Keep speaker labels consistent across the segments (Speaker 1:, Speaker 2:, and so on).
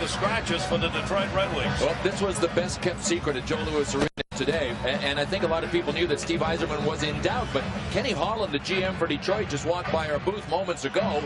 Speaker 1: the scratches for the Detroit Red Wings.
Speaker 2: Well, this was the best kept secret at Joe Louis Arena today, and I think a lot of people knew that Steve Yzerman was in doubt, but Kenny Holland, the GM for Detroit, just walked by our booth moments ago,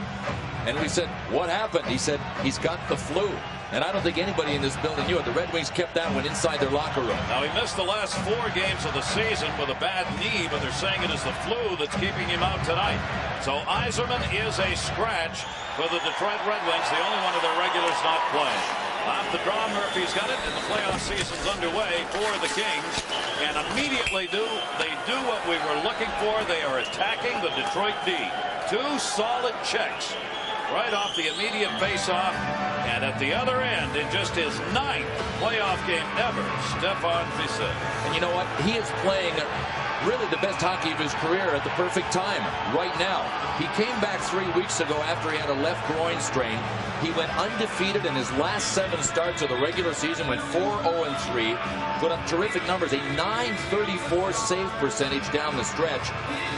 Speaker 2: and we said, what happened? He said, he's got the flu. And I don't think anybody in this building knew it. The Red Wings kept that one inside their locker room.
Speaker 1: Now, he missed the last 4 games of the season with a bad knee, but they're saying it is the flu that's keeping him out tonight. So Yzerman is a scratch for the Detroit Red Wings, the only one of their regulars not playing. Off the draw, Murphy's got it, and the playoff season's underway for the Kings. And immediately they do what we were looking for. They are attacking the Detroit D. 2 solid checks right off the immediate face-off. And at the other end, in just his 9th playoff game ever, Stefan Fiset.
Speaker 2: And you know what? He is playing really the best hockey of his career at the perfect time right now. He came back 3 weeks ago after he had a left groin strain. He went undefeated in his last 7 starts of the regular season, went 4-0-3, put up terrific numbers, a .934 save percentage down the stretch.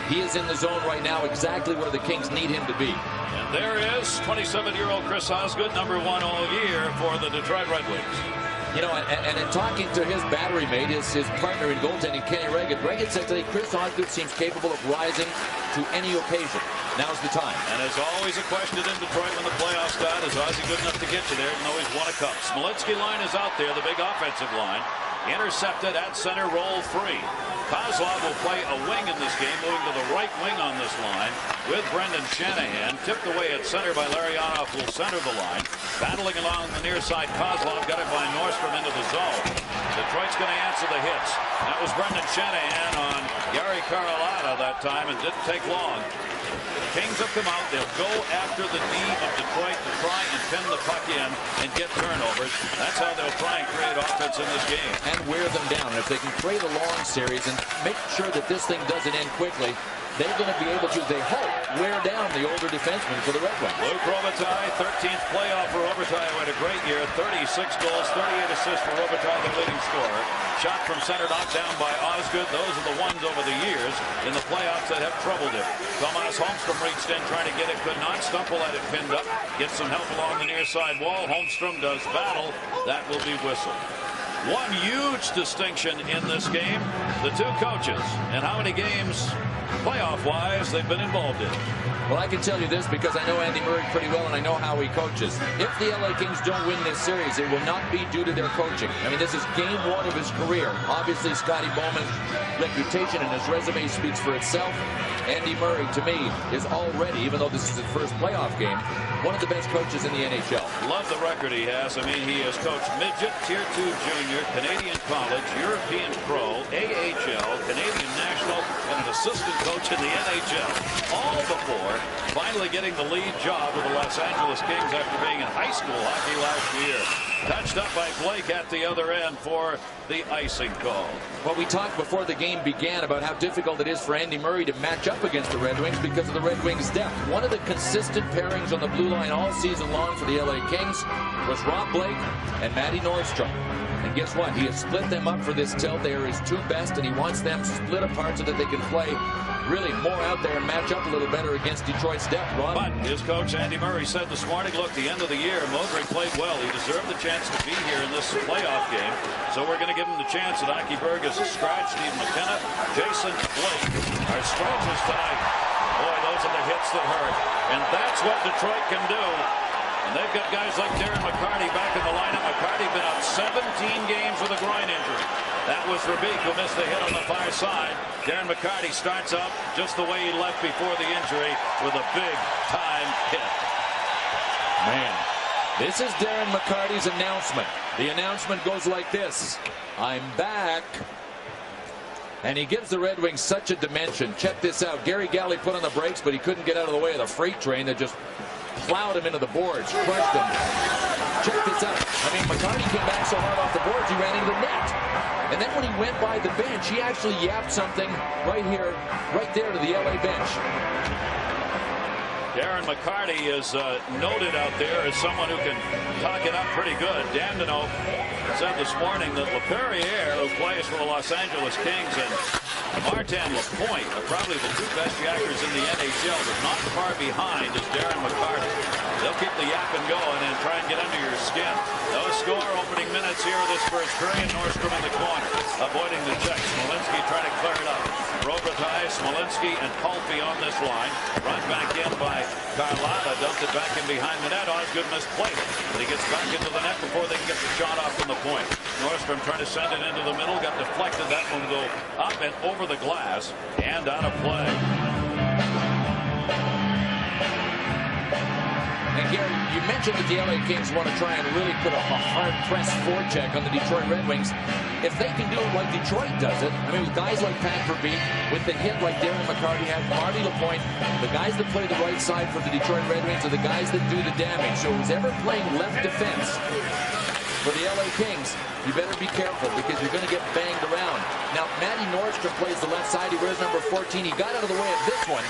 Speaker 2: He is in the zone right now, exactly where the Kings need him to be.
Speaker 1: And there is 27-year-old Chris Osgood, number 1 all year for the Detroit Red Wings.
Speaker 2: You know, and in talking to his battery mate, his partner in goaltending, Kenny Regan said today Chris Osgood seems capable of rising to any occasion. Now's the time.
Speaker 1: And as always, a question in Detroit when the playoffs start, is Ozzy good enough to get you there? No, he's won a cup. Smolensky line is out there, the big offensive line. Intercepted at center, roll free. Kozlov will play a wing in this game, moving to the right wing on this line with Brendan Shanahan. Tipped away at center by Larionov, will center the line. Battling along the near side, Kozlov got it by Nordstrom into the zone. Detroit's going to answer the hits. That was Brendan Shanahan on Gary Carlotta that time, and didn't take long. Kings have come out. They'll go after the D of Detroit to try and pin the puck in and get turnovers. That's how they'll try and create offense in this game.
Speaker 2: And wear them down. And if they can create a long series and make sure that this thing doesn't end quickly, they're going to be able to, they hope, wear down the older defenseman for the Red Wings.
Speaker 1: Luc Robitaille, 13th playoff for Robitaille, who had a great year. 36 goals, 38 assists for Robitaille, the leading scorer. Shot from center, knocked down by Osgood. Those are the ones over the years in the playoffs that have troubled him. Tomas Holmstrom reached in, trying to get it, could not. Stumple had it pinned up. Gets some help along the near side wall. Holmstrom does battle. That will be whistled. One huge distinction in this game, the 2 coaches and how many games playoff-wise they've been involved in.
Speaker 2: Well, I can tell you this because I know Andy Murray pretty well and I know how he coaches. If the LA Kings don't win this series, it will not be due to their coaching. I mean, this is game 1 of his career. Obviously, Scotty Bowman's reputation and his resume speaks for itself. Andy Murray, to me, is already, even though this is his first playoff game, one of the best coaches in the NHL.
Speaker 1: Love the record he has. I mean, he has coached midget, Tier 2 junior, Canadian college, European pro, AHL, Canadian national, and an assistant coach in the NHL. All before finally getting the lead job with the Los Angeles Kings after being in high school hockey last year. Touched up by Blake at the other end for the icing call.
Speaker 2: Well, we talked before the game began about how difficult it is for Andy Murray to match up against the Red Wings because of the Red Wings' depth. One of the consistent pairings on the blue line all season long for the LA Kings was Rob Blake and Matty Nordstrom. And guess what? He has split them up for this tilt. They are his 2 best, and he wants them split apart so that they can play really more out there and match up a little better against Detroit's depth, Ron.
Speaker 1: But his coach, Andy Murray, said this morning, look, the end of the year, Modric played well. He deserved the chance to be here in this playoff game. So we're going to give him the chance. And Aki Berg is a scratch. Steve McKenna, Jason Blake are stretchers tonight. Boy, those are the hits that hurt. And that's what Detroit can do. And they've got guys like Darren McCarty back in the lineup. McCarty been out 17 games with a groin injury. That was Verbeek, who missed the hit on the far side. Darren McCarty starts out just the way he left before the injury with a big-time hit.
Speaker 2: Man, this is Darren McCarty's announcement. The announcement goes like this: I'm back. And he gives the Red Wings such a dimension. Check this out. Gary Galley put on the brakes, but he couldn't get out of the way of the freight train that just plowed him into the boards, crushed him. Check this out. I mean, McCarty came back so hard off the boards, he ran into the net. And then when he went by the bench, he actually yapped something right here, right there to the LA bench.
Speaker 1: Darren McCarty is noted out there as someone who can talk it up pretty good. Dandino said this morning that LaPerriere, who plays for the Los Angeles Kings, and Martin Lapointe are probably the 2 best yackers in the NHL, but not far behind is Darren McCarty. They'll keep the yapping going and try and get under your skin. They'll score. Opening minutes here of this first period. Nordstrom in the corner, avoiding the check. Smolinski trying to clear it up. Robitaille, Smolinski, and Palfi on this line. Run back in by Carlotta. Dumped it back in behind the net. Osgood misplayed it. But he gets back into the net before they can get the shot off from the point. Nordstrom trying to send it into the middle. Got deflected. That one will go up and over the glass and out of play.
Speaker 2: And Gary, you mentioned that the LA Kings want to try and really put a hard press forecheck on the Detroit Red Wings. If they can do it like Detroit does it, I mean, with guys like Pat Verbeek, with the hit like Darren McCarty had, Marty Lapointe, the guys that play the right side for the Detroit Red Wings are the guys that do the damage. So who's ever playing left defense for the LA Kings, you better be careful because you're going to get banged around. Now, Matty Nordstrom plays the left side. He wears number 14. He got out of the way of this one.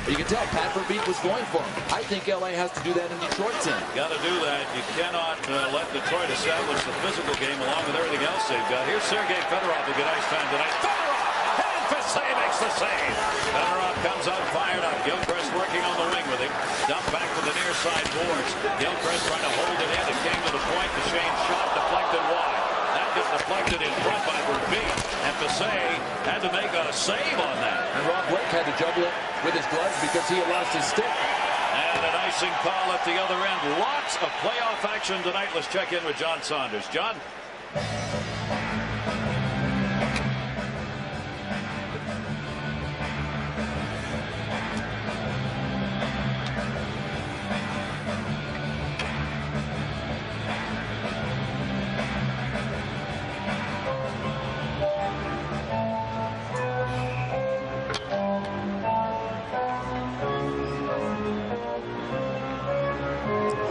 Speaker 2: But you can tell Pat Verbeek was going for him. I think LA has to do that in Detroit's end.
Speaker 1: Got to do that. You cannot let Detroit establish the physical game along with everything else they've got. Here's Sergei Fedorov with a nice time tonight. Fedorov! Heading for save, makes the save. Fedorov comes out fired up. Gilchrist working on the wing with him. Dump back to the near side boards. Gilchrist trying to hold it in. It came to the point. The Shane shot deflected wide. That gets deflected in front by Verbeek. And Passay had to make a save on that.
Speaker 2: And Rob Blake had to juggle it with his gloves because he had lost his stick.
Speaker 1: And an icing call at the other end. Lots of playoff action tonight. Let's check in with John Saunders. John?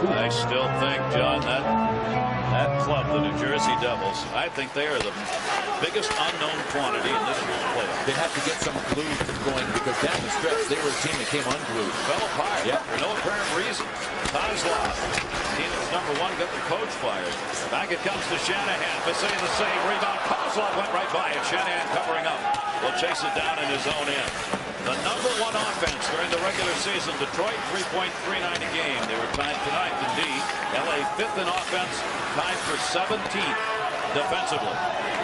Speaker 1: I still think, John, that club, the New Jersey Devils, I think they are the biggest unknown quantity in this year's playoffs.
Speaker 2: They have to get some glue going because down the stretch, they were a team that came unglued.
Speaker 1: Fell apart for no apparent reason. Kozlov, team that's number one, got the coach fired. Back it comes to Shanahan. Passay the save. Rebound. Kozlov went right by it. Shanahan covering up. Will chase it down in his own end. The number one offense during the regular season. Detroit 3.39 a game. They were tied tonight in D. LA fifth in offense, tied for 17th defensively.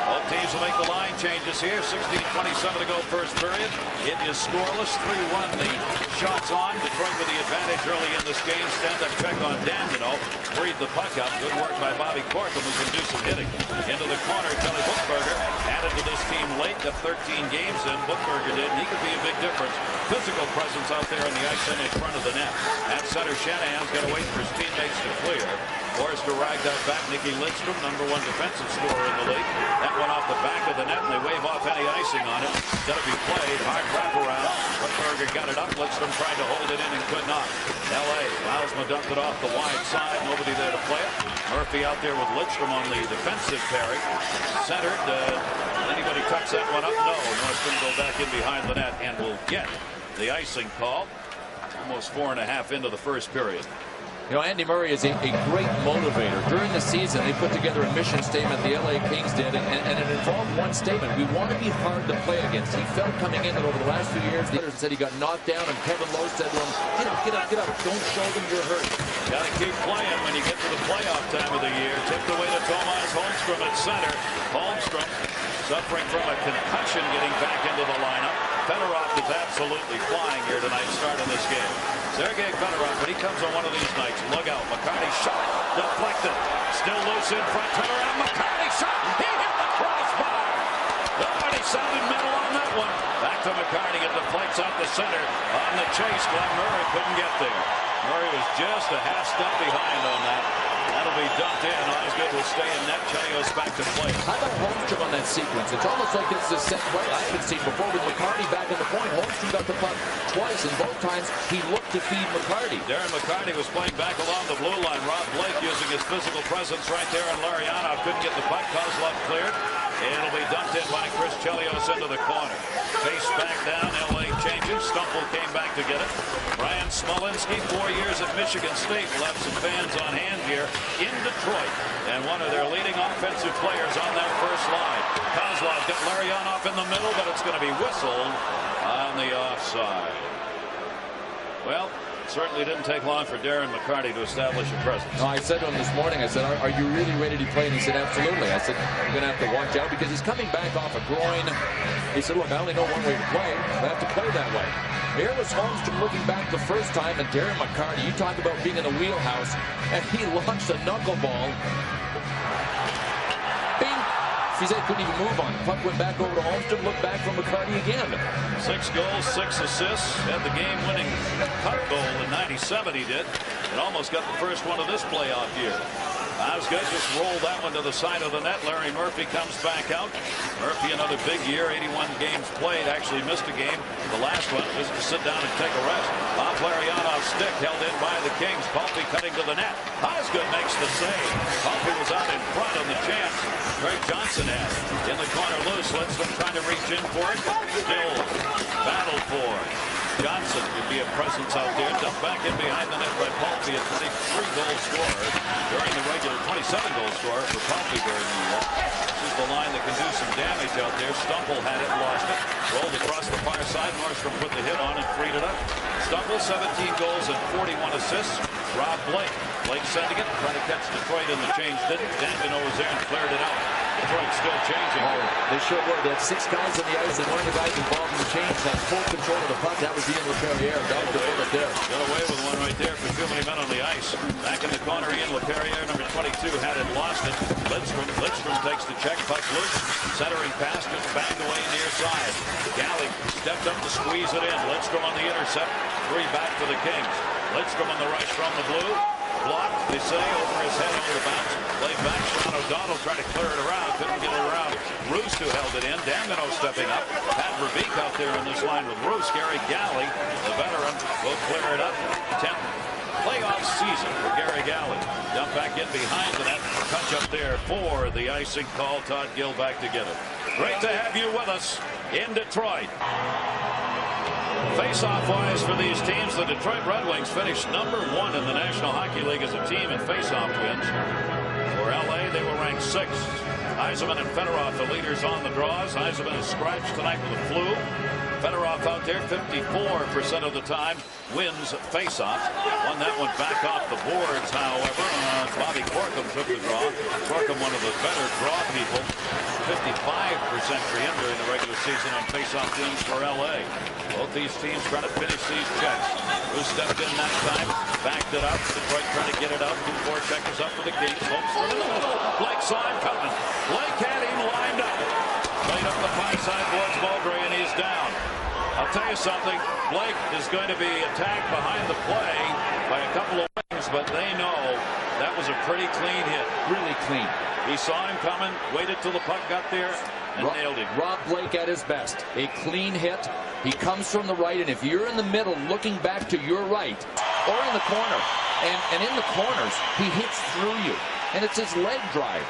Speaker 1: Both teams will make the line changes here. 16:27 to go first period. It is scoreless. 3-1 the shots on. Detroit with the advantage early in this game. Stand-up check on Dandino. Freed the puck up. Good work by Bobby Corkum, who can do some hitting. Into the corner, Kelly Buchberger added to this team late. Got 13 games in. Buchberger did, and he could be a big difference. Physical presence out there on the ice and in front of the net. At center, Shanahan's got to wait for his teammates to clear. Forced to rag that back. Nicky Lidstrom, number one defensive scorer in the league. That went off the back of the net, and they wave off any icing on it. Got to be played. Hard wraparound. Buchberger got it up. Lidstrom tried to hold it in and could not. L.A. Milesma dumped it off the wide side. Nobody there to play it. Murphy out there with Lidstrom on the defensive carry. Centered. Anybody tucks that one up? No. Nordstrom go back in behind the net and will get the icing call. Almost 4.5 into the first period.
Speaker 2: You know, Andy Murray is a great motivator. During the season, they put together a mission statement, the LA Kings did, and it involved one statement. We want to be hard to play against. He felt coming in that over the last few years, the others said he got knocked down, and Kevin Lowe said to him, get up, get up. Don't show them you're hurt.
Speaker 1: Got to keep playing when you get to the playoff time of the year. Tipped away to Tomas Holmstrom at center. Holmstrom suffering from a concussion getting back into the lineup. Fedorov is absolutely flying here tonight, starting this game. Sergei Fedorov, when he comes on one of these nights, look out. McCarty shot, deflected. Still loose in front. Turn around. McCarty shot. He hit the crossbar. Nobody sounded metal on that one. Back to McCarty. It deflects out the center. On the chase, Glenn Murray couldn't get there. Murray was just a half step behind on that. That'll be dumped in. Osgood will stay in net. Chelios back to play.
Speaker 2: How about Holmstrom on that sequence? It's almost like this is a set play I haven't seen before with McCarty back on the point. Holmstrom got the puck twice, and both times he looked to feed McCarty.
Speaker 1: Darren McCarty was playing back along the blue line. Rob Blake using his physical presence right there on Larionov. Couldn't get the puck. Kozlov cleared. It'll be dumped in by Chris Chelios into the corner. Face back down. LA changing. Stumple came back to get it. Brian Smolinski, 4 years at Michigan State. Will have some fans on hand here in Detroit. And one of their leading offensive players on that first line. Kozlov got Larionov in the middle, but it's going to be whistled on the offside. Well, Certainly didn't take long for Darren McCarty to establish a presence.
Speaker 2: No, I said to him this morning, I said, are you really ready to play? And he said, absolutely. I said, I'm going to have to watch out because he's coming back off a groin. He said, look, I only know one way to play. I have to play that way. Here was Holmstrom looking back the first time, and Darren McCarty, you talk about being in the wheelhouse, and he launched a knuckleball. Bing! Fizet couldn't even move on. Puck went back over to Holmstrom, looked back from McCarty again.
Speaker 1: 6 goals, 6 assists. Had the game-winning puck goal in '97. He did. And almost got the first one of this playoff year. Osgood just rolled that one to the side of the net. Larry Murphy comes back out. Murphy another big year, 81 games played. Actually missed a game. The last one was to sit down and take a rest. Off Larionov stick, held in by the Kings. Palffy cutting to the net. Osgood makes the save. Palffy was out in front on the chance. Greg Johnson had in the corner loose. Lidstrom trying to reach in for it. Still battled for. Johnson could be a presence out there. Dumped back in behind the net by Palffy, a 23-goal scorer during the regular, 27-goal scorer for Palffy during the year. This is the line that can do some damage out there. Stumple had it, lost it. Rolled across the far side. Nordstrom put the hit on and freed it up. Stumple, 17 goals and 41 assists. Rob Blake. Blake sending it, trying to catch Detroit, and the change didn't. Danvino was there and cleared it out. Detroit still changing.
Speaker 2: Oh, they sure were. They had 6 guys on the ice, and one of the guys involved in the change had full control of the puck. That was Ian LePerriere. That was the bullet there.
Speaker 1: Got away with one right there for too many men on the ice. Back in the corner, Ian LePerriere, number 22, had it, lost it. Lidstrom takes the check, puck loose. Centering pass, just banged away near side. Galley stepped up to squeeze it in. Lidstrom on the intercept. 3 back to the Kings. Lidstrom on the right from the blue. Blocked, they say, over his head over the bounce. Played back. Sean O'Donnell tried to clear it around. Couldn't get it around. Roos, who held it in. Danvino stepping up. Pat Verbeek out there in this line with Roos. Gary Galley, the veteran, will clear it up. 10th playoff season for Gary Galley. Dump back in behind the net. Touch up there for the icing call. Todd Gill back to get it. Great to have you with us in Detroit. Face-off wise for these teams, the Detroit Red Wings finished number 1 in the National Hockey League as a team in face-off wins. For LA, they were ranked 6th. Yzerman and Fedorov, the leaders on the draws. Yzerman is scratched tonight with a flu. Fedorov out there 54% of the time wins face-off. Won that one back off the boards, however. Bobby Corkum took the draw. Corkum, one of the better draw people. 55% for him during the regular season on face-off wins for LA. Both these teams trying to finish these checks. Who stepped in that time, backed it up. Detroit trying to get it out. 2 4-checkers up for the Kings. Holmstrom in the middle. Blake saw him coming. Blake had him lined up. Played up the far side towards Baldry, and he's down. I'll tell you something. Blake is going to be attacked behind the play by a couple of wings, but they know that was a pretty clean hit.
Speaker 2: Really clean.
Speaker 1: He saw him coming, waited till the puck got there, and nailed him.
Speaker 2: Rob Blake at his best. A clean hit. He comes from the right, and if you're in the middle looking back to your right or in the corner, and in the corners, he hits through you, and it's his leg drive.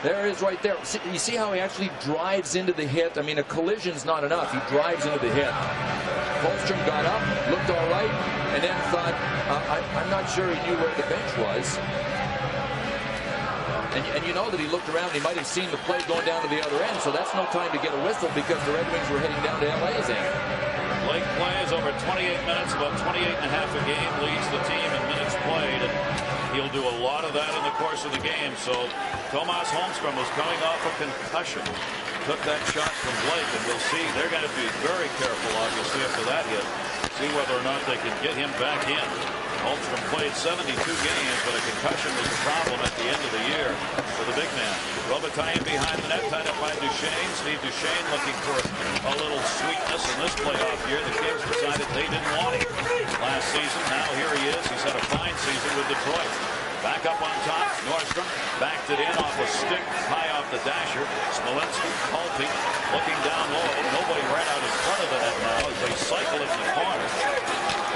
Speaker 2: There it is right there. You see how he actually drives into the hit? I mean, a collision's not enough. He drives into the hit. Holmstrom got up, looked all right, and then thought, I'm not sure he knew where the bench was. And you know that he looked around, he might have seen the play going down to the other end, so that's no time to get a whistle because the Red Wings were heading down to LA's end.
Speaker 1: Blake plays over 28 minutes, about 28 and a half a game, leads the team in minutes played, and he'll do a lot of that in the course of the game. So Tomas Holmstrom was coming off a concussion, took that shot from Blake, and we'll see. They're going to be very careful, obviously, after that hit, see whether or not they can get him back in. Holmstrom played 72 games, but a concussion was a problem at the end of the year for the big man. Robitaille behind the net, tied up by Duchesne. Steve Duchesne looking for a little sweetness in this playoff year. The Kings decided they didn't want him last season. Now here he is. He's had a fine season with Detroit. Back up on top, Nordstrom backed it in off a stick, high off the dasher. Smolinski, Palffy, looking down low. Nobody right out in front of the net now as they cycle it in the corner.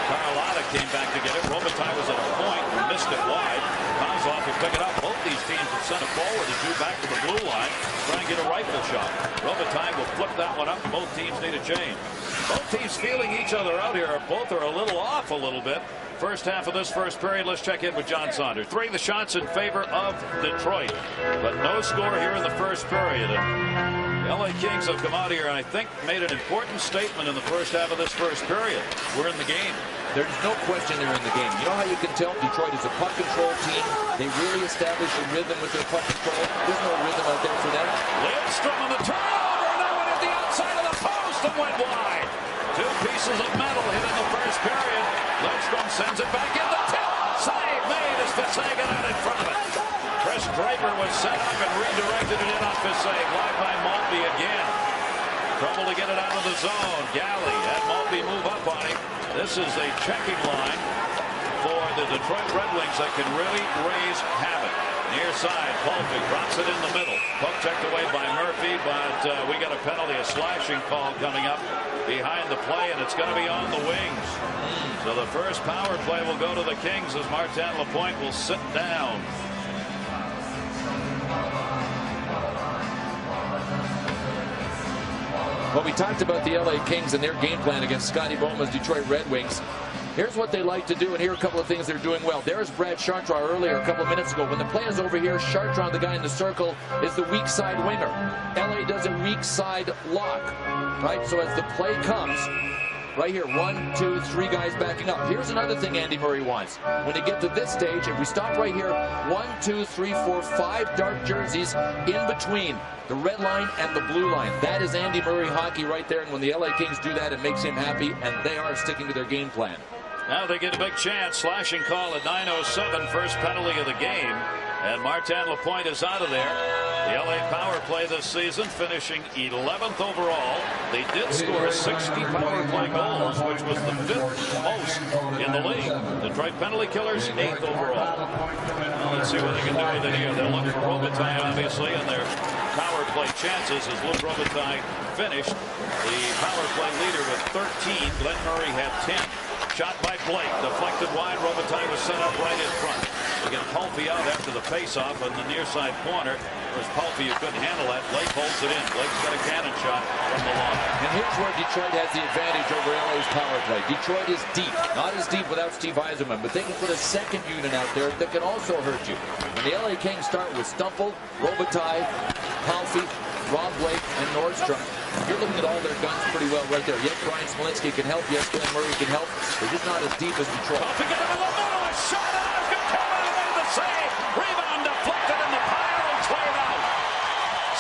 Speaker 1: Carlotta came back to get it. Robitaille was at a point and missed it wide. Kozlov will pick it up. Both these teams have sent it forward. The 2 back to the blue line, trying to get a rifle shot. Robitaille will flip that one up. Both teams need a change. Both teams feeling each other out here. Both are a little off a little bit. First half of this first period. Let's check in with John Saunders. 3 the shots in favor of Detroit, but no score here in the first period. And The LA Kings have come out here and I think made an important statement in the first half of this first period. We're in the game.
Speaker 2: There's no question they're in the game. You know how you can tell Detroit is a puck control team? They really establish a rhythm with their puck control. There's no rhythm out there for them.
Speaker 1: Lidstrom on the turnover, and that one hit the outside of the post and went wide. Two pieces of metal hit in the first period. Lidstrom sends it back in the tip. Save made as Fisay got out in front of it. Chris Draper was set up and redirected it in on Fisay. Blocked by Maltby again. Trouble to get it out of the zone. Galley had Maltby move up on him. This is a checking line for the Detroit Red Wings that can really raise havoc. Near side, Maltby drops it in the middle. Puck checked away by Murphy, but we got a penalty, a slashing call coming up behind the play, and it's going to be on the wings. So the first power play will go to the Kings as Martin Lapointe will sit down.
Speaker 2: Well, we talked about the LA Kings and their game plan against Scotty Bowman's Detroit Red Wings. Here's what they like to do, and here are a couple of things they're doing well. There's Brad Chartrand earlier a couple of minutes ago. When the play is over here, Chartrand, the guy in the circle, is the weak side winger. LA does a weak side lock, right? So as the play comes, right here, 1, 2, 3 guys backing up. Here's another thing Andy Murray wants. When you get to this stage, if we stop right here, 1, 2, 3, 4, 5 dark jerseys in between the red line and the blue line. That is Andy Murray hockey right there. And when the LA Kings do that, it makes him happy, and they are sticking to their game plan.
Speaker 1: Now they get a big chance. Slashing call at 9:07, first penalty of the game. And Martin Lapointe is out of there. The LA power play this season finishing 11th overall. They did score 60 power play goals, which was the 5th most in the league. Detroit penalty killers 8th overall. Well, let's see what they can do with it here. They'll look for Robitaille, obviously, and their power play chances as Luc Robitaille finished the power play leader with 13. Glenn Murray had 10. Shot by Blake, deflected wide. Robitaille was set up right in front. They get Palffy out after the faceoff on the near side corner. It was Palffy who couldn't handle that. Blake holds it in. Blake's got a cannon shot from the line.
Speaker 2: And here's where Detroit has the advantage over LA's power play. Detroit is deep. Not as deep without Steve Yzerman, but they can put a second unit out there that can also hurt you. When the LA Kings start with Stumpel, Robitaille, Palffy, Rob Blake, and Nordstrom, you're looking at all their guns pretty well right there. Yes, Brian Smolinski can help. Yes, Glenn Murray can help. They're just not as deep as Detroit.
Speaker 1: Palffy got it in the middle. A shot out. Gattuso made the save. Rebound deflected in the pile and cleared out.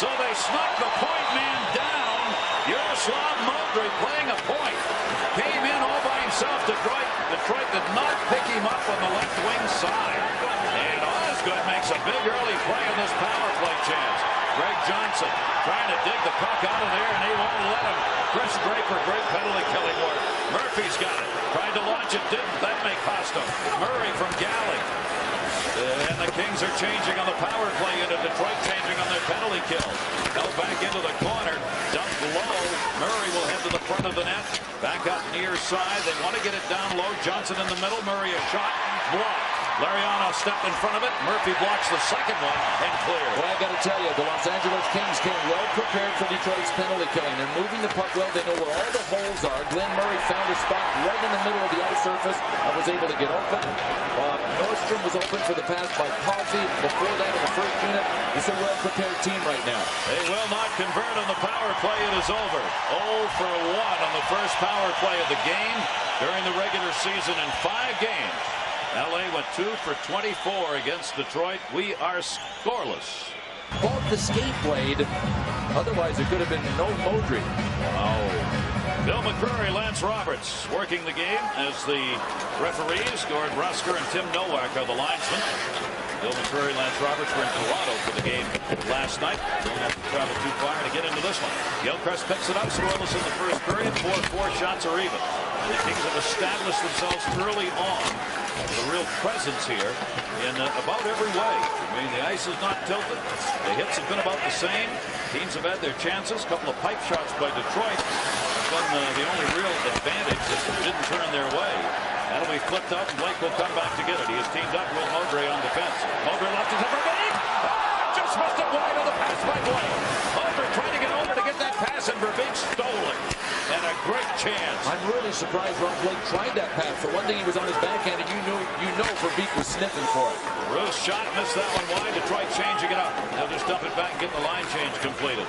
Speaker 1: So they snuck the point man down. Yaroslav Moldry playing a point. Came in all by himself. Detroit did not pick him up on the left wing side. And Osgood makes a big early play on this power play chance. Greg Johnson trying to dig the puck out of there, and he won't let him. Chris Draper, great penalty killing work. Murphy's got it. Tried to launch it, didn't. That may cost him. Murray from Galley. And the Kings are changing on the power play unit. Detroit changing on their penalty kill. Held back into the corner. Dumped low. Murray will head to the front of the net. Back up near side. They want to get it down low. Johnson in the middle. Murray a shot. Blocked. Lariano stepped in front of it. Murphy blocks the second one and clear.
Speaker 2: Well, I got to tell you, the Los Angeles Kings came well prepared for Detroit's penalty killing. They're moving the puck well. They know where all the holes are. Glenn Murray found a spot right in the middle of the ice surface and was able to get open. Nordstrom was open for the pass by Palffy. Before that, in the first unit, it's a well-prepared team right now.
Speaker 1: They will not convert on the power play. It is over. 0 for 1 on the first power play of the game during the regular season in 5 games. LA went 2 for 24 against Detroit. We are scoreless.
Speaker 2: Off the skate blade. Otherwise, it could have been no Moldry.
Speaker 1: Oh. Bill McCrory, Lance Roberts working the game as the referees. Gord Rusker and Tim Nowak are the linesmen. Bill McCrory, Lance Roberts were in Toronto for the game last night. Don't have to travel too far to get into this one. Gilchrist picks it up. Scoreless in the first period. 4 shots are even. The Kings have established themselves early on. A real presence here in about every way. I mean, the ice is not tilted. The hits have been about the same. Teams have had their chances. A couple of pipe shots by Detroit have been the only real advantage that didn't turn their way. That'll be flipped out, and Blake will come back to get it. He has teamed up with Moldry on defense. Moldry left his upper body. Just missed it wide on the pass by Blake. Moldry trying to get over to get that pass, and Verbeek stole it. And a great chance.
Speaker 2: I'm really surprised Ron Blake tried that pass. For one thing, he was on his backhand, and you know Verbeek was sniffing for it.
Speaker 1: Bruce shot, missed that one wide. Detroit changing it up. They'll just dump it back and get the line change completed.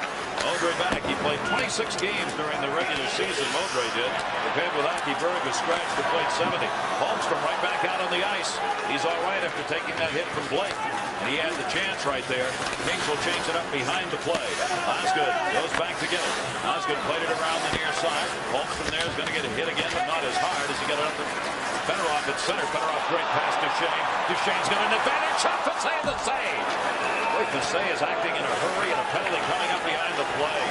Speaker 1: Modry back. He played 26 games during the regular season. Modry did. Compared with Aki Berg, who scratched and played 70. Holmstrom right back out on the ice. He's all right after taking that hit from Blake. And he had the chance right there. Kings will change it up behind the play. Osgood goes back to get it. Osgood played it around the near side. Holmstrom there is going to get a hit again, but not as hard as he got it up to Fedorov at center. Fedorov great pass to Duchesne. Duchesne's got an advantage. Shot for save the save. Fisset is acting in a hurry and a penalty coming up behind the play.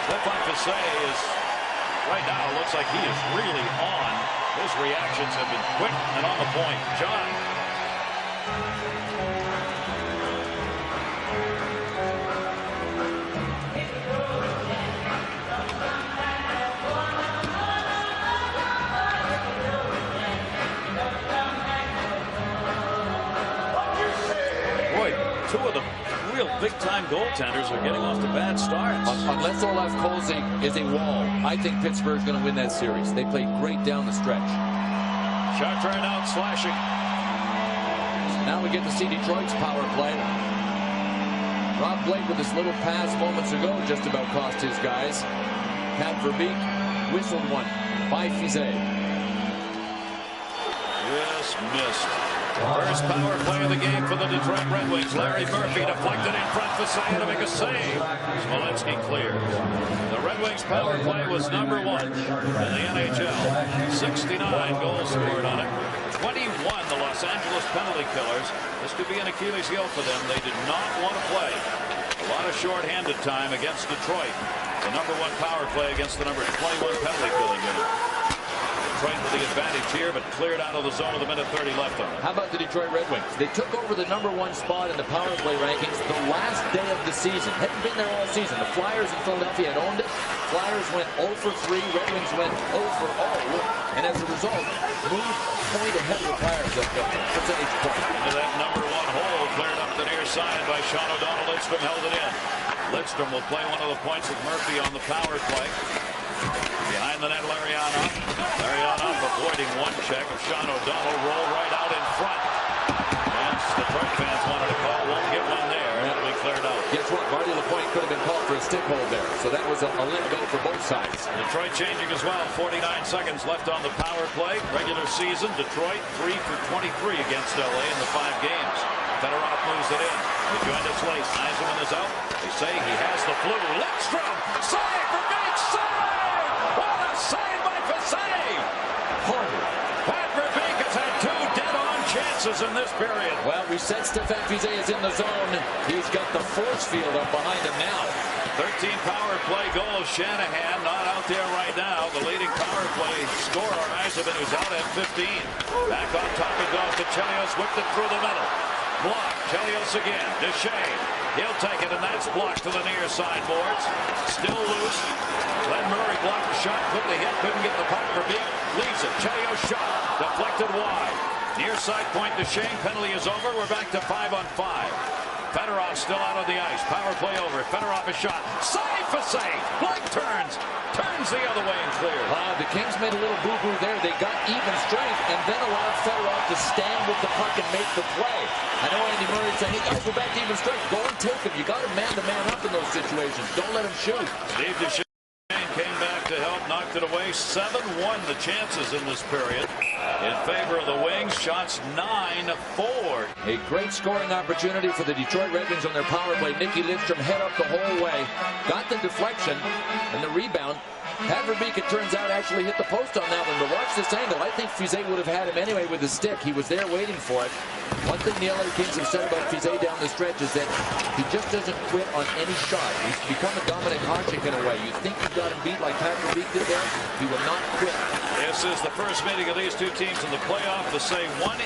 Speaker 1: Stefan Fisset is right now looks like he is really on. His reactions have been quick and on the point. John. Two of the real big-time goaltenders are getting off to bad starts.
Speaker 2: Unless Olaf Kolzig is a wall, I think Pittsburgh's going to win that series. They played great down the stretch.
Speaker 1: Chartrand out, slashing.
Speaker 2: Now we get to see Detroit's power play. Rob Blake with this little pass moments ago just about cost his guys. Pat Verbeek whistled one by Fisset.
Speaker 1: Yes, missed. First power play of the game for the Detroit Red Wings. Larry Murphy deflected in front for Fisset to make a save. Smolinski clears. The Red Wings power play was #1 in the NHL. 69 goals scored on it. 21 the Los Angeles penalty killers. This could be an Achilles heel for them. They did not want to play a lot of shorthanded time against Detroit. The #1 power play against the number 21 penalty killing unit. Detroit with the advantage here, but cleared out of the zone with a minute 30 left on it.
Speaker 2: How about the Detroit Red Wings? They took over the #1 spot in the power play rankings the last day of the season. Hadn't been there all season. The Flyers in Philadelphia had owned it. Flyers went 0 for 3. Red Wings went 0 for 0. And as a result, moved a point ahead of the Flyers at the percentage point.
Speaker 1: Into that #1 hole, cleared up the near side by Sean O'Donnell. Lidstrom held it in. Lidstrom will play one of the points with Murphy on the power play. Behind the net, Larionov. Larionov avoiding one check of Sean O'Donnell. Roll right out in front. And Detroit fans wanted a call. Won't get one there. It'll be cleared out.
Speaker 2: Guess what? Marty LaPointe could have been called for a stick hold there. So that was a lit go for both sides.
Speaker 1: Detroit changing as well. 49 seconds left on the power play. Regular season, Detroit 3 for 23 against LA in the 5 games. Fedorov moves it in. He joined us late. Eisenman is out. They say he has the flu. Lidstrom! Save for Beach! Save! What a save by Fisset! Pat Verbeek has had 2 dead-on chances in this period.
Speaker 2: Well, we said Stefan Fisset is in the zone. He's got the force field up behind him now.
Speaker 1: 13 power play goals. Shanahan not out there right now. The leading power play scorer, Eisenman, who's out at 15. Back on top it goes to Chelios. Whipped it through the middle. Block. Chelios again. Duchesne. He'll take it, and that's blocked to the near side boards. Still loose. Glenn Murray blocked the shot, put the hit, couldn't get the puck. Verbeek leaves it. Chelios shot. Deflected wide. Near side point, Duchesne. Penalty is over. We're back to 5-on-5. Fedorov still out on the ice. Power play over. Fedorov a shot. Save for save. Blake turns the other way and clears.
Speaker 2: The Kings made a little boo-boo there. They got even strength and then allowed Fedorov to stand with the puck and make the play. I know Andy Murray saying, hey guys, we're back to even strength. Go and take him. You got to man-to-man up in those situations. Don't let him shoot.
Speaker 1: Steve Duchesne came back to help, knocked it away. 7-1 the chances in this period. In favor of the Wings, shots 9-4.
Speaker 2: A great scoring opportunity for the Detroit Red Wings on their power play. Nicky Lidstrom head up the whole way. Got the deflection and the rebound. Pat Verbeek, it turns out, actually hit the post on that one. But watch this angle. I think Fisset would have had him anyway with the stick. He was there waiting for it. One thing the LA Kings have said about Fisset down the stretch is that he just doesn't quit on any shot. He's become a Dominic Hasek in a way. You think you got him beat like Pat Verbeek did there? He will not quit.
Speaker 1: This is the first meeting of these two teams in the playoff. To say 1-4,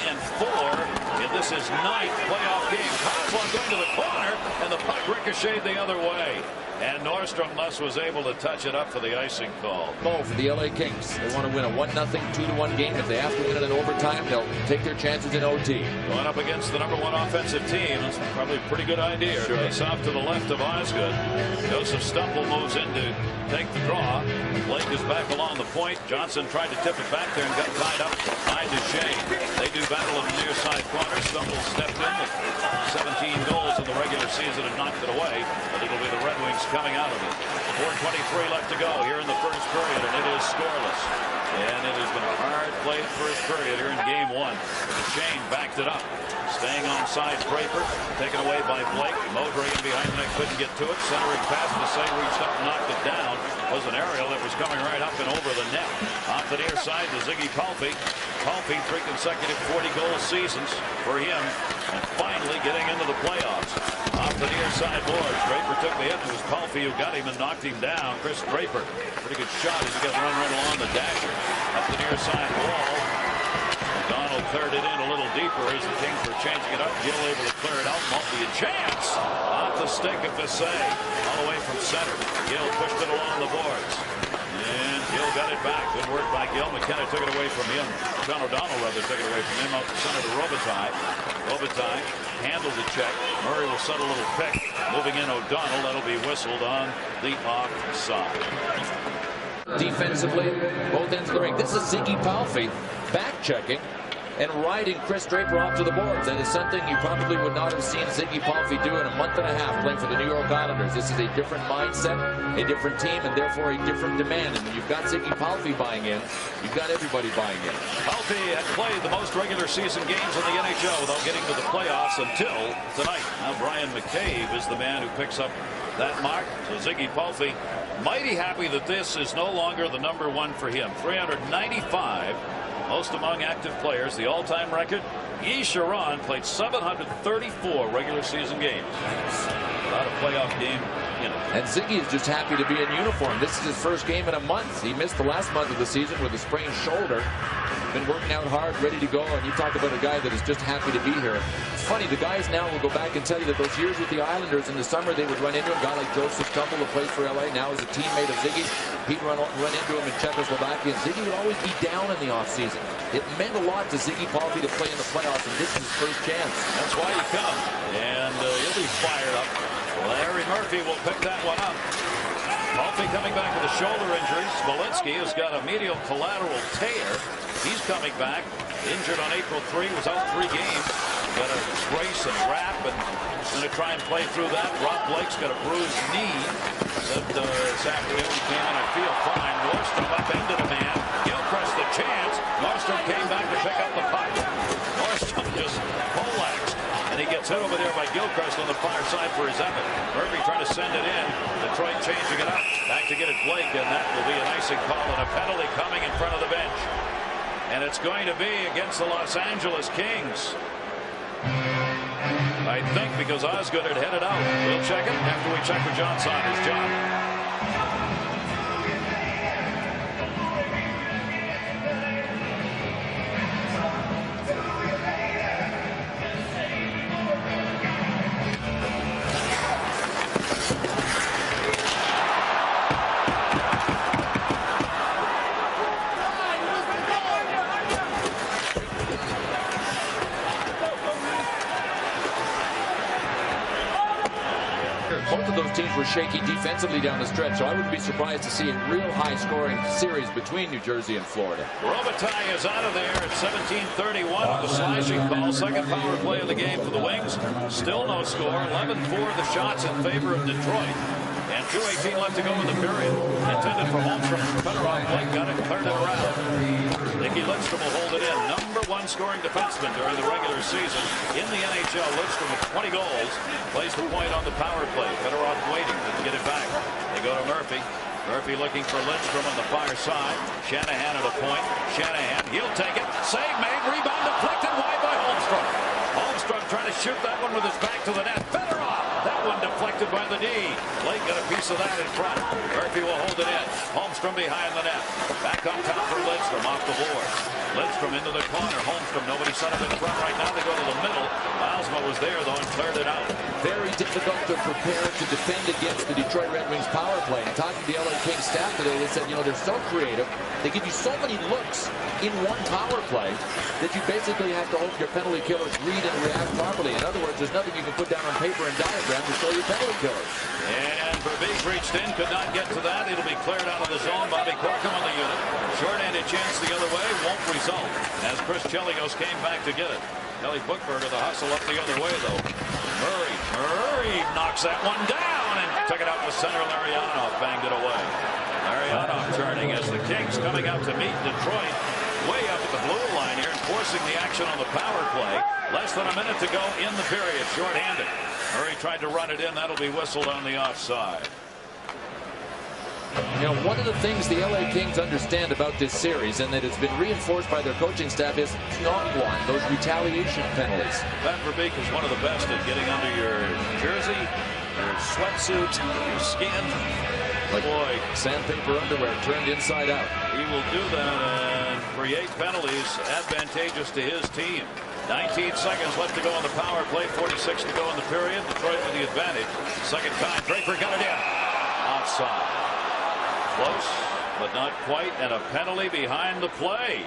Speaker 1: and this is 9th playoff game. Kozlov going to the corner, and the puck ricocheted the other way. And Nordstrom thus was able to touch it up for the icing call.
Speaker 2: For the LA Kings, they want to win a 1-0, 2-1 game. If they have to win it in overtime, they'll take their chances in OT.
Speaker 1: Going up against the #1 offensive team, that's probably a pretty good idea.
Speaker 2: Sure.
Speaker 1: It's off to the left of Osgood. Joseph Stumple moves in to take the draw. Blake is back along the point. Johnson tried to tip it back there and got tied up by Duchesne. They do battle in the near side corner. Stumple stepped in with 17 goals in the regular season and knocked it away. But it'll be the Red Wings saves coming out of it. 4:23 left to go here in the first period, and it is scoreless. And it has been a hard-played first period here in game one. Shane backed it up. Staying onside, Draper. Taken away by Blake. Modray in behind the net, couldn't get to it. Centering pass to Say, reached up and knocked it down. Was an aerial that was coming right up and over the net. Off the near side to Ziggy Palffy. Palffy, 3 consecutive 40-goal seasons for him. And finally getting into the playoffs. Off the near side boards. Draper took the hit. It was Palffy who got him and knocked him down. Chris Draper. Pretty good shot as he got run right along the dasher. Up the near side wall. Donald cleared it in a little deeper as the Kings were changing it up. Gill able to clear it out. Multi a chance. Off the stick of Say. All the way from center. Gill pushed it along the boards. And Gill got it back. Good work by Gill. McKenna took it away from him. John O'Donnell rather took it away from him out the center to Robitaille. Robitaille handled the check. Murray will set a little pick. Moving in O'Donnell. That'll be whistled on the offside.
Speaker 2: Defensively, both ends of the ring. This is Ziggy Palffy back checking and riding Chris Draper off to the boards. That is something you probably would not have seen Ziggy Palffy do in a month and a half playing for the New York Islanders. This is a different mindset, a different team, and therefore a different demand. And when you've got Ziggy Palffy buying in, you've got everybody buying in.
Speaker 1: Palffy had played the most regular season games in the NHL without getting to the playoffs until tonight. Now Brian McCabe is the man who picks up that mark. So Ziggy Palffy mighty happy that this is no longer the number one for him. 395, most among active players, the all-time record. Guy Charron played 734 regular season games without a playoff game in it.
Speaker 2: And Ziggy is just happy to be in uniform. This is his first game in a month. He missed the last month of the season with a sprained shoulder. Been working out hard, ready to go, and you talk about a guy that is just happy to be here. It's funny, the guys now will go back and tell you that those years with the Islanders in the summer, they would run into a guy like Joseph Tumble, who plays for LA, now is a teammate of Ziggy's. He'd run into him in Czechoslovakia, and Ziggy would always be down in the offseason. It meant a lot to Ziggy Palffy to play in the playoffs, and this is his first chance.
Speaker 1: That's why he comes, and he'll be fired up. Larry Murphy will pick that one up. Palffy coming back with a shoulder injury. Smolinski has got a medial collateral tear. He's coming back. Injured on April 3. Was out 3 games. Got a brace and wrap and going to try and play through that. Rob Blake's got a bruised knee. Said this afternoon he came in, I feel fine. Nordstrom up into the man. Gilchrist the chance. Nordstrom came back to pick up the puck. Nordstrom just poleaxed. And he gets hit over there by Gilchrist on the far side for his effort. Murphy trying to send it in. Detroit changing it up. Back to get it Blake, and that will be an icing call and a penalty coming in front of the bench. And it's going to be against the Los Angeles Kings. I think because Osgood had headed out. We'll check it after we check with John Saunders. John.
Speaker 2: Both of those teams were shaky defensively down the stretch, so I wouldn't be surprised to see a real high-scoring series between New Jersey and Florida.
Speaker 1: Robitaille is out of there at 17:31 with the slashing call. Second power play of the game for the Wings. Still no score. 11-4 the shots in favor of Detroit. And 2:18 left to go in the period. Intended for Holmstrom. Fedorov Blake got it, cleared it around. Nicky Lidstrom will hold it in. Number 1 scoring defenseman during the regular season in the NHL. Lidstrom with 20 goals. Plays the point on the power play. Fedorov waiting to get it back. They go to Murphy. Murphy looking for Lidstrom on the far side. Shanahan at a point. Shanahan, he'll take it. Save made. Rebound deflected wide by Holmstrom. Holmstrom trying to shoot that one with his back to the net. Fedorov. That one deflected by the D. Blake got a piece of that in front. Murphy will hold it in. Holmstrom behind the net. Back on top for Lidstrom off the board. Lidstrom into the corner. Holmstrom, nobody set up in front right now. They go to the middle. Milesma was there, though, and cleared it out.
Speaker 2: Very difficult to prepare to defend against the Detroit Red Wings power play. And talking to the LA Kings staff today, they said, you know, they're so creative. They give you so many looks in one power play that you basically have to hope your penalty killers read and react properly. In other words, there's nothing you can put down on paper and diagram to show your penalty killers.
Speaker 1: And Verbeek reached in, could not get to that. It'll be cleared out of the zone. Bobby Corkum on the unit. Short-handed chance the other way, won't result as Chris Chelios came back to get it. Kelly Bookberger, the hustle up the other way, though. Murray knocks that one down. one and took it out to center. Larionov banged it away. Larionov turning as the Kings coming out to meet Detroit way up at the blue line here and forcing the action on the power play. Less than a minute to go in the period. Short-handed. Murray tried to run it in. That'll be whistled on the offside.
Speaker 2: You know, one of the things the LA Kings understand about this series, and that it's been reinforced by their coaching staff, is not want those retaliation penalties.
Speaker 1: Pat Verbeek is one of the best at getting under your jersey, your sweatsuit, your skin.
Speaker 2: Like boy, sandpaper underwear turned inside out.
Speaker 1: He will do that and create penalties advantageous to his team. 19 seconds left to go on the power play. 46 to go in the period. Detroit with the advantage. Second time, Draper got it in. Outside. Close, but not quite, and a penalty behind the play.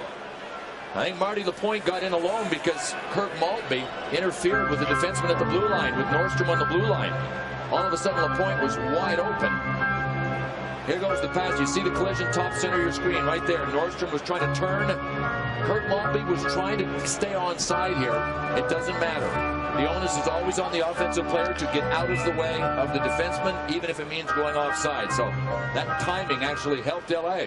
Speaker 2: I think Marty Lapointe got in alone because Kirk Maltby interfered with the defenseman at the blue line with Nordstrom on the blue line. All of a sudden, Lapointe was wide open. Here goes the pass. You see the collision top center of your screen right there. Nordstrom was trying to turn. Kirk Maltby was trying to stay onside here. It doesn't matter. The onus is always on the offensive player to get out of the way of the defenseman, even if it means going offside. So that timing actually helped LA.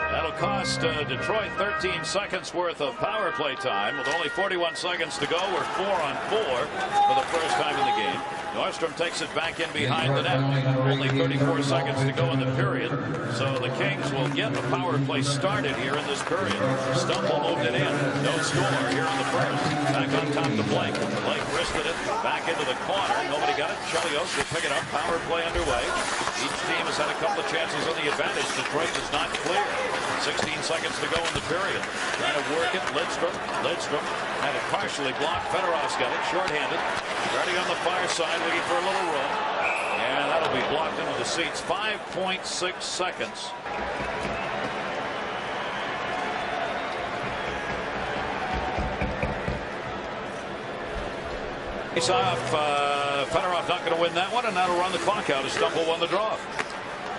Speaker 1: That'll cost Detroit 13 seconds worth of power play time. With only 41 seconds to go, we're 4-on-4 for the first time in the game. Nordstrom takes it back in behind the net. Only 34 seconds to go in the period. So the Kings will get the power play started here in this period. Stumble moved it in. No score here in the first. Back on top to Blake. Blake wristed it back into the corner. Nobody got it. Chelios will pick it up. Power play underway. Each team has had a couple of chances on the advantage. Detroit is not clear. 16 seconds to go in the period. Trying to work it. Lidstrom had it partially blocked. Fedorov's got it. Short-handed. Starting on the far side, looking for a little room. And that'll be blocked into the seats. 5.6 seconds. Face off. Fedorov not going to win that one, and that'll run the clock out as Stumble won the draw.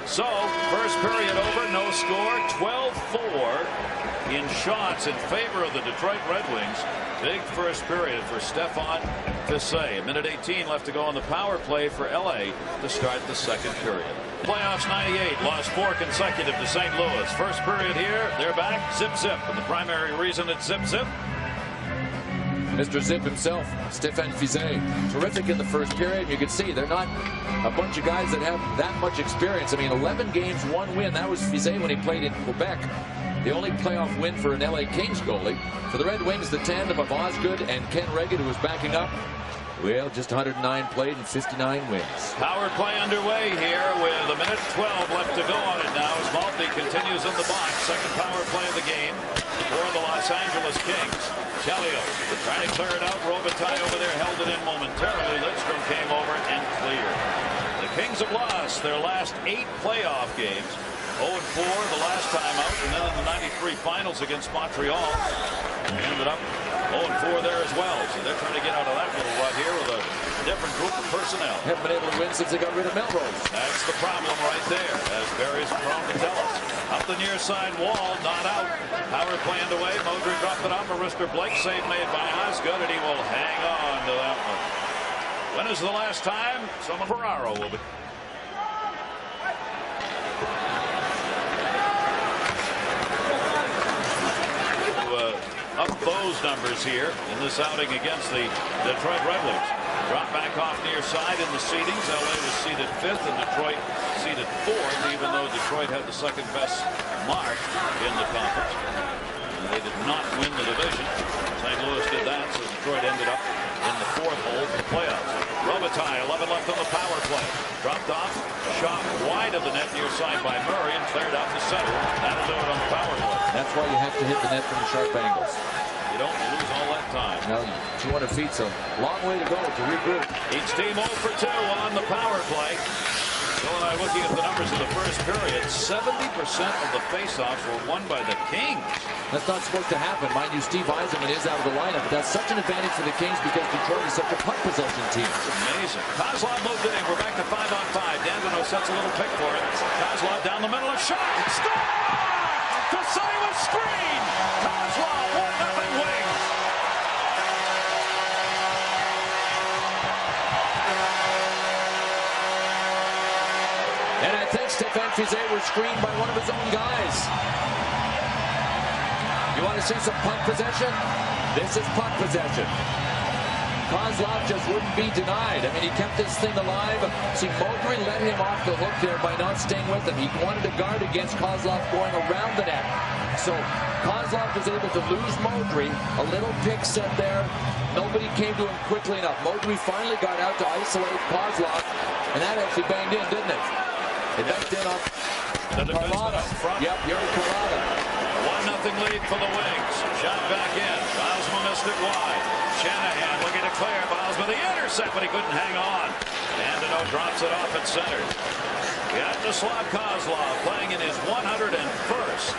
Speaker 1: So, first period over, no score, 12-4 in shots in favor of the Detroit Red Wings. Big first period for Stefan Fiset. A minute 18 left to go on the power play for LA to start the second period. Playoffs 98, lost 4 consecutive to St. Louis. First period here, they're back, zip-zip. And the primary reason it's zip-zip,
Speaker 2: Mr. Zip himself, Stefan Fiset, terrific in the first period. You can see they're not a bunch of guys that have that much experience. I mean, 11 games, 1 win. That was Fiset when he played in Quebec. The only playoff win for an LA Kings goalie. For the Red Wings, the tandem of Osgood and Ken Regan, who was backing up. Well, just 109 played and 59 wins.
Speaker 1: Power play underway here with a minute 12 left to go on it now as Maltby continues in the box. Second power play of the game for the Los Angeles Kings. Chelios trying to clear it out. Robitaille over there held it in momentarily. Lidstrom came over and cleared. The Kings have lost their last 8 playoff games. 0-4 the last time out, and then in the 93 finals against Montreal. Ended up 0-4 there as well. So they're trying to get out of that little rut here with a different group of personnel.
Speaker 2: Haven't been able to win since they got rid of Melrose.
Speaker 1: That's the problem right there, as Barry's prone to tell us. Up the near side wall, not out. Power play underway. Modric dropped it off for Rister Blake. Save made by Osgood, and he will hang on to that one. When is the last time? Someone Ferraro will be. Up those numbers here in this outing against the Detroit Red Wings. Drop back off near side in the seedings. LA was seeded 5th and Detroit seeded 4th, even though Detroit had the second best mark in the conference. And they did not win the division. St. Louis did that, so Detroit ended up in the 4th hole for the playoffs. Robitaille, 11 left on the power play. Dropped off, shot wide of the net near side by Murray and cleared out the center. That'll do it on the power play.
Speaker 2: That's why you have to hit the net from the sharp angles.
Speaker 1: You don't lose all that time.
Speaker 2: Now, 200 feet, so long way to go to regroup.
Speaker 1: Each team 0 for 2 on the power play. Bill and I looking at the numbers of the first period. 70% of the faceoffs were won by the Kings.
Speaker 2: That's not supposed to happen. Mind you, Steve Yzerman is out of the lineup, but that's such an advantage for the Kings because Detroit is such a puck possession team.
Speaker 1: It's amazing. Kozlov moved it in. We're back to 5-on-5. Dandino sets a little pick for it. Kozlov down the middle, a shot. Score! To save a screen. Kozlov 1-0 Wings.
Speaker 2: And I think Stéphane Fizet was screened by one of his own guys. You want to see some puck possession? This is puck possession. Kozlov just wouldn't be denied. I mean, he kept this thing alive. See, Modry let him off the hook there by not staying with him. He wanted to guard against Kozlov going around the net. So Kozlov was able to lose Modry. A little pick set there. Nobody came to him quickly enough. Modry finally got out to isolate Kozlov, and that actually banged in, didn't it? It backed in off Carlotta. Yep, Yuri Carlotta.
Speaker 1: 1-0 lead for the Wings. Shot back in. Bylsma missed it wide. Shanahan looking to clear. Bylsma the intercept, but he couldn't hang on. Andino drops it off at center. Vyacheslav Kozlov playing in his 101st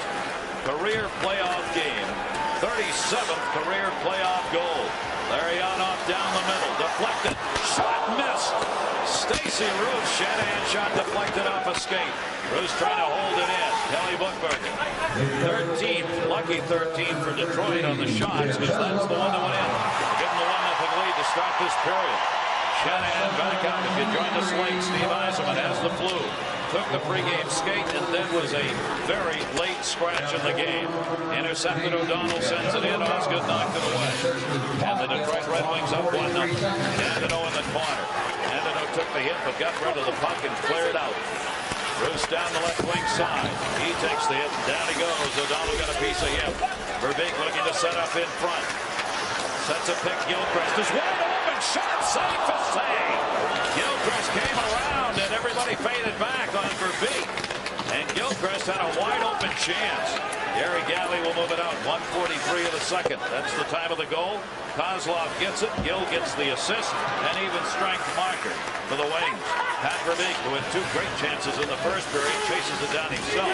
Speaker 1: career playoff game. 37th career playoff goal. Larionov down the middle. Deflected. Shot missed. Stacey Roos. Shanahan shot deflected off a skate. Roos trying to hold it in. Kelly Buchberger. 13th. Lucky 13 for Detroit on the shots because that's the one that went in. Give them the 1-0 lead to start this period. Shanahan back out. If you joined us late, Steve Yzerman has the flu. Took the pregame skate and then was a very late scratch in the game. Intercepted. O'Donnell sends it in. Osgood knocked it away. And the Detroit Red Wings up 1-0. Andino in the corner. Andino took the hit but got rid of the puck and cleared out. Bruce down the left wing side. He takes the hit. Down he goes. O'Donnell got a piece of him. Verbeek looking to set up in front. Sets a pick. Gilchrist is wide open. Shot safe for save. Gilchrist came around and everybody faded back on Verbeek. And Gilchrist had a wide open chance. Gary Galley will move it out. 1:43 of the second. That's the time of the goal. Kozlov gets it. Gill gets the assist. And even strength marker for the Wings. Pat Verbeek, who had two great chances in the first period, chases it down himself.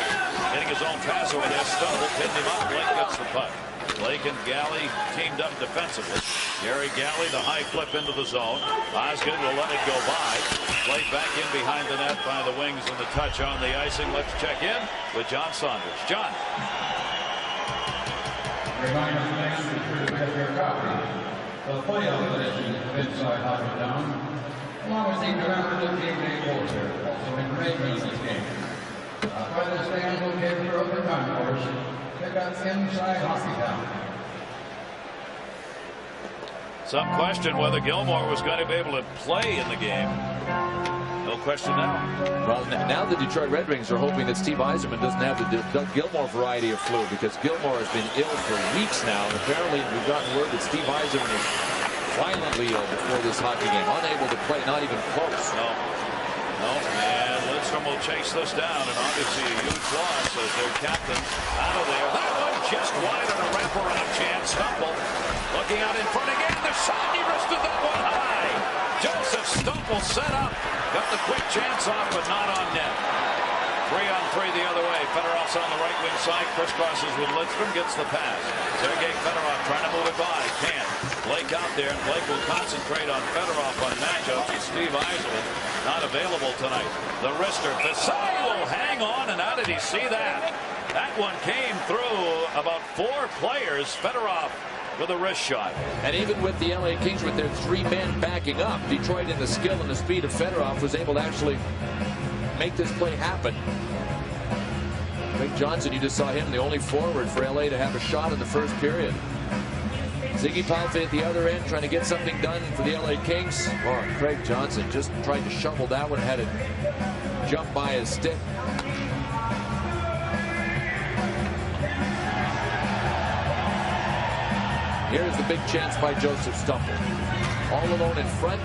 Speaker 1: Getting his own pass over there. Stumble, pinned him up. Blake gets the puck. Blake and Galley teamed up defensively. Gary Galley, the high flip into the zone. Osgood will let it go by. Played back in behind the net by the Wings and the touch on the icing. Let's check in with John Saunders. John.
Speaker 3: The playoff edition of Inside Hockey Town, along with the commemorative game day poster, also engraved in this game. By the stands located throughout the concourse, pick up Inside Hockey Town.
Speaker 1: Some question whether Gilmore was going to be able to play in the game. No question now.
Speaker 2: Well, now the Detroit Red Wings are hoping that Steve Yzerman doesn't have the Doug Gilmour variety of flu, because Gilmour has been ill for weeks now. And apparently we've gotten word that Steve Yzerman is violently ill before this hockey game. Unable to play, not even close.
Speaker 1: No. And Lidstrom will chase this down, and obviously a huge loss as their captain out of there. That one just wide on a wraparound chance. Stumble looking out in front again. The shot, he wristed that one high. Joseph Stumble set up. Got the quick chance off, but not on net. 3-on-3 the other way. Fedorov's on the right wing side. Crisscrosses with Lidstrom. Gets the pass. Sergei Fedorov trying to move it by. Can't. Blake out there, and Blake will concentrate on Fedorov on matchups. And Steve Yzerman not available tonight. The wrister. Fasai will hang on, and how did he see that? That one came through about 4 players. Fedorov with a wrist shot.
Speaker 2: And even with the LA Kings with their 3 men backing up, Detroit, in the skill and the speed of Fedorov, was able to actually make this play happen. Craig Johnson, you just saw him, the only forward for LA to have a shot in the first period. Ziggy Palfe at the other end trying to get something done for the LA Kings. Oh, Craig Johnson just tried to shovel that one, had it jump by his stick. Here's the big chance by Joseph Stumble. All alone in front.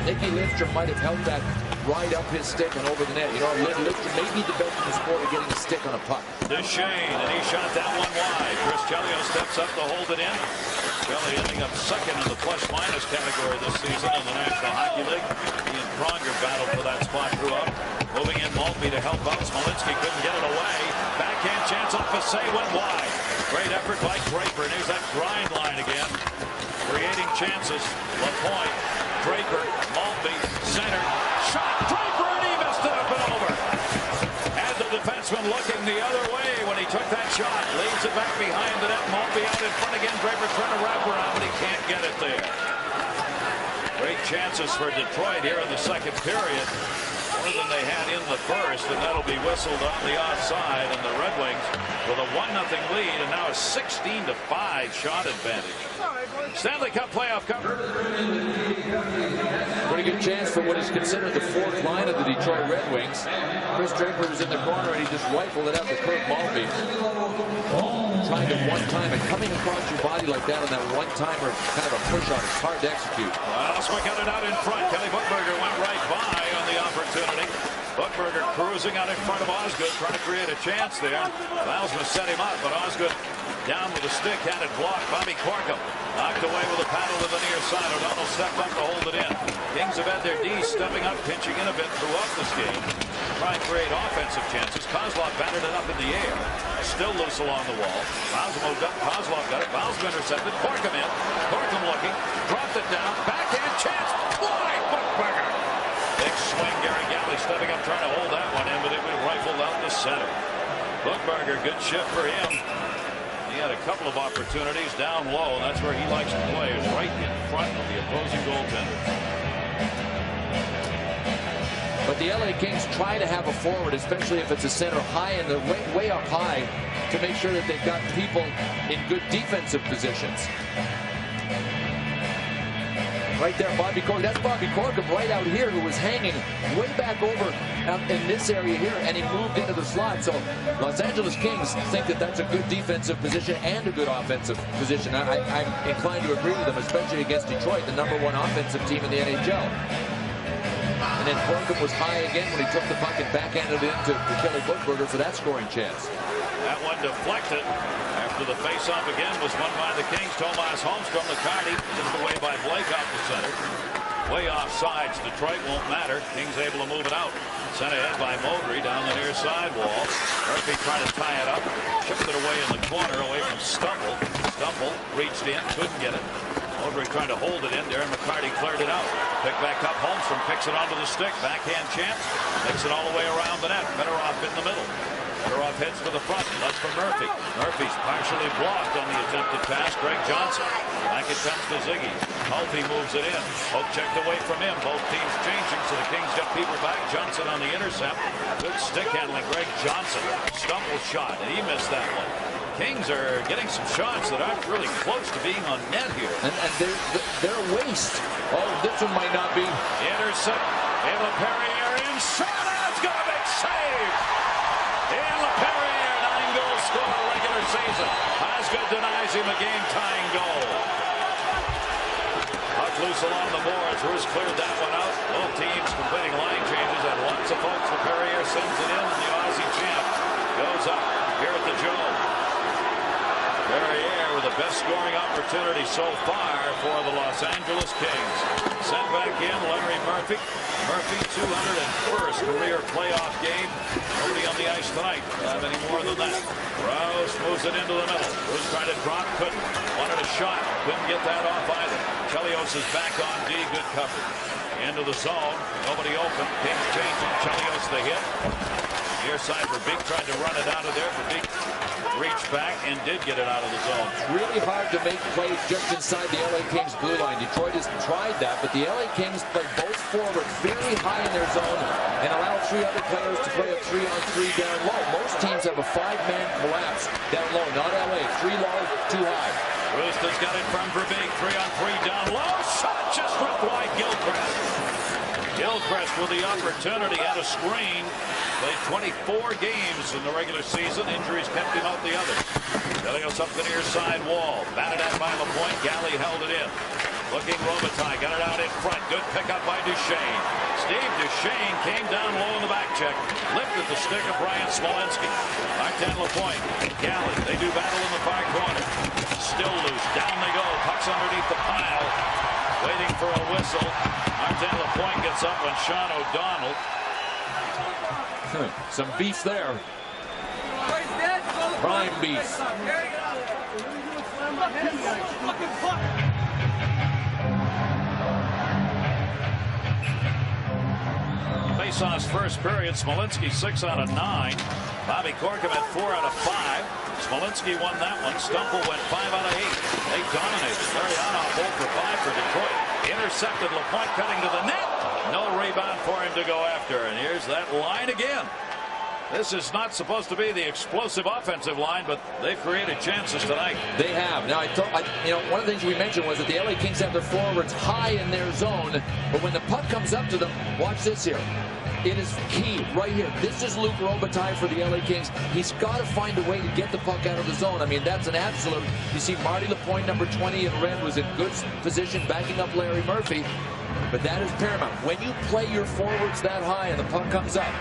Speaker 2: Nicky Lidstrom might have held that right up his stick and over the net. You know, Lidstrom may be the best in the sport of getting a stick on a puck.
Speaker 1: Duchesne, and he shot that one wide. Chris Chelios steps up to hold it in. Kelly ending up second in the plus-minus category this season in the National Hockey League. He and Pronger battled for that spot throughout. Moving in Maltby to help out. Smolinski couldn't get it away. Backhand chance off Fasay went wide. Great effort by Draper, and here's that grind line again. Creating chances. LaPointe, Draper, Maltby, center, shot, Draper, and he missed it up and over. And the defenseman looking the other way when he took that shot. Leads it back behind the net. Maltby out in front again. Draper trying to wrap around, but he can't get it there. Great chances for Detroit here in the second period. more than they had in the first, and that'll be whistled on the offside, and the Red Wings with a 1-0 lead, and now a 16-5 shot advantage. Stanley Cup playoff coverage.
Speaker 2: Pretty good chance for what is considered the fourth line of the Detroit Red Wings. Chris Draper was in the corner, and he just rifled it out to Kirk Maltby. Trying to one-time it, coming across your body like that on that one-timer, kind of a push-on. It's hard to execute.
Speaker 1: Oswick got it out in front. Kelly Buchberger went right by on the opportunity. Buchberger cruising out in front of Osgood, trying to create a chance there. Valsma set him up, but Osgood down with a stick, had it blocked. Bobby Corkum knocked away with a paddle to the near side. O'Donnell stepped up to hold it in. Kings have had their D stepping up, pinching in a bit throughout this game. Try and create offensive chances. Kozlov batted it up in the air. Still loose along the wall. Kozlov got it. Valsma intercepted. Corkum in. Corkum looking. Dropped it down. Backhand chance. Fly! Buchberger. Big swing. Gary Galley stepping up, trying to hold that one in, but it was rifled out the center. Buchberger, good shift for him. He had a couple of opportunities down low, and that's where he likes to play, is right in front of the opposing goaltender.
Speaker 2: But the LA Kings try to have a forward, especially if it's a center, high in the way up high, to make sure that they've got people in good defensive positions. Right there, Bobby Corkum. That's Bobby Corkum right out here, who was hanging way back over in this area here, and he moved into the slot. So Los Angeles Kings think that that's a good defensive position and a good offensive position. I'm inclined to agree with them, especially against Detroit, the #1 offensive team in the NHL. And then Corkum was high again when he took the puck and backhanded it into Kelly Buchberger for that scoring chance.
Speaker 1: That one deflected after the face-off again was won by the Kings. Tomas Holmstrom, the Cardi, just away by Blake off the center. Way off sides. Detroit won't matter. Kings able to move it out. Sent ahead by Modry down the near side wall. Murphy trying to tie it up. Chipped it away in the corner, away from Stumble. Stumble reached in, couldn't get it. Modry trying to hold it in. Darren McCarty cleared it out. Picked back up. Holmstrom picks it onto the stick. Backhand chance. Takes it all the way around the net. Better off in the middle. Fedorov heads to the front. That's for Murphy. Murphy's partially blocked on the attempted pass. Greg Johnson. Back it comes to Ziggy. Hulty moves it in. Hope checked away from him. Both teams changing, so the Kings got people back. Johnson on the intercept. Good stick handling. Greg Johnson. Stumble shot, and he missed that one. Kings are getting some shots that aren't really close to being on net here.
Speaker 2: And they're waste. Oh, this one might not be.
Speaker 1: Intercept. And LaPerriere in. Shot. It's got a big save. And LaPerriere, 9-goal scorer regular season. Osgood denies him a game-tying goal. Puck loose along the boards. Roos cleared that one out. Both teams completing line changes. Had lots of folks. LaPerriere sends it in, and the Aussie champ goes up here at the Joe. Perrier with the best scoring opportunity so far for the Los Angeles Kings. Sent back in, Larry Murphy. Murphy, 201st career playoff game. Nobody on the ice tonight. Don't have any more than that. Rouse moves it into the middle. Rouse trying to drop, couldn't. Wanted a shot, couldn't get that off either. Chelios is back on D, good coverage. Into the zone, nobody open. Kings changing, Chelios the hit. Near side for Beek, tried to run it out of there for Beek. Reached back and did get it out of the zone.
Speaker 2: Really hard to make plays just inside the LA Kings blue line. Detroit has tried that, but the LA Kings play both forwards very high in their zone and allow 3 other players to play a 3-on-3 down low. Most teams have a 5-man collapse down low, not LA. 3 low, 2 high.
Speaker 1: Roosevelt got it from Verbeek. 3-on-3 down low. Shot just ripped wide. Gilchrist. Gilchrist with the opportunity at a screen. Played 24 games in the regular season. Injuries kept him out the others. Chelios up the near side wall. Batted at by LaPointe. Galley held it in. Looking Robitaille. Got it out in front. Good pickup by Duchesne. Steve Duchesne came down low in the back check. Lifted the stick of Brian Smolinski. Martin LaPointe. Galley. They do battle in the far corner. Still loose. Down they go. Puck's underneath the pile. Waiting for a whistle. Martin LaPointe gets up on Sean O'Donnell.
Speaker 2: Some beef there. Prime beef.
Speaker 1: Face-offs first period. Smolinski 6 out of 9. Bobby Corkum at 4 out of 5. Smolinski won that one. Stumple went 5 out of 8. They dominated. Marianoff 0 for 5 for Detroit. Intercepted. LaPointe cutting to the net. No rebound for him to go after. And here's that line again. This is not supposed to be the explosive offensive line, but they've created chances tonight.
Speaker 2: They have. Now, one of the things we mentioned was that the LA Kings have their forwards high in their zone, but when the puck comes up to them, watch this here. It is key right here. This is Luc Robitaille for the LA Kings. He's got to find a way to get the puck out of the zone. I mean, that's an absolute. You see Marty Lapointe, number 20 in red, was in good position backing up Larry Murphy, but that is paramount. When you play your forwards that high and the puck comes up,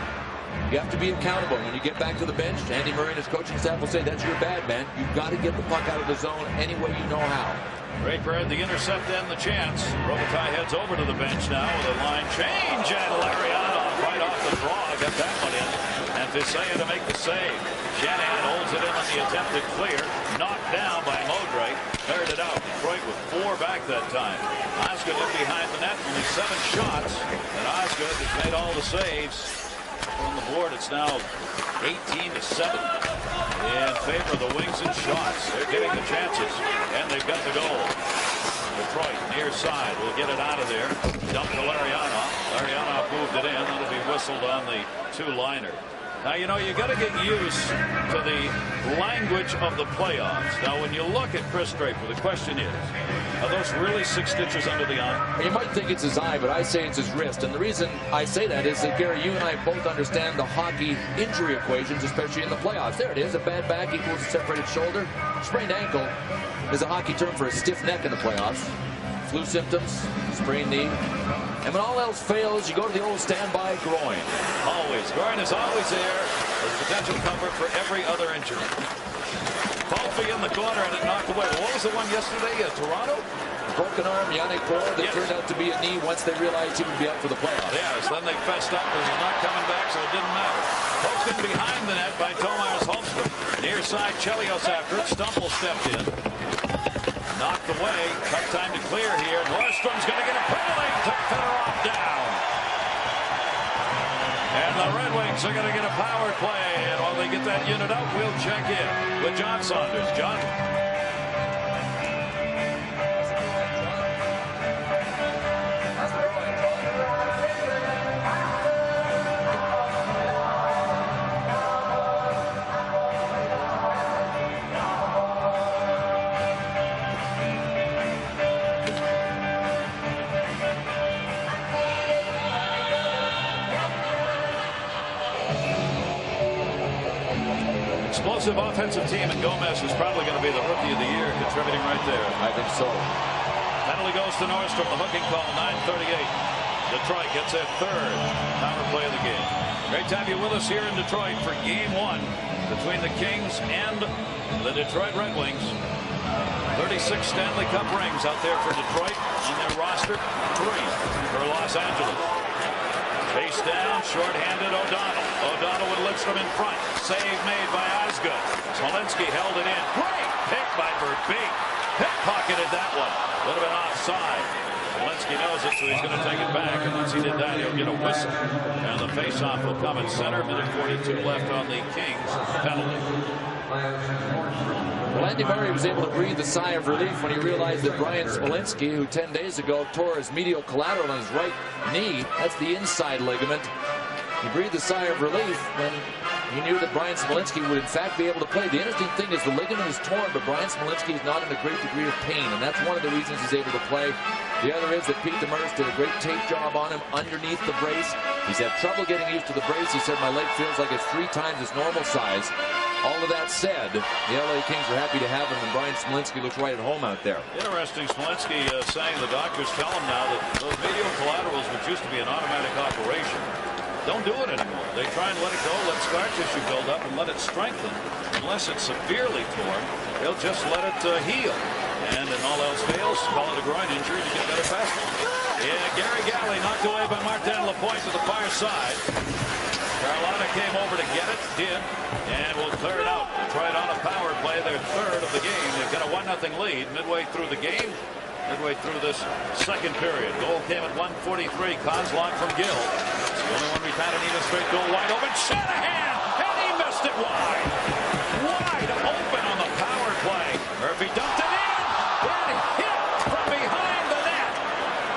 Speaker 2: you have to be accountable. When you get back to the bench, Andy Murray and his coaching staff will say, that's your bad, man. You've got to get the puck out of the zone any way you know how.
Speaker 1: Draper had the intercept and the chance. Robitaille heads over to the bench now with a line change, and Lariano right off the draw got that one in. And Visaya to make the save. Shanahan holds it in on the attempted clear. Knocked down by Modray. Cleared it out. Detroit with 4 back that time. Osgood in behind the net. Only 7 shots. And Osgood has made all the saves. On the board, it's now 18-7 in favor of the Wings in shots. They're getting the chances, and they've got the goal. Detroit near side will get it out of there. Dump to Lariano. Lariano moved it in. That'll be whistled on the 2-liner. Now, you know, you got to get used to the language of the playoffs. Now, when you look at Chris Draper, the question is, are those really 6 stitches under the eye?
Speaker 2: You might think it's his eye, but I say it's his wrist. And the reason I say that is that, Gary, you and I both understand the hockey injury equations, especially in the playoffs. There it is. A bad back equals a separated shoulder. Sprained ankle is a hockey term for a stiff neck in the playoffs. Flu symptoms, sprained knee. And when all else fails, you go to the old standby groin.
Speaker 1: Always. Groin is always there as potential cover for every other injury. Volpe in the corner and it knocked away. What was the one yesterday? Toronto?
Speaker 2: Broken arm, Yannick Bohr, that turned out to be a knee once they realized he would be out for the playoffs.
Speaker 1: Yes, then they fessed up because he's not coming back, so it didn't matter. Poked in behind the net by Tomas Holmstrom. Near side, Chelios after it. Stumple stepped in. Knocked away. Tough time to clear here. Nordstrom's going to get a penalty. Took Fedorov down. And the Red Wings are going to get a power play. And while they get that unit out, we'll check in with John Saunders. John? Explosive offensive team, and Gomez is probably going to be the rookie of the year, contributing right there.
Speaker 2: I think so.
Speaker 1: Penalty goes to Nordstrom. The hooking call, 9:38. Detroit gets their 3rd power play of the game. Great to have you with us here in Detroit for Game 1 between the Kings and the Detroit Red Wings. 36 Stanley Cup rings out there for Detroit on their roster. 3 for Los Angeles. Face down, short-handed O'Donnell. O'Donnell with Lidstrom in front. Save made by Osgood. Smolinski held it in. Great pick by Verbeek. Pickpocketed that one. Would have been offside. Smolinski knows it, so he's going to take it back. And once he did that, he'll get a whistle. And the face-off will come in center. Minute 42 left on the Kings penalty.
Speaker 2: Well, Andy Murray was able to breathe a sigh of relief when he realized that Brian Smolinski, who 10 days ago tore his medial collateral on his right knee, that's the inside ligament, he breathed a sigh of relief when he knew that Brian Smolinski would in fact be able to play. The interesting thing is the ligament is torn, but Brian Smolinski is not in a great degree of pain, and that's one of the reasons he's able to play. The other is that Pete Demers did a great tape job on him underneath the brace. He's had trouble getting used to the brace. He said, my leg feels like it's 3 times its normal size. All of that said, the LA Kings are happy to have him, and Brian Smolinski looks right at home out there.
Speaker 1: Interesting, Smolinski saying the doctors tell him now that those medial collaterals, which used to be an automatic operation, don't do it anymore. They try and let it go, let scar tissue build up, and let it strengthen. Unless it's severely torn, they'll just let it heal. And in all else fails, call it a groin injury to get better faster. Yeah, Gary Galley knocked away by Martin Lapointe to the far side. Carolina came over to get it, did, and will clear it out. Detroit on a power play, their 3rd of the game. They've got a 1-0 lead midway through the game, midway through this 2nd period. Goal came at 1:43. Kozlov from Gill. It's the only one we've had an even straight goal. Wide open, Shanahan, and he missed it wide. Wide open on the power play. Murphy dumped it in, and hit from behind the net.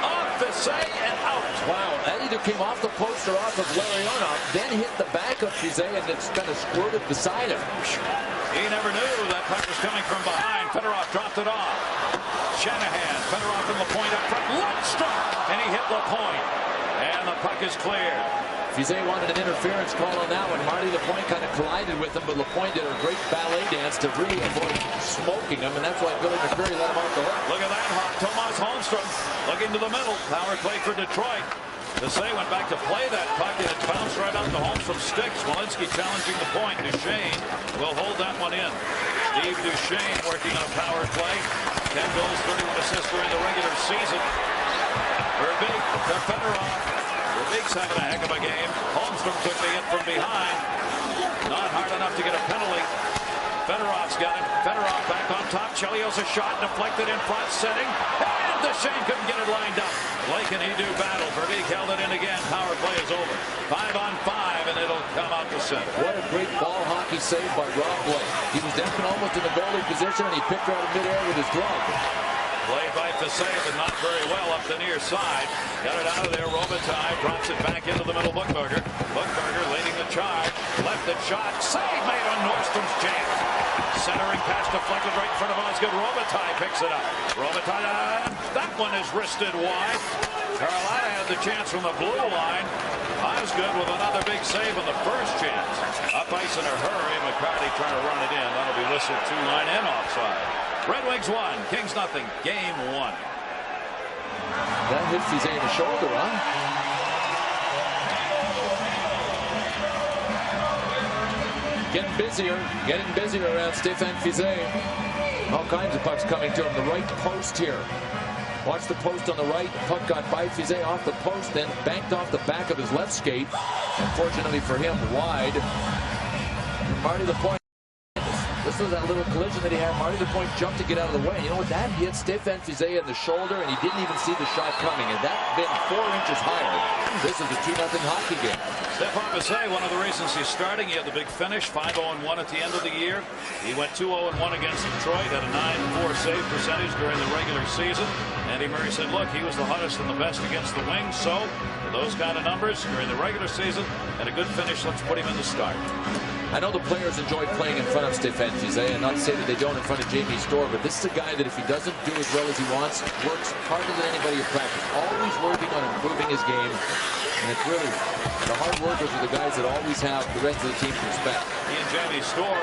Speaker 1: Off the say and out.
Speaker 2: Wow, that it came off the poster off of Larionov, then hit the back of Fizet, and it's kind of squirted beside him.
Speaker 1: He never knew that puck was coming from behind. Fedorov dropped it off. Shanahan, Fedorov from Lapointe up front. Lundstrom, and he hit Lapointe. And the puck is cleared.
Speaker 2: Fizet wanted an interference call on that one. Marty Lapointe kind of collided with him, but Lapointe did a great ballet dance to really avoid smoking him, and that's why Billy McCurry let him off the hook.
Speaker 1: Look at that hop. Tomas Holmstrom looking to the middle. Power play for Detroit. Desay went back to play that puck, and it bounced right out to Holmstrom's stick. Smolinski challenging the point. Duchesne will hold that one in. Steve Duchesne working on a power play. 10 goals, 31 assists during the regular season. Verbeek to Fedorov. Verbeek's having a heck of a game. Holmstrom took the hit from behind. Not hard enough to get a penalty. Fedorov's got it. Fedorov back on top. Chelios a shot deflected in front, setting. And Duchesne couldn't get it lined up. Blake and he do battle. Verbeek held it in again. Power play is over. 5 on 5, and it'll come out to center.
Speaker 2: What a great ball hockey save by Rob Blake. He was down almost in the goalie position, and he picked her out of midair with his glove.
Speaker 1: Played by Fizet, but not very well up the near side. Got it out of there. Robitaille drops it back into the middle. Buchberger. Buchberger leading the charge. Left it shot. Save made on Nordstrom's chance. Centering pass deflected right in front of Osgood. Robitaille picks it up. Robitaille. That one is wristed wide. Carolina had the chance from the blue line. Osgood with another big save on the first chance. Up ice in a hurry. McCarty trying to run it in. That'll be listed 2-line and offside. Red Wings 1, Kings nothing. Game 1.
Speaker 2: That hit Fizet in the shoulder, huh? Getting busier around Stéphane Fizet. All kinds of pucks coming to him. The right post here. Watch the post on the right. Puck got by Fizet off the post, then banked off the back of his left skate. Unfortunately for him, wide. Marty Lapointe. This was that little collision that he had. Marty Lapointe jumped to get out of the way. You know what? That hit Stéphane Fizet in the shoulder, and he didn't even see the shot coming. And that been 4 inches higher. This is a 2-0 hockey game.
Speaker 1: Stéphane Fizet, one of the reasons he's starting, he had the big finish, 5-0-1 at the end of the year. He went 2-0-1 against Detroit, had a 9-4 save percentage during the regular season. Andy Murray said, look, he was the hottest and the best against the Wings. So, for those kind of numbers during the regular season and a good finish, let's put him in the start.
Speaker 2: I know the players enjoy playing in front of Stéphane Fizet, and not to say that they don't in front of Jamie Storr, but this is a guy that if he doesn't do as well as he wants, works harder than anybody in practice. Always working on improving his game. And it's really the hard workers are the guys that always have the rest of the team's respect.
Speaker 1: He and Jamie Storr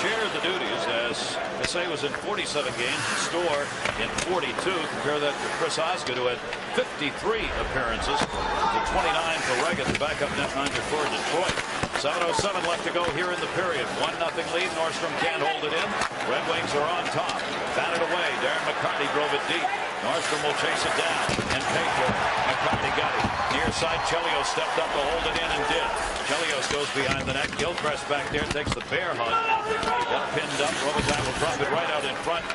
Speaker 1: shared the duties as Fizet was in 47 games, Storr in 42. Compare that to Chris Osgood, who had 53 appearances, to 29 for Reagan, the backup netminder for Detroit. 7:07 left to go here in the period. 1-0 lead. Nordstrom can't hold it in. Red Wings are on top. Batted away. Darren McCarty drove it deep. Nordstrom will chase it down and pay for it. McCarty got it. Near side, Chelios stepped up to hold it in and did. Chelios goes behind the net. Gilchrist back there takes the bear hug. Got pinned up. Robitaille will drop it right out in front.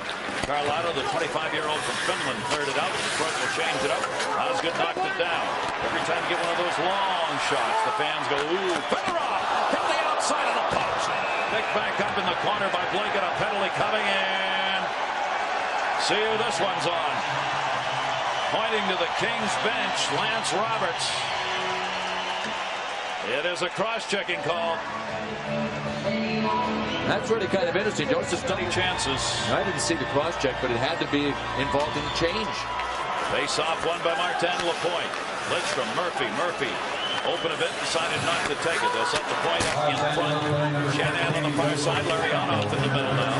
Speaker 1: Carlotta, the 25-year-old from Finland, cleared it out. Detroit will change it up. Osgood knocked it down. Every time you get one of those long shots, the fans go, ooh, Fedorov from the outside of the post. Picked back up in the corner by Blake, and a penalty coming in. See who this one's on. Pointing to the Kings bench, Lance Roberts. It is a cross-checking call.
Speaker 2: That's really kind of interesting. Joseph
Speaker 1: Many chances.
Speaker 2: I didn't see the cross-check, but it had to be involved in the change.
Speaker 1: Face-off won by Martin Lapointe. Lidstrom, Murphy. Open a bit, decided not to take it. They'll set the point up in front. Shanahan on the far side, Larionov in the middle now.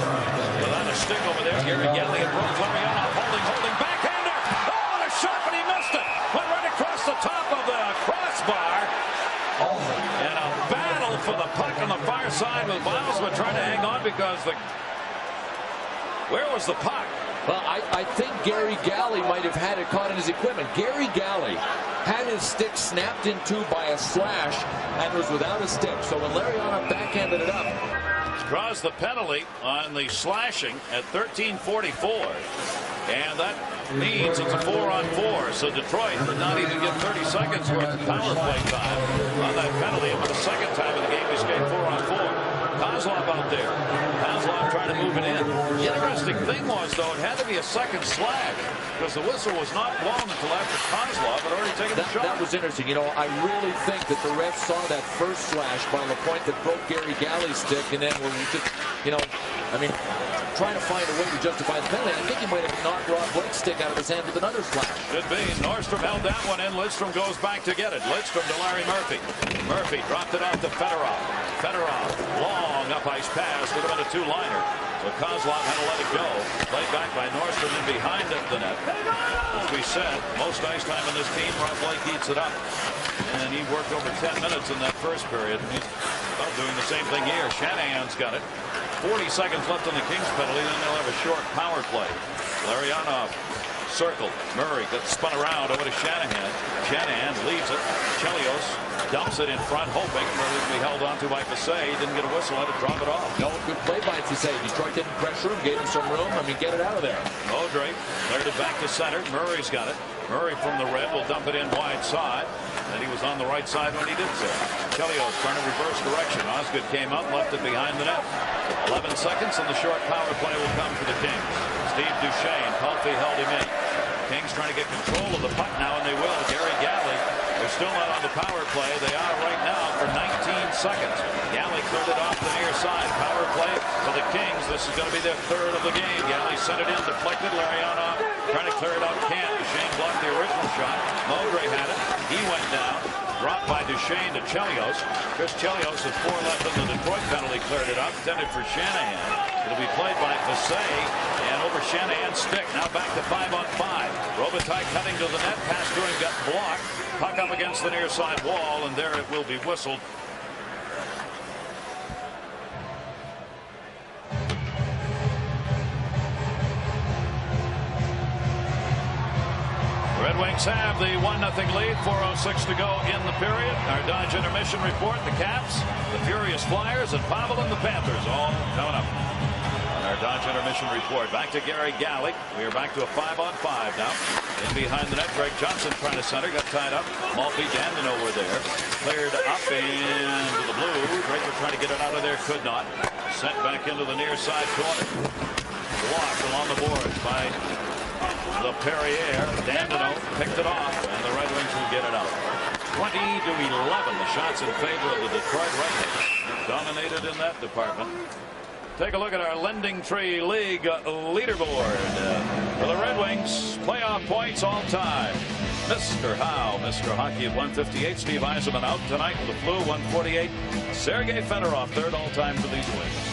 Speaker 1: Without a stick over there, Gary Galley and Brooks. Larionov holding, backhander. Oh, what a shot, but he missed it. Went right across the top of the crossbar. And a battle for the puck on the far side with Bilesma trying to hang on because where was the puck?
Speaker 2: Well, I think Gary Galley might have had it caught in his equipment. Gary Galley had his stick snapped in two by a slash and was without a stick. So when Larionov backhanded it up.
Speaker 1: Draws the penalty on the slashing at 13:44. And that means it's a 4-on-4. So Detroit did not even get 30 seconds worth of power play time on that penalty. And for the second time in the game, we skate 4-on-4. Kozlov out there. Kozlov trying to move it in. The interesting thing was, though, it had to be a second slash. because the whistle was not blown until after Kozlov had already taken the shot.
Speaker 2: That was interesting. You know, I really think that the ref saw that first slash by LaPointe that broke Gary Galley's stick, and then we're just, you know, I mean, trying to find a way to justify the penalty. I think he might have knocked Rob Blake's stick out of his hand with another slash.
Speaker 1: Could be. Nordstrom held that one in. Lidstrom goes back to get it. Lidstrom to Larry Murphy. Murphy dropped it off to Fedorov. Fedorov, long up ice pass. Would have been a two-liner. So Kozlov had to let it go. Played back by Nordstrom and behind the net. As we said, most ice time in this team. Rob Blake eats it up. And he worked over 10 minutes in that first period. He's doing the same thing here. Shanahan's got it. 40 seconds left on the Kings penalty, then they'll have a short power play. Larionov circled. Murray gets spun around over to Shanahan. Shanahan leaves it. Chelios dumps it in front, hoping Murray will be held onto by Fasay. Didn't get a whistle, had to drop it off.
Speaker 2: No, good play by Fasay. Detroit didn't pressure him, gave him some room. I mean, get it out of there.
Speaker 1: Audrey cleared it back to center. Murray's got it. Murray from the red will dump it in wide side. And he was on the right side when he did so. Chelios trying to reverse direction. Osgood came up, left it behind the net. 11 seconds and the short power play will come for the Kings. Steve Duchesne, Palffy held him in. Kings trying to get control of the puck now, and they will. Gary Galley, they're still not on the power play. They are right now for 19 seconds. Galley cleared it off the near side. Power play for the Kings. This is going to be their third of the game. Galley sent it in, deflected. Larionov trying to clear it out. Can't. Duchesne blocked the original shot. Mowbray had it. He went down. Dropped by Duchesne to Chelios. Chris Chelios with 4 left in the Detroit penalty. Cleared it up. Intended for Shanahan. It'll be played by Fasay. And over Shanahan's stick. Now back to 5-on-5. Robitaille cutting to the net. Pass to him. Got blocked. Puck up against the near side wall. And there it will be whistled. Red Wings have the 1-0 lead. 4:06 to go in the period. Our Dodge intermission report. The Caps, the Furious Flyers, and Pavel and the Panthers all coming up. On our Dodge intermission report. Back to Gary Galley. We are back to a 5-on-5 now. In behind the net, Greg Johnson trying to center. Got tied up. Maltby Dandino were there. Cleared up into the blue. Draper trying to get it out of there. Could not. Sent back into the near side corner. Blocked along the boards by the Perrier. Dandino picked it off, and the Red Wings will get it out. 20-11. The shots in favor of the Detroit Red Wings. Dominated in that department. Take a look at our Lending Tree League leaderboard. For the Red Wings, playoff points all time. Mr. Howe, Mr. Hockey at 158. Steve Yzerman out tonight with the flu, 148. Sergei Fedorov, third all time for these Wings.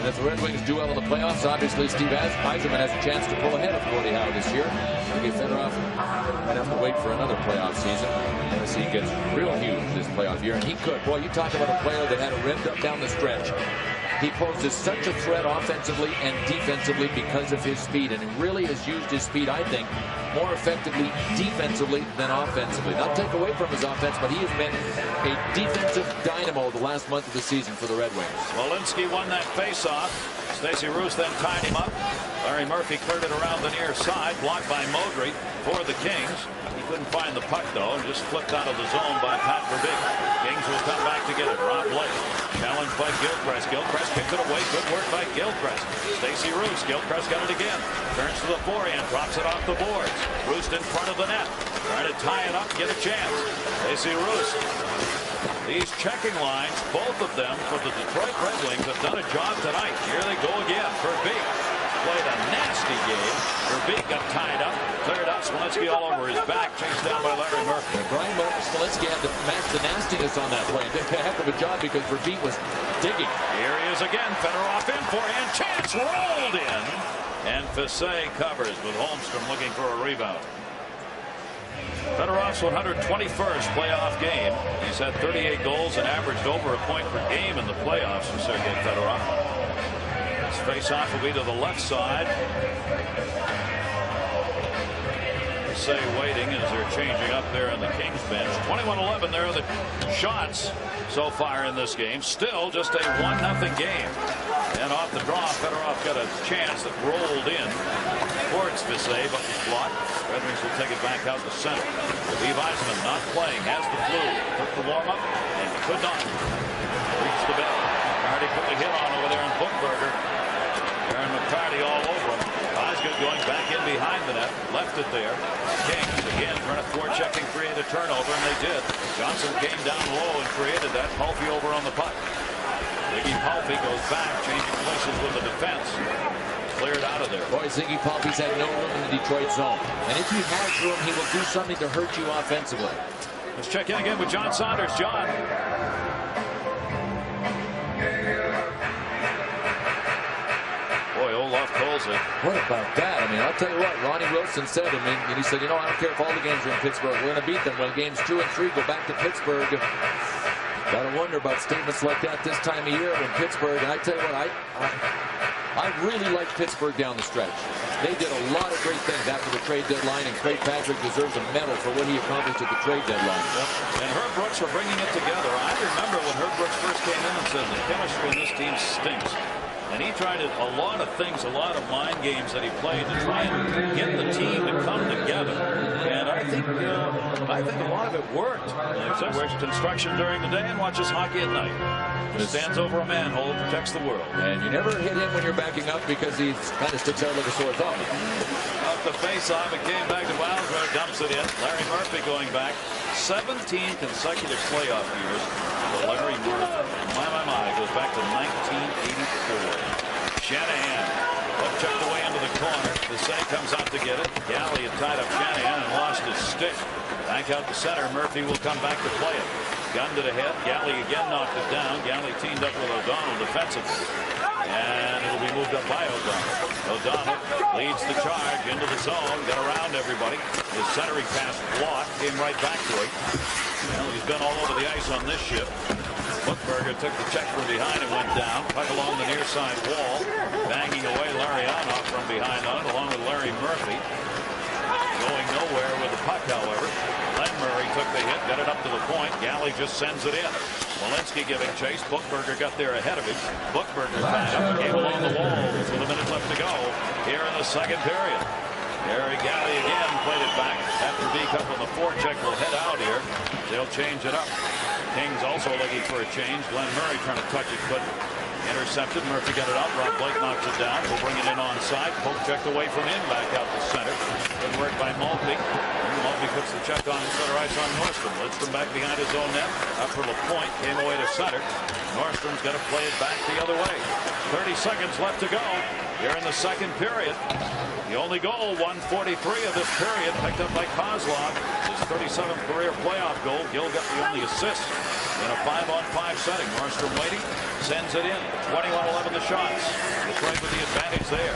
Speaker 2: And if the Red Wings do well in the playoffs, obviously Steve Yzerman has a chance to pull ahead of Gordie Howe this year. Sergei Fedorov might have to wait for another playoff season. Unless he gets real huge this playoff year. And he could. Boy, you talk about a player that had a rimmed up down the stretch. He poses such a threat offensively and defensively because of his speed. And he really has used his speed, I think, more effectively defensively than offensively. Not take away from his offense, but he has been a defensive dynamo the last month of the season for the Red Wings.
Speaker 1: Walensky won that faceoff. Stacey Roos then tied him up. Larry Murphy cleared it around the near side, blocked by Modry for the Kings. He couldn't find the puck, though, and just flipped out of the zone by Pat Verbeek. Kings will come back to get it. Rob Blake challenged by Gilchrist. Gilchrist kicked it away. Good work by Gilchrist. Stacey Roos. Gilchrist got it again. Turns to the forehand. Drops it off the boards. Roos in front of the net. Trying to tie it up and get a chance. Stacey Roos. These checking lines, both of them for the Detroit Red Wings, have done a job tonight. Here they go again. Verbeek played a nasty game. Verbeek got tied up, cleared up. Smolinski all over his back, chased down by Larry Murphy.
Speaker 2: And Brian Smolinski had to match the nastiness on that play. Did a heck of a job because Verbeek was digging.
Speaker 1: Here he is again. Fedorov in, forehand chance, rolled in. And Fasay covers with Holmstrom looking for a rebound. Fedorov's 121st playoff game. He's had 38 goals and averaged over a point per game in the playoffs for Sergei Fedorov. His face-off will be to the left side. Say waiting as they're changing up there on the Kings bench. 21-11 there are the shots so far in this game. Still just a 1-0 game. And off the draw, Fedorov got a chance that rolled in towards Fasay, but was blocked. Red Wings will take it back out the center. Steve Yzerman not playing, has the flu. Took the warm-up and could not reach the bell. McCarty put the hit on over there on Bookberger. Aaron McCarty all over him. Osgood going back in behind the net. Left it there. Kings again trying to forecheck and create a turnover, and they did. Johnson came down low and created that. Palffy over on the puck. Ziggy Palffy goes back, changing places with the defense. Cleared out of there.
Speaker 2: Boy, Ziggy Palffy's had no room in the Detroit zone. And if he has room, he will do something to hurt you offensively.
Speaker 1: Let's check in again with John Saunders. John. Boy, Olaf calls it.
Speaker 2: What about that? I mean, I'll tell you what, Ronnie Wilson said, and he said, you know, I don't care if all the games are in Pittsburgh. We're going to beat them. When games 2 and 3 go back to Pittsburgh. Got to wonder about statements like that this time of year when Pittsburgh. And I tell you what, I really like Pittsburgh down the stretch. They did a lot of great things after the trade deadline, and Craig Patrick deserves a medal for what he accomplished at the trade deadline.
Speaker 1: Yep. And Herb Brooks were bringing it together. I remember when Herb Brooks first came in and said the chemistry in this team stinks. And he tried a lot of things, a lot of mind games that he played to try and get the team to come together. And I think a lot of it worked. He works construction during the day and watches hockey at night. He stands over a manhole and protects the world.
Speaker 2: And you never hit him when you're backing up because he kind of sticks out like a sore thumb.
Speaker 1: Off the face-off, it came back to Wildrow, dumps it in. Larry Murphy going back 17 consecutive playoff years for Larry Murphy. My, it goes back to 1984. Shanahan, hook checked away into the corner. The save comes out to get it. Galley had tied up Shanahan and lost his stick. Back out to center. Murphy will come back to play it. Gun to the head. Galley again knocked it down. Galley teamed up with O'Donnell defensively. And it'll be moved up by O'Donnell. O'Donnell leads the charge into the zone. Got around everybody. His centering pass blocked. Came right back to him. Well, he's been all over the ice on this shift. Buchberger took the check from behind and went down. Puck along the near side wall. Banging away Larionov from behind on it, along with Larry Murphy. Going nowhere with the puck, however. Len Murray took the hit, got it up to the point. Galley just sends it in. Walensky giving chase. Buchberger got there ahead of him. Buchberger tied up, came along the wall with a minute left to go here in the second period. Gary Galley again played it back. After Beekup on the forecheck will head out here. They'll change it up. Kings also looking for a change. Glenn Murray trying to touch it, but intercepted. Murphy got it out. Rob Blake knocks it down. We'll bring it in onside. Poke checked away from him. Back out to center. Good work by Maltby. Maltby puts the check on center ice on Nordstrom. Lidstrom back behind his own net. Up for LaPointe. Came away to center. Nordstrom's got to play it back the other way. 30 seconds left to go here in the second period. The only goal, 143 of this period, picked up by Kozlov. His 37th career playoff goal. Gill got the only assist in a 5-on-5 setting. Nordstrom waiting, sends it in. 21-11 the shots. Detroit with the advantage there.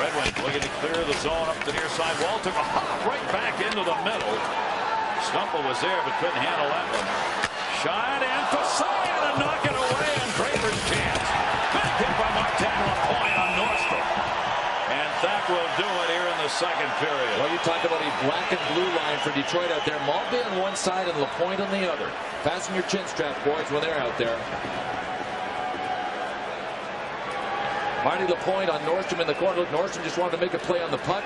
Speaker 1: Red Wings looking to clear the zone up the near side wall. Took a hop right back into the middle. Stumple was there, but couldn't handle that one. Shot and Poseidon and knock it away. And Draper's chance. Back hit by Martin LaPointe on Nordstrom. And that will do it here in the second period.
Speaker 2: Well, you talk about a black and blue line for Detroit out there. Maltby on one side and LaPointe on the other. Fasten your chin strap, boys, when they're out there. Marty LaPointe on Nordstrom in the corner. Look, Nordstrom just wanted to make a play on the puck.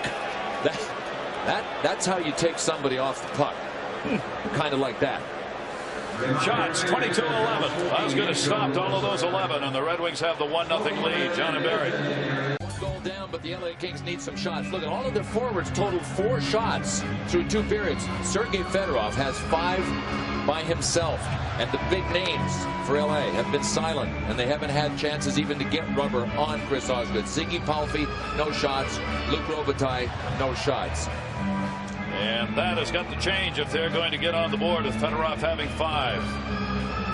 Speaker 2: That's how you take somebody off the puck. Kind of like that.
Speaker 1: Shots 22-11. I was going to stop all of those 11, and the Red Wings have the 1-0 lead. John and Barry.
Speaker 2: One goal down, but the LA Kings need some shots. Look at all of their forwards totaled 4 shots through 2 periods. Sergei Fedorov has 5 by himself, and the big names for LA have been silent, and they haven't had chances even to get rubber on Chris Osgood. Ziggy Palffy, no shots. Luc Robitaille, no shots.
Speaker 1: And that has got to change if they're going to get on the board with Fedorov having 5.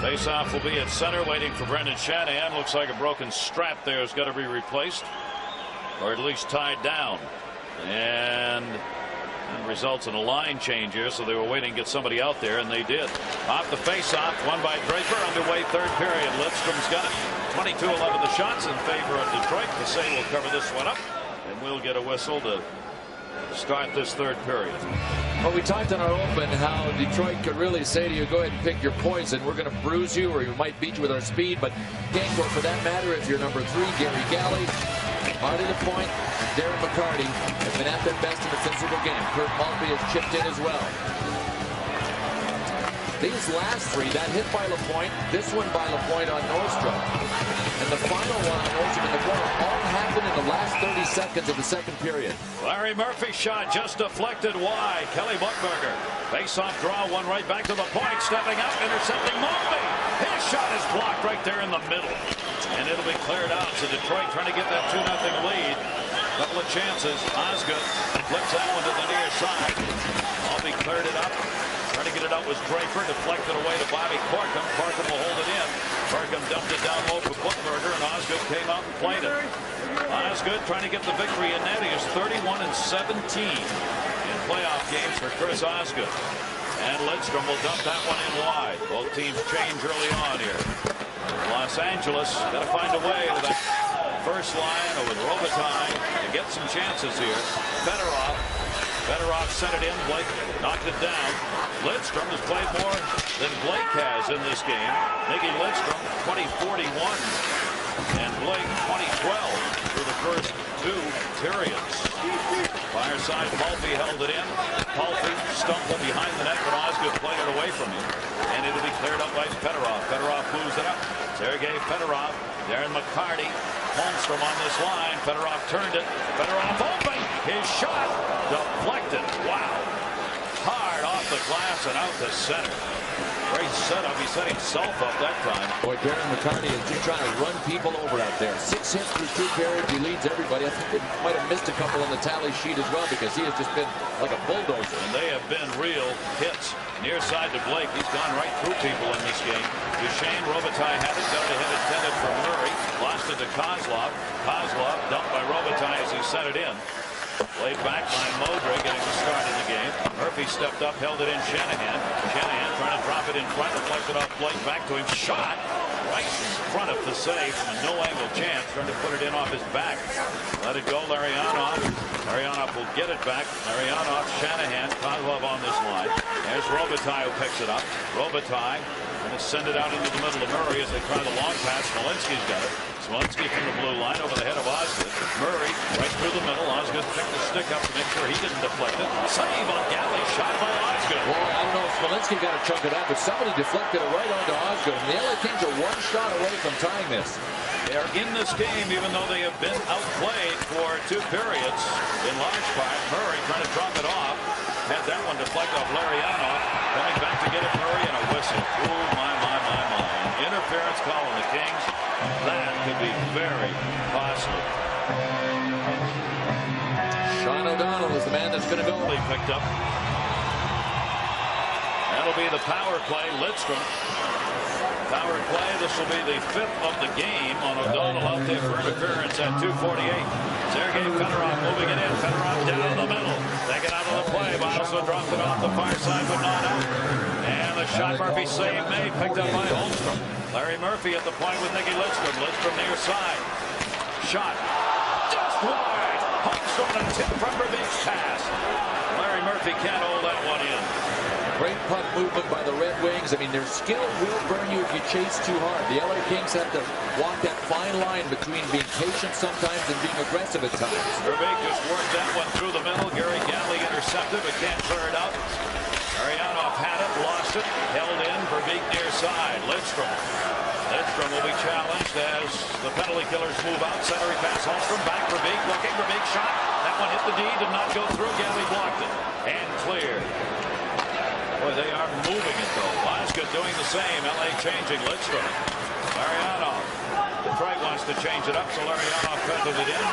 Speaker 1: Face-off will be at center, waiting for Brendan Shanahan. Looks like a broken strap there has got to be replaced, or at least tied down. And it results in a line change here, so they were waiting to get somebody out there, and they did. Off the face-off, won by Draper. Underway third period. Lidstrom's got it. 22-11 the shots in favor of Detroit. Casey will cover this one up, and we'll get a whistle to start this third period.
Speaker 2: Well, we talked in our open how Detroit could really say to you, go ahead and pick your poison. We're going to bruise you, or we might beat you with our speed. But Gango, for that matter, if you're number 3, Gary Galley, Marty LaPointe, Darren McCarty have been at their best in the physical game. Kurt Maltby has chipped in as well. These last three, that hit by Lapointe, this one by Lapointe on Nordstrom, and the final one on Nordstrom in the corner, all happened in the last 30 seconds of the second period.
Speaker 1: Larry Murphy's shot just deflected wide. Kelly Buchberger. Face-off draw, one right back to the point. Stepping up, intercepting Mulvey. His shot is blocked right there in the middle. And it'll be cleared out. So Detroit trying to get that 2-0 lead. Couple of chances. Osgood flips that one to the near side. Mulvey cleared it up. Trying to get it out was Draper. Deflected away to Bobby Corkum. Corkum will hold it in. Corkum dumped it down low for Buchberger, and Osgood came out and played it. Osgood trying to get the victory in net. He is 31-17 in playoff games for Chris Osgood. And Lidstrom will dump that one in wide. Both teams change early on here. Los Angeles got to find a way with that first line with Robitaille to get some chances here. Fedorov sent it in. Blake knocked it down. Lidstrom has played more than Blake has in this game. Nicky Lidstrom 20-41 and Blake 20-12 through the first two periods. Fire side, Palffy held it in. Palffy stumbled behind the net, but Osgood played it away from him. And it'll be cleared up by Fedorov. Fedorov moves it up. Sergei Fedorov. Darren McCarty. Holmstrom on this line. Fedorov turned it. Fedorov open. His shot deflected. Wow. Hard off the glass and out the center. Great setup. He set himself up that time.
Speaker 2: Boy, Darren McCarty is just trying to run people over out there. 6 hits through 2 periods. He leads everybody. I think they might have missed a couple on the tally sheet as well because he has just been like a bulldozer.
Speaker 1: And they have been real hits. Near side to Blake. He's gone right through people in this game. Duchesne, Robitaille had it. Got the hit intended for Murray. Lost it to Kozlov. Kozlov dumped by Robitaille as he set it in. Played back by Modry, getting the start in the game. Murphy stepped up, held it in Shanahan. Shanahan trying to drop it in front, deflected off Blake, back to him. Shot right in front of the save. No angle chance. Trying to put it in off his back. Let it go, Larionov. Larionov will get it back. Larionov, Shanahan, Kozlov on this line. There's Robitaille who picks it up. Robitaille going to send it out into the middle of Murray as they try the long pass. Smolinski's got it. Smolinski from the blue line over the head of Osgood. Murray right through the middle. Osgood picked the stick up to make sure he didn't deflect it. Save on Galley, shot by Osgood.
Speaker 2: Boy, I don't know if Smolinski got a chunk of that, but somebody deflected it right onto Osgood. And the LA Kings are one shot away from tying this.
Speaker 1: They are in this game even though they have been outplayed for 2 periods in large part. Murray trying to drop it off. Had that one deflect off Larionov. Coming back to get it, Murray, and a whistle. Oh, my. Interference call on the Kings. That could be very costly.
Speaker 2: Sean O'Donnell is the man that's going to go.
Speaker 1: He picked up. That'll be the power play. Lidstrom. Power play. This will be the 5th of the game on O'Donnell out there for interference at 2:48. Sergei Fedorov moving it in. Fedorov down the middle. Taken out of the play. But also dropped it off the far side, but not out. And the shot Murphy save made. Picked up by Holmstrom. Larry Murphy at the point with Nicky Lidstrom. Lidstrom near side. Shot. Just wide. Holmstrom and a tip from Verbeek's pass. Larry Murphy can't hold that one in.
Speaker 2: Great puck movement by the Red Wings. I mean, their skill will burn you if you chase too hard. The LA Kings have to walk that fine line between being patient sometimes and being aggressive at times.
Speaker 1: Verbeek just worked that one through the middle. Gary Galley intercepted, but can't clear it out. Larionov had it, lost it, held in. Verbeek near side. Lidstrom will be challenged as the penalty killers move out. Centering pass, Holmstrom back. Verbeek looking. Verbeek shot. That one hit the D, did not go through. Galley blocked it and cleared. Boy, they are moving it though. Osgood doing the same. LA changing. Lidstrom. Larionov. Detroit wants to change it up, so Larionov feathered it in.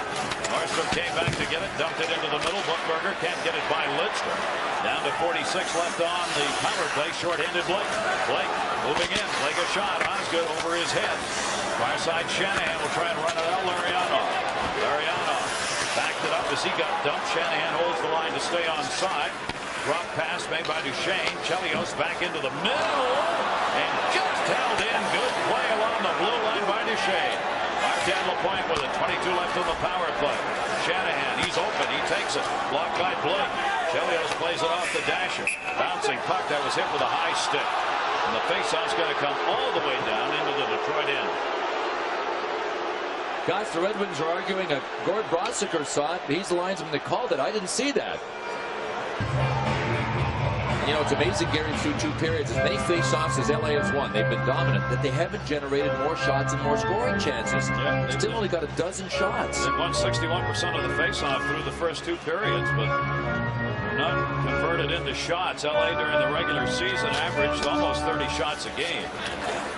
Speaker 1: Marstrom came back to get it, dumped it into the middle. Buchberger can't get it by Lidstrom. Down to 46 left on the power play. Short-handed Blake. Blake moving in. Blake a shot. Osgood over his head. Far side Shanahan will try and run it out. Larionov backed it up as he got dumped. Shanahan holds the line to stay on side. Drop pass made by Duchesne. Chelios back into the middle and just held in. Good play along the blue line by Duchesne. Martin Lapointe with it. 22 left on the power play. Shanahan, he's open. He takes it. Blocked by Blake. Chelios plays it off the dasher. Bouncing puck that was hit with a high stick. And the faceoff's going to come all the way down into the Detroit end.
Speaker 2: Guys, the Red Wings are arguing that Gord Brosiker saw it. He's the linesman that called it. I didn't see that. You know, it's amazing, Gary, through 2 periods, as many face-offs as LA has won, they've been dominant, that they haven't generated more shots and more scoring chances.
Speaker 1: Yeah,
Speaker 2: Still only got a dozen shots.
Speaker 1: They won 61% of the face-off through the first 2 periods, but not converted into shots. LA during the regular season averaged almost 30 shots a game.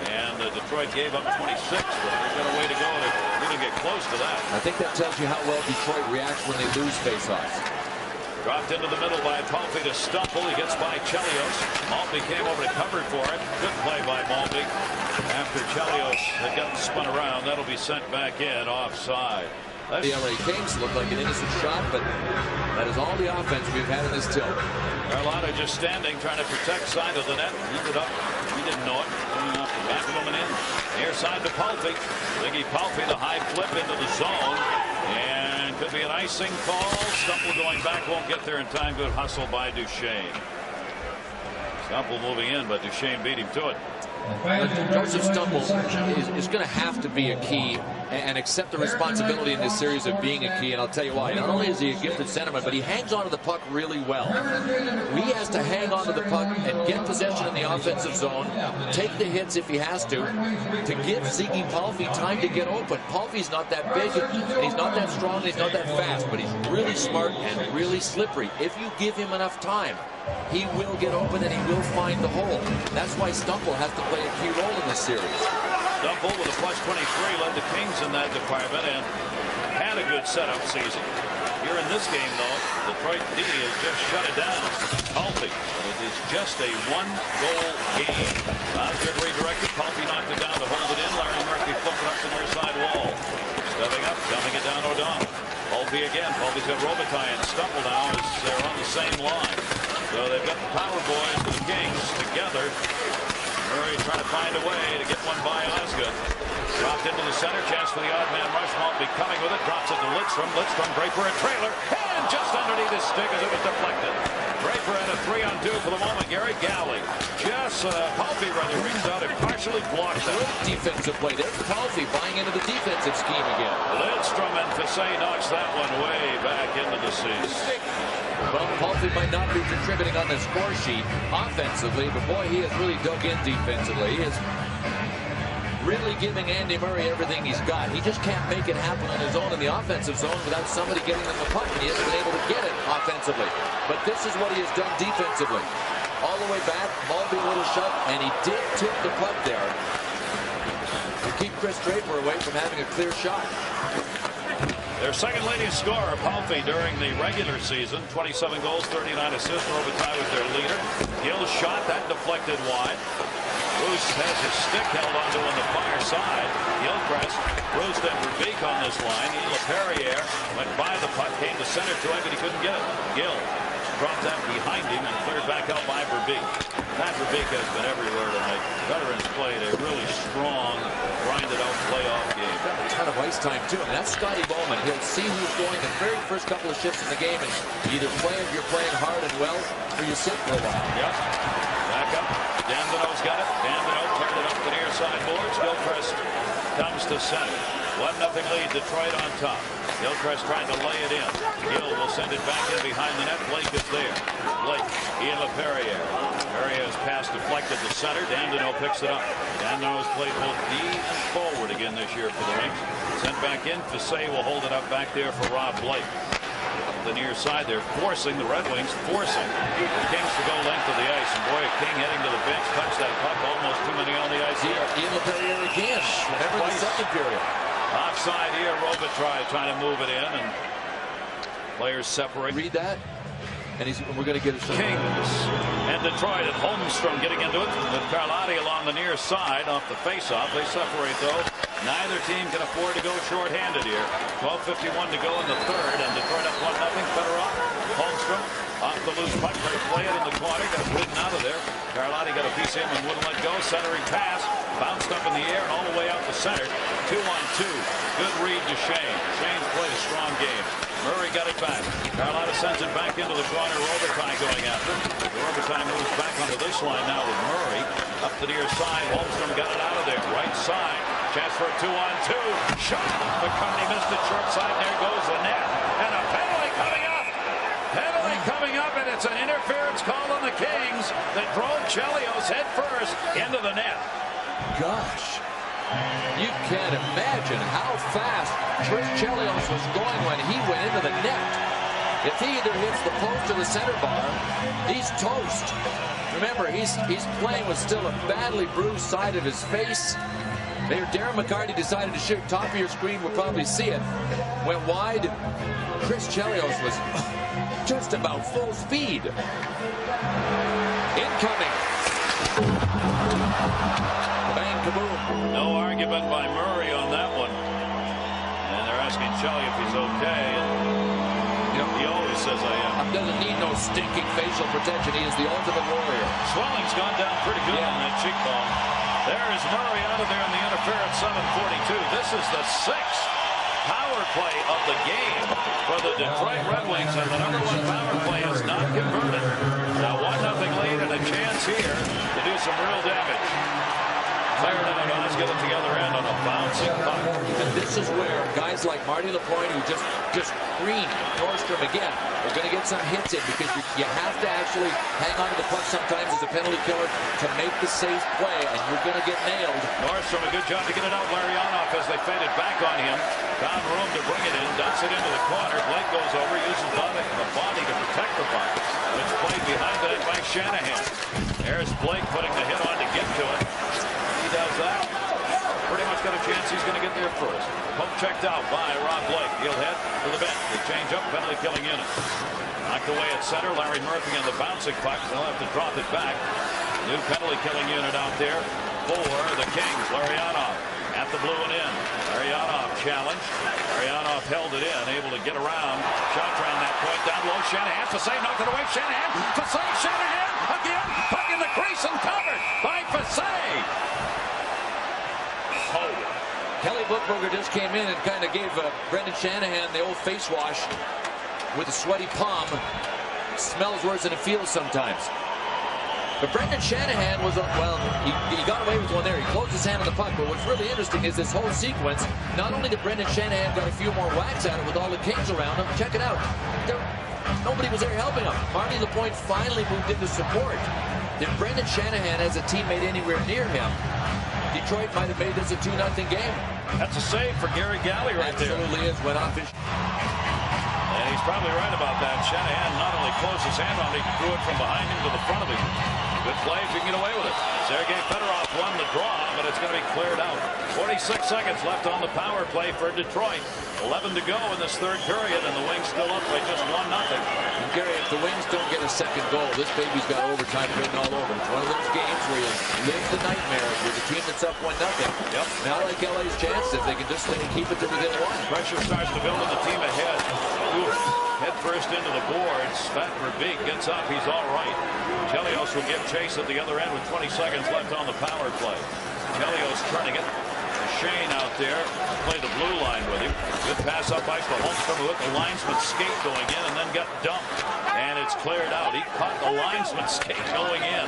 Speaker 1: And Detroit gave up 26, but they've got a way to go to even get close to that.
Speaker 2: I think that tells you how well Detroit reacts when they lose face-offs.
Speaker 1: Dropped into the middle by Palffy to Stumple. He gets by Chelios. Maltby came over to cover for it. Good play by Maltby. After Chelios had gotten spun around, that'll be sent back in offside.
Speaker 2: The LA Kings look like an innocent shot, but that is all the offense we've had in this tilt.
Speaker 1: Carlotta just standing, trying to protect side of the net. Ended up, he didn't know it. Coming off the back of him and in. Near side to Palffy. Ziggy Palffy, the high flip into the zone. And could be an icing call. Stumple going back, won't get there in time. Good hustle by Duchesne. Stumple moving in, but Duchesne beat him to it.
Speaker 2: Joseph Stumble is going to have to be a key and accept the responsibility in this series of being a key. And I'll tell you why. Not only is he a gifted centerman, but he hangs onto the puck really well. He has to hang onto the puck and get possession in the offensive zone, take the hits if he has to give Ziggy Palffy time to get open. Palffy's not that big, and he's not that strong, and he's not that fast, but he's really smart and really slippery. If you give him enough time, he will get open and he will find the hole. That's why Stumble has to play a key role in this series.
Speaker 1: Stumble with a +23 led the Kings in that department and had a good setup season. Here in this game, though, Detroit D has just shut it down. Palffy. It is just a 1-goal game. Good redirected. Palffy knocked it down to hold it in. Larry Murphy flipped it up the near side wall. Stepping up, dumping it down O'Donnell. Palffy again. Palffy's got Robitaille and Stumble now as they're on the same line. So they've got the power boys for the Kings together. Murray trying to find a way to get one by Osgood. Dropped into the center. Chance for the odd man rush. Maltby coming with it. Drops it to Lidstrom. Lidstrom, Draper, a trailer. And just underneath his stick as it was deflected. Draper had a 3-on-2 for the moment. Gary Galley. Just Palffy rather reached out and partially blocked that.
Speaker 2: Good defensive play. There's Palffy buying into the defensive scheme again.
Speaker 1: Lidstrom and Fassé knocks that one way back into the seats.
Speaker 2: Well, Palffy might not be contributing on the score sheet offensively, but boy, he has really dug in defensively. He is really giving Andy Murray everything he's got. He just can't make it happen on his own in the offensive zone without somebody getting him the puck, and he hasn't been able to get it offensively. But this is what he has done defensively. All the way back, Maltby a little shut, and he did tip the puck there to keep Chris Draper away from having a clear shot.
Speaker 1: Their second leading scorer, Palffy, during the regular season. 27 goals, 39 assists. Robitaille was their leader. Gill's shot, that deflected wide. Bruce has his stick held onto on the far side. Gilchrist, Bruce and Verbeek on this line. LaPerriere went by the puck, came to center to him, but he couldn't get it. Gill dropped that behind him and cleared back out by Verbeek. Pat Verbeek has been everywhere tonight. Veterans played a really strong, grinded-out playoff game.
Speaker 2: Got a ton of ice time, too. And that's Scotty Bowman. He'll see who's going the very first couple of shifts in the game and either play if you're playing hard and well, or you sit for a while.
Speaker 1: Yep. Back up. Dandino's got it. Dandino turned it up the near side boards. Gilchrist comes to center. 1-0 lead, Detroit on top. Gilchrist trying to lay it in. Gill will send it back in behind the net. Blake is there. Blake, Ian LaPerriere. LaPerriere's pass deflected to center. Dandino picks it up. Dandino has played both D and forward again this year for the Wings. Sent back in. Fassé will hold it up back there for Rob Blake. The near side, they're forcing the Red Wings, forcing the Kings to go length of the ice. And boy, King heading to the bench, touched that puck, almost too many on the ice here.
Speaker 2: Ian LaPerriere again. Remember the second period.
Speaker 1: Offside here, Robitaille trying to move it in, and players separate.
Speaker 2: Read that, and we're going to get it.
Speaker 1: Kings and Detroit, and Holmstrom getting into it with Carlotti along the near side off the faceoff. They separate though. Neither team can afford to go shorthanded here. 12:51 to go in the third, and Detroit up 1-0. Fedorov, Holmstrom off the loose puck, trying to play it in the corner, got ridden out of there. Carlotti got a piece of him and wouldn't let go. Centering pass, bounced up in the air and all the way out the center. 2-on-2. Good read to Shane. Shane's played a strong game. Murray got it back. Carlotta sends it back into the corner. Robitaille going after. Robitaille moves back onto this line now with Murray. Up the near side. Holmstrom got it out of there. Right side. Chance for a 2-on-2. Shot. McCartney missed it short side. There goes the net. And a penalty coming up. Penalty coming up, and it's an interference call on the Kings that drove Chelios head first into the net.
Speaker 2: Gosh, you can't imagine how fast Chris Chelios was going when he went into the net. If he either hits the post or the center bar, he's toast. Remember, he's playing with still a badly bruised side of his face. There, Darren McCarty decided to shoot. Top of your screen will probably see it. Went wide. Chris Chelios was just about full speed. Incoming. Bang, kaboom.
Speaker 1: No argument by Murray on that one. And they're asking Chelly if he's okay. And, he always says I am.
Speaker 2: Doesn't need no stinking facial protection. He is the ultimate warrior.
Speaker 1: Swelling's gone down pretty good on that cheekbone. There is Murray out of there in the interference, 7:42. This is the 6th power play of the game for the Detroit Red Wings, and the #1 power play is not converted. Now 1-0 lead and a chance here to do some real damage. Fired out, Oz get it to the other end on a bouncing puck.
Speaker 2: And this is where guys like Marty Lapointe, who just creamed Nordstrom again, are going to get some hits in, because you have to actually hang on to the puck sometimes as a penalty killer to make the safe play, and you're going to get nailed.
Speaker 1: Nordstrom, a good job to get it out. Larionov as they faded back on him. Found room to bring it in, dumps it into the corner. Blake goes over, uses the body to protect the puck. It's played behind the net by Shanahan. There's Blake putting the hit on to get to it. Does that. Pretty much got a chance he's going to get there first. Poke checked out by Rob Blake. He'll head to the bench. They change up, penalty killing unit. Knocked away at center. Larry Murphy on the bouncing puck. They'll have to drop it back. New penalty killing unit out there for the Kings. Larionov at the blue and in. Larionov challenged. Larionov held it in, able to get around. Shot around that point. Down low. Shanahan. Fasay knocked it away. Shanahan. Fasay. Shanahan again. Puck in the crease and covered by Fasay.
Speaker 2: Kelly Buchberger just came in and kind of gave Brendan Shanahan the old face wash with a sweaty palm. Smells worse than it feels sometimes. But Brendan Shanahan was, well, he got away with one there. He closed his hand on the puck. But what's really interesting is this whole sequence. Not only did Brendan Shanahan got a few more whacks at it with all the Kings around him. Check it out. Nobody was there helping him. Marty Lapointe finally moved into support. Did Brendan Shanahan as a teammate anywhere near him, Detroit might have made this a 2-0 game.
Speaker 1: That's a save for Gary Galley right there.
Speaker 2: Absolutely is. Went off his...
Speaker 1: And he's probably right about that. Shanahan not only closed his hand on it, he threw it from behind him to the front of him. Good play if you can get away with it. Sergei Fedorov won the draw, but it's going to be cleared out. 46 seconds left on the power play for Detroit. 11 to go in this third period, and the Wings still up by just 1-0.
Speaker 2: Gary, if the Wings don't get a second goal, this baby's got overtime written all over. It's one of those games where you live the nightmare with a team that's up 1-0.
Speaker 1: Yep.
Speaker 2: Now like LA's chances, if they can just keep it to within one.
Speaker 1: Pressure starts to build on the team ahead. Oof. Head first into the boards. Pat Verbeek gets up. He's all right. Chelios will give chase at the other end with 20 seconds left on the power play. Chelios turning it. Shane out there, play the blue line with him. Good pass up ice to Holmstrom, who let the linesman skate going in and then got dumped. And it's cleared out. He caught the linesman skate going in.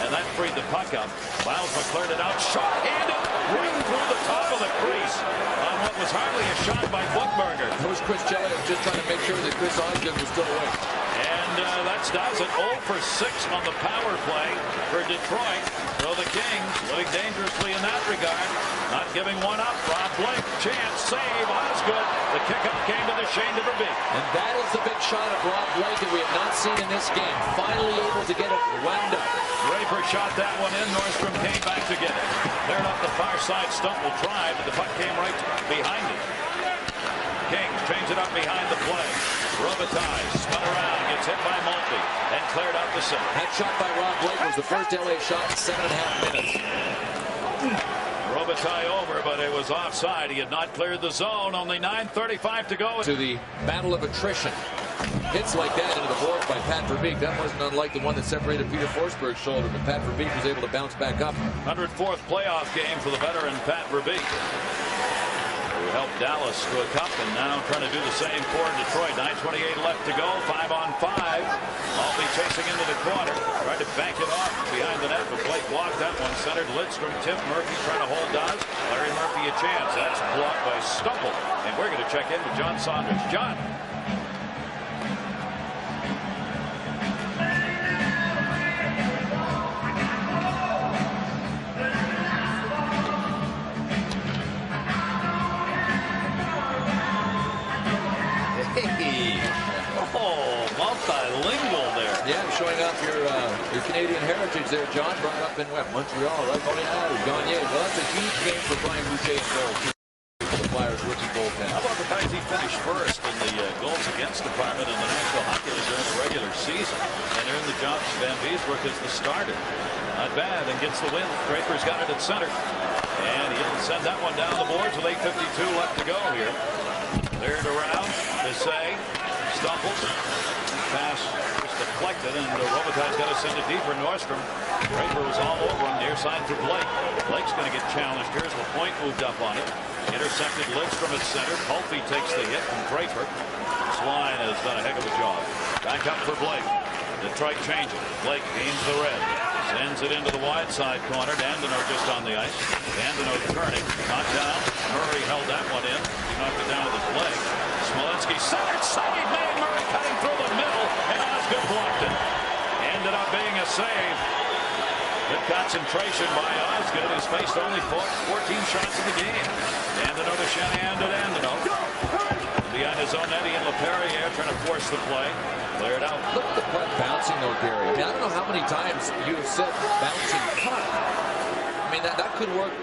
Speaker 1: And that freed the puck up. Bilesma cleared it out. Short-handed. Right through the top of the crease on what was hardly a shot by Buchberger.
Speaker 2: That was Chris Chelios just trying to make sure that Chris Osgood was still away.
Speaker 1: And that does it. 0 for 6 on the power play for Detroit. So the Kings living dangerously in that regard. Not giving one up. Rob Blake, chance, save, Osgood. The kick-up came to the Shane to Verbeek.
Speaker 2: And that is the big shot of Rob Blake that we have not seen in this game. Finally able to get it wound up.
Speaker 1: Draper shot that one in. Nordstrom came back to get it. Cleared up the far side. Stump will try, but the puck came right behind him. Kings change it up behind the play. Robitaille spun around, gets hit by Maltby, and cleared out the center.
Speaker 2: That shot by Rob Blake was the first LA shot in 7.5 minutes.
Speaker 1: Robitaille over, but it was offside. He had not cleared the zone. Only 9:35 to go.
Speaker 2: To the battle of attrition. Hits like that into the boards by Pat Verbeek. That wasn't unlike the one that separated Peter Forsberg's shoulder, but Pat Verbeek was able to bounce back up.
Speaker 1: 104th playoff game for the veteran Pat Verbeek, who helped Dallas to a cup and now trying to do the same for Detroit. 9:28 left to go. 5-on-5. Maltby chasing into the corner. Tried to bank it off behind the net, but Blake blocked that one. Centered Lidstrom. Tim Murphy trying to hold Dawes. Larry Murphy a chance. That's blocked by Stumble. And we're going to check in with John Saunders. John.
Speaker 2: off your Canadian heritage there, John. Brought up in Montreal, right? Oh yeah, Gagné. Well, that's a huge game for Brian Boucher's goal. The Flyers rookie goaltender.
Speaker 1: How about the fact he finished first in the goals against department in the National Hockey League during the regular season, and earned the job from Van Beesbroek as the starter. Not bad, and gets the win. Draper's got it at center, and he'll send that one down the boards with 8:52 left to go here. Cleared around. Bissay stumbles. Pass was deflected, and Robitaille's got to send it deeper. Nordstrom. Draper was all over him. Near side for Blake. Blake's going to get challenged here as LaPointe moved up on it. Intercepted Lidstrom at center. Pulfy takes the hit from Draper. This line has done a heck of a job. Back up for Blake. Detroit changes. Blake gains the red. Sends it into the wide side corner. Dandino just on the ice. Dandino turning. Knocked down. Murray held that one in. He knocked it down with his leg. Smolinski centered. Save man. Murray cutting through the middle. And Osgood blocked it. Ended up being a save. Good concentration by Osgood, who's faced only 14 shots in the game. Dandino to Shanahan to Dandino. Behind his own net, Ian LaPerriere trying to force the play. Cleared out.
Speaker 2: Look at the puck bouncing though, Gary. I mean, I don't know how many times you've said bouncing puck. I mean, that could work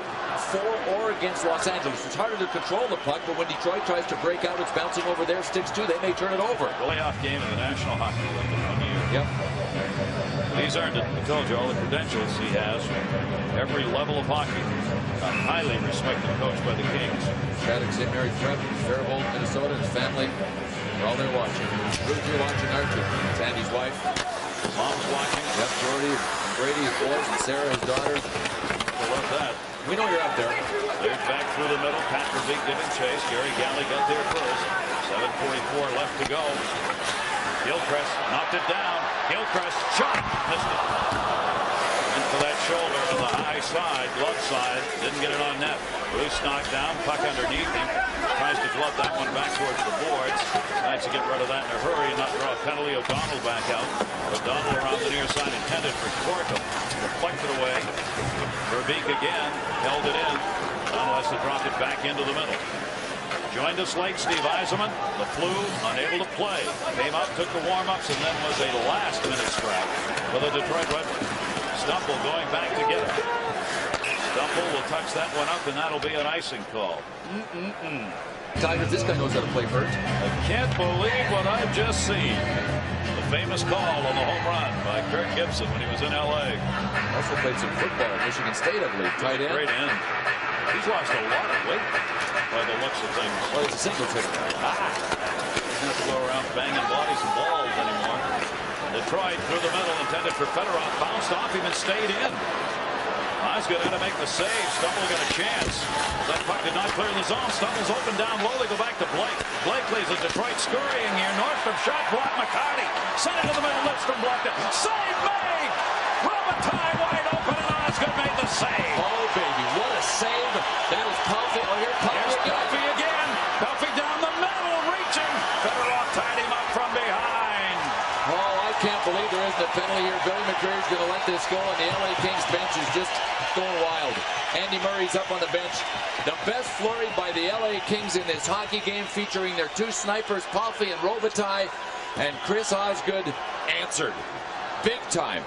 Speaker 2: for or against Los Angeles. It's harder to control the puck, but when Detroit tries to break out, it's bouncing over their sticks too. They may turn it over.
Speaker 1: Playoff game in the National Hockey League in 1 year.
Speaker 2: Yep.
Speaker 1: He's earned it. I told you all the credentials he has from every level of hockey. A highly respected coach by the Kings.
Speaker 2: Shattuck's in married Fred, Faribault, Minnesota. His family, they're all there watching. Ruth, you're watching, aren't you? Sandy's wife.
Speaker 1: Mom's watching.
Speaker 2: Yep, Jordy, Brady, his boys, and Sarah, his daughters.
Speaker 1: I love that.
Speaker 2: We know you're out there.
Speaker 1: Cleared back through the middle. Patrick giving chase. Gary Galley got there first. 7:44 left to go. Gilchrist knocked it down. Gilchrist shot. Missed it. And for that shoulder on the high side, glove side, didn't get it on net. Bruce knocked down, puck underneath him. Tries to glove that one back towards the boards. Tries to get rid of that in a hurry and not draw a penalty. O'Donnell back out. O'Donnell around the near side intended for Corkum. Deflected away. Verbeek again held it in. O'Donnell has to drop it back into the middle. Joined us late, Steve Yzerman. The flu, unable to play. Came up, took the warm-ups, and then was a last-minute scrap for the Detroit Red Wings. Stumple going back to get it. Stumple will touch that one up, and that'll be an icing call.
Speaker 2: Tigers, this guy knows how to play hurt.
Speaker 1: I can't believe what I've just seen. The famous call on the home run by Kirk Gibson when he was in L.A.
Speaker 2: Also played some football at Michigan State, I believe. Tight end.
Speaker 1: Great end. He's lost a lot of weight by the looks of things.
Speaker 2: Well, it's a single hitter.
Speaker 1: Doesn't have to go around banging bodies and balls anymore. Detroit through the middle, intended for Fedorov. Bounced off him and stayed in. Osgood had to make the save. Stumble got a chance. That puck did not clear the zone. Stumble's open down low. They go back to Blake. Blake leaves it. Detroit scurrying here. Nordstrom shot blocked. McCarty sent it to the middle. Lidstrom blocked it. Save made. Robitaille wide open, and Osgood made the save.
Speaker 2: Oh, baby, what a save. That is Pulfy. Oh, here's
Speaker 1: Pulfy again. Pulfy down the middle, reaching. Fedorov tied him up from behind.
Speaker 2: Oh, I can't believe there isn't a penalty here. Billy McCreary's going to let this go, and the LA Kings bench is just going wild. Andy Murray's up on the bench. The best flurry by the LA Kings in this hockey game, featuring their two snipers, Pulfy and Robitaille, and Chris Osgood answered. Big time.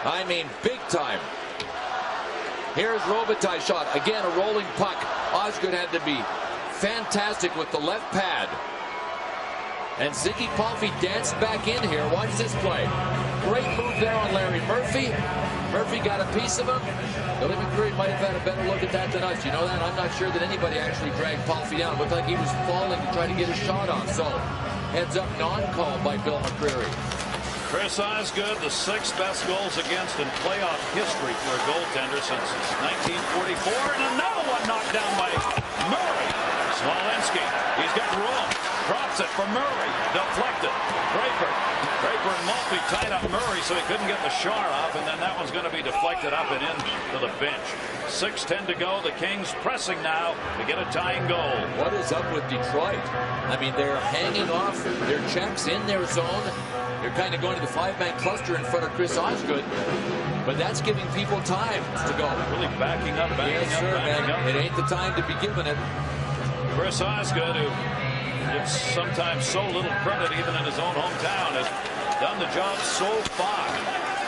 Speaker 2: I mean, big time. Here's Robitaille's shot. Again, a rolling puck. Osgood had to be fantastic with the left pad. And Ziggy Pulfy danced back in here. Watch this play. Great move there on Larry Murphy. Murphy got a piece of him. Billy McCreary might have had a better look at that than us. You know that? I'm not sure that anybody actually dragged Pulfy down. It looked like he was falling to try to get a shot on. So, heads up, non-call by Bill McCreary.
Speaker 1: Chris Osgood, the 6th best goals against in playoff history for a goaltender since 1944. And another one knocked down by Murray. Smolinski, he's got room. Drops it for Murray. Deflected. Draper and Maltby tied up Murray so he couldn't get the shot off. And then that one's going to be deflected up and in to the bench. 6:10 to go. The Kings pressing now to get a tying goal.
Speaker 2: What is up with Detroit? I mean, they're hanging off their checks in their zone. They're kind of going to the 5-man cluster in front of Chris Osgood, but that's giving people time to go.
Speaker 1: Really backing up.
Speaker 2: It ain't the time to be giving it.
Speaker 1: Chris Osgood, who gets sometimes so little credit even in his own hometown, has done the job so far.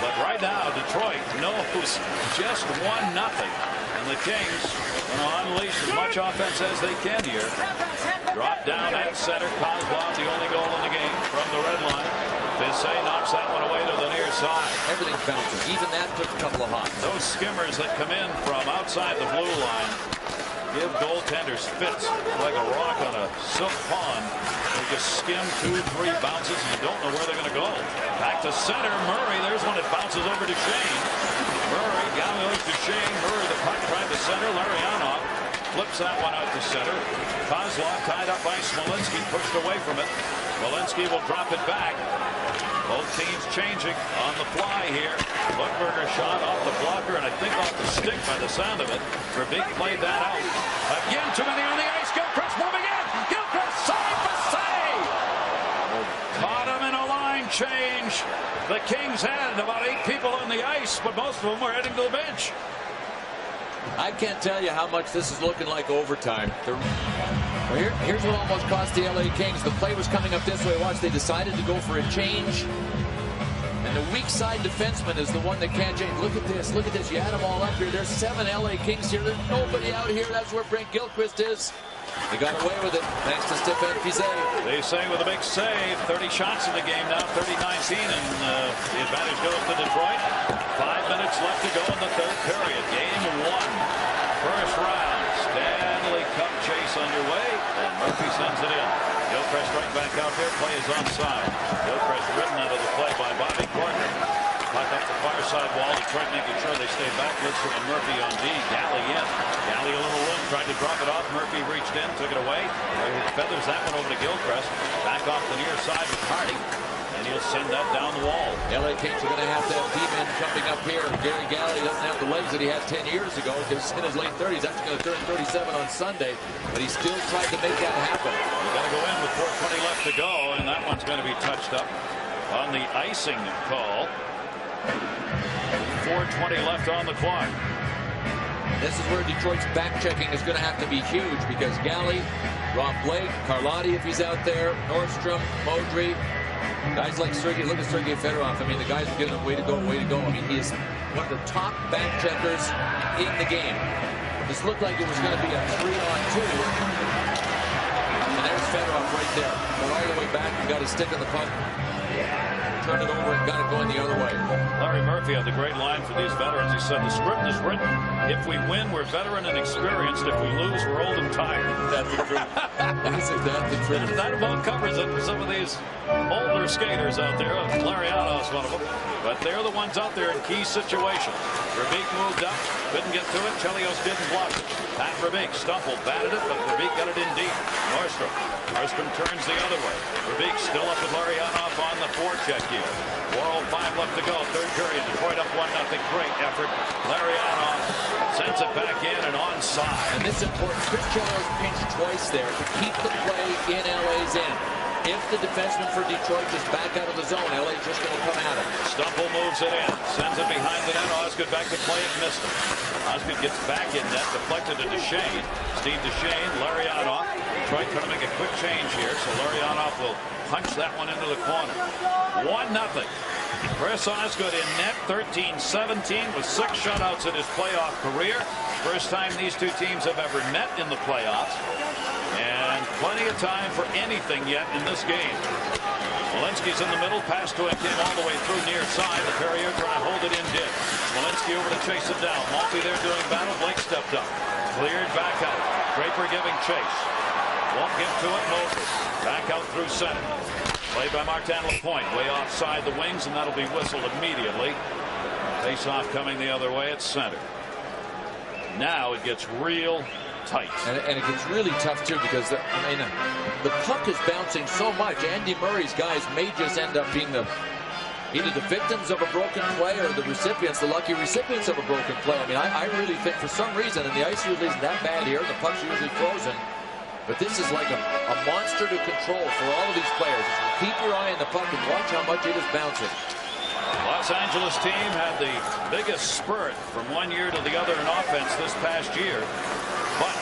Speaker 1: But right now, Detroit knows just 1-0. And the Kings going to unleash as much offense as they can here. Drop down at center. Kozlov, the only goal in the game from the red line. Bissay knocks that one away to the near side.
Speaker 2: Everything bounces. Even that took a couple of hops.
Speaker 1: Those skimmers that come in from outside the blue line give goaltenders fits like a rock on a silk pond. They just skim 2-3 bounces and you don't know where they're going to go. Back to center. Murray. There's one that bounces over to Shane. Murray goes to Shane. Murray, the puck tried to center. Larionov flips that one out to center. Kozlov tied up by Smolinski, pushed away from it. Smolinski will drop it back. Both teams changing on the fly here. Lundberger shot off the blocker and I think off the stick by the sound of it. Verbeek played that out. Again, too many on the ice. Gilchrist moving in. Gilchrist save for save. Caught him in a line change. The Kings had about 8 people on the ice, but most of them were heading to the bench.
Speaker 2: I can't tell you how much this is looking like overtime. Here's what almost cost the LA Kings. The play was coming up this way. Watch, they decided to go for a change. And the weak side defenseman is the one that can't change. Look at this. Look at this. You add them all up here. There's 7 LA Kings here. There's nobody out here. That's where Brent Gilchrist is. He got away with it thanks to Stefan Fiset.
Speaker 1: They say with a big save. 30 shots in the game now. 30-19. And the advantage goes to Detroit. 5 minutes left to go in the third period. Game 1. First round. Stanley Cup chase underway. And Murphy sends it in. Gilchrist right back out there. Play is onside. Gilchrist ridden out of the play by Bobby Corker. Puck up the far side wall. Detroit making sure they stay back. Lidstrom and Murphy on D. Galley in. Galley a little room. Tried to drop it off. Murphy reached in. Took it away. Feathers that one over to Gilchrist. Back off the near side with Hardy. And he'll send that down the wall.
Speaker 2: LA Kings are going to have D-men jumping up here. Gary Galley doesn't have the legs that he had 10 years ago because in his late 30s, actually going to turn 37 on Sunday. But he still tried to make that happen.
Speaker 1: You got to go in with 4:20 left to go, and that one's going to be touched up on the icing call. 4:20 left on the clock.
Speaker 2: This is where Detroit's back checking is going to have to be huge because Galley, Rob Blake, Carlotti if he's out there, Nordstrom, Modry, guys like Sergei. Look at Sergei Fedorov. I mean, the guys are giving him way to go, way to go. I mean, he is one of the top back checkers in the game. This looked like it was going to be a 3-on-2. And there's Fedorov right there. Got all the way back and got his stick on the puck. Turned it over and got it going the other way.
Speaker 1: Larry Murphy had the great line for these veterans. He said, the script is written. If we win, we're veteran and experienced. If we lose, we're old and tired. That's the truth.
Speaker 2: Isn't that the truth?
Speaker 1: That about covers it for some of these older skaters out there. Larionov is one of them. But they're the ones out there in key situations. Verbeek moved up. Couldn't get to it. Chelios didn't block it. Pat Verbeek stumbled, batted it, but Verbeek got it in deep. Nordstrom. Nordstrom turns the other way. Verbeek still up with Larionov on the forecheck here. 4:05 left to go. Third period. Detroit up 1-0. Great effort. Larionov sends it back in and onside.
Speaker 2: And this is important. Chris Chelios pinched twice there to keep the play in LA's end. If the defenseman for Detroit is back out of the zone, LA's just going to come at him.
Speaker 1: Stumple moves it in. Sends it behind the net. Osgood back to play it. Missed it. Osgood gets back in net. Deflected to Duchesne. Steve Duchesne. Larionov. Detroit trying to make a quick change here. So Larionov will punch that one into the corner. 1-0. Chris Osgood in net. 13-17 with 6 shutouts in his playoff career. First time these two teams have ever met in the playoffs. And plenty of time for anything yet in this game. Smolinski's in the middle. Pass to him. Came all the way through near side. The Perrier trying to hold it in. Did. Smolinski over to chase it down. Maltby there doing battle. Blake stepped up. Cleared back out. Draper giving chase. Won't give to it. Moses. Back out through center. Played by Martin Lapointe. Way offside the wings, and that'll be whistled immediately. Face-off coming the other way at center. Now it gets real tight.
Speaker 2: And it gets really tough, too, because the puck is bouncing so much. Andy Murray's guys may just end up being either the victims of a broken play or the recipients, the lucky recipients of a broken play. I mean, I really think for some reason, and the ice usually isn't that bad here, the puck's usually frozen, but this is like a monster to control for all of these players. Keep your eye on the puck and watch how much it is bouncing.
Speaker 1: Los Angeles team had the biggest spurt from one year to the other in offense this past year. But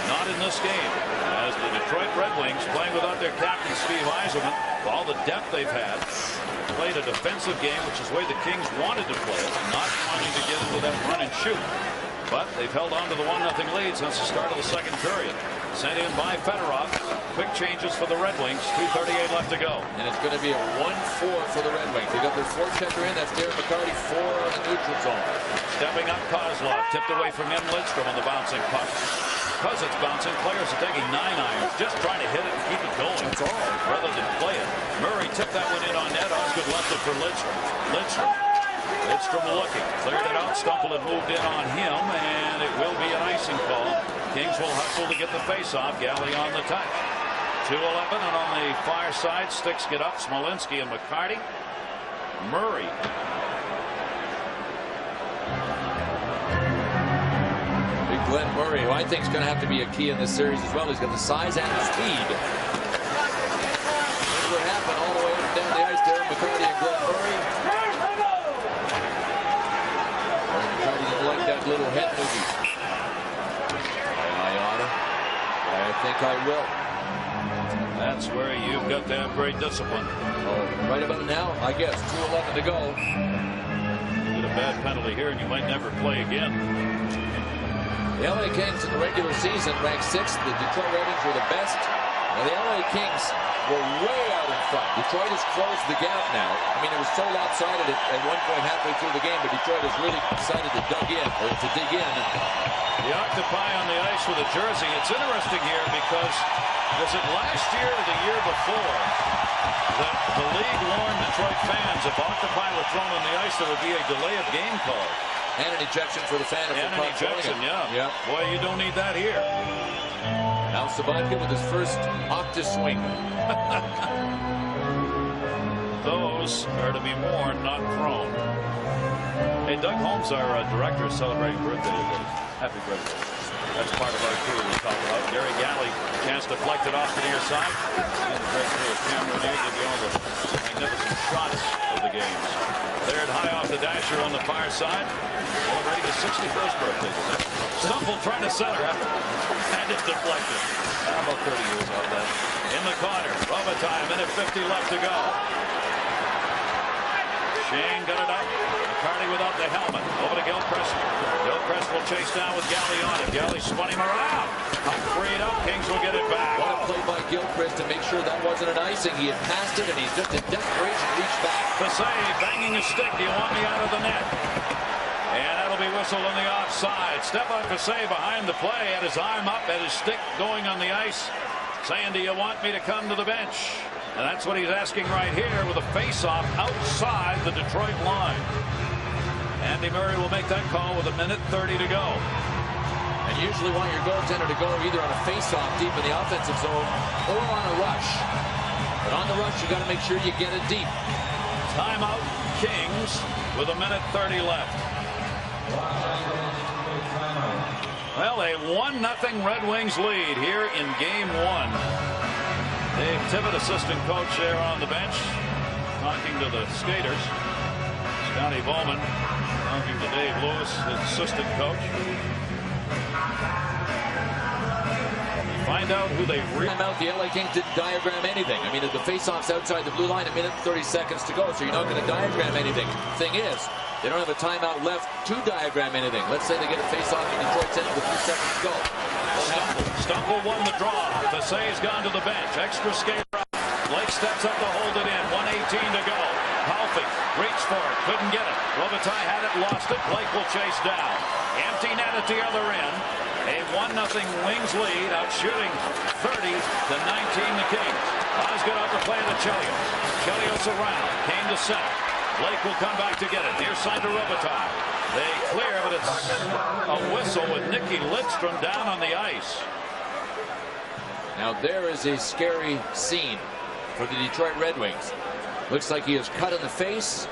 Speaker 1: not in this game. As the Detroit Red Wings, playing without their captain Steve Yzerman, for all the depth they've had, played a defensive game, which is the way the Kings wanted to play it, not wanting to get into that run and shoot. But they've held on to the 1-0 lead since the start of the second period. Sent in by Fedorov. Quick changes for the Red Wings. 2:38 left to go.
Speaker 2: And it's going to be a 1-4 for the Red Wings. They got their forechecker in. That's Darren McCarty, 4 on the neutral zone.
Speaker 1: Stepping up, Kozlov tipped away from him. Lidstrom on the bouncing puck. Because it's bouncing, players are taking 9 irons, just trying to hit it and keep it going.
Speaker 2: That's all.
Speaker 1: Rather than play it. Murray tipped that one in on net. Osgood left it for Lidstrom. Lidstrom looking, cleared it out. Stumple had moved in on him, and it will be an icing call. Kings will hustle to get the face-off. Galley on the touch. 2:11, and on the far side, sticks get up. Smolinski and McCarty. Murray.
Speaker 2: Big Glenn Murray, who I think is going to have to be a key in this series as well. He's got the size and the speed. That's what happened all the way up and down the ice there. McCarty and Glenn Murray. McCarty didn't like that little head movie. I oughta. I think I will.
Speaker 1: That's where you've got to have great discipline.
Speaker 2: Oh, right about now, I guess. 2:11 to go.
Speaker 1: Get a bad penalty here, and you might never play again.
Speaker 2: The LA Kings in the regular season ranked 6th. The Detroit Red Wings were the best. Now the LA Kings were way out in front. Detroit has closed the gap now. I mean, it was so lopsided at one point halfway through the game, but Detroit has really decided to dig in.
Speaker 1: The Octopi on the ice with a jersey. It's interesting here because was it last year or the year before that the league warned Detroit fans if Octopi were thrown on the ice, there would be a delay of game call.
Speaker 2: And an ejection for the fan.
Speaker 1: And an ejection, yeah. Boy, you don't need that here.
Speaker 2: Now Sabatka with his first octa swing.
Speaker 1: Those are to be worn, not thrown. Hey, Doug Holmes, our director, is celebrating birthday today. Happy birthday. That's part of our crew we talk about. Gary Galley, chance to deflect it off to the near side. And the great crew of Cameron A give you all the magnificent shots of the games. Cleared high off the dasher on the far side. Celebrating his 61st birthday today. Stumble trying to center after. And it's deflected. About 30 years off that. In the corner. Robitaille, a minute 50 left to go. Shane got it up. McCarty without the helmet. Over to Gilchrist. Gilchrist will chase down with Galley on it. Galley spun him around. Freed up. Kings will get it back.
Speaker 2: What a play by Gilchrist to make sure that wasn't an icing. He had passed it, and he's just in desperation reached back.
Speaker 1: Fasay banging a stick. Do you want me out of the net? And that'll be whistled on the offside. Stefan Fasay behind the play. Had his arm up, had his stick going on the ice. Saying, do you want me to come to the bench? And that's what he's asking right here with a face-off outside the Detroit line. Andy Murray will make that call with a minute 30 to go.
Speaker 2: And usually want your goaltender to go either on a face-off deep in the offensive zone or on a rush. But on the rush, you got to make sure you get it deep.
Speaker 1: Timeout, Kings, with a minute 30 left. Well, a 1-0 Red Wings lead here in Game 1. Dave Tippett, assistant coach there on the bench, talking to the skaters. Scotty Bowman talking to Dave Lewis, his assistant coach. Find out who they
Speaker 2: Timeout. The LA Kings didn't diagram anything. I mean, the face-off's outside the blue line, a minute and 30 seconds to go, so you're not going to diagram anything. Thing is, they don't have a timeout left to diagram anything. Let's say they get a face-off in Detroit's end with 3 seconds to go.
Speaker 1: Stumble won the draw. Fasay's gone to the bench. Extra skater out. Blake steps up to hold it in. 1:18 to go. Palffy reached for it. Couldn't get it. Robitaille had it, lost it. Blake will chase down. Empty net at the other end. A 1-0 Wings lead. Out shooting 30-19 the Kings. Osgood out to play to Chelios. Chelios around. Came to center. Blake will come back to get it. Near side to Robitaille. They clear, but it's a whistle with Nicky Lidstrom down on the ice.
Speaker 2: Now there is a scary scene for the Detroit Red Wings. Looks like he is cut in the face.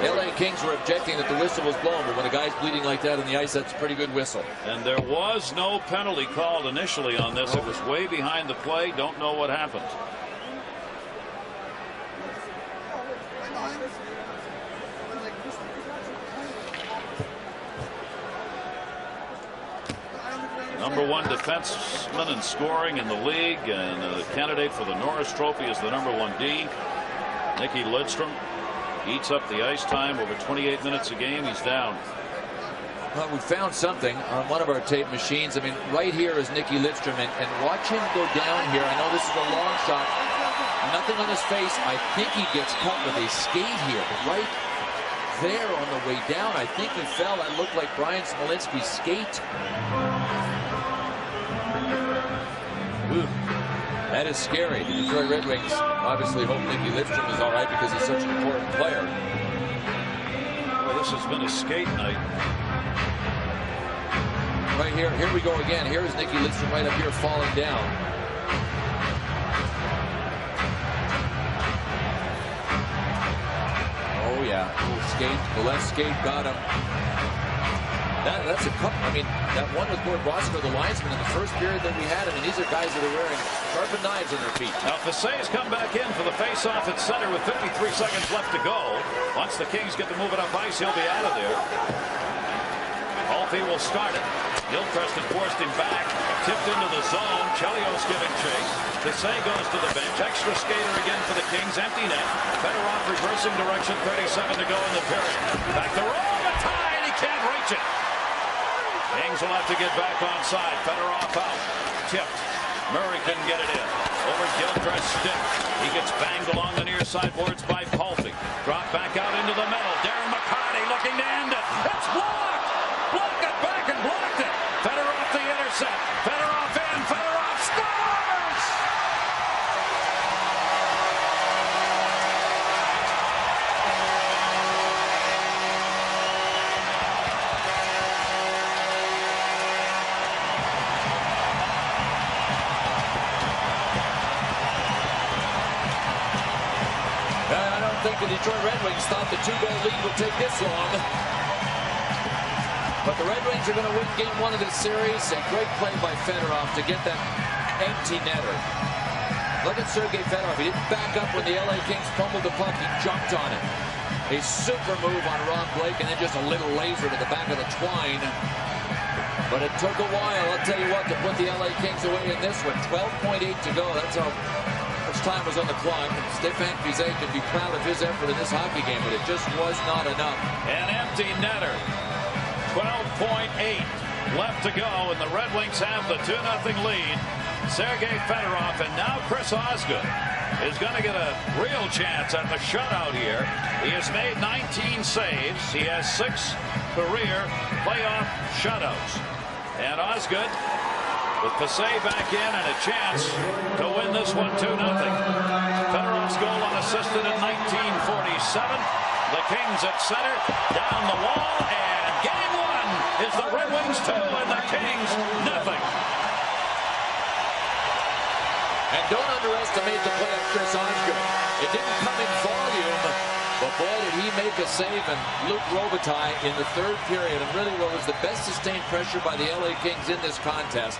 Speaker 2: The LA Kings were objecting that the whistle was blown, but when a guy's bleeding like that on the ice, that's a pretty good whistle.
Speaker 1: And there was no penalty called initially on this. It was way behind the play. Don't know what happened. #1 defenseman in scoring in the league, and the candidate for the Norris Trophy is the #1 D. Nicky Lidstrom eats up the ice time over 28 minutes a game. He's down.
Speaker 2: Well, we found something on one of our tape machines. I mean, right here is Nicky Lidstrom, and watch him go down here. I know this is a long shot. Nothing on his face. I think he gets cut with a skate here. Right there on the way down. I think he fell. That looked like Brian Smolinski's skate. Ooh, that is scary. The Detroit Red Wings obviously hope Nicky Lidstrom is all right because he's such an important player.
Speaker 1: Well, this has been a skate night.
Speaker 2: Right here. Here we go again. Here's Nicky Lidstrom right up here falling down. Oh, yeah. Skate. The left skate got him. That's a couple. I mean, that one with Gord Brosco, the linesman, in the first period that we had. I mean, these are guys that are wearing sharpened knives on their feet.
Speaker 1: Now, Face's come back in for the face-off at center with 53 seconds left to go. Once the Kings get to move it up ice, he'll be out of there. Holtby will start it. Gilchrist had forced him back. Tipped into the zone. Chelios giving chase. Face goes to the bench. Extra skater again for the Kings. Empty net. Fedorov reversing direction. 37 to go in the period. Back to Robitaille, and he can't reach it. Kings will have to get back onside. Fedorov out. Tipped. Murray couldn't get it in. Over Gilchrist stick. He gets banged along the near side boards by Holtby. Dropped back out into the middle. Darren McCarty looking to end it. It's blocked. Blocked it back and blocked it. Fedorov the intercept. Fedorov in. Fedorov scores!
Speaker 2: I don't think the Detroit Red Wings thought the 2-goal lead would take this long. But the Red Wings are going to win game 1 of this series. A great play by Fedorov to get that empty netter. Look at Sergei Fedorov. He didn't back up when the LA Kings fumbled the puck. He jumped on it. A super move on Rob Blake, and then just a little laser to the back of the twine. But it took a while, I'll tell you what, to put the LA Kings away in this one. 12.8 to go. That's how much time was on the clock. Stefan Fiset can be proud of his effort in this hockey game, but it just was not enough.
Speaker 1: An empty netter. 12.8 left to go, and the Red Wings have the 2-0 lead. Sergei Fedorov, and now Chris Osgood is going to get a real chance at the shutout here. He has made 19 saves. He has 6 career playoff shutouts. And Osgood, with Face's back in and a chance to win this one 2-0. Fedorov's goal unassisted in 1947. The Kings at center, down the wall, and game 1 is the Red Wings 2 and the Kings nothing.
Speaker 2: And don't underestimate the play of Chris Osgood. It didn't come in volume, but boy, did he make a save. And Luc Robitaille in the 3rd period, and really what was the best sustained pressure by the LA Kings in this contest.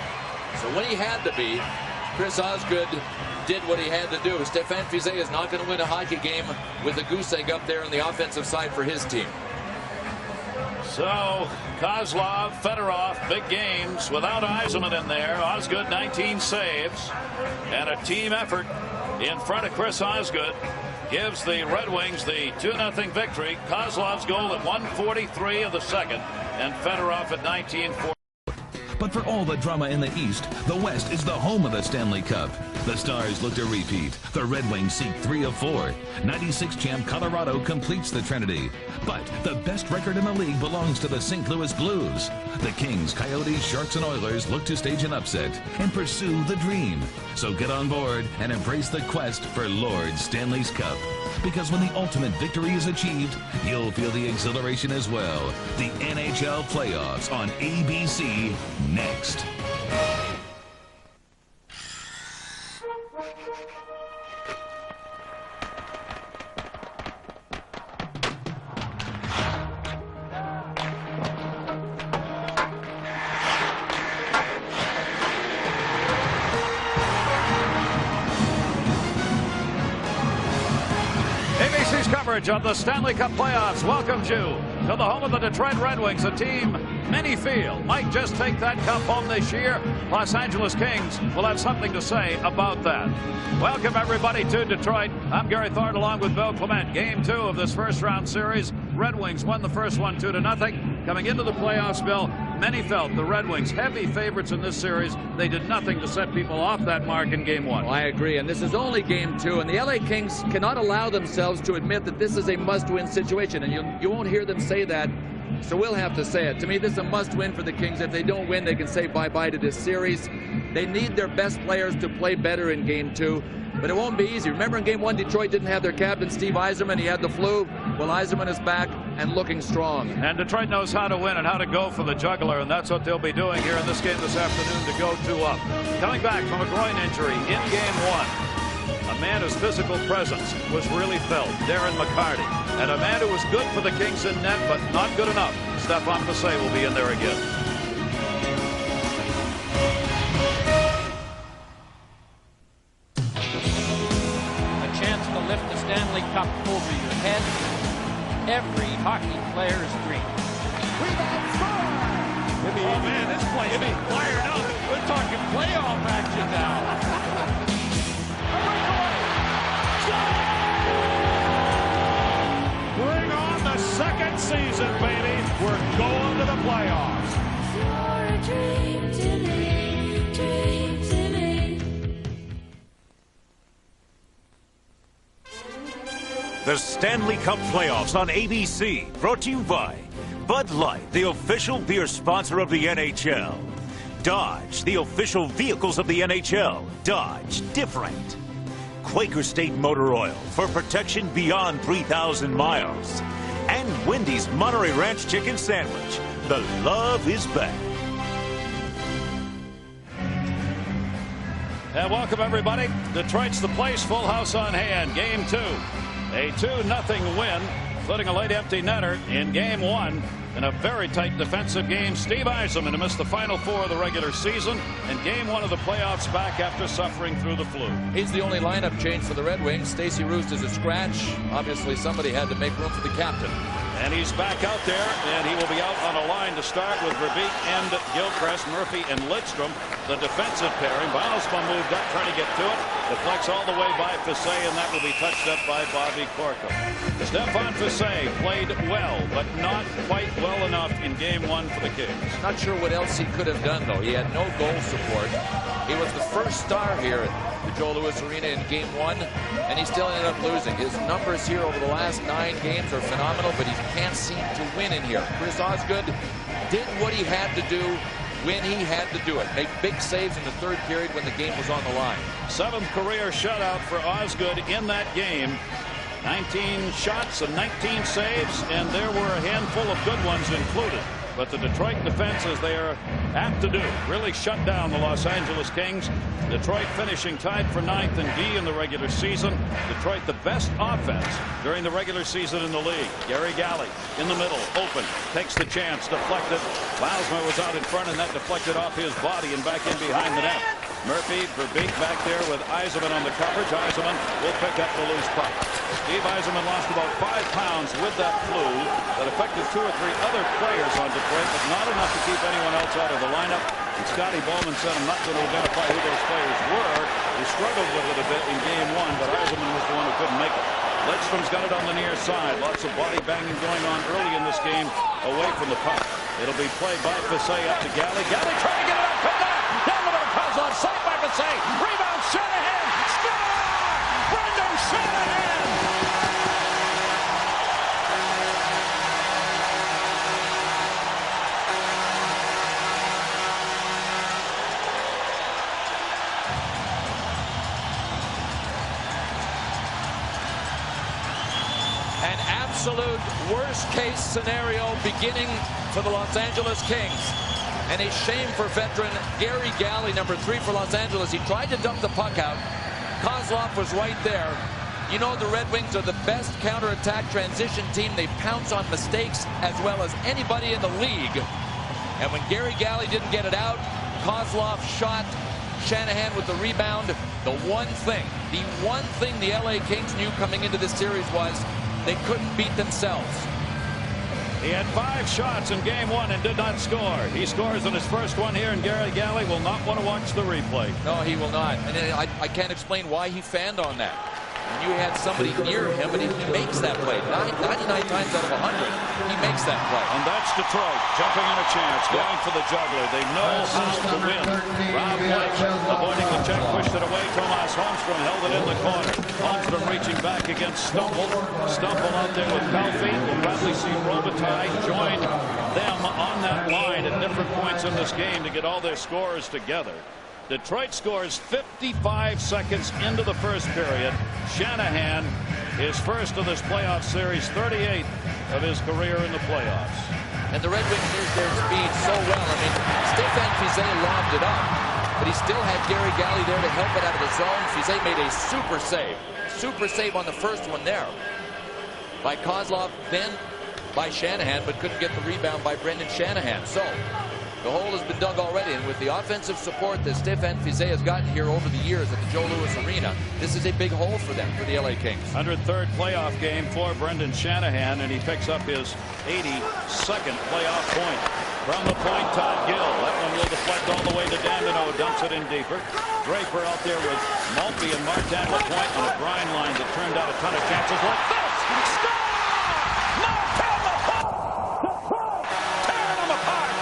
Speaker 2: So when he had to be, Chris Osgood did what he had to do. Stefan Fiset is not going to win a hockey game with a goose egg up there on the offensive side for his team.
Speaker 1: So Kozlov, Fedorov, big games without Yzerman in there. Osgood 19 saves, and a team effort in front of Chris Osgood gives the Red Wings the 2-0 victory. Kozlov's goal at 1:43 of the second, and Fedorov at 19:40.
Speaker 4: But for all the drama in the East, the West is the home of the Stanley Cup. The Stars look to repeat. The Red Wings seek 3 of 4. 96 champ Colorado completes the Trinity. But the best record in the league belongs to the St. Louis Blues. The Kings, Coyotes, Sharks, and Oilers look to stage an upset and pursue the dream. So get on board and embrace the quest for Lord Stanley's Cup. Because when the ultimate victory is achieved, you'll feel the exhilaration as well. The NHL playoffs on ABC next.
Speaker 1: ABC's coverage of the Stanley Cup playoffs welcomes you to the home of the Detroit Red Wings, a team many feel might just take that cup home this year. Los Angeles Kings will have something to say about that. Welcome, everybody, to Detroit. I'm Gary Thorne along with Bill Clement. Game 2 of this first-round series. Red Wings won the first one 2-0. Coming into the playoffs, Bill, many felt the Red Wings heavy favorites in this series. They did nothing to set people off that mark in Game 1.
Speaker 2: Well, I agree, and this is only Game 2, and the LA Kings cannot allow themselves to admit that this is a must-win situation, and you won't hear them say that, so we'll have to say it. To me, this is a must-win for the Kings. If they don't win, they can say bye-bye to this series. They need their best players to play better in Game 2. But it won't be easy. Remember in Game 1, Detroit didn't have their captain, Steve Yzerman. He had the flu. Well, Yzerman is back and looking strong.
Speaker 1: And Detroit knows how to win and how to go for the juggler, and that's what they'll be doing here in this game this afternoon to go 2 up. Coming back from a groin injury in Game 1, a man whose physical presence was really felt, Darren McCarty. And a man who was good for the Kings in net, but not good enough. Stephane Fiset will be in there again.
Speaker 5: Lift the Stanley Cup over your head. Every hockey player's dream.
Speaker 6: Oh man, this place is fired up. We're talking playoff action now. Bring on the second season, baby. We're going to the playoffs.
Speaker 7: The Stanley Cup Playoffs on ABC, brought to you by Bud Light, the official beer sponsor of the NHL. Dodge, the official vehicles of the NHL. Dodge, different. Quaker State Motor Oil, for protection beyond 3,000 miles. And Wendy's Monterey Ranch Chicken Sandwich. The love is back.
Speaker 1: And welcome, everybody. Detroit's the place, full house on hand. Game 2. A 2-0 win, including a late empty netter in Game 1. In a very tight defensive game, Steve Yzerman to miss the final 4 of the regular season, and Game 1 of the playoffs back after suffering through the flu.
Speaker 2: He's the only lineup change for the Red Wings. Stacey Roos is a scratch. Obviously, somebody had to make room for the captain.
Speaker 1: And he's back out there, and he will be out on a line to start with Verbeek and Gilchrist, Murphy and Lidstrom, the defensive pairing. Bylsma moved up, trying to get to it. Deflects all the way by Fiset, and that will be touched up by Bobby Corco. Stephane Fiset played well, but not quite well enough in Game 1 for the Kings.
Speaker 2: Not sure what else he could have done, though. He had no goal support. He was the first star here at the Joe Louis Arena in Game 1, and he still ended up losing. His numbers here over the last 9 games are phenomenal, but he can't seem to win in here. Chris Osgood did what he had to do when he had to do it. Make big saves in the 3rd period when the game was on the line.
Speaker 1: 7th career shutout for Osgood in that game. 19 shots and 19 saves, and there were a handful of good ones included. But the Detroit defense, as they are apt to do, really shut down the Los Angeles Kings. Detroit finishing tied for 9th and D in the regular season. Detroit the best offense during the regular season in the league. Gary Galley in the middle, open, takes the chance, deflected. Bylsma was out in front, and that deflected off his body and back in behind the net. Murphy, Verbeek back there with Yzerman on the coverage. Yzerman will pick up the loose puck. Steve Yzerman lost about 5 pounds with that flu that affected 2 or 3 other players on Detroit, but not enough to keep anyone else out of the lineup. And Scotty Bowman said, I'm not going to identify who those players were. He struggled with it a bit in Game 1, but Yzerman was the one who couldn't make it. Lidstrom's got it on the near side. Lots of body banging going on early in this game away from the puck. It'll be played by Fiset up to Galley. Galley trying to get it up. Picked up. Down the middle. Kozlov. Saved by Fiset. Rebound. Shanahan. Score! Brendan Shanahan!
Speaker 2: An absolute worst-case scenario beginning for the Los Angeles Kings. And a shame for veteran Gary Galley, number 3 for Los Angeles. He tried to dump the puck out. Kozlov was right there. You know the Red Wings are the best counterattack transition team. They pounce on mistakes as well as anybody in the league. And when Gary Galley didn't get it out, Kozlov shot. Shanahan with the rebound. The one thing the LA Kings knew coming into this series was they couldn't beat themselves.
Speaker 1: He had 5 shots in game 1 and did not score. He scores on his first one here, and Gary Galley will not want to watch the replay.
Speaker 2: No, he will not. And I can't explain why he fanned on that. And you had somebody near him, and he makes that play. 99 times out of 100, he makes that play.
Speaker 1: And that's Detroit jumping on a chance, going for the juggler. They know how to win. Rob Blake avoiding the check, pushed it away. Tomas Holmstrom held it in the corner. Holmstrom reaching back against Stumple. Stumple out there with Palfi. We'll probably see Robitaille join them on that line at different points in this game to get all their scores together. Detroit scores 55 seconds into the first period. Shanahan is first of this playoff series, 38th of his career in the playoffs.
Speaker 2: And the Red Wings used their speed so well. I mean, Stéphane Fiset lobbed it up, but he still had Gary Galley there to help it out of the zone. Fiset made a super save. Super save on the first one there by Kozlov, then by Shanahan, but couldn't get the rebound by Brendan Shanahan. So the hole has been dug already, and with the offensive support that Stéphane Fiset has gotten here over the years at the Joe Louis Arena, this is a big hole for them, for the LA Kings.
Speaker 1: 103rd playoff game for Brendan Shanahan, and he picks up his 82nd playoff point. From the point, Todd Gill. That one will deflect all the way to Dandino, dumps it in deeper. Draper out there with Maltby and Martin LaPointe on a grind line that turned out a ton of chances like this. Score! Martin LaPointe! Detroit! Tearing them apart!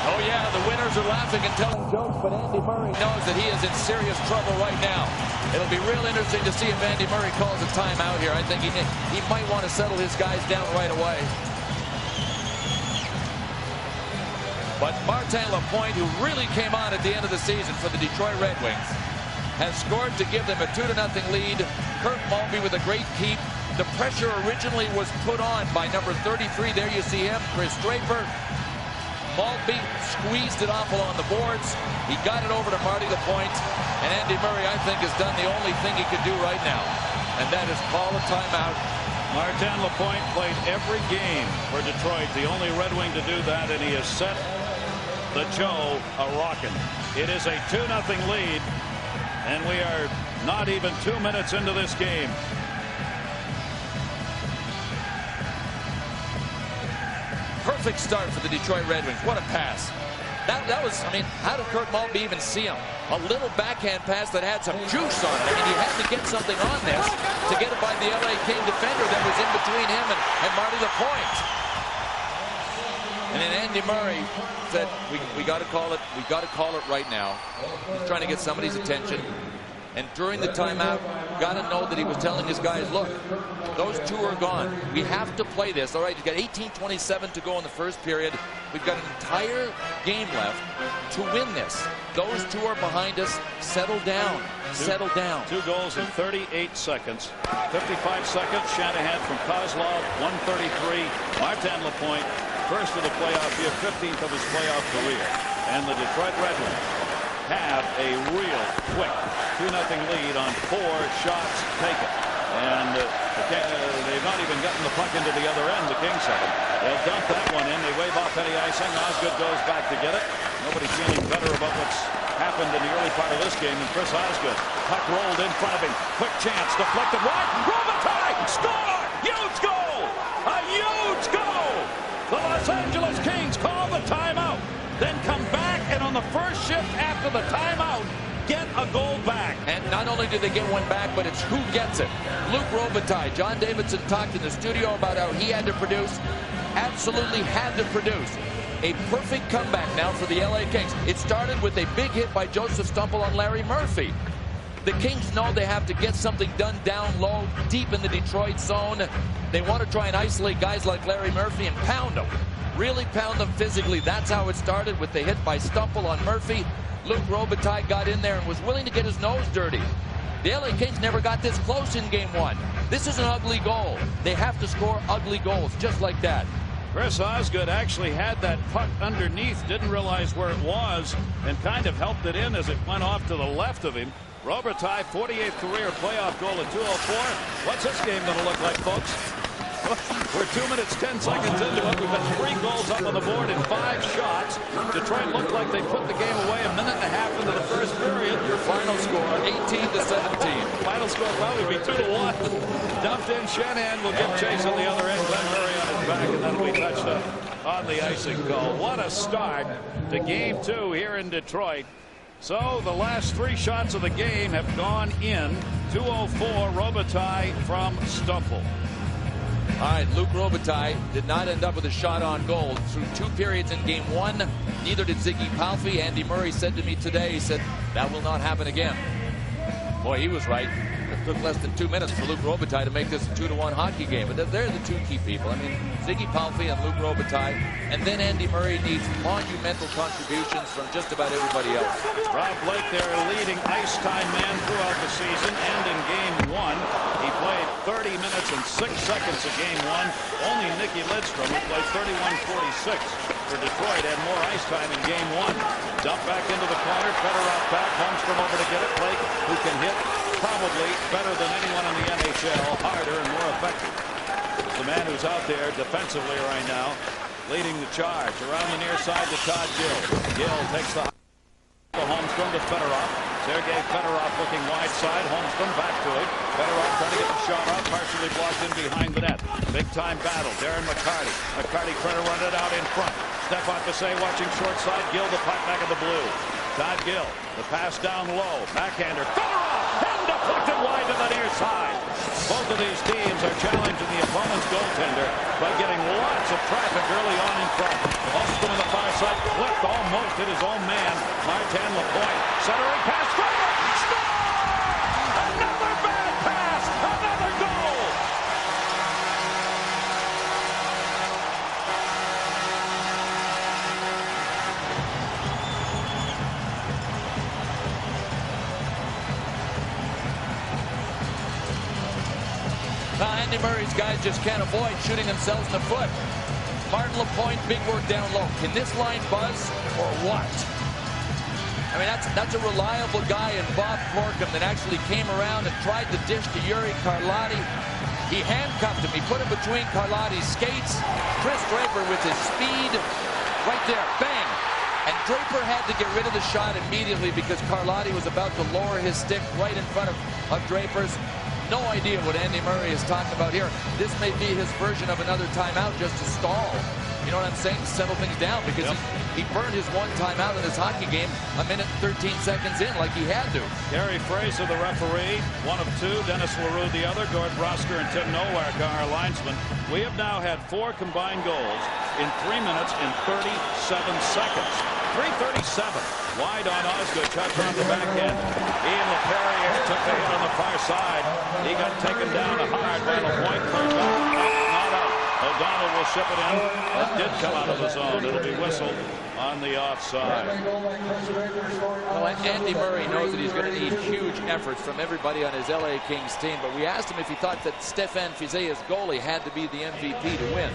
Speaker 2: Oh yeah, the winners are laughing and telling jokes, but Andy Murray knows that he is in serious trouble right now. It'll be real interesting to see if Andy Murray calls a timeout here. I think he might want to settle his guys down right away. But Martin LaPointe, who really came on at the end of the season for the Detroit Red Wings, has scored to give them a 2-0 lead. Kirk Maltby with a great keep. The pressure originally was put on by number 33. There you see him, Chris Draper. Maltby squeezed it off along the boards. He got it over to Marty LaPointe. And Andy Murray, I think, has done the only thing he could do right now, and that is call a timeout.
Speaker 1: Martin LaPointe played every game for Detroit, the only Red Wing to do that, and he has set the Joe a-rockin'. It is a 2-0 lead, and we are not even 2 minutes into this game.
Speaker 2: Perfect start for the Detroit Red Wings. What a pass. That was, I mean, how did Kirk Maltby even see him? A little backhand pass that had some juice on it, and he had to get something on this to get it by the LA King defender that was in between him and Marty LaPointe. And then Andy Murray said, we got to call it. We got to call it right now. He's trying to get somebody's attention. And during the timeout, got to know that he was telling his guys, look, those two are gone. We have to play this. All right, you've got 18:27 to go in the first period. We've got an entire game left to win this. Those two are behind us. Settle down. Settle down.
Speaker 1: 2 goals in 38 seconds. 55 seconds. Shanahan from Kozlov. 1:33. Martin LaPointe, first of the playoff year, 15th of his playoff career. And the Detroit Red Wings have a real quick 2-0 lead on 4 shots taken. And they've not even gotten the puck into the other end, the Kings haven't. They'll dump that one in. They wave off any icing. Osgood goes back to get it. Nobody's feeling better about what's happened in the early part of this game than Chris Osgood. Puck rolled in front of him. Quick chance. Deflected wide. Robitaille! Score! Huge goal! A huge goal! The Los Angeles Kings call the timeout. Then come back, and on the first shift after the timeout, get a goal back.
Speaker 2: And not only did they get one back, but it's who gets it. Luc Robitaille. John Davidson talked in the studio about how he had to produce. Absolutely had to produce. A perfect comeback now for the LA Kings. It started with a big hit by Joseph Stumple on Larry Murphy. The Kings know they have to get something done down low, deep in the Detroit zone. They want to try and isolate guys like Larry Murphy and pound them. Really pound them physically. That's how it started with the hit by Stumple on Murphy. Luc Robitaille got in there and was willing to get his nose dirty. The LA Kings never got this close in game 1. This is an ugly goal. They have to score ugly goals just like that.
Speaker 1: Chris Osgood actually had that puck underneath, didn't realize where it was, and kind of helped it in as it went off to the left of him. Robitaille, 48th career playoff goal at 2:04. What's this game going to look like, folks? We're 2 minutes, 10 seconds into it. We've got 3 goals up on the board in 5 shots. Detroit looked like they put the game away a minute and a half into the first period.
Speaker 2: Your final score, 18-17.
Speaker 1: Final score probably be 2-1. Dumped in. Shanahan will give chase on the other end. Glenn Murray on his back, and that'll be touched up on the icing goal. What a start to game 2 here in Detroit. So the last 3 shots of the game have gone in. 2:04 Robitaille from Stumple.
Speaker 2: All right, Luc Robitaille did not end up with a shot on goal through 2 periods in game 1. Neither did Ziggy Palffy. Andy Murray said to me today, he said, that will not happen again. Boy, he was right. It took less than 2 minutes for Luc Robitaille to make this a 2-1 hockey game. But they're the 2 key people. I mean, Ziggy Palffy and Luc Robitaille. And then Andy Murray needs monumental contributions from just about everybody else.
Speaker 1: Rob Blake, their leading ice time man throughout the season, and in game 1. He played 30 minutes and 6 seconds of game 1. Only Nicky Lidstrom, who played 31:46 for Detroit, had more ice time in game 1. Dump back into the corner. Fedorov back. Holmstrom over to get it. Blake, who can hit probably better than anyone in the NHL, harder and more effective. It's the man who's out there defensively right now, leading the charge. Around the near side to Todd Gill. Gill takes the Holmstrom to Fedorov. Sergei Fedorov looking wide side. Holmstrom back to it. Fedorov trying to get the shot off, partially blocked in behind the net. Big time battle. Darren McCarty. McCarty trying to run it out in front. Stefan Passay watching short side. Gill the puck back of the blue. Todd Gill. The pass down low. Backhander. Fedorov! And deflected wide to the near side. Both of these teams are challenging the opponent's goaltender by getting lots of traffic early on in front. Holmstrom on the far side. Flipped almost hit his own man. Martin Lapointe. Centering pass. Fedorov! Score! Another bad pass. Another goal.
Speaker 2: Now, Andy Murray's guys just can't avoid shooting themselves in the foot. Martin Lapointe, big work down low. Can this line buzz or what? I mean, that's a reliable guy in Bob Corkum that actually came around and tried to dish to Yuri Carlotti. He handcuffed him. He put him between Carlotti's skates. Chris Draper with his speed. Right there. Bang. And Draper had to get rid of the shot immediately because Carlotti was about to lower his stick right in front of Draper's. No idea what Andy Murray is talking about here. This may be his version of another timeout just to stall. You know what I'm saying? Settle things down because he burned his 1 timeout in his hockey game a minute and 13 seconds in like he had to.
Speaker 1: Gary Fraser, the referee, 1 of 2. Dennis LaRue, the other. Gord Brosker and Tim Nowak are our linesmen. We have now had 4 combined goals in 3 minutes and 37 seconds. 3:37. Wide on Osgood. Touch on the backhand. Ian LaPerriere took the hit on the far side. He got taken down hard by Lapointe. Not out. O'Donnell will ship it in. That did come out of the zone. It'll be whistled on the offside.
Speaker 2: Well, Andy Murray knows that he's going to need huge efforts from everybody on his LA Kings team, but we asked him if he thought that Stefan Fizet's goalie had to be the MVP to win.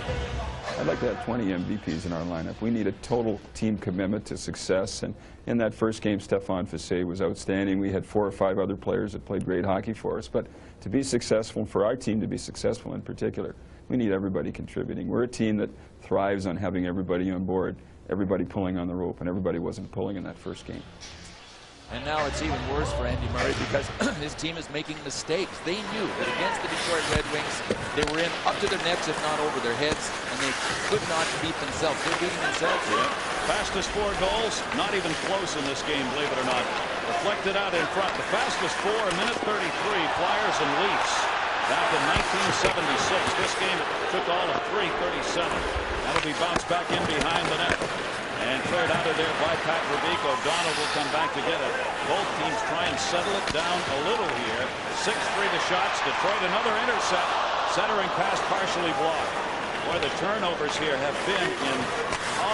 Speaker 8: I'd like to have 20 MVPs in our lineup. We need a total team commitment to success. And in that first game, Stefan Fiset was outstanding. We had 4 or 5 other players that played great hockey for us. But to be successful, for our team to be successful in particular, we need everybody contributing. We're a team that thrives on having everybody on board, everybody pulling on the rope, and everybody wasn't pulling in that first game.
Speaker 2: And now it's even worse for Andy Murray because his team is making mistakes. They knew that against the Detroit Red Wings, they were in up to their necks, if not over their heads, and they could not beat themselves. They're beating themselves here.
Speaker 1: Fastest 4 goals, not even close in this game, believe it or not. Reflected out in front. The fastest 4, a minute 33, Flyers and Leafs. Back in 1976. This game it took all of 3:37. That'll be bounced back in behind the net. And cleared out of there by Pat Verbeek. O'Donnell will come back to get it. Both teams try and settle it down a little here. 6-3 the shots. Detroit another intercept. Centering pass partially blocked. Boy, the turnovers here have been in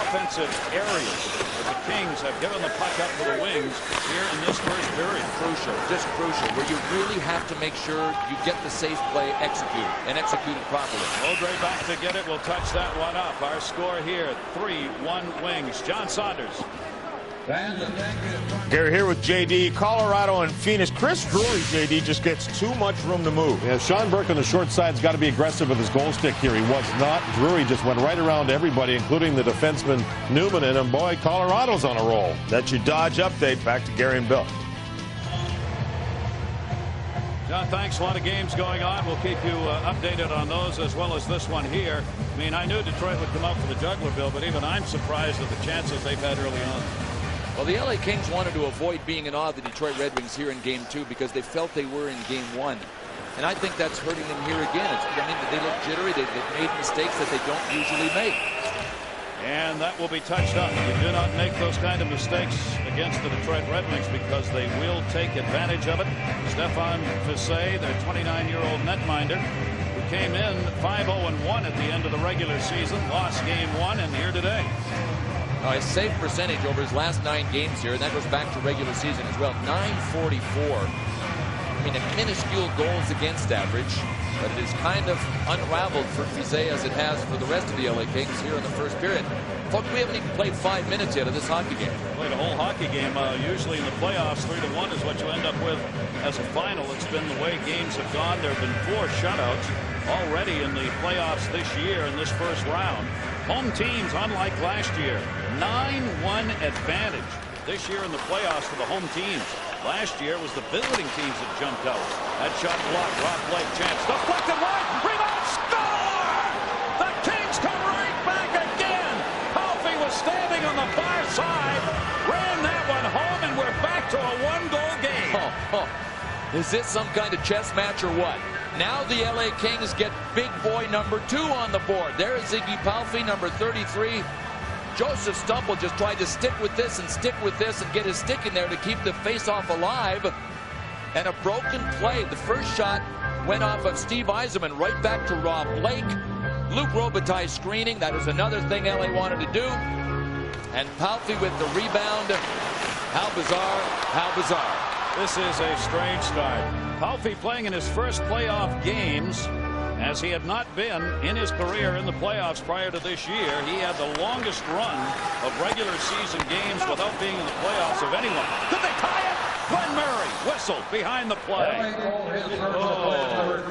Speaker 1: offensive areas. But the Kings have given the puck up to the Wings here in this first period.
Speaker 2: Crucial, just crucial, where you really have to make sure you get the safe play executed and executed properly.
Speaker 1: Oldray back to get it. We'll touch that one up. Our score here, 3-1 Wings. John Saunders.
Speaker 9: Gary here with JD. Colorado and Phoenix. Chris Drury, JD, just gets too much room to move.
Speaker 6: Yeah, Sean Burke on the short side's got to be aggressive with his goal stick here. He was not. Drury just went right around everybody, including the defenseman Newman, and boy, Colorado's on a roll.
Speaker 9: That's your Dodge update. Back to Gary and Bill.
Speaker 1: John, thanks. A lot of games going on. We'll keep you updated on those as well as this one here. I mean, I knew Detroit would come up for the juggler, Bill, but even I'm surprised at the chances they've had early on.
Speaker 2: Well, the LA Kings wanted to avoid being in awe of the Detroit Red Wings here in Game 2 because they felt they were in Game 1. And I think that's hurting them here again. I mean, they look jittery. They've made mistakes that they don't usually make.
Speaker 1: And that will be touched up. You do not make those kind of mistakes against the Detroit Red Wings because they will take advantage of it. Stefan Fiset, their 29-year-old netminder, who came in 5-0-1 at the end of the regular season, lost Game 1 and here today.
Speaker 2: His save percentage over his last 9 games here, and that goes back to regular season as well, .944. I mean, a minuscule goals against average, but it is kind of unraveled for Fiset as it has for the rest of the LA Kings here in the first period. Folks, we haven't even played 5 minutes yet of this hockey game.
Speaker 1: Played a whole hockey game. Usually in the playoffs, 3-1 is what you end up with as a final. It's been the way games have gone. There have been 4 shutouts already in the playoffs this year in this first round. Home teams, unlike last year, 9-1 advantage this year in the playoffs for the home teams. Last year it was the visiting teams that jumped out. That shot blocked. Rob Blake chance. Deflected wide. Rebound. Score! The Kings come right back again. Palffy was standing on the far side. Ran that one home, and we're back to a 1-goal game.
Speaker 2: Is this some kind of chess match or what? Now the LA Kings get big boy number 2 on the board. There is Ziggy Palffy, number 33. Joseph Stumble just tried to stick with this and get his stick in there to keep the faceoff alive. And a broken play. The first shot went off of Steve Yzerman right back to Rob Blake. Luc Robitaille screening. That is another thing LA wanted to do. And Palffy with the rebound. How bizarre, how bizarre.
Speaker 1: This is a strange start. Palffy playing in his first playoff games, as he had not been in his career in the playoffs prior to this year. He had the longest run of regular season games without being in the playoffs of anyone. Could they tie it? Glenn Murray whistle behind the play. Oh,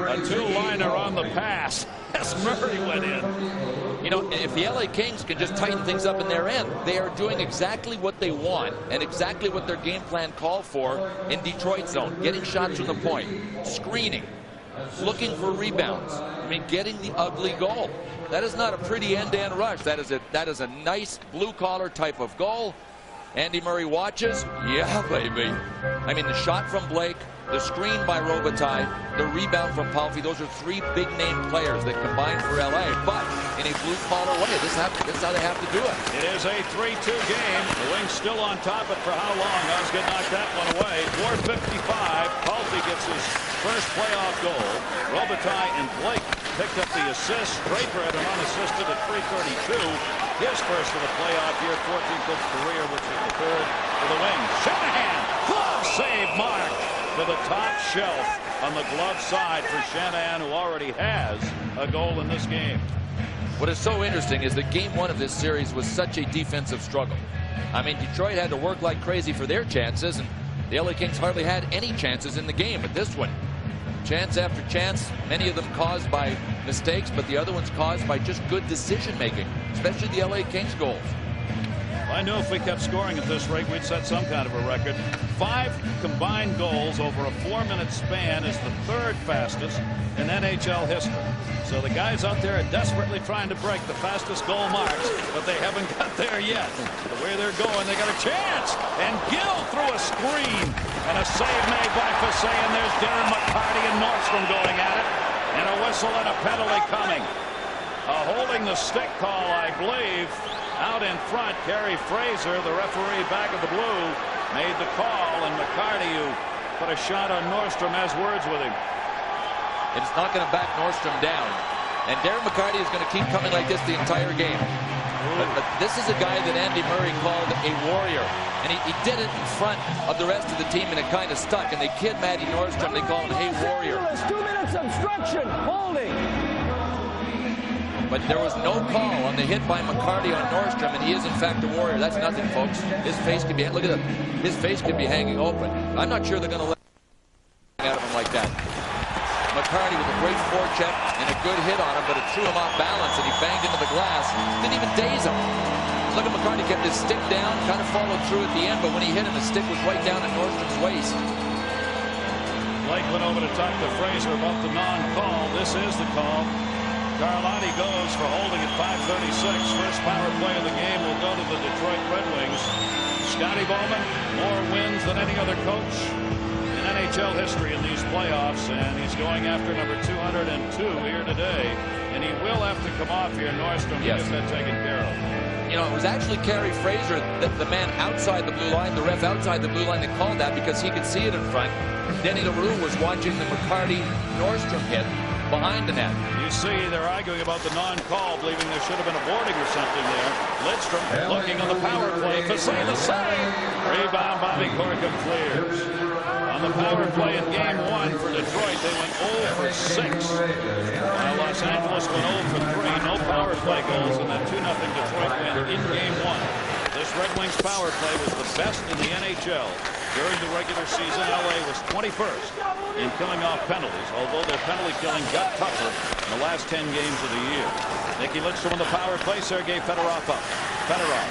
Speaker 1: a 2-liner on the pass as Murray went in.
Speaker 2: You know, if the LA Kings can just tighten things up in their end, they are doing exactly what they want and exactly what their game plan called for in Detroit zone. Getting shots from the point, screening, looking for rebounds. I mean, getting the ugly goal. That is not a pretty end-to-end rush. That is a nice blue-collar type of goal. Andy Murray watches. Yeah, baby. I mean, the shot from Blake, the screen by Robitaille, the rebound from Palffy. Those are 3 big-name players that combine for LA. But in a blue-collar way, this is how they have to do it.
Speaker 1: It is a 3-2 game. The Wings still on top, but for how long? Osgood knocked that one away. 4:55. Palffy gets his first playoff goal. Robitaille and Blake picked up the assist. Draper had an unassisted at 3:32. His first of the playoff year, 14th of career, which is the 3rd for the Wings. Shanahan, glove save mark to the top shelf on the glove side for Shanahan, who already has a goal in this game.
Speaker 2: What is so interesting is that Game 1 of this series was such a defensive struggle. I mean, Detroit had to work like crazy for their chances, and the LA Kings hardly had any chances in the game. But this one, chance after chance, many of them caused by mistakes, but the other ones caused by just good decision making, especially the LA Kings goals.
Speaker 1: I knew if we kept scoring at this rate, we'd set some kind of a record. 5 combined goals over a 4-minute span is the 3rd fastest in NHL history. So the guys out there are desperately trying to break the fastest goal marks, but they haven't got there yet. The way they're going, they got a chance. And Gill through a screen. And a save made by Fiset, and there's Darren McCarty and Nordstrom going at it. And a whistle and a penalty coming. Holding the stick call, I believe. Out in front, Kerry Fraser, the referee back of the blue, made the call, and McCarty, who put a shot on Nordstrom, has words with him.
Speaker 2: It's not going to back Nordstrom down. And Darren McCarty is going to keep coming like this the entire game. But this is a guy that Andy Murray called a warrior. And he did it in front of the rest of the team, and it kind of stuck. And they kid Matty Nordstrom. They call him, hey, warrior.
Speaker 10: 2 minutes obstruction, holding.
Speaker 2: But there was no call on the hit by McCarty on Nordstrom, and he is in fact a Warrior. That's nothing, folks. His face could be, look at him. His face could be hanging open. I'm not sure they're going to let out of him like that. McCarty with a great forecheck and a good hit on him, but it threw him off balance, and he banged into the glass. Didn't even daze him. Look at McCarty, kept his stick down, kind of followed through at the end, but when he hit him, his stick was right down at Nordstrom's waist.
Speaker 1: Blake went over to talk to Fraser about the non-call. This is the call. Carlotti goes for holding at 5:36. First power play of the game will go to the Detroit Red Wings. Scotty Bowman, more wins than any other coach in NHL history in these playoffs, and he's going after number 202 here today. And he will have to come off here, Nordstrom, to get that taken care of.
Speaker 2: You know, it was actually Kerry Fraser, the man outside the blue line, the ref outside the blue line, that called that because he could see it in front. Denny LaRue was watching the McCarty-Nordstrom hit behind the net.
Speaker 1: You see, they're arguing about the non-call, believing there should have been a boarding or something there. Lidstrom looking on the power play. Facet the save. Rebound, Bobby Corkum clears. On the power play in Game 1 for Detroit, they went 0 for 6. While Los Angeles went 0 for 3. No power play goals in that 2-0 Detroit win in Game 1. This Red Wings power play was the best in the NHL. During the regular season, LA was 21st in killing off penalties, although their penalty killing got tougher in the last 10 games of the year. Nicky Lidstrom on the power play. Sergei Fedorov up. Fedorov,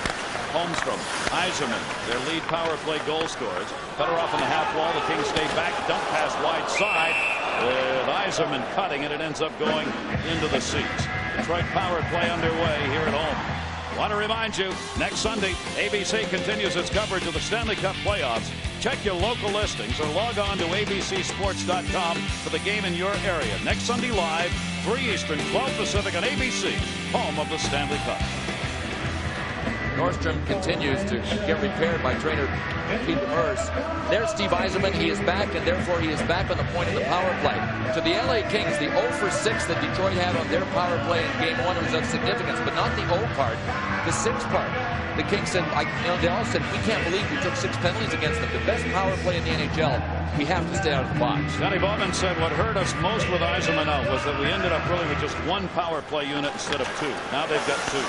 Speaker 1: Holmstrom, Yzerman, their lead power play goal scorers. Fedorov on the half wall. The Kings stay back. Dump pass wide side with Yzerman cutting, and it ends up going into the seats. Detroit power play underway here at home. Want to remind you, next Sunday, ABC continues its coverage of the Stanley Cup playoffs. Check your local listings or log on to abcsports.com for the game in your area. Next Sunday live, 3 Eastern, 12 Pacific on ABC, home of the Stanley Cup.
Speaker 2: Nordstrom continues to get repaired by trainer Pete Demers. There's Steve Yzerman. He is back, and therefore he is back on the point of the power play. To the LA Kings, the 0 for 6 that Detroit had on their power play in Game 1 was of significance, but not the 0 part, the 6 part. The Kings said, they all said, we can't believe we took 6 penalties against them. The best power play in the NHL. We have to stay out of the box.
Speaker 1: Scotty Bowman said what hurt us most with Yzerman out was that we ended up really with just 1 power play unit instead of 2. Now they've got 2.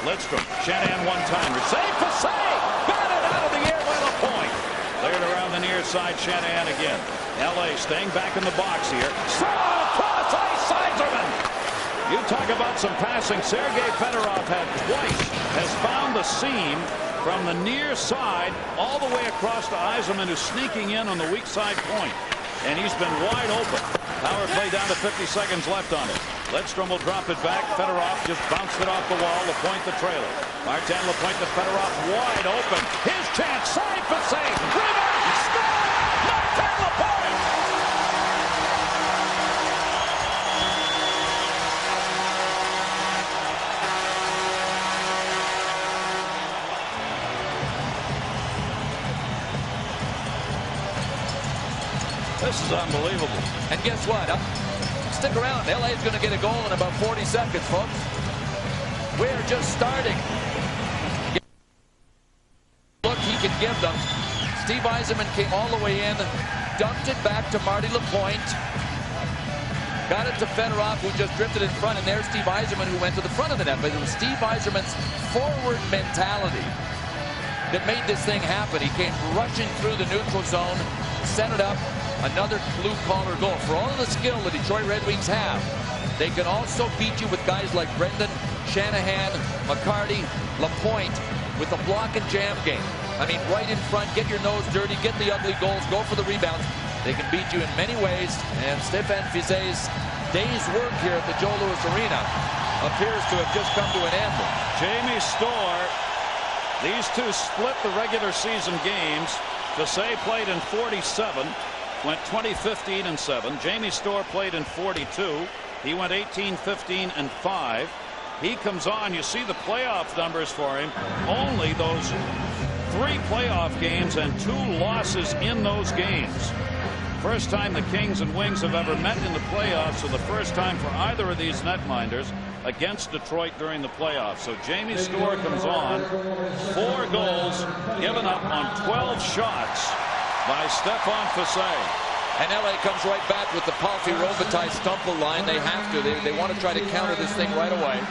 Speaker 1: Lidstrom, Shanahan one-timer, save for save, got it out of the air by LaPointe. Cleared around the near side, Shanahan again. LA staying back in the box here. Strong cross ice, Yzerman. You talk about some passing. Sergei Fedorov has found the seam from the near side all the way across to Yzerman, who's sneaking in on the weak side point. And he's been wide open. Power play down to 50 seconds left on it. Lidstrom will drop it back. Fedorov just bounced it off the wall. LaPointe the trailer. Martin LaPointe to Fedorov wide open. His chance. Side for save. Rebound. Score. Martin LaPointe. This is unbelievable.
Speaker 2: And guess what? Stick around. LA is going to get a goal in about 40 seconds, folks. We're just starting. Look, he can give them. Steve Yzerman came all the way in, dumped it back to Marty LaPointe. Got it to Fedorov, who just drifted in front, and there's Steve Yzerman, who went to the front of the net. But it was Steve Yzerman's forward mentality that made this thing happen. He came rushing through the neutral zone, set it up. Another blue-collar goal. For all of the skill the Detroit Red Wings have, they can also beat you with guys like Brendan, Shanahan, McCarty, LaPointe with the block and jam game. I mean, right in front, get your nose dirty, get the ugly goals, go for the rebounds. They can beat you in many ways, and Stéphane Fizet's day's work here at the Joe Louis Arena appears to have just come to an end.
Speaker 1: Jamie Storr, these two split the regular season games. Fiset played in 47. Went 20-15-7. Jamie Storr played in 42. He went 18-15-5. He comes on. You see the playoff numbers for him. Only those 3 playoff games and 2 losses in those games. First time the Kings and Wings have ever met in the playoffs, and the first time for either of these netminders against Detroit during the playoffs. So Jamie Storr comes on. 4 goals given up on 12 shots by Stéphane Fiset.
Speaker 2: And LA comes right back with the Palfi Robitaille Stumple line. They have to. They want to try to counter this thing right away.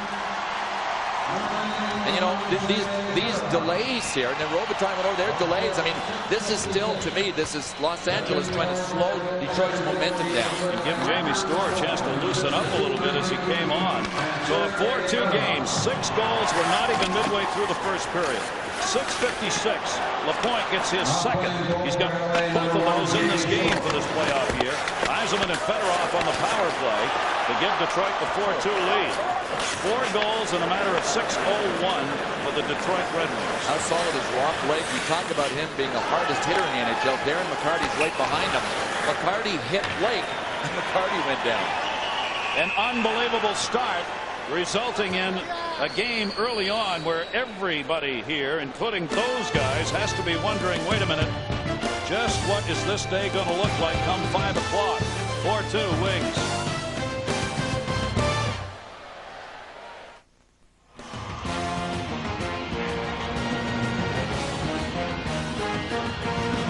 Speaker 2: And you know, these delays here, and then Robitaille went over there, delays. I mean, this is still, to me, this is Los Angeles trying to slow Detroit's momentum down.
Speaker 1: And give Jamie Storr a chance to loosen up a little bit as he came on. So a 4-2 game, 6 goals were not even midway through the first period. 6:56. Lapointe gets his second. He's got both of those in this game for this playoff year. Eisenman and Fedorov on the power play to give Detroit the 4-2 lead. 4 goals in a matter of 6:01 for the Detroit Red Wings.
Speaker 2: How solid is Rob Blake? We talk about him being the hardest hitter in the NHL. Darren McCarty's right behind him. McCarty hit Blake, and McCarty went down.
Speaker 1: An unbelievable start, resulting in a game early on where everybody here, including those guys, has to be wondering, wait a minute, just what is this day going to look like come 5 o'clock? 4-2 Wings.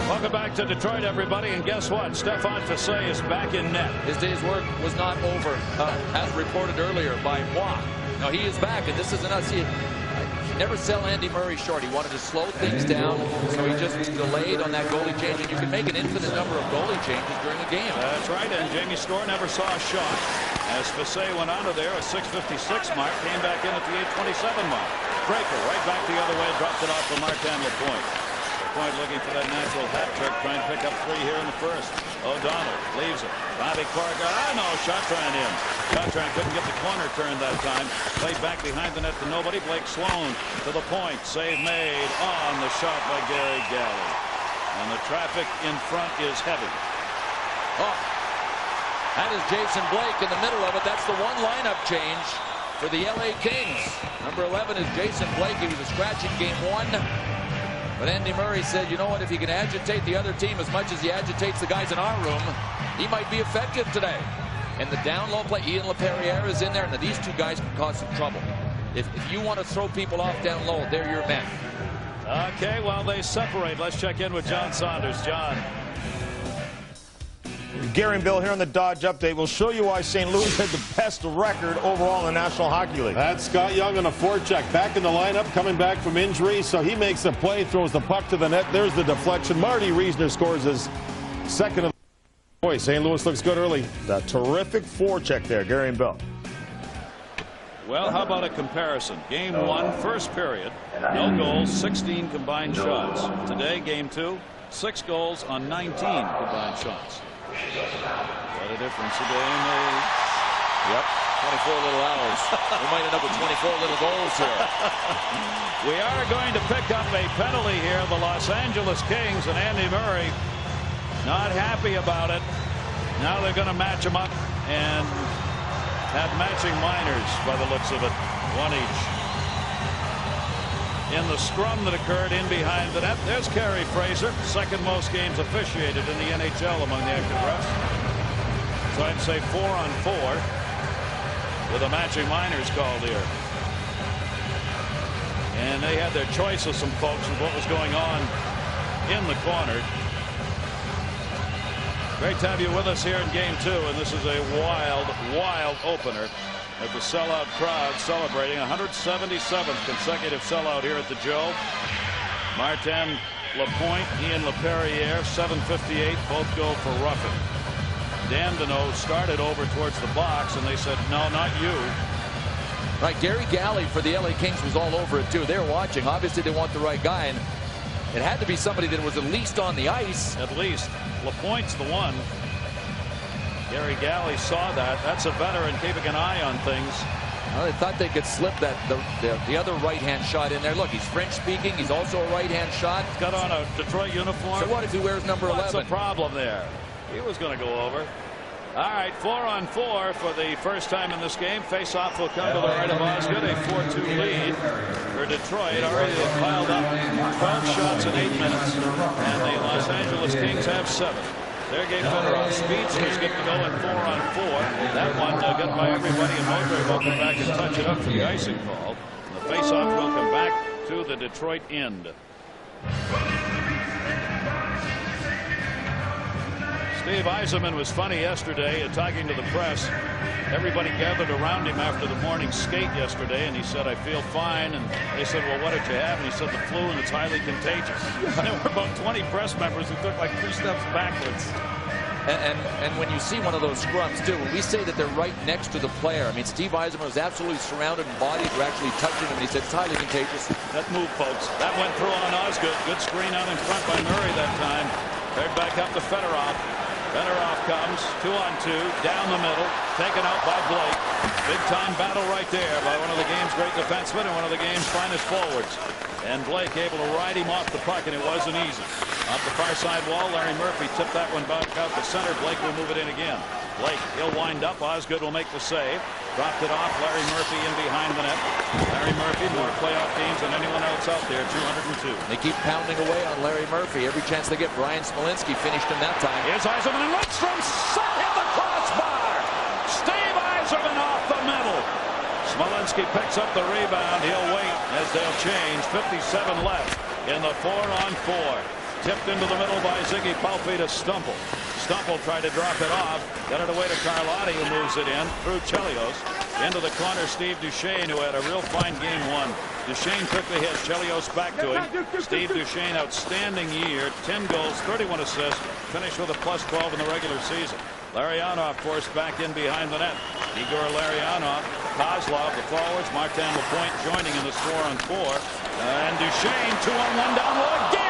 Speaker 1: Welcome back to Detroit, everybody, and guess what? Stéphane Fiset is back in net.
Speaker 2: His day's work was not over, as reported earlier by Moi. No, he is back, and this isn't us. He never sell Andy Murray short. He wanted to slow things down, so he just delayed on that goalie change. And you can make an infinite number of goalie changes during the game.
Speaker 1: That's right, and Jamie Storr never saw a shot. As Fiset went onto there, a 6:56 mark, came back in at the 8:27 mark. Breaker right back the other way, dropped it off to Martin Lapointe. Point looking for that natural hat trick, trying to pick up 3 here in the first. O'Donnell leaves it. Bobby Clark, no, Chartrand in. Chartrand couldn't get the corner turned that time. Played back behind the net to nobody. Blake Sloan to the point. Save made on the shot by Gary Galley. And the traffic in front is heavy.
Speaker 2: Oh, that is Jason Blake in the middle of it. That's the one lineup change for the LA Kings. Number 11 is Jason Blake. He was a scratch in game 1. But Andy Murray said, you know what, if he can agitate the other team as much as he agitates the guys in our room, he might be effective today. And the down low play, Ian LaPerriere is in there, and these two guys can cause some trouble. If you want to throw people off down low, they're your men.
Speaker 1: Okay, well, they separate. Let's check in with John Saunders. John.
Speaker 9: Gary and Bill here on the Dodge Update. We'll show you why St. Louis had the best record overall in the National Hockey League.
Speaker 6: That's Scott Young on a forecheck. Back in the lineup, coming back from injury. So he makes a play, throws the puck to the net. There's the deflection. Marty Reisner scores his second of the boy. St. Louis looks good early.
Speaker 9: The terrific forecheck there, Gary and Bill.
Speaker 1: Well, how about a comparison? Game 1, first period, no goals, 16 combined shots. Today, game 2, 6 goals on 19 combined shots. What a difference a day made.
Speaker 2: Yep, 24 little hours. We might end up with 24 little goals here.
Speaker 1: We are going to pick up a penalty here. The Los Angeles Kings and Andy Murray not happy about it. Now they're going to match them up and have matching minors by the looks of it. 1 each. In the scrum that occurred in behind the net, there's Kerry Fraser, second most games officiated in the NHL among the active refs. So I'd say 4-on-4 with a matching minors called here. And they had their choice of some folks with what was going on in the corner. Great to have you with us here in game 2, and this is a wild opener. At the sellout crowd celebrating 177th consecutive sellout here at the Joe. Martin Lapointe, Ian LaPerriere, 7:58, both go for roughing. Dandino started over towards the box, and they said, no, not you.
Speaker 2: Right, Gary Galley for the LA Kings was all over it too. They're watching. Obviously, they want the right guy, and it had to be somebody that was at least on the ice.
Speaker 1: At least. Lapointe's the one. Gary Galley saw that. That's a veteran keeping an eye on things.
Speaker 2: Well, they thought they could slip that the other right-hand shot in there. Look, he's French-speaking. He's also a right-hand shot.
Speaker 1: He's got on a Detroit uniform.
Speaker 2: So what if he wears number 11?
Speaker 1: What's the problem there? He was going to go over. All right, 4-on-4 for the first time in this game. Face-off will come to the right of Osgood. A 4-2 lead for Detroit. Already they've piled up 12 shots in 8 minutes. And the Los Angeles Kings have 7. Sergei Fedorov, speedster's good to go in 4-on-4. That one got by everybody, and Modric will come back and touch it up for the icing call. And the face-off will come back to the Detroit end. Steve Yzerman was funny yesterday talking to the press. Everybody gathered around him after the morning skate yesterday, and he said, "I feel fine." And they said, "Well, what did you have?" And he said, "The flu, and it's highly contagious." And there were about 20 press members who took like 3 steps backwards.
Speaker 2: And when you see one of those scrums, too, when we say that they're right next to the player, I mean, Steve Yzerman was absolutely surrounded and bodies were actually touching him. He said it's highly contagious.
Speaker 1: That move, folks. That went through on Osgood. Good screen out in front by Murray that time. Third back up to Fedorov. Fedorov comes 2-on-2 down the middle, taken out by Blake. Big time battle right there by one of the game's great defensemen and one of the game's finest forwards. And Blake able to ride him off the puck, and it wasn't easy. Off the far side wall, Larry Murphy tipped that one back out to center. Blake will move it in again. Blake, he'll wind up. Osgood will make the save. Dropped it off. Larry Murphy in behind the net. Larry Murphy, more playoff games than anyone else out there, 202.
Speaker 2: They keep pounding away on Larry Murphy. Every chance they get, Brian Smolinski finished him that time.
Speaker 1: Here's Yzerman, and Lidstrom hit the crossbar. Steve Yzerman off the middle. Smolinski picks up the rebound. He'll wait as they'll change. 57 left in the 4-on-4. Tipped into the middle by Ziggy Palffy to Stumple. Stumple tried to drop it off. Got it away to Carlotti, who moves it in through Chelios. Into the corner, Steve Duchesne, who had a real fine game 1. Duchesne took the hit. Chelios back to him. Steve Duchesne, outstanding year. 10 goals, 31 assists. Finished with a +12 in the regular season. Larionov forced back in behind the net. Igor Larionov, Kozlov, the forwards, Martin Lapointe joining in this 4-on-4. And Duchesne 2-on-1 down low again.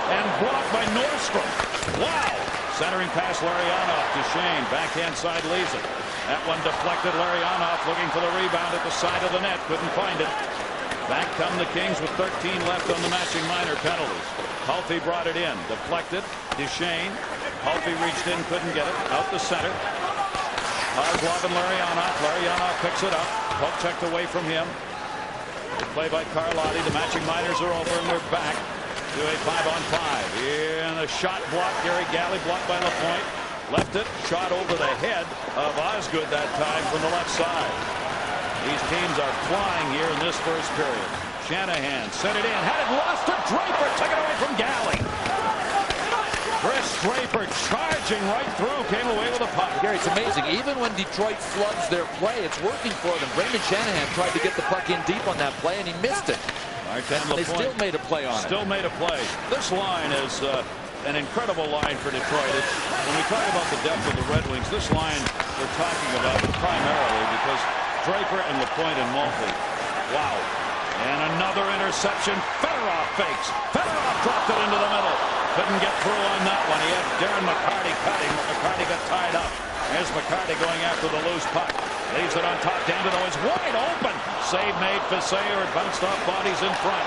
Speaker 1: And blocked by Nordstrom. Wow. Centering past Larionov. Duchesne, backhand side leaves it. That one deflected. Larionov looking for the rebound at the side of the net. Couldn't find it. Back come the Kings with 13 left on the matching minor penalties. Palffy brought it in. Deflected. Duchesne. Palffy reached in, couldn't get it. Out the center. Kozlov and Larionov. Larionov picks it up. Poke checked away from him. Good play by Carlotti. The matching minors are over, and we're back to a 5-on-5. And a shot blocked. Gary Galley blocked by Lapointe. Left it. Shot over the head of Osgood that time from the left side. These teams are flying here in this first period. Shanahan sent it in. Had it lost to Draper. Took it away from Galley. Chris Draper charging right through. Came away with a puck.
Speaker 2: Gary, it's amazing. Even when Detroit floods their play, it's working for them. Brendan Shanahan tried to get the puck in deep on that play, and he missed it. They still made a play on it.
Speaker 1: Still made a play. This line is an incredible line for Detroit. When we talk about the depth of the Red Wings, this line we're talking about primarily because Draper and Lapointe and Maltby. Wow. And another interception. Fedorov fakes. Fedorov dropped it into the middle. Couldn't get through on that one. He had Darren McCarty cutting, but McCarty got tied up. There's McCarty going after the loose puck. Leaves it on top. Dandino is wide open. Save made for Sayer. It bounced off bodies in front.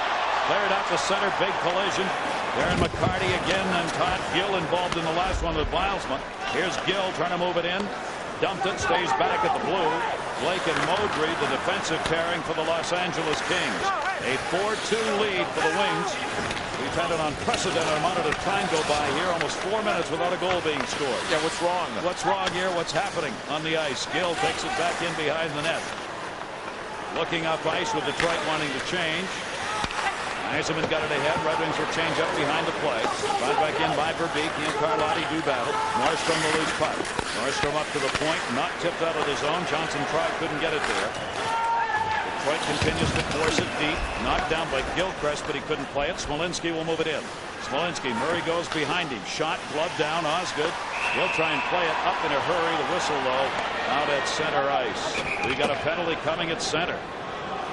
Speaker 1: Cleared out the center. Big collision. Darren McCarty again, and Todd Gill involved in the last one with Bilesma. Here's Gill trying to move it in. Dumped it. Stays back at the blue. Blake and Modry, the defensive pairing for the Los Angeles Kings. A 4-2 lead for the Wings. We've had an unprecedented amount of time go by here. Almost 4 minutes without a goal being scored.
Speaker 2: Yeah, what's wrong?
Speaker 1: What's wrong here? What's happening on the ice? Gill takes it back in behind the net. Looking up ice with Detroit wanting to change. Yzerman got it ahead. Red Wings will change up behind the play. Brought back in by Verbeek. He and Carlotti do battle. Nordstrom the loose puck. Nordstrom up to the point. Not tipped out of the zone. Johnson tried. Couldn't get it there. Detroit continues to force it deep. Knocked down by Gilchrist, but he couldn't play it. Smolinski will move it in. Smolinski. Murray goes behind him. Shot. Glove down. Osgood. He'll try and play it up in a hurry. The whistle, though, out at center ice. We got a penalty coming at center.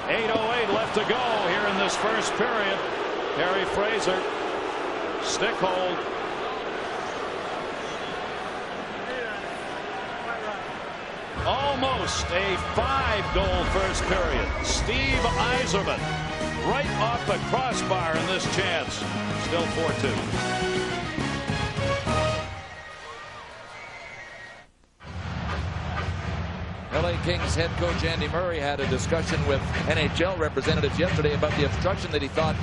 Speaker 1: 8:08 left to go here in this first period. Harry Fraser, stick hold. Almost a 5-goal first period. Steve Yzerman right off the crossbar in this chance. Still 4-2.
Speaker 2: LA Kings head coach Andy Murray had a discussion with NHL representatives yesterday about the obstruction that he thought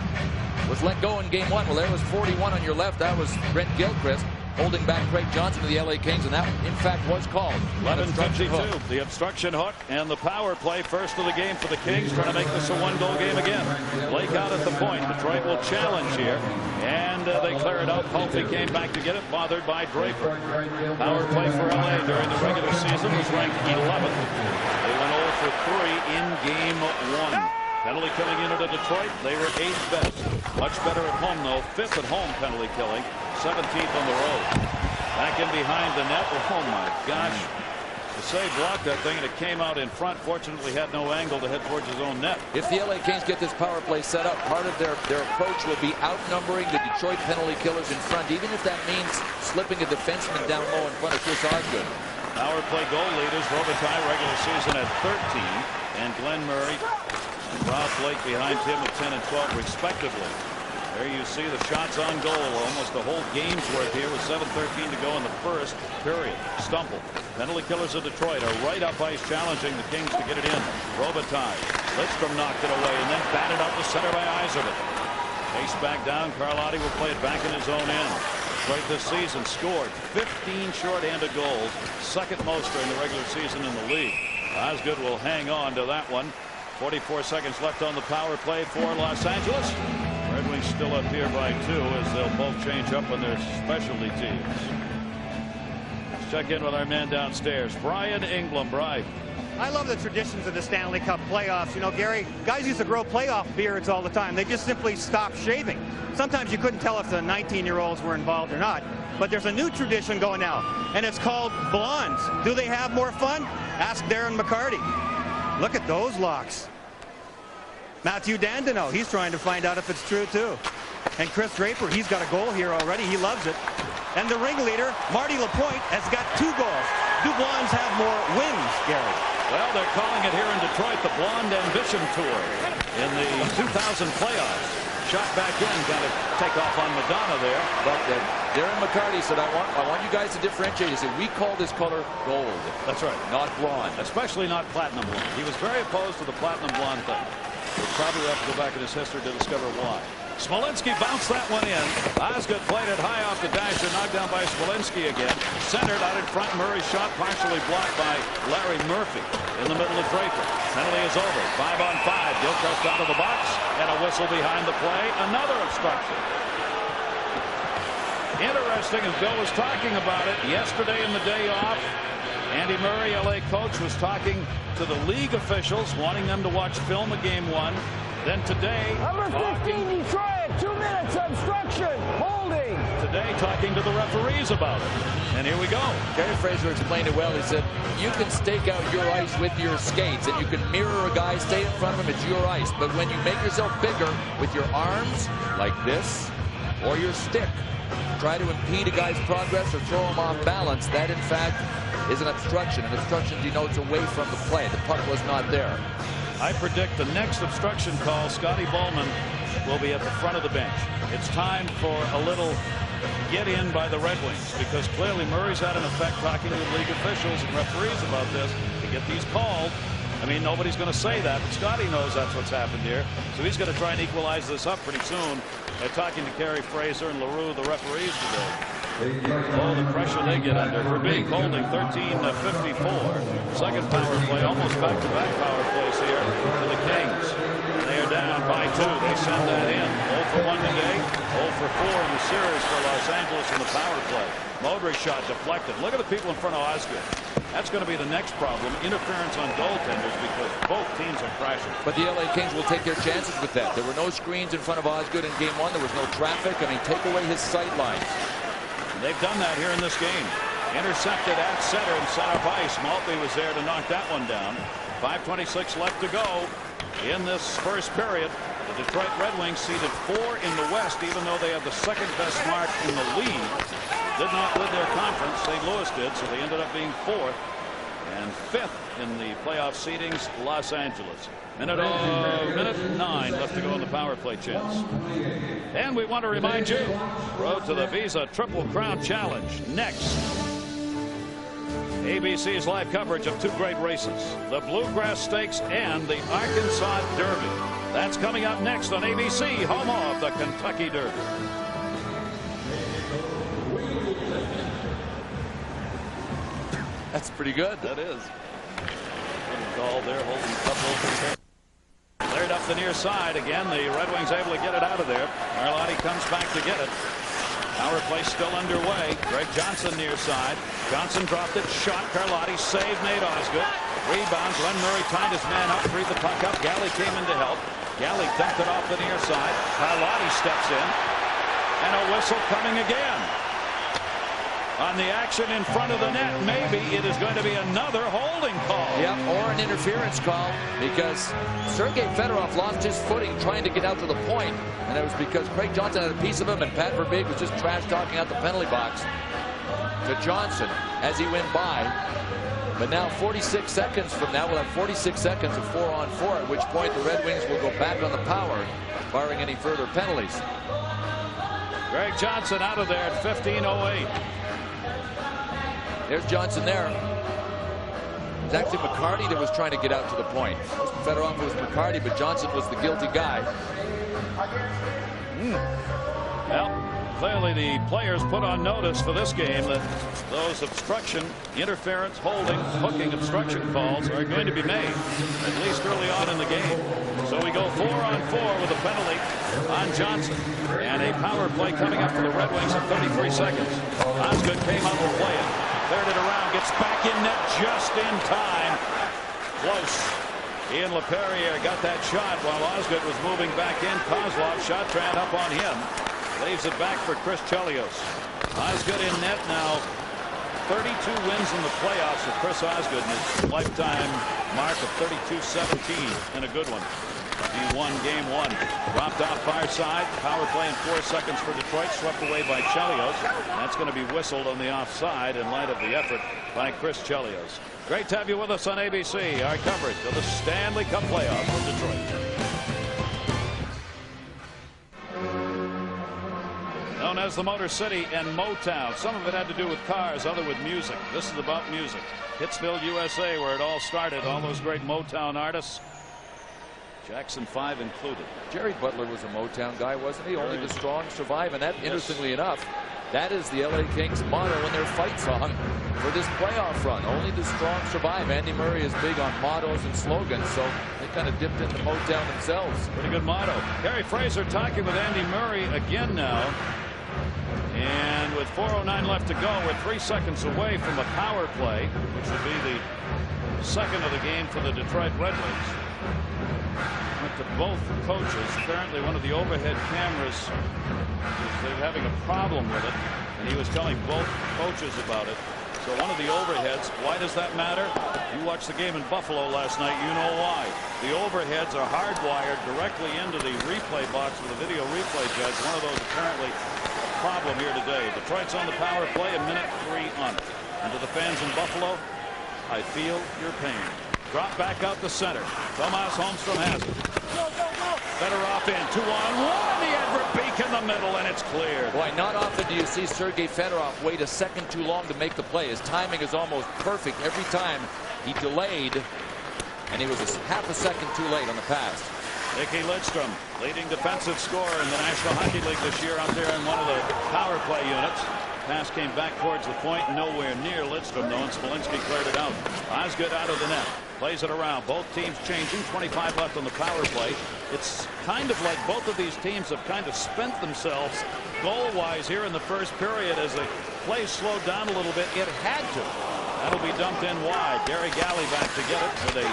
Speaker 2: was let go in game 1. Well, there was 41 on your left. That was Brent Gilchrist. holding back Craig Johnson of the LA Kings, and that in fact was called
Speaker 1: 11:52. The obstruction hook and the power play, first of the game for the Kings, trying to make this a one-goal game again. Blake out at the point. Detroit will challenge here, and they clear it out. Pulte came back to get it, bothered by Draper. Power play for LA during the regular season was ranked 11th. They went 0 for 3 in game 1. Penalty killing unit of Detroit, they were 8th best. Much better at home, though. 5th at home penalty killing, 17th on the road. Back in behind the net. Oh, my gosh. Say blocked that thing, and it came out in front. Fortunately, had no angle to head towards his own net.
Speaker 2: If the LA Kings get this power play set up, part of their approach will be outnumbering the Detroit penalty killers in front, even if that means slipping a defenseman down low in front of Chris Osgood.
Speaker 1: Power play goal leaders, Robitaille regular season at 13, and Glenn Murray and Rob Blake behind him at 10 and 12 respectively. There you see the shots on goal. Almost the whole game's worth here with 7:13 to go in the first period. Stumble. Penalty killers of Detroit are right up ice challenging the Kings to get it in. Robitaille. Lidstrom knocked it away and then batted up the center by Yzerman. Chase back down. Carlotti will play it back in his own end. Detroit this season scored 15 short-handed goals. Second most during the regular season in the league. Osgood will hang on to that one. 44 seconds left on the power play for Los Angeles. Red Wings still up here by 2 as they'll both change up on their specialty teams. Let's check in with our man downstairs, Brian Engblom. Brian.
Speaker 10: I love the traditions of the Stanley Cup playoffs. You know, Gary, guys used to grow playoff beards all the time. They just simply stopped shaving. Sometimes you couldn't tell if the 19-year-olds were involved or not. But there's a new tradition going now, and it's called blondes. Do they have more fun? Ask Darren McCarty. Look at those locks. Matthew Dandino, he's trying to find out if it's true too. And Chris Draper, he's got a goal here already. He loves it. And the ringleader, Marty Lapointe, has got 2 goals. Do blondes have more wins, Gary?
Speaker 1: Well, they're calling it here in Detroit the Blonde Ambition Tour in the 2000 playoffs. Shot back in, got to take off on Madonna there.
Speaker 2: But Darren McCarty said, I want you guys to differentiate. He said, we call this color gold.
Speaker 1: That's right.
Speaker 2: Not blonde.
Speaker 1: Especially not platinum blonde. He was very opposed to the platinum blonde thing. We'll probably have to go back in his history to discover why. Smolinski bounced that one in. Osgood played it high off the dasher, knocked down by Smolinski again. Centered out in front. Murray's shot partially blocked by Larry Murphy in the middle of Draper. Penalty is over. 5 on 5. Gilchrist out of the box and a whistle behind the play. Another obstruction. Interesting, as Bill was talking about it yesterday in the day off. Andy Murray, LA coach, was talking to the league officials, wanting them to watch film of game 1. Then today,
Speaker 11: number 15 Detroit, 2 minutes obstruction, holding.
Speaker 1: Today, talking to the referees about it. And here we go.
Speaker 2: Gary Fraser explained it well. He said, you can stake out your ice with your skates, and you can mirror a guy, stay in front of him, it's your ice. But when you make yourself bigger with your arms, like this, or your stick, try to impede a guy's progress or throw him off balance, that in fact is an obstruction. An obstruction denotes away from the play. The puck was not there.
Speaker 1: I predict the next obstruction call, Scotty Bowman will be at the front of the bench. It's time for a little get in by the Red Wings, because clearly Murray's had an effect talking to league officials and referees about this to get these called. I mean, nobody's going to say that, but Scotty knows that's what's happened here. So he's going to try and equalize this up pretty soon. They're talking to Gary Fraser and LaRue, the referees today. Oh, the pressure they get under for being holding 13-54. Second power play, almost back-to-back power plays here for the Kings. They are down by 2. They send that in. 0 for 1 today, 0 for 4 in the series for Los Angeles in the power play. Mowbray shot deflected. Look at the people in front of Osgood. That's going to be the next problem, interference on goaltenders, because both teams are crashing.
Speaker 2: But the LA Kings will take their chances with that. There were no screens in front of Osgood in game 1. There was no traffic. I mean, take away his sight lines.
Speaker 1: They've done that here in this game. Intercepted at center and set up ice. Maltby was there to knock that one down. 5:26 left to go in this first period. The Detroit Red Wings seeded 4 in the West, even though they have the second best mark in the league. Did not win their conference. St. Louis did, so they ended up being 4th. And 5th in the playoff seedings, Los Angeles. Minute 9 left to go in the power play chance. And we want to remind you, road to the Visa Triple Crown Challenge next. ABC's live coverage of 2 great races, the Bluegrass Stakes and the Arkansas Derby. That's coming up next on ABC, home of the Kentucky Derby.
Speaker 2: That's pretty good.
Speaker 1: That is. Good call there, holding the cup over. Cleared up the near side again. The Red Wings able to get it out of there. Carlotti comes back to get it. Power play still underway. Greg Johnson near side. Johnson dropped it. Shot. Carlotti save. Nate Osgood. Rebound. Glenn Murray tied his man up. Freed the puck up. Galley came in to help. Galley dumped it off the near side. Carlotti steps in. And a whistle coming again. On the action in front of the net, maybe it is going to be another holding call.
Speaker 2: Yep, or an interference call, because Sergei Fedorov lost his footing trying to get out to the point, and it was because Craig Johnson had a piece of him, and Pat Verbeek was just trash talking out the penalty box to Johnson as he went by. But now 46 seconds from now, we'll have 46 seconds of 4-on-4, at which point the Red Wings will go back on the power, barring any further penalties.
Speaker 1: Greg Johnson out of there at 15:08.
Speaker 2: There's Johnson there. It was actually McCarty that was trying to get out to the point. Fedorov was McCarty, but Johnson was the guilty guy.
Speaker 1: Well, clearly the players put on notice for this game that those obstruction, interference, holding, hooking, obstruction calls are going to be made, at least early on in the game. So we go 4-on-4 with a penalty on Johnson. And a power play coming up for the Red Wings in 33 seconds. Osgood came out to play it. Cleared it around, gets back in net just in time. Close. Ian LaPerriere got that shot while Osgood was moving back in. Kozlov shot ran up on him. Leaves it back for Chris Chelios. Osgood in net now. 32 wins in the playoffs with Chris Osgood and his lifetime mark of 32-17 and a good one. He won game 1. Dropped off far side. Power play in 4 seconds for Detroit. Swept away by Chelios. That's going to be whistled on the offside in light of the effort by Chris Chelios. Great to have you with us on ABC. Our coverage of the Stanley Cup playoffs from Detroit. Known as the Motor City and Motown. Some of it had to do with cars, other with music. This is about music. Hitsville, USA, where it all started. All those great Motown artists. Jackson 5 included.
Speaker 2: Jerry Butler was a Motown guy, wasn't he? Only the strong survive, and that, interestingly enough, that is the LA Kings motto in their fight song for this playoff run. Only the strong survive. Andy Murray is big on mottos and slogans, so they kind of dipped into Motown themselves.
Speaker 1: Pretty good motto. Gary Fraser talking with Andy Murray again now. And with 4:09 left to go, we're 3 seconds away from a power play, which will be the second of the game for the Detroit Red Wings. Went to both coaches. Apparently one of the overhead cameras, they're having a problem with it, and he was telling both coaches about it. So one of the overheads, why does that matter? You watched the game in Buffalo last night, you know why. The overheads are hardwired directly into the replay box with a video replay judge. One of those apparently a problem here today. Detroit's on the power play, a minute 3 on it. And to the fans in Buffalo, I feel your pain. Drop back out the center. Tomas Holmstrom has it. Fedorov in 2-on-1. He had Verbeek in the middle, and it's cleared.
Speaker 2: Boy, not often do you see Sergei Fedorov wait a second too long to make the play. His timing is almost perfect every time. He delayed, and he was half a second too late on the pass.
Speaker 1: Nicky Lidstrom, leading defensive scorer in the National Hockey League this year, out there in one of the power play units. Pass came back towards the point, nowhere near Lidstrom, though, and Smolinski cleared it out. Osgood out of the net. Plays it around. Both teams changing. 25 left on the power play. It's kind of like both of these teams have kind of spent themselves goal-wise here in the first period as the play slowed down a little bit. It had to. That'll be dumped in wide. Gary Galley back to get it with a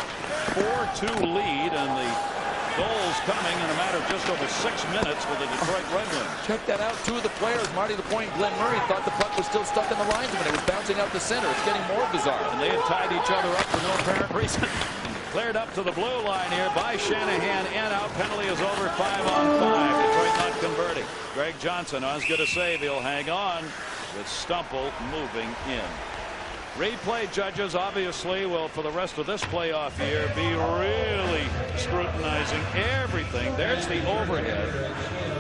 Speaker 1: 4-2 lead, and the goals coming in a matter of just over 6 minutes for the Detroit Red Wings.
Speaker 2: Check that out. 2 of the players, Marty LaPointe and Glenn Murray, thought the puck was still stuck in the linesman. It was bouncing out the center. It's getting more bizarre.
Speaker 1: And they had tied each other up for no apparent reason. Cleared up to the blue line here by Shanahan. And out. Penalty is over. 5-on-5. Detroit not converting. Greg Johnson, Osgood a save. He'll hang on with Stumple moving in. Replay judges obviously will, for the rest of this playoff year, be really scrutinizing everything. There's the overhead,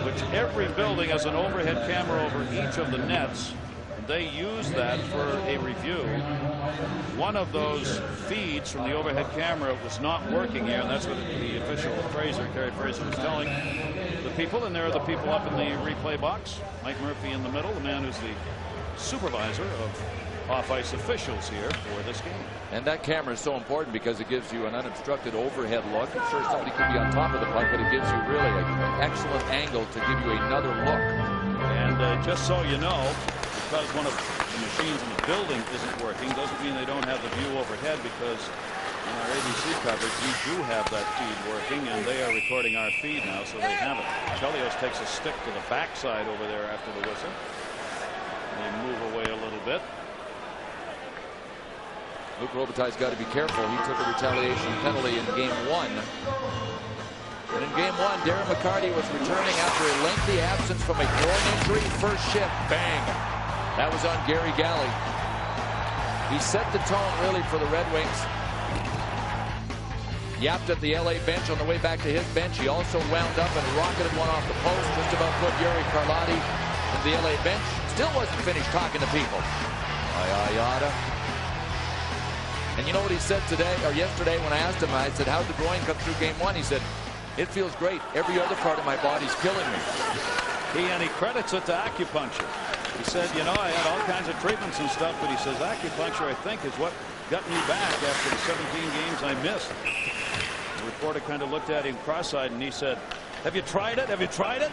Speaker 1: which every building has an overhead camera over each of the nets. They use that for a review. One of those feeds from the overhead camera was not working here, and that's what the official Fraser, Gary Fraser, was telling the people. And there are the people up in the replay box. Mike Murphy in the middle, the man who's the supervisor of off-ice officials here for this game.
Speaker 2: And that camera is so important because it gives you an unobstructed overhead look. I'm sure somebody could be on top of the puck, but it gives you really an excellent angle to give you another look.
Speaker 1: And just so you know, because one of the machines in the building isn't working doesn't mean they don't have the view overhead, because in our ABC coverage we do have that feed working, and they are recording our feed now, so they have it. Chelios takes a stick to the backside over there after the whistle. They move away a little bit.
Speaker 2: Luc Robitaille's got to be careful. He took a retaliation penalty in game 1. And in game 1, Darren McCarty was returning after a lengthy absence from a groin injury. First shift, bang. That was on Gary Galley. He set the tone really for the Red Wings. Yapped at the LA bench on the way back to his bench. He also wound up and rocketed one off the post. Just about put Yuri Carlotti in the LA bench. Still wasn't finished talking to people. Yada. And you know what he said today or yesterday when I asked him, I said, how'd the groin come through game 1? He said, it feels great. Every other part of my body's killing me.
Speaker 1: He credits it to acupuncture. He said, you know, I had all kinds of treatments and stuff, but he says acupuncture, I think, is what got me back after the 17 games I missed. The reporter kind of looked at him cross-eyed, and he said, have you tried it? Have you tried it?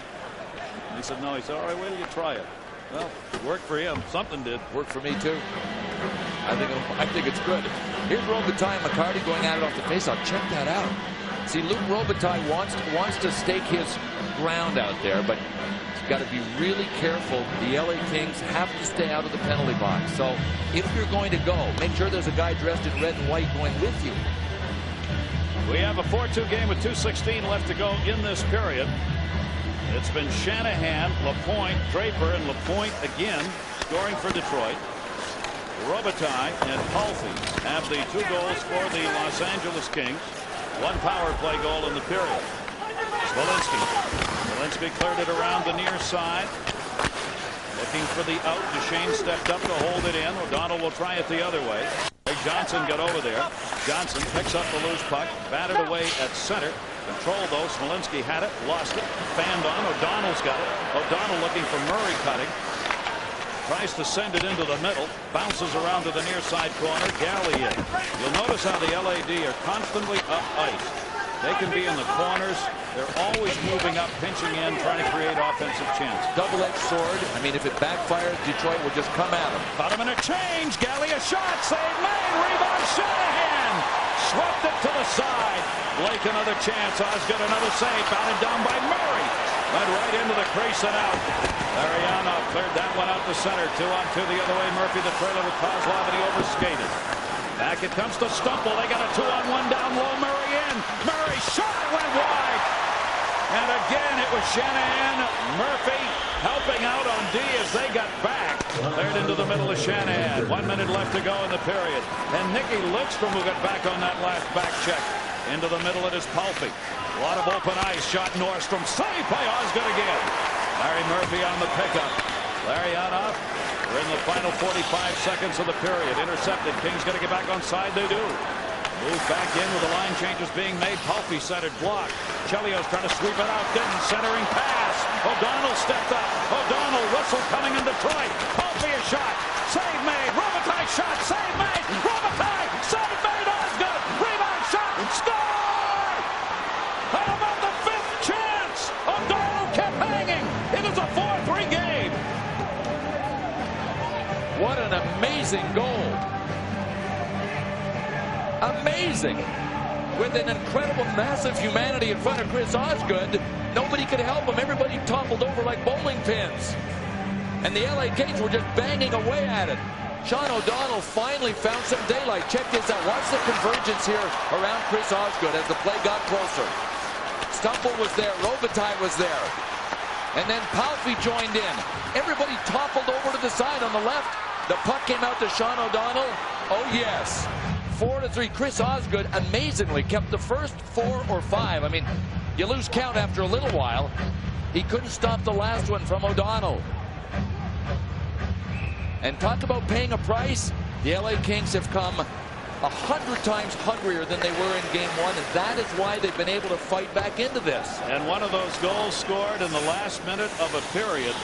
Speaker 1: And he said, no. He said, all right, wait till you try it. Well, it worked for him. Something did.
Speaker 2: Worked for me, too. I think it's good. Here's Robitaille and McCarty going at it off the faceoff. Check that out. See, Luc Robitaille wants to stake his ground out there, but he's got to be really careful. The LA Kings have to stay out of the penalty box. So if you're going to go, make sure there's a guy dressed in red and white going with you.
Speaker 1: We have a 4-2 game with 2:16 left to go in this period. It's been Shanahan, Lapointe, Draper, and Lapointe again scoring for Detroit. Robitaille and Palffy have the 2 goals for the Los Angeles Kings. 1 power play goal in the period. Smolinski cleared it around the near side. Looking for the out. Duchesne stepped up to hold it in. O'Donnell will try it the other way. Johnson got over there. Johnson picks up the loose puck. Batted away at center. Control though. Smolinski had it. Lost it. Fanned on. O'Donnell's got it. O'Donnell looking for Murray cutting. Tries to send it into the middle. Bounces around to the near side corner. Galley in. You'll notice how the LAD are constantly up ice. They can be in the corners. They're always moving up, pinching in, trying to create offensive chances.
Speaker 2: Double-edged sword. I mean, if it backfires, Detroit will just come at him.
Speaker 1: Caught him in a change. Galley a shot. Save made. Rebound. Shanahan. Swept it to the side. Blake another chance. Osgood another save. Batted down by Murray. Went right into the crease and out. Larionov cleared that one out to center. 2-on-2 the other way. Murphy the trailer with Kozlov, and he overskated. Back it comes to Stumple. They got a 2-on-1 down low. Murray in. Murray shot went wide. And again it was Shanahan. Murphy helping out on D as they got back. Cleared into the middle of Shanahan. 1 minute left to go in the period. And Nicky Lidstrom will get back on that last back check. Into the middle it is Palffy. A lot of open ice. Shot Nordstrom. Save by Osgood again. Larry Murphy on the pickup. Larionov. We're in the final 45 seconds of the period. Intercepted. Kings going to get back on side. They do. Move back in with the line changes being made. Palffy centered block. Chelios trying to sweep it out. Didn't. Centering pass. O'Donnell stepped up. O'Donnell whistle coming in Detroit. Palffy a shot. Save made. Robitaille shot. Save made. Robitaille. Save made. Osgood. Rebound shot. Score! How about the 5th chance? O'Donnell kept hanging. It is a 4-3 game.
Speaker 2: What an amazing goal. Amazing. With an incredible, massive humanity in front of Chris Osgood, nobody could help him. Everybody toppled over like bowling pins. And the LA Kings were just banging away at it. Sean O'Donnell finally found some daylight. Check this out. Watch the convergence here around Chris Osgood as the play got closer. Stumple was there. Robitaille was there. And then Palffy joined in. Everybody toppled over to the side on the left. The puck came out to Sean O'Donnell. Oh, yes. 4-3. Chris Osgood amazingly kept the first 4 or 5. I mean, you lose count after a little while. He couldn't stop the last one from O'Donnell. And talk about paying a price. The LA Kings have come 100 times hungrier than they were in game 1, and that is why they've been able to fight back into this.
Speaker 1: And one of those goals scored in the last minute of a period.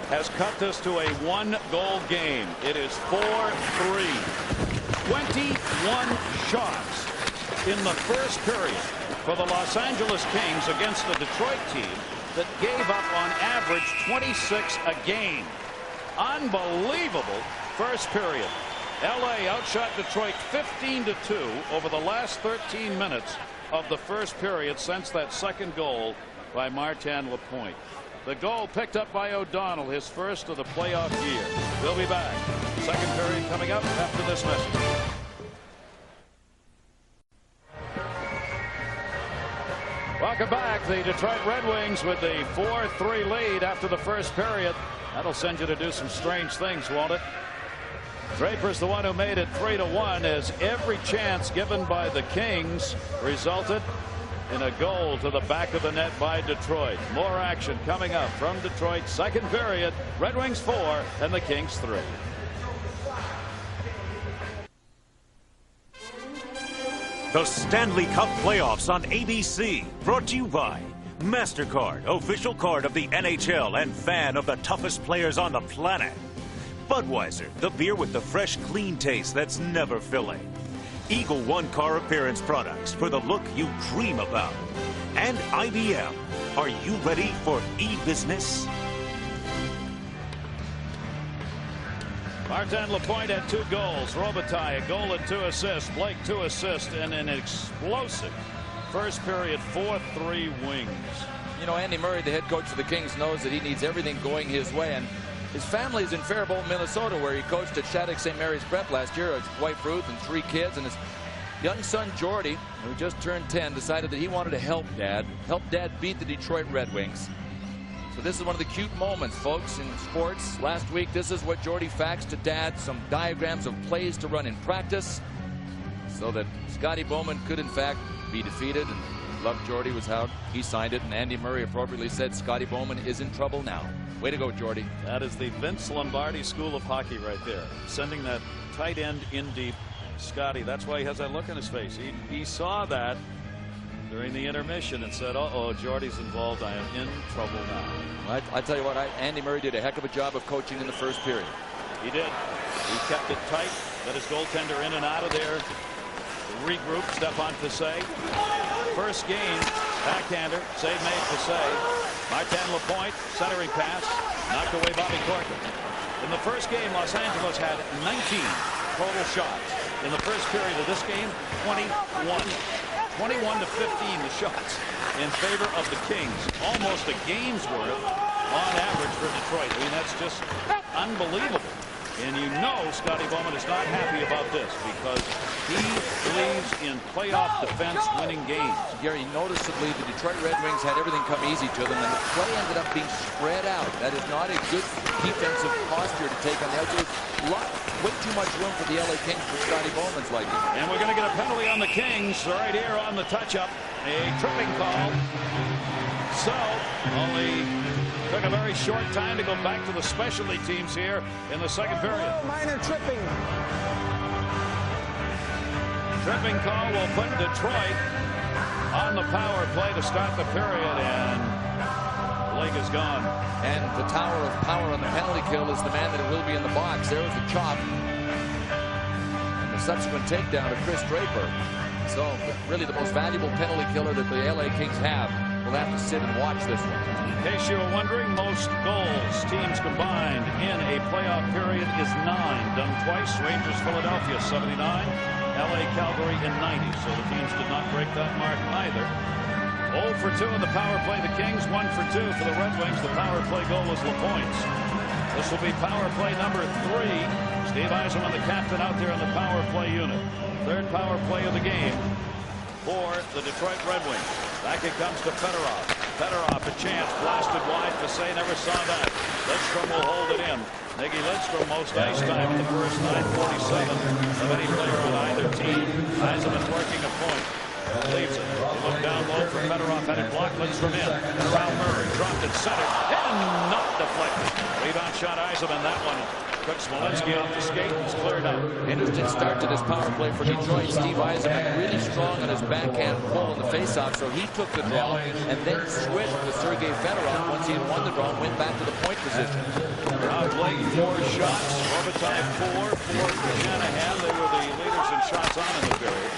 Speaker 1: has cut this to a 1-goal game. It is 4-3. 21 shots in the first period for the Los Angeles Kings against the Detroit team that gave up on average 26 a game. Unbelievable first period. LA outshot Detroit 15-2 over the last 13 minutes of the first period since that second goal by Martin Lapointe. The goal picked up by O'Donnell, his first of the playoff year. We'll be back. Second period coming up after this message. Welcome back. The Detroit Red Wings with the 4-3 lead after the first period. That'll send you to do some strange things, won't it? Draper's the one who made it 3-1, as every chance given by the Kings resulted in a goal to the back of the net by Detroit. More action coming up from Detroit. Second period. Red Wings 4 and the Kings 3.
Speaker 7: The Stanley Cup Playoffs on ABC, brought to you by MasterCard, official card of the NHL and fan of the toughest players on the planet. Budweiser, the beer with the fresh, clean taste that's never filling. Eagle One Car Appearance products for the look you dream about. And IBM, are you ready for e-business?
Speaker 1: Martin Lapointe had 2 goals. Robitaille a goal and 2 assists. Blake 2 assists in an explosive first period 4-3 Wings.
Speaker 2: You know, Andy Murray, the head coach of the Kings, knows that he needs everything going his way. And his family is in Faribault, Minnesota, where he coached at Shattuck St. Mary's Prep last year. His wife Ruth and 3 kids, and his young son Jordy, who just turned 10, decided that he wanted to help Dad beat the Detroit Red Wings. So this is one of the cute moments, folks, in sports. Last week, this is what Jordy faxed to Dad, some diagrams of plays to run in practice so that Scotty Bowman could, in fact, be defeated. And Love Jordy was how he signed it, and Andy Murray appropriately said Scotty Bowman is in trouble now. Way to go, Jordy.
Speaker 1: That is the Vince Lombardi School of Hockey right there. Sending that tight end in deep. Scotty, that's why he has that look on his face. He saw that during the intermission and said, uh-oh, Jordy's involved. I am in trouble now.
Speaker 2: I tell you what, Andy Murray did a heck of a job of coaching in the first period.
Speaker 1: He did. He kept it tight, let his goaltender in and out of there. Regroup, Stephane Fiset. First game, backhander, save made Fiset. Martin Lapointe, centering pass, knocked away Bobby Corcoran. In the first game, Los Angeles had 19 total shots. In the first period of this game, 21. 21 to 15 the shots in favor of the Kings. Almost a game's worth on average for Detroit. I mean, that's just unbelievable. And you know Scotty Bowman is not happy about this because he believes in playoff defense winning games.
Speaker 2: Gary, noticeably the Detroit Red Wings had everything come easy to them, and the play ended up being spread out. That is not a good defensive posture to take on the outside. Way too much room for the LA Kings for Scotty Bowman's liking.
Speaker 1: And we're going to get a penalty on the Kings right here on the touch-up. A tripping call. So, only took a very short time to go back to the specialty teams here in the second period.
Speaker 11: Minor tripping.
Speaker 1: Tripping call will put Detroit on the power play to start the period, and Blake is gone.
Speaker 2: And the tower of power on the penalty kill is the man that will be in the box. There was the chop. And the subsequent takedown of Chris Draper. So, really the most valuable penalty killer that the LA Kings have. We'll have to sit and watch this one.
Speaker 1: In case you were wondering, most goals teams combined in a playoff period is 9. Done twice. Rangers, Philadelphia, 79. LA, Calgary in 90. So the teams did not break that mark either. 0 for 2 in the power play. The Kings 1 for 2 for the Red Wings. The power play goal was Lapointe's. This will be power play number 3. Steve Yzerman, the captain, out there in the power play unit. Third power play of the game for the Detroit Red Wings. Back it comes to Fedorov. Fedorov, a chance, blasted wide. Fiset never saw that. Lidstrom will hold it in. Nagy Lidstrom, most ice time in the first 9:47 of any player on either team. Yzerman working a point. Leaves it. He looked down low for Fedorov, had it blocked. Lidstrom in. And around Murray. Dropped it center. And not deflected. Rebound shot Yzerman. That one Took Smolinski off the skate. He's cleared out.
Speaker 2: Interesting start to this power play for Detroit. Steve Yzerman really strong on his backhand pull in the faceoff, so he took the draw and then switched with Sergei Fedorov once he had won the draw and went back to the point position.
Speaker 1: Rob Blake, 4 shots. Robitaille 4 for Shanahan. They were the leaders in shots on in the period.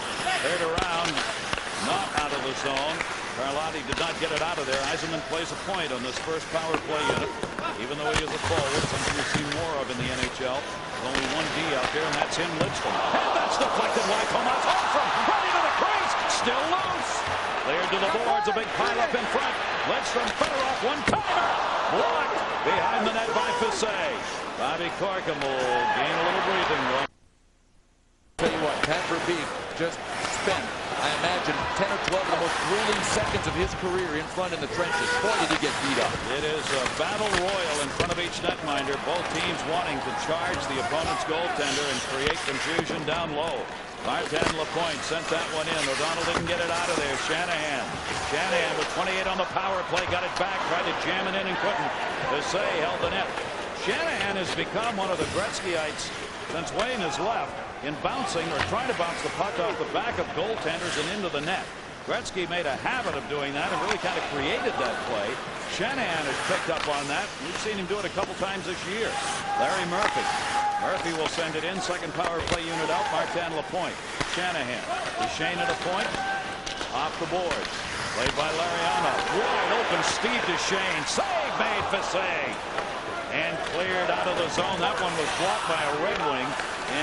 Speaker 1: Third around, not out of the zone. Carlotti did not get it out of there. Yzerman plays a point on this first power play unit. Even though he is a forward, something we've seen more of in the NHL. There's only one D out there, and that's him, Lidstrom. And that's deflected by Tomas Holmstrom. Right into the crease. Still loose. Cleared to the boards. A big pileup in front. Lidstrom, Fedorov, one-timer. Blocked behind the net by Fisset. Bobby Corkum will gain a little breathing room.
Speaker 2: Tell you what, Pat Verbeek just spent, I imagine, 10 or 12 of the most grueling seconds of his career in front in the trenches. Boy, did he get beat up.
Speaker 1: It is a battle royal in front of each netminder. Both teams wanting to charge the opponent's goaltender and create confusion down low. Martin Lapointe sent that one in. O'Donnell didn't get it out of there. Shanahan with 28 on the power play. Got it back. Tried to jam it in and couldn't. Fisset held the net. Shanahan has become one of the Gretzkyites since Wayne has left in bouncing or trying to bounce the puck off the back of goaltenders and into the net. Gretzky made a habit of doing that and really kind of created that play. Shanahan has picked up on that. We've seen him do it a couple times this year. Larry Murphy. Murphy will send it in. Second power play unit out. Martin Lapointe. Shanahan. Duchesne at a point. Off the boards. Played by Lariano. Wide open Steve Duchesne. Save made Fisset. And cleared out of the zone. That one was blocked by a Red Wing.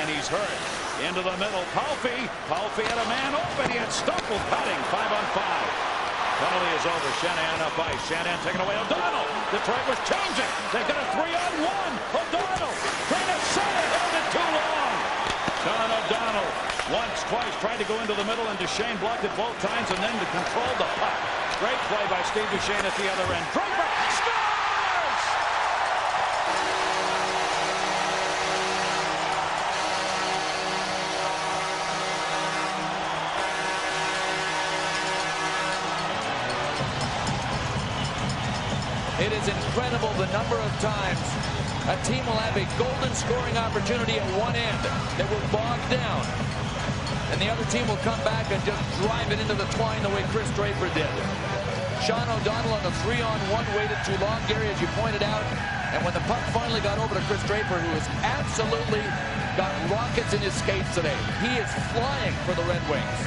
Speaker 1: And he's hurt. Into the middle. Palffy had a man open. He had Stoffel cutting. 5-on-5. Penalty is over. Shanahan up ice. Shanahan taking away O'Donnell. Detroit was changing. They got a 3-on-1. O'Donnell trying to set it. Held it too long. John O'Donnell once, twice tried to go into the middle, and Duchesne blocked it both times and then to control the puck. Great play by Steve Duchesne at the other end. Draper scores!
Speaker 2: It is incredible the number of times a team will have a golden scoring opportunity at one end that will bog down, and the other team will come back and just drive it into the twine the way Chris Draper did. Sean O'Donnell on the 3-on-1 waited too long, Gary, as you pointed out, and when the puck finally got over to Chris Draper, who has absolutely got rockets in his skates today, he is flying for the Red Wings.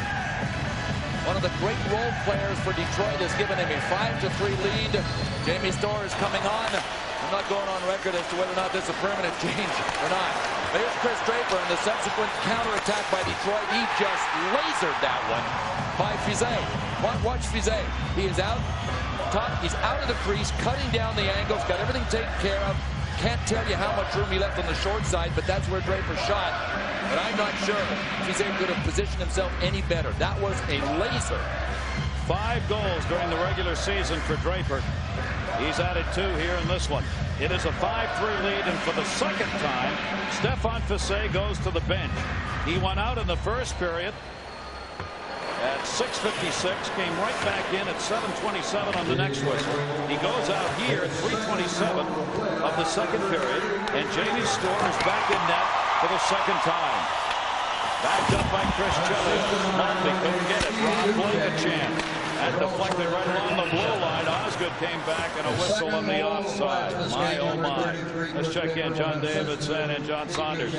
Speaker 2: One of the great role players for Detroit has given him a 5-3 lead. Jamie Storr is coming on. I'm not going on record as to whether or not this is a permanent change or not. There's Chris Draper, and the subsequent counterattack by Detroit. He just lasered that one by Fisset. Watch Fisset. He is out top. He's out of the crease, cutting down the angles, got everything taken care of. Can't tell you how much room he left on the short side, but that's where Draper shot. But I'm not sure Fisset could have positioned himself any better. That was a laser.
Speaker 1: 5 goals during the regular season for Draper. He's added 2 here in this one. It is a 5-3 lead, and for the second time, Stefan Fisset goes to the bench. He went out in the first period at 6:56, came right back in at 7:27 on the next whistle. He goes out here at 3:27 of the second period, and Jamie Storr is back in net for the second time. Backed up by Chris Chelios. Maltby couldn't get it. Rob Blake a chance. And deflected right along the blue line. Osgood came back and a whistle on the offside. My, oh my. Let's check in John Davidson and John Saunders.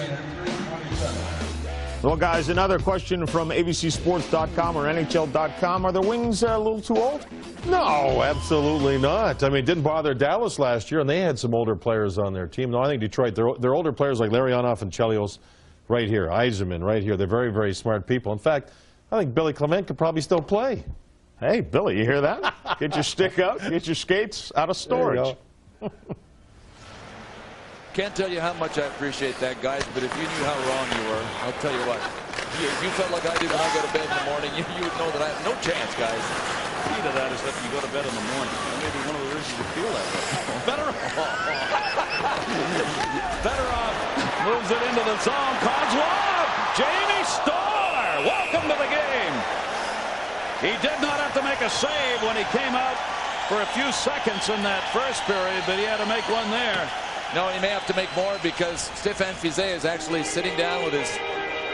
Speaker 9: Well, guys, another question from abcsports.com or NHL.com. Are the Wings a little too old?
Speaker 6: No, absolutely not. I mean, it didn't bother Dallas last year, and they had some older players on their team. No, I think Detroit, they're older players like Larionov and Chelios right here. Yzerman right here. They're very, very smart people. In fact, I think Billy Clement could probably still play.
Speaker 9: Hey, Billy, you hear that? Get your stick out, get your skates out of storage.
Speaker 2: Can't tell you how much I appreciate that, guys, but if you knew how wrong you were, I'll tell you what. If you felt like I did when I go to bed in the morning, you would know that I have no chance, guys.
Speaker 1: The key to that is that you go to bed in the morning. That may be one of the reasons you feel that way. Fedorov moves it into the zone. Kozlov! Jamie Storr! Welcome to the game. He did not have to make a save when he came out for a few seconds in that first period, but he had to make one there.
Speaker 2: No, he may have to make more because Stéphane Fizet is actually sitting down with his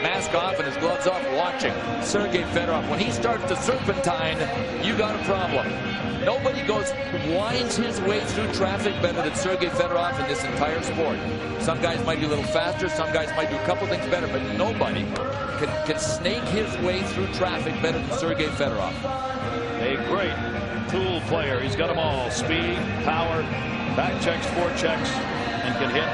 Speaker 2: mask off and his gloves off watching Sergei Fedorov. When he starts the serpentine, you got a problem. Nobody winds his way through traffic better than Sergei Fedorov in this entire sport. Some guys might be a little faster, some guys might do a couple things better, but nobody can snake his way through traffic better than Sergei Fedorov.
Speaker 1: A great tool player. He's got them all. Speed, power, back checks, forechecks, and can hit.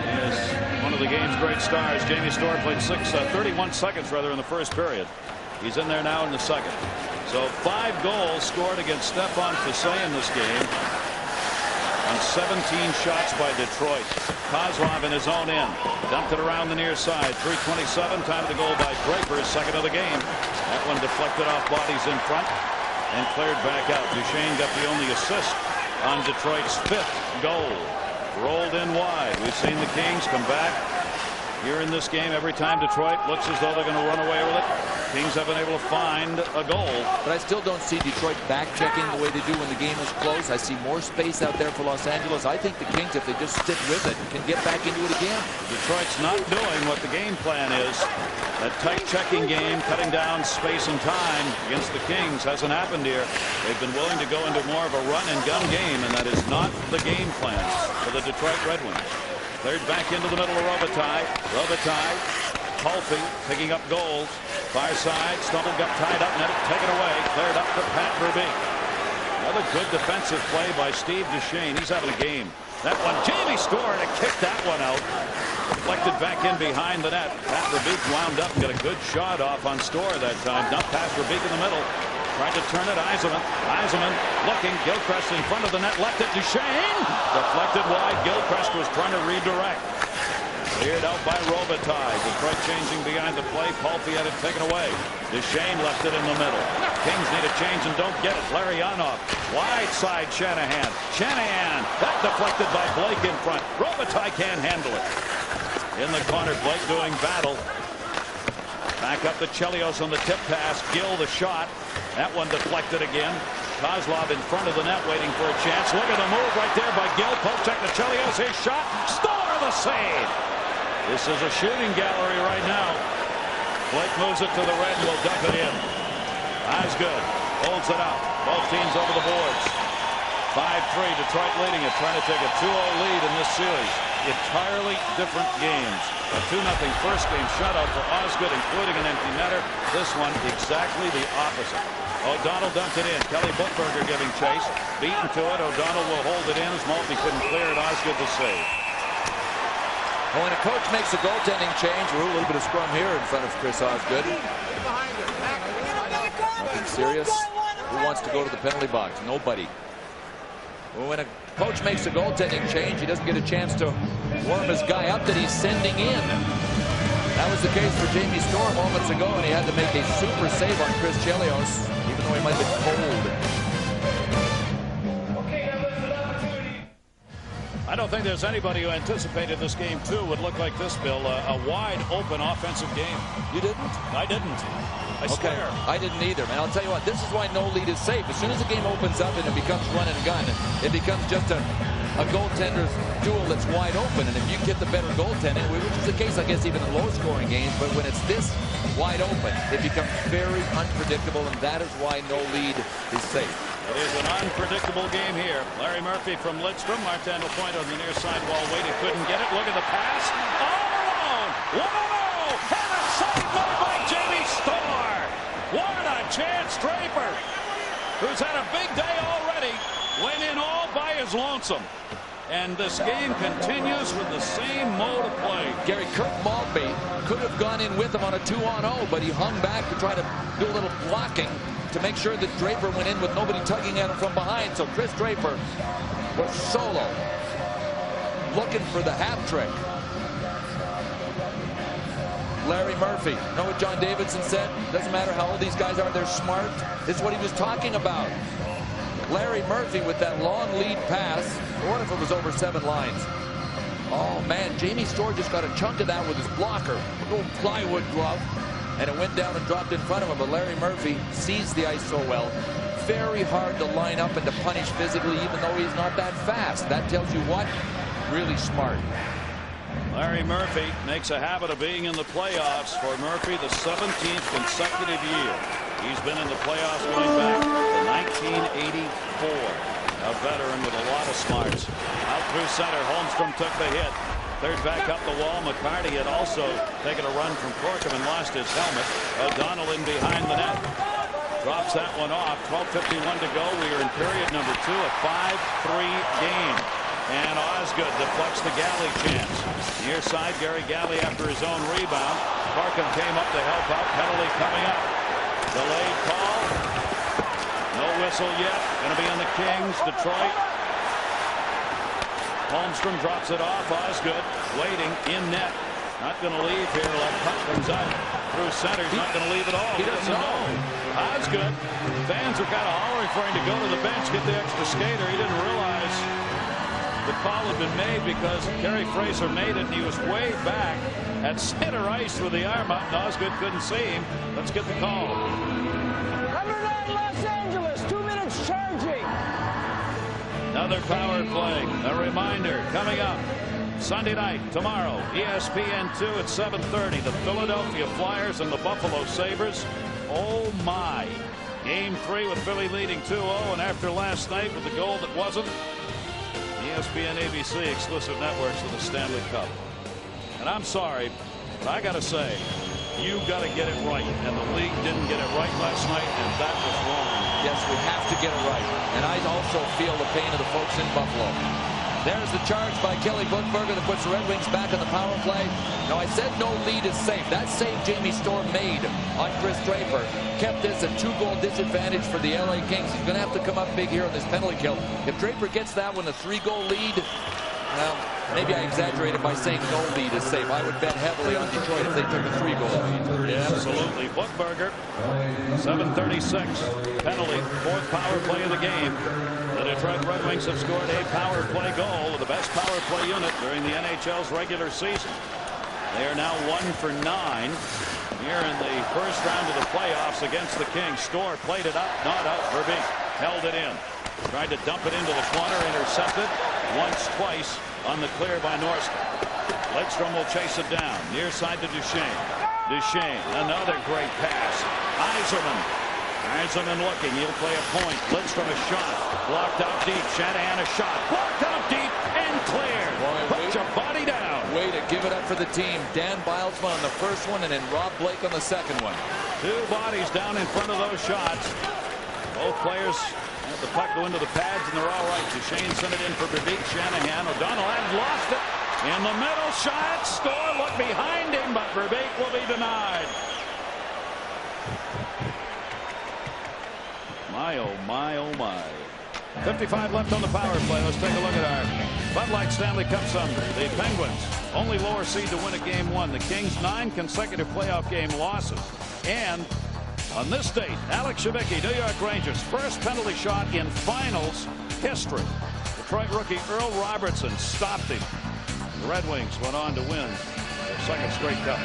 Speaker 1: He is one of the game's great stars. Jamie Storr played 31 seconds rather in the first period. He's in there now in the second. So 5 goals scored against Stéphane Fizet in this game on 17 shots by Detroit. Kozlov in his own end. Dumped it around the near side. 3:27. Time of the goal by Draper. Second of the game. That one deflected off bodies in front and cleared back out. Duchesne got the only assist on Detroit's 5th goal. Rolled in wide. We've seen the Kings come back here in this game. Every time Detroit looks as though they're going to run away with it, Kings have been able to find a goal.
Speaker 2: But I still don't see Detroit back checking the way they do when the game is close. I see more space out there for Los Angeles. I think the Kings, if they just stick with it, can get back into it again.
Speaker 1: Detroit's not doing what the game plan is. That tight checking game, cutting down space and time against the Kings hasn't happened here. They've been willing to go into more of a run and gun game, and that is not the game plan for the Detroit Red Wings. Cleared back into the middle of Robitaille. Robitaille, Palffy picking up goals. Far side, stumbled, got tied up, net taken away. Cleared up to Pat Verbeek. Another good defensive play by Steve Duchesne. He's having a game. That one, Jamie Storr to kick that one out. Deflected back in behind the net. Pat Verbeek wound up and got a good shot off on Storr that time. Dumped past Verbeek in the middle. Tried to turn it, Yzerman. Yzerman looking, Gilchrist in front of the net, left it, Duchesne. Deflected wide, Gilchrist was trying to redirect. Cleared out by Robitaille. Detroit changing behind the play. Palffy had it taken away. Duchesne left it in the middle. Kings need a change and don't get it. Larionov. Wide side Shanahan. Shanahan. That deflected by Blake in front. Robitaille can't handle it. In the corner, Blake doing battle. Back up to Chelios on the tip pass. Gill the shot. That one deflected again. Kozlov in front of the net waiting for a chance. Look at the move right there by Gill. Poke check to Chelios. His shot. Storr the save. This is a shooting gallery right now. Blake moves it to the red and will dump it in. Osgood holds it out. Both teams over the boards. 5-3. Detroit leading it. Trying to take a 2-0 lead in this series. Entirely different games. A 2-0 first game shutout for Osgood, including an empty netter. This one exactly the opposite. O'Donnell dumped it in. Kelly Buchberger giving chase. Beaten to it. O'Donnell will hold it in as Maltby couldn't clear it. Osgood the save.
Speaker 2: Well, when a coach makes a goaltending change, we're a little bit of scrum here in front of Chris Osgood. Nothing serious. Who wants to go to the penalty box? Nobody. Well, when a coach makes a goaltending change, he doesn't get a chance to warm his guy up that he's sending in. That was the case for Jamie Storr moments ago, and he had to make a super save on Chris Chelios, even though he might have been cold.
Speaker 1: I don't think there's anybody who anticipated this game, too, would look like this, Bill. A wide open offensive game.
Speaker 2: You didn't?
Speaker 1: I didn't. I swear.
Speaker 2: I didn't either, man. I'll tell you what, this is why no lead is safe. As soon as the game opens up and it becomes run and gun, it becomes just a goaltender's duel that's wide open. And if you get the better goaltending, which is the case, I guess, even in low-scoring games, but when it's this wide open, it becomes very unpredictable, and that is why no lead is safe.
Speaker 1: It is an unpredictable game here. Larry Murphy from Lidstrom. Martin Point on the near side wall waited, couldn't get it. Look at the pass. All alone. 1-0. And a save made by Jamie Storr. What a chance. Draper, who's had a big day already, went in all by his lonesome. And this game continues with the same mode of play.
Speaker 2: Gary, Kirk Maltby could have gone in with him on a 2-on-0, but he hung back to try to do a little blocking to make sure that Draper went in with nobody tugging at him from behind. So Chris Draper was solo, looking for the hat trick. Larry Murphy. You know what John Davidson said? Doesn't matter how old these guys are, they're smart. This is what he was talking about. Larry Murphy with that long lead pass. What if it was over 7 lines? Oh, man, Jamie Storr just got a chunk of that with his blocker. A little plywood glove. And it went down and dropped in front of him. But Larry Murphy sees the ice so well. Very hard to line up and to punish physically, even though he's not that fast. That tells you what? really smart.
Speaker 1: Larry Murphy makes a habit of being in the playoffs. For Murphy, the 17th consecutive year he's been in the playoffs going back to 1984. A veteran with a lot of smarts. Out through center, Holmstrom took the hit. Cleared back up the wall. McCarty had also taken a run from Corkum and lost his helmet. O'Donnell in behind the net. Drops that one off. 12:51 to go. We are in period number 2. A 5-3 game. And Osgood deflects the Galley chance. Near side, Gary Galley after his own rebound. Corkum came up to help out. Penalty coming up. Delayed call. No whistle yet. Going to be on the Kings. Detroit. Holmstrom drops it off. Osgood waiting in net. Not going to leave here. Like puck comes out through center. He's not going to leave at all.
Speaker 2: He doesn't know.
Speaker 1: Osgood. Fans are kind of hollering for him to go to the bench, get the extra skater. He didn't realize the call had been made because Kerry Fraser made it, and he was way back at center ice with the arm out, and Osgood couldn't see him. Let's get the call.
Speaker 11: Number 9, Los Angeles, 2 minutes charging.
Speaker 1: Another power play. A reminder coming up Sunday night, tomorrow, ESPN2 at 7:30. The Philadelphia Flyers and the Buffalo Sabres. Oh my. Game 3 with Philly leading 2-0, and after last night with the goal that wasn't, ESPN ABC exclusive networks of the Stanley Cup. And I'm sorry, but I got to say, you got to get it right, and the league didn't get it right last night, and that was wrong.
Speaker 2: Yes, we have to get it right. And I also feel the pain of the folks in Buffalo. There's the charge by Kelly Buchberger that puts the Red Wings back on the power play. Now, I said no lead is safe. That save Jamie Storm made on Chris Draper kept this a 2-goal disadvantage for the LA Kings. He's going to have to come up big here on this penalty kill. If Draper gets that one, a 3-goal lead, well, maybe I exaggerated by saying no lead is safe. I would bet heavily on Detroit if they took a 3-goal lead.
Speaker 1: Yeah, absolutely. Buchberger, 7:36. Penalty, 4th power play of the game. The Detroit Red Wings have scored a power play goal, the best power play unit during the NHL's regular season. They are now 1 for 9 here in the first round of the playoffs against the Kings. Storr played it up, not out. Verbeek held it in. Tried to dump it into the corner, intercepted once, twice on the clear by Norska. Lidstrom will chase it down. Near side to Duchesne. Duchesne, another great pass. Eiserman looking. He'll play a point. Lidstrom a shot. Blocked out deep. Shanahan a shot. Blocked out deep and cleared. Put your body down.
Speaker 2: Way to give it up for the team. Dan Bilesman on the first one, and then Rob Blake on the second one.
Speaker 1: 2 bodies down in front of those shots. Both players have the puck go into the pads, and they're all right. Duchesne sent it in for Verbeek. Shanahan. O'Donnell had lost it. In the middle, shot. Storr look behind him, but Verbeek will be denied. My, oh my, oh my. 55 left on the power play. Let's take a look at our Bud Light Stanley Cup summary. The Penguins, only lower seed to win a game 1. The Kings, 9 consecutive playoff game losses. And on this date, Alex Shavicki, New York Rangers, first penalty shot in finals history. Detroit rookie Earl Robertson stopped him. The Red Wings went on to win their 2nd straight cup.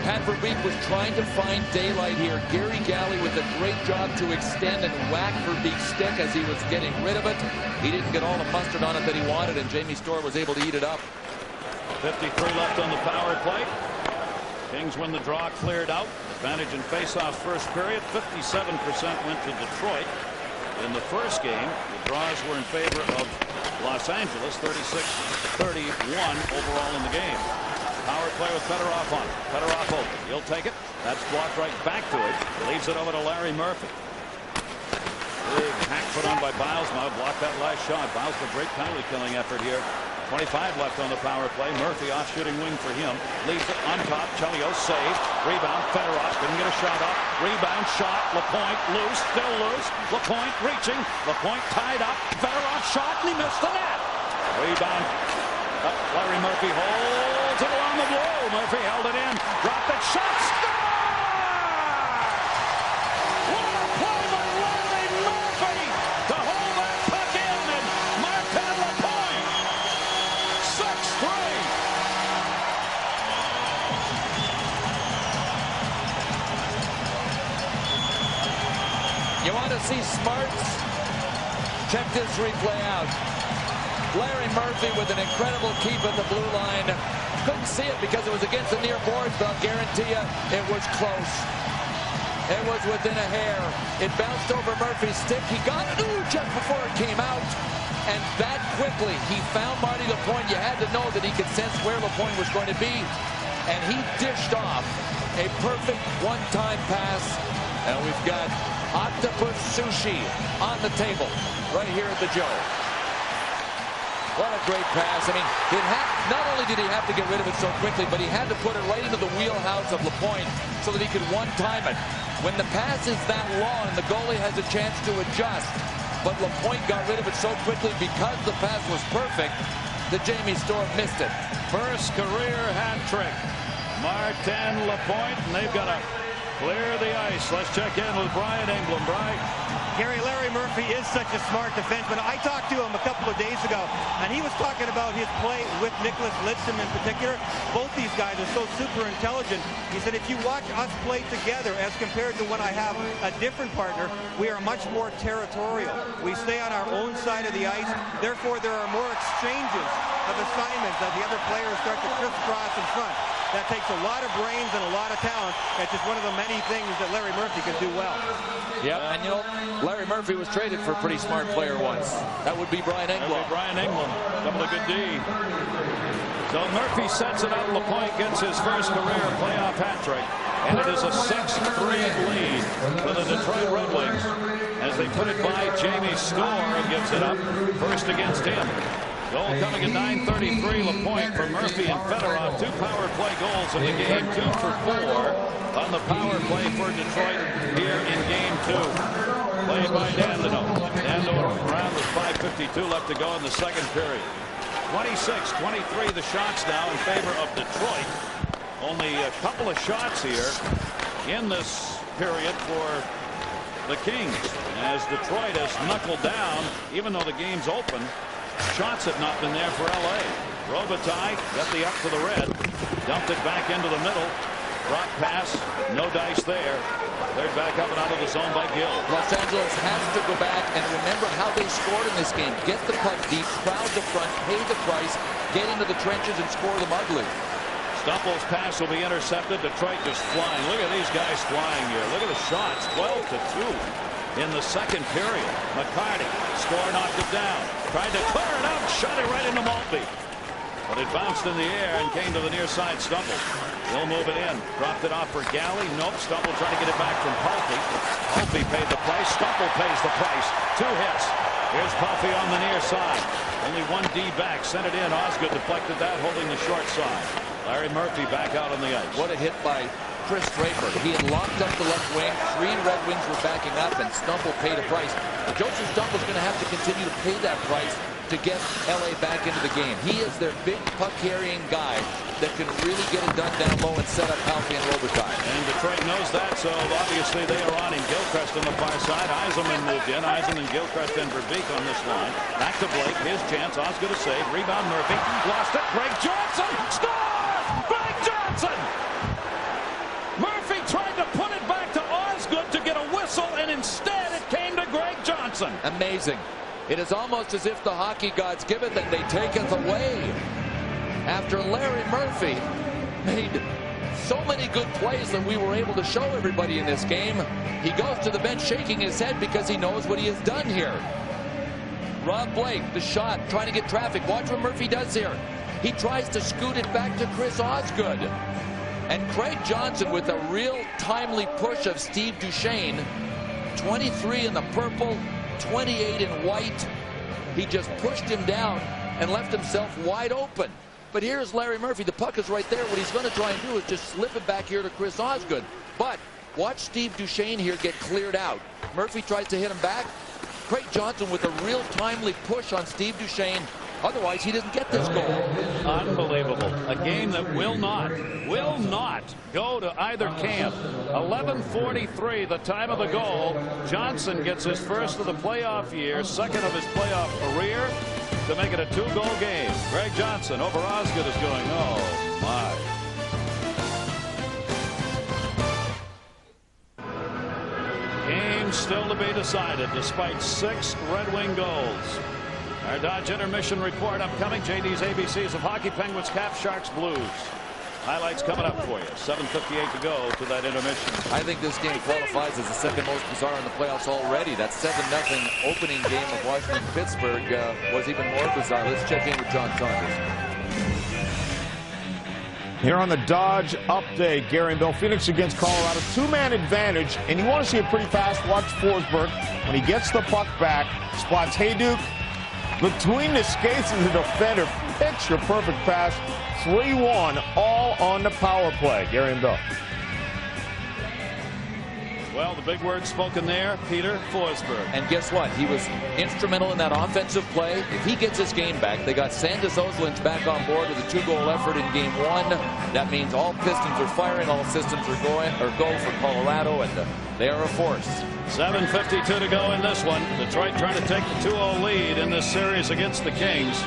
Speaker 2: Pat Verbeek was trying to find daylight here. Gary Galley with a great job to extend and whack Verbeek's stick as he was getting rid of it. He didn't get all the mustard on it that he wanted, and Jamie Storr was able to eat it up.
Speaker 1: 53 left on the power play. Kings win the draw, cleared out. Advantage in faceoff first period. 57% went to Detroit. In the first game, the draws were in favor of Los Angeles, 36-31 overall in the game. Power play with Fedorov on it. Fedorov open. He'll take it. That's blocked right back to it. Leaves it over to Larry Murphy. Big hack put on by Bilesma. Blocked that last shot. Bilesma, great penalty killing effort here. 25 left on the power play. Murphy off shooting wing for him. Leaves it on top. Chelios saved. Rebound. Fedorov couldn't get a shot up. Rebound shot. LaPointe loose. Still loose. LaPointe reaching. LaPointe tied up. Fedorov shot and he missed the net. Rebound. Up. Larry Murphy holds it along the wall. Murphy held it in. Dropped it. Shot. Score! What a play by Larry Murphy to hold that puck in and Martin LaPointe. 6-3.
Speaker 2: You want to see smarts? Check this replay out. Larry Murphy with an incredible keep at the blue line. Couldn't see it because it was against the near boards, but I'll guarantee you it was close. It was within a hair. It bounced over Murphy's stick. He got it just before it came out. And that quickly, he found Marty Lapointe. You had to know that he could sense where Lapointe was going to be. And he dished off a perfect one-time pass. And we've got octopus sushi on the table right here at the Joe. What a great pass. I mean, not only did he have to get rid of it so quickly, but he had to put it right into the wheelhouse of Lapointe so that he could one-time it. When the pass is that long, the goalie has a chance to adjust. But Lapointe got rid of it so quickly because the pass was perfect that Jamie Storm missed it.
Speaker 1: First career hat trick. Martin Lapointe, and they've got to clear the ice. Let's check in with Brian England. Brian.
Speaker 10: Gary, Larry Murphy is such a smart defenseman. I talked to him a couple of days ago, and he was talking about his play with Nicholas Lidstrom in particular. Both these guys are so super intelligent. He said, if you watch us play together as compared to when I have a different partner, we are much more territorial. We stay on our own side of the ice. Therefore, there are more exchanges of assignments as the other players start to crisscross in front. That takes a lot of brains and a lot of talent. It's just one of the many things that Larry Murphy can do well.
Speaker 2: Yeah, and you know, Larry Murphy was traded for a pretty smart player once. That would be Brian England.
Speaker 1: That would be Brian England. Double a good D. So Murphy sets it up. Lapointe gets his first career playoff hat trick. And it is a 6-3 lead for the Detroit Red Wings as they put it by Jamie Storm and gives it up first against him. Goal coming at 9:33. Lapointe for Murphy and Fedorov. 2 power play goals in the game. 2 for 4 on the power play for Detroit here in game 2. Played by Dandino. Dandino around with 5:52 left to go in the second period. 26-23 the shots now in favor of Detroit. Only a couple of shots here in this period for the Kings. As Detroit has knuckled down, even though the game's open, shots have not been there for L.A. Robitaille got the up to the red. Dumped it back into the middle. Drop pass. No dice there. They're back up and out of the zone by Gill.
Speaker 2: Los Angeles has to go back and remember how they scored in this game. Get the puck deep, crowd the front, pay the price, get into the trenches and score them ugly.
Speaker 1: Stumple's pass will be intercepted. Detroit just flying. Look at these guys flying here. Look at the shots. 12-2. In the second period, McCarty, Score knocked it down. Tried to clear it out, shot it right into Maltby. But it bounced in the air and came to the near side. Stumble. He'll move it in. Dropped it off for Galley. Nope. Stumble trying to get it back from Pulte. Pulte paid the price. Stumble pays the price. 2 hits. Here's Pulte on the near side. Only 1 D back. Sent it in. Osgood deflected that, holding the short side. Larry Murphy back out on the ice.
Speaker 2: What a hit by Chris Draper. He had locked up the left wing. 3 Red Wings were backing up, and Stumble paid a price. Joseph Stumble's going to have to continue to pay that price to get L.A. back into the game. He is their big puck-carrying guy that can really get it done down low and set up Pulte and Robitaille.
Speaker 1: And Detroit knows that, so obviously they are on in Gilchrist on the far side. Yzerman moved in. Yzerman, Gilchrist, and Verbeek on this line. Back to Blake. His chance. Osgood to save. Rebound Murphy. Lost it. Greg Johnson. Score! Greg Johnson! Murphy tried to put it back to Osgood to get a whistle, and instead it came to Greg Johnson.
Speaker 2: Amazing. It is almost as if the hockey gods give it, then they take it away. After Larry Murphy made so many good plays that we were able to show everybody in this game, he goes to the bench shaking his head because he knows what he has done here. Rob Blake, the shot, trying to get traffic. Watch what Murphy does here. He tries to scoot it back to Chris Osgood. And Craig Johnson with a real timely push of Steve Duchesne. 23 in the purple, 28 in white. He just pushed him down and left himself wide open. But here's Larry Murphy. The puck is right there. What he's going to try and do is just slip it back here to Chris Osgood. But watch Steve Duchesne here get cleared out. Murphy tries to hit him back. Craig Johnson with a real timely push on Steve Duchesne. Otherwise, he doesn't get this goal.
Speaker 1: Unbelievable. A game that will not go to either camp. 11:43, the time of the goal. Johnson gets his first of the playoff year, second of his playoff career, to make it a 2-goal game. Greg Johnson over Osgood is going, oh, my. Game still to be decided, despite 6 Red Wing goals. Our Dodge intermission report upcoming. JD's ABCs of hockey, Penguins, Caps, Sharks, Blues. Highlights coming up for you. 7:58 to go to that intermission.
Speaker 2: I think this game qualifies as the second most bizarre in the playoffs already. That 7-0 opening game of Washington-Pittsburgh was even more bizarre. Let's check in with John Saunders.
Speaker 9: Here on the Dodge update, Gary and Bill, Phoenix against Colorado, two-man advantage, and you want to see it pretty fast. Watch Forsberg when he gets the puck back, spots Hayduk between the skates of the defender, picture perfect pass, 3-1, all on the power play. Gary and Bill.
Speaker 1: Well, the big word spoken there, Peter Forsberg.
Speaker 2: And guess what? He was instrumental in that offensive play. If he gets his game back, they got Sandis Oslund back on board with a 2-goal effort in game 1. That means all pistons are firing, all systems are go for Colorado, and they are a force.
Speaker 1: 7:52 to go in this one. Detroit trying to take the 2-0 lead in this series against the Kings.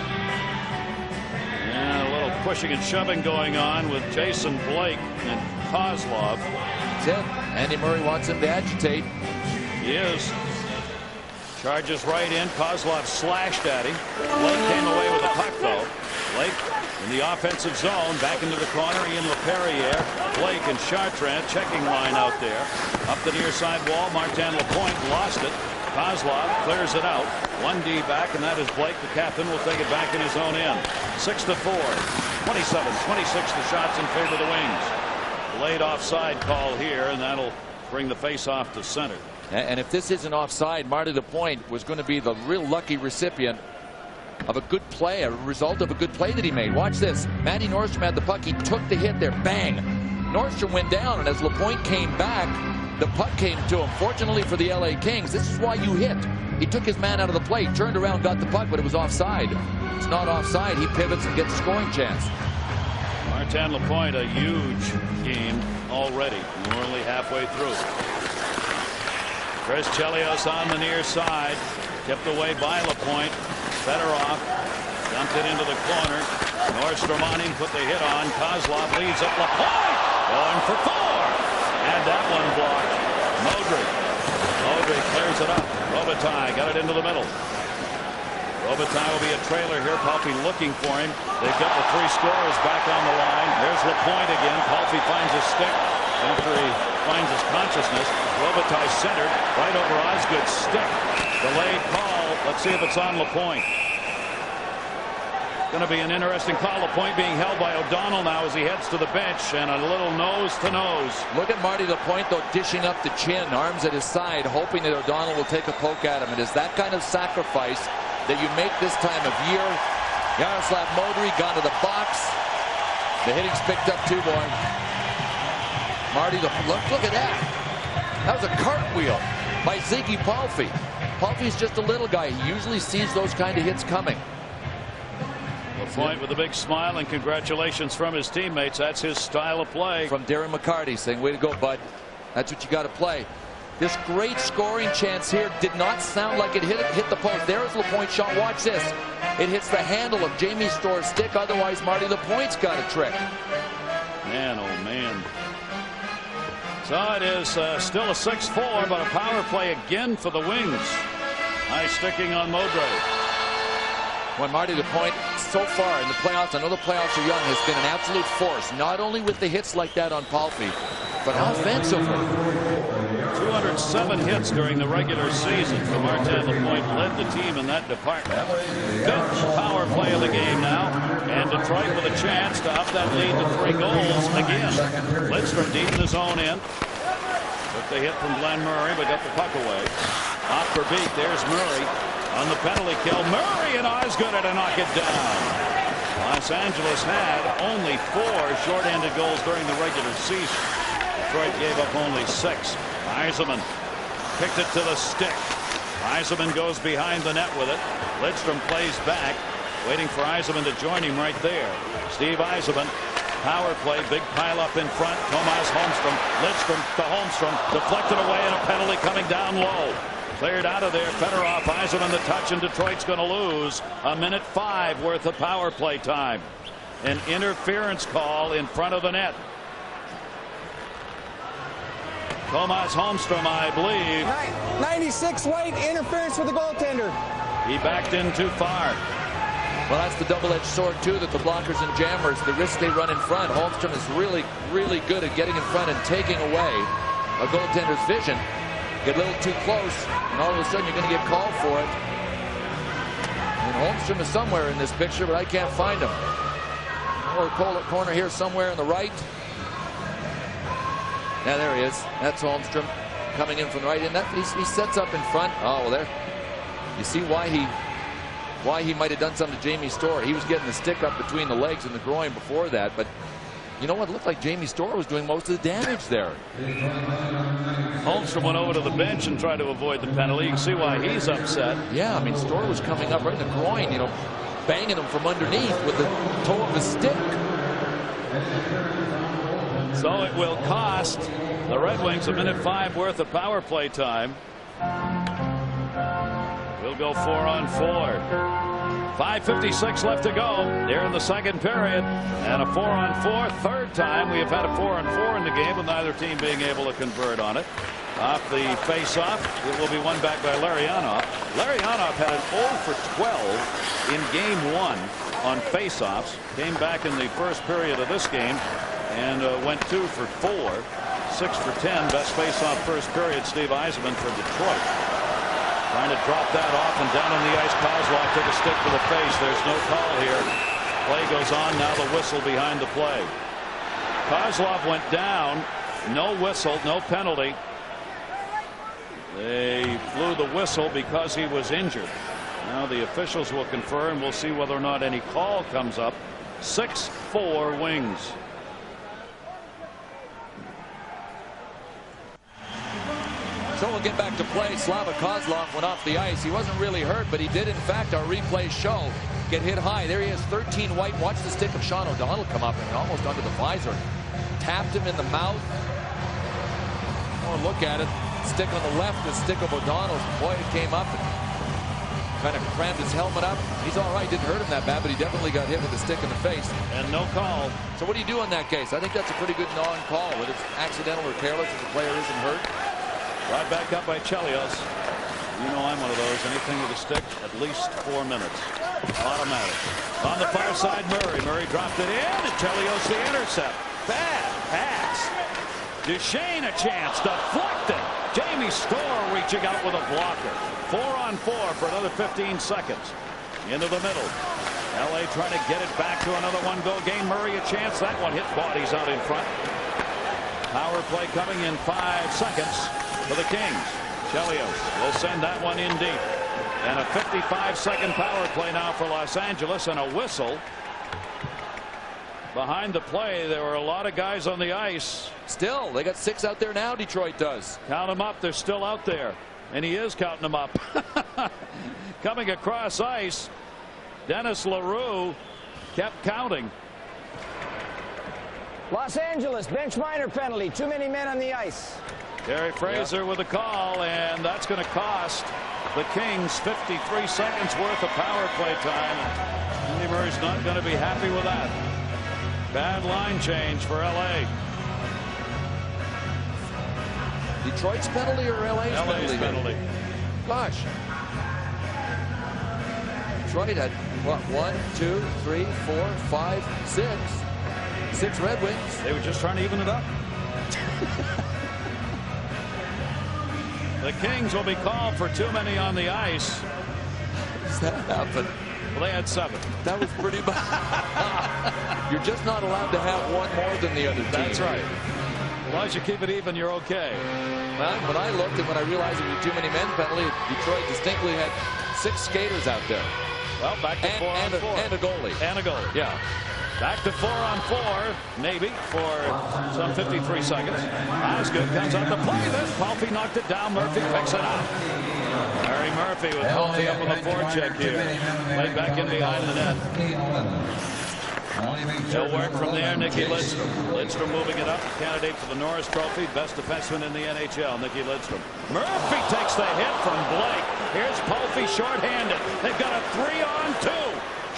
Speaker 1: And a little pushing and shoving going on with Jason Blake and Kozlov.
Speaker 2: That's it. Andy Murray wants him to agitate.
Speaker 1: He is. Charges right in. Kozlov slashed at him. Blake came away with a puck, though. Blake in the offensive zone. Back into the corner. Ian LaPerriere. Blake and Chartrand checking line out there. Up the near side wall. Martin Lapointe lost it. Kozlov clears it out. 1D back, and that is Blake. The captain will take it back in his own end. 6-4. 27-26 the shots in favor of the Wings. Late offside call here, and that'll bring the face-off to center.
Speaker 2: And if this isn't offside, Marty Lapointe was going to be the real lucky recipient of a good play, a result of a good play that he made. Watch this. Matty Nordstrom had the puck. He took the hit there. Bang. Nordstrom went down, and as Lapointe came back, the puck came to him. Fortunately for the LA Kings, this is why you hit. He took his man out of the play, turned around, got the puck, but it was offside. It's not offside. He pivots and gets a scoring chance.
Speaker 1: Martin Lapointe, a huge game already. We're only halfway through. Chris Chelios on the near side. Tipped away by Lapointe. Fedorov dumped it into the corner. Nordstrom on him, put the hit on. Kozlov leads up. Lapointe going for 4. And that one blocked. Modry clears it up. Robitaille got it into the middle. Robitaille will be a trailer here. Palffy looking for him. They've got the 3 scorers back on the line. There's Lapointe again. Palffy finds his stick after he finds his consciousness. Robitaille centered right over Osgood's stick. Delayed call. Let's see if it's on Lapointe. Going to be an interesting call. Lapointe being held by O'Donnell now as he heads to the bench, and a little nose-to-nose.
Speaker 2: Look at Marty Lapointe, though, dishing up the chin, arms at his side, hoping that O'Donnell will take a poke at him. It is that kind of sacrifice that you make this time of year. Yaroslav Modry gone to the box. The hitting's picked up too, boy. Marty, look at that. That was a cartwheel by Ziggy Palffy. Palffy's just a little guy. He usually sees those kind of hits coming.
Speaker 1: Lapointe with a big smile and congratulations from his teammates. That's his style of play.
Speaker 2: From Darren McCarty saying, way to go, bud. That's what you got to play. This great scoring chance here did not sound like it hit the post. There's Lapointe's shot. Watch this. It hits the handle of Jamie Storr's stick. Otherwise, Marty Lapointe's got a trick.
Speaker 1: Man, oh, man. So it is still a 6-4, but a power play again for the Wings. High sticking on Modry.
Speaker 2: When Marty Lapointe, so far in the playoffs, I know the playoffs are young, has been an absolute force, not only with the hits like that on Palffy, but offensively.
Speaker 1: 207 hits during the regular season for Martin Lapointe, led the team in that department. Good power play of the game now, and Detroit with a chance to up that lead to 3 goals again. Lidstrom deep in his own end. Took the hit from Glenn Murray, but got the puck away. Off for beat, there's Murray. On the penalty kill, Murray and Osgood to knock it down. Los Angeles had only 4 shorthanded goals during the regular season. Detroit gave up only 6. Yzerman kicked it to the stick. Yzerman goes behind the net with it. Lidstrom plays back, waiting for Yzerman to join him right there. Steve Yzerman, power play, big pile up in front. Tomas Holmstrom, Lidstrom to Holmstrom, deflected away, and a penalty coming down low. Cleared out of there. Fedorov, Yzerman the touch, and Detroit's going to lose a minute 5 worth of power play time. An interference call in front of the net. Tomas Holmstrom, I believe.
Speaker 11: 96 white, interference with the goaltender.
Speaker 1: He backed in too far.
Speaker 2: Well, that's the double-edged sword, too, that the blockers and jammers, the risk they run in front. Holmstrom is really, really good at getting in front and taking away a goaltender's vision. Get a little too close, and all of a sudden you're going to get called for it. And Holmstrom is somewhere in this picture, but I can't find him. Or corner here somewhere on the right. Yeah, there he is. That's Holmstrom coming in from the right. And that he sets up in front. Oh, well, there. You see why he might have done something to Jamie Storr. He was getting the stick up between the legs and the groin before that, but you know what? It looked like Jamie Storr was doing most of the damage there.
Speaker 1: Holmstrom went over to the bench and tried to avoid the penalty. You can see why he's upset.
Speaker 2: Yeah, I mean, Storr was coming up right in the groin, you know, banging him from underneath with the toe of his stick.
Speaker 1: So it will cost the Red Wings a minute 5 worth of power play time. We'll go 4-on-4. 5:56 left to go there in the second period, and a 4-on-4 third time. We have had a 4-on-4 in the game with neither team being able to convert on it. Off the face-off, it will be won back by Larionov. Larionov had an 0 for 12 in game 1 on face-offs. Came back in the first period of this game and went 2 for 4, 6 for 10. Best face-off first period, Steve Yzerman for Detroit. Trying to drop that off, and down on the ice, Kozlov took a stick to the face. There's no call here. Play goes on. Now the whistle behind the play. Kozlov went down. No whistle, no penalty. They blew the whistle because he was injured. Now the officials will confer, and we'll see whether or not any call comes up. 6-4 Wings.
Speaker 2: So we'll get back to play. Slava Kozlov went off the ice. He wasn't really hurt, but he did, in fact, our replays show, get hit high. There he is, 13 white. Watch the stick of Sean O'Donnell come up and almost under the visor. Tapped him in the mouth. More look at it. Stick on the left, the stick of O'Donnell's. Boy, it came up and kind of crammed his helmet up. He's all right. Didn't hurt him that bad, but he definitely got hit with the stick in the face.
Speaker 1: And no call.
Speaker 2: So what do you do in that case? I think that's a pretty good non-call. Whether it's accidental or careless, if the player isn't hurt.
Speaker 1: Right back up by Chelios. You know I'm one of those. Anything with a stick, at least 4 minutes. Automatic. On the far side, Murray. Murray dropped it in, and Chelios the intercept. Bad pass. Duchesne a chance. Deflected. Jamie Storr reaching out with a blocker. 4-on-4 for another 15 seconds. Into the middle. LA trying to get it back to another one-goal game. Murray a chance. That one hit bodies out in front. Power play coming in 5 seconds. For the Kings. Chelios will send that one in deep. And a 55-second power play now for Los Angeles, and a whistle. Behind the play, there were a lot of guys on the ice.
Speaker 2: Still, they got 6 out there now, Detroit does.
Speaker 1: Count them up, they're still out there. And he is counting them up. Coming across ice, Dennis LaRue kept counting.
Speaker 11: Los Angeles, bench minor penalty. Too many men on the ice.
Speaker 1: Gary Fraser with a call, and that's going to cost the Kings 53 seconds worth of power play time. Andy Murray's not going to be happy with that. Bad line change for LA.
Speaker 2: Detroit's penalty or LA's penalty? Gosh. Detroit had what, 1, 2, 3, 4, 5, 6. 6 Red Wings.
Speaker 1: They were just trying to even it up. The Kings will be called for too many on the ice.
Speaker 2: How does that happen?
Speaker 1: Well, they had 7.
Speaker 2: That was pretty bad. You're just not allowed to have one more than the other team.
Speaker 1: That's right. As long as you keep it even, you're okay.
Speaker 2: Well, when I looked and when I realized it was too many men penalty, Detroit distinctly had 6 skaters out there.
Speaker 1: Well, back to 4-on-4.
Speaker 2: And a goalie.
Speaker 1: And a goalie.
Speaker 2: Yeah.
Speaker 1: Back to 4-on-4, maybe, for some 53 seconds. Osgood comes out to play this. Palffy knocked it down. Murphy picks it up. Harry Murphy with Palffy up on the forecheck here. Played back in behind the net. He'll work from there. Nicky Lidstrom. Lidstrom moving it up. Candidate for the Norris Trophy. Best defenseman in the NHL, Nicky Lidstrom. Murphy takes the hit from Blake. Here's Palffy shorthanded. They've got a 3-on-2.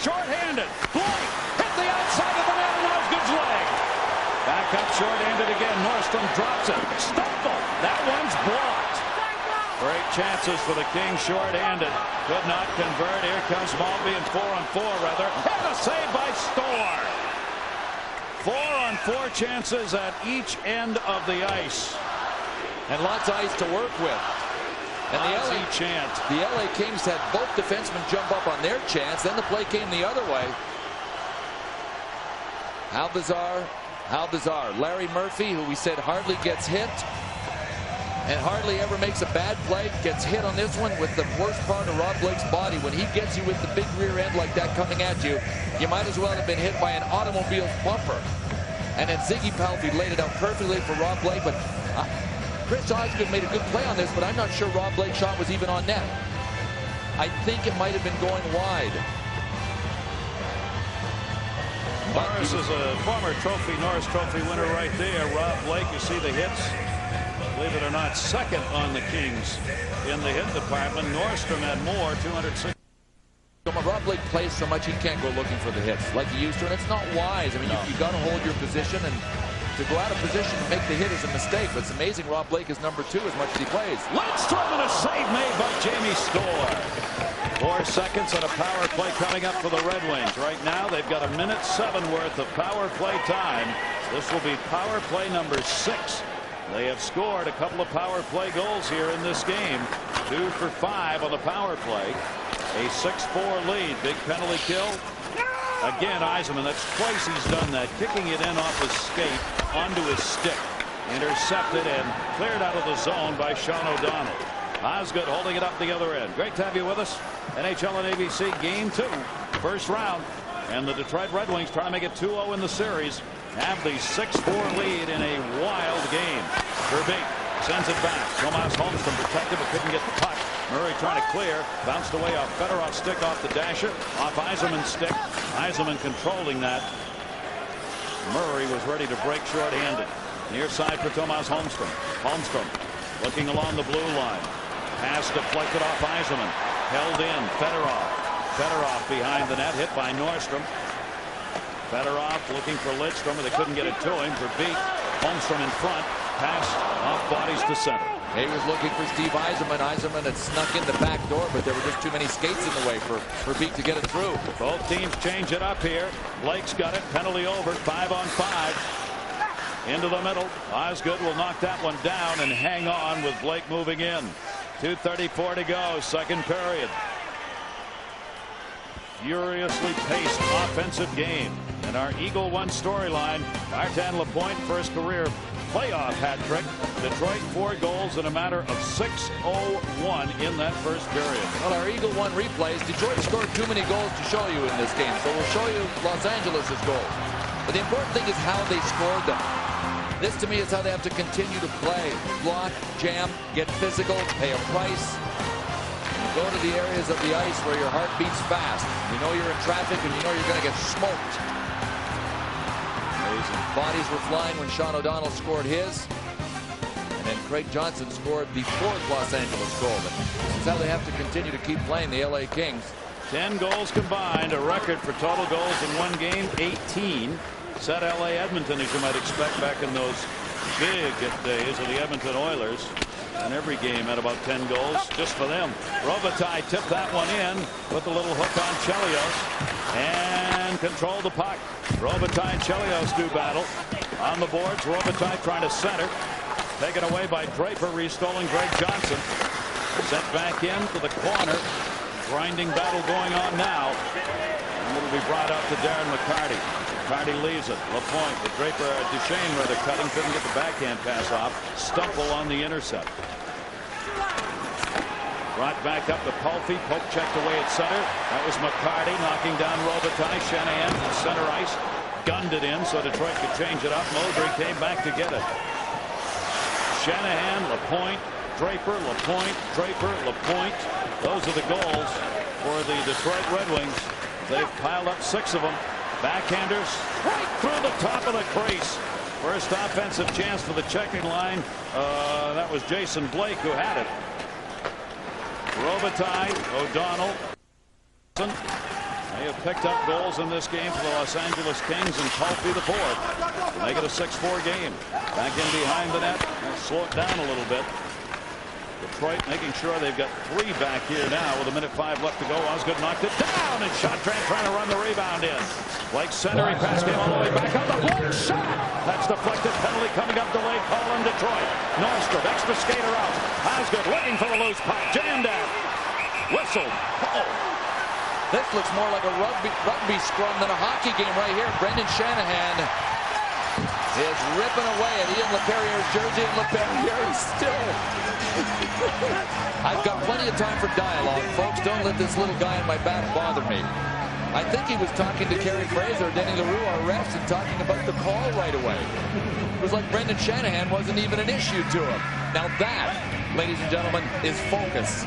Speaker 1: Shorthanded. Blake hit the outside of the net and Osgood's leg. Back up shorthanded again. Nordstrom drops it. Stoppel. That one's blocked. Great chances for the Kings, short-handed. Could not convert. Here comes Maltby in 4-on-4 rather. And a save by Storr. 4-on-4 chances at each end of the ice.
Speaker 2: And lots of ice to work with. And the LA Kings had both defensemen jump up on their chance. Then the play came the other way. How bizarre. How bizarre. Larry Murphy, who we said hardly gets hit and hardly ever makes a bad play, gets hit on this one with the worst part of Rob Blake's body. When he gets you with the big rear end like that coming at you, you might as well have been hit by an automobile's bumper. And then Ziggy Palffy laid it out perfectly for Rob Blake, but Chris Osgood made a good play on this, but I'm not sure Rob Blake's shot was even on net. I think it might have been going wide.
Speaker 1: Norris is a former Norris Trophy winner right there. Rob Blake, you see the hits. Believe it or not, second on the Kings in the hit department. Nordstrom had more, 206.
Speaker 2: Rob Blake plays so much he can't go looking for the hits like he used to, and it's not wise. I mean, you got to hold your position, and to go out of position and make the hit is a mistake. But it's amazing Rob Blake is number 2 as much as he plays.
Speaker 1: Lidstrom and a save made by Jamie Storr. 4 seconds and a power play coming up for the Red Wings. Right now they've got 1.7 minutes worth of power play time. This will be power play number 6. They have scored a couple of power play goals here in this game. 2 for 5 on the power play. A 6-4 lead. Big penalty kill. Again, Yzerman, that's twice he's done that. Kicking it in off his skate onto his stick. Intercepted and cleared out of the zone by Sean O'Donnell. Osgood holding it up the other end. Great to have you with us. NHL and ABC Game 2. First round. And the Detroit Red Wings trying to make it 2-0 in the series. Have the 6-4 lead in a wild game. Verbeek sends it back. Tomas Holmstrom protected but couldn't get the puck. Murray trying to clear. Bounced away off Fedorov's stick off the dasher. Off Yzerman's stick. Yzerman controlling that. Murray was ready to break short-handed. Near side for Tomas Holmstrom. Holmstrom looking along the blue line. Pass deflected off Yzerman. Held in. Fedorov. Fedorov behind the net. Hit by Nordstrom. Fedorov looking for Lidstrom, but they couldn't get it to him. Verbeek. Holmstrom in front. Pass off bodies to center.
Speaker 2: He was looking for Steve Yzerman. Yzerman had snuck in the back door, but there were just too many skates in the way for Verbeek to get it through.
Speaker 1: Both teams change it up here. Blake's got it. Penalty over. 5-on-5. Into the middle. Osgood will knock that one down and hang on with Blake moving in. 2:34 to go. Second period. Furiously paced offensive game. And our Eagle One storyline, Martin Lapointe, first career playoff hat trick. Detroit 4 goals in a matter of 6:01 in that first period.
Speaker 2: Well, our Eagle One replays. Detroit scored too many goals to show you in this game, so we'll show you Los Angeles' goals. But the important thing is how they scored them. This, to me, is how they have to continue to play. Block, jam, get physical, pay a price. Go to the areas of the ice where your heart beats fast. You know you're in traffic and you know you're going to get smoked. Amazing. Bodies were flying when Sean O'Donnell scored his. And then Craig Johnson scored the 4th Los Angeles goal. But this is how they have to continue to keep playing, the LA Kings.
Speaker 1: 10 goals combined, a record for total goals in one game, 18. Set LA Edmonton, as you might expect, back in those big days of the Edmonton Oilers. And every game had about 10 goals just for them. Robitaille tipped that one in with a little hook on Chelios and controlled the puck. Robitaille and Chelios do battle on the boards. Robitaille trying to center. Taken away by Draper, restoling Greg Johnson. Sent back into the corner. Grinding battle going on now. And it'll be brought out to Darren McCarty. McCarty leaves it. Lapointe, the Draper, Duchesne rather cutting, couldn't get the backhand pass off. Stumple on the intercept. Brought back up to Palffy. Poke checked away at center. That was McCarty knocking down Robitaille. Shanahan from center ice. Gunned it in so Detroit could change it up. Mowbray came back to get it. Shanahan, Lapointe, Draper, Lapointe, Draper, Lapointe. Those are the goals for the Detroit Red Wings. They've piled up 6 of them. Backhanders right through the top of the crease. First offensive chance for the checking line. That was Jason Blake who had it. Robitaille, O'Donnell. They have picked up goals in this game for the Los Angeles Kings, and Palffy the 4th to make it a 6-4 game. Back in behind the net. Slow it down a little bit. Detroit making sure they've got 3 back here now with 1:05 left to go. Osgood knocked it down, and Shotran trying to run the rebound in. Blake center, he passed him all the way back up. The block shot. That's deflected. Penalty coming up, delayed call in Detroit. Nordstrom, extra skater out. Osgood looking for the loose puck. Jammed out. Whistled.
Speaker 2: This looks more like a rugby scrum than a hockey game right here. Brendan Shanahan is ripping away at Ian LaPerriere's jersey, and LaPerriere is still. I've got plenty of time for dialogue, folks. Don't let this little guy in my back bother me. I think he was talking to Kerry Fraser, Denny LaRue, our refs, and talking about the call right away. It was like Brendan Shanahan wasn't even an issue to him. Now that, ladies and gentlemen, is focus.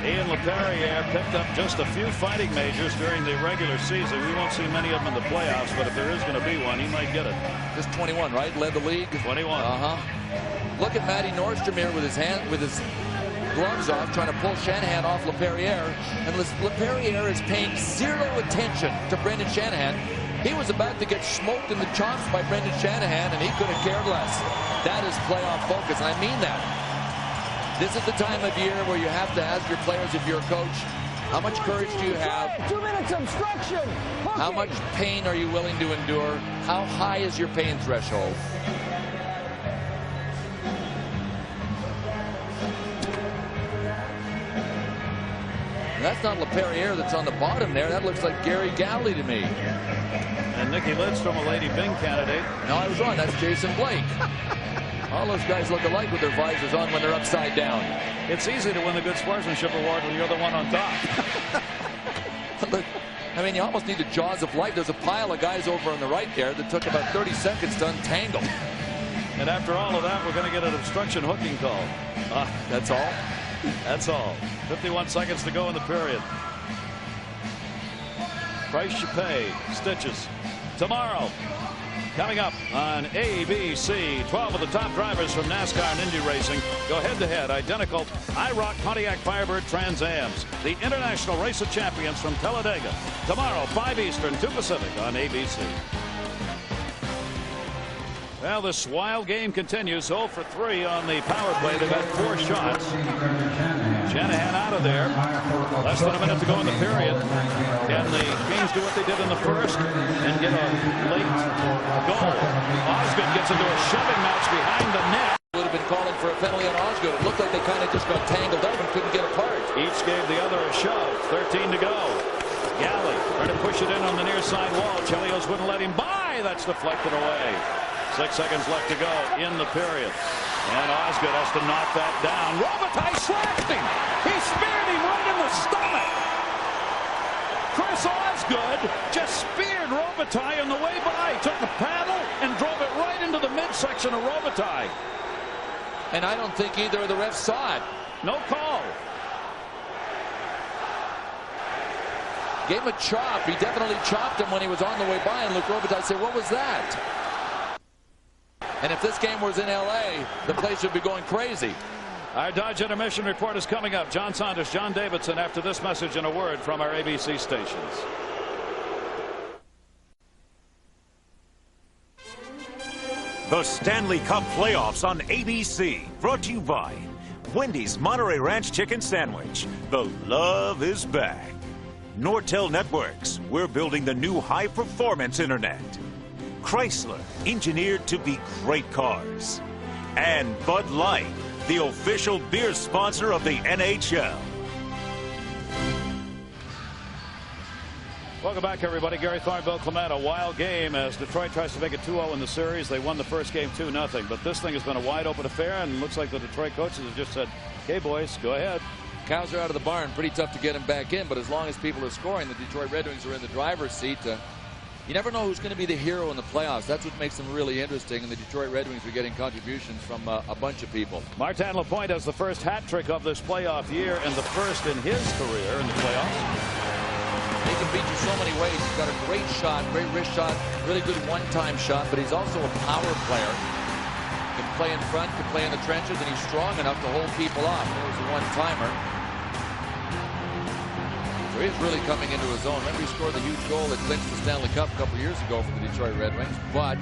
Speaker 1: Ian LaPerriere picked up just a few fighting majors during the regular season. We won't see many of them in the playoffs, but if there is going to be one, he might get it.
Speaker 2: Just 21, right? Led the league.
Speaker 1: 21.
Speaker 2: Look at Matty Nordstrom here with his gloves off, trying to pull Shanahan off LaPerriere. And LaPerriere is paying zero attention to Brendan Shanahan. He was about to get smoked in the chops by Brendan Shanahan, and he could have cared less. That is playoff focus, and I mean that. This is the time of year where you have to ask your players, if you're a coach, how much courage do you have?
Speaker 11: 2 minutes obstruction.
Speaker 2: How much pain are you willing to endure? How high is your pain threshold? That's not LaPerriere that's on the bottom there. That looks like Gary Galley to me.
Speaker 1: And Nicky Lidstrom, a Lady Byng candidate.
Speaker 2: No, I was wrong. That's Jason Blake. All those guys look alike with their visors on when they're upside down.
Speaker 1: It's easy to win the Good Sportsmanship Award when you're the one on top.
Speaker 2: I mean, you almost need the jaws of life. There's a pile of guys over on the right there that took about 30 seconds to untangle.
Speaker 1: And after all of that, we're going to get an obstruction hooking call.
Speaker 2: That's all?
Speaker 1: That's all. 51 seconds to go in the period. Price you pay. Stitches. Tomorrow. Coming up on ABC, 12 of the top drivers from NASCAR and Indy Racing go head-to-head identical IROC Pontiac Firebird Trans Ams. The International Race of Champions from Talladega. Tomorrow, 5 Eastern, 2 Pacific on ABC. Well, this wild game continues. 0 for 3 on the power play. They've had 4 shots. Shanahan out of there. Less than a minute to go in the period. Can the Kings do what they did in the first and get a late goal? Osgood gets into a shoving match behind the net.
Speaker 2: Would have been calling for a penalty on Osgood. It looked like they kind of just got tangled up and couldn't get apart.
Speaker 1: Each gave the other a shove. 13 to go. Galley trying to push it in on the near side wall. Chelios wouldn't let him by. That's deflected away. 6 seconds left to go in the period. And Osgood has to knock that down. Robitaille slashed him. He speared him right in the stomach. Chris Osgood just speared Robitaille on the way by. Took the paddle and drove it right into the midsection of Robitaille.
Speaker 2: And I don't think either of the refs saw it.
Speaker 1: No call.
Speaker 2: Gave him a chop. He definitely chopped him when he was on the way by. And Luc Robitaille said, "What was that?" And if this game was in L.A., the place would be going crazy.
Speaker 1: Our Dodge Intermission Report is coming up. John Saunders, John Davidson, after this message and a word from our ABC stations.
Speaker 7: The Stanley Cup Playoffs on ABC, brought to you by Wendy's Monterey Ranch Chicken Sandwich. The love is back. Nortel Networks, we're building the new high-performance internet. Chrysler, engineered to be great cars. And Bud Light, the official beer sponsor of the NHL.
Speaker 1: Welcome back, everybody. Gary Thorne, Bill Clement. A wild game as Detroit tries to make it 2-0 in the series. They won the first game 2-0. But this thing has been a wide-open affair, and it looks like the Detroit coaches have just said, "Okay, boys, go ahead."
Speaker 2: Cows are out of the barn. Pretty tough to get them back in, but as long as people are scoring, the Detroit Red Wings are in the driver's seat. You never know who's going to be the hero in the playoffs. That's what makes them really interesting, and the Detroit Red Wings are getting contributions from a bunch of people.
Speaker 1: Martin Lapointe has the first hat trick of this playoff year and the first in his career in the playoffs.
Speaker 2: He can beat you so many ways. He's got a great shot, great wrist shot, really good one-time shot, but he's also a power player. Can play in front, can play in the trenches, and he's strong enough to hold people off. There's a one-timer. So he's really coming into his own. Remember, he scored the huge goal that clinched the Stanley Cup a couple years ago for the Detroit Red Wings. But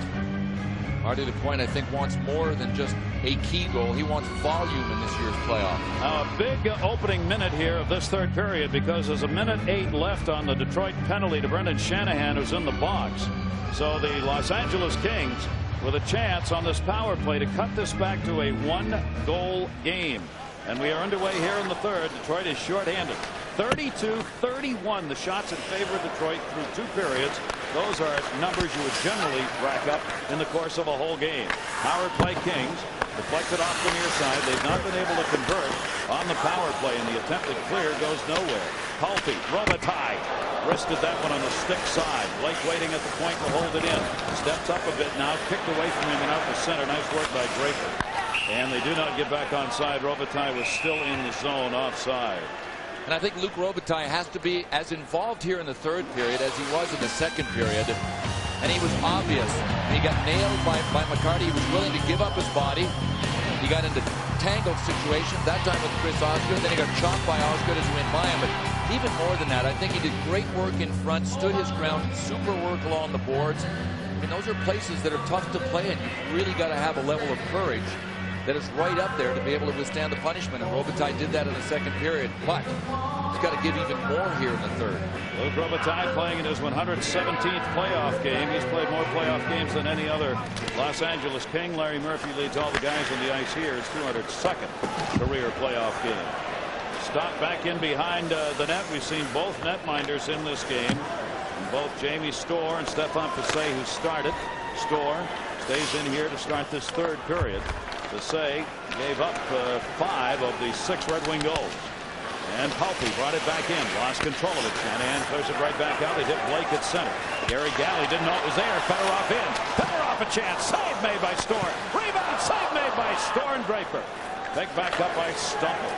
Speaker 2: Marty LaPointe, I think, wants more than just a key goal. He wants volume in this year's playoff.
Speaker 1: Now a big opening minute here of this third period, because there's a minute 8 left on the Detroit penalty to Brendan Shanahan, who's in the box. So the Los Angeles Kings with a chance on this power play to cut this back to a 1-goal game. And we are underway here in the third. Detroit is shorthanded. 32-31 the shots in favor of Detroit through 2 periods. Those are numbers you would generally rack up in the course of a whole game. Power play Kings deflected off the near side. They've not been able to convert on the power play, and the attempted clear goes nowhere. Palffy, Robitaille, wristed that one on the stick side. Blake waiting at the point to hold it in. Steps up a bit now, kicked away from him and out the center. Nice work by Draper. And they do not get back onside. Robitaille was still in the zone offside.
Speaker 2: And I think Luc Robitaille has to be as involved here in the third period as he was in the second period. And he was obvious. He got nailed by McCarty. He was willing to give up his body. He got into tangled situations, that time with Chris Osgood. Then he got chopped by Osgood as he went by him. But even more than that, I think he did great work in front, stood his ground, super work along the boards. I mean, those are places that are tough to play, and you've really got to have a level of courage that is right up there to be able to withstand the punishment. And Robitaille did that in the second period, but he's got to give even more here in the third.
Speaker 1: Luc Robitaille playing in his 117th playoff game. He's played more playoff games than any other Los Angeles King. Larry Murphy leads all the guys on the ice here. His 202nd career playoff game. Stopped back in behind the net. We've seen both netminders in this game. Both Jamie Storr and Stefan Passé, who started. Storr stays in here to start this third period. Passé gave up 5 of the 6 Red Wing goals. And Palffy brought it back in. Lost control of it. Shanahan clears it right back out. They hit Blake at center. Gary Galley didn't know it was there. Fedorov in. Fedorov a chance. Save made by Storr. Rebound. Save made by Storr and Draper. Picked back up by Stumple.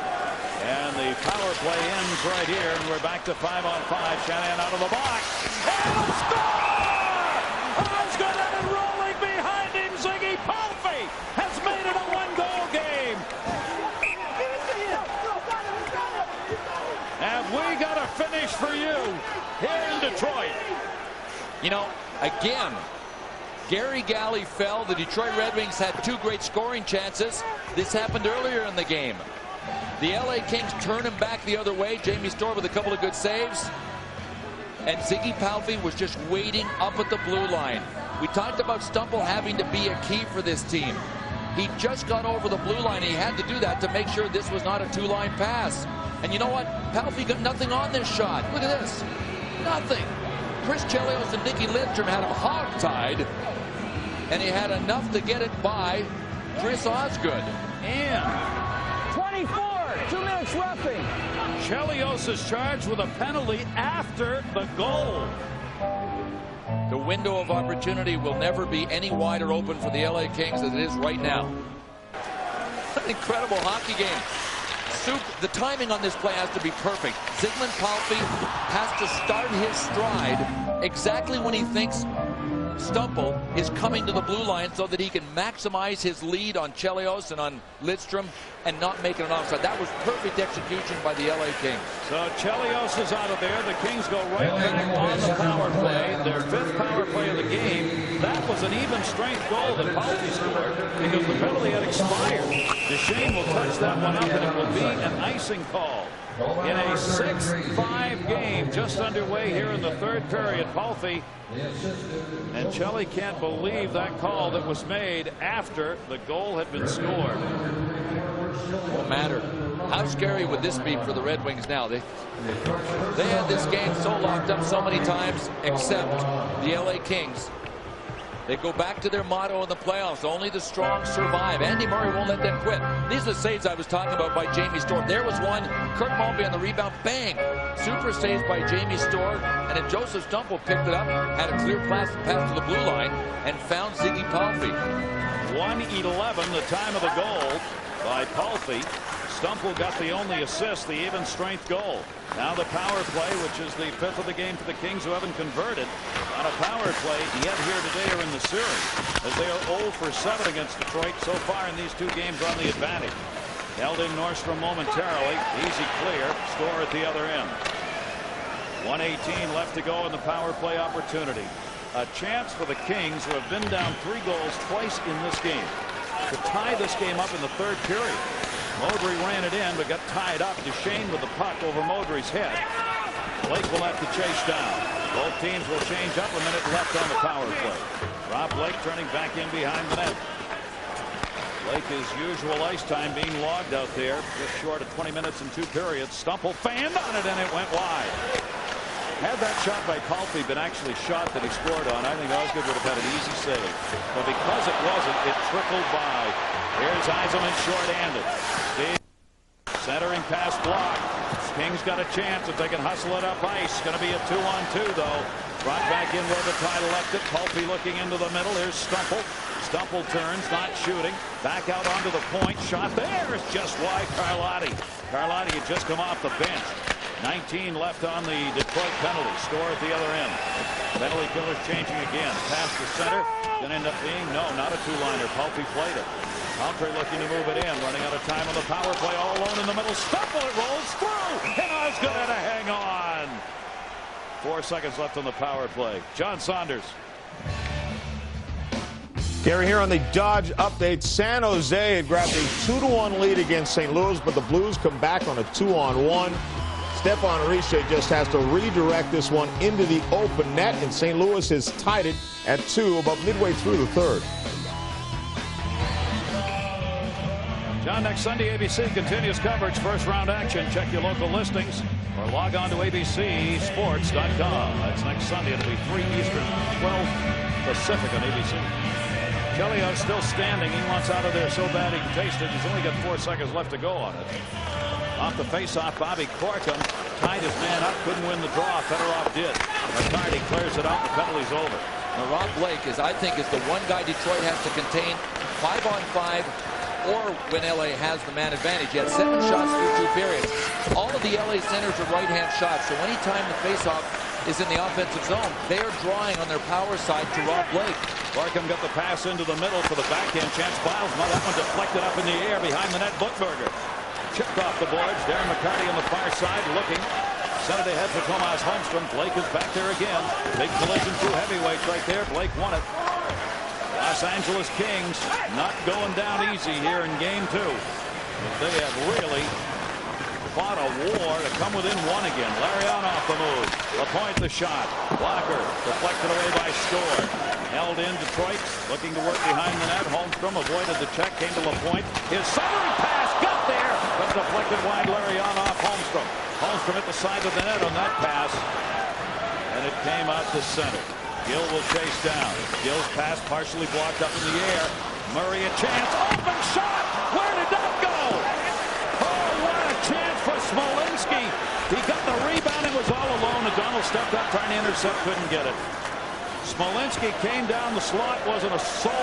Speaker 1: And the power play ends right here. And we're back to 5-on-5. Shanahan out of the box. And a score! Osgood had it rolling behind him. Ziggy Palffy has made it a 1-goal game. And we got a finish for you here in Detroit.
Speaker 2: You know, again, Gary Galley fell. The Detroit Red Wings had 2 great scoring chances. This happened earlier in the game. The LA Kings turn him back the other way. Jamie Storr with a couple of good saves. And Ziggy Palffy was just waiting up at the blue line. We talked about Stumple having to be a key for this team. He just got over the blue line. He had to do that to make sure this was not a 2-line pass. And you know what? Palffy got nothing on this shot. Look at this. Nothing. Chris Chelios and Nicky Lidstrom had him hog-tied. And he had enough to get it by Chris Osgood.
Speaker 1: And
Speaker 11: 24, 2 minutes roughing.
Speaker 1: Chelios is charged with a penalty after the goal.
Speaker 2: The window of opportunity will never be any wider open for the LA Kings as it is right now. An incredible hockey game. The timing on this play has to be perfect. Zygmunt Palffy has to start his stride exactly when he thinks Stumple is coming to the blue line so that he can maximize his lead on Chelios and on Lidstrom and not make it an offside. That was perfect execution by the LA Kings.
Speaker 1: So Chelios is out of there. The Kings go right back on the power play. Their 5th power play of the game. That was an even strength goal that Palffy scored because the penalty had expired. Duchesne will touch that one up and it will be an icing call. In a 6-5 game just underway here in the third period. Palffy and Chelly can't believe that call that was made after the goal had been scored.
Speaker 2: Won't matter. How scary would this be for the Red Wings now? They had this game so locked up so many times, except the LA Kings. They go back to their motto in the playoffs. Only the strong survive. Andy Murray won't let them quit. These are the saves I was talking about by Jamie Storr. There was one. Kurt Mulvey on the rebound. Bang! Super saves by Jamie Storr. And then Joseph Stumple picked it up, had a clear pass to the blue line, and found Ziggy Palffy.
Speaker 1: 1:11, the time of the goal by Palffy. Stumple got the only assist, the even strength goal. Now the power play, which is the 5th of the game for the Kings, who haven't converted on a power play yet here today or in the series, as they are 0 for 7 against Detroit so far in these 2 games on the advantage. Held in Nordstrom momentarily. Easy clear. Storr at the other end. 1:18 left to go in the power play opportunity. a chance for the Kings, who have been down 3 goals twice in this game, to tie this game up in the 3rd period. Modry ran it in, but got tied up. Duchesne with the puck over Modry's head. Blake will have to chase down. Both teams will change up. A minute left on the power play. Rob Blake turning back in behind the net. Blake, his usual ice time being logged out there, just short of 20 minutes in 2 periods. Stumple fanned on it, and it went wide. Had that shot by Palffy been actually shot that he scored on, I think Osgood would have had an easy save. But because it wasn't, it trickled by. Here's Yzerman short-handed. Steve centering pass block. Kings got a chance if they can hustle it up ice. Going to be a 2-on-2 though. Brought back in where the tide left it. Palffy looking into the middle. Here's Stumple. Stumple turns, not shooting. Back out onto the point. Shot there is just wide. Carlotti had just come off the bench. 19 left on the Detroit penalty. Store at the other end. Penalty killers changing again. Pass to center. Going to end up being, no, not a 2-liner. Palffy played it. Humphrey looking to move it in. Running out of time on the power play. All alone in the middle. Stumble, it rolls through. And Osgood had to hang on. 4 seconds left on the power play. John Saunders.
Speaker 9: Gary, here on the Dodge update, San Jose had grabbed a 2-1 lead against St. Louis, but the Blues come back on a 2-on-1. Stephane Richer just has to redirect this one into the open net, and St. Louis has tied it at 2 about midway through the 3rd.
Speaker 1: John, next Sunday, ABC continues coverage. First round action. Check your local listings or log on to abcsports.com. That's next Sunday. It'll be 3 Eastern, 12 Pacific on ABC. Chelios still standing. He wants out of there so bad he can taste it. He's only got 4 seconds left to go on it. Off the face-off, Bobby Corkum tied his man up. Couldn't win the draw. Fedorov did. McCarty clears it out. The penalty's over.
Speaker 2: Now, Rob Blake is the one guy Detroit has to contain 5-on-5. Or when LA has the man advantage. He had 7 shots through 2 periods. All of the LA centers are right-hand shots, so anytime the faceoff is in the offensive zone, they are drawing on their power side to Rob Blake.
Speaker 1: Larkham got the pass into the middle for the backhand. Chance Biles. No, that one deflected up in the air behind the net. Buchberger chipped off the boards. Darren McCarty on the far side looking. Sent it ahead for Tomas Holmstrom. Blake is back there again. Big collision, 2 heavyweights right there. Blake won it. Los Angeles Kings not going down easy here in game 2. But they have really fought a war to come within 1 again. Larionov the move. LaPointe the shot. Blocker deflected away by Score. Held in Detroit. Looking to work behind the net. Holmstrom avoided the check. Came to LaPointe. His centering pass got there. But deflected wide. Larionov. Holmstrom. Holmstrom at the side of the net on that pass. And it came out to center. Gill will chase down. Gill's pass partially blocked up in the air. Murray a chance. Open shot. Where did that go? Oh, what a chance for Smolinski. He got the rebound and was all alone. O'Donnell stepped up trying to intercept. Couldn't get it. Smolinski came down the slot. Wasn't a soul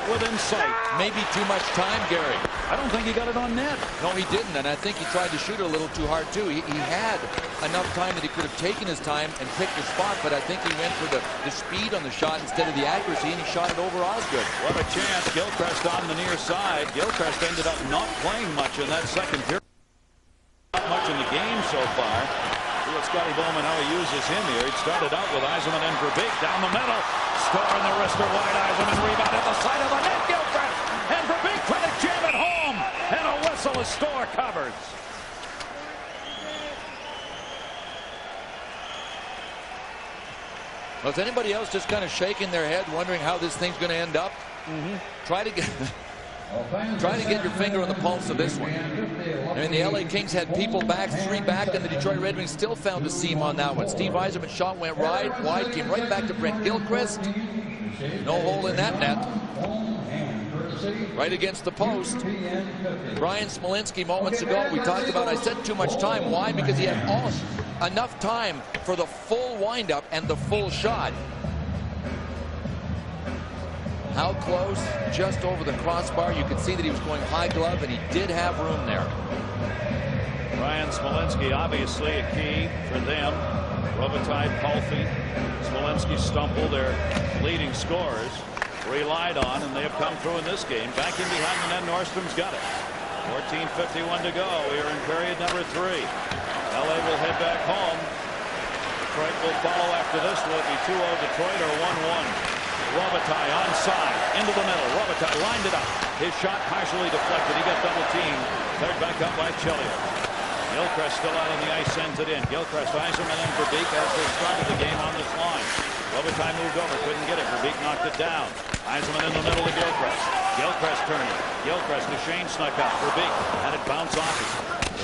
Speaker 1: within sight.
Speaker 2: Maybe too much time, Gary.
Speaker 1: I don't think he got it on net.
Speaker 2: No, he didn't, and I think he tried to shoot it a little too hard, too. He had enough time that he could have taken his time and picked his spot, but I think he went for the speed on the shot instead of the accuracy, and he shot it over Osgood.
Speaker 1: What a chance. Gilchrist on the near side. Gilchrist ended up not playing much in that second period. Not much in the game so far. See what Scotty Bowman, how he uses him here. He started out with Yzerman and Verbeek down the middle. Scoring the wrister wide. Yzerman rebound at the side of the net. Gilchrist and Verbeek trying to jam it home. And a whistle as Store covers.
Speaker 2: Was anybody else just kind of shaking their head, wondering how this thing's going to end up? Try to get your finger on the pulse of this one. I mean, the LA Kings had people back, 3 back, and the Detroit Red Wings still found a seam on that one. Steve Yzerman's shot went wide, came right back to Brent Gilchrist. No hole in that net. Right against the post. Brian Smolinski moments ago, we talked about, I said too much time. Why? Because he had enough time for the full windup and the full shot. How close? Just over the crossbar. You could see that he was going high glove, and he did have room there.
Speaker 1: Brian Smolinski, obviously a key for them. Robitaille, Palffy, Smolinski, Stumple, their leading scorers, relied on, and they have come through in this game. Back in behind the net, Nordstrom's got it. 14:51 to go here in period number 3. LA will head back home. Detroit will follow after this. Will it be 2-0 Detroit or 1-1? Robitaille onside, into the middle. Robitaille lined it up. His shot partially deflected. He got double teamed. Cleared back up by Chelios. Gilchrist still out on the ice, sends it in. Gilchrist, Eiserman in for Beek as they started the game on this line. Robitaille moved over, couldn't get it. Verbeek knocked it down. Eiserman in the middle to Gilchrist. Gilchrist turning. Gilchrist to Shane snuck up. Verbeek had it bounce off him.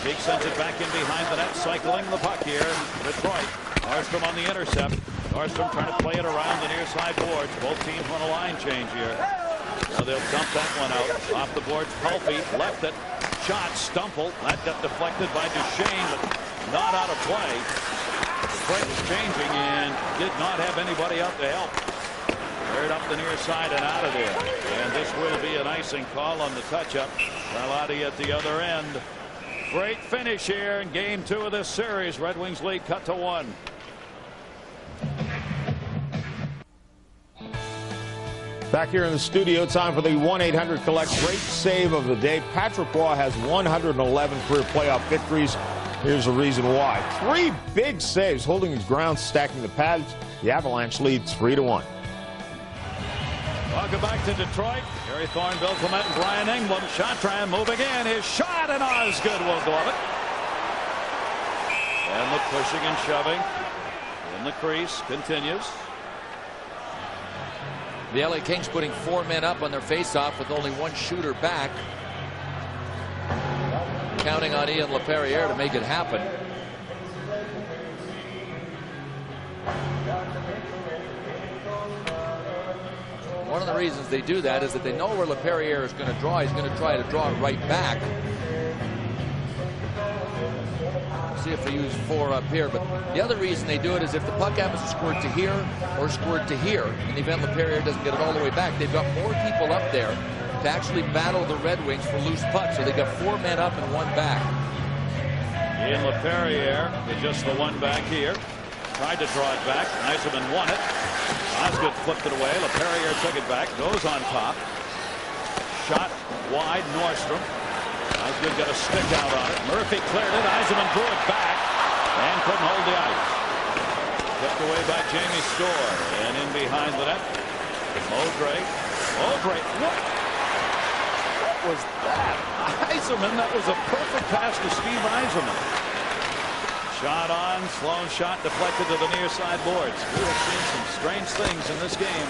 Speaker 1: Verbeek sends it back in behind the net, cycling the puck here. Detroit. Nordstrom on the intercept. Nordstrom trying to play it around the near side boards. Both teams want a line change here. Now they'll dump that one out. Off the boards, Pulpy left it. Shot, Stumple. That got deflected by Duchesne, but not out of play. Detroit was changing and did not have anybody out to help. Cleared up the near side and out of there. And this will be an icing call on the touch-up. Carlotti at the other end. Great finish here in game 2 of this series. Red Wings lead cut to 1.
Speaker 9: Back here in the studio, time for the 1-800-COLLECT great save of the day. Patrick Roy has 111 career playoff victories. Here's the reason why. 3 big saves, holding his ground, stacking the pads. The Avalanche lead 3-1.
Speaker 1: Welcome back to Detroit. Gary Thorne, Bill Clement, and Brian Engblom. Shot trying, moving in. His shot, and Osgood will glove it. And the pushing and shoving in the crease continues.
Speaker 2: The LA Kings putting 4 men up on their faceoff with only 1 shooter back. Counting on Ian LaPerriere to make it happen. One of the reasons they do that is that they know where LaPerriere is going to draw. He's going to try to draw it right back. See if they use 4 up here, but the other reason they do it is if the puck happens to squirt to here or squirt to here, in the event LaPerriere doesn't get it all the way back, they've got more people up there to actually battle the Red Wings for loose pucks. So they got 4 men up and 1 back.
Speaker 1: Ian LaPerriere with just the 1 back here. Tried to draw it back. Eiserman won it. Osgood flipped it away. LaPerriere took it back. Goes on top. Shot wide. Nordstrom. Osgood got a stick out on it. Murphy cleared it. Eiserman drew it back and couldn't hold the ice. Tipped away by Jamie Storr. And in behind the net, Audrey. What was that? Eiserman, that was a perfect pass to Steve Eiserman. Shot on, Sloan shot deflected to the near side boards. We have seen some strange things in this game.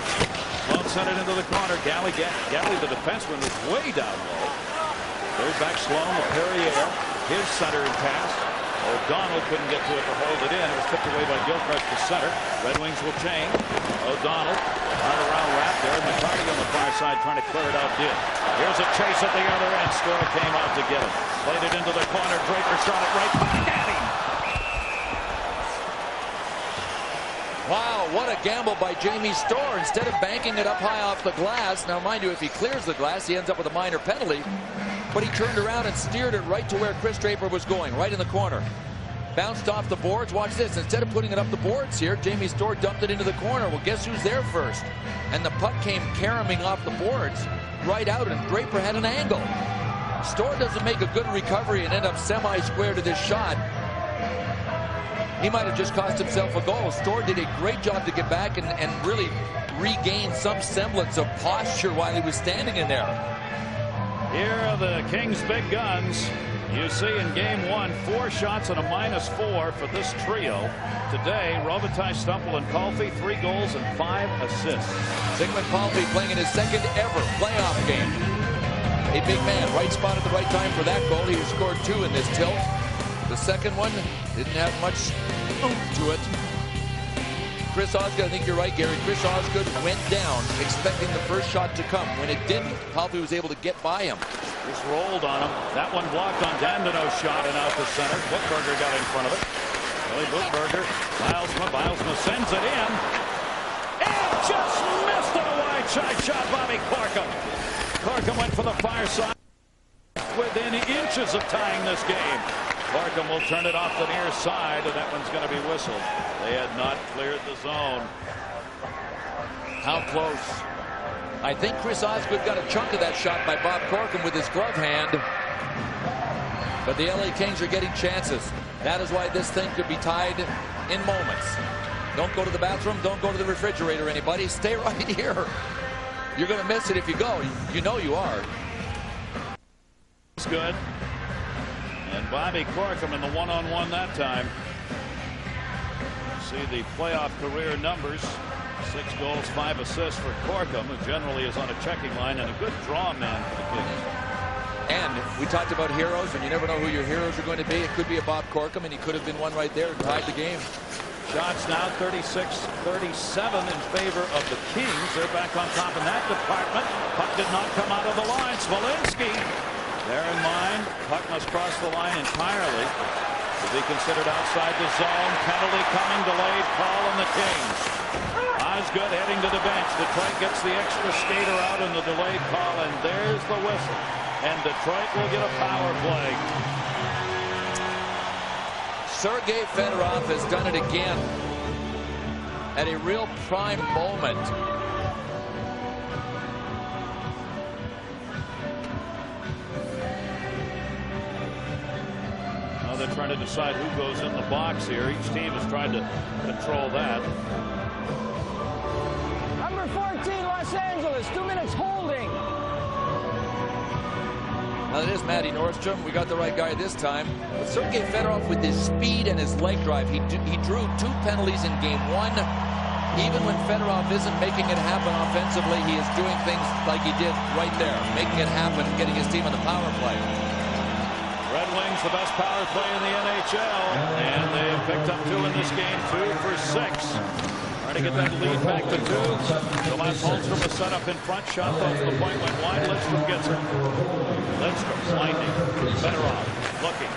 Speaker 1: Sloan sent it into the corner. Galley, the defenseman, was way down low. Third back Sloan, LaPerriere, his center and pass. O'Donnell couldn't get to it to hold it in. It was tipped away by Gilchrist to center. Red Wings will change. O'Donnell right around wrap there. McCarty on the far side trying to clear it out. Did. Here's a chase at the other end. Storr came out to get it. Played it into the corner. Draper shot it right back at him.
Speaker 2: Wow, what a gamble by Jamie Storr. Instead of banking it up high off the glass, now mind you, if he clears the glass, he ends up with a minor penalty. But he turned around and steered it right to where Chris Draper was going, right in the corner. Bounced off the boards. Watch this. Instead of putting it up the boards here, Jamie Storr dumped it into the corner. Well, guess who's there first? And the puck came caroming off the boards right out, and Draper had an angle. Storr doesn't make a good recovery and end up semi-square to this shot. He might have just cost himself a goal. Storr did a great job to get back and really regain some semblance of posture while he was standing in there.
Speaker 1: Here are the Kings' big guns. You see in game 1, 4 shots and a -4 for this trio. Today, Robitaille, Stumple, and Palffy, 3 goals and 5 assists.
Speaker 2: Sigmund Palffy playing in his 2nd ever playoff game. A big man, right spot at the right time for that goal. He scored 2 in this tilt. The second one didn't have much to it. Chris Osgood, I think you're right, Gary. Chris Osgood went down expecting the first shot to come. When it didn't, Palffy was able to get by him.
Speaker 1: Just rolled on him. That one blocked on Dandino's shot and out to center. Bookberger got in front of it. Billy Bookberger, Bilesma sends it in. And just missed on a wide side shot, Bobby Corkum. Corkum went for the far side. Within inches of tying this game. Corkum will turn it off the near side, and that one's going to be whistled. They had not cleared the zone.
Speaker 2: How close? I think Chris Osgood got a chunk of that shot by Bob Corkum with his glove hand. But the LA Kings are getting chances. That is why this thing could be tied in moments. Don't go to the bathroom. Don't go to the refrigerator, anybody. Stay right here. You're going to miss it if you go. You know you are.
Speaker 1: It's good. And Bobby Corkum in the one-on-one that time. See the playoff career numbers. 6 goals, 5 assists for Corkum, who generally is on a checking line and a good draw man for the Kings.
Speaker 2: And we talked about heroes, and you never know who your heroes are going to be. It could be a Bob Corkum, and he could have been one right there and tied the game.
Speaker 1: Shots now 36-37 in favor of the Kings. They're back on top in that department. Puck did not come out of the line. Smolinski, bear in mind, puck must cross the line entirely to be considered outside the zone. Penalty coming, delayed call on the Kings. Osgood heading to the bench. Detroit gets the extra skater out in the delayed call, and there's the whistle. And Detroit will get a power play.
Speaker 2: Sergei Fedorov has done it again at a real prime moment.
Speaker 1: Now they're trying to decide who goes in the box here. Each team has tried to control that.
Speaker 11: Number 14, Los Angeles, 2 minutes holding.
Speaker 2: Now it is Matty Nordstrom. We got the right guy this time. But Sergei Fedorov, with his speed and his leg drive, he drew 2 penalties in game 1. Even when Fedorov isn't making it happen offensively, he is doing things like he did right there, making it happen and getting his team on the power play.
Speaker 1: Red Wings, the best power play in the NHL, and they have picked up 2 in this game, 2 for 6. Trying to get that lead back to 2. Tomas Holmstrom was set up in front. Shot off the point, went wide. Lidstrom gets it. Lidstrom sliding. Fedorov looking.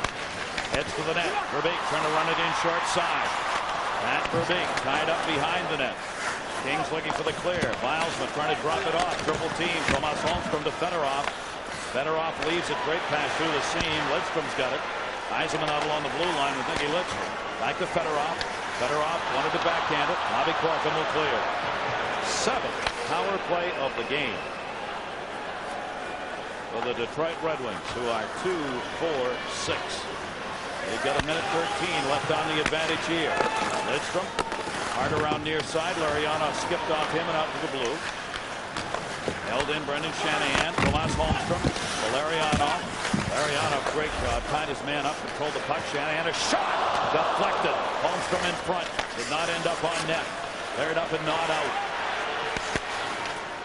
Speaker 1: Heads to the net. Verbeek trying to run it in short side. Matt Verbeek tied up behind the net. Kings looking for the clear. Bilesman trying to drop it off. Triple team. Tomas Holmstrom to Fedorov. Fedorov leaves it. Great pass through the seam. Lidstrom's got it. Eisenman out along the blue line with Nicky Lidstrom. Back to Fedorov. Fedorov wanted to backhand it. Bobby Corkum will clear. 7th power play of the game for the Detroit Red Wings, who are 2 for 6. They've got 1:13 left on the advantage here. Lidstrom hard around near side. Larionov skipped off him and out to the blue. Held in Brendan Shanahan. Tomas Holmstrom. Larionov. Larionov, great job. Tied his man up. Controlled the puck. Shanahan, a shot. Deflected. Holmstrom in front. Did not end up on net. Cleared up and not out.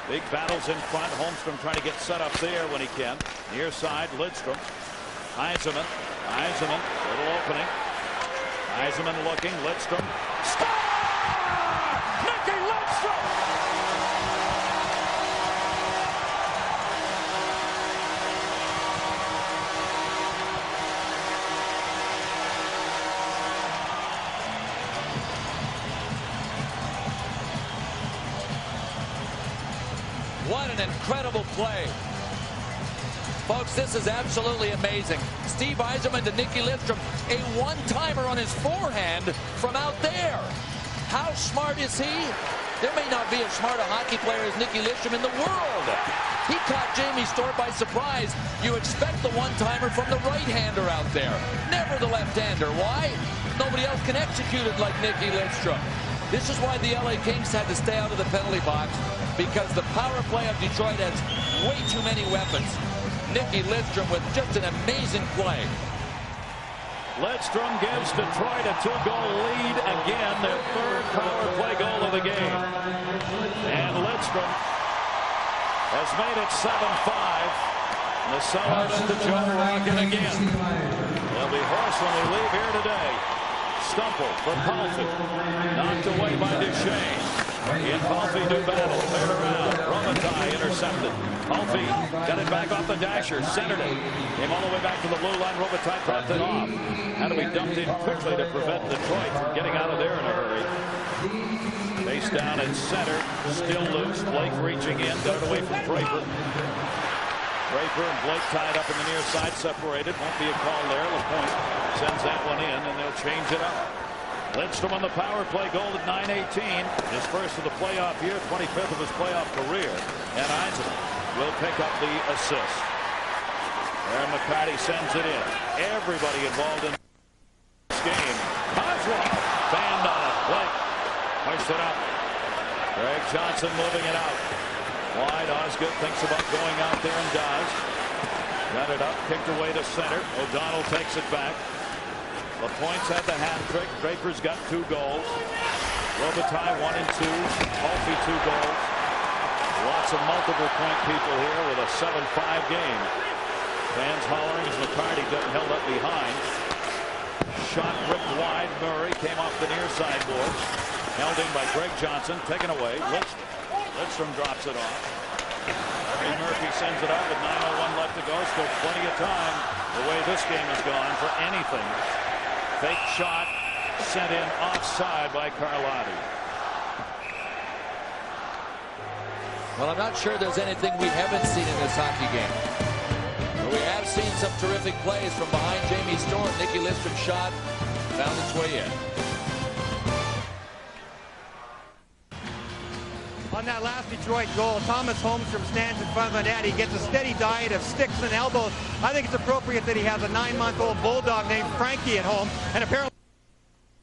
Speaker 1: Big battles in front. Holmstrom trying to get set up there when he can. Near side, Lidstrom. Eisenman. Eisenman. Little opening. Eisenman looking. Lidstrom. Score! Nicky Lidstrom!
Speaker 2: What an incredible play. Folks, this is absolutely amazing. Steve Eisenman to Nicky Lidstrom. A one-timer on his forehand from out there. How smart is he? There may not be as smart a hockey player as Nicky Lidstrom in the world. He caught Jamie Stewart by surprise. You expect the one-timer from the right-hander out there. Never the left-hander. Why? Nobody else can execute it like Nicky Lidstrom. This is why the LA Kings had to stay out of the penalty box, because the power play of Detroit has way too many weapons. Nicky Lidstrom with just an amazing play.
Speaker 1: Lidstrom gives Detroit a 2-goal lead again, their 3rd power play goal of the game. And Lidstrom has made it 7-5. The sellout at the Joe Rocket again. They'll be hoarse when we leave here today. Stumple for Palffy. Knocked away by Duchesne. In Palffy do battle. Cleared around. Robitaille intercepted. Palffy got it back off the dasher. Centered it. Came all the way back to the blue line. Robitaille dropped it off. Had to be dumped in quickly to prevent Detroit from getting out of there in a hurry. Face down at center. Still loose. Blake reaching in. Got it away from Draper. Draper and Blake tied up in the near side, separated. Won't be a call there. LaPointe sends that one in, and they'll change it up. Lidstrom on the power play goal at 9:18. His first of the playoff year, 25th of his playoff career. And Eisenman will pick up the assist. Aaron McCarty sends it in. Everybody involved in this game. Kozlov banned on it. Blake pushed it up. Greg Johnson moving it out. Wide. Osgood thinks about going out there and does. Got it up, kicked away to center. O'Donnell takes it back. LaPointe's had the hat trick. Draper's got 2 goals. Robitaille 1 and 2. Alfie 2 goals. Lots of multiple point people here with a 7-5 game. Fans hollering as McCarty held up behind. Shot ripped wide. Murray came off the near side boards. Held in by Greg Johnson. Taken away. Lidstrom drops it off. Ray Murphy sends it out with 9:01 left to go. Still plenty of time. The way this game has gone for anything. Fake shot sent in offside by Carlotti.
Speaker 2: Well, I'm not sure there's anything we haven't seen in this hockey game. But we have seen some terrific plays from behind Jamie Storm. Nicky Lidstrom's shot found its way in.
Speaker 10: On that last Detroit goal, Thomas Holmstrom stands in front of the net. He gets a steady diet of sticks and elbows. I think it's appropriate that he has a 9-month-old bulldog named Frankie at home, and apparently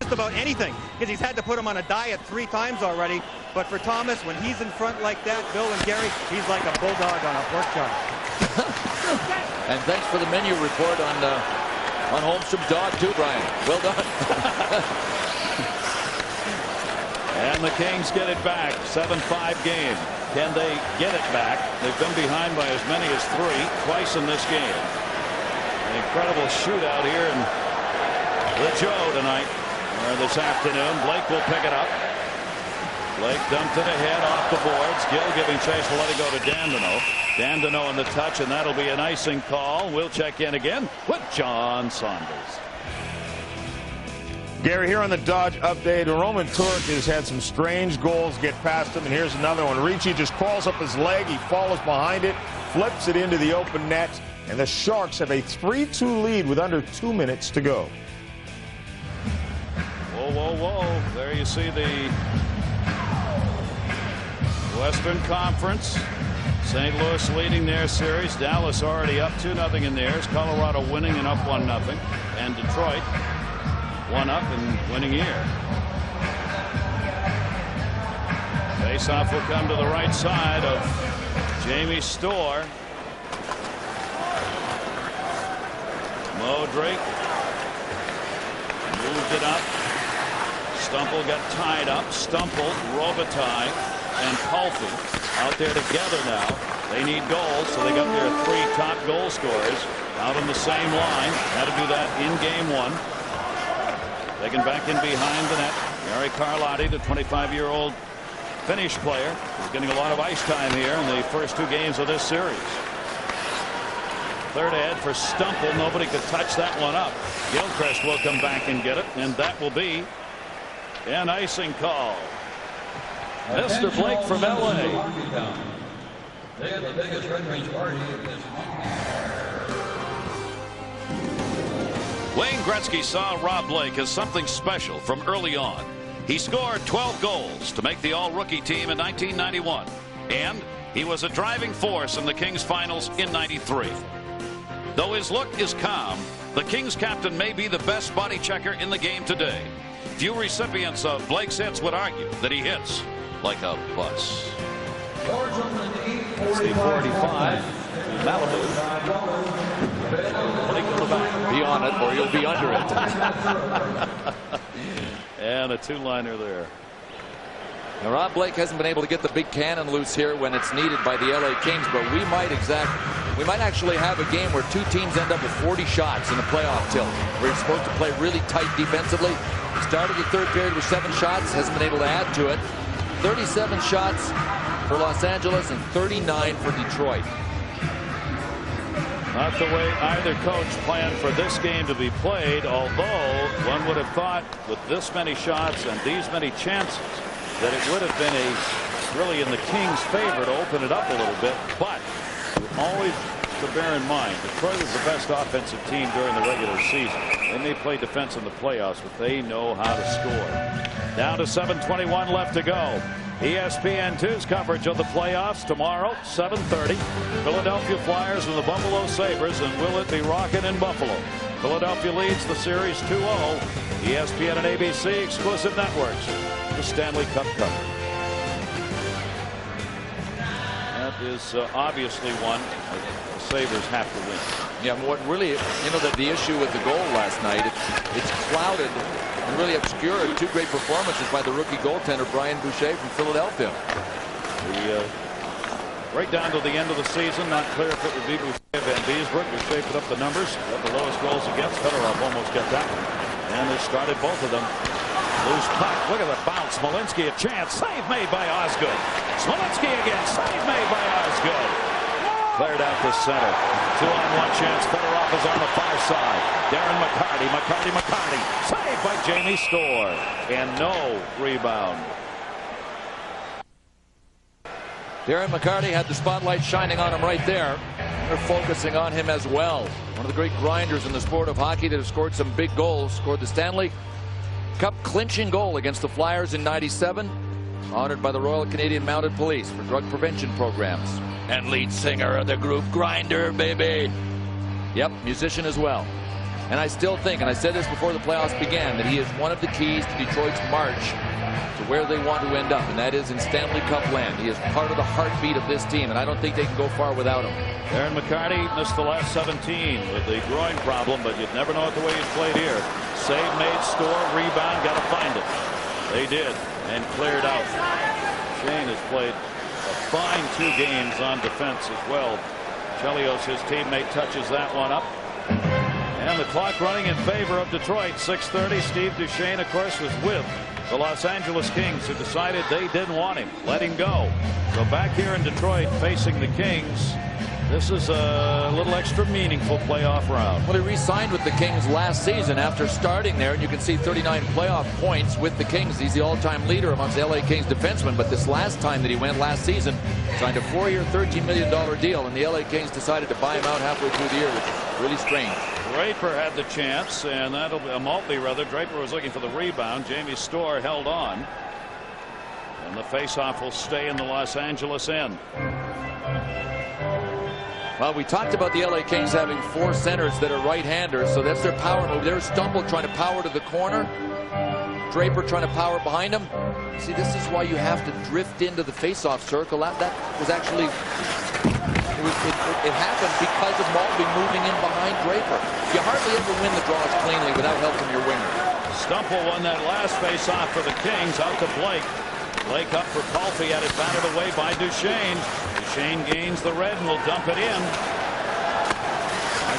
Speaker 10: just about anything, because he's had to put him on a diet 3 times already. But for Thomas, when he's in front like that, Bill and Gary, he's like a bulldog on a pork chop.
Speaker 2: And thanks for the menu report on Holmstrom's dog too, Brian. Well done.
Speaker 1: And the Kings get it back. 7-5 game. Can they get it back? They've been behind by as many as 3 twice in this game. An incredible shootout here in the Joe tonight, or this afternoon. Blake will pick it up. Blake dumped it ahead off the boards. Gill giving chase to let it go to Dandino. Dandino in the touch, and that'll be an icing call. We'll check in again with John Saunders.
Speaker 9: Gary, here on the Dodge update, Roman Turek has had some strange goals get past him, and here's another one. Ricci just crawls up his leg, he follows behind it, flips it into the open net, and the Sharks have a 3-2 lead with under 2 minutes to go.
Speaker 1: Whoa, whoa, whoa. There you see the Western Conference. St. Louis leading their series. Dallas already up 2-0 in theirs. Colorado winning and up 1-0. And Detroit 1-up and winning here. Faceoff will come to the right side of Jamie Storr. Modric moved it up. Stumple got tied up. Stumple, Robitaille, and Palfy out there together now. They need goals, so they got their 3 top goal scorers out on the same line. Had to do that in game 1. Taken back in behind the net. Gary Carlotti, the 25-year-old Finnish player, is getting a lot of ice time here in the first 2 games of this series. Third ahead for Stumple. Nobody could touch that one up. Gilchrist will come back and get it, and that will be an icing call. Mr. Blake from LA.
Speaker 3: They have the biggest Red Wings party of this
Speaker 1: Wayne Gretzky saw Rob Blake as something special from early on. He scored 12 goals to make the all-rookie team in 1991, and he was a driving force in the Kings finals in '93. Though his look is calm, the Kings captain may be the best body checker in the game today. Few recipients of Blake's hits would argue that he hits like a bus.
Speaker 2: Steve 45, Malibu. Be on it or you'll be under it.
Speaker 1: And a 2-liner there.
Speaker 2: Now, Rob Blake hasn't been able to get the big cannon loose here when it's needed by the LA Kings, but we might actually have a game where 2 teams end up with 40 shots in a playoff tilt, where you're supposed to play really tight defensively. Started the third period with 7 shots, hasn't been able to add to it. 37 shots for Los Angeles and 39 for Detroit.
Speaker 1: Not the way either coach planned for this game to be played, although one would have thought with this many shots and these many chances that it would have been really in the Kings' favor to open it up a little bit. But always to bear in mind, Detroit is the best offensive team during the regular season. They may play defense in the playoffs, but they know how to score. Down to 7:21 left to go. ESPN2's coverage of the playoffs tomorrow, 7:30. Philadelphia Flyers and the Buffalo Sabres, and will it be rocking in Buffalo? Philadelphia leads the series 2-0. ESPN and ABC exclusive networks. The Stanley Cup coverage. That is obviously one the Sabres have to win.
Speaker 2: Yeah, what really, the issue with the goal last night, it's clouded and really obscured two great performances by the rookie goaltender Brian Boucher from Philadelphia.
Speaker 1: Right down to the end of the season, not clear if it would be Boucher Van Beesbrook. Boucher put up the numbers, got the lowest goals against. Fedorov almost got that one. And they started both of them. Loose puck. Look at the bounce. Smolinski a chance. Save made by Osgood. Smolinski again. Save made by Osgood. Cleared out to center. 2-on-1 chance. Fedorov is on the far side. Darren McCarty. McCarty. Saved by Jamie Storr. And no rebound.
Speaker 2: Darren McCarty had the spotlight shining on him right there. They're focusing on him as well. One of the great grinders in the sport of hockey that have scored some big goals. Scored the Stanley Cup clinching goal against the Flyers in '97. Honored by the Royal Canadian Mounted Police for drug prevention programs. And lead singer of the group, Grinder, baby. Yep, musician as well. And I still think, and I said this before the playoffs began, that he is one of the keys to Detroit's march to where they want to end up, and that is in Stanley Cup land. He is part of the heartbeat of this team, and I don't think they can go far without him.
Speaker 1: Darren McCarty missed the last 17 with the groin problem, but you'd never know it the way he's played here. Save made, Storr, rebound, got to find it. They did, and cleared out. Shane has played a fine 2 games on defense as well. Chelios, his teammate, touches that one up. And the clock running in favor of Detroit. 6:30. Steve Duchesne, of course, was with the Los Angeles Kings, who decided they didn't want him. Let him go. So back here in Detroit facing the Kings, this is a little extra meaningful playoff round.
Speaker 2: Well, he re-signed with the Kings last season after starting there, and you can see 39 playoff points with the Kings. He's the all-time leader amongst LA Kings defensemen, but this last time that he went last season, signed a 4-year, $13 million deal, and the LA Kings decided to buy him out halfway through the year, which is really strange.
Speaker 1: Draper had the chance, and that'll be a Maltby rather. Draper was looking for the rebound. Jamie Storr held on, and the faceoff will stay in the Los Angeles end.
Speaker 2: Well, we talked about the LA Kings having 4 centers that are right-handers, so that's their power move. There's Stumble trying to power to the corner. Draper trying to power behind him. See, this is why you have to drift into the faceoff circle. That was actually, it happened because of Maltby moving in behind Draper. You hardly ever win the draws cleanly without help from your winger.
Speaker 1: Stumple won that last faceoff for the Kings, out to Blake. Blake up for Palffy, had it batted away by Duchesne. Duchesne gains the red and will dump it in.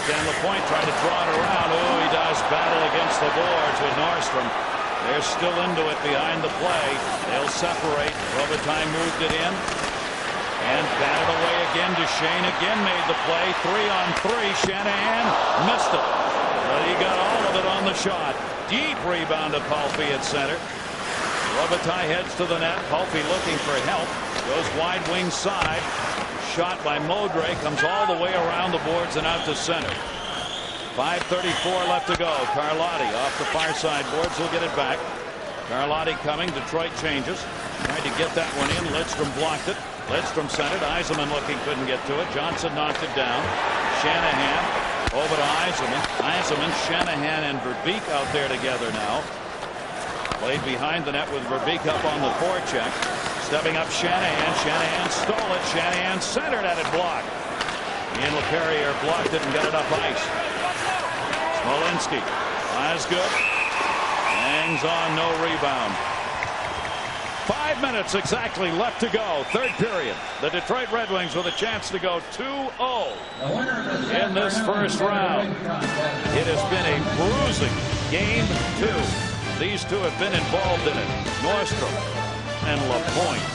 Speaker 1: Again, LaPointe trying to draw it around. Oh, he does battle against the boards with Nordstrom. They're still into it behind the play. They'll separate. Robitaille moved it in. And batted away again. Duchesne again made the play. 3-on-3. Shanahan missed it. But he got all of it on the shot. Deep rebound to Palffy at center. Robitaille heads to the net. Palffy looking for help. Goes wide wing side. Shot by Modre. Comes all the way around the boards and out to center. 5:34 left to go. Carlotti off the far side boards. He'll get it back. Carlotti coming. Detroit changes. Tried to get that one in. Lidstrom blocked it. Lidstrom centered. Yzerman looking, couldn't get to it. Johnson knocked it down. Shanahan over to Yzerman. Yzerman, Shanahan, and Verbeek out there together now. Played behind the net with Verbeek up on the forecheck. Stepping up Shanahan. Shanahan stole it. Shanahan centered at it, blocked. Ian LePerrier blocked it and got it up ice. Smolinski. Osgood. Hangs on, no rebound. 5 minutes exactly left to go. Third period. The Detroit Red Wings with a chance to go 2-0 in this first round. It has been a bruising game 2. These two have been involved in it. Nordstrom and LaPointe.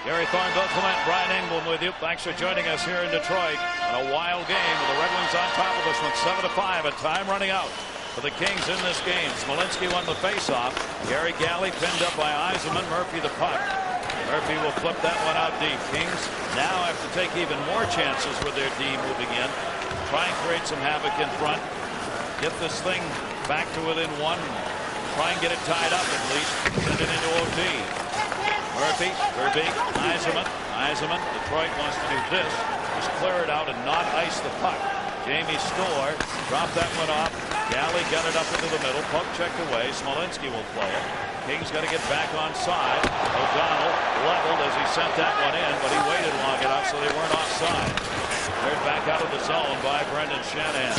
Speaker 1: Gary Thorne, Bill Clement, Brian Engblom with you. Thanks for joining us here in Detroit on a wild game with the Red Wings on top of us with 7-5 and time running out for the Kings in this game. Smolinski won the faceoff. Gary Galley pinned up by Yzerman. Murphy the puck. Murphy will flip that one out deep. Kings now have to take even more chances with their D moving in. Try and create some havoc in front. Get this thing back to within one. Try and get it tied up at least. Send it into OT. Murphy, Verbeek, Yzerman. Detroit wants to do this. Just clear it out and not ice the puck. Jamie Storr dropped that one off. Galley got it up into the middle. Puck checked away. Smolinski will play it. Kings got to get back on side. O'Donnell leveled as he sent that one in, but he waited long enough so they weren't offside. Cleared back out of the zone by Brendan Shanahan.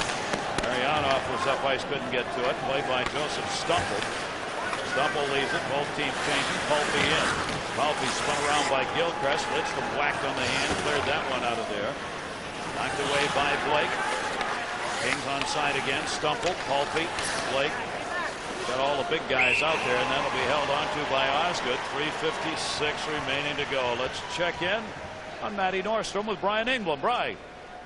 Speaker 1: Maryanov was up ice, couldn't get to it. Played by Joseph Stumple. Stumple leaves it. Both teams changing. Palpy in. Palpy spun around by Gilchrist. Lidstrom whacked on the hand. Cleared that one out of there. Knocked away by Blake. Kings on side again. Stumple, Palpy, Blake. Got all the big guys out there, and that'll be held onto by Osgood. 3:56 remaining to go. Let's check in on Matty Nordstrom with Brian Engblom. Brian.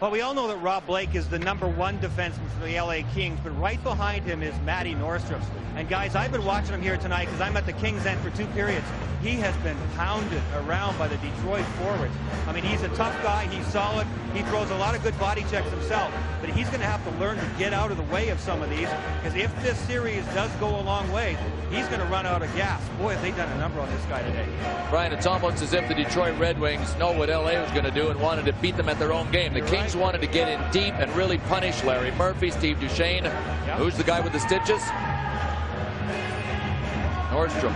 Speaker 10: Well, we all know that Rob Blake is the #1 defenseman for the LA Kings, but right behind him is Matty Nordstrom. And guys, I've been watching him here tonight because I'm at the Kings end for 2 periods. He has been pounded around by the Detroit forwards. I mean, he's a tough guy. He's solid. He throws a lot of good body checks himself, but he's going to have to learn to get out of the way of some of these, because if this series does go a long way, he's going to run out of gas. Boy, have they done a number on this guy today.
Speaker 2: Brian, it's almost as if the Detroit Red Wings know what LA was going to do and wanted to beat them at their own game. The Kings wanted to get in deep and really punish Larry Murphy, Steve Duchesne.
Speaker 10: Yep.
Speaker 2: Who's the guy with the stitches? Nordstrom.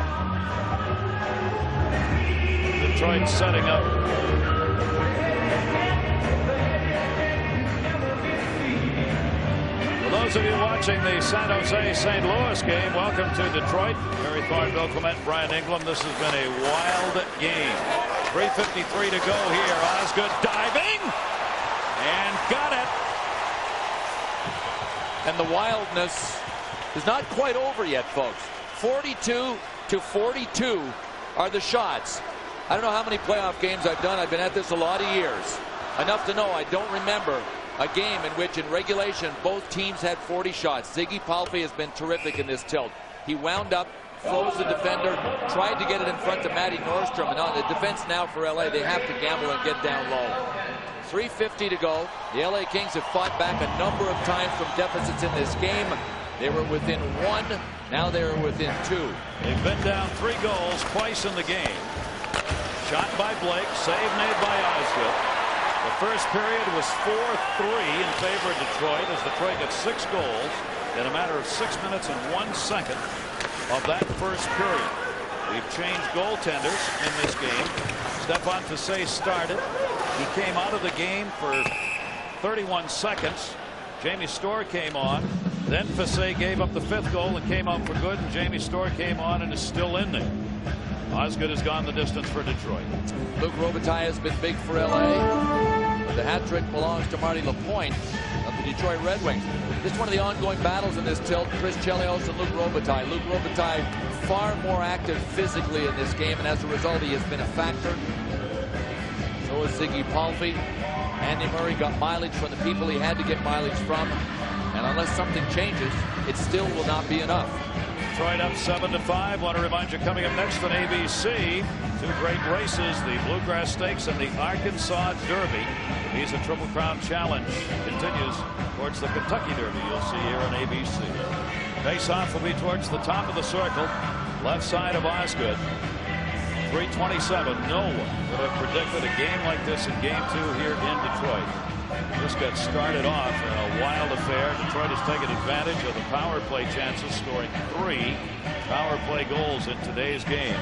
Speaker 1: Detroit setting up. For those of you watching the San Jose-St. Louis game, welcome to Detroit. Barry Thornville, Clement, Brian Engblom. This has been a wild game. 3:53 to go here. Osgood diving and got it.
Speaker 2: And the wildness is not quite over yet, folks. 42-42 are the shots. I don't know how many playoff games I've done. I've been at this a lot of years. Enough to know I don't remember a game in which in regulation both teams had 40 shots. Ziggy Palffy has been terrific in this tilt. He wound up, froze the defender, tried to get it in front to Matty Nordstrom. And on the defense now for LA, they have to gamble and get down low. 3:50 to go. The LA Kings have fought back a number of times from deficits in this game. They were within 1. Now they're within 2.
Speaker 1: They've been down 3 goals twice in the game. Shot by Blake, save made by Osgood. The first period was 4-3 in favor of Detroit as Detroit got 6 goals in a matter of 6 minutes and 1 second of that first period. We've changed goaltenders in this game. Stephane Fiset started. He came out of the game for 31 seconds. Jamie Storr came on. Then Fiset gave up the 5th goal and came out for good, and Jamie Storr came on and is still in there. Osgood has gone the distance for Detroit.
Speaker 2: Luc Robitaille has been big for LA. But the hat trick belongs to Marty Lapointe of the Detroit Red Wings. This is one of the ongoing battles in this tilt. Chris Chelios and Luc Robitaille. Luc Robitaille far more active physically in this game, and as a result he has been a factor. So is Ziggy Palffy. Andy Murray got mileage from the people he had to get mileage from. And unless something changes, it still will not be enough.
Speaker 1: Detroit up 7-5. Want to remind you, coming up next on ABC, 2 great races, the Bluegrass Stakes and the Arkansas Derby. The Visa Triple Crown Challenge continues towards the Kentucky Derby. You'll see here on ABC. Face-off will be towards the top of the circle, left side of Osgood. 3:27. No one would have predicted a game like this in Game 2 here in Detroit. This got started off in a wild affair. Detroit has taken advantage of the power play chances, scoring 3 power play goals in today's game.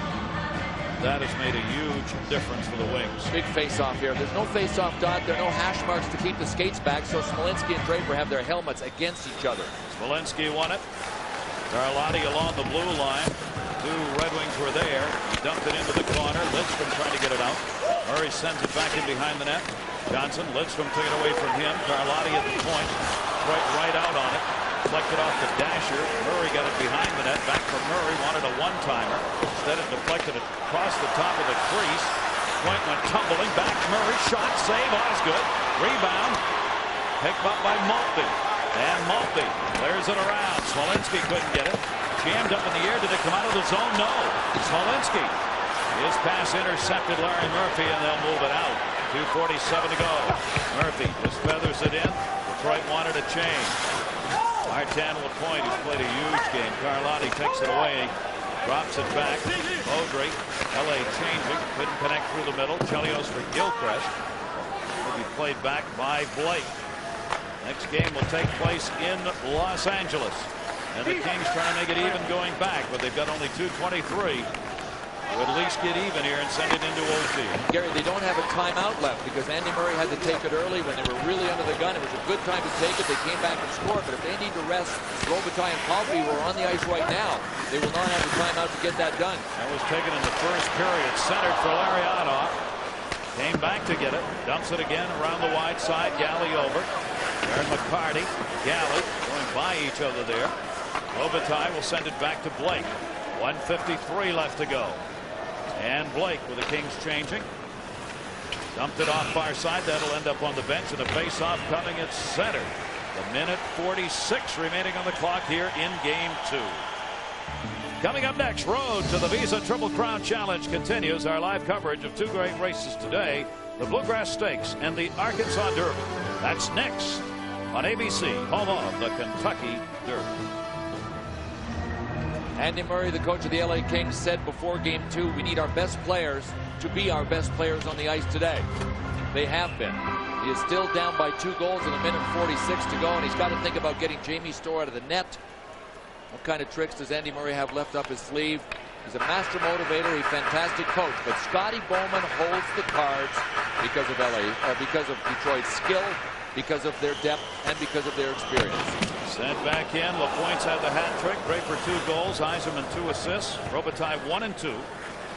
Speaker 1: That has made a huge difference for the Wings.
Speaker 2: Big face-off here. There's no face-off dot. There are no hash marks to keep the skates back, so Smolinski and Draper have their helmets against each other.
Speaker 1: Smolinski won it. Carlotti along the blue line. 2 Red Wings were there. He dumped it into the corner. Lidstrom trying to get it out. Murray sends it back in behind the net. Johnson, Lidstrom took it away from him. Carlotti at the point. Right out on it. Deflected off the dasher. Murray got it behind the net. Back from Murray. Wanted a one-timer. Instead it deflected it across the top of the crease. Point went tumbling. Back Murray. Shot. Save. Osgood. Rebound. Picked up by Maltby. And Maltby clears it around. Smolinski couldn't get it. Jammed up in the air. Did it come out of the zone? No. Smolinski His pass intercepted Larry Murphy, and they'll move it out. 2:47 to go. Murphy just feathers it in. Detroit wanted a change. Martin LaPointe, who's played a huge game. Carlotti takes it away. Drops it back. Audrey. LA changing. Couldn't connect through the middle. Chelios for Gilchrist. Will be played back by Blake. Next game will take place in Los Angeles. And the Kings trying to make it even going back, but they've got only 2:23. Would at least get even here and send it into OT.
Speaker 2: Gary, they don't have a timeout left because Andy Murray had to take it early when they were really under the gun. It was a good time to take it. They came back and scored, but if they need to rest Robitaille and Palffy, who are on the ice right now, they will not have the timeout to get that done.
Speaker 1: That was taken in the first period. Centered for Larionov. Came back to get it. Dumps it again around the wide side. Galley over. Aaron McCarty. Galley going by each other there. Robitaille will send it back to Blake. 1:53 left to go. And Blake with the Kings changing. Dumped it off far side. That'll end up on the bench, and a face-off coming at center. A minute 46 remaining on the clock here in Game 2. Coming up next, road to the Visa Triple Crown Challenge continues. Our live coverage of two great races today, the Bluegrass Stakes and the Arkansas Derby. That's next on ABC, home of the Kentucky Derby.
Speaker 2: Andy Murray, the coach of the LA Kings, said before Game 2, we need our best players to be our best players on the ice today. They have been. He is still down by 2 goals in a minute 46 to go, and he's got to think about getting Jamie Storr out of the net. What kind of tricks does Andy Murray have left up his sleeve? He's a master motivator, a fantastic coach, but Scotty Bowman holds the cards because of because of Detroit's skill, because of their depth, and because of their experience.
Speaker 1: Sent back in. LaPointe's had the hat trick. Draper 2 goals. Yzerman 2 assists. Robitaille 1 and 2.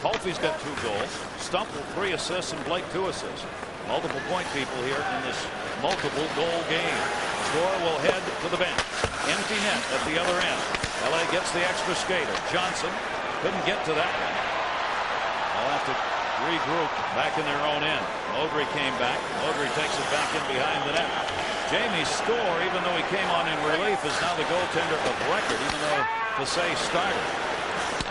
Speaker 1: Palffy's got 2 goals. Stumple 3 assists and Blake 2 assists. Multiple point people here in this multiple goal game. Storr will head to the bench. Empty net at the other end. LA gets the extra skater. Johnson couldn't get to that one. They'll have to regroup back in their own end. Audrey came back. Audrey takes it back in behind the net. Jamie Storr, even though he came on in relief, is now the goaltender of record, even though Fassé started.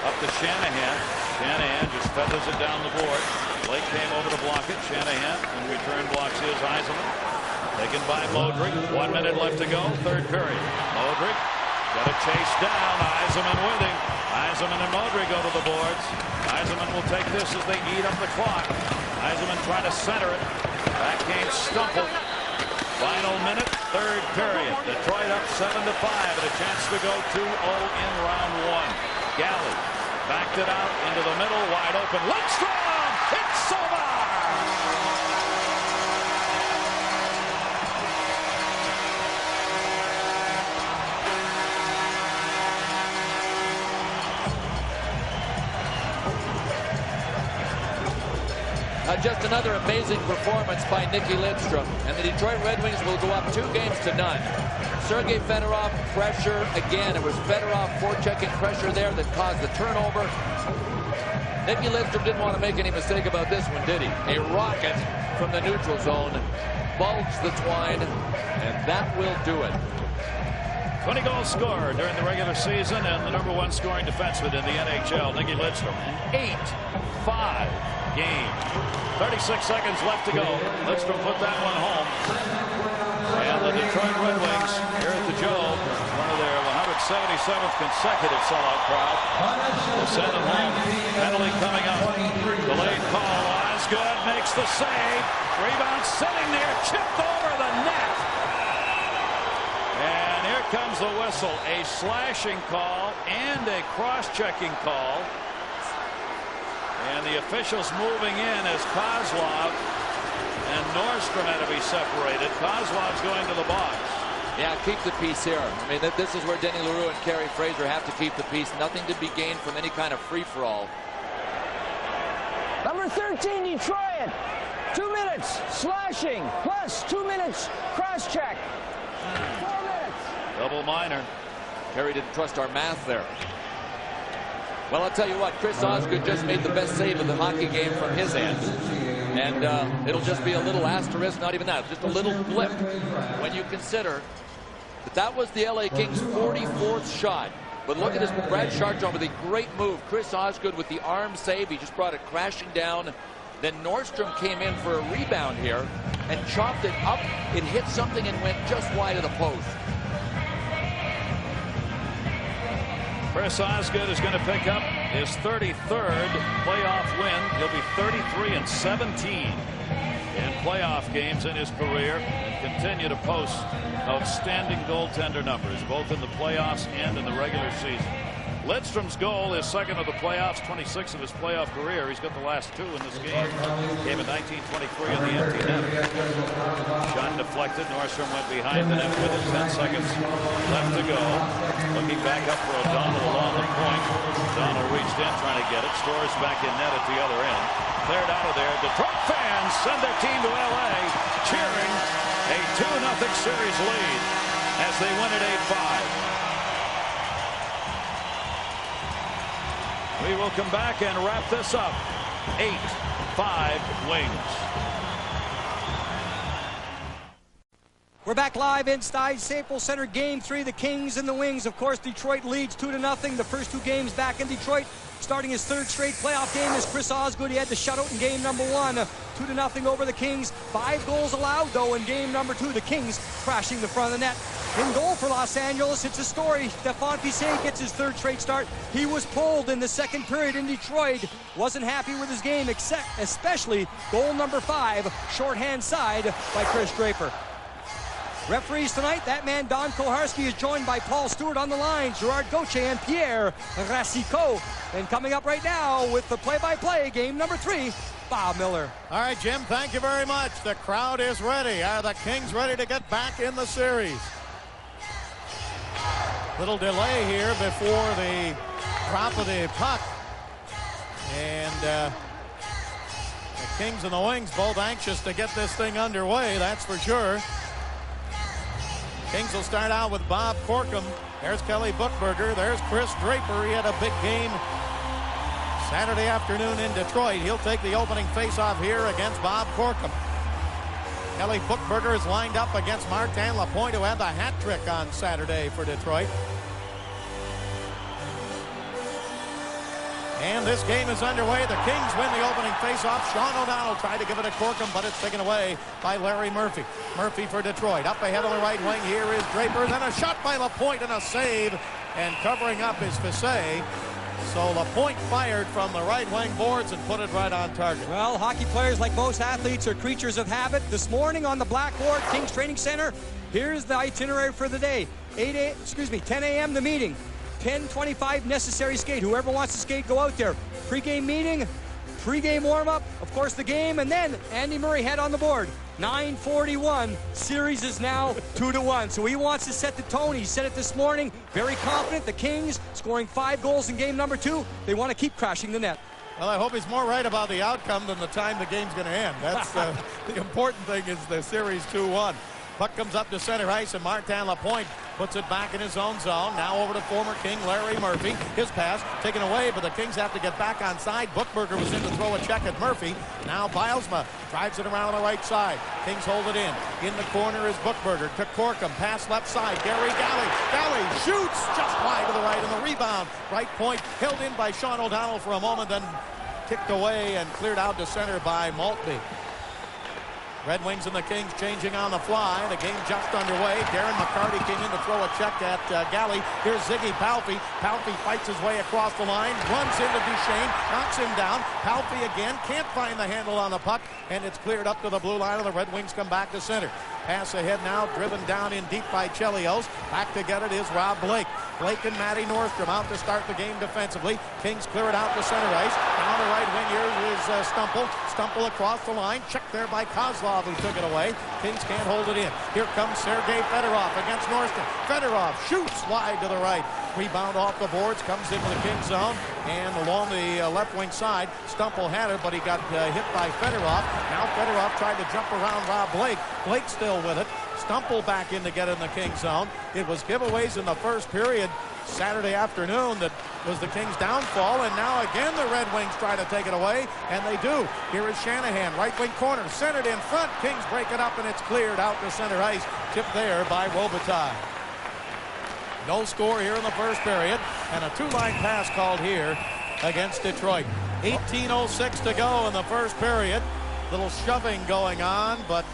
Speaker 1: Up to Shanahan. Shanahan just feathers it down the board. Blake came over to block it. Shanahan in return blocks his. Yzerman. Taken by Modric. 1 minute left to go. Third period. Modric got a chase down. Yzerman with him. Yzerman and Modric go to the boards. Yzerman will take this as they eat up the clock. Yzerman trying to center it. Back came Stumple. Final minute, third period. Detroit up 7-5 and a chance to go 2-0 in round 1. Galley backed it out into the middle, wide open. Lundstrom! It's over!
Speaker 2: Just another amazing performance by Nicky Lidstrom, and the Detroit Red Wings will go up 2-0. Sergei Fedorov pressure again. It was Fedorov forechecking pressure there that caused the turnover. Nicky Lidstrom didn't want to make any mistake about this one, did he? A rocket from the neutral zone, bulged the twine, and that will do it.
Speaker 1: 20 goals scored during the regular season, and the #1 scoring defenseman in the NHL, Nicky Lidstrom. An 8-5 game. 36 seconds left to go. Lidstrom put that one home. And the Detroit Red Wings here at the Joe, one of their 177th consecutive sellout crowd, will send them home. Penalty coming up. Delayed call. Osgood makes the save. Rebound sitting there, chipped over the net. And here comes the whistle. A slashing call and a cross-checking call. And the officials moving in as Kozlov and Nordstrom had to be separated. Kozlov's going to the box.
Speaker 2: Yeah, keep the peace here. I mean, this is where Denny LaRue and Kerry Fraser have to keep the peace. Nothing to be gained from any kind of free-for-all.
Speaker 11: Number 13, Detroit. 2 minutes slashing plus 2 minutes cross-check. 4 minutes.
Speaker 1: Double minor.
Speaker 2: Kerry didn't trust our math there. Well, I'll tell you what, Chris Osgood just made the best save of the hockey game from his end. And it'll just be a little asterisk, not even that, just a little blip when you consider that that was the LA Kings' 44th shot. But look at this, Brad Chartrand with a great move. Chris Osgood with the arm save. He just brought it crashing down. Then Nordstrom came in for a rebound here and chopped it up. It hit something and went just wide of the post.
Speaker 1: Chris Osgood is going to pick up his 33rd playoff win. He'll be 33-17 in playoff games in his career and continue to post outstanding goaltender numbers, both in the playoffs and in the regular season. Lidstrom's goal is second of the playoffs, 26 of his playoff career. He's got the last 2 in this game. Game of 1923 on the empty net. Shot deflected. Nordstrom went behind the net with it. 10 seconds left to go. Looking back up for O'Donnell along the point. O'Donnell reached in trying to get it. Stores back in net at the other end. Cleared out of there. Detroit fans send their team to L.A. cheering a 2-0 series lead as they win at 8-5. We will come back and wrap this up. 8-5 Wings.
Speaker 12: We're back live inside Staples Center, Game 3, the Kings and the Wings. Of course, Detroit leads 2-0. The first 2 games back in Detroit. Starting his 3rd straight playoff game is Chris Osgood. He had the shutout in game number 1. 2-0 over the Kings. 5 goals allowed, though, in game number 2. The Kings crashing the front of the net. In goal for Los Angeles, it's a story. Stephane Fiset gets his 3rd straight start. He was pulled in the 2nd period in Detroit. Wasn't happy with his game, especially goal number 5, shorthand side by Chris Draper. Referees tonight, that man Don Koharski is joined by Paul Stewart on the line, Gerard Gauthier and Pierre Racicot. And coming up right now with the play-by-play, game number 3, Bob Miller.
Speaker 13: All right, Jim, thank you very much. The crowd is ready. Are the Kings ready to get back in the series? Little delay here before the drop of the puck. And the Kings and the Wings both anxious to get this thing underway, that's for sure. Kings will start out with Bob Corkum. There's Kelly Buchberger. There's Chris Draper. He had a big game Saturday afternoon in Detroit. He'll take the opening faceoff here against Bob Corkum. Kelly Buchberger is lined up against Martin Lapointe, who had the hat trick on Saturday for Detroit. And this game is underway. The Kings win the opening faceoff. Sean O'Donnell tried to give it to Corkum, but it's taken away by Larry Murphy. Murphy for Detroit. Up ahead on the right wing. Here is Draper. Then a shot by Lapointe and a save. And covering up is Fiset. So Lapointe fired from the right wing boards and put it right on target.
Speaker 12: Well, hockey players, like most athletes, are creatures of habit. This morning on the blackboard, Kings Training Center, here's the itinerary for the day. 10 a.m. the meeting. 10:25 necessary skate. Whoever wants to skate, go out there. Pre-game meeting, pre-game warm-up, of course the game, and then Andy Murray head on the board. 9:41. Series is now 2-1. So he wants to set the tone. He said it this morning. Very confident. The Kings scoring 5 goals in game number 2. They want to keep crashing the net.
Speaker 13: Well, I hope he's more right about the outcome than the time the game's going to end. That's the important thing is the series 2-1. Puck comes up to center ice, and Martin Lapointe puts it back in his own zone. Now over to former King Larry Murphy. His pass taken away, but the Kings have to get back on side. Buchberger was in to throw a check at Murphy. Now Bilesma drives it around on the right side. Kings hold it in. In the corner is Buchberger to Corkum. Pass left side. Gary Galley. Galley shoots just wide to the right, and the rebound. Right point held in by Sean O'Donnell for a moment, then kicked away and cleared out to center by Maltby. Red Wings and the Kings changing on the fly. The game just underway. Darren McCarty came in to throw a check at Galley. Here's Ziggy Palffy. Palffy fights his way across the line, runs into Duchesne, knocks him down. Palffy again can't find the handle on the puck, and it's cleared up to the blue line, and the Red Wings come back to center. Pass ahead now, driven down in deep by Chelios. Back to get it is Rob Blake. Blake and Matty Nordstrom out to start the game defensively. Kings clear it out to center ice. Down the right wing here is Stumple. Stumple across the line. Checked there by Kozlov, who took it away. Kings can't hold it in. Here comes Sergei Fedorov against Nordstrom. Fedorov shoots wide to the right. Rebound off the boards, comes into the Kings zone, and along the left wing side, Stumple had it, but he got hit by Fedorov. Now Fedorov tried to jump around Rob Blake. Blake still with it. Stumple back in to get in the Kings zone. It was giveaways in the first period Saturday afternoon that was the Kings' downfall, and now again the Red Wings try to take it away, and they do. Here is Shanahan, right wing corner, centered in front. Kings break it up, and it's cleared out to center ice. Tipped there by Robitaille. No score here in the first period. and a two-line pass called here against Detroit. 18:06 to go in the first period. Little shoving going on, but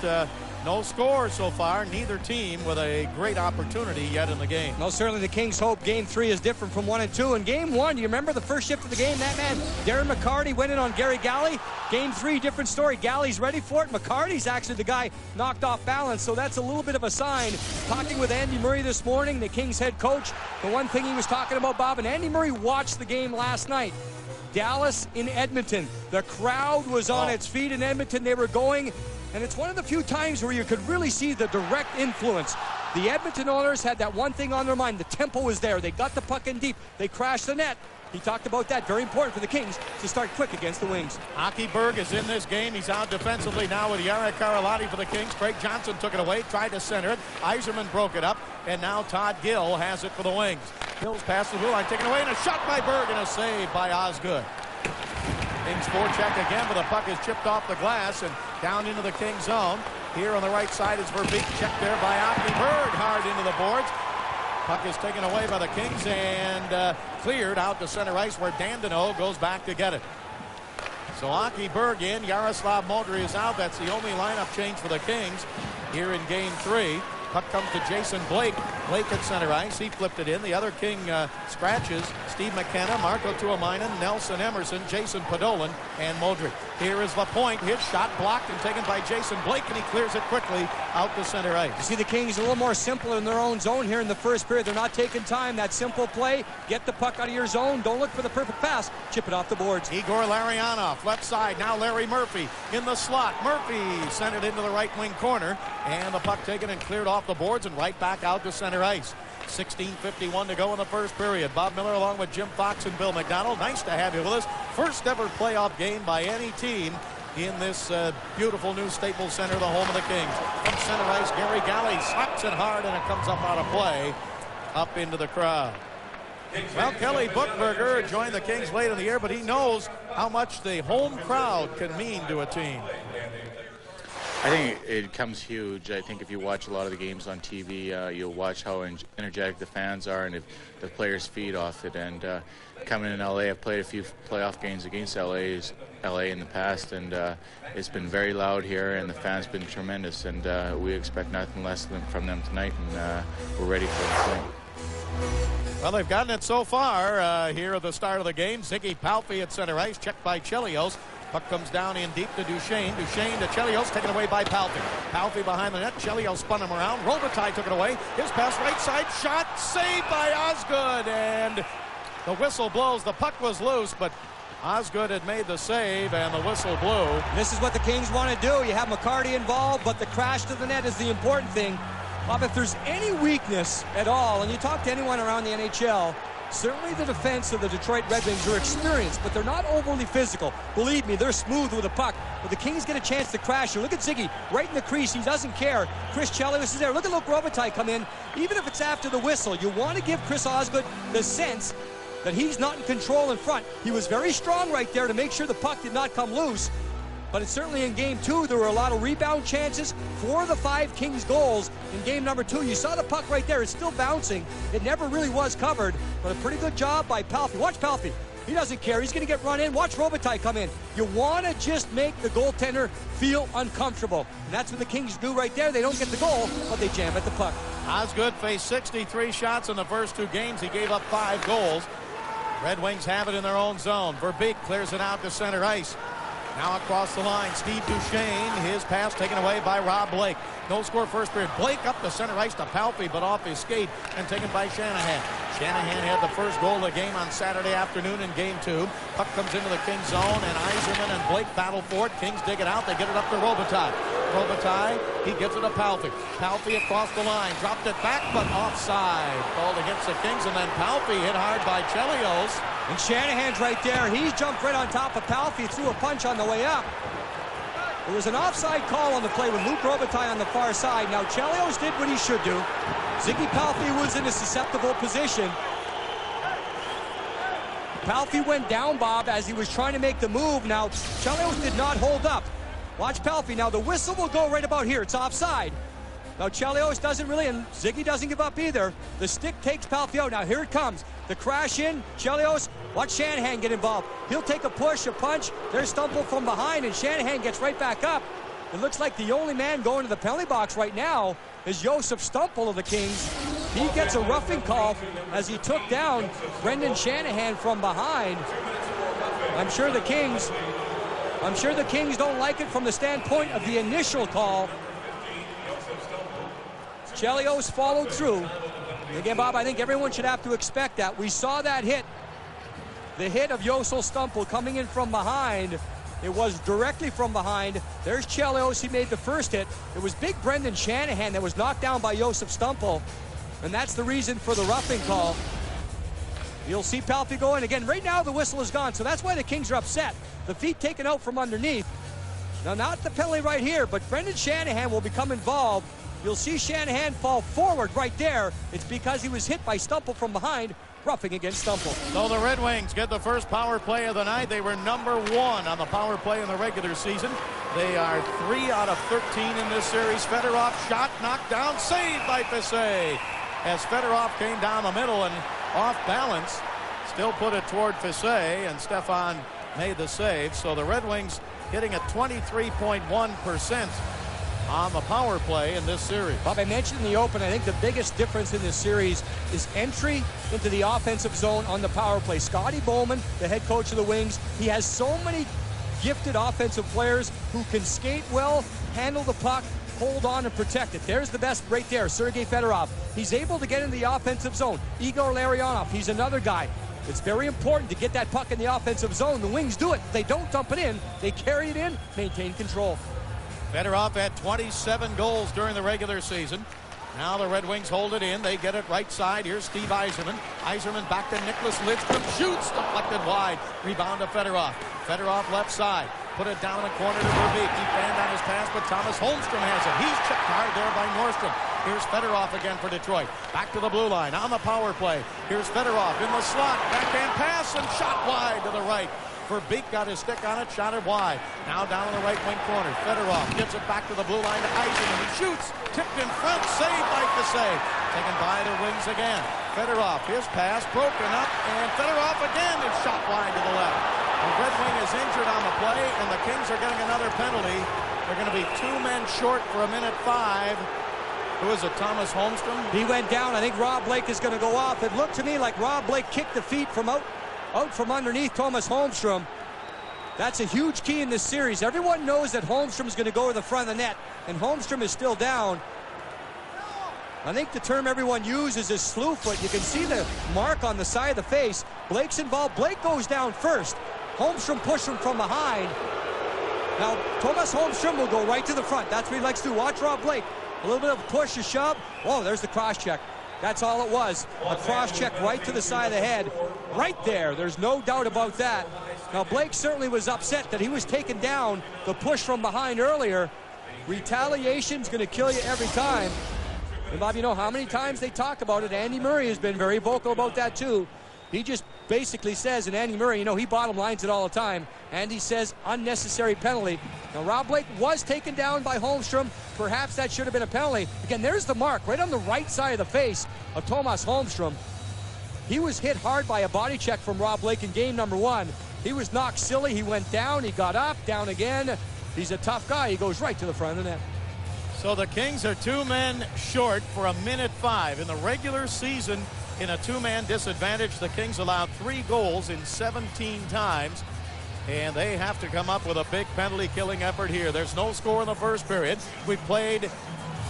Speaker 13: no score so far. Neither team with a great opportunity yet in the game.
Speaker 12: No, certainly the Kings hope Game 3 is different from 1 and 2. In Game 1, you remember the first shift of the game? That man, Darren McCarty, went in on Gary Galley. Game 3, different story. Galley's ready for it. McCarty's actually the guy knocked off balance, so that's a little bit of a sign. Talking with Andy Murray this morning, the Kings head coach, the one thing he was talking about, Bob, and Andy Murray watched the game last night. Dallas in Edmonton. The crowd was on its feet in Edmonton. They were going, and it's one of the few times where you could really see the direct influence. The Edmonton owners had that one thing on their mind. The tempo was there. They got the puck in deep. They crashed the net. He talked about that. Very important for the Kings to start quick against the Wings.
Speaker 13: Hockey Berg is in this game. He's out defensively now with Jarek Karalahti for the Kings. Craig Johnson took it away, tried to center it. Yzerman broke it up, and now Todd Gill has it for the Wings. Gill's past the blue line, taken away, and a shot by Berg, and a save by Osgood. Kings forecheck again, but the puck is chipped off the glass and down into the Kings zone. Here on the right side is Verbeek, checked there by Hockey Berg, hard into the boards. Puck is taken away by the Kings and cleared out to center ice where Dandino goes back to get it. So Hockey Berg in, Yaroslav Modry is out. That's the only lineup change for the Kings here in Game 3. Puck comes to Jason Blake. Blake at center ice. He flipped it in. The other King scratches. Steve McKenna, Marco Tuomainen, Nelson Emerson, Jason Podolin, and Modric. Here is LaPointe. His shot blocked and taken by Jason Blake, and he clears it quickly out to center ice.
Speaker 12: You see the Kings a little more simple in their own zone here in the first period. They're not taking time. That simple play. Get the puck out of your zone. Don't look for the perfect pass. Chip it off the boards.
Speaker 13: Igor Larionov, left side. Now Larry Murphy in the slot. Murphy sent it into the right wing corner, and the puck taken and cleared off the boards and right back out to center ice. 16:51 to go in the first period. Bob Miller along with Jim Fox and Bill McDonald. Nice to have you with us. First ever playoff game by any team in this beautiful new Staples Center, the home of the Kings. From center ice, Gary Galley slaps it hard, and it comes up out of play, up into the crowd. Well, Kelly Buchberger joined the Kings late in the year, but he knows how much the home crowd can mean to a team.
Speaker 14: I think it comes huge. I think if you watch a lot of the games on TV, you'll watch how energetic the fans are and if the players feed off it. And coming in LA, I've played a few playoff games against LA in the past, and it's been very loud here, and the fans been tremendous. And we expect nothing less from them tonight, and we're ready for the win.
Speaker 13: Well, they've gotten it so far here at the start of the game. Ziggy Palffy at center ice, checked by Chelios. Puck comes down in deep to Duchesne. Duchesne to Chelios, taken away by Palffy. Palffy behind the net. Chelios spun him around. Robitaille took it away. His pass right side. Shot saved by Osgood. And the whistle blows. The puck was loose, but Osgood had made the save, and the whistle blew.
Speaker 12: This is what the Kings want to do. You have McCarty involved, but the crash to the net is the important thing. Bob, if there's any weakness at all, and you talk to anyone around the NHL, certainly the defense of the Detroit Red Wings are experienced, but they're not overly physical. Believe me, they're smooth with the puck. But the Kings get a chance to crash here. Look at Ziggy right in the crease. He doesn't care. Chris Chelios is there. Look at Luke Robitaille come in. Even if it's after the whistle, you want to give Chris Osgood the sense that he's not in control in front. He was very strong right there to make sure the puck did not come loose. But it's certainly in Game 2, there were a lot of rebound chances. 4 of the 5 Kings goals in Game number 2. You saw the puck right there. It's still bouncing. It never really was covered, but a pretty good job by Palffy. Watch Palffy. He doesn't care. He's going to get run in. Watch Robitaille come in. You want to just make the goaltender feel uncomfortable. And that's what the Kings do right there. They don't get the goal, but they jam at the puck.
Speaker 13: Osgood faced 63 shots in the first 2 games. He gave up 5 goals. Red Wings have it in their own zone. Verbeek clears it out to center ice. Now across the line, Steve Duchesne. His pass taken away by Rob Blake. No score first period. Blake up the center ice to Palffy, but off his skate and taken by Shanahan. Shanahan had the first goal of the game on Saturday afternoon in Game 2. Puck comes into the Kings zone, and Yzerman and Blake battle for it. Kings dig it out. They get it up to Robitaille. Robitaille, he gives it to Palffy. Palffy across the line. Dropped it back, but offside. Called against the Kings, and then Palffy hit hard by Chelios.
Speaker 12: And Shanahan's right there. He jumped right on top of Palffy, threw a punch on the way up. There was an offside call on the play with Luke Robitaille on the far side. Now Chelios did what he should do. Ziggy Palffy was in a susceptible position. Palffy went down, Bob, as he was trying to make the move. Now Chelios did not hold up. Watch Palffy. Now the whistle will go right about here. It's offside. Now Chelios doesn't really, and Ziggy doesn't give up either. The stick takes Palffy out. Now here it comes. The crash in, Chelios, watch Shanahan get involved. He'll take a push, a punch. There's Stumple from behind, and Shanahan gets right back up. It looks like the only man going to the penalty box right now is Joseph Stumple of the Kings. He gets a roughing call as he took down Brendan Shanahan from behind. I'm sure the Kings don't like it from the standpoint of the initial call. Chelios followed through. Again, Bob, I think everyone should have to expect that. We saw that hit. The hit of Joseph Stumple coming in from behind. It was directly from behind. There's Chelios. He made the first hit. It was big Brendan Shanahan that was knocked down by Joseph Stumple. And that's the reason for the roughing call. You'll see Palffy go in again. Right now, the whistle is gone, so that's why the Kings are upset. The feet taken out from underneath. Now, not the penalty right here, but Brendan Shanahan will become involved. You'll see Shanahan fall forward right there. It's because he was hit by Stumple from behind, roughing against Stumple.
Speaker 13: So the Red Wings get the first power play of the night. They were #1 on the power play in the regular season. They are 3 out of 13 in this series. Fedorov shot, knocked down, saved by Fisset. As Fedorov came down the middle and off balance, still put it toward Fisset, and Stefan made the save. So the Red Wings hitting at 23.1% on the power play in this series.
Speaker 12: Bob, I mentioned in the open, I think the biggest difference in this series is entry into the offensive zone on the power play. Scotty Bowman, the head coach of the Wings, he has so many gifted offensive players who can skate well, handle the puck, hold on and protect it. There's the best right there, Sergei Fedorov. He's able to get in the offensive zone. Igor Larionov, he's another guy. It's very important to get that puck in the offensive zone. The Wings do it. They don't dump it in. They carry it in, maintain control.
Speaker 13: Fedorov had 27 goals during the regular season. Now the Red Wings hold it in. They get it right side. Here's Steve Yzerman. Yzerman back to Nicholas Lidstrom. Shoots, deflected wide. Rebound to Fedorov. Fedorov left side. Put it down in the corner to Verbeek. He banned on his pass, but Thomas Holmstrom has it. He's checked hard there by Nordstrom. Here's Fedorov again for Detroit. Back to the blue line on the power play. Here's Fedorov in the slot. Backhand pass and shot wide to the right. Verbeek got his stick on it, shot it wide. Now down in the right wing corner. Fedorov gives it back to the blue line to Yzerman. He shoots. Tipped in front. Saved by Fisset. Taken by the Wings again. Fedorov, his pass broken up. And Fedorov again is shot wide to the left. The Red Wing is injured on the play, and the Kings are getting another penalty. They're going to be 2 men short for a minute 5. Who is it, Thomas Holmstrom?
Speaker 12: He went down. I think Rob Blake is going to go off. It looked to me like Rob Blake kicked the feet from out from underneath Thomas Holmstrom. That's a huge key in this series. Everyone knows that Holmstrom is going to go to the front of the net, and Holmstrom is still down. I think the term everyone uses is slew foot. You can see the mark on the side of the face. Blake's involved. Blake goes down first. Holmstrom pushed him from behind. Now, Thomas Holmstrom will go right to the front. That's what he likes to do. Watch Rob Blake. A little bit of a push, a shove. Oh, there's the cross check. That's all it was. A cross check right to the side of the head. Right there. There's no doubt about that. Now, Blake certainly was upset that he was taken down the push from behind earlier. Retaliation's going to kill you every time. And, Bob, you know how many times they talk about it? Andy Murray has been very vocal about that, too. He just basically says, and Andy Murray, you know, he bottom lines it all the time. Andy says unnecessary penalty. Now, Rob Blake was taken down by Holmstrom. Perhaps that should have been a penalty. Again, there's the mark right on the right side of the face of Thomas Holmstrom. He was hit hard by a body check from Rob Blake in game number 1. He was knocked silly. He went down. He got up, down again. He's a tough guy. He goes right to the front of the net.
Speaker 13: So the Kings are 2 men short for a minute 5. In the regular season, in a 2-man disadvantage, the Kings allowed 3 goals in 17 times. And they have to come up with a big penalty-killing effort here. There's no score in the first period. We played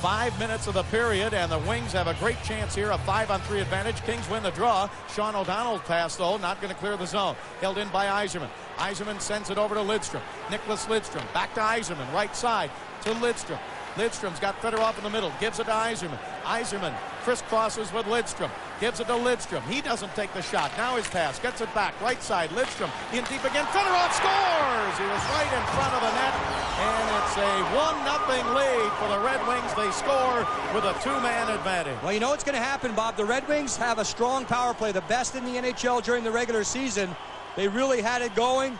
Speaker 13: 5 minutes of the period, and the Wings have a great chance here, a 5-on-3 advantage. Kings win the draw. Sean O'Donnell's pass, though, not going to clear the zone. Held in by Yzerman. Yzerman sends it over to Lidstrom. Nicholas Lidstrom back to Yzerman, right side to Lidstrom. Lidstrom's got Fedorov in the middle, gives it to Yzerman. Yzerman crisscrosses with Lidstrom, gives it to Lidstrom. He doesn't take the shot. Now his pass, gets it back, right side, Lidstrom in deep again. Fedorov scores! He was right in front of the net, and it's a 1-0 lead for the Red Wings. They score with a 2-man advantage.
Speaker 12: Well, you know what's going to happen, Bob. The Red Wings have a strong power play, the best in the NHL during the regular season. They really had it going,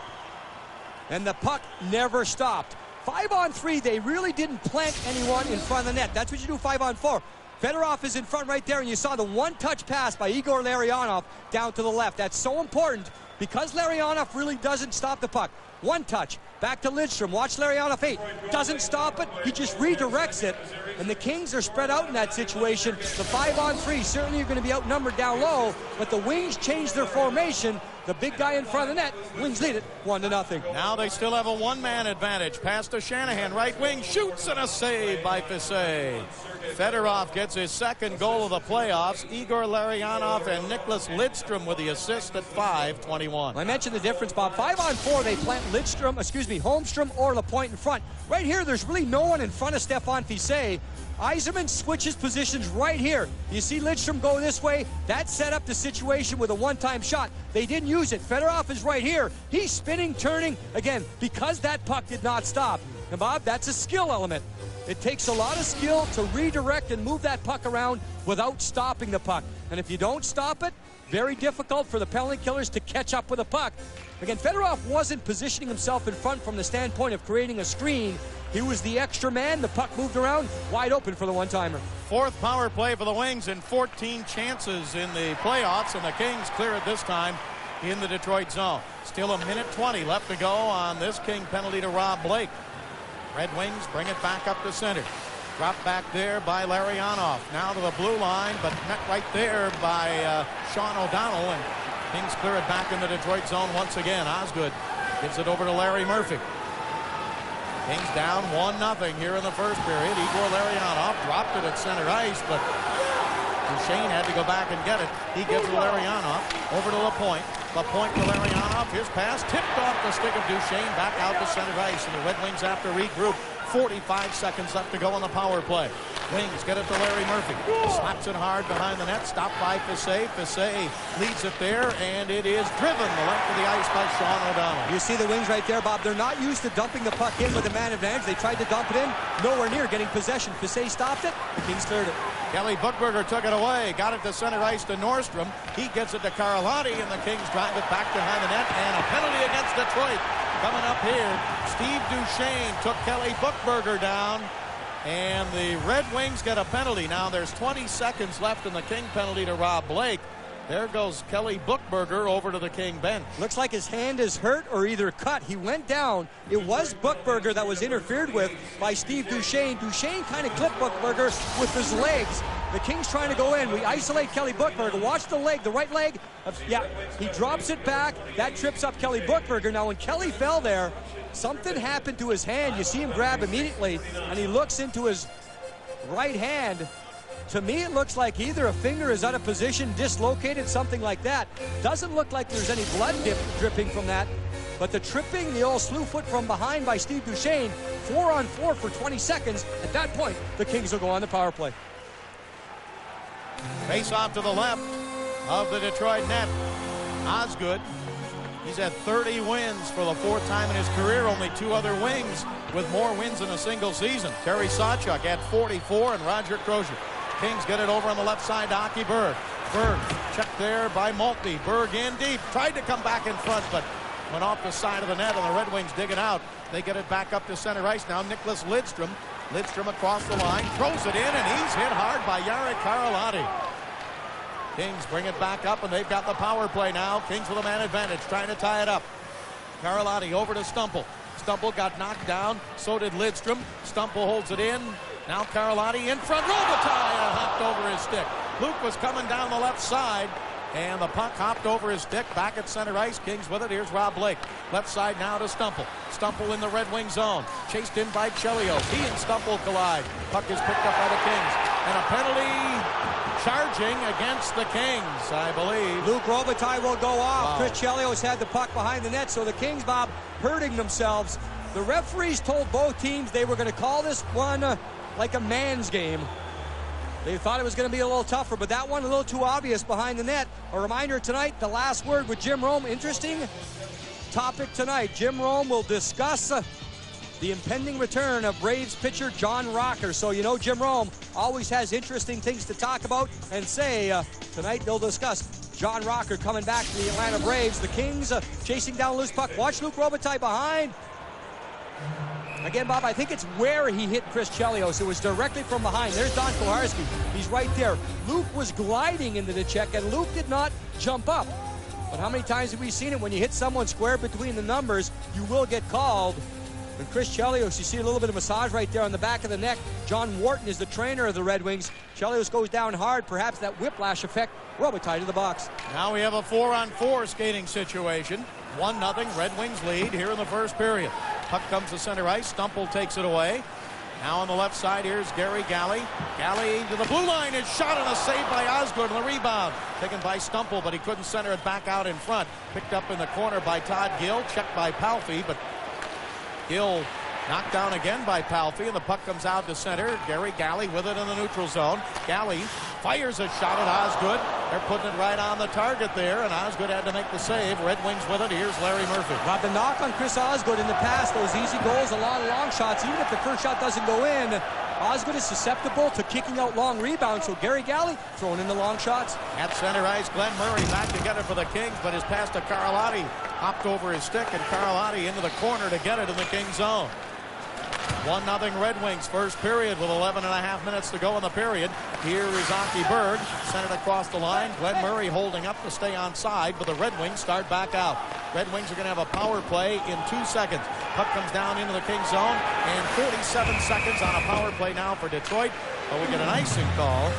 Speaker 12: and the puck never stopped. 5-on-3, they really didn't plant anyone in front of the net. That's what you do 5-on-4. Fedorov is in front right there, and you saw the one-touch pass by Igor Larionov down to the left. That's so important because Larionov really doesn't stop the puck. One touch, back to Lidstrom. Watch Larionov 8. Doesn't stop it, he just redirects it. And the Kings are spread out in that situation. The 5-on-3, certainly you're going to be outnumbered down low, but the Wings change their formation. The big guy in front of the net, Wings lead it 1-0.
Speaker 13: Now they still have a one-man advantage. Pass to Shanahan, right wing, shoots, and a save by Fisset. Fedorov gets his second goal of the playoffs. Igor Larionov and Nicholas Lidstrom with the assist at 5:21.
Speaker 12: I mentioned the difference, Bob. 5-on-4, they plant Holmstrom or Lapointe in front. Right here, there's really no one in front of Stefan Fisset. Yzerman switches positions right here. You see Lidstrom go this way. That set up the situation with a one-time shot. They didn't use it. Fedorov is right here. He's spinning, turning, again, because that puck did not stop. And Bob, that's a skill element. It takes a lot of skill to redirect and move that puck around without stopping the puck. And if you don't stop it, very difficult for the penalty killers to catch up with the puck. Again, Fedorov wasn't positioning himself in front from the standpoint of creating a screen. He was the extra man. The puck moved around, wide open for the one-timer.
Speaker 13: Fourth power play for the Wings and 14 chances in the playoffs, and the Kings clear it this time in the Detroit zone. Still a minute 20 left to go on this King penalty to Rob Blake. Red Wings bring it back up to center. Dropped back there by Larionov. Now to the blue line, but met right there by Sean O'Donnell. And Kings clear it back in the Detroit zone once again. Osgood gives it over to Larry Murphy. Kings down 1-0 here in the first period. Igor Larionov dropped it at center ice, but Duchesne had to go back and get it. He gives it to Larionov. Over to Lapointe. Lapointe to Larionov. His pass tipped off the stick of Duchesne. Back out to center ice. And the Red Wings have to regroup. 45 seconds left to go on the power play. Wings get it to Larry Murphy. Slaps it hard behind the net. Stopped by Fisset. Fisset leads it there, and it is driven the length of the ice by Sean O'Donnell.
Speaker 12: You see the Wings right there, Bob. They're not used to dumping the puck in with a man advantage. They tried to dump it in. Nowhere near getting possession. Fisset stopped it. The Kings cleared it.
Speaker 13: Kelly Buchberger took it away. Got it to center ice to Nordstrom. He gets it to Carlotti, and the Kings drive it back behind the net. And a penalty against Detroit. Coming up here, Steve Duchesne took Kelly Buchberger down, and the Red Wings get a penalty. Now there's 20 seconds left in the King penalty to Rob Blake. There goes Kelly Buchberger over to the King bench.
Speaker 12: Looks like his hand is hurt or either cut. He went down. It was Buchberger that was interfered with by Steve Duchesne. Duchesne kind of clipped Buchberger with his legs. The Kings trying to go in. We isolate Kelly Buchberger. Watch the leg, the right leg. He drops it back. That trips up Kelly Buchberger. Now when Kelly fell there, something happened to his hand. You see him grab immediately, and he looks into his right hand. To me, it looks like either a finger is out of position, dislocated, something like that. Doesn't look like there's any blood dripping from that. But the tripping, the old slew foot from behind by Steve Duchesne, 4-on-4 for 20 seconds. At that point, the Kings will go on the power play.
Speaker 13: Face off to the left of the Detroit net. Osgood, he's had 30 wins for the fourth time in his career. Only two other Wings with more wins in a single season. Terry Sawchuk at 44 and Roger Crozier. Kings get it over on the left side to Aki Berg. Berg checked there by Maltby. Berg in deep. Tried to come back in front, but went off the side of the net, and the Red Wings dig it out. They get it back up to center ice now. Nicholas Lidstrom. Lidstrom across the line. Throws it in, and he's hit hard by Jari Karlotti. Kings bring it back up, and they've got the power play now. Kings with a man advantage, trying to tie it up. Karlotti over to Stumple. Stumple got knocked down. So did Lidstrom. Stumple holds it in. Now Karlotti in front. Robitaille hopped over his stick. Luke was coming down the left side, and the puck hopped over his stick. Back at center ice. Kings with it. Here's Rob Blake. Left side now to Stumple. Stumple in the Red Wing zone. Chased in by Chelios. He and Stumple collide. Puck is picked up by the Kings. And a penalty charging against the Kings, I believe.
Speaker 12: Luke Robitaille will go off. Wow. Chris Chelios had the puck behind the net, so the Kings, Bob, hurting themselves. The referees told both teams they were going to call this one like a man's game. They thought it was going to be a little tougher, but that one a little too obvious behind the net. A reminder tonight, the last word with Jim Rome. Interesting topic tonight. Jim Rome will discuss the impending return of Braves pitcher John Rocker. So you know Jim Rome always has interesting things to talk about and say. Tonight they'll discuss John Rocker coming back to the Atlanta Braves. The Kings chasing down loose puck. Watch Luke Robitaille behind. Again, Bob, I think it's where he hit Chris Chelios. It was directly from behind. There's Don Koharski. He's right there. Luke was gliding into the check, and Luke did not jump up. But how many times have we seen it? When you hit someone square between the numbers, you will get called. And Chris Chelios, you see a little bit of massage right there on the back of the neck. John Wharton is the trainer of the Red Wings. Chelios goes down hard. Perhaps that whiplash effect. Robitaille to the box.
Speaker 13: Now we have a 4-on-4 skating situation. 1-0 Red Wings lead here in the first period. Puck comes to center ice. Stumple takes it away. Now on the left side, here's Gary Galley. Galley to the blue line. Is shot and a save by Osgood on the rebound. Taken by Stumple, but he couldn't center it back out in front. Picked up in the corner by Todd Gill. Checked by Palffy, but Gill knocked down again by Palffy, and the puck comes out to center. Gary Galley with it in the neutral zone. Galley fires a shot at Osgood. They're putting it right on the target there, and Osgood had to make the save. Red Wings with it. Here's Larry Murphy.
Speaker 12: Rob, the knock on Chris Osgood in the past, those easy goals, a lot of long shots, even if the first shot doesn't go in, Osgood is susceptible to kicking out long rebounds, so Gary Galley throwing in the long shots.
Speaker 13: At center ice, Glenn Murray back together for the Kings, but his pass to Carlotti hopped over his stick, and Carlotti into the corner to get it in the Kings zone. 1-0 Red Wings, first period with 11.5 minutes to go in the period. Here is Aki Berg, sent it across the line. Glenn Murray holding up to stay on side, but the Red Wings start back out. Red Wings are going to have a power play in 2 seconds. Puck comes down into the Kings zone, and 47 seconds on a power play now for Detroit. But we get an icing call,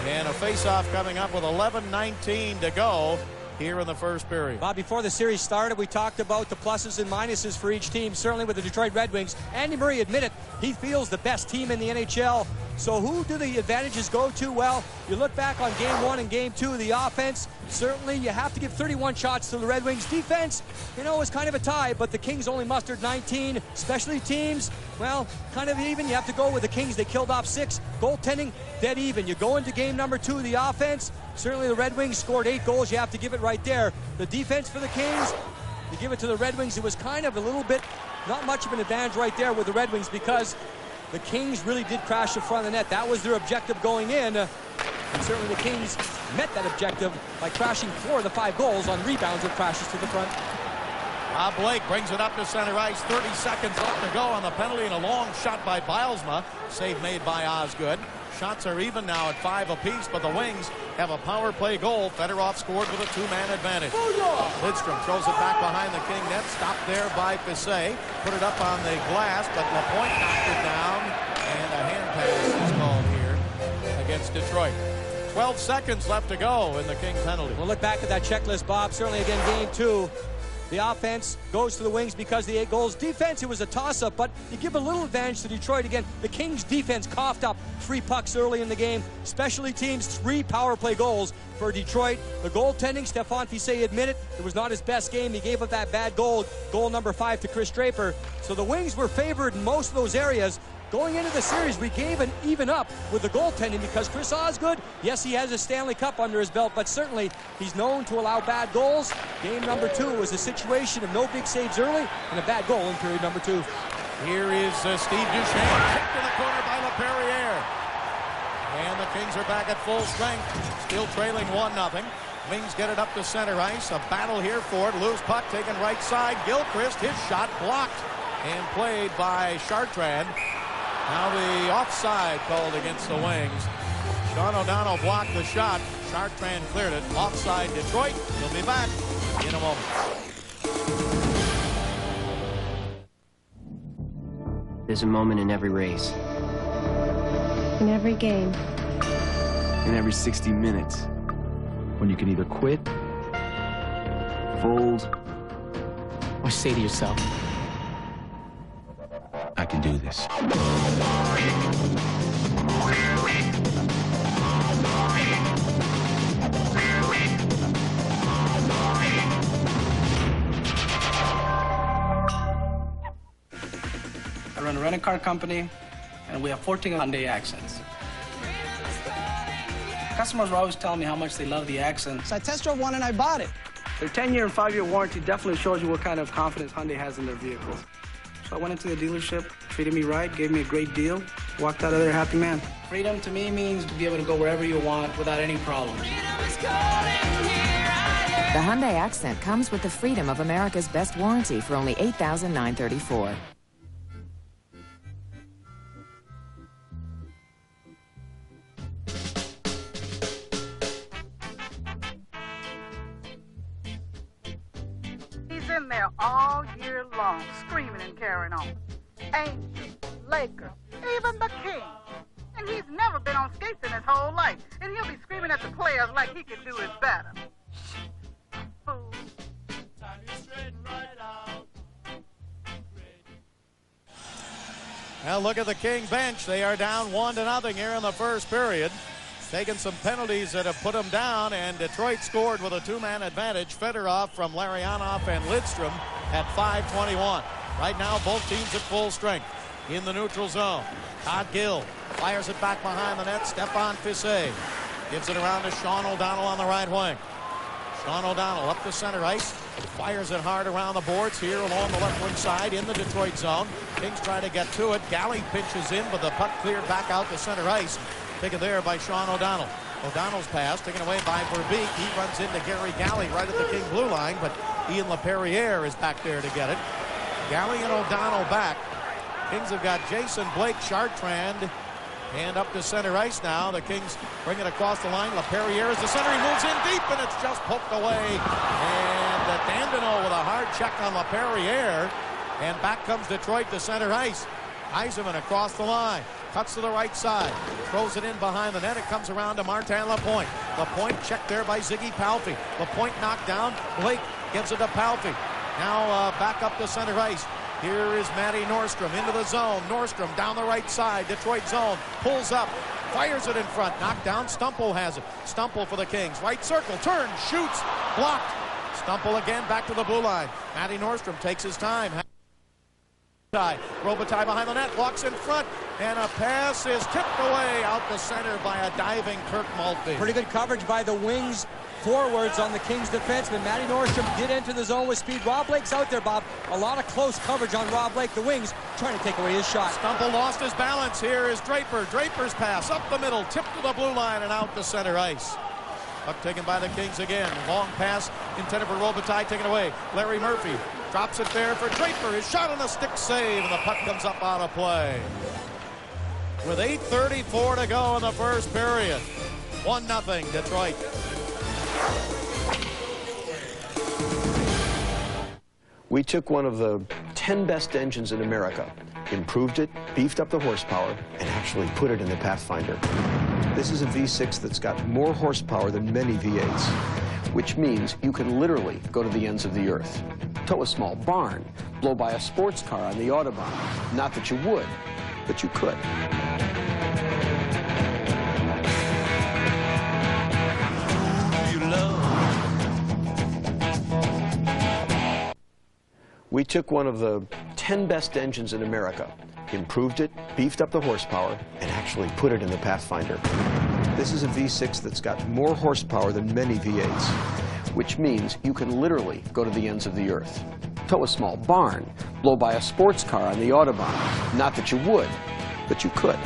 Speaker 13: and a face-off coming up with 11:19 to go here in the first period.
Speaker 12: Bob, before the series started, we talked about the pluses and minuses for each team. Certainly with the Detroit Red Wings, Andy Murray admitted he feels the best team in the NHL. So who do the advantages go to? Well, you look back on Game 1 and Game 2, the offense, certainly you have to give 31 shots to the Red Wings. Defense, you know, is kind of a tie, but the Kings only mustered 19. Specialty teams, well, kind of even. You have to go with the Kings. They killed off 6. Goaltending, dead even. You go into game number 2, the offense, certainly the Red Wings scored 8 goals. You have to give it right there. The defense for the Kings, you give it to the Red Wings. It was kind of a little bit, not much of an advantage right there with the Red Wings because the Kings really did crash the front of the net. That was their objective going in. And certainly the Kings met that objective by crashing 4 of the 5 goals on rebounds with crashes to the front.
Speaker 13: Bob Blake brings it up to center ice. 30 seconds left to go on the penalty, and a long shot by Bilesma. Save made by Osgood. Shots are even now at 5 apiece, but the Wings have a power play goal. Fedorov scored with a 2-man advantage. Lidstrom throws it back behind the King net. Stopped there by Pissé. Put it up on the glass, but Lapointe knocked it down, and a hand pass is called here against Detroit. 12 seconds left to go in the King penalty.
Speaker 12: We'll look back at that checklist, Bob. Certainly again, Game 2. The offense goes to the Wings because of the 8 goals. Defense, it was a toss-up, but you give a little advantage to Detroit. Again, the Kings' defense coughed up 3 pucks early in the game. Specialty teams, 3 power play goals for Detroit. The goaltending, Stéphane Pissé admitted it was not his best game. He gave up that bad goal number 5 to Chris Draper. So the Wings were favored in most of those areas. Going into the series, we gave an even up with the goaltending because Chris Osgood, yes, he has a Stanley Cup under his belt, but certainly he's known to allow bad goals. Game number 2 was a situation of no big saves early and a bad goal in period number 2.
Speaker 13: Here is Steve Duchesne, kicked in the corner by LaPerriere. And the Kings are back at full strength, still trailing 1-0. Wings get it up to center ice. A battle here for it. Loose puck taken right side. Gilchrist, his shot blocked and played by Chartrand. Now the offside called against the Wings. Sean O'Donnell blocked the shot. Chartrand cleared it. Offside Detroit. He'll be back in a moment.
Speaker 15: There's a moment in every race.
Speaker 16: In every game.
Speaker 15: In every 60 minutes. When you can either quit, fold, or say to yourself, I can do this.
Speaker 17: I run a rental car company, and we have 14 Hyundai Accents. Customers were always telling me how much they love the Accent. So I test drove one and I bought it. Their 10-year and 5-year warranty definitely shows you what kind of confidence Hyundai has in their vehicles. So I went into the dealership, treated me right, gave me a great deal, walked out of there a happy man. Freedom to me means to be able to go wherever you want without any problems.
Speaker 18: The Hyundai Accent comes with the freedom of America's best warranty for only $8,934. been there all year long, screaming and carrying on. Angels, Lakers, even the King. And he's never been on skates in his whole life. And he'll be screaming at the players like he can do it better. Fool.
Speaker 13: Now look at the King bench. They are down 1-0 here in the first period. Taking some penalties that have put them down, and Detroit scored with a two-man advantage. Fedorov from Larionov and Lidstrom at 5:21. Right now, both teams at full strength in the neutral zone. Todd Gill fires it back behind the net. Stefan Fissé gives it around to Sean O'Donnell on the right wing. Sean O'Donnell up the center ice. Fires it hard around the boards here along the left wing side in the Detroit zone. Kings try to get to it. Galley pinches in, but the puck cleared back out to center ice. Taken there by Sean O'Donnell. O'Donnell's pass taken away by Verbeek. He runs into Gary Galley right at the King blue line, but Ian LaPerriere is back there to get it. Galley and O'Donnell back. Kings have got Jason Blake, Chartrand, and up to center ice now. The Kings bring it across the line. LaPerriere is the center. He moves in deep, and it's just poked away. And Dandino with a hard check on LaPerriere. And back comes Detroit to center ice. Yzerman across the line. Cuts to the right side. Throws it in behind the net. It comes around to Martin Lapointe. Lapointe checked there by Ziggy Palffy. Lapointe knocked down. Blake gives it to Palffy. Now back up to center ice. Here is Matty Nordstrom into the zone. Nordstrom down the right side. Detroit zone. Pulls up. Fires it in front. Knocked down. Stumple has it. Stumple for the Kings. Right circle. Turns. Shoots. Blocked. Stumple again back to the blue line. Matty Nordstrom takes his time. Robitaille behind the net, walks in front, and a pass is tipped away out the center by a diving Kirk Maltby.
Speaker 12: Pretty good coverage by the wings forwards on the Kings defenseman. Matty Nordstrom get into the zone with speed. Rob Blake's out there, Bob. A lot of close coverage on Rob Blake. The wings trying to take away his shot.
Speaker 13: Stumple lost his balance. Here is Draper. Draper's pass up the middle, tipped to the blue line and out to center ice. Puck taken by the Kings again. Long pass intended for Robitaille, taken away. Larry Murphy drops it there for Draper. His shot on a stick save, and the puck comes up out of play. With 8:34 to go in the first period. 1-0 Detroit.
Speaker 19: We took one of the 10 best engines in America, improved it, beefed up the horsepower, and actually put it in the Pathfinder. This is a V6 that's got more horsepower than many V8s, which means you can literally go to the ends of the earth. Tow a small barn, blow by a sports car on the Autobahn. Not that you would, but you could. We took one of the 10 best engines in America, improved it, beefed up the horsepower, and actually put it in the Pathfinder. This is a V6 that's got more horsepower than many V8s, which means you can literally go to the ends of the earth. Tow a small barn, blow by a sports car on the Autobahn. Not that you would, but you could.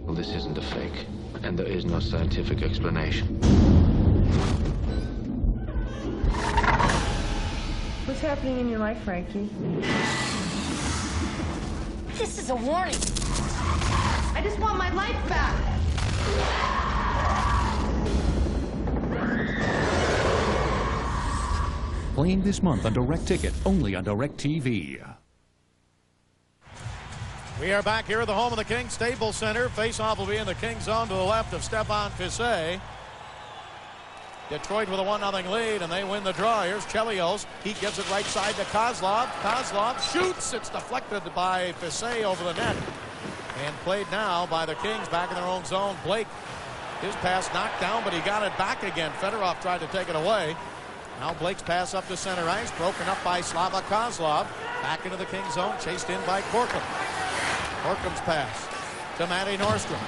Speaker 20: Well, this isn't a fake, and there is no scientific explanation.
Speaker 16: What's happening in your life, Frankie?
Speaker 21: This is a warning. I just want my life back.
Speaker 22: Playing this month on Direct Ticket, only on Direct TV.
Speaker 13: We are back here at the home of the Kings, Staples Center. Face-off will be in the Kings zone to the left of Stefan Fissé. Detroit with a 1-0 lead, and they win the draw. Here's Chelios. He gives it right side to Kozlov. Kozlov shoots. It's deflected by Fissé over the net. And played now by the Kings back in their own zone. Blake, his pass knocked down, but he got it back again. Fedorov tried to take it away. Now Blake's pass up to center ice, broken up by Slava Kozlov. Back into the Kings zone, chased in by Corkum. Corkum's pass to Matty Nordstrom.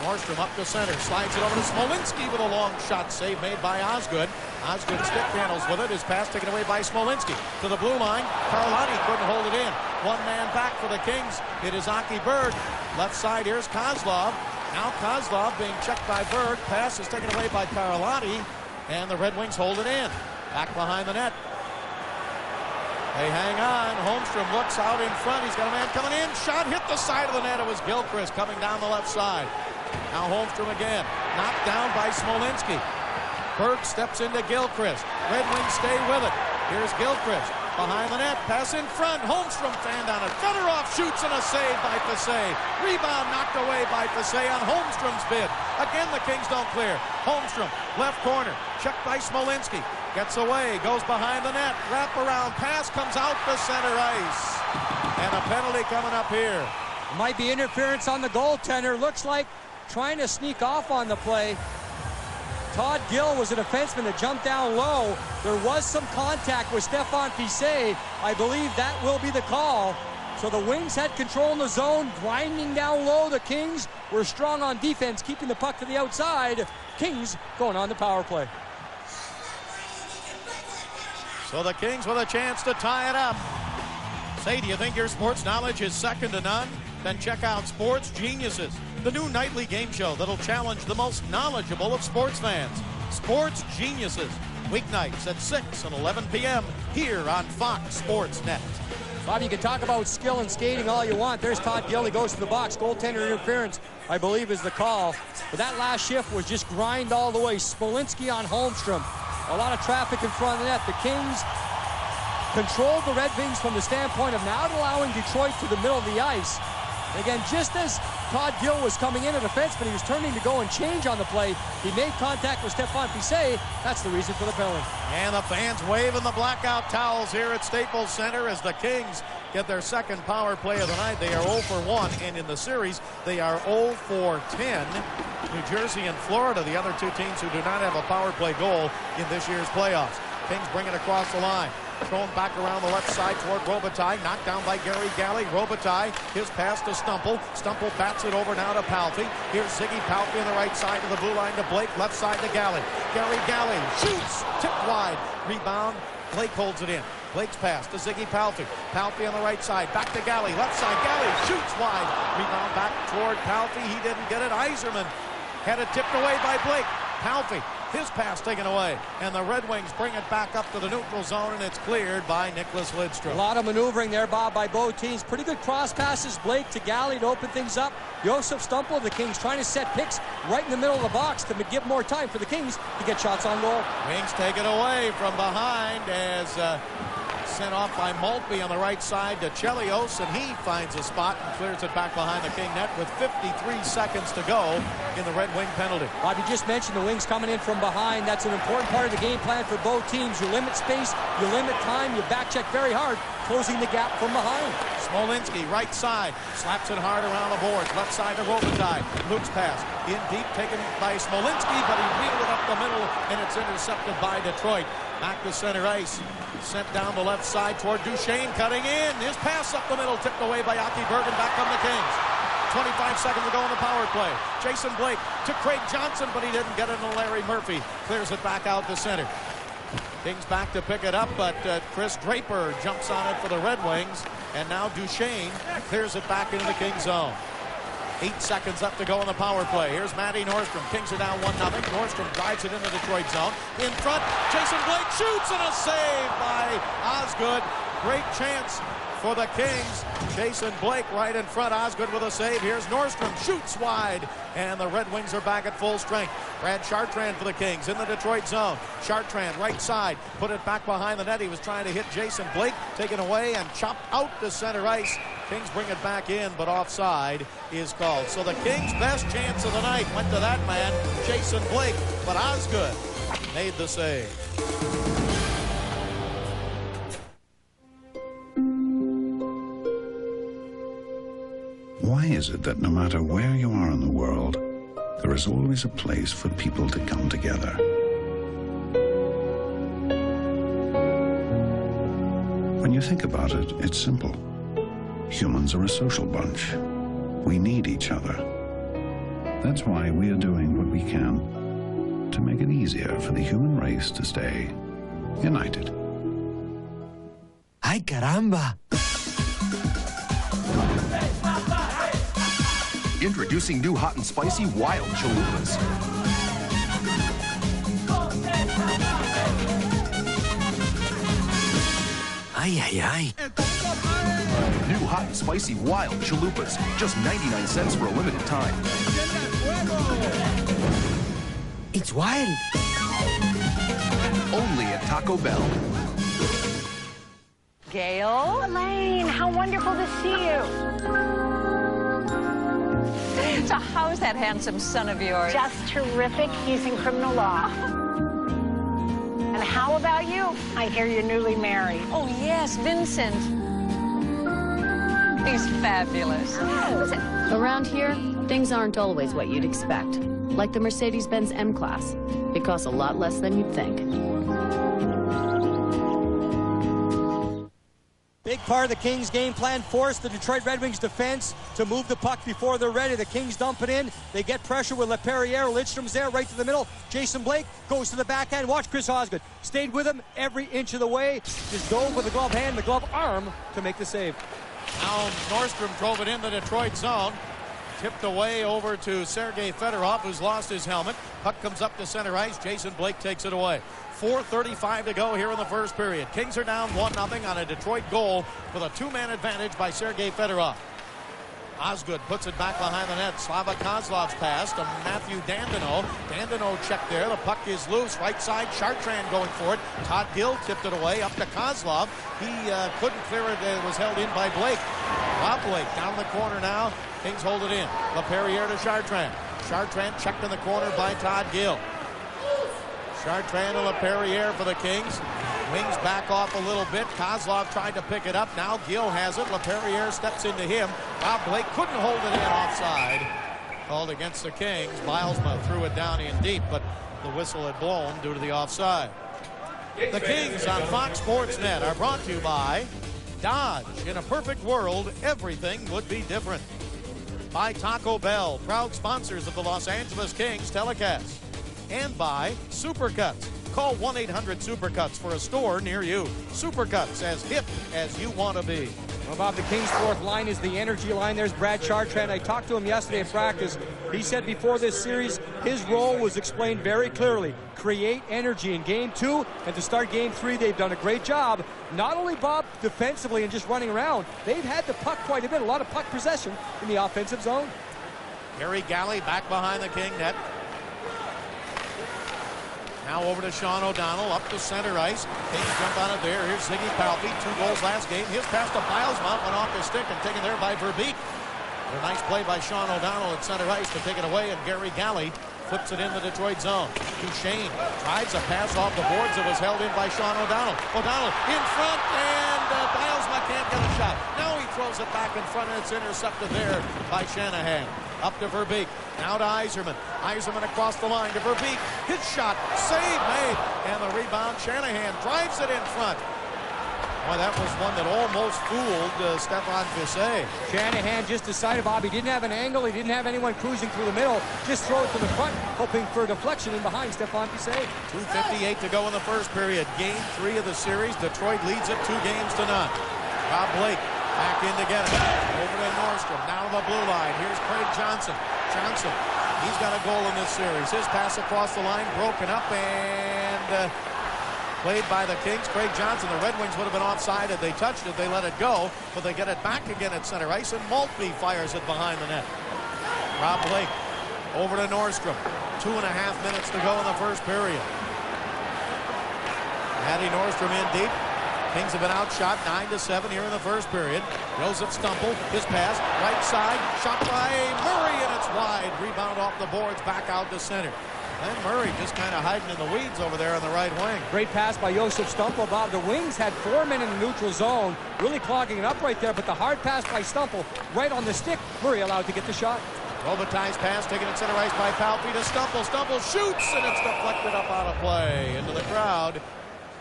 Speaker 13: Nordstrom up to center, slides it over to Smolinski with a long shot save made by Osgood. Osgood stick handles with it. His pass taken away by Smolinski. To the blue line, Carlotti couldn't hold it in. One man back for the Kings. It is Aki Berg. Left side, here's Kozlov. Now Kozlov being checked by Berg. Pass is taken away by Carlotti, and the Red Wings hold it in. Back behind the net. They hang on. Holmstrom looks out in front. He's got a man coming in. Shot hit the side of the net. It was Gilchrist coming down the left side. Now Holmstrom again. Knocked down by Smolinski. Berg steps into Gilchrist. Red Wings stay with it. Here's Gilchrist. Behind the net. Pass in front. Holmstrom fanned on it. Fedorov shoots and a save by Fassé. Rebound knocked away by Fassé on Holmstrom's bid. Again, the Kings don't clear. Holmstrom, left corner. Checked by Smolinski. Gets away. Goes behind the net. Wraparound pass comes out to center ice. And a penalty coming up here.
Speaker 12: Might be interference on the goaltender. Looks like trying to sneak off on the play. Todd Gill was a defenseman that jumped down low. There was some contact with Stéphane Fassé. I believe that will be the call. So the Wings had control in the zone, grinding down low. The Kings were strong on defense, keeping the puck to the outside. Kings going on the power play.
Speaker 13: So the Kings with a chance to tie it up. Say, do you think your sports knowledge is second to none? Then check out Sports Geniuses, the new nightly game show that'll challenge the most knowledgeable of sports fans. Sports Geniuses, weeknights at 6 and 11 p.m. here on Fox Sports Net.
Speaker 12: Bob, you can talk about skill and skating all you want. There's Todd Gill. He goes to the box. Goaltender interference, I believe, is the call. But that last shift was just grind all the way. Smolinski on Holmstrom. A lot of traffic in front of the net. The Kings controlled the Red Wings from the standpoint of not allowing Detroit to the middle of the ice. And again, just as Todd Gill was coming in, a defenseman, he was turning to go and change on the play. He made contact with Stéphane Fassé. That's the reason for the penalty.
Speaker 13: And the fans waving the blackout towels here at Staples Center as the Kings get their second power play of the night. They are 0 for 1, and in the series, they are 0 for 10. New Jersey and Florida, the other two teams who do not have a power play goal in this year's playoffs. Kings bring it across the line. Thrown back around the left side toward Robitaille. Knocked down by Gary Galley. Robitaille, his pass to Stumple. Stumple bats it over now to Palffy. Here's Ziggy Palffy on the right side of the blue line to Blake. Left side to Galley. Gary Galley shoots. Tipped wide. Rebound. Blake holds it in. Blake's pass to Ziggy Palffy. Palffy on the right side. Back to Galley. Left side. Galley shoots wide. Rebound back toward Palffy. He didn't get it. Yzerman had it tipped away by Blake. Palffy. His pass taken away, and the Red Wings bring it back up to the neutral zone, and it's cleared by Nicholas Lidstrom.
Speaker 12: A lot of maneuvering there, Bob, by both teams. Pretty good cross passes. Blake to Galley to open things up. Josef Stumple, the Kings trying to set picks right in the middle of the box to give more time for the Kings to get shots on goal.
Speaker 13: Wings take it away from behind as sent off by Maltby on the right side to Chelios, and he finds a spot and clears it back behind the King net with 53 seconds to go in the Red Wing penalty.
Speaker 12: Bob, you just mentioned the Wings coming in from behind. That's an important part of the game plan for both teams. You limit space, you limit time, you back check very hard, closing the gap from behind.
Speaker 13: Smolinski, right side, slaps it hard around the boards. Left side to Robitaille. Luke's pass in deep, taken by Smolinski, but he wheeled it up the middle, and it's intercepted by Detroit. Back to center ice. Sent down the left side toward Duchesne, cutting in. His pass up the middle, tipped away by Aki Bergen. Back come the Kings. 25 seconds to go in the power play. Jason Blake to Craig Johnson, but he didn't get it to Larry Murphy. Clears it back out to center. Kings back to pick it up, but Chris Draper jumps on it for the Red Wings. And now Duchesne clears it back into the King zone. 8 seconds up to go in the power play. Here's Matty Nordstrom. Kings are down 1-0. Nordstrom drives it into Detroit zone. In front, Jason Blake shoots, and a save by Osgood. Great chance for the Kings. Jason Blake right in front. Osgood with a save. Here's Nordstrom. Shoots wide. And the Red Wings are back at full strength. Brad Chartrand for the Kings in the Detroit zone. Chartrand right side. Put it back behind the net. He was trying to hit Jason Blake. Taken away and chopped out to center ice. Kings bring it back in, but offside is called. So the Kings' best chance of the night went to that man, Jason Blake. But Osgood made the save.
Speaker 4: Why is it that no matter where you are in the world, there is always a place for people to come together? When you think about it, it's simple. Humans are a social bunch. We need each other. That's why we are doing what we can to make it easier for the human race to stay united.
Speaker 5: ¡Ay, caramba!
Speaker 23: Introducing new hot and spicy wild chalupas. Ay, ay, ay. New hot and spicy wild chalupas. Just 99 cents for a limited time.
Speaker 11: It's wild.
Speaker 23: Only at Taco Bell.
Speaker 5: Gail? Elaine, how wonderful to see you. So how's that handsome son of yours? Just terrific. He's in criminal law. And how about you? I hear you're newly married.
Speaker 21: Oh, yes, Vincent.
Speaker 5: He's fabulous.
Speaker 6: Around here, things aren't always what you'd expect. Like the Mercedes-Benz M-Class. It costs a lot less than you'd think.
Speaker 12: Big part of the Kings' game plan forced the Detroit Red Wings defense to move the puck before they're ready. The Kings dump it in. They get pressure with LaPerriere. Lidstrom's there right to the middle. Jason Blake goes to the backhand. Watch Chris Osgood. Stayed with him every inch of the way. Just dove with the glove hand, the glove arm to make the save.
Speaker 13: Now Nordstrom drove it in the Detroit zone. Tipped away over to Sergei Fedorov, who's lost his helmet. Puck comes up to center ice. Jason Blake takes it away. 4:35 to go here in the first period. Kings are down 1-0 on a Detroit goal with a two-man advantage by Sergei Fedorov. Osgood puts it back behind the net. Slava Kozlov's pass to Matthew Dandino. Dandino checked there. The puck is loose. Right side, Chartrand going for it. Todd Gill tipped it away up to Kozlov. He couldn't clear it. It was held in by Blake. Rob Blake down in the corner now. Kings hold it in. LaPerriere to Chartrand. Chartrand checked in the corner by Todd Gill. Chartrand and LaPerriere for the Kings. Wings back off a little bit. Kozlov tried to pick it up. Now Gill has it. LaPerriere steps into him. Rob Blake couldn't hold it in offside. Called against the Kings. Bilesma threw it down in deep, but the whistle had blown due to the offside. The Kings on Fox Sports Net are brought to you by Dodge. In a perfect world, everything would be different. By Taco Bell, proud sponsors of the Los Angeles Kings telecast. And by Supercuts. Call 1-800-SUPERCUTS for a store near you. Supercuts, as hip as you want to be.
Speaker 12: Well, Bob, the Kings' fourth line is the energy line. There's Brad Chartrand. I talked to him yesterday at practice. He said before this series, his role was explained very clearly. Create energy in Game 2, and to start Game 3, they've done a great job. Not only, Bob, defensively and just running around, they've had the puck quite a bit, a lot of puck possession in the offensive zone.
Speaker 13: Gary Galley back behind the King net. Now over to Sean O'Donnell, up to center ice. Kings jump on it there. Here's Ziggy Palffy, 2 goals last game. His pass to Bilesma went off his stick and taken there by Verbeek. A nice play by Sean O'Donnell at center ice to take it away, and Gary Galley flips it in the Detroit zone. Duchesne drives a pass off the boards that was held in by Sean O'Donnell. O'Donnell in front, and Bilesma can't get a shot. Now he throws it back in front, and it's intercepted there by Shanahan. Up to Verbeek, now to Yzerman. Yzerman across the line to Verbeek. His shot, save made, and the rebound. Shanahan drives it in front. Boy, that was one that almost fooled Stefan Fisset.
Speaker 12: Shanahan just decided, Bob, he didn't have an angle. He didn't have anyone cruising through the middle. Just throw it to the front, hoping for a deflection in behind Stefan Fisset.
Speaker 13: 2:58 to go in the first period. Game 3 of the series. Detroit leads it 2-0. Rob Blake back in to get it. Over to Nordstrom. Now to the blue line. Here's Craig Johnson. Johnson, he's got a goal in this series. His pass across the line, broken up, and played by the Kings. Craig Johnson. The Red Wings would have been offside if they touched it. They let it go, but they get it back again at center ice, and Maltby fires it behind the net. Rob Blake over to Nordstrom. 2.5 minutes to go in the first period. Matty Nordstrom in deep. Kings have been outshot 9-7 here in the first period. Joseph Stumple, his pass, right side, shot by Murray, and it's wide. Rebound off the boards, back out to center. And Murray just kind of hiding in the weeds over there on the right wing.
Speaker 12: Great pass by Joseph Stumple, Bob. The Wings had 4 men in the neutral zone, really clogging it up right there, but the hard pass by Stumple right on the stick. Murray allowed to get the shot.
Speaker 13: Robitaille's pass taken at center ice by Palffy to Stumple. Stumple shoots, and it's deflected up out of play into the crowd.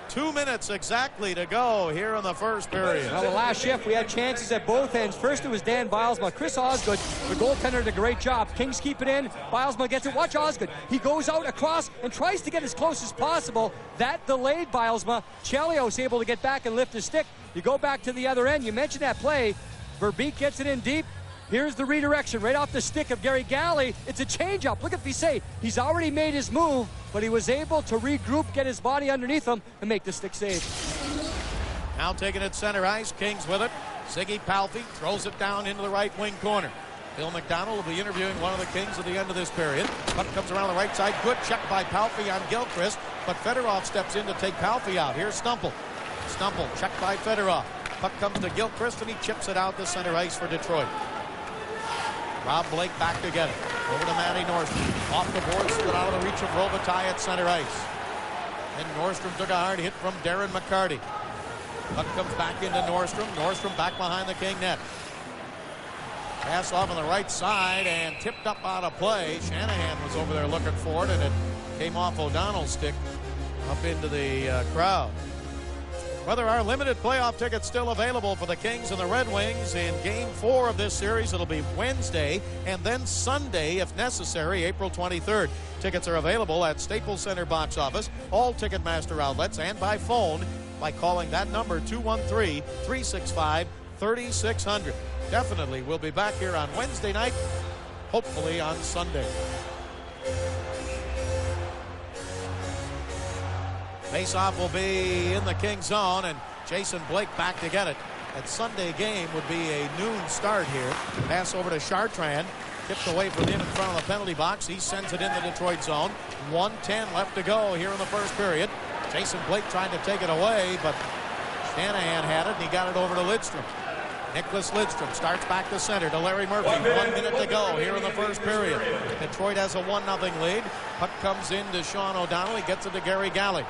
Speaker 13: 2 minutes exactly to go here in the first period.
Speaker 12: Well, the last shift, we had chances at both ends. First, it was Dan Bilesma. Chris Osgood, the goaltender, did a great job. Kings keep it in. Bilesma gets it. Watch Osgood. He goes out across and tries to get as close as possible. That delayed Bilesma. Chelios able to get back and lift his stick. You go back to the other end. You mentioned that play. Verbeek gets it in deep. Here's the redirection right off the stick of Gary Galley. It's a changeup. Look at Fisset. He's already made his move, but he was able to regroup, get his body underneath him, and make the stick save.
Speaker 13: Now taking it center ice. Kings with it. Ziggy Palffy throws it down into the right wing corner. Bill McDonald will be interviewing one of the Kings at the end of this period. Puck comes around the right side. Good check by Palffy on Gilchrist, but Fedorov steps in to take Palffy out. Here's Stumple. Stumple checked by Fedorov. Puck comes to Gilchrist, and he chips it out to center ice for Detroit. Rob Blake back to get it. Over to Matty Nordstrom. Off the boards, but out of the reach of Robitaille at center ice. And Nordstrom took a hard hit from Darren McCarty. Puck comes back into Nordstrom. Nordstrom back behind the King net. Pass off on the right side and tipped up out of play. Shanahan was over there looking for it, and it came off O'Donnell's stick up into the crowd. Whether our limited playoff tickets still available for the Kings and the Red Wings in Game 4 of this series. It'll be Wednesday and then Sunday, if necessary, April 23rd. Tickets are available at Staples Center box office, all Ticketmaster outlets, and by phone by calling that number 213-365-3600. Definitely, we'll be back here on Wednesday night, hopefully on Sunday. Faceoff will be in the Kings zone, and Jason Blake back to get it. That Sunday game would be a noon start here. Pass over to Chartrand. Tipped away from him in front of the penalty box. He sends it in the Detroit zone. 1:10 left to go here in the first period. Jason Blake trying to take it away, but Shanahan had it, and he got it over to Lidstrom. Nicholas Lidstrom starts back to center to Larry Murphy. 1 minute to go here in the first period. Detroit has a 1-0 lead. Puck comes in to Sean O'Donnell. He gets it to Gary Galley.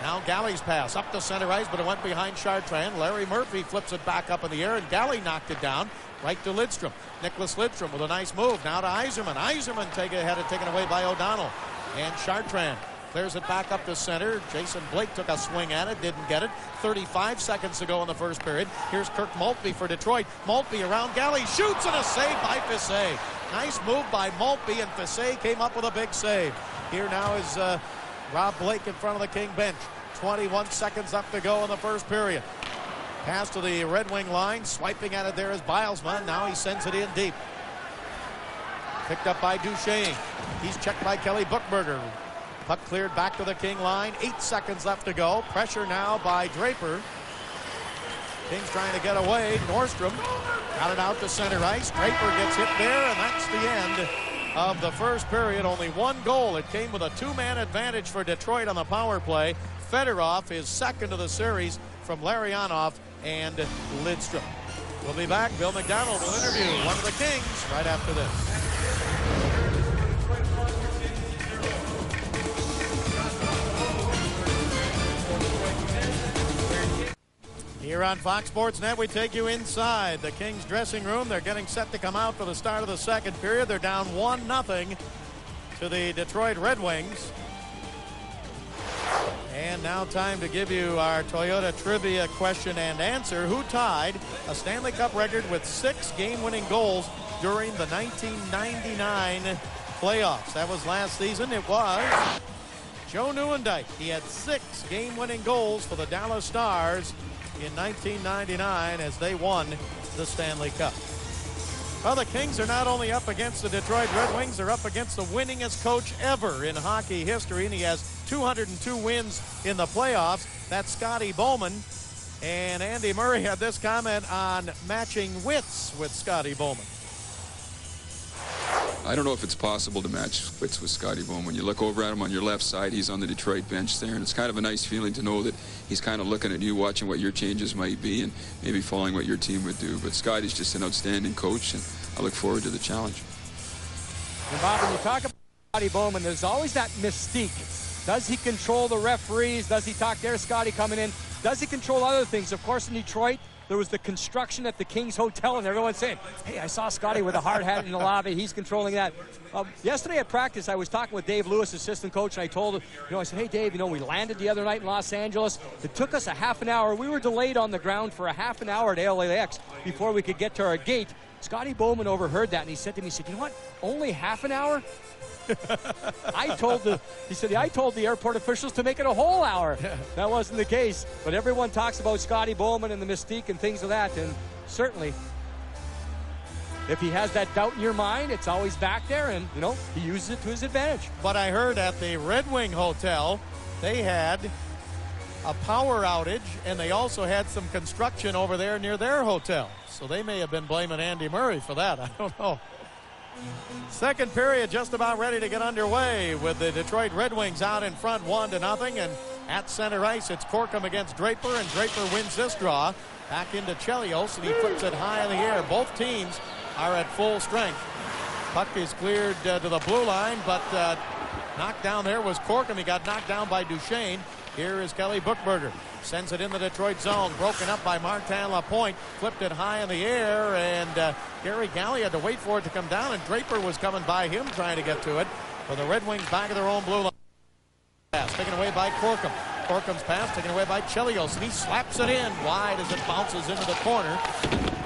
Speaker 13: Now Galley's pass up the center ice, but it went behind Chartrand. Larry Murphy flips it back up in the air, and Galley knocked it down right to Lidstrom. Nicholas Lidstrom with a nice move. Now to Yzerman. Yzerman had it taken away by O'Donnell. And Chartrand clears it back up to center. Jason Blake took a swing at it, didn't get it. 35 seconds to go in the first period. Here's Kirk Maltby for Detroit. Maltby around Galley, shoots, and a save by Fiset. Nice move by Maltby, and Fiset came up with a big save. Here now is Rob Blake in front of the King bench. 21 seconds left to go in the first period. Pass to the Red Wing line. Swiping at it there is Bilesman. Now he sends it in deep. Picked up by Duchesne. He's checked by Kelly Buchberger. Puck cleared back to the King line. 8 seconds left to go. Pressure now by Draper. Kings trying to get away. Nordstrom got it out to center ice. Draper gets hit there, and that's the end of the first period. Only one goal. It came with a two-man advantage for Detroit on the power play. Fedorov is second of the series from Larionov and Lidstrom. We'll be back. Bill McDonald will interview one of the Kings right after this. Here on Fox Sports Net, we take you inside the Kings dressing room. They're getting set to come out for the start of the second period. They're down 1-0 to the Detroit Red Wings. And now time to give you our Toyota trivia question and answer. Who tied a Stanley Cup record with 6 game-winning goals during the 1999 playoffs? That was last season. It was Joe Nieuwendyk. He had 6 game-winning goals for the Dallas Stars in 1999 as they won the Stanley Cup. Well, the Kings are not only up against the Detroit Red Wings, they're up against the winningest coach ever in hockey history, and he has 202 wins in the playoffs. That's Scotty Bowman. And Andy Murray had this comment on matching wits with Scotty Bowman.
Speaker 7: I don't know if it's possible to match wits with Scotty Bowman. You look over at him on your left side, he's on the Detroit bench there, and it's kind of a nice feeling to know that he's kind of looking at you, watching what your changes might be, and maybe following what your team would do. But Scotty's just an outstanding coach, and I look forward to the challenge.
Speaker 12: And Bob, when you talk about Scotty Bowman, there's always that mystique. Does he control the referees? Does he talk? There's Scotty coming in. Does he control other things? Of course, in Detroit, there was the construction at the Kings Hotel, and everyone's saying, hey, I saw Scotty with a hard hat in the lobby. He's controlling that. Yesterday at practice, I was talking with Dave Lewis, assistant coach, and I told him, I said, hey, Dave, we landed the other night in Los Angeles. It took us a half an hour. We were delayed on the ground for a half an hour at LAX before we could get to our gate. Scotty Bowman overheard that, and he said to me, you know what, only half an hour? I told the airport officials to make it a whole hour. That wasn't the case. But everyone talks about Scotty Bowman and the mystique and things of that. And certainly, if he has that doubt in your mind, it's always back there. And, he uses it to his advantage.
Speaker 13: But I heard at the Red Wing Hotel, they had a power outage, and they also had some construction over there near their hotel. So they may have been blaming Andy Murray for that. I don't know. Second period just about ready to get underway with the Detroit Red Wings out in front 1-0. And at center ice, it's Corkum against Draper, and Draper wins this draw. Back into Chelios, and he flips it high in the air. Both teams are at full strength. Puck is cleared to the blue line, but knocked down there was Corkum. He got knocked down by Duchesne. Here is Kelly Buchberger. Sends it in the Detroit zone. Broken up by Martin Lapointe. Flipped it high in the air, and Gary Galley had to wait for it to come down, and Draper was coming by him trying to get to it. For the Red Wings back of their own blue line. Pass taken away by Corkum. Corkum's pass taken away by Chelios, and he slaps it in wide as it bounces into the corner.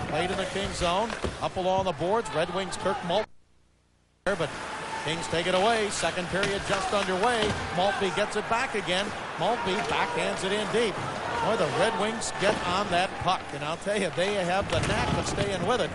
Speaker 13: Played in the Kings zone. Up along the boards. Red Wings Kirk Maltby there, but Kings take it away. Second period just underway. Maltby gets it back again. Maltby backhands it in deep. Boy, the Red Wings get on that puck, and I'll tell you, they have the knack of staying with it.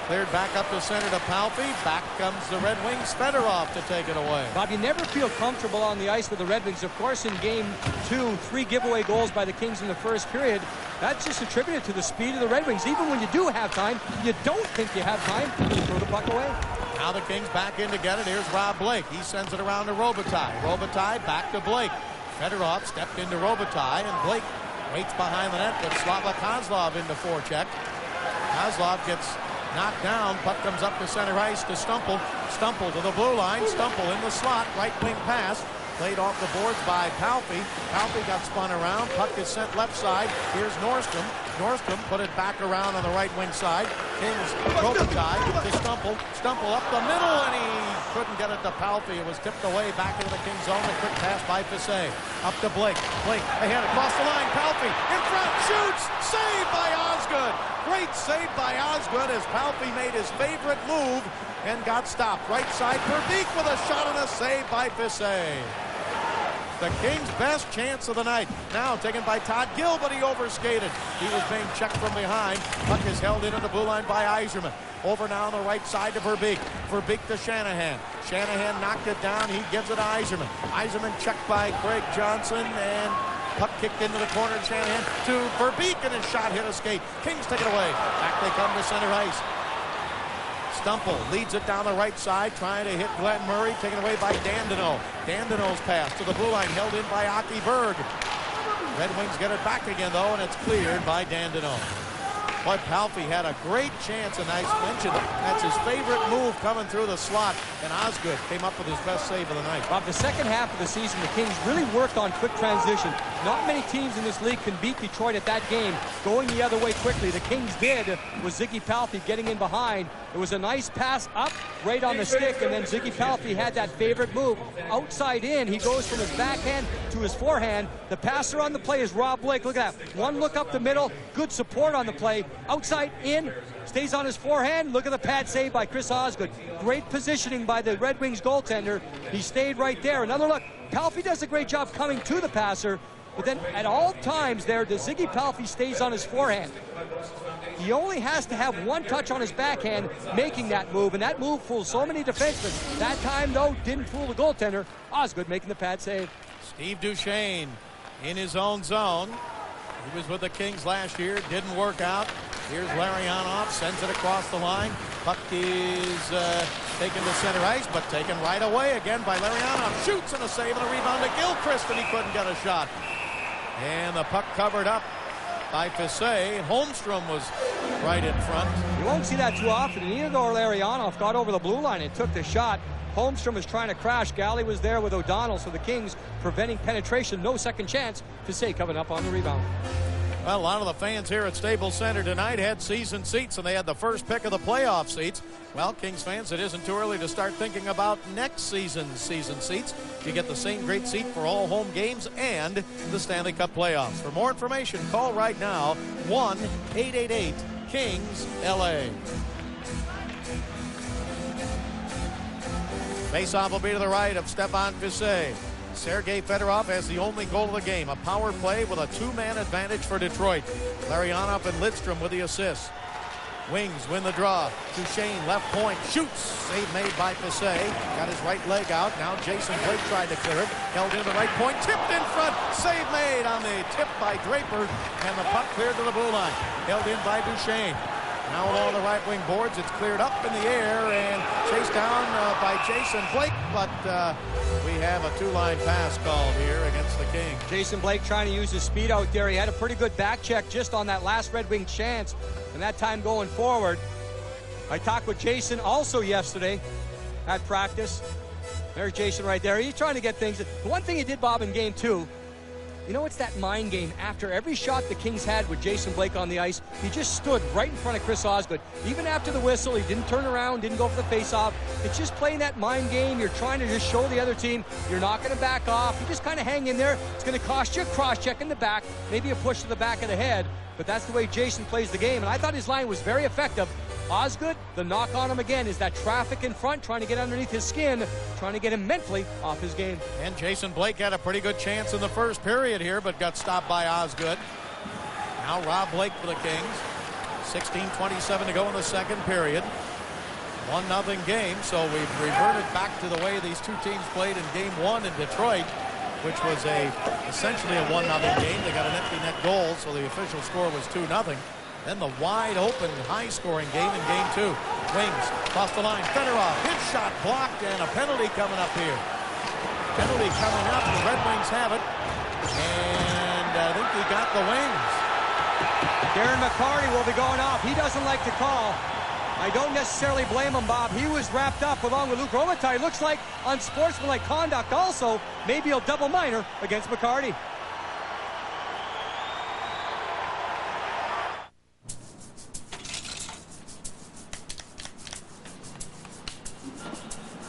Speaker 13: Cleared back up to center to Palffy. Back comes the Red Wings. Fedorov to take it away.
Speaker 12: Bob, you never feel comfortable on the ice with the Red Wings. Of course, in Game 2, 3 giveaway goals by the Kings in the first period. That's just attributed to the speed of the Red Wings. Even when you do have time, you don't think you have time to throw the puck away.
Speaker 13: Now the Kings back in to get it. Here's Rob Blake. He sends it around to Robitaille. Robitaille back to Blake. Fedorov stepped into Robitaille, and Blake waits behind the net with Slava Kozlov into forecheck. Kozlov gets knocked down. Puck comes up to center ice to Stumple. Stumple to the blue line. Stumple in the slot. Right wing pass. Played off the boards by Palffy. Palffy got spun around. Puck is sent left side. Here's Nordstrom. Nordstrom put it back around on the right wing side. Kings Robitaille to Stumple. Stumple up the middle, and he couldn't get it to Palffy. It was tipped away back into the Kings zone. A quick pass by Fisset. Up to Blake. Blake ahead across the line. Palffy in front. Shoots. Saved by Osgood. Great save by Osgood as Palffy made his favorite move and got stopped. Right side, Verbeek with a shot and a save by Fisset. The Kings' best chance of the night. Now taken by Todd Gill, but he overskated. He was being checked from behind. Puck is held in on the blue line by Yzerman. Over now on the right side to Verbeek. Verbeek to Shanahan. Shanahan knocked it down. He gives it to Yzerman. Yzerman checked by Craig Johnson, and puck kicked into the corner to Shanahan to Verbeek, and his shot hit a skate. Kings take it away. Back they come to center ice. Stumple leads it down the right side, trying to hit Glenn Murray, taken away by Dandino. Dandino's pass to the blue line, held in by Aki Berg. Red Wings get it back again, though, and it's cleared by Dandino. Boy, Palffy had a great chance, and I mentioned that's his favorite move coming through the slot, and Osgood came up with his best save of the night.
Speaker 12: Bob, the second half of the season, the Kings really worked on quick transition. Not many teams in this league can beat Detroit at that game, going the other way quickly. The Kings did with Ziggy Palffy getting in behind. It was a nice pass up, right on the stick, and then Ziggy Palffy had that favorite move. Outside in, he goes from his backhand to his forehand. The passer on the play is Rob Blake. Look at that. One look up the middle, good support on the play. Outside in, stays on his forehand. Look at the pad save by Chris Osgood. Great positioning by the Red Wings goaltender. He stayed right there. Another look. Palffy does a great job coming to the passer, but then at all times there, the Ziggy Palffy stays on his forehand. He only has to have one touch on his backhand making that move, and that move fools so many defensemen. That time, though, didn't fool the goaltender. Osgood making the pad save.
Speaker 13: Steve Duchesne in his own zone. He was with the Kings last year, didn't work out. Here's Larionov, sends it across the line. Puck is taken to center ice, but taken right away again by Larionov. Shoots and a save and a rebound to Gilchrist, and he couldn't get a shot. And the puck covered up by Fisset. Holmstrom was right in front.
Speaker 12: You won't see that too often. Theodore Larionov got over the blue line and took the shot. Holmstrom was trying to crash. Galley was there with O'Donnell, so the Kings preventing penetration. No second chance. Fisset coming up on the rebound.
Speaker 13: Well, a lot of the fans here at Staples Center tonight had season seats, and they had the first pick of the playoff seats. Well, Kings fans, it isn't too early to start thinking about next season's season seats. You get the same great seat for all home games and the Stanley Cup playoffs. For more information, call right now, 1-888-KINGS-LA. Faceoff will be to the right of Stepan Fisset. Sergei Fedorov has the only goal of the game, a power play with a two-man advantage for Detroit. Larionov and Lidstrom with the assists. Wings win the draw. Duchesne, left point, shoots. Save made by Fisset. Got his right leg out. Now Jason Blake tried to clear it. Held in the right point, tipped in front. Save made on the tip by Draper. And the puck cleared to the blue line. Held in by Duchesne. Now along the right wing boards, it's cleared up in the air and chased down by Jason Blake, but we have a two-line pass called here against the Kings.
Speaker 12: Jason Blake trying to use his speed out there. He had a pretty good back check just on that last Red Wing chance, and that time going forward. I talked with Jason also yesterday at practice. There's Jason right there. He's trying to get things. The one thing he did, Bob, in game 2, you know, it's that mind game. After every shot the Kings had with Jason Blake on the ice, he just stood right in front of Chris Osgood. Even after the whistle, he didn't turn around, didn't go for the face-off. It's just playing that mind game. You're trying to just show the other team you're not going to back off. You just kind of hang in there. It's going to cost you a cross-check in the back, maybe a push to the back of the head, but that's the way Jason plays the game, and I thought his line was very effective. Osgood, the knock on him again is that traffic in front, trying to get underneath his skin, trying to get him mentally off his game.
Speaker 13: And Jason Blake had a pretty good chance in the first period here, but got stopped by Osgood. Now Rob Blake for the Kings. 16:27 to go in the second period. 1-0 game, so we've reverted back to the way these two teams played in game 1 in Detroit, which was essentially a 1-0 game. They got an empty net goal, so the official score was 2-0. Then the wide-open, high-scoring game in Game 2. Wings, off the line, Fedorov, his shot blocked, and a penalty coming up here. Penalty coming up, the Red Wings have it, and I think he got the Wings.
Speaker 12: Darren McCarty will be going off. He doesn't like to call. I don't necessarily blame him, Bob. He was wrapped up along with Luc Robitaille. Looks like unsportsmanlike conduct also. Maybe a double minor against McCarty.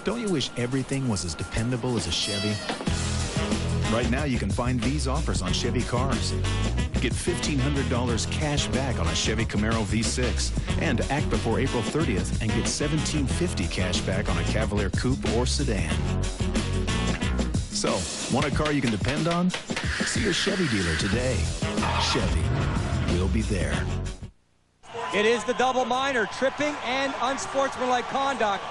Speaker 3: Don't you wish everything was as dependable as a Chevy? Right now you can find these offers on Chevy cars. Get $1,500 cash back on a Chevy Camaro V6 and act before April 30th and get $1,750 cash back on a Cavalier Coupe or sedan. So, want a car you can depend on? See a Chevy dealer today. Chevy, we'll be there.
Speaker 12: It is the double minor, tripping and unsportsmanlike conduct.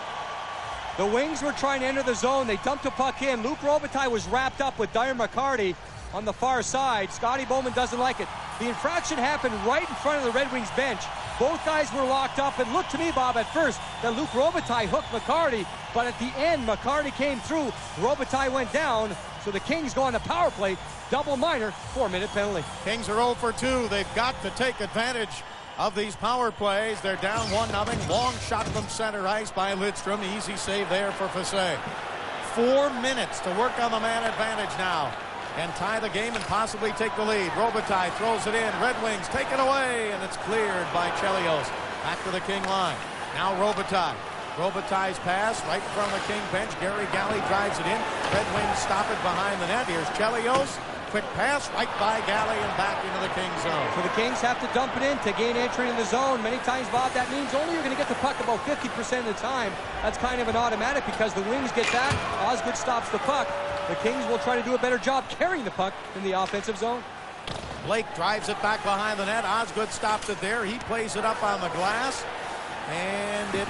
Speaker 12: The Wings were trying to enter the zone. They dumped a puck in. Luc Robitaille was wrapped up with Darren McCarty on the far side. Scotty Bowman doesn't like it. The infraction happened right in front of the Red Wings bench. Both guys were locked up. It looked to me, Bob, at first that Luc Robitaille hooked McCarty, but at the end, McCarty came through. Robitaille went down, so the Kings go on the power play. Double minor, 4-minute penalty.
Speaker 13: Kings are 0 for 2. They've got to take advantage of these power plays. They're down 1-0. Long shot from center ice by Lidstrom. Easy save there for Fisset. 4 minutes to work on the man advantage now and tie the game and possibly take the lead. Robitaille throws it in. Red Wings take it away, and it's cleared by Chelios. Back to the King line. Now Robitaille. Robitaille's pass right in front of the King bench. Gary Galley drives it in. Red Wings stop it behind the net. Here's Chelios. Quick pass right by Galley and back into the Kings zone.
Speaker 12: So the Kings have to dump it in to gain entry in the zone. Many times, Bob, that means only you're going to get the puck about 50% of the time. That's kind of an automatic because the Wings get back. Osgood stops the puck. The Kings will try to do a better job carrying the puck in the offensive zone.
Speaker 13: Blake drives it back behind the net. Osgood stops it there. He plays it up on the glass. And it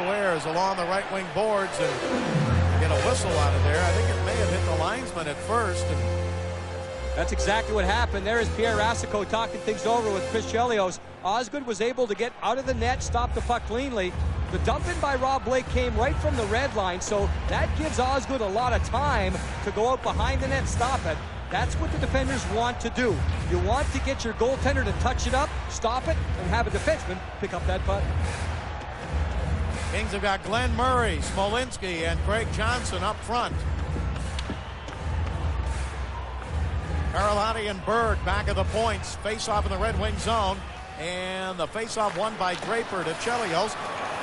Speaker 13: wears along the right wing boards and get a whistle out of there. I think it may have hit the linesman at first. And
Speaker 12: that's exactly what happened. There is Pierre Racicot talking things over with Chris Chelios. Osgood was able to get out of the net, stop the puck cleanly. The dump in by Rob Blake came right from the red line, so that gives Osgood a lot of time to go out behind the net, stop it. That's what the defenders want to do. You want to get your goaltender to touch it up, stop it, and have a defenseman pick up that puck.
Speaker 13: Kings have got Glenn Murray, Smolinski, and Craig Johnson up front. Carlotti and Berg back of the points. Face-off in the Red Wing zone. And the face-off won by Draper to Chelios.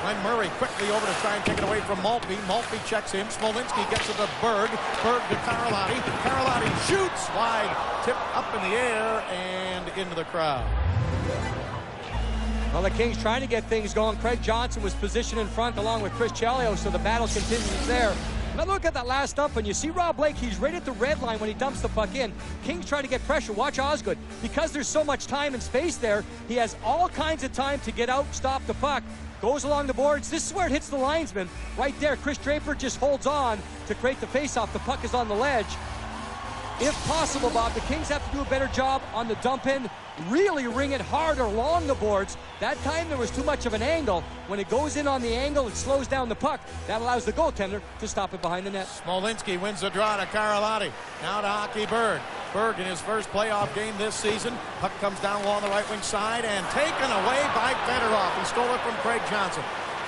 Speaker 13: Glenn Murray quickly over to try and take it away from Maltby. Maltby checks him. Smolinski gets it to Berg. Berg to Carlotti. Carlotti shoots wide. Tip up in the air and into the crowd.
Speaker 12: Well, the Kings trying to get things going. Craig Johnson was positioned in front along with Chris Chelios, so the battle continues there. Now look at that last dump, and you see Rob Blake, he's right at the red line when he dumps the puck in. Kings trying to get pressure. Watch Osgood. Because there's so much time and space there, he has all kinds of time to get out, stop the puck. Goes along the boards. This is where it hits the linesman. Right there, Chris Draper just holds on to create the faceoff. The puck is on the ledge. If possible, Bob, the Kings have to do a better job on the dump in. Really ring it harder along the boards. That time there was too much of an angle. When it goes in on the angle, it slows down the puck. That allows the goaltender to stop it behind the net.
Speaker 13: Smolinski wins the draw to Karlotti. Now to Hockey Berg. Berg in his first playoff game this season. Puck comes down along the right wing side and taken away by Fedorov. He stole it from Craig Johnson.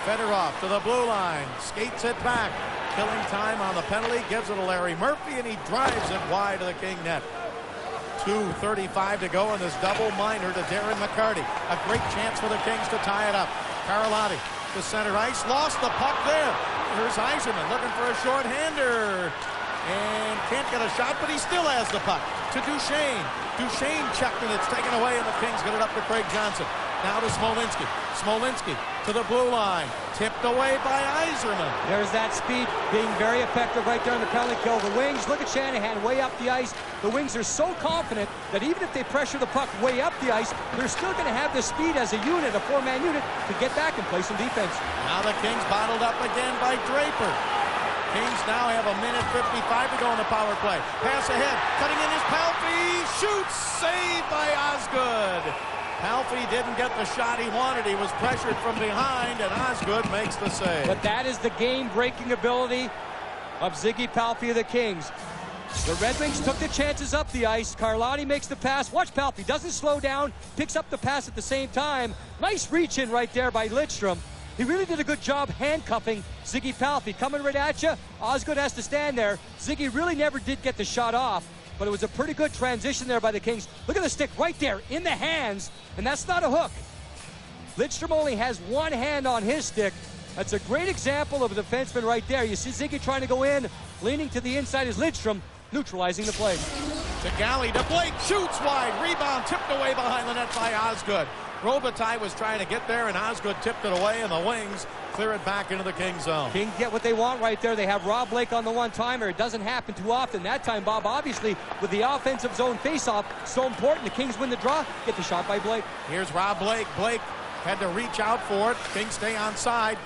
Speaker 13: Fedorov to the blue line. Skates it back. Killing time on the penalty. Gives it to Larry Murphy, and he drives it wide to the King net. 2:35 to go in this double minor to Darren McCarty. A great chance for the Kings to tie it up. Karlotti to center ice. Lost the puck there. Here's Yzerman looking for a shorthander. And can't get a shot, but he still has the puck. To Duchesne. Duchesne checked, and it's taken away, and the Kings get it up to Craig Johnson. Now to Smolinski. Smolinski to the blue line. Tipped away by Yzerman.
Speaker 12: There's that speed being very effective right there on the penalty kill. The Wings, look at Shanahan way up the ice. The Wings are so confident that even if they pressure the puck way up the ice, they're still going to have the speed as a unit, a four-man unit, to get back and play some defense.
Speaker 13: Now the Kings bottled up again by Draper. Kings now have 1:55 to go in the power play. Pass ahead. Cutting in is Palffy. Shoots. Saved by Osgood. Palffy didn't get the shot he wanted. He was pressured from behind, and Osgood makes the save.
Speaker 12: But that is the game-breaking ability of Ziggy Palffy of the Kings. The Red Wings took the chances up the ice. Karlotti makes the pass. Watch Palffy. Doesn't slow down. Picks up the pass at the same time. Nice reach-in right there by Lidstrom. He really did a good job handcuffing Ziggy Palffy. Coming right at you. Osgood has to stand there. Ziggy really never did get the shot off, but it was a pretty good transition there by the Kings. Look at the stick right there in the hands, and that's not a hook. Lidstrom only has one hand on his stick. That's a great example of a defenseman right there. You see Ziggy trying to go in, leaning to the inside is Lidstrom, neutralizing the play.
Speaker 13: To Galley, to Blake, shoots wide, rebound tipped away behind the net by Osgood. Robitaille was trying to get there, and Osgood tipped it away, and the Wings clear it back into the King zone.
Speaker 12: Kings get what they want right there. They have Rob Blake on the one-timer. It doesn't happen too often. That time, Bob, obviously, with the offensive zone face-off, so important. The Kings win the draw, get the shot by Blake.
Speaker 13: Here's Rob Blake. Blake had to reach out for it. Kings stay on side.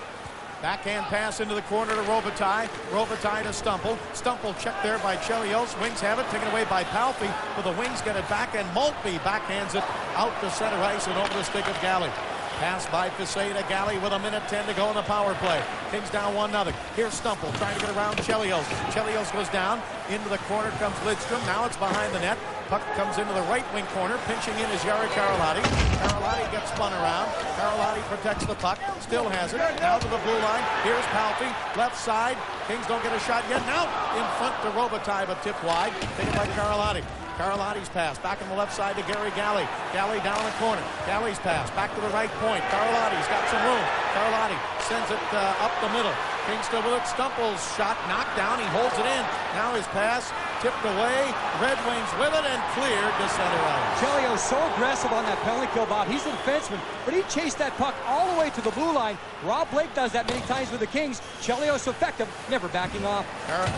Speaker 13: Backhand pass into the corner to Robitaille. Robitaille to Stumple. Stumple checked there by Chelios. Wings have it, taken away by Palffy. But the Wings get it back, and Maltby backhands it out to center ice and over the stick of Galley. Pass by Fisset to Galley with 1:10 to go in the power play. Kings down 1-0. Here's Stumple trying to get around Chelios. Chelios goes down. Into the corner comes Lidstrom. Now it's behind the net. Puck comes into the right wing corner. Pinching in is Jari Karlotti. Karlotti gets spun around. Karlotti protects the puck. Still has it. Now to the blue line. Here's Palffy. Left side. Kings don't get a shot yet. Now in front to Robitaille, but tipped wide. Taken by Karlotti. Karlotti's pass back on the left side to Gary Galley. Galley down the corner. Galley's pass back to the right point. Karlotti's got some room. Karlotti sends it up the middle. King still with it. Stumple's shot knocked down. He holds it in. Now his pass tipped away. Red Wings with it and cleared to center ice.
Speaker 12: Chelios so aggressive on that penalty kill, Bob. He's a defenseman, but he chased that puck all the way to the blue line. Rob Blake does that many times with the Kings. Chelios effective, never backing off.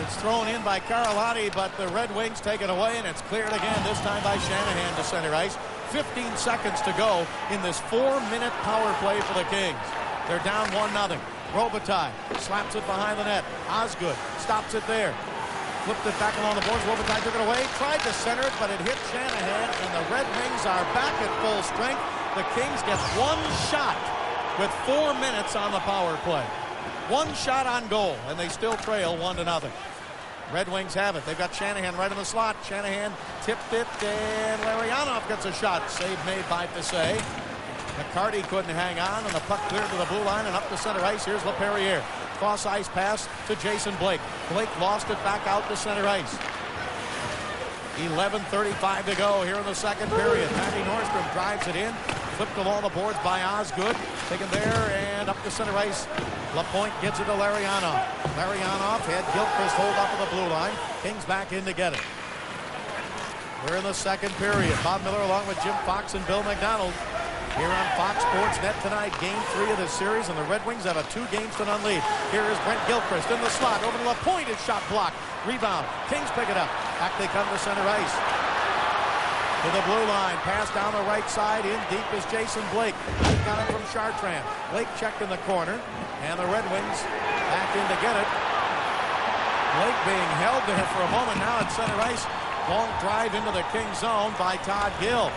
Speaker 13: It's thrown in by Karlotti, but the Red Wings take it away, and it's cleared again, this time by Shanahan to center ice. 15 seconds to go in this 4-minute power play for the Kings. They're down 1-0. Robitaille slaps it behind the net. Osgood stops it there. Flipped it back along the boards. Robitaille took it away. Tried to center it, but it hit Shanahan, and the Red Wings are back at full strength. The Kings get one shot with 4 minutes on the power play. One shot on goal, and they still trail 1-0. Red Wings have it. They've got Shanahan right in the slot. Shanahan tipped it, and Larionov gets a shot. Save made by Fisset. McCarty couldn't hang on, and the puck cleared to the blue line and up to center ice. Here's LaPerriere. Cross ice pass to Jason Blake. Blake lost it back out to center ice. 11:35 to go here in the second period. Matty Nordstrom drives it in. Flipped along the boards by Osgood. Taken there and up to center ice. LaPointe gives it to Larionov. Larionov had Gilchrist hold up at the blue line. Kings back in to get it. We're in the second period. Bob Miller along with Jim Fox and Bill McDonald. here on Fox Sports Net tonight. Game 3 of the series, and the Red Wings have a 2-0 lead. Here is Brent Gilchrist in the slot. Over to LaPointe. His shot blocked. Rebound. Kings pick it up. Back they come to center ice. To the blue line. Pass down the right side. In deep is Jason Blake. He got it from Chartrand. Blake checked in the corner. And the Red Wings back in to get it. Blake being held there for a moment now at center ice. Long drive into the Kings zone by Todd Gill.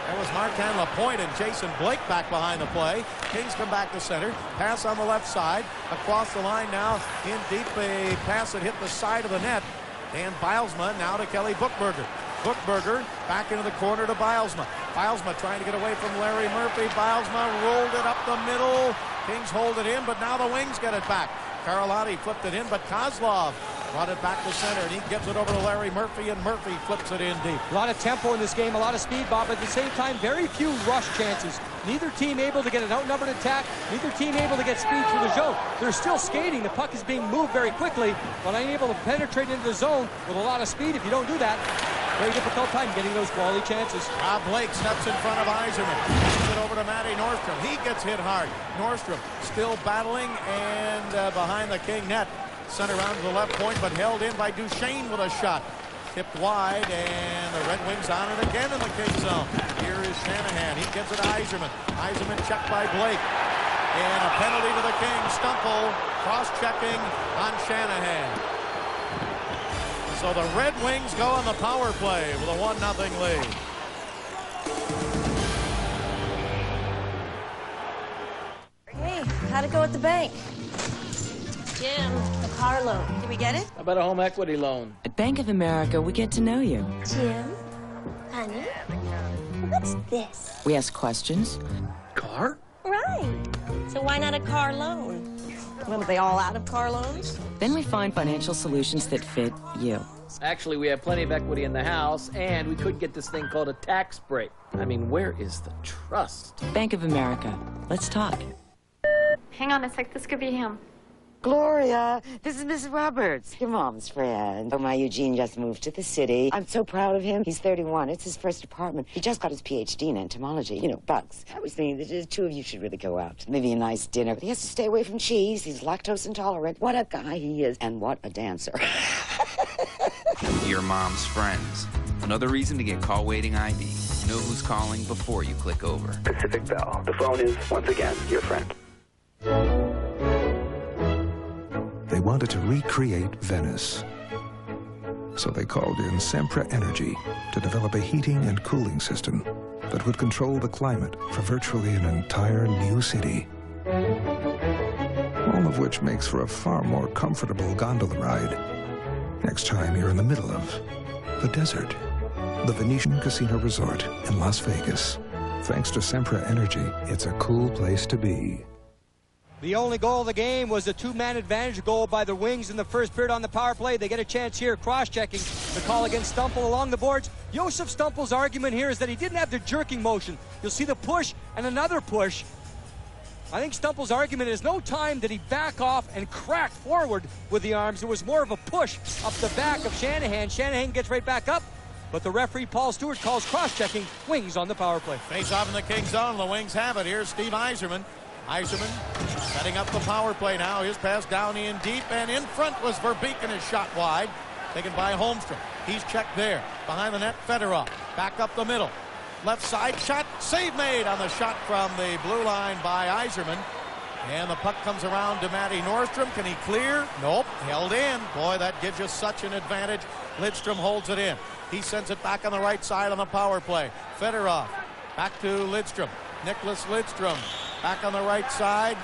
Speaker 13: That was Martin LaPointe and Jason Blake back behind the play. Kings come back to center. Pass on the left side. Across the line now. In deep, a pass that hit the side of the net. And Bilesma now to Kelly Bookberger. Bookberger back into the corner to Bilesma. Bilesma trying to get away from Larry Murphy. Bilesma rolled it up the middle. Kings hold it in, but now the Wings get it back. Karolotti flipped it in, but Kozlov brought it back to center, and he gets it over to Larry Murphy, and Murphy flips it in deep.
Speaker 12: A lot of tempo in this game, a lot of speed, Bob, but at the same time, very few rush chances. Neither team able to get an outnumbered attack, neither team able to get speed through the zone. They're still skating. The puck is being moved very quickly, but unable to penetrate into the zone with a lot of speed. If you don't do that, very difficult time getting those quality chances.
Speaker 13: Rob Blake steps in front of Yzerman. Gives it over to Matty Nordstrom. He gets hit hard. Nordstrom still battling and behind the King net. Sent around to the left point, but held in by Duchesne with a shot. Tipped wide, and the Red Wings on it again in the King zone. Here is Shanahan. He gives it to Yzerman. Yzerman checked by Blake. And a penalty to the Kings. Stumple cross-checking on Shanahan. So the Red Wings go on the power play with a 1-0 lead.
Speaker 21: Hey, how'd it go at the bank? Jim, the car loan. Did we get it?
Speaker 8: How about a home equity loan?
Speaker 9: At Bank of America, we get to know you.
Speaker 21: Jim, honey, what's this?
Speaker 9: We ask questions.
Speaker 8: Car?
Speaker 21: Right. So why not a car loan? Well, are they all out of car loans?
Speaker 9: Then we find financial solutions that fit you.
Speaker 8: Actually, we have plenty of equity in the house, and we could get this thing called a tax break. I mean, where is the trust?
Speaker 9: Bank of America. Let's talk.
Speaker 10: Hang on a sec. This could be him.
Speaker 24: Gloria, this is Miss Roberts, your mom's friend. Oh, my Eugene just moved to the city. I'm so proud of him. He's 31. It's his first apartment. He just got his PhD in entomology. You know, bugs. I was thinking that the two of you should really go out. Maybe a nice dinner. He has to stay away from cheese. He's lactose intolerant. What a guy he is, and what a dancer.
Speaker 25: Your mom's friends. Another reason to get call waiting ID. Know who's calling before you click over.
Speaker 26: Pacific Bell. The phone is, once again, your friend.
Speaker 27: They wanted to recreate Venice. So they called in Sempra Energy to develop a heating and cooling system that would control the climate for virtually an entire new city. All of which makes for a far more comfortable gondola ride next time you're in the middle of the desert. The Venetian Casino Resort in Las Vegas. Thanks to Sempra Energy, it's a cool place to be.
Speaker 12: The only goal of the game was a two-man advantage goal by the Wings in the first period on the power play. They get a chance here, cross-checking the call against Stumple along the boards. Josef Stumple's argument here is that he didn't have the jerking motion. You'll see the push and another push. I think Stumple's argument is no time did he back off and crack forward with the arms. It was more of a push up the back of Shanahan. Shanahan gets right back up, but the referee, Paul Stewart, calls cross-checking. Wings on the power play.
Speaker 13: Face off in the King zone. The Wings have it. Here's Steve Yzerman. Yzerman setting up the power play now. His pass down in deep, and in front was Verbeek, and his shot wide. Taken by Holmstrom. He's checked there. Behind the net, Fedorov. Back up the middle. Left side shot. Save made on the shot from the blue line by Yzerman. And the puck comes around to Matty Nordstrom. Can he clear? Nope. Held in. Boy, that gives you such an advantage. Lidstrom holds it in. He sends it back on the right side on the power play. Fedorov back to Lidstrom. Nicholas Lidstrom back on the right side.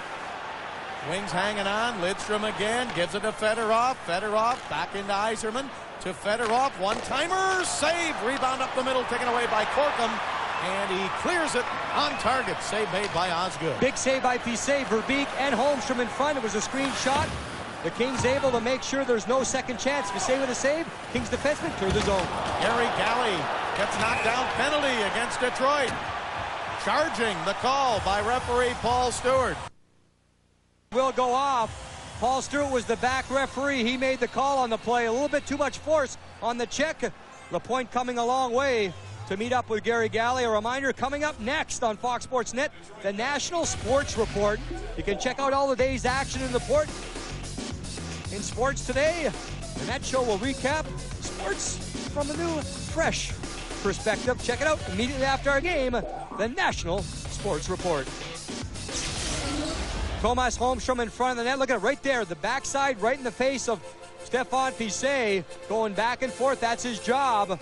Speaker 13: Wings hanging on. Lidstrom again. Gives it to Fedorov. Fedorov back into Yzerman. To Fedorov. One-timer. Save. Rebound up the middle. Taken away by Corkum. And he clears it on target. Save made by Osgood.
Speaker 12: Big save by Pisse, Verbeek, and Holmstrom in front. It was a screen shot. The Kings able to make sure there's no second chance. Pisse with a save. Kings defenseman clear the zone.
Speaker 13: Gary Galley gets knocked down. Penalty against Detroit. Charging the call by referee Paul Stewart.
Speaker 12: Will go off. Paul Stewart was the back referee. He made the call on the play. A little bit too much force on the check. LaPointe coming a long way. to meet up with Gary Galley. A reminder, coming up next on Fox Sports Net, the National Sports Report. You can check out all the day's action in the port. In sports today, and that show will recap sports from a new, fresh perspective. Check it out immediately after our game, the National Sports Report. Tomas Holmstrom in front of the net. Look at it right there. The backside right in the face of Stefan Pisset, going back and forth. That's his job.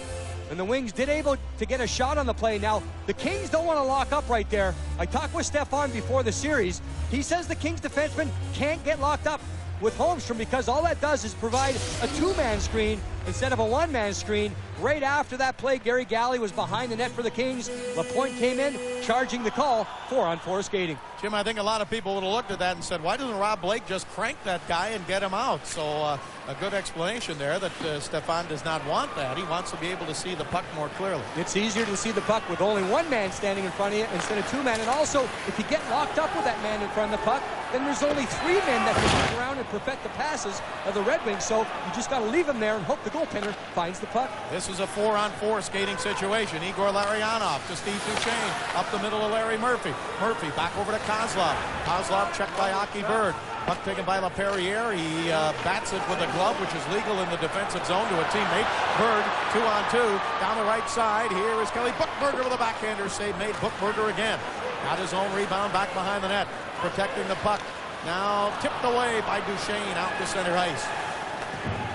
Speaker 12: And the Wings did able to get a shot on the play. Now, the Kings don't want to lock up right there. I talked with Stefan before the series. He says the Kings defenseman can't get locked up with Holmstrom because all that does is provide a two-man screen instead of a one-man screen. Right after that play, Gary Galley was behind the net for the Kings. Lapointe came in, charging the call, 4-on-4 skating.
Speaker 13: Jim, I think a lot of people would have looked at that and said, why doesn't Rob Blake just crank that guy and get him out? So a good explanation there that Stefan does not want that. He wants to be able to see the puck more clearly.
Speaker 12: It's easier to see the puck with only one man standing in front of you instead of two men. And also, if you get locked up with that man in front of the puck, then there's only three men that can look around and perfect the passes of the Red Wings. So you just got to leave him there and hope the goaltender finds the puck.
Speaker 13: This is a 4-on-4 skating situation. Igor Larionov to Steve Duchesne. Up the middle of Larry Murphy. Murphy back over to Kozlov. Kozlov checked by Aki Bird. Puck taken by LaPerriere. He bats it with a glove, which is legal in the defensive zone, to a teammate. Bird, 2-on-2. Down the right side. Here is Kelly Buchberger with a backhander save made. Buchberger again. Got his own rebound back behind the net. Protecting the puck. Now tipped away by Duchesne out to center ice.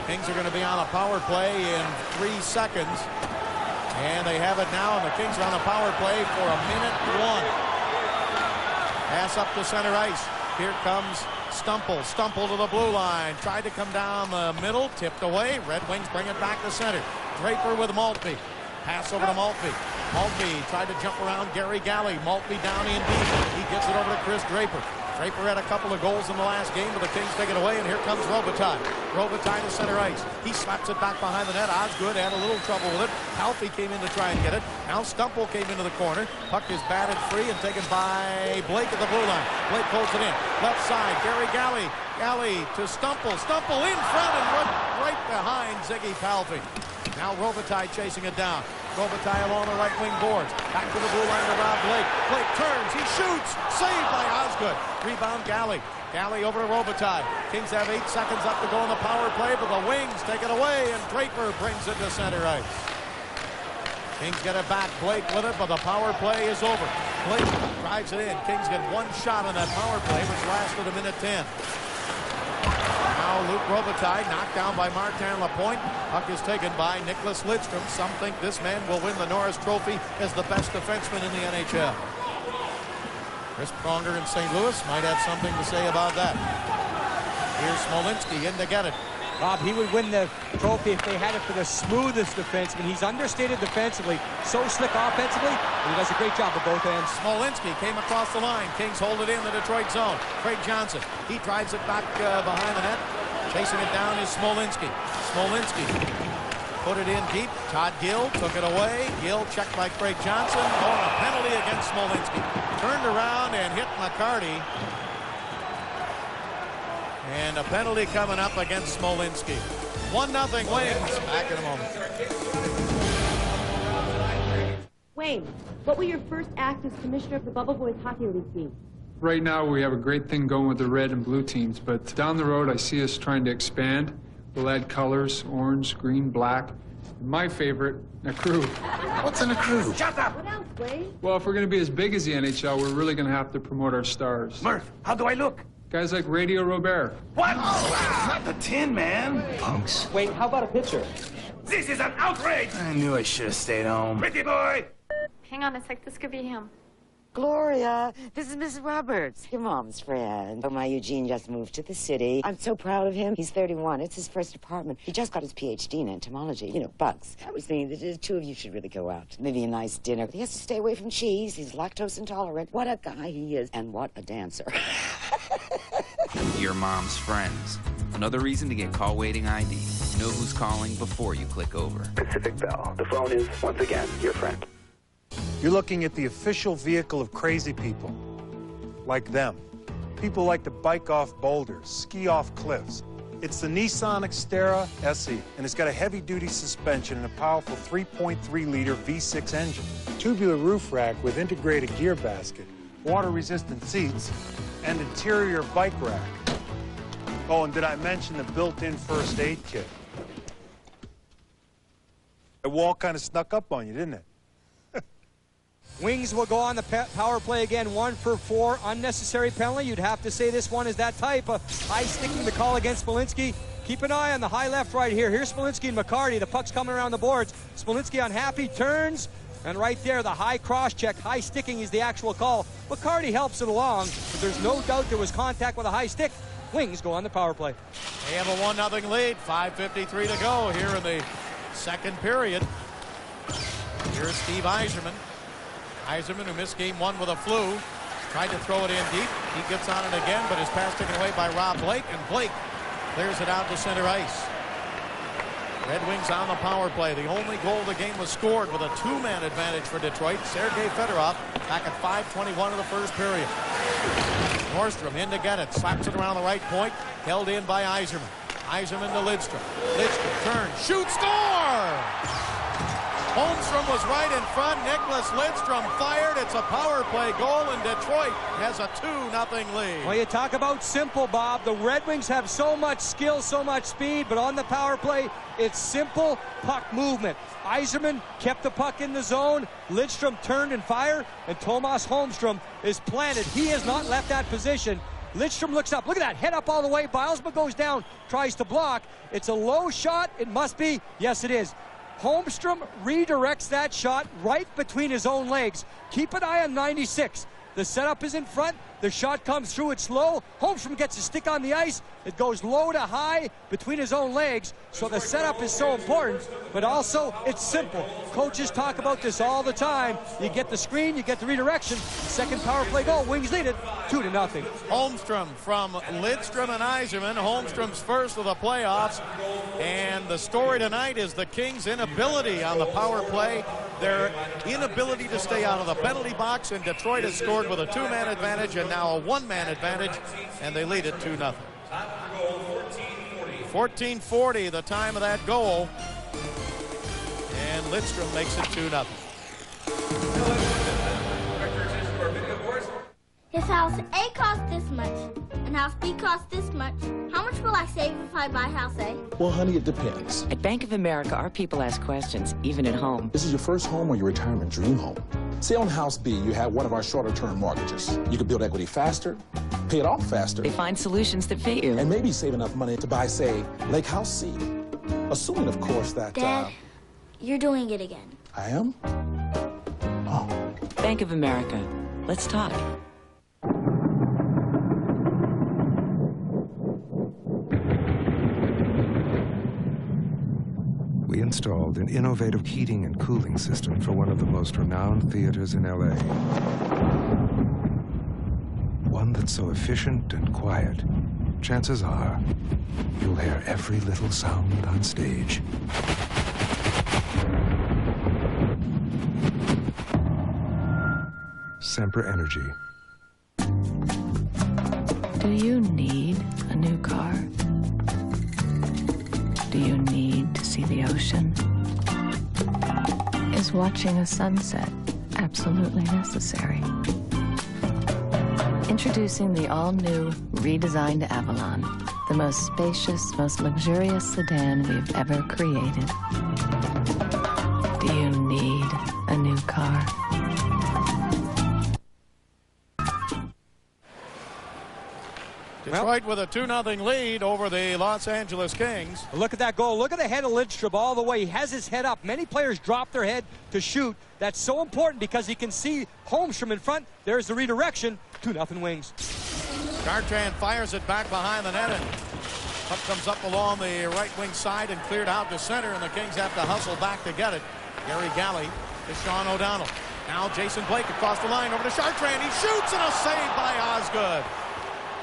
Speaker 13: Kings are going to be on a power play in 3 seconds. And they have it now, and the Kings are on a power play for a minute 1. Pass up to center ice. Here comes Stumple. Stumple to the blue line. Tried to come down the middle. Tipped away. Red Wings bring it back to center. Draper with Maltby. Pass over to Maltby. Maltby tried to jump around Gary Galley. Maltby down in deep. He gets it over to Chris Draper. Draper had a couple of goals in the last game, but the Kings take it away, and here comes Robitaille. Robitaille to center ice. He slaps it back behind the net. Osgood had a little trouble with it. Palffy came in to try and get it. Now Stumple came into the corner. Puck is batted free and taken by Blake at the blue line. Blake pulls it in. Left side, Gary Galley. Galley to Stumple. Stumple in front and right behind Ziggy Palffy. Now Robitaille chasing it down. Robitaille along the right wing boards. Back to the blue line to Rob Blake. Blake turns. He shoots. Saved by Osgood. Rebound Galley. Galley over to Robitaille. Kings have 8 seconds up to go in the power play, but the Wings take it away, and Draper brings it to center ice. Kings get it back. Blake with it, but the power play is over. Blake drives it in. Kings get one shot on that power play, which lasted a minute 10. Now Luc Robitaille knocked down by Martin Lapointe. Puck is taken by Nicholas Lidstrom. Some think this man will win the Norris Trophy as the best defenseman in the NHL. Chris Pronger in St. Louis might have something to say about that. Here's Smolinski in to get it.
Speaker 12: Bob, he would win the trophy if they had it for the smoothest defenseman. He's understated defensively, so slick offensively, and he does a great job at both ends.
Speaker 13: Smolinski came across the line. Kings hold it in the Detroit zone. Craig Johnson, he drives it back behind the net. Chasing it down is Smolinski. Smolinski put it in deep. Todd Gill took it away. Gill checked by Craig Johnson. Oh, a penalty against Smolinski. Turned around and hit McCarty. And a penalty coming up against Smolinski. 1-0 Wings. Back in a moment.
Speaker 1: Wayne, what will your first act as commissioner of the Bubble Boys Hockey League be?
Speaker 2: Right now we have a great thing going with the red and blue teams, but down the road I see us trying to expand. We'll add colors, orange, green, black. My favorite, a crew.
Speaker 14: What's in a crew?
Speaker 1: Shut up! What else, Wayne?
Speaker 2: Well, if we're going to be as big as the NHL, we're really going to have to promote our stars.
Speaker 14: Murph, how do I look?
Speaker 2: Guys like Radio Robert.
Speaker 14: What? Oh, not the Tin Man. Punks.
Speaker 12: Wait, how about a pitcher?
Speaker 14: This is an outrage! I knew I should have stayed home. Pretty boy!
Speaker 10: Hang on a sec, this could be him.
Speaker 24: Gloria, this is Mrs. Roberts, your mom's friend. Oh, my Eugene just moved to the city. I'm so proud of him. He's 31. It's his first apartment. He just got his PhD in entomology. You know, bugs. I was thinking that the two of you should really go out. Maybe a nice dinner. He has to stay away from cheese. He's lactose intolerant. What a guy he is. And what a dancer.
Speaker 25: Your mom's friends. Another reason to get call waiting ID. Know who's calling before you click over.
Speaker 26: Pacific Bell. The phone is, once again, your friend.
Speaker 15: You're looking at the official vehicle of crazy people. Like them. People like to bike off boulders, ski off cliffs, It's the Nissan Xterra SE, and it's got a heavy-duty suspension and a powerful 3.3-liter V6 engine. Tubular roof rack with integrated gear basket, water-resistant seats, and interior bike rack. Oh, and did I mention the built-in first aid kit? The wall kind of snuck up on you, didn't it?
Speaker 12: Wings will go on the power play again, 1 for 4. Unnecessary penalty. You'd have to say this one is that type of high sticking the call against Smolinski. Keep an eye on the high left right here. Here's Smolinski and McCarty. The puck's coming around the boards. Smolinski unhappy, turns, and right there, the high cross check. High sticking is the actual call. McCarty helps it along, but there's no doubt there was contact with a high stick. Wings go on the power play.
Speaker 13: They have a 1-0 lead. 5:53 to go here in the second period. Here's Steve Yzerman. Yzerman, who missed game 1 with a flu, tried to throw it in deep. He gets on it again, but his pass taken away by Rob Blake, and Blake clears it out to center ice. Red Wings on the power play. The only goal of the game was scored with a 2-man advantage for Detroit. Sergei Fedorov back at 5:21 of the first period. Nordstrom in to get it. Slaps it around the right point. Held in by Yzerman. Yzerman to Lidstrom. Lidstrom turns. Shoots. Score! Holmstrom was right in front. Nicholas Lidstrom fired. It's a power play goal, and Detroit has a 2-0 lead.
Speaker 12: Well, you talk about simple, Bob. The Red Wings have so much skill, so much speed, but on the power play, it's simple puck movement. Yzerman kept the puck in the zone. Lidstrom turned and fired, and Tomas Holmstrom is planted. He has not left that position. Lidstrom looks up. Look at that. Head up all the way. Bilesma goes down, tries to block. It's a low shot. It must be. Yes, it is. Holmstrom redirects that shot right between his own legs. Keep an eye on 96. The setup is in front. The shot comes through. It's low. Holmstrom gets a stick on the ice. It goes low to high between his own legs. So the setup is so important, but also it's simple. Coaches talk about this all the time. You get the screen, you get the redirection. Second power play goal. Wings lead it 2-0.
Speaker 13: Holmstrom from Lidstrom and Yzerman. Holmstrom's first of the playoffs. And the story tonight is the Kings' inability on the power play. Their inability to stay out of the penalty box, and Detroit has scored with a 2-man advantage and now a 1-man advantage, and they lead it 2-0. 14:40 the time of that goal, and Lidstrom makes it 2-0.
Speaker 4: His house A costs this much, and house B costs this much. How much will I save if I buy house A?
Speaker 9: Well, honey, it depends. At Bank of America, our people ask questions, even at home.
Speaker 16: This is your first home or your retirement dream home? Say on House B, you have one of our shorter-term mortgages. You can build equity faster, pay it off faster.
Speaker 9: They find solutions that fit you.
Speaker 16: And maybe save enough money to buy, say, Lake House C. Assuming, of course, that...
Speaker 4: Dad, you're doing it again.
Speaker 16: I am? Oh.
Speaker 9: Bank of America. Let's talk.
Speaker 27: We installed an innovative heating and cooling system for one of the most renowned theaters in L.A. One that's so efficient and quiet, chances are you'll hear every little sound on stage. Semper Energy.
Speaker 17: Do you need a new car? Do you need to see the ocean? Is watching a sunset absolutely necessary? Introducing the all-new, redesigned Avalon, the most spacious, most luxurious sedan we've ever created. Do you need a new car?
Speaker 13: Detroit with a 2-0 lead over the Los Angeles Kings.
Speaker 12: Look at that goal. Look at the head of Lidstrom all the way. He has his head up. Many players drop their head to shoot. That's so important because he can see Holmstrom in front. There's the redirection. 2-0 Wings.
Speaker 13: Chartrand fires it back behind the net, and puck comes up along the right wing side and cleared out to center, and the Kings have to hustle back to get it. Gary Galley to Sean O'Donnell. Now Jason Blake across the line over to Chartrand. He shoots, and a save by Osgood.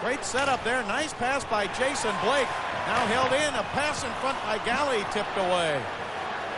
Speaker 13: Great setup there. Nice pass by Jason Blake. Now held in. A pass in front by Galley tipped away.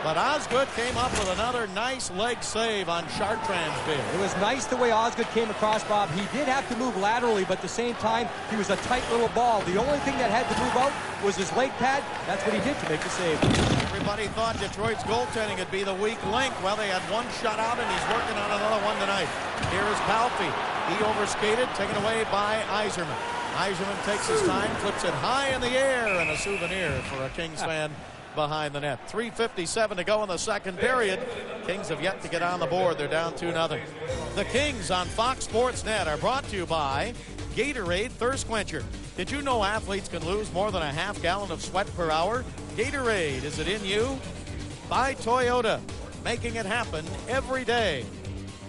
Speaker 13: But Osgood came up with another nice leg save on Chartrand's bid.
Speaker 12: It was nice the way Osgood came across, Bob. He did have to move laterally, but at the same time, he was a tight little ball. The only thing that had to move out was his leg pad. That's what he did to make the save.
Speaker 13: Everybody thought Detroit's goaltending would be the weak link. Well, they had one shutout, and he's working on another one tonight. Here is Palffy. He overskated, taken away by Yzerman. Yzerman takes his time, flips it high in the air, and a souvenir for a Kings fan behind the net. 3:57 to go in the second period. Kings have yet to get on the board. They're down 2-0. The Kings on Fox Sports Net are brought to you by Gatorade Thirst Quencher. Did you know athletes can lose more than a half gallon of sweat per hour? Gatorade, is it in you? By Toyota, making it happen every day.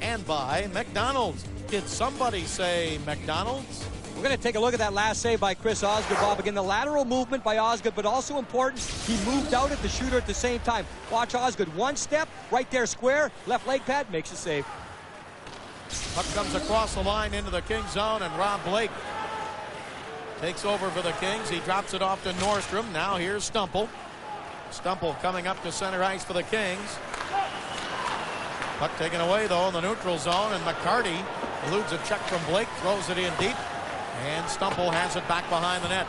Speaker 13: And by McDonald's. Did somebody say McDonald's?
Speaker 12: We're going to take a look at that last save by Chris Osgood, Bob. Again, the lateral movement by Osgood, but also important, he moved out at the shooter at the same time. Watch Osgood. One step, right there square, left leg pad, makes a save.
Speaker 13: Puck comes across the line into the Kings zone, and Rob Blake takes over for the Kings. He drops it off to Nordstrom. Now here's Stumple. Stumple coming up to center ice for the Kings. Puck taken away, though, in the neutral zone, and McCarty eludes a check from Blake, throws it in deep. And Stumple has it back behind the net.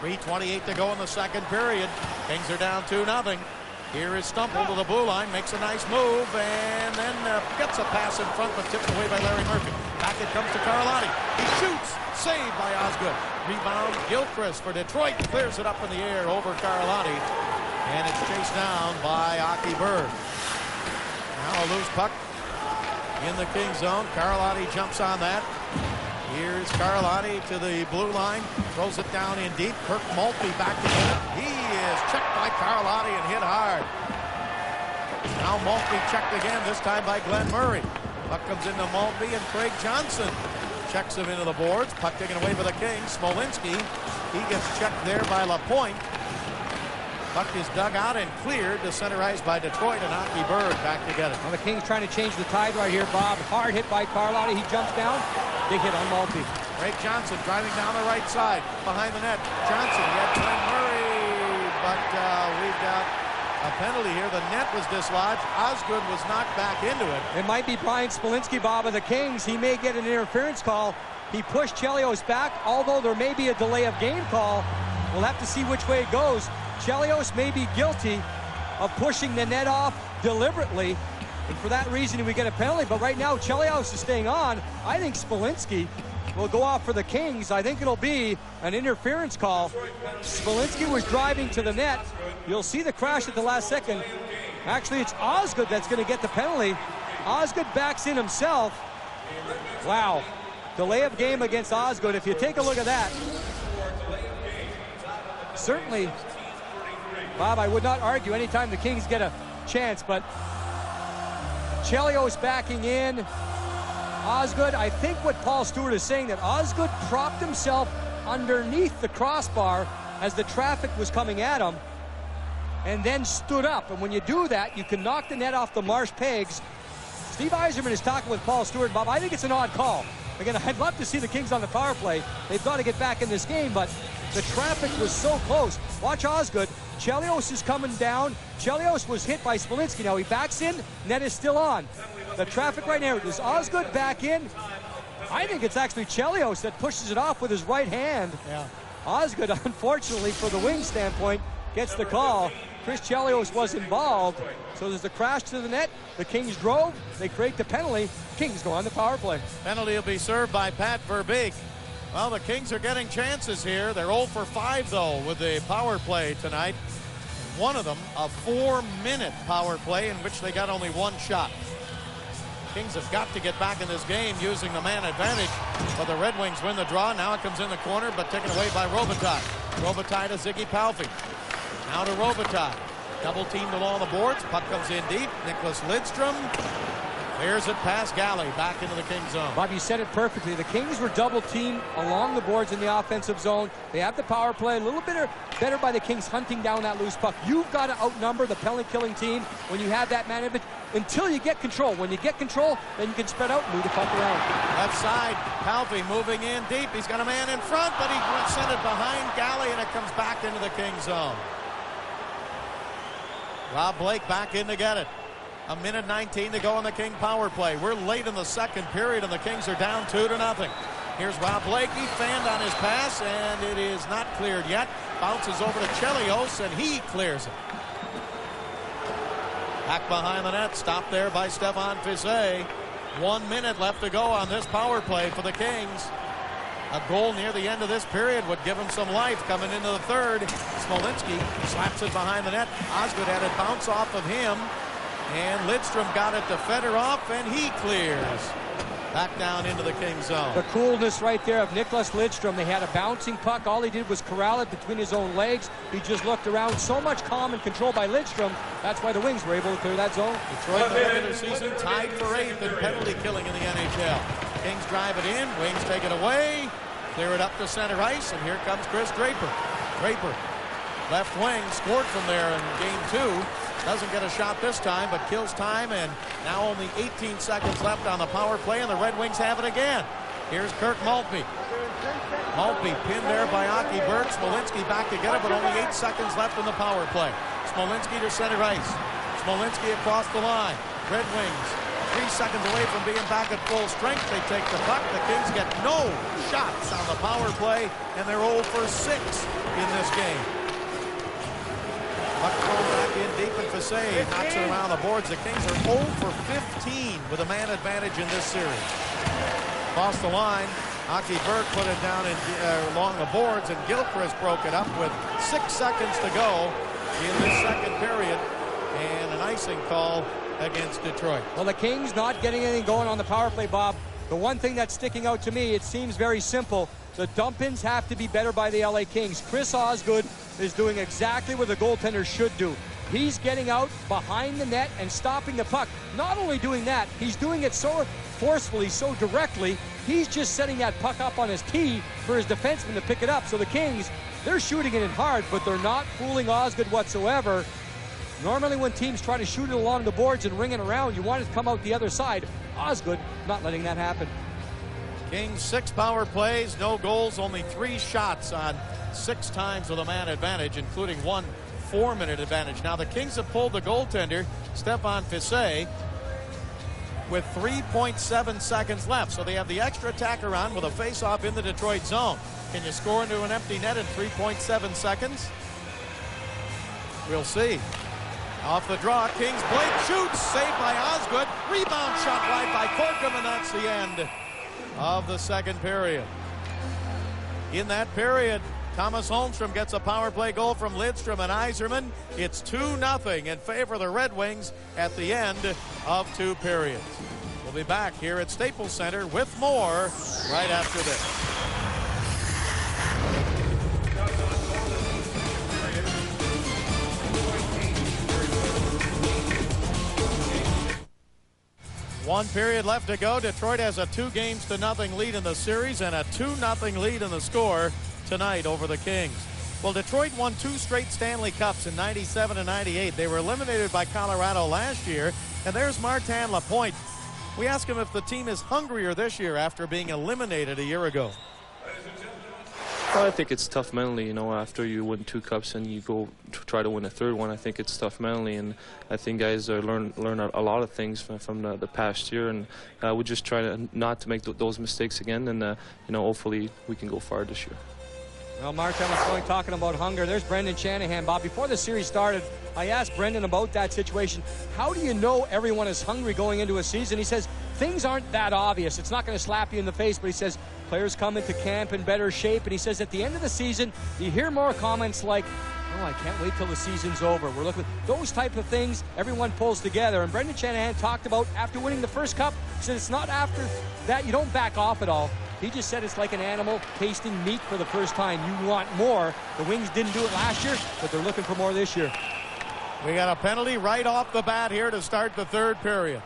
Speaker 13: 3:28 to go in the second period. Kings are down 2-0. Here is Stumple to the blue line, makes a nice move, and then gets a pass in front, but tipped away by Larry Murphy. Back it comes to Carlotti. He shoots, saved by Osgood. Rebound, Gilchrist for Detroit, clears it up in the air over Carlotti, and it's chased down by Aki Berg. Now a loose puck in the Kings zone. Carlotti jumps on that. Here's Carlotti to the blue line, throws it down in deep. Kirk Maltby back to it. He is checked by Carlotti and hit hard. Now Maltby checked again, this time by Glenn Murray. Puck comes into Maltby, and Craig Johnson checks him into the boards. Puck taken away by the Kings. Smolinski, he gets checked there by LaPointe. Puck is dug out and cleared to center ice by Detroit, and Aki Berg back together.
Speaker 12: Well, the Kings trying to change the tide right here, Bob. Hard hit by Carlotti. He jumps down. Big hit on Maltby.
Speaker 13: Craig Johnson driving down the right side behind the net. Johnson, he had Glenn Murray, but we've got a penalty here. The net was dislodged. Osgood was knocked back into it.
Speaker 12: It might be Brian Smolinski, Bob, of the Kings. He may get an interference call. He pushed Chelios back, although there may be a delay of game call. We'll have to see which way it goes. Chelios may be guilty of pushing the net off deliberately, and for that reason we get a penalty. But right now Chelios is staying on. I think Smolinski will go off for the Kings. I think it'll be an interference call. Smolinski was driving to the net. You'll see the crash at the last second. Actually, it's Osgood that's going to get the penalty. Osgood backs in himself. Wow. Delay of game against Osgood. If you take a look at that, certainly, Bob, I would not argue anytime the Kings get a chance, but Chelios backing in. Osgood, I think what Paul Stewart is saying, that Osgood propped himself underneath the crossbar as the traffic was coming at him, and then stood up. And when you do that, you can knock the net off the marsh pegs. Steve Yzerman is talking with Paul Stewart. Bob, I think it's an odd call. Again, I'd love to see the Kings on the power play. They've got to get back in this game, but the traffic was so close. Watch Osgood. Chelios is coming down. Chelios was hit by Smolinski. Now he backs in. Net is still on. The traffic right now. Does Osgood back in? I think it's actually Chelios that pushes it off with his right hand. Yeah.
Speaker 13: Osgood, unfortunately, for the wing standpoint, gets the call. Chris Chelios was involved. So there's a crash to the net. The Kings drove. They create the penalty. Kings go on the power play.
Speaker 12: Penalty will be served by Pat Verbeek. Well, the Kings are getting chances here. They're 0 for 5, though, with the power play tonight. One of them, a 4-minute power play in which they got only one shot. Kings have got to get back in this game using the man advantage. But the Red Wings win the draw. Now it comes in the corner, but taken away by Robitaille. Robitaille to Ziggy Palffy. Now to Robitaille. Double teamed along the boards. Puck comes in deep. Nicholas Lidstrom clears it past Galley back into the Kings zone.
Speaker 13: Bob, you said it perfectly. The Kings were double teamed along the boards in the offensive zone. They have the power play. A little bit better by the Kings hunting down that loose puck. You've got to outnumber the penalty-killing team when you have that man advantage until you get control. When you get control, then you can spread out and move the puck around.
Speaker 12: Left side, Palffy moving in deep. He's got a man in front, but he sent it behind Galley, and it comes back into the Kings zone.
Speaker 13: Rob Blake back in to get it. 1:19 to go in the King power play. We're late in the second period, and the Kings are down 2-0. Here's Rob Blake. He fanned on his pass, and it is not cleared yet. Bounces over to Chelios, and he clears it. Back behind the net, stopped there by Stefan Fiset. 1 minute left to go on this power play for the Kings. A goal near the end of this period would give him some life coming into the third. Smolinski slaps it behind the net. Osgood had it bounce off of him, and Lidstrom got it to Fedorov, and he clears. Back down into the King zone.
Speaker 12: The coolness right there of Nicholas Lidstrom. They had a bouncing puck. All he did was corral it between his own legs. He just looked around. So much calm and control by Lidstrom. That's why the Wings were able to clear that zone.
Speaker 13: Detroit in the regular season tied for 8th in penalty killing in the NHL. Kings drive it in. Wings take it away. Clear it up to center ice, and here comes Chris Draper. Draper, left wing, scored from there in game 2. Doesn't get a shot this time, but kills time, and now only 18 seconds left on the power play, and the Red Wings have it again. Here's Kirk Maltby. Maltby pinned there by Aki Berg. Smolinski back to get it, but only 8 seconds left in the power play. Smolinski to center ice. Smolinski across the line. Red Wings 3 seconds away from being back at full strength. They take the puck. The Kings get no shots on the power play, and they're 0 for 6 in this game. Puck thrown back in deep, and Fiset knocks it around the boards. The Kings are 0 for 15 with a man advantage in this series. Across the line, Aki Berg put it down along the boards, and Gilchrist broke it up with 6 seconds to go in this second period, and an icing call against Detroit.
Speaker 12: Well, the Kings not getting anything going on the power play, Bob. The one thing that's sticking out to me, it seems very simple. The dump-ins have to be better by the LA Kings. Chris Osgood is doing exactly what the goaltender should do. He's getting out behind the net and stopping the puck. Not only doing that, he's doing it so forcefully, so directly, he's just setting that puck up on his tee for his defenseman to pick it up. So the Kings, they're shooting it in hard, but they're not fooling Osgood whatsoever. Normally when teams try to shoot it along the boards and ring it around, you want it to come out the other side. Osgood not letting that happen.
Speaker 13: Kings 6 power plays, no goals, only 3 shots on 6 times with a man advantage, including 1 4-minute advantage. Now the Kings have pulled the goaltender, Stefan Fiset, with 3.7 seconds left. So they have the extra attacker on with a face-off in the Detroit zone. Can you score into an empty net in 3.7 seconds? We'll see. Off the draw, Kings Blake shoots, saved by Osgood. Rebound shot right by Corkum, and that's the end of the second period. In that period, Thomas Holmstrom gets a power play goal from Lidstrom and Yzerman. It's 2-0 in favor of the Red Wings at the end of 2 periods. We'll be back here at Staples Center with more right after this. One period left to go. Detroit has a 2-0 lead in the series and a 2-0 lead in the score tonight over the Kings. Well, Detroit won 2 straight Stanley Cups in '97 and '98. They were eliminated by Colorado last year. And there's Martin Lapointe. We ask him if the team is hungrier this year after being eliminated a year ago.
Speaker 5: Well, I think it's tough mentally, you know, after you win 2 cups and you go try to win a 3rd one. I think it's tough mentally, and I think guys learn a lot of things from the past year, and we just try not to make those mistakes again, and you know, hopefully we can go far this year.
Speaker 12: Well, Martin LaPointe talking about hunger. There's Brendan Shanahan. Bob, before the series started, I asked Brendan about that situation. How do you know everyone is hungry going into a season? He says things aren't that obvious. It's not going to slap you in the face, but he says players come into camp in better shape, and he says at the end of the season, you hear more comments like, oh, I can't wait till the season's over. We're looking at those type of things. Everyone pulls together, and Brendan Shanahan talked about after winning the first cup. He said it's not after that you don't back off at all. He just said it's like an animal tasting meat for the first time. You want more. The Wings didn't do it last year, but they're looking for more this year.
Speaker 13: We got a penalty right off the bat here to start the 3rd period.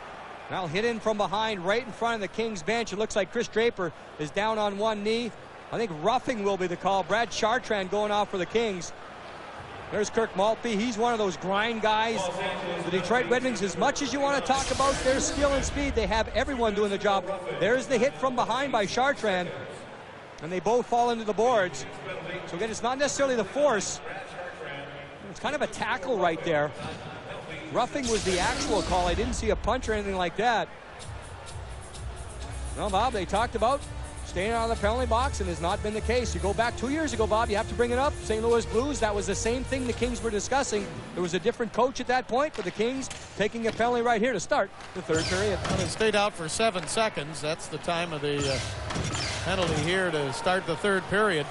Speaker 12: Well, hit in from behind right in front of the Kings bench. It looks like Chris Draper is down on one knee. I think roughing will be the call. Brad Chartrand going off for the Kings. There's Kirk Maltby. He's one of those grind guys. The Detroit Red Wings, as much as you want to talk about their skill and speed, they have everyone doing the job. There's the hit from behind by Chartrand, and they both fall into the boards. So again, it's not necessarily the force. It's kind of a tackle right there. Roughing was the actual call. I didn't see a punch or anything like that. Well, Bob, they talked about staying out of the penalty box, and has not been the case. You go back 2 years ago, Bob, you have to bring it up. St. Louis Blues, that was the same thing the Kings were discussing. There was a different coach at that point, but the Kings taking a penalty right here to start the third period.
Speaker 13: Well, they stayed out for 7 seconds. That's the time of the penalty here to start the third period.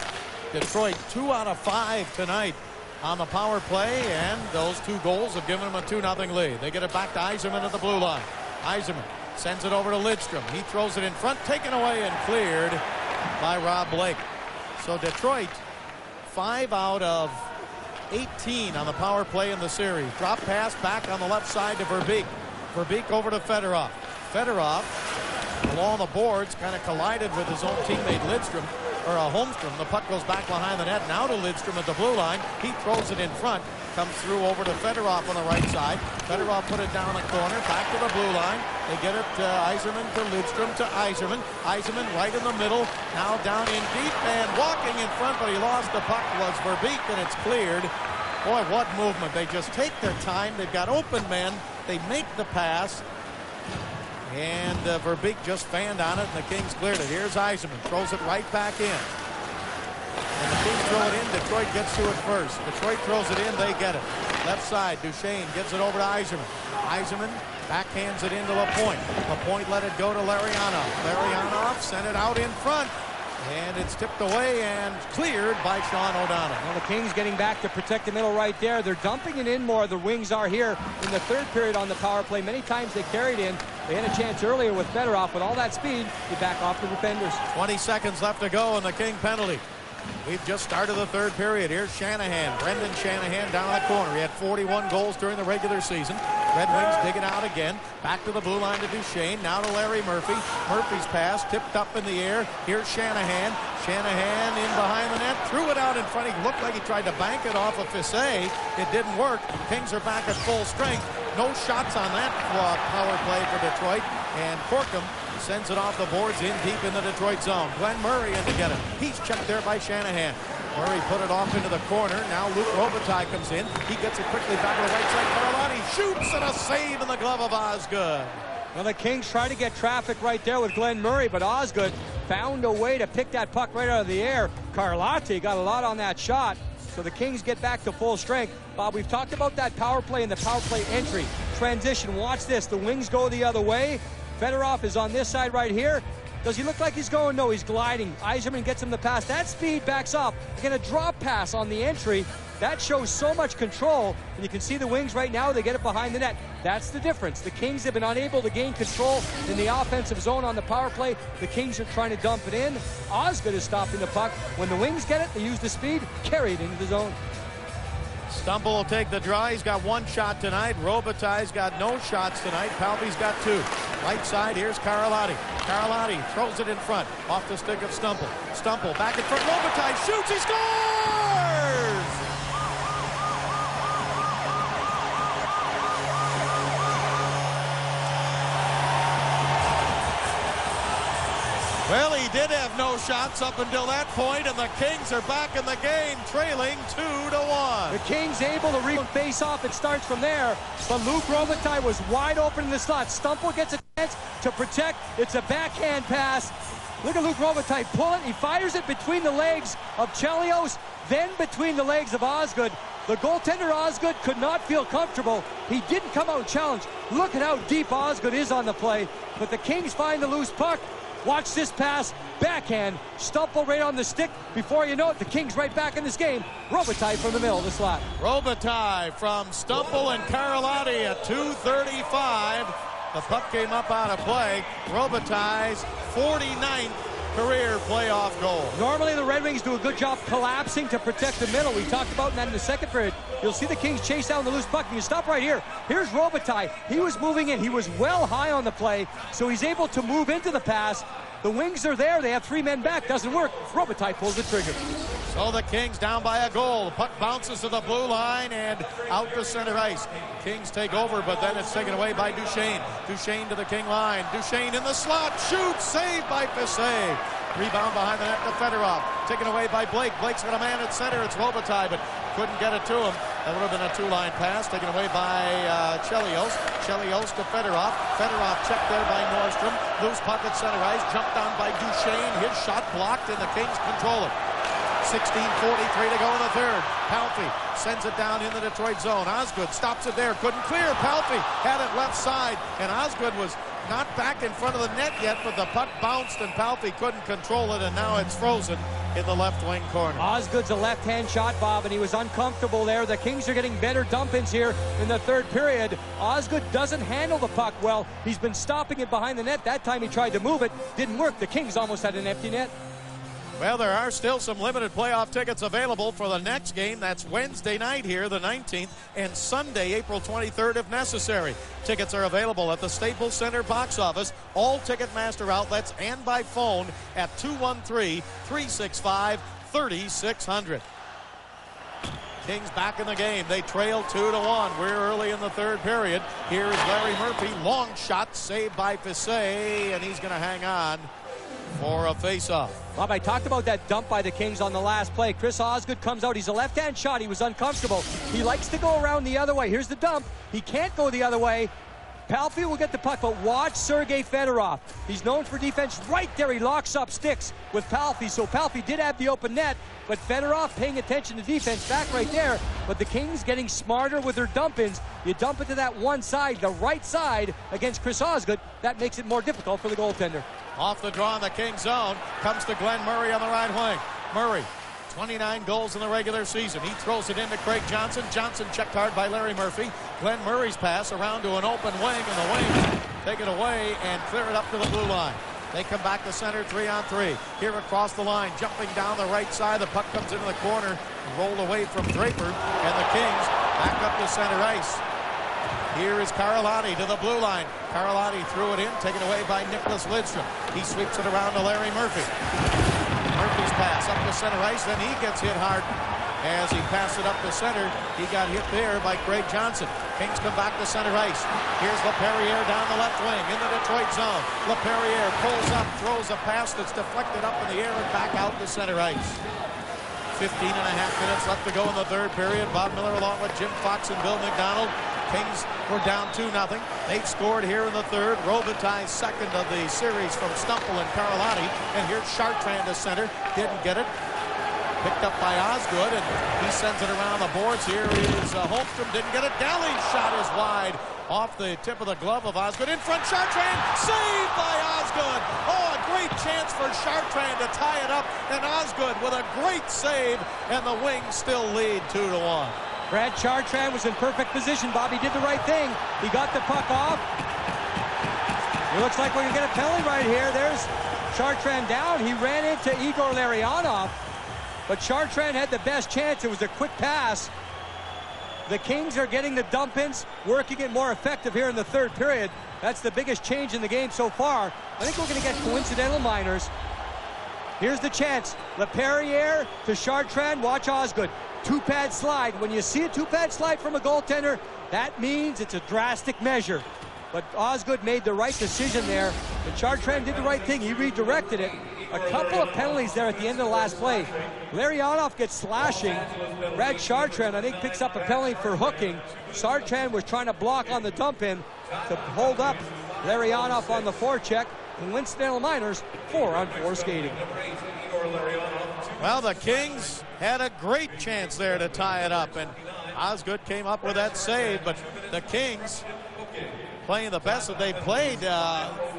Speaker 13: Detroit 2 out of 5 tonight on the power play, and those 2 goals have given them a 2-0 lead. They get it back to Yzerman at the blue line. Yzerman sends it over to Lidstrom. He throws it in front, taken away and cleared by Rob Blake. So Detroit 5 out of 18 on the power play in the series. Drop pass back on the left side to Verbeek. Verbeek over to Fedorov. Fedorov along the boards kind of collided with his own teammate Lidstrom, or Holmstrom. The puck goes back behind the net. Now to Lidstrom at the blue line. He throws it in front. Comes through over to Fedorov on the right side. Fedorov put it down the corner. Back to the blue line. They get it Yzerman to Lidstrom to Yzerman. Yzerman right in the middle. Now down in deep and walking in front, but he lost the puck was Verbeek, and it's cleared. Boy, what movement. They just take their time. They've got open men. They make the pass. And Verbeek just fanned on it, and the Kings cleared it. Here's Yzerman. Throws it right back in. And the Kings throw it in. Detroit gets to it first. Detroit throws it in. They get it. Left side. Duchesne gives it over to Yzerman. Yzerman backhands it into LaPointe. LaPointe let it go to Larionov. Larionov sent it out in front. And it's tipped away and cleared by Sean O'Donnell.
Speaker 12: Well, the Kings getting back to protect the middle right there. They're dumping it in more. The Wings are here in the third period on the power play. Many times they carried in. They had a chance earlier with Fedorov. With all that speed, they back off the defenders.
Speaker 13: 20 seconds left to go in the King penalty. We've just started the third period. Here's Shanahan. Brendan Shanahan down the corner. He had 41 goals during the regular season. Red Wings digging out again. Back to the blue line to Duchesne. Now to Larry Murphy. Murphy's pass tipped up in the air. Here's Shanahan. Shanahan in behind the net. Threw it out in front. He looked like he tried to bank it off of Fisset. It didn't work. Kings are back at full strength. No shots on that power play for Detroit. And Corkum sends it off the boards in deep in the Detroit zone. Glenn Murray in to get it. He's checked there by Shanahan. Murray put it off into the corner. Now Luc Robitaille comes in. He gets it quickly back to the right side. Carlotti shoots, and a save in the glove of Osgood.
Speaker 12: Well, the Kings try to get traffic right there with Glenn Murray, but Osgood found a way to pick that puck right out of the air. Carlotti got a lot on that shot, so the Kings get back to full strength. Bob, we've talked about that power play and the power play entry. Transition, watch this. The Wings go the other way. Fedorov is on this side right here. Does he look like he's going? No, he's gliding. Yzerman gets him the pass. That speed backs off. Again, a drop pass on the entry. That shows so much control. And you can see the Wings right now, they get it behind the net. That's the difference. The Kings have been unable to gain control in the offensive zone on the power play. The Kings are trying to dump it in. Osgood is stopping the puck. When the Wings get it, they use the speed, carry it into the zone.
Speaker 13: Stumble will take the draw. He's got 1 shot tonight. Robitaille's got no shots tonight. Palby's got 2. Right side, here's Carlotti. Carlotti throws it in front. Off the stick of Stumble. Stumble back in front. Robitaille shoots. He scores! Well, he did have no shots up until that point, and the Kings are back in the game, trailing 2-1.
Speaker 12: The Kings able to face off. It starts from there, but Luc Robitaille was wide open in the slot. Stumple gets a chance to protect. It's a backhand pass. Look at Luc Robitaille pull it. He fires it between the legs of Chelios, then between the legs of Osgood. The goaltender Osgood could not feel comfortable. He didn't come out and challenge. Look at how deep Osgood is on the play, but the Kings find the loose puck. Watch this pass, backhand, Stumple right on the stick. Before you know it, the Kings right back in this game. Robitaille from the middle of the slot.
Speaker 13: Robitaille from Stumple and Carlotti at 2:35. The puck came up out of play. Robitaille's 49th career playoff goal.
Speaker 12: Normally the Red Wings do a good job collapsing to protect the middle. We talked about that in the second period. You'll see the Kings chase down the loose puck. You can stop right here. Here's Robitaille. He was moving in. He was well high on the play, so he's able to move into the pass. The Wings are there. They have 3 men back. Doesn't work. Robitaille pulls the trigger.
Speaker 13: So the Kings down by a goal. The puck bounces to the blue line and out to center ice. Kings take over, but then it's taken away by Duchesne. Duchesne to the King line. Duchesne in the slot. Shoots. Saved by Fisset. Rebound behind the net to Fedorov. Taken away by Blake. Blake's got a man at center. It's Robitaille, but couldn't get it to him. That would have been a two-line pass taken away by Chelios. Chelios to Fedorov. Fedorov checked there by Nordstrom. Loose puck at center ice. Jumped on by Duchesne. His shot blocked, and the Kings control it. 16:43 to go in the third. Palffy sends it down in the Detroit zone. Osgood stops it there. Couldn't clear. Palffy had it left side, and Osgood was not back in front of the net yet, but the puck bounced, and Palffy couldn't control it, and now it's frozen in the left wing corner.
Speaker 12: Osgood's a left-hand shot, Bob, and he was uncomfortable there. The Kings are getting better dump-ins here in the third period. Osgood doesn't handle the puck well. He's been stopping it behind the net. That time he tried to move it. Didn't work. The Kings almost had an empty net.
Speaker 13: Well, there are still some limited playoff tickets available for the next game. That's Wednesday night here, the 19th, and Sunday, April 23rd, if necessary. Tickets are available at the Staples Center box office, all Ticketmaster outlets, and by phone at 213-365-3600. Kings back in the game. They trail 2-1. We're early in the third period. Here's Larry Murphy. Long shot saved by Fisset, and he's going to hang on for a face-off.
Speaker 12: Bob, I talked about that dump by the Kings on the last play. Chris Osgood comes out. He's a left-hand shot. He was uncomfortable. He likes to go around the other way. Here's the dump. He can't go the other way. Palffy will get the puck, but watch Sergei Fedorov. He's known for defense. Right there, he locks up sticks with Palffy. So Palffy did have the open net, but Fedorov paying attention to defense back right there. But the Kings getting smarter with their dump-ins. You dump it to that one side, the right side, against Chris Osgood. That makes it more difficult for the goaltender.
Speaker 13: Off the draw in the Kings zone comes to Glenn Murray on the right wing. Murray, 29 goals in the regular season. He throws it into Craig Johnson. Johnson checked hard by Larry Murphy. Glenn Murray's pass around to an open wing, and the Wings take it away and clear it up to the blue line. They come back to center, 3-on-3. Here across the line, jumping down the right side. The puck comes into the corner, rolled away from Draper, and the Kings back up to center ice. Here is Carlotti to the blue line. Carlotti threw it in, taken away by Nicholas Lidstrom. He sweeps it around to Larry Murphy. Murphy's pass up to center ice, then he gets hit hard as he passed it up to center. He got hit there by Craig Johnson. Kings come back to center ice. Here's LaPerriere down the left wing in the Detroit zone. LaPerriere pulls up, throws a pass that's deflected up in the air and back out to center ice. 15.5 minutes left to go in the third period. Bob Miller along with Jim Fox and Bill McDonald. Kings were down 2-0. They've scored here in the third. Robitaille's second of the series from Stumple and Carlotti. And here's Chartrand to center. Didn't get it. Picked up by Osgood, and he sends it around the boards. Here is Holmstrom. Didn't get it. Daly's shot is wide off the tip of the glove of Osgood. In front, Chartrand. Saved by Osgood. Oh, a great chance for Chartrand to tie it up. And Osgood with a great save, and the Wings still lead 2-1.
Speaker 12: Brad Chartrand was in perfect position. Bobby did the right thing. He got the puck off. It looks like we're going to get a penalty right here. There's Chartrand down. He ran into Igor Larionov, but Chartrand had the best chance. It was a quick pass. The Kings are getting the dump-ins, working it more effective here in the third period. That's the biggest change in the game so far. I think we're going to get coincidental minors. Here's the chance. LaPerriere to Chartrand. Watch Osgood. Two-pad slide. When you see a two-pad slide from a goaltender, that means it's a drastic measure. But Osgood made the right decision there, and Chartrand did the right thing. He redirected it. A couple of penalties there at the end of the last play. Larionov gets slashing. Brad Chartrand, I think, picks up a penalty for hooking. Chartrand was trying to block on the dump-in to hold up Larionov on the forecheck. And coincidental minors, 4-on-4 skating.
Speaker 13: Well, the Kings had a great chance there to tie it up, and Osgood came up with that save, but the Kings playing the best that they played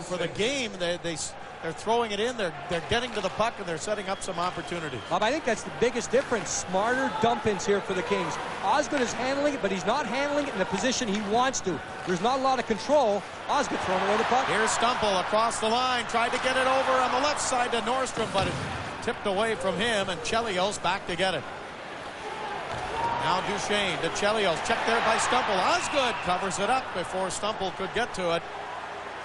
Speaker 13: for the game. They're throwing it in, they're getting to the puck, and they're setting up some opportunities.
Speaker 12: Bob, I think that's the biggest difference. Smarter dump-ins here for the Kings. Osgood is handling it, but he's not handling it in the position he wants to. There's not a lot of control. Osgood throwing away the puck.
Speaker 13: Here's Stumple across the line, tried to get it over on the left side to Nordstrom, but it tipped away from him, and Chelios back to get it. Now Duchesne to Chelios, checked there by Stumple. Osgood covers it up before Stumple could get to it.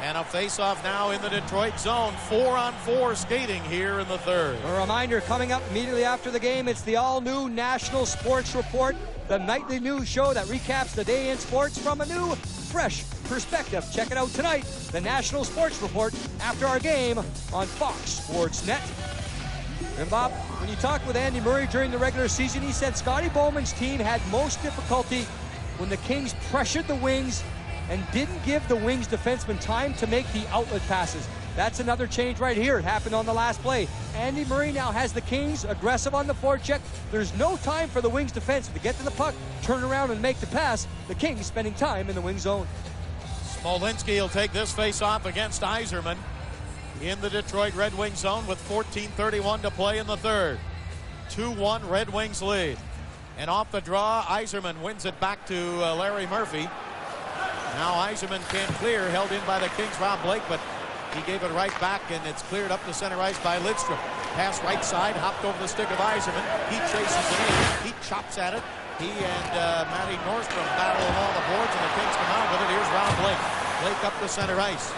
Speaker 13: And a face-off now in the Detroit zone. 4-on-4 skating here in the third.
Speaker 12: A reminder coming up immediately after the game, it's the all-new National Sports Report, the nightly news show that recaps the day in sports from a new, fresh perspective. Check it out tonight, the National Sports Report, after our game on Fox Sports Net. And Bob, when you talked with Andy Murray during the regular season, he said Scotty Bowman's team had most difficulty when the Kings pressured the wings and didn't give the wings defensemen time to make the outlet passes. That's another change right here. It happened on the last play. Andy Murray now has the Kings aggressive on the forecheck. There's no time for the wings defensemen to get to the puck, turn around and make the pass. The Kings spending time in the wing zone.
Speaker 13: Smolinski will take this face-off against Yzerman in the Detroit Red Wings zone with 14:31 to play in the third. 2-1 Red Wings lead. And off the draw, Yzerman wins it back to Larry Murphy. Now Yzerman can't clear, held in by the Kings' Rob Blake, but he gave it right back, and it's cleared up to center ice by Lidstrom. Pass right side, hopped over the stick of Yzerman. He chases it in. He chops at it. He and Matty Nordstrom battle along the boards, and the Kings come out with it. Here's Rob Blake. Blake up to center ice.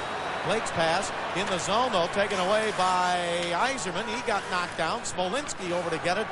Speaker 13: Blake's pass in the zone, though, taken away by Yzerman. He got knocked down. Smolinski over to get it.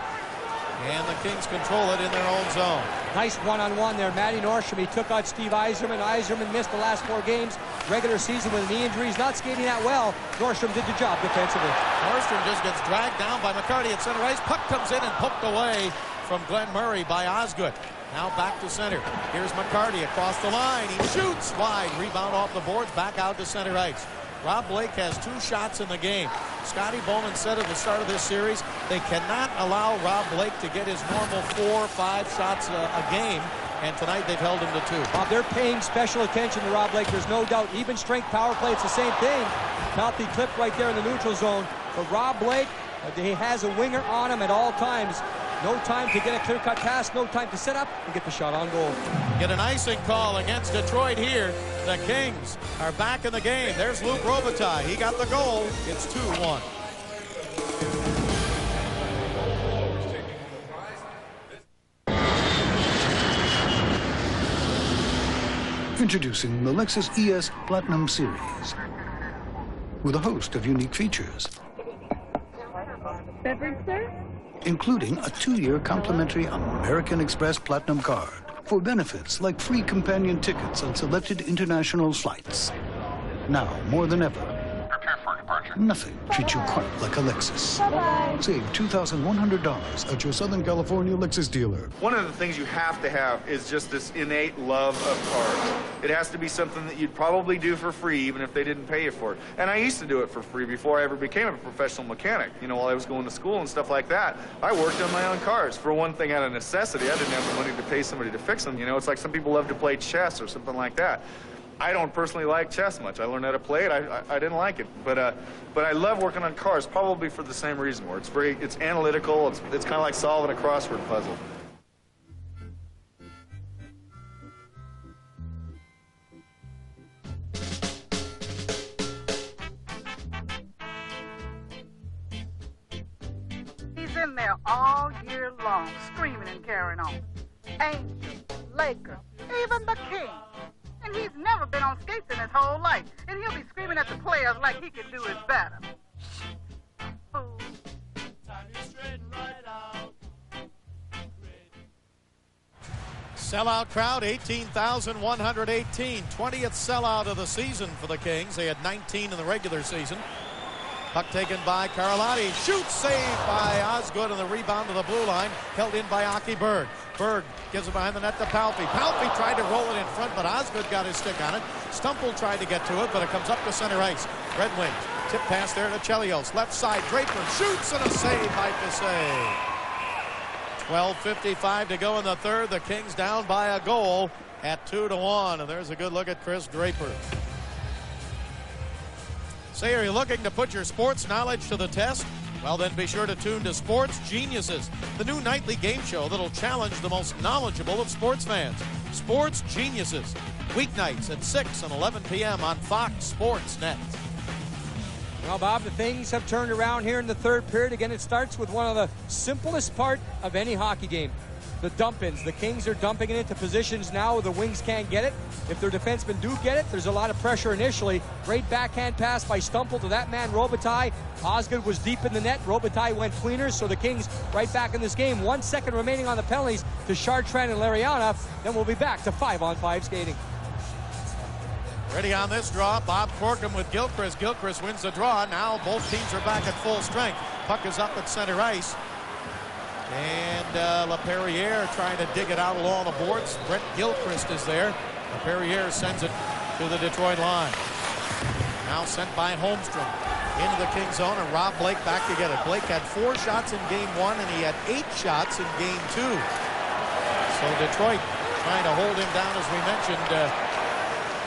Speaker 13: And the Kings control it in their own zone.
Speaker 12: Nice one-on-one there. Matty Nordstrom, he took out Steve Yzerman. Yzerman missed the last 4 games. Regular season with a knee injury. He's not skating that well. Nordstrom did the job defensively.
Speaker 13: Nordstrom just gets dragged down by McCarty at center ice. Puck comes in and poked away from Glenn Murray by Osgood. Now back to center. Here's McCarty across the line. He shoots wide. Rebound off the boards. Back out to center ice. Rob Blake has 2 shots in the game. Scotty Bowman said at the start of this series they cannot allow Rob Blake to get his normal 4 or 5 shots a game, and tonight they've held him to 2.
Speaker 12: Bob, they're paying special attention to Rob Blake. There's no doubt. Even strength power play, it's the same thing. Penalty clip right there in the neutral zone. But Rob Blake, he has a winger on him at all times. No time to get a clear-cut pass, no time to set up and get the shot on goal.
Speaker 13: Get an icing call against Detroit here. The Kings are back in the game. There's Luke Robitaille. He got the goal. It's 2-1.
Speaker 27: Introducing the Lexus ES Platinum Series with a host of unique features.
Speaker 6: Beverage, sir?
Speaker 27: Including a 2-year complimentary American Express Platinum card for benefits like free companion tickets on selected international flights. Now, more than ever,
Speaker 11: prepare for departure.
Speaker 27: Nothing treats you quite like a Lexus.
Speaker 6: Bye-bye.
Speaker 27: Save $2,100 at your Southern California Lexus dealer.
Speaker 18: One of the things you have to have is just this innate love of cars. It has to be something that you'd probably do for free even if they didn't pay you for it. And I used to do it for free before I ever became a professional mechanic. You know, while I was going to school and stuff like that, I worked on my own cars. For one thing, out of necessity, I didn't have the money to pay somebody to fix them. You know, it's like some people love to play chess or something like that. I don't personally like chess much. I learned how to play it. I didn't like it, but I love working on cars, probably for the same reason. Where it's analytical. It's kind of like solving a crossword puzzle.
Speaker 6: He's in there all year long, screaming and carrying on. Angels, Lakers, even the King. And he's never been on skates in his whole life. And he'll be screaming at the players like he can do it better. Fool.
Speaker 13: Sellout crowd, 18,118. 20th sellout of the season for the Kings. They had 19 in the regular season. Puck taken by Carlotti. Shoots, saved by Osgood, and the rebound to the blue line. Held in by Aki Berg. Berg gives it behind the net to Palffy. Palffy tried to roll it in front, but Osgood got his stick on it. Stumple tried to get to it, but it comes up to center ice. Red Wings. Tip pass there to Chelios. Left side, Draper shoots, and a save by Cassay. 12:55 to go in the third. The Kings down by a goal at 2-1. And there's a good look at Chris Draper. Say, are you looking to put your sports knowledge to the test? Well, then be sure to tune to Sports Geniuses, the new nightly game show that'll challenge the most knowledgeable of sports fans. Sports Geniuses, weeknights at 6 and 11 p.m. on Fox Sports Net.
Speaker 12: Well, Bob, the things have turned around here in the third period. Again, it starts with one of the simplest part of any hockey game, the dump-ins. The Kings are dumping it into positions now where the Wings can't get it. If their defensemen do get it, there's a lot of pressure initially. Great backhand pass by Stumple to that man, Robitaille. Osgood was deep in the net. Robitaille went cleaner, so the Kings right back in this game. 1 second remaining on the penalties to Chartrand and Lariana. Then we'll be back to 5-on-5 skating.
Speaker 13: Ready on this draw, Bob Corkum with Gilchrist. Gilchrist wins the draw. Now both teams are back at full strength. Puck is up at center ice. And LaPerriere trying to dig it out along the boards. Brett Gilchrist is there. LaPerriere sends it to the Detroit line. Now sent by Holmstrom into the Kings zone, and Rob Blake back to get it. Blake had 4 shots in game 1, and he had 8 shots in game 2. So Detroit trying to hold him down, as we mentioned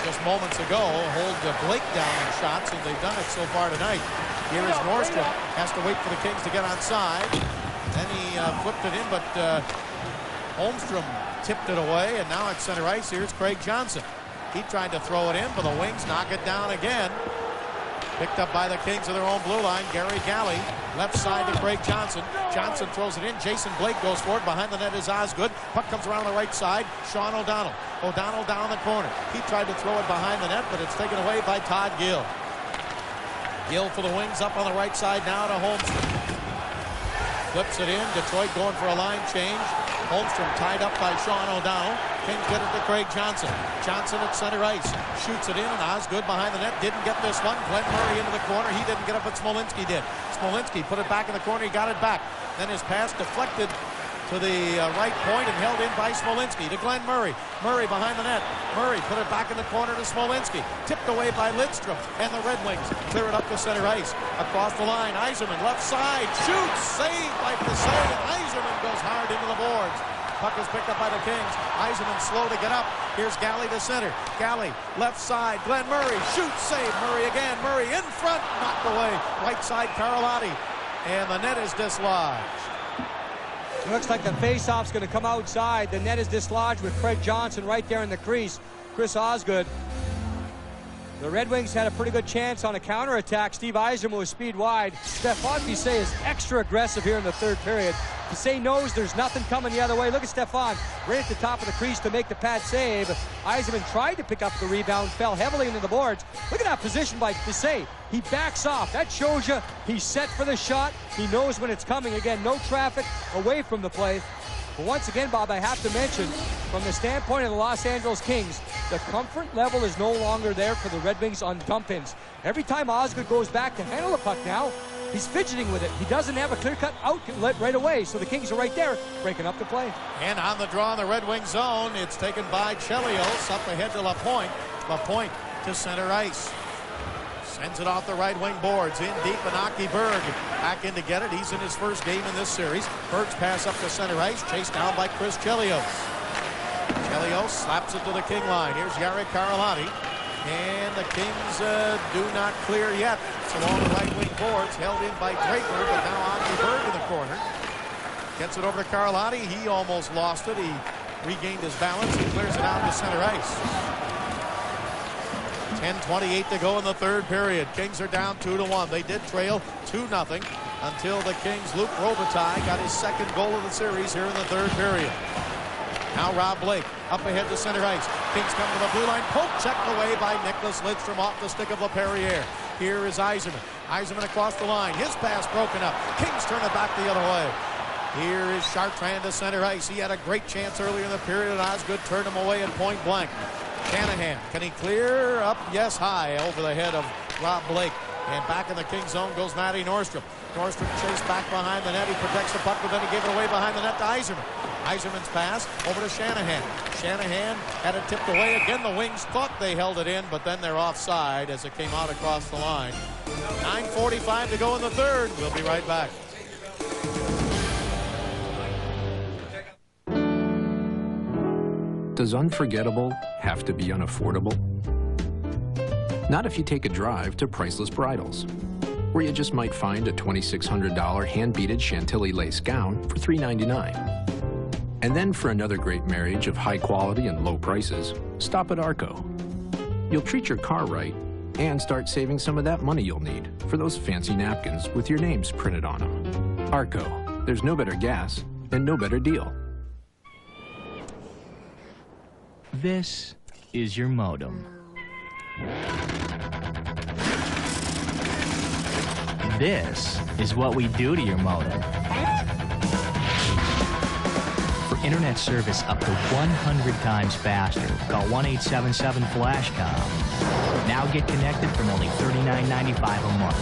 Speaker 13: just moments ago, hold Blake down in shots, and they've done it so far tonight. Here is Nordstrom, has to wait for the Kings to get onside. Then he flipped it in, but Holmstrom tipped it away, and now at center ice, here's Craig Johnson. He tried to throw it in, but the Wings knock it down again. Picked up by the Kings of their own blue line. Gary Galley, left side to Craig Johnson. Johnson throws it in. Jason Blake goes for it. Behind the net is Osgood. Puck comes around the right side. Sean O'Donnell. O'Donnell down the corner. He tried to throw it behind the net, but it's taken away by Todd Gill. Gill for the Wings up on the right side now to Holmstrom. Flips it in. Detroit going for a line change. Holmstrom tied up by Sean O'Donnell. Kings get it to Craig Johnson. Johnson at center ice. Shoots it in, and Osgood behind the net. Didn't get this one. Glenn Murray into the corner. He didn't get it, but Smolinski did. Smolinski put it back in the corner. He got it back. Then his pass deflected to the right point and held in by Smolinski to Glenn Murray. Murray behind the net. Murray put it back in the corner to Smolinski. Tipped away by Lidstrom, and the Red Wings clear it up to center ice. Across the line, Yzerman left side. Shoots, saved by Pisay, and Yzerman goes hard into the boards. Puck is picked up by the Kings. Yzerman slow to get up. Here's Galley to center. Galley left side. Glenn Murray shoots, save. Murray again. Murray in front, knocked away. Right side, Carlotti, and the net is dislodged.
Speaker 12: It looks like the face-off's going to come outside. The net is dislodged with Craig Johnson right there in the crease. Chris Osgood. The Red Wings had a pretty good chance on a counterattack. Steve Yzerman was speed wide. Stephane Pisay is extra aggressive here in the third period. Pisay knows there's nothing coming the other way. Look at Stephane right at the top of the crease to make the pad save. Yzerman tried to pick up the rebound, fell heavily into the boards. Look at that position by Pisay. He backs off. That shows you he's set for the shot. He knows when it's coming. Again, no traffic away from the play. But once again, Bob, I have to mention, from the standpoint of the Los Angeles Kings, the comfort level is no longer there for the Red Wings on dump-ins. Every time Osgood goes back to handle the puck now, he's fidgeting with it. He doesn't have a clear-cut outlet right away, so the Kings are right there, breaking up the play.
Speaker 13: And on the draw in the Red Wing zone, it's taken by Chelios up ahead to LaPointe. LaPointe to center ice. Sends it off the right wing boards. In deep, and Aki Berg back in to get it. He's in his first game in this series. Berg's pass up to center ice, chased down by Chris Chelios. Chelios slaps it to the King line. Here's Jari Karlotti. And the Kings do not clear yet. It's along the right wing boards, held in by Draper, but now Aki Berg in the corner. Gets it over to Karlotti. He almost lost it. He regained his balance. He clears it out to center ice. 10:28 to go in the third period. Kings are down 2-1. They did trail 2-0 until the Kings' Luke Robitaille got his second goal of the series here in the third period. Now Rob Blake up ahead to center ice. Kings come to the blue line. Poke checked away by Nicholas Lidstrom off the stick of LaPerriere. Here is Yzerman. Yzerman across the line. His pass broken up. Kings turn it back the other way. Here is Chartrand to center ice. He had a great chance earlier in the period, and Osgood turned him away at point blank. Shanahan, can he clear up? Yes, high over the head of Rob Blake. And back in the King zone goes Matty Nordstrom. Nordstrom chased back behind the net. He protects the puck, but then he gave it away behind the net to Yzerman. Yzerman's pass over to Shanahan. Shanahan had it tipped away. Again, the Wings thought they held it in, but then they're offside as it came out across the line. 9:45 to go in the third. We'll be right back.
Speaker 3: Does unforgettable have to be unaffordable? Not if you take a drive to Priceless Bridals, where you just might find a $2,600 hand-beaded Chantilly lace gown for $399. And then for another great marriage of high quality and low prices, stop at Arco. You'll treat your car right and start saving some of that money you'll need for those fancy napkins with your names printed on them. Arco, there's no better gas and no better deal.
Speaker 7: This is your modem. This is what we do to your modem. For internet service up to 100 times faster, call 1-877-FLASHCOM. Now get connected from only $39.95 a month.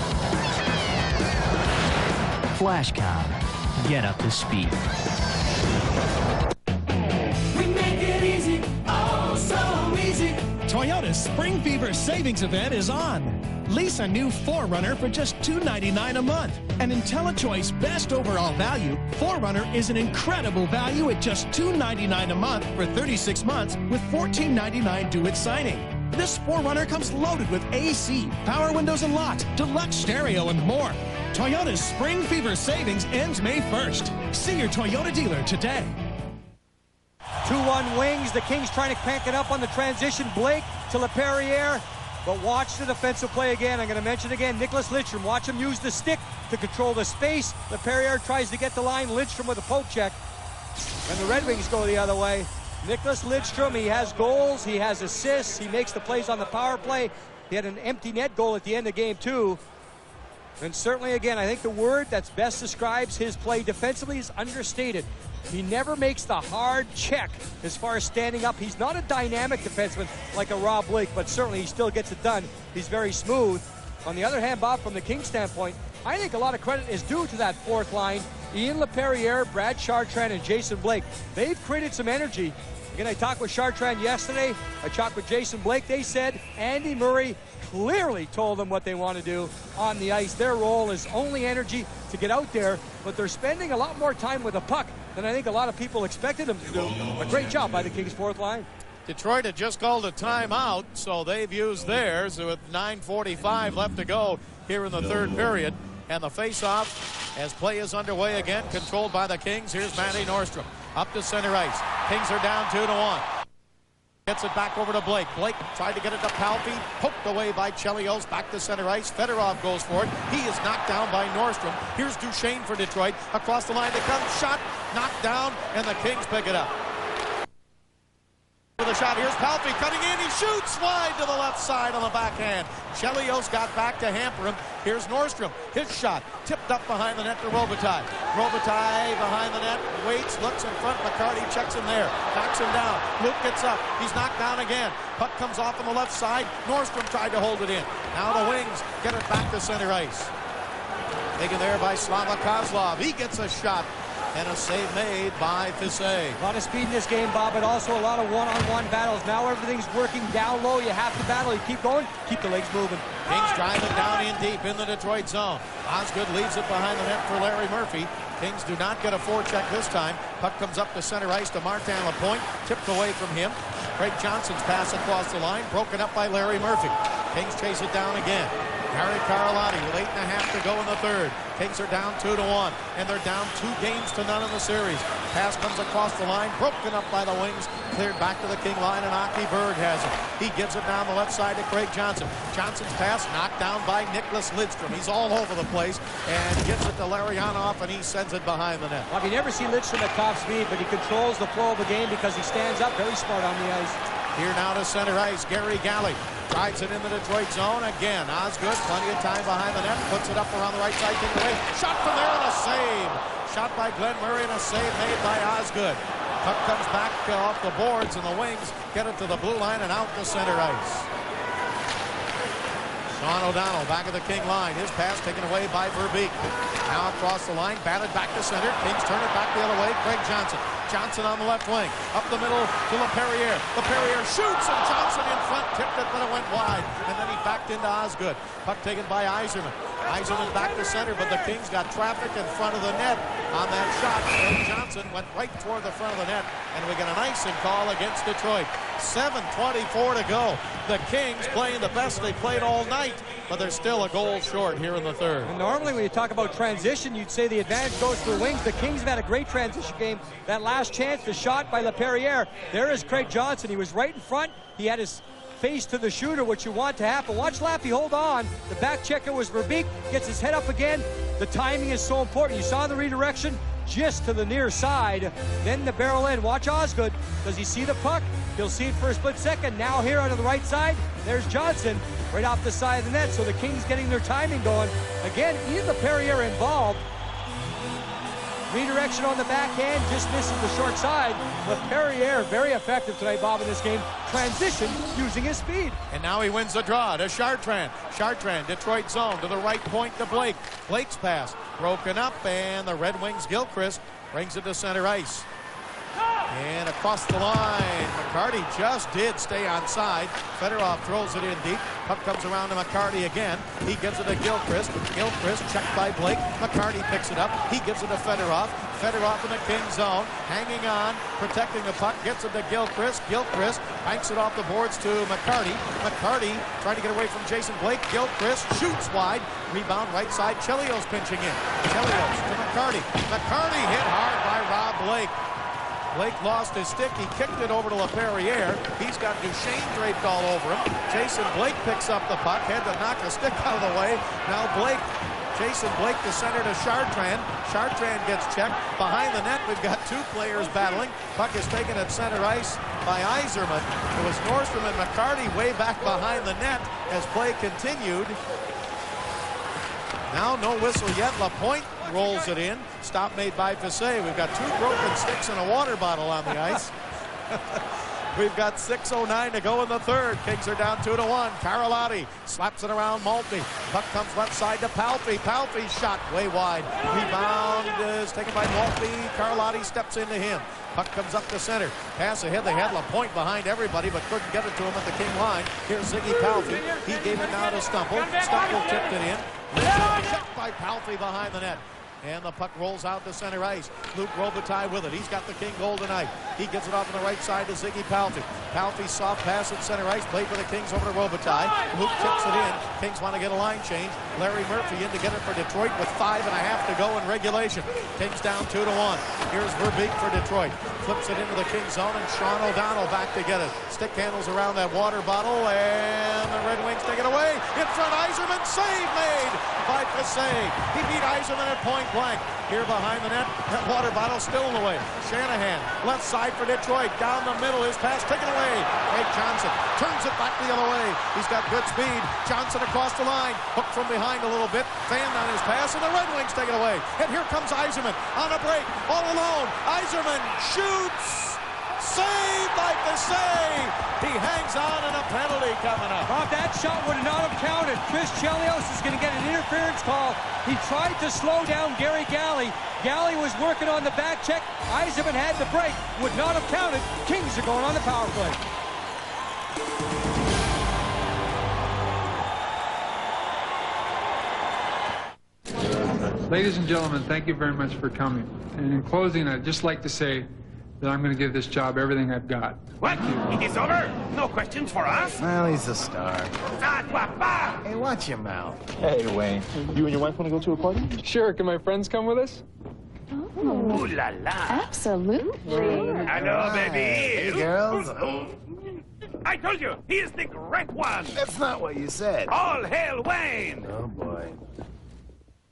Speaker 7: Flashcom. Get up to speed.
Speaker 8: We make it easy, oh so easy.
Speaker 11: Toyota's Spring Fever Savings Event is on. Lease a new 4Runner for just $299 a month. An IntelliChoice Best Overall Value, 4Runner is an incredible value at just $299 a month for 36 months with $14.99 due at signing. This 4Runner comes loaded with AC, power windows and locks, deluxe stereo, and more. Toyota's Spring Fever Savings ends May 1st. See your Toyota dealer today.
Speaker 12: 2-1 Wings. The Kings trying to crank it up on the transition. Blake to LaPerriere. But watch the defensive play again. I'm going to mention again, Nicholas Lidstrom. Watch him use the stick to control the space. LaPerriere tries to get the line. Lidstrom with a poke check. And the Red Wings go the other way. Nicholas Lidstrom, he has goals, he has assists, he makes the plays on the power play. He had an empty net goal at the end of game 2. And certainly, again, I think the word that best describes his play defensively is understated. He never makes the hard check as far as standing up. He's not a dynamic defenseman like a Rob Blake, but certainly he still gets it done. He's very smooth. On the other hand, Bob, from the Kings standpoint, I think a lot of credit is due to that fourth line. Ian LaPerriere, Brad Chartrand, and Jason Blake. They've created some energy. Again, I talked with Chartrand yesterday. I talked with Jason Blake. They said Andy Murray clearly told them what they want to do on the ice. Their role is only energy to get out there, but they're spending a lot more time with the puck than I think a lot of people expected them to do. A great job by the Kings' fourth line.
Speaker 13: Detroit had just called a timeout, so they've used theirs with 9:45 left to go here in the third period. And the face-off, as play is underway again, controlled by the Kings. Here's Matty Nordstrom up to center ice. Kings are down 2-1. Gets it back over to Blake. Blake tried to get it to Palffy, poked away by Chelios, back to center ice. Fedorov goes for it. He is knocked down by Nordstrom. Here's Duchesne for Detroit. Across the line they come. Shot, knocked down, and the Kings pick it up. With a shot, here's Palffy cutting in. He shoots wide to the left side on the backhand. Chelios got back to hamper him. Here's Nordstrom. His shot tipped up behind the net to Robitaille. Robitaille behind the net, waits, looks in front. McCarty checks him there, knocks him down. Luke gets up. He's knocked down again. Puck comes off on the left side. Nordstrom tried to hold it in. Now the Wings get it back to center ice. Taken there by Slava Kozlov. He gets a shot. And a save made by Fisset.
Speaker 12: A lot of speed in this game, Bob, but also a lot of one-on-one battles. Now everything's working down low. You have to battle. You keep going, keep the legs moving.
Speaker 13: Kings driving down in deep in the Detroit zone. Osgood leaves it behind the net for Larry Murphy. Kings do not get a forecheck this time. Puck comes up to center ice to Martin Lapointe. Tipped away from him. Craig Johnson's pass across the line. Broken up by Larry Murphy. Kings chase it down again. Harry Carlotti with 8.5 to go in the third. Kings are down 2-1, and they're down 2-0 in the series. Pass comes across the line, broken up by the Wings, cleared back to the King line, and Aki Berg has it. He gives it down the left side to Craig Johnson. Johnson's pass knocked down by Nicholas Lidstrom. He's all over the place, and gets it to Larionov, and he sends it behind the net.
Speaker 12: Well, you never see Lidstrom at top speed, but he controls the flow of the game because he stands up very smart on the ice.
Speaker 13: Here now to center ice, Gary Galley. Drives it in the Detroit zone again. Osgood, plenty of time behind the net, puts it up around the right side, taken away. Shot from there and a save. Shot by Glenn Murray and a save made by Osgood. Puck comes back off the boards, and the Wings get it to the blue line and out to center ice. Sean O'Donnell back at the King line. His pass taken away by Verbeek. Now across the line, batted back to center. Kings turn it back the other way. Craig Johnson. Johnson on the left wing. Up the middle to LaPerriere. LaPerriere shoots, and Johnson in front. Tipped it, but it went wide. And then he backed into Osgood. Puck taken by Yzerman. Yzerman back to center, but the Kings got traffic in front of the net on that shot. Craig Johnson went right toward the front of the net, and we get an icing call against Detroit. 7:24 to go. The Kings playing the best they played all night, but they're still a goal short here in the third.
Speaker 12: And normally when you talk about transition, you'd say the advantage goes to the Wings. The Kings have had a great transition game. That last chance, the shot by LaPerriere. There is Craig Johnson. He was right in front. He had his face to the shooter, which you want to happen. Watch Lappy hold on. The back checker was Verbeek. Gets his head up again. The timing is so important. You saw the redirection just to the near side. Then the barrel in. Watch Osgood. Does he see the puck? He'll see it for a split second. Now here on the right side, there's Johnson right off the side of the net. So the Kings getting their timing going. Again, Ian LaPerriere involved. Redirection on the backhand, just misses the short side. LaPerriere very effective tonight, Bob, in this game. Transition using his speed.
Speaker 13: And now he wins the draw to Chartrand. Chartrand, Detroit zone to the right point to Blake. Blake's pass broken up, and the Red Wings' Gilchrist brings it to center ice. And across the line, McCarty just did stay on side. Fedorov throws it in deep. Puck comes around to McCarty again. He gives it to Gilchrist. Gilchrist checked by Blake. McCarty picks it up. He gives it to Fedorov. Fedorov in the Kings zone, hanging on, protecting the puck, gets it to Gilchrist. Gilchrist hanks it off the boards to McCarty. McCarty trying to get away from Jason Blake. Gilchrist shoots wide. Rebound right side. Chelios pinching in. Chelios to McCarty. McCarty hit hard by Rob Blake. Blake lost his stick. He kicked it over to LaPerriere. He's got Duchesne draped all over him. Jason Blake picks up the puck. Had to knock a stick out of the way. Now Jason Blake to center to Chartrand. Chartrand gets checked. Behind the net, we've got two players battling. Puck is taken at center ice by Yzerman. It was Nordstrom and McCarty way back behind the net as play continued. Now no whistle yet. Lapointe rolls it in. Stop made by Fisset. We've got two broken sticks and a water bottle on the ice. We've got 6:09 to go in the third. Kings are down 2-1. Carlotti slaps it around Maltby. Puck comes left side to Palffy. Palffy's shot way wide. Rebound is taken by Maltby. Carlotti steps into him. Puck comes up to center. Pass ahead. They had Lapointe behind everybody, but couldn't get it to him at the King line. Here's Ziggy Palffy. He gave it now to Stumple. Stumple tipped it in. Checked by Palffy behind the net. And the puck rolls out to center ice. Luke Robitaille with it. He's got the King goal tonight. He gets it off on the right side to Ziggy Palffy. Palffy soft pass at center ice. Played for the Kings over to Robitaille. Luke tips it in. Kings want to get a line change. Larry Murphy in to get it for Detroit with 5.5 to go in regulation. Kings down 2-1. Here's Verbeek for Detroit. Flips it into the Kings zone, and Sean O'Donnell back to get it. Stick handles around that water bottle, and the Red Wings take it away. In front, Yzerman. Save made by Fisset. He beat Yzerman at point blank. Here behind the net, that water bottle still in the way. Shanahan, left side for Detroit. Down the middle, his pass taken away. Craig Johnson turns it back the other way. He's got good speed. Johnson across the line. Hooked from behind a little bit. Fanned on his pass, and the Red Wings take it away. And here comes Yzerman on a break. All alone. Yzerman shoots. Saved by Fisset. He hangs on, and a penalty coming up.
Speaker 12: Bob, that shot would not have counted. Chris Chelios is going to get an interference call. He tried to slow down Gary Galley. Galley was working on the back check. Yzerman had the break. Would not have counted. Kings are going on the power play.
Speaker 1: Ladies and gentlemen, thank you very much for coming. And in closing, I'd just like to say that I'm going to give this job everything I've got.
Speaker 8: What? It is over? No questions for us?
Speaker 14: Well, he's a star. Hey, watch your mouth.
Speaker 1: Hey, Wayne. You and your wife want to go to a party? Sure. Can my friends come with us?
Speaker 8: Ooh la la.
Speaker 17: Absolutely.
Speaker 8: Hello, baby.
Speaker 14: Hey, girls.
Speaker 8: I told you, he is the great one.
Speaker 14: That's not what you said.
Speaker 8: All hail Wayne.
Speaker 14: Oh, boy.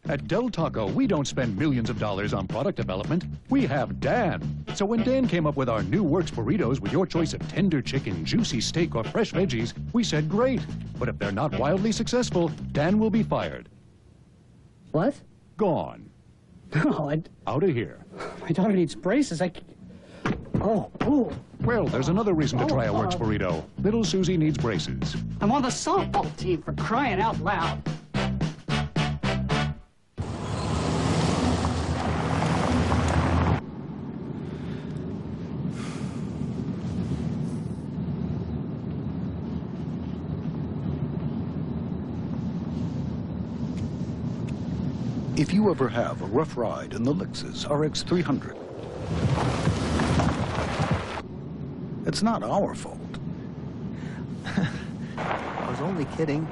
Speaker 2: At Del Taco, we don't spend millions of dollars on product development. We have Dan. So when Dan came up with our new Works burritos with your choice of tender chicken, juicy steak, or fresh veggies, we said great. But if they're not wildly successful, Dan will be fired.
Speaker 19: What?
Speaker 2: Gone.
Speaker 19: No,
Speaker 2: Out of here.
Speaker 19: My daughter needs braces. Oh.
Speaker 2: Well, there's another reason to try a Works burrito. Little Susie needs braces.
Speaker 19: I'm on the softball team, for crying out loud.
Speaker 20: If you ever have a rough ride in the Lexus RX 300, it's not our fault.
Speaker 14: I was only kidding.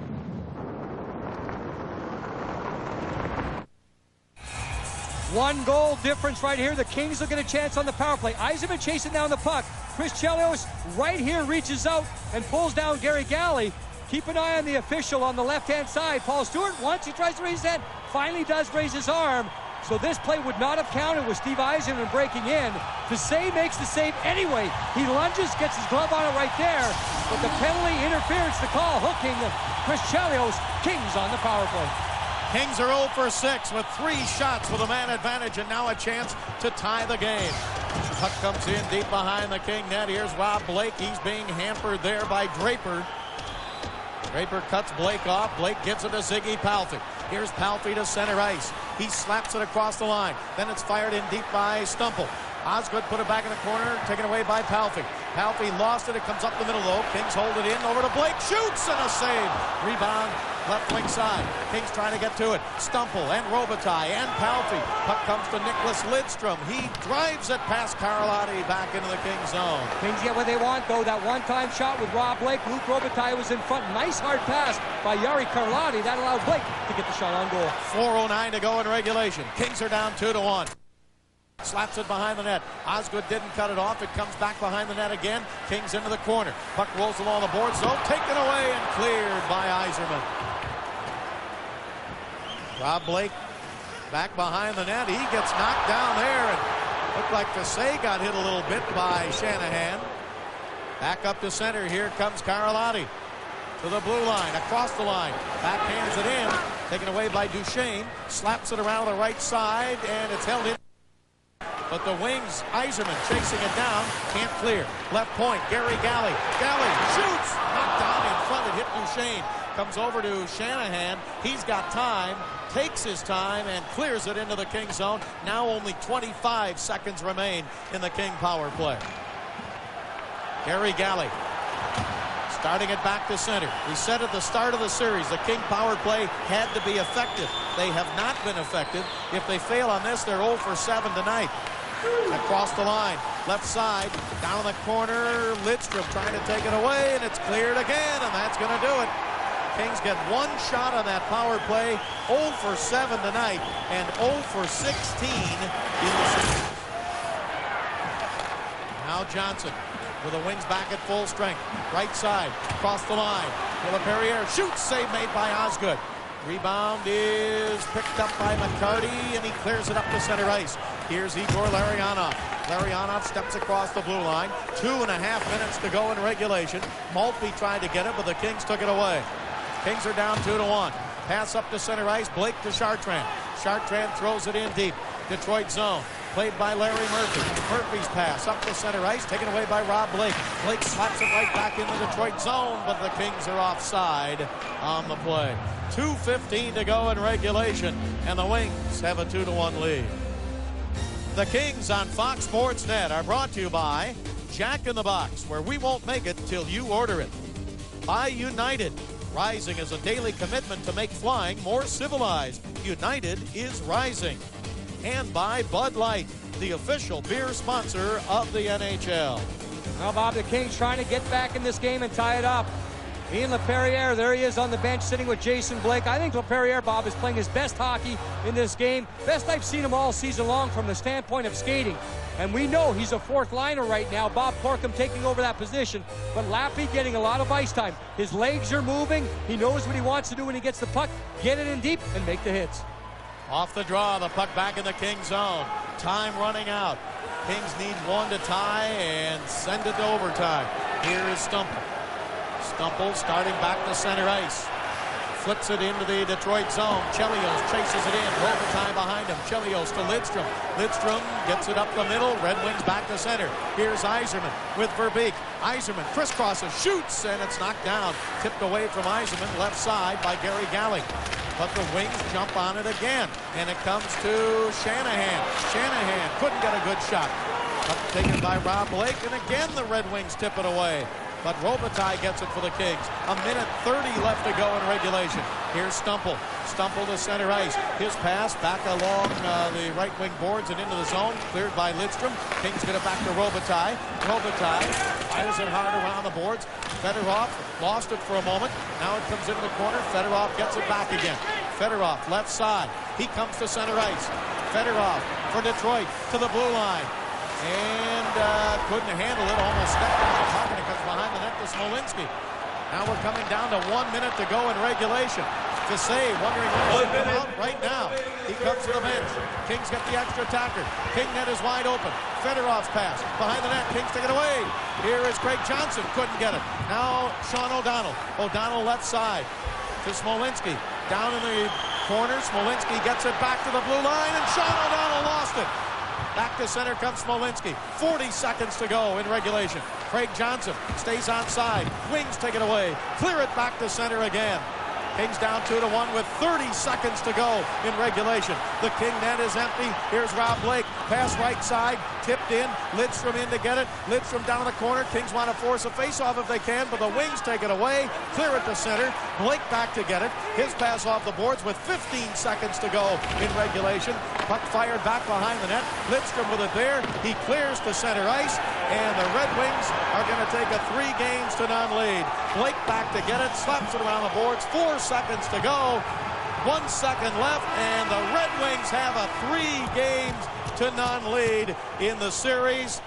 Speaker 12: One goal difference right here. The Kings will get a chance on the power play. Yzerman chasing down the puck. Chris Chelios right here reaches out and pulls down Gary Galley. Keep an eye on the official on the left-hand side. Paul Stewart, once he tries to raise his hand, finally does raise his arm. So this play would not have counted with Steve Yzerman breaking in. Fisset makes the save anyway. He lunges, gets his glove on it right there. But the penalty interference, the call, hooking Chris Chelios. Kings on the power play.
Speaker 13: Kings are 0 for 6 with 3 shots with a man advantage and now a chance to tie the game. Puck comes in deep behind the King net. Here's Rob Blake. He's being hampered there by Draper. Draper cuts Blake off. Blake gives it to Ziggy Palffy. Here's Palffy to center ice. He slaps it across the line. Then it's fired in deep by Stumple. Osgood put it back in the corner, taken away by Palffy. Palffy lost it. It comes up the middle, though. Kings hold it in. Over to Blake. Shoots and a save. Rebound, left wing side. Kings trying to get to it. Stumple and Robitaille and Palffy. Puck comes to Nicholas Lidstrom. He drives it past Carlotti back into the Kings zone.
Speaker 12: Kings get what they want, though. That one-time shot with Rob Blake. Luke Robitaille was in front. Nice hard pass by Jari Carlotti. That allowed Blake to get the shot on goal.
Speaker 13: 4:09 to go in regulation. Kings are down 2-1. Slaps it behind the net. Osgood didn't cut it off. It comes back behind the net again. Kings into the corner. Puck rolls along the boards, though. Taken away and cleared by Yzerman. Rob Blake back behind the net. He gets knocked down there, and looked like Fassé got hit a little bit by Shanahan. Back up to center. Here comes Carlotti to the blue line, across the line. Backhands it in. Taken away by Duchesne. Slaps it around the right side, and it's held in. But the wings, Yzerman chasing it down, can't clear. Left point, Gary Galley. Galley shoots, knocked down in front. It hit Duchesne. Comes over to Shanahan. He's got time, takes his time, and clears it into the King zone. Now only 25 seconds remain in the King power play. Gary Galley starting it back to center. We said at the start of the series the King power play had to be effective. They have not been effective. If they fail on this, they're 0 for 7 tonight. Across the line, left side, down the corner, Lidstrom trying to take it away, and it's cleared again, and that's going to do it. Kings get one shot on that power play, 0 for 7 tonight, and 0 for 16 in the season. Now Johnson with the wings back at full strength. Right side, across the line. Perrier shoots, save made by Osgood. Rebound is picked up by McCarty, and he clears it up to center ice. Here's Igor Larionov. Larionov steps across the blue line. 2.5 minutes to go in regulation. Maltby tried to get it, but the Kings took it away. Kings are down 2-1. Pass up to center ice. Blake to Chartrand. Chartrand throws it in deep. Detroit zone. Played by Larry Murphy. Murphy's pass up the center ice, taken away by Rob Blake. Blake slaps it right back in the Detroit zone, but the Kings are offside on the play. 2:15 to go in regulation, and the Wings have a 2-1 lead. The Kings on Fox Sports Net are brought to you by Jack in the Box, where we won't make it till you order it. By United. Rising is a daily commitment to make flying more civilized. United is rising. And by Bud Light, the official beer sponsor of the NHL.
Speaker 12: Now, Bob, the Kings trying to get back in this game and tie it up. Ian LaPerriere, there he is on the bench sitting with Jason Blake. I think LaPerriere, Bob, is playing his best hockey in this game. Best I've seen him all season long from the standpoint of skating. And we know he's a fourth liner right now. Bob Corkum taking over that position. But Lappy getting a lot of ice time. His legs are moving. He knows what he wants to do when he gets the puck. Get it in deep and make the hits.
Speaker 13: Off the draw, the puck back in the Kings zone. Time running out. Kings need one to tie and send it to overtime. Here is Stumple. Stumple starting back to center ice. Flips it into the Detroit zone. Chelios chases it in. Robitaille behind him. Chelios to Lidstrom. Lidstrom gets it up the middle. Red Wings back to center. Here's Yzerman with Verbeek. Yzerman crisscrosses, shoots, and it's knocked down. Tipped away from Yzerman, left side by Gary Galley. But the Wings jump on it again, and it comes to Shanahan. Shanahan couldn't get a good shot. Up taken by Rob Blake, and again the Red Wings tip it away. But Robitaille gets it for the Kings. 1:30 left to go in regulation. Here's Stumple. Stumple to center ice. His pass back along the right wing boards and into the zone. Cleared by Lidstrom. Kings get it back to Robitaille. Robitaille fires it hard around the boards. Fedorov lost it for a moment. Now it comes into the corner. Fedorov gets it back again. Fedorov left side. He comes to center ice. Fedorov for Detroit to the blue line. And couldn't handle it. Almost stepped on the puck, and it comes behind the net to Smolinski. Now we're coming down to 1 minute to go in regulation. Fassé wondering when he's come out right now. He comes to the bench. Kings get the extra attacker. King net is wide open. Fedorov's pass behind the net. Kings take it away. Here is Craig Johnson. Couldn't get it. Now Sean O'Donnell. O'Donnell left side to Smolinski. Down in the corner. Smolinski gets it back to the blue line, and Sean O'Donnell lost it. Back to center comes Smolinski. 40 seconds to go in regulation. Craig Johnson stays onside. Wings take it away. Clear it back to center again. Kings down 2-1 with 30 seconds to go in regulation. The King net is empty. Here's Rob Blake. Pass right side, tipped in. Lidstrom in to get it. Lidstrom down in the corner. Kings want to force a face-off if they can, but the Wings take it away. Clear it to center. Blake back to get it. His pass off the boards with 15 seconds to go in regulation. Puck fired back behind the net. Lidstrom with it there. He clears to center ice, and the Red Wings are going to take a 3-0 lead. Blake back to get it. Slaps it around the boards. 4 seconds to go. 1 second left, and the Red Wings have a 3-0 lead in the series.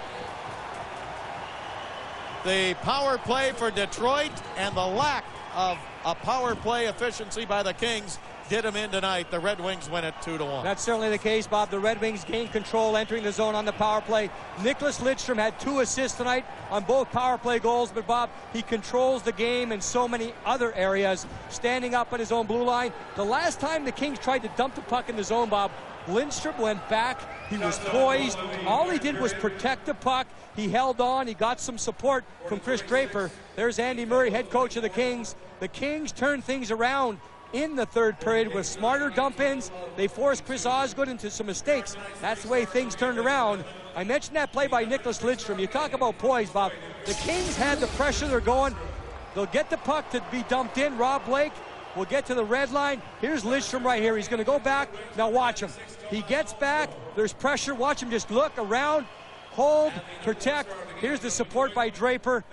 Speaker 13: The power play for Detroit and the lack of a power play efficiency by the Kings did them in tonight. The Red Wings win it 2-1.
Speaker 12: That's certainly the case, Bob. The Red Wings gained control entering the zone on the power play. Nicholas Lidstrom had 2 assists tonight on both power play goals, but Bob, he controls the game in so many other areas, standing up at his own blue line. The last time the Kings tried to dump the puck in the zone, Bob, Lindstrom went back. He was poised. All he did was protect the puck. He held on. He got some support from Chris Draper. There's Andy Murray, head coach of the Kings. The Kings turned things around in the third period with smarter dump-ins. They forced Chris Osgood into some mistakes. That's the way things turned around. I mentioned that play by Nicholas Lidstrom. You talk about poise, Bob. The Kings had the pressure. They're going. They'll get the puck to be dumped in. Rob Blake will get to the red line. Here's Lidstrom right here. He's going to go back. Now watch him. He gets back. There's pressure. Watch him just look around, hold, protect. Here's the support by Draper.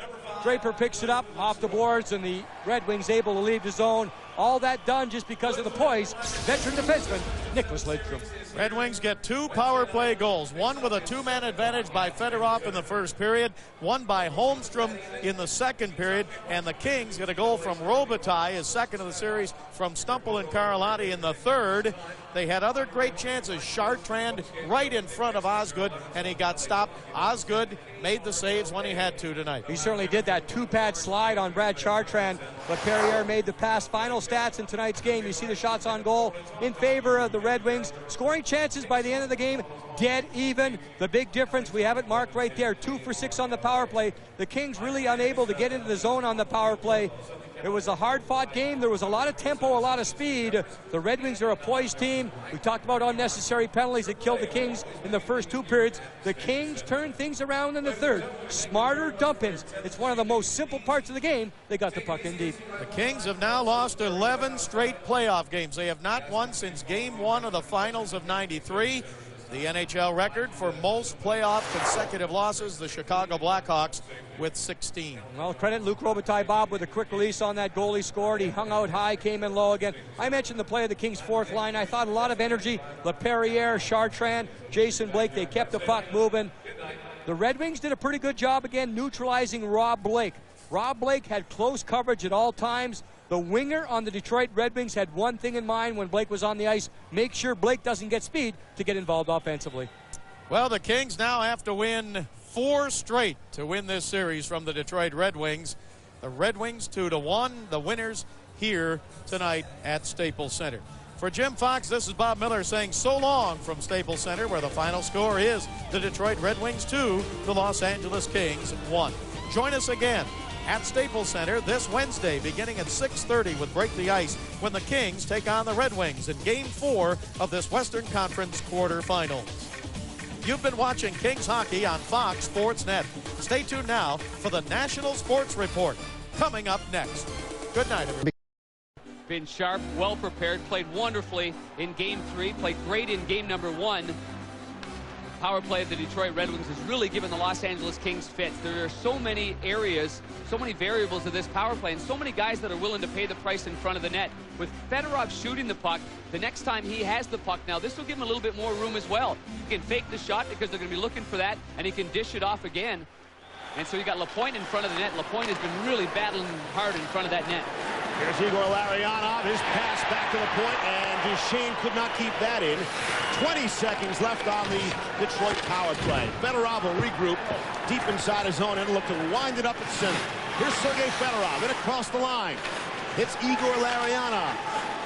Speaker 12: Draper picks it up off the boards, and the Red Wings able to leave the zone. All that done just because of the poise. Veteran defenseman, Nicholas Lidstrom.
Speaker 13: Red Wings get 2 power play goals. One with a 2-man advantage by Fedorov in the first period, one by Holmstrom in the second period, and the Kings get a goal from Robitaille, his second of the series, from Stumple and Carlotti in the third. They had other great chances. Chartrand right in front of Osgood, and he got stopped. Osgood made the saves when he had to tonight.
Speaker 12: He certainly did that 2-pad slide on Brad Chartrand. LaPerriere made the pass. Final stats in tonight's game. You see the shots on goal in favor of the Red Wings. Scoring chances by the end of the game, dead even. The big difference, we have it marked right there, 2 for 6 on the power play. The Kings really unable to get into the zone on the power play. It was a hard-fought game. There was a lot of tempo, a lot of speed. The Red Wings are a poised team. We talked about unnecessary penalties that killed the Kings in the first 2 periods. The Kings turned things around in the third. Smarter dump-ins. It's one of the most simple parts of the game. They got the puck in deep.
Speaker 13: The Kings have now lost 11 straight playoff games. They have not won since Game 1 of the Finals of '93. The NHL record for most playoff consecutive losses, the Chicago Blackhawks with 16.
Speaker 12: Well, credit Luc Robitaille, Bob, with a quick release on that goal he scored. He hung out high, came in low again. I mentioned the play of the Kings' fourth line. I thought a lot of energy. LaPerriere, Chartrand, Jason Blake, they kept the puck moving. The Red Wings did a pretty good job again neutralizing Rob Blake. Rob Blake had close coverage at all times. The winger on the Detroit Red Wings had one thing in mind when Blake was on the ice: make sure Blake doesn't get speed to get involved offensively.
Speaker 13: Well, the Kings now have to win 4 straight to win this series from the Detroit Red Wings. The Red Wings 2-1, the winners here tonight at Staples Center. For Jim Fox, this is Bob Miller saying so long from Staples Center, where the final score is the Detroit Red Wings 2, the Los Angeles Kings 1. Join us again at Staples Center this Wednesday beginning at 6:30 with Break the Ice when the Kings take on the Red Wings in Game 4 of this Western Conference Quarter-Finals. You've been watching Kings hockey on Fox Sports Net. Stay tuned now for the National Sports Report coming up next. Good night, everybody.
Speaker 10: Been sharp, well prepared, played wonderfully in Game 3, played great in Game number 1. Power play of the Detroit Red Wings has really given the Los Angeles Kings fits. There are so many areas, so many variables of this power play, and so many guys that are willing to pay the price in front of the net. With Fedorov shooting the puck, the next time he has the puck now, this will give him a little bit more room as well. He can fake the shot because they're going to be looking for that, and he can dish it off again. And so you got Lapointe in front of the net. Lapointe has been really battling hard in front of that net.
Speaker 21: Here's Igor Larionov, his pass back to the point, and Duchesne could not keep that in. 20 seconds left on the Detroit power play. Fedorov will regroup deep inside his zone and look to wind it up at center. Here's Sergei Fedorov in across the line. It's Igor Larionov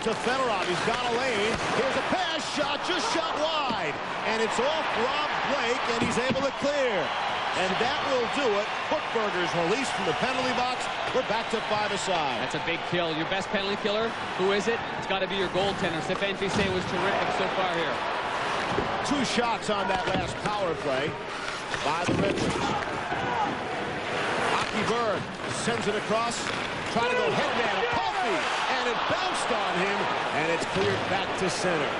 Speaker 21: to Fedorov. He's got a lane. Here's a pass shot, just shot wide. And it's off Rob Blake, and he's able to clear. And that will do it. Hookberger's released from the penalty box. We're back to 5-a-side.
Speaker 10: That's a big kill. Your best penalty killer, who is it? It's got to be your goaltender. Stefan Fissé was terrific so far here.
Speaker 21: 2 shots on that last power play by the Red Wings. Hockey Bird sends it across, trying to go headman to Puffy, and it bounced on him, and it's cleared back to center.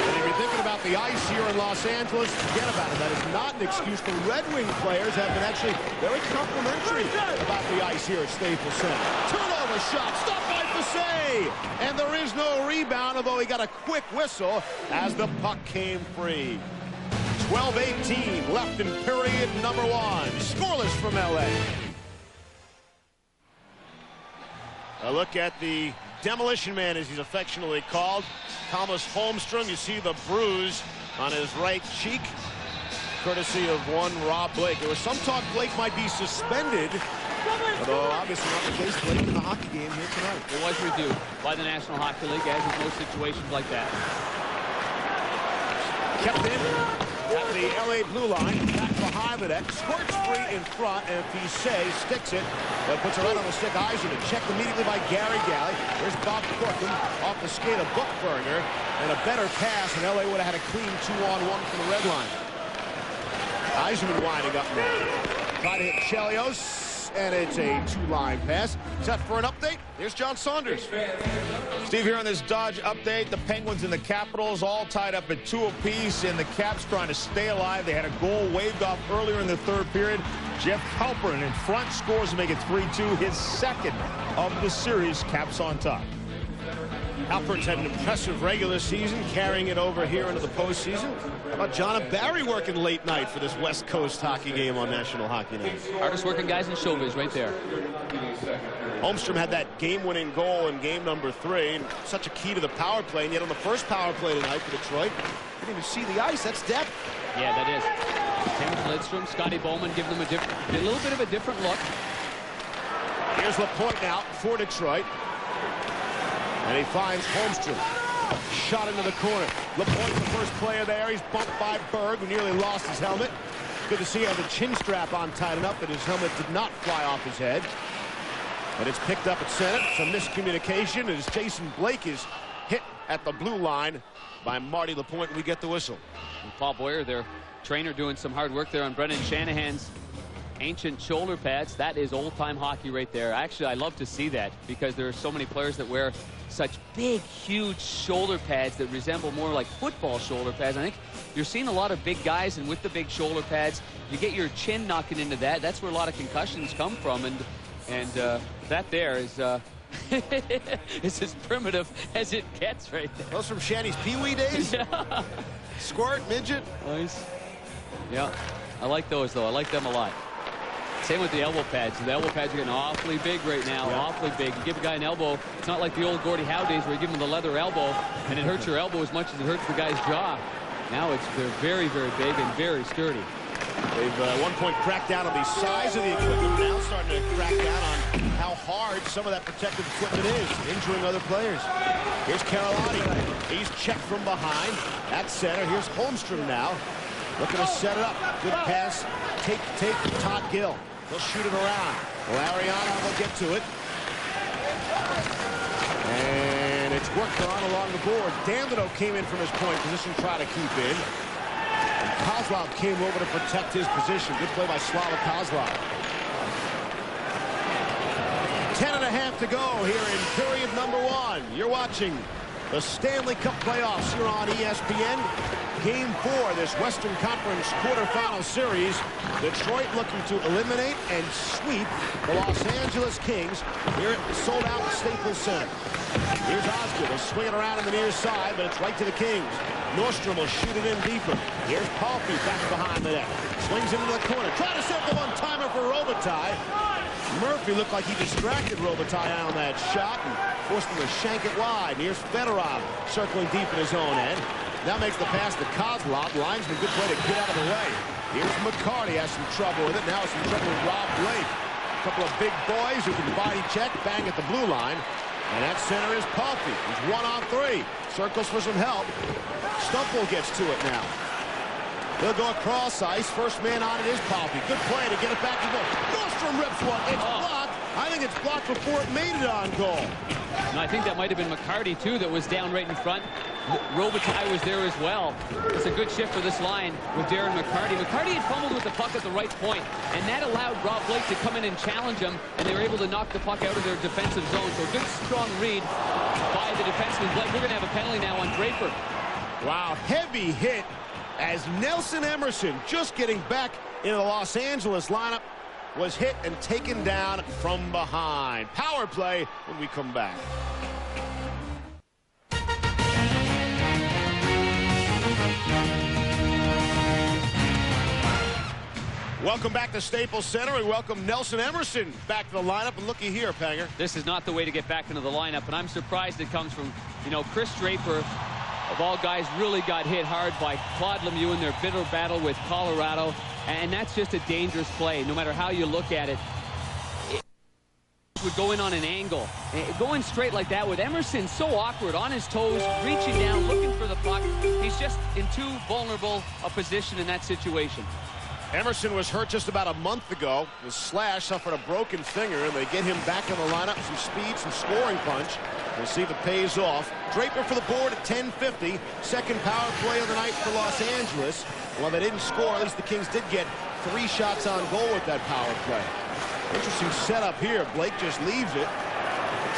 Speaker 21: And if you're thinking about the ice here in Los Angeles, forget about it. That is not an excuse. The Red Wing players have been actually very complimentary about the ice here at Staples Center. Turnover shot, stopped by Fissé, and there is no rebound, although he got a quick whistle as the puck came free. 12:18 left in period number 1. Scoreless from LA. A look at the Demolition Man, as he's affectionately called, Thomas Holmstrom. You see the bruise on his right cheek, courtesy of one Rob Blake. There was some talk Blake might be suspended, although obviously not the case. Blake in the hockey game here tonight.
Speaker 10: It was reviewed by the National Hockey League, as in most situations like that.
Speaker 21: Kept in at the LA blue line, back behind the net, squirts free in front, and Fissé sticks it, but puts it right on the stick. Eisenman checked immediately by Gary Galley. There's Bob Corcoran off the skate of Buchberger, and a better pass, and LA would have had a clean 2-on-1 from the red line. Eisenman winding up now. Try to hit Chelios, and it's a 2-line pass. Set for an update. Here's John Saunders.
Speaker 4: Steve, here on this Dodge update, the Penguins and the Capitals all tied up at 2 apiece, and the Caps trying to stay alive. They had a goal waved off earlier in the third period. Jeff Halpern in front scores to make it 3-2, his second of the series. Caps on top.
Speaker 21: Halpern's had an impressive regular season, carrying it over here into the postseason. How about John and Barry working late night for this West Coast hockey game on National Hockey Night?
Speaker 10: Hardest working guys in showbiz right there.
Speaker 21: Holmstrom had that game-winning goal in game number 3, and such a key to the power play, and yet on the first power play tonight for Detroit, didn't even see the ice. That's depth.
Speaker 10: Yeah, that is. Tim Lidstrom, Scotty Bowman give them a little bit of a different look.
Speaker 21: Here's LaPointe now for Detroit. And he finds Holmstrom. Shot into the corner. LaPointe, the first player there. He's bumped by Berg, who nearly lost his helmet. Good to see he had the chin strap on tight enough that his helmet did not fly off his head. But it's picked up at center. Some miscommunication as Jason Blake is hit at the blue line by Marty LaPointe, and we get the whistle.
Speaker 10: And Paul Boyer, their trainer, doing some hard work there on Brendan Shanahan's ancient shoulder pads. That is old-time hockey right there. Actually, I love to see that because there are so many players that wear such big, huge shoulder pads that resemble more like football shoulder pads. I think you're seeing a lot of big guys, and with the big shoulder pads, you get your chin knocking into that. That's where a lot of concussions come from, and that there is it's as primitive as it gets right there.
Speaker 21: Those from Shanny's Pee-wee days?
Speaker 10: Yeah.
Speaker 21: Squirt, midget.
Speaker 10: Nice. Yeah, I like those, though. I like them a lot. Same with the elbow pads. The elbow pads are getting awfully big right now, awfully big. You give a guy an elbow, it's not like the old Gordie Howe days where you give him the leather elbow and it hurts your elbow as much as it hurts the guy's jaw. Now they're very, very big and very sturdy.
Speaker 21: They've at one point cracked down on the size of the equipment. Now starting to crack down on how hard some of that protective equipment is, injuring other players. Here's Carolani. He's checked from behind at center. Here's Holmstrom now, looking to set it up. Good pass. Take Todd Gill. He'll shoot it around. Lariano will get to it. And it's worked on along the board. Danilo came in from his point position, try to keep in. And Kozlov came over to protect his position. Good play by Slava Kozlov. 10.5 to go here in period number 1. You're watching the Stanley Cup playoffs here on ESPN. Game 4, this Western Conference Quarter-Finals series. Detroit looking to eliminate and sweep the Los Angeles Kings here at the sold-out Staples Center. Here's Osgood. He'll swing it around on the near side, but it's right to the Kings. Nordstrom will shoot it in deeper. Here's Palffy back behind the net. Swings into the corner. Trying to set the one-timer for Robitaille. Murphy looked like he distracted Robitaille on that shot and forced him to shank it wide. Here's Fedorov circling deep in his own end. Now makes the pass to Kozlov. Linesman, good play to get out of the way. Here's McCarty, has some trouble with it. Now some trouble with Rob Blake. A couple of big boys who can body check, bang at the blue line. And at center is Palffy. He's 1-on-3. Circles for some help. Stumple gets to it now. He'll go across ice. First man on it is Poppy. Good play to get it back to goal. Nordstrom rips one. It's blocked. I think it's blocked before it made it on goal.
Speaker 10: And I think that might have been McCarty, too, that was down right in front. Robitaille was there as well. It's a good shift for this line with Darren McCarty. McCarty had fumbled with the puck at the right point, and that allowed Rob Blake to come in and challenge him, and they were able to knock the puck out of their defensive zone. So good, strong read by the defenseman. Blake, we're going to have a penalty now on Draper.
Speaker 21: Wow, heavy hit as Nelson Emerson, just getting back into the Los Angeles lineup, was hit and taken down from behind. Power play when we come back. Welcome back to Staples Center. We welcome Nelson Emerson back to the lineup. And looky here, Panger.
Speaker 10: This is not the way to get back into the lineup, and I'm surprised it comes from, Chris Draper, of all guys, really got hit hard by Claude Lemieux in their bitter battle with Colorado, and that's just a dangerous play, no matter how you look at it. It would go in on an angle. Going straight like that with Emerson so awkward, on his toes, reaching down, looking for the puck. He's just in too vulnerable a position in that situation.
Speaker 21: Emerson was hurt just about a month ago. Was slashed, suffered a broken finger, and they get him back in the lineup. Some speed, some scoring punch. We'll see if it pays off. Draper for the board at 10:50. Second power play of the night for Los Angeles. While they didn't score, at least the Kings did get 3 shots on goal with that power play. Interesting setup here. Blake just leaves it.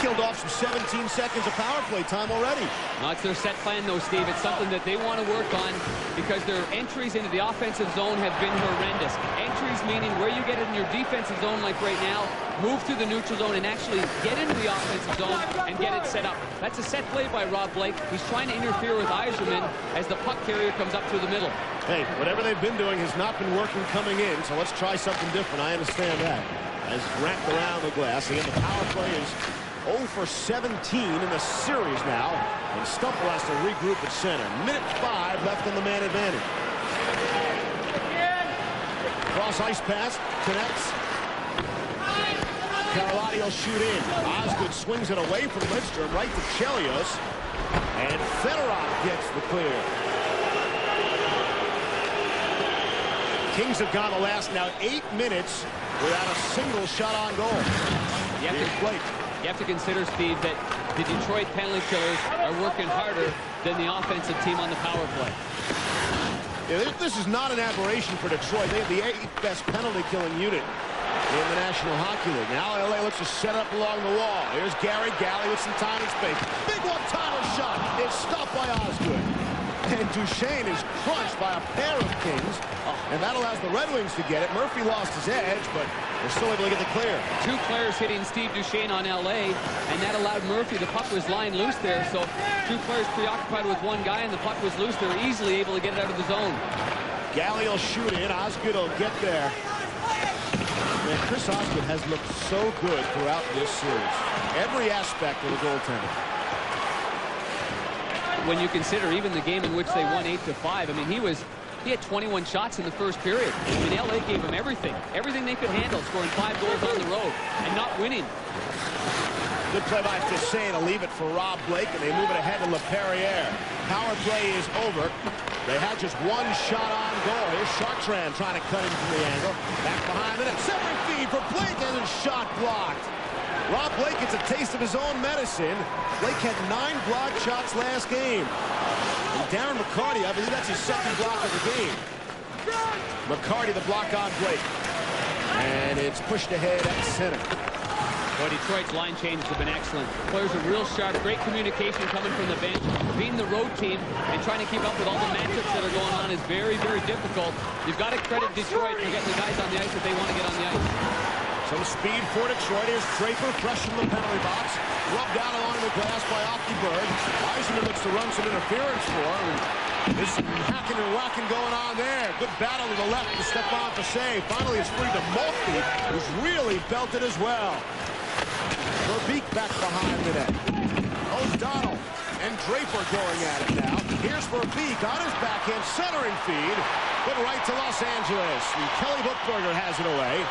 Speaker 21: Killed off some 17 seconds of power play time already.
Speaker 10: That's their set plan, though, Steve. It's something that they want to work on because their entries into the offensive zone have been horrendous. Entries meaning where you get in your defensive zone like right now, move through the neutral zone and actually get into the offensive zone and get it set up. That's a set play by Rob Blake. He's trying to interfere with Yzerman as the puck carrier comes up through the middle.
Speaker 21: Hey, whatever they've been doing has not been working coming in, so let's try something different. I understand that. As wrapped around the glass, and the power play is 0 for 17 in the series now, and Stumple has to regroup at center. Minute 5 left on the man advantage. Cross ice pass, connects. Carlotti will shoot in. Osgood swings it away from Lidstrom, right to Chelios, and Fedorov gets the clear. Kings have gone the last now 8 minutes without a single shot on goal.
Speaker 10: You have to consider, Steve, that the Detroit penalty killers are working harder than the offensive team on the power play.
Speaker 21: Yeah, this is not an aberration for Detroit. They have the 8th best penalty-killing unit in the National Hockey League. Now LA looks to set up along the wall. Here's Gary Galley with some time and space. Big one-timer shot. It's stopped by Osgood. And Duchesne is crunched by a pair of Kings. And that allows the Red Wings to get it. Murphy lost his edge, but they're still able to get the clear.
Speaker 10: 2 players hitting Steve Duchesne on LA, and that allowed Murphy. The puck was lying loose there, so 2 players preoccupied with one guy, and the puck was loose. They're easily able to get it out of the zone.
Speaker 21: Galley will shoot in. Osgood will get there. Man, Chris Osgood has looked so good throughout this series. Every aspect of the goaltender.
Speaker 10: When you consider even the game in which they won 8-5, I mean, he had 21 shots in the first period. I mean, LA gave him everything they could handle, scoring 5 goals on the road and not winning.
Speaker 21: Good play by Toussaint to leave it for Rob Blake, and they move it ahead to LaPerriere. Power play is over. They had just 1 shot on goal. Here's Chartrand trying to cut him from the angle. Back behind the net. Severing feed for Blake, and his shot blocked. Rob Blake gets a taste of his own medicine. Blake had 9 blocked shots last game. And Darren McCarty, I believe that's his 2nd block of the game. McCarty, the block on Blake. And it's pushed ahead at center.
Speaker 10: Boy, Detroit's line changes have been excellent. Players are real sharp, great communication coming from the bench. Being the road team and trying to keep up with all the matchups that are going on is very, very difficult. You've got to credit Detroit for getting the guys on the ice that they want to get on the ice.
Speaker 21: Some speed for Detroit. Here's Draper, fresh from the penalty box. Rubbed down along the glass by Ockyberg. Yzerman looks to run some interference for him. There's some hacking and whacking going on there. Good battle to the left to Stepan for save. Finally, it's free to Maltby, who's really belted as well. Verbeek back behind the net. O'Donnell and Draper going at it now. Here's Verbeek on his backhand centering feed, but right to Los Angeles. And Kelly Buchberger has it away.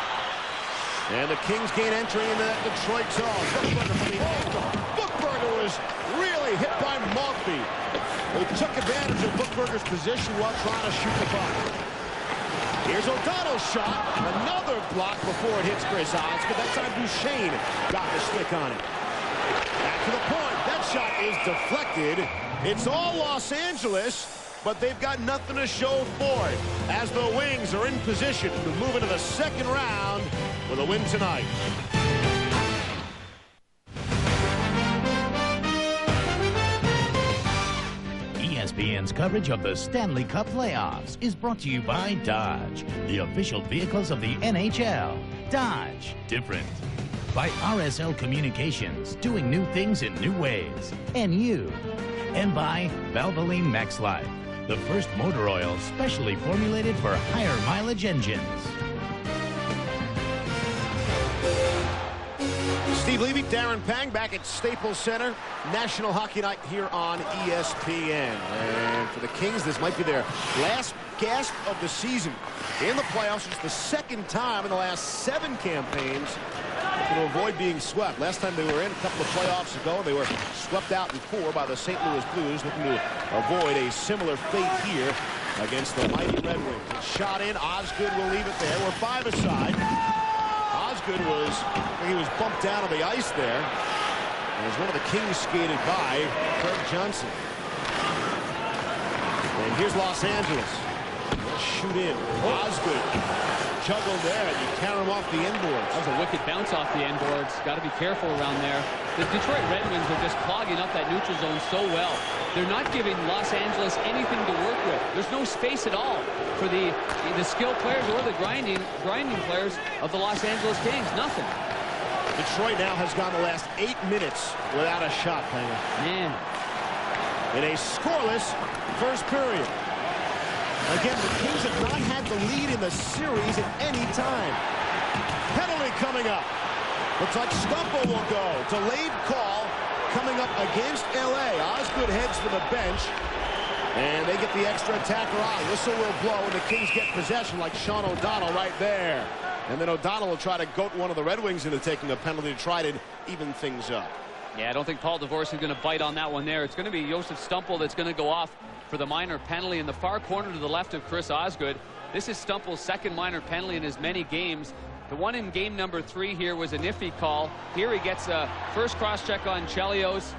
Speaker 21: And the Kings gain entry into that Detroit zone. Buchberger from the angle. Buchberger was really hit by Maltby. They took advantage of Bookberger's position while trying to shoot the puck. Here's O'Donnell's shot. Another block before it hits Chris Osgood. That time Duchesne got the stick on it. Back to the point. That shot is deflected. It's all Los Angeles, but they've got nothing to show for it as the Wings are in position to move into the second round with a win tonight.
Speaker 15: ESPN's coverage of the Stanley Cup playoffs is brought to you by Dodge, the official vehicles of the NHL. Dodge, different. By RSL Communications, doing new things in new ways. And you. And by Valvoline Max Life, the first motor oil specially formulated for higher mileage engines.
Speaker 21: Steve Levy, Darren Pang back at Staples Center. National Hockey Night here on ESPN. And for the Kings, this might be their last gasp of the season in the playoffs. It's the second time in the last 7 campaigns to avoid being swept. Last time they were in a couple of playoffs ago, they were swept out in 4 by the St. Louis Blues, looking to avoid a similar fate here against the mighty Red Wings. It's shot in. Osgood will leave it there. We're 5 aside. Osgood he was bumped down on the ice there as one of the Kings skated by Kirk Johnson. And here's Los Angeles. They'll shoot in. Osgood juggled there, and you carry him off the end boards.
Speaker 10: That was a wicked bounce off the end boards. Got to be careful around there. The Detroit Red Wings are just clogging up that neutral zone so well. They're not giving Los Angeles anything to work with. There's no space at all for the skilled players or the grinding players of the Los Angeles Kings. Nothing.
Speaker 21: Detroit now has gone the last 8 minutes without a shot, Panger.
Speaker 10: Man.
Speaker 21: In a scoreless first period. Again, the Kings have not had the lead in the series at any time. Penalty coming up. Looks like Stumple will go. Delayed call coming up against L.A. Osgood heads for the bench. And they get the extra attacker on. Whistle will blow, and the Kings get possession like Sean O'Donnell right there. And then O'Donnell will try to goat one of the Red Wings into taking a penalty to try to even things up.
Speaker 10: Yeah, I don't think Paul DeVorsky is going to bite on that one there. It's going to be Josef Stumple that's going to go off for the minor penalty in the far corner to the left of Chris Osgood. This is Stumple's second minor penalty in as many games. The one in game number 3 here was a nifty call. Here he gets a first cross-check on Chelios.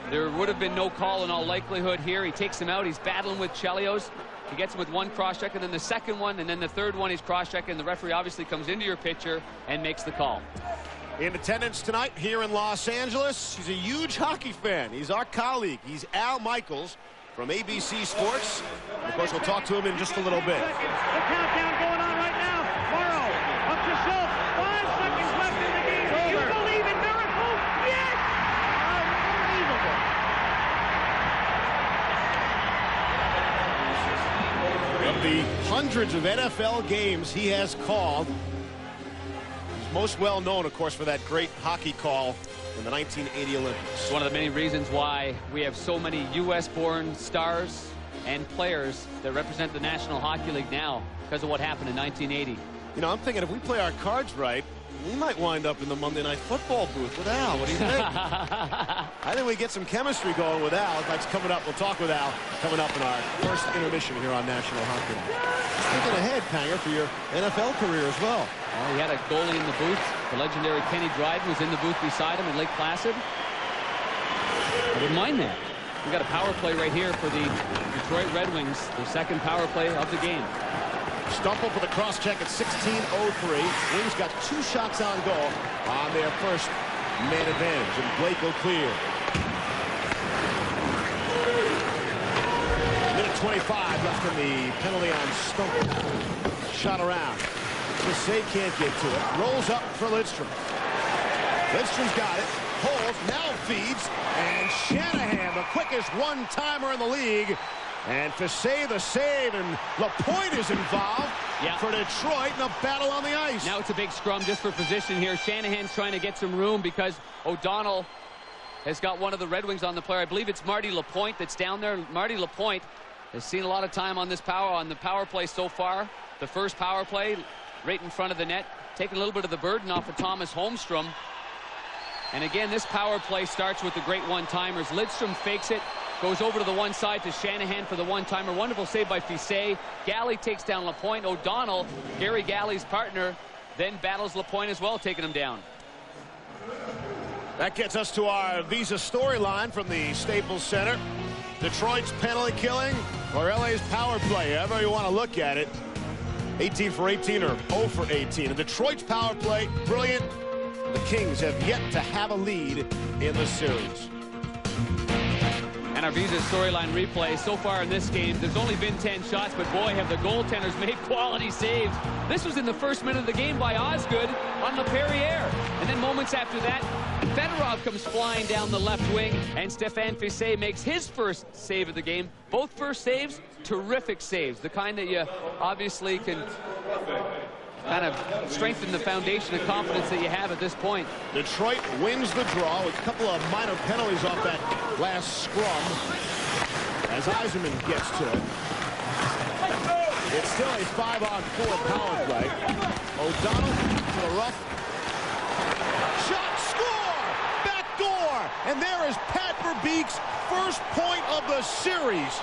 Speaker 10: There would have been no call in all likelihood here. He takes him out. He's battling with Chelios. He gets him with one cross-check, and then the second one, and then the third one he's cross-checking. The referee obviously comes into your picture and makes the call.
Speaker 21: In attendance tonight here in Los Angeles, he's a huge hockey fan. He's our colleague. He's Al Michaels from ABC Sports. And of course, we'll talk to him in just a little bit.
Speaker 8: The countdown going on right now. Morrow up to Schultz. 5 seconds left in the game. Do you believe in miracles? Yes! Unbelievable.
Speaker 21: Of the hundreds of NFL games he has called, he's most well known, of course, for that great hockey call in the 1980 Olympics.
Speaker 10: One of the many reasons why we have so many U.S.-born stars and players that represent the National Hockey League now because of what happened in 1980.
Speaker 21: You know, I'm thinking if we play our cards right, we might wind up in the Monday Night Football booth with Al. What do you think? I think we get some chemistry going with Al. That's coming up. We'll talk with Al coming up in our first intermission here on National Hockey League. Thinking ahead, Panger, for your NFL career as well.
Speaker 10: He had a goalie in the booth. The legendary Kenny Dryden was in the booth beside him in Lake Placid. I wouldn't mind that. We got a power play right here for the Detroit Red Wings, their second power play of the game.
Speaker 21: Stumple for the cross-check at 16:03. Wings got 2 shots on goal on their first man advantage, and Blake will clear. Minute 25 left in the penalty on Stumple. Shot around. Say can't get to it. Rolls up for Lidstrom. Lidstrom's got it. Holds, now feeds, and Shanahan, the quickest one-timer in the league. And to save the save, and Lapointe is involved for Detroit in a battle on the ice.
Speaker 10: Now it's a big scrum just for position here. Shanahan's trying to get some room because O'Donnell has got one of the Red Wings on the player. I believe it's Marty Lapointe that's down there. Marty Lapointe has seen a lot of time on the power play so far. The first power play right in front of the net, taking a little bit of the burden off of Thomas Holmstrom. And again, this power play starts with the great one-timers. Lidstrom fakes it, Goes over to the one side to Shanahan for the one-timer. Wonderful save by Fisset. Galley takes down Lapointe. O'Donnell, Gary Galley's partner, then battles Lapointe as well, taking him down.
Speaker 21: That gets us to our Visa storyline from the Staples Center. Detroit's penalty killing or LA's power play, however you want to look at it. 18 for 18 or 0 for 18. And Detroit's power play, brilliant. The Kings have yet to have a lead in the series.
Speaker 10: And our Visa storyline replay so far in this game, there's only been 10 shots, but boy, have the goaltenders made quality saves. This was in the first minute of the game by Osgood on LaPerriere. And then moments after that, Fedorov comes flying down the left wing, and Stéphane Fisset makes his first save of the game. Both first saves, terrific saves, the kind that you obviously can kind of strengthen the foundation of confidence that you have at this point.
Speaker 21: Detroit wins the draw with a couple of minor penalties off that last scrum as Yzerman gets to it. It's still a 5-on-4 power play. O'Donnell to the rough. Shot, score! Back door! And there is Pat Verbeek's first point of the series.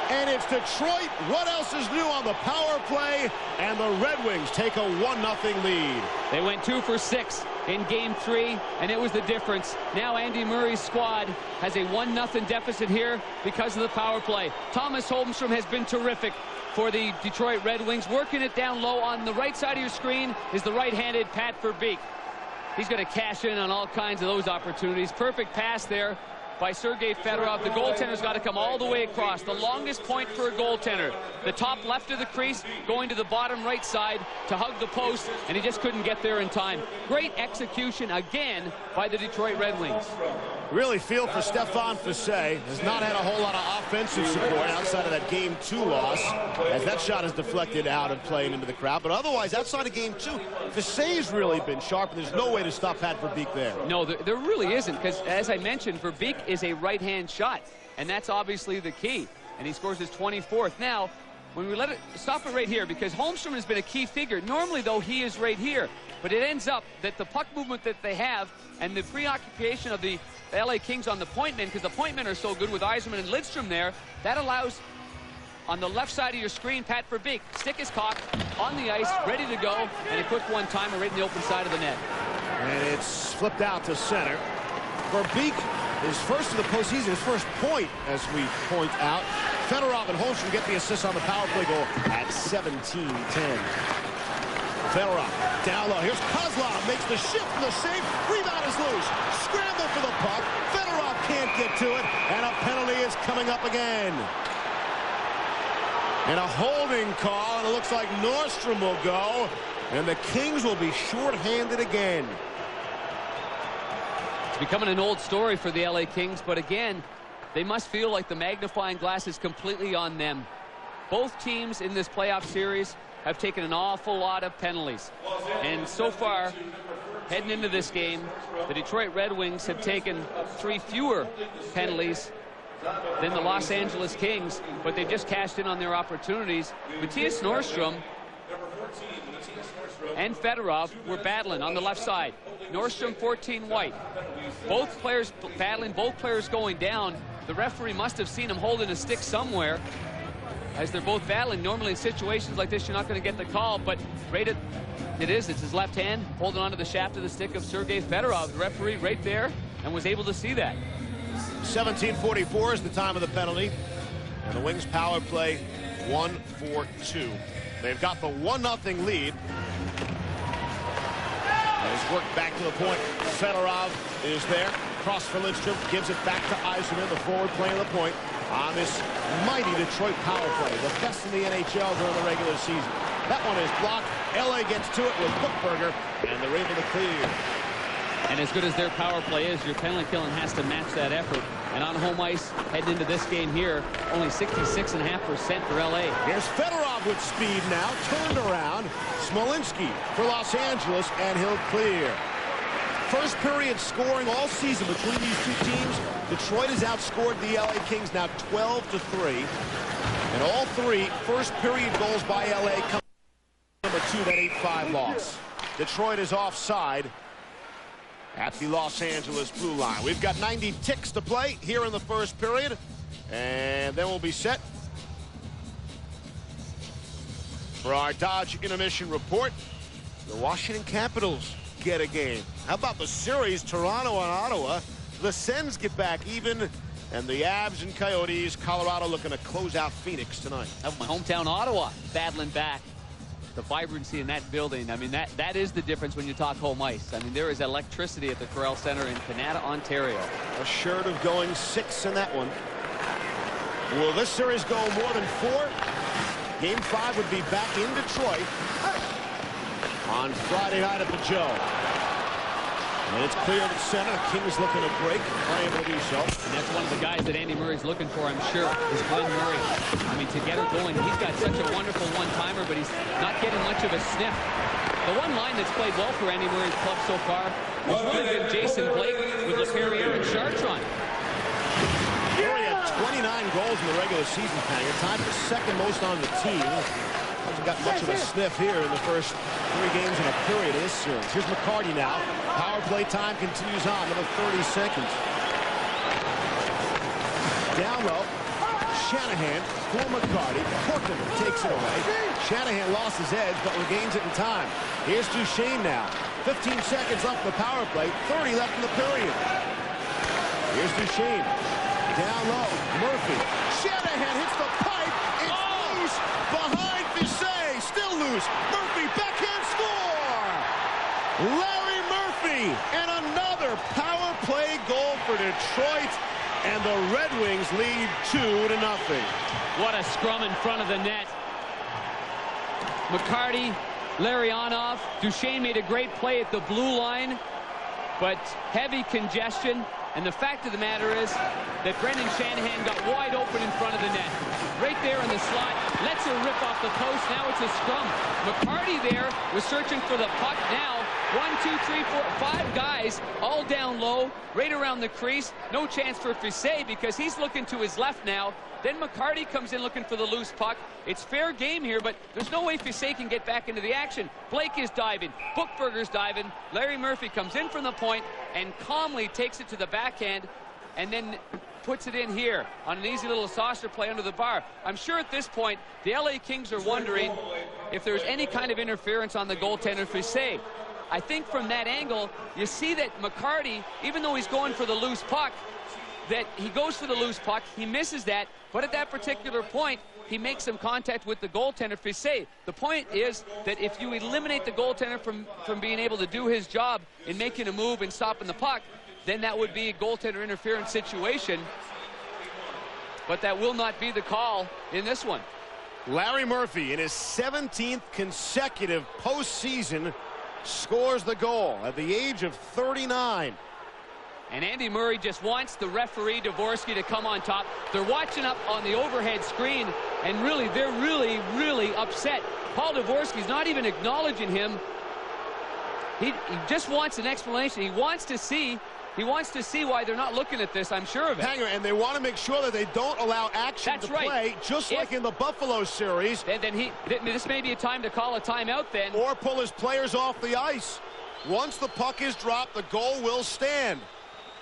Speaker 21: And it's Detroit. What else is new on the power play? And the Red Wings take a 1-0 lead.
Speaker 10: They went 2 for 6 in Game 3, and it was the difference. Now Andy Murray's squad has a 1-0 deficit here because of the power play. Thomas Holmstrom has been terrific for the Detroit Red Wings. Working it down low on the right side of your screen is the right-handed Pat Verbeek. He's going to cash in on all kinds of those opportunities. Perfect pass there by Sergei Fedorov. The goaltender's got to come all the way across. The longest point for a goaltender. The top left of the crease going to the bottom right side to hug the post, and he just couldn't get there in time. Great execution again by the Detroit Red Wings.
Speaker 21: Really feel for Stéphane Fisset. Has not had a whole lot of offensive support outside of that Game 2 loss, as that shot is deflected out and playing into the crowd. But otherwise, outside of Game 2, Fisset's really been sharp, and there's no way to stop Pat Verbeek there.
Speaker 10: No, there really isn't, because as I mentioned, Verbeek is a right-hand shot, and that's obviously the key. And he scores his 24th. Now, when we let it stop it right here, because Holmstrom has been a key figure. Normally, though, he is right here. But it ends up that the puck movement that they have and the preoccupation of the LA Kings on the point men, because the point men are so good with Yzerman and Lidstrom there, that allows, on the left side of your screen, Pat Verbeek, stick is cocked, on the ice, ready to go, and a quick one-timer right in the open side of the net.
Speaker 21: And it's flipped out to center. Verbeek is first of the postseason, his first point, as we point out. Fedorov and Holmstrom get the assist on the power play goal at 17-10. Fedorov down low. Here's Kozlov, makes the shift and the save. Rebound is loose. Scramble for the puck. Fedorov can't get to it, and a penalty is coming up again. And a holding call, and it looks like Nordstrom will go, and the Kings will be shorthanded again.
Speaker 10: It's becoming an old story for the LA Kings, but again, they must feel like the magnifying glass is completely on them. Both teams in this playoff series have taken an awful lot of penalties. And so far, heading into this game, the Detroit Red Wings have taken 3 fewer penalties than the Los Angeles Kings, but they've just cashed in on their opportunities. Mattias Nordstrom and Fedorov were battling on the left side. Nordstrom 14 white. Both players battling, both players going down. The referee must have seen him holding a stick somewhere as they're both battling. Normally in situations like this, you're not going to get the call, but rated it is. It's his left hand holding onto the shaft of the stick of Sergei Fedorov. The referee right there and was able to see that.
Speaker 21: 17:44 is the time of the penalty. And the Wings power play 1-4-2. They've got the 1-0 lead. He's worked back to the point. Fedorov is there. Cross for Lidstrom. Gives it back to Yzerman, the forward playing the point on this mighty Detroit power play. The best in the NHL during the regular season. That one is blocked. LA gets to it with Buchberger, and they're able to clear.
Speaker 10: And as good as their power play is, your penalty killing has to match that effort. And on home ice, heading into this game here, only 66.5% for LA.
Speaker 21: Here's Fedorov with speed now, turned around. Smolinski for Los Angeles, and he'll clear. First period scoring all season between these two teams. Detroit has outscored the LA Kings now 12-3. And all 3 first period goals by LA come number 2, that 8-5 loss. Detroit is offside at the Los Angeles blue line. We've got 90 ticks to play here in the first period. And then we'll be set for our Dodge intermission report. The Washington Capitals get a game. How about the series, Toronto and Ottawa? The Sens get back even, and the Avs and Coyotes, Colorado looking to close out Phoenix tonight.
Speaker 10: Of my hometown, Ottawa, battling back. The vibrancy in that building, I mean, that is the difference when you talk home ice. I mean, there is electricity at the Corel Center in Canada, Ontario.
Speaker 21: Assured of going 6 in that one. Will this series go more than 4? Game 5 would be back in Detroit on Friday night at the Joe. And it's clear at center. The Kings looking to break, unable to do so.
Speaker 10: And that's one of the guys that Andy Murray's looking for, I'm sure, is Glenn Murray. I mean, to get her going, he's got such a wonderful one-timer, but he's not getting much of a sniff. The one line that's played well for Andy Murray's club so far has really been Jason Blake with LaPerriere and Chartron.
Speaker 21: Murray had 29 goals in the regular season, Panger. Tied for second most on the team. Hasn't got much of a sniff here in the first 3 games in a period of this series. Here's McCarty now. Power play time continues on. Another 30 seconds. Down low. Shanahan for McCarty. Corcoran takes it away. Shanahan lost his edge, but regains it in time. Here's Duchesne now. 15 seconds left in the power play. 30 left in the period. Here's Duchesne. Down low. Murphy. Shanahan hits the pipe. It's loose. Behind Fisset. Still loose. Murphy backhand score. Larry Murphy. And another power play goal for Detroit. And the Red Wings lead 2-0.
Speaker 10: What a scrum in front of the net. McCarty, Larionov, Duchesne made a great play at the blue line, but heavy congestion. And the fact of the matter is that Brendan Shanahan got wide open in front of the net. Right there in the slot, lets her rip off the post. Now it's a scrum. McCarty there was searching for the puck. Now 1, 2, 3, 4, 5 guys all down low, right around the crease. No chance for Fisset because he's looking to his left now. Then McCarty comes in looking for the loose puck. It's fair game here, but there's no way Fisset can get back into the action. Blake is diving. Bookberger's diving. Larry Murphy comes in from the point and calmly takes it to the backhand and then puts it in here on an easy little saucer play under the bar. I'm sure at this point the LA Kings are wondering if there's any kind of interference on the goaltender Fisset. I think from that angle, you see that McCarty, even though he's going for the loose puck, that he goes for the loose puck, he misses that, but at that particular point, he makes some contact with the goaltender, Fisset. The point is that if you eliminate the goaltender from being able to do his job in making a move and stopping the puck, then that would be a goaltender interference situation. But that will not be the call in this one.
Speaker 21: Larry Murphy, in his 17th consecutive postseason, scores the goal at the age of 39.
Speaker 10: And Andy Murray just wants the referee, Dvorsky, to come on top. They're watching up on the overhead screen, and really, they're really upset. Paul Dvorsky's not even acknowledging him. He just wants an explanation. He wants to see why they're not looking at this, I'm sure of it.
Speaker 21: Hanger, and they want to make sure that they don't allow action to play, just like in the Buffalo series.
Speaker 10: Then this may be a time to call a timeout then.
Speaker 21: Or pull his players off the ice. Once the puck is dropped, the goal will stand.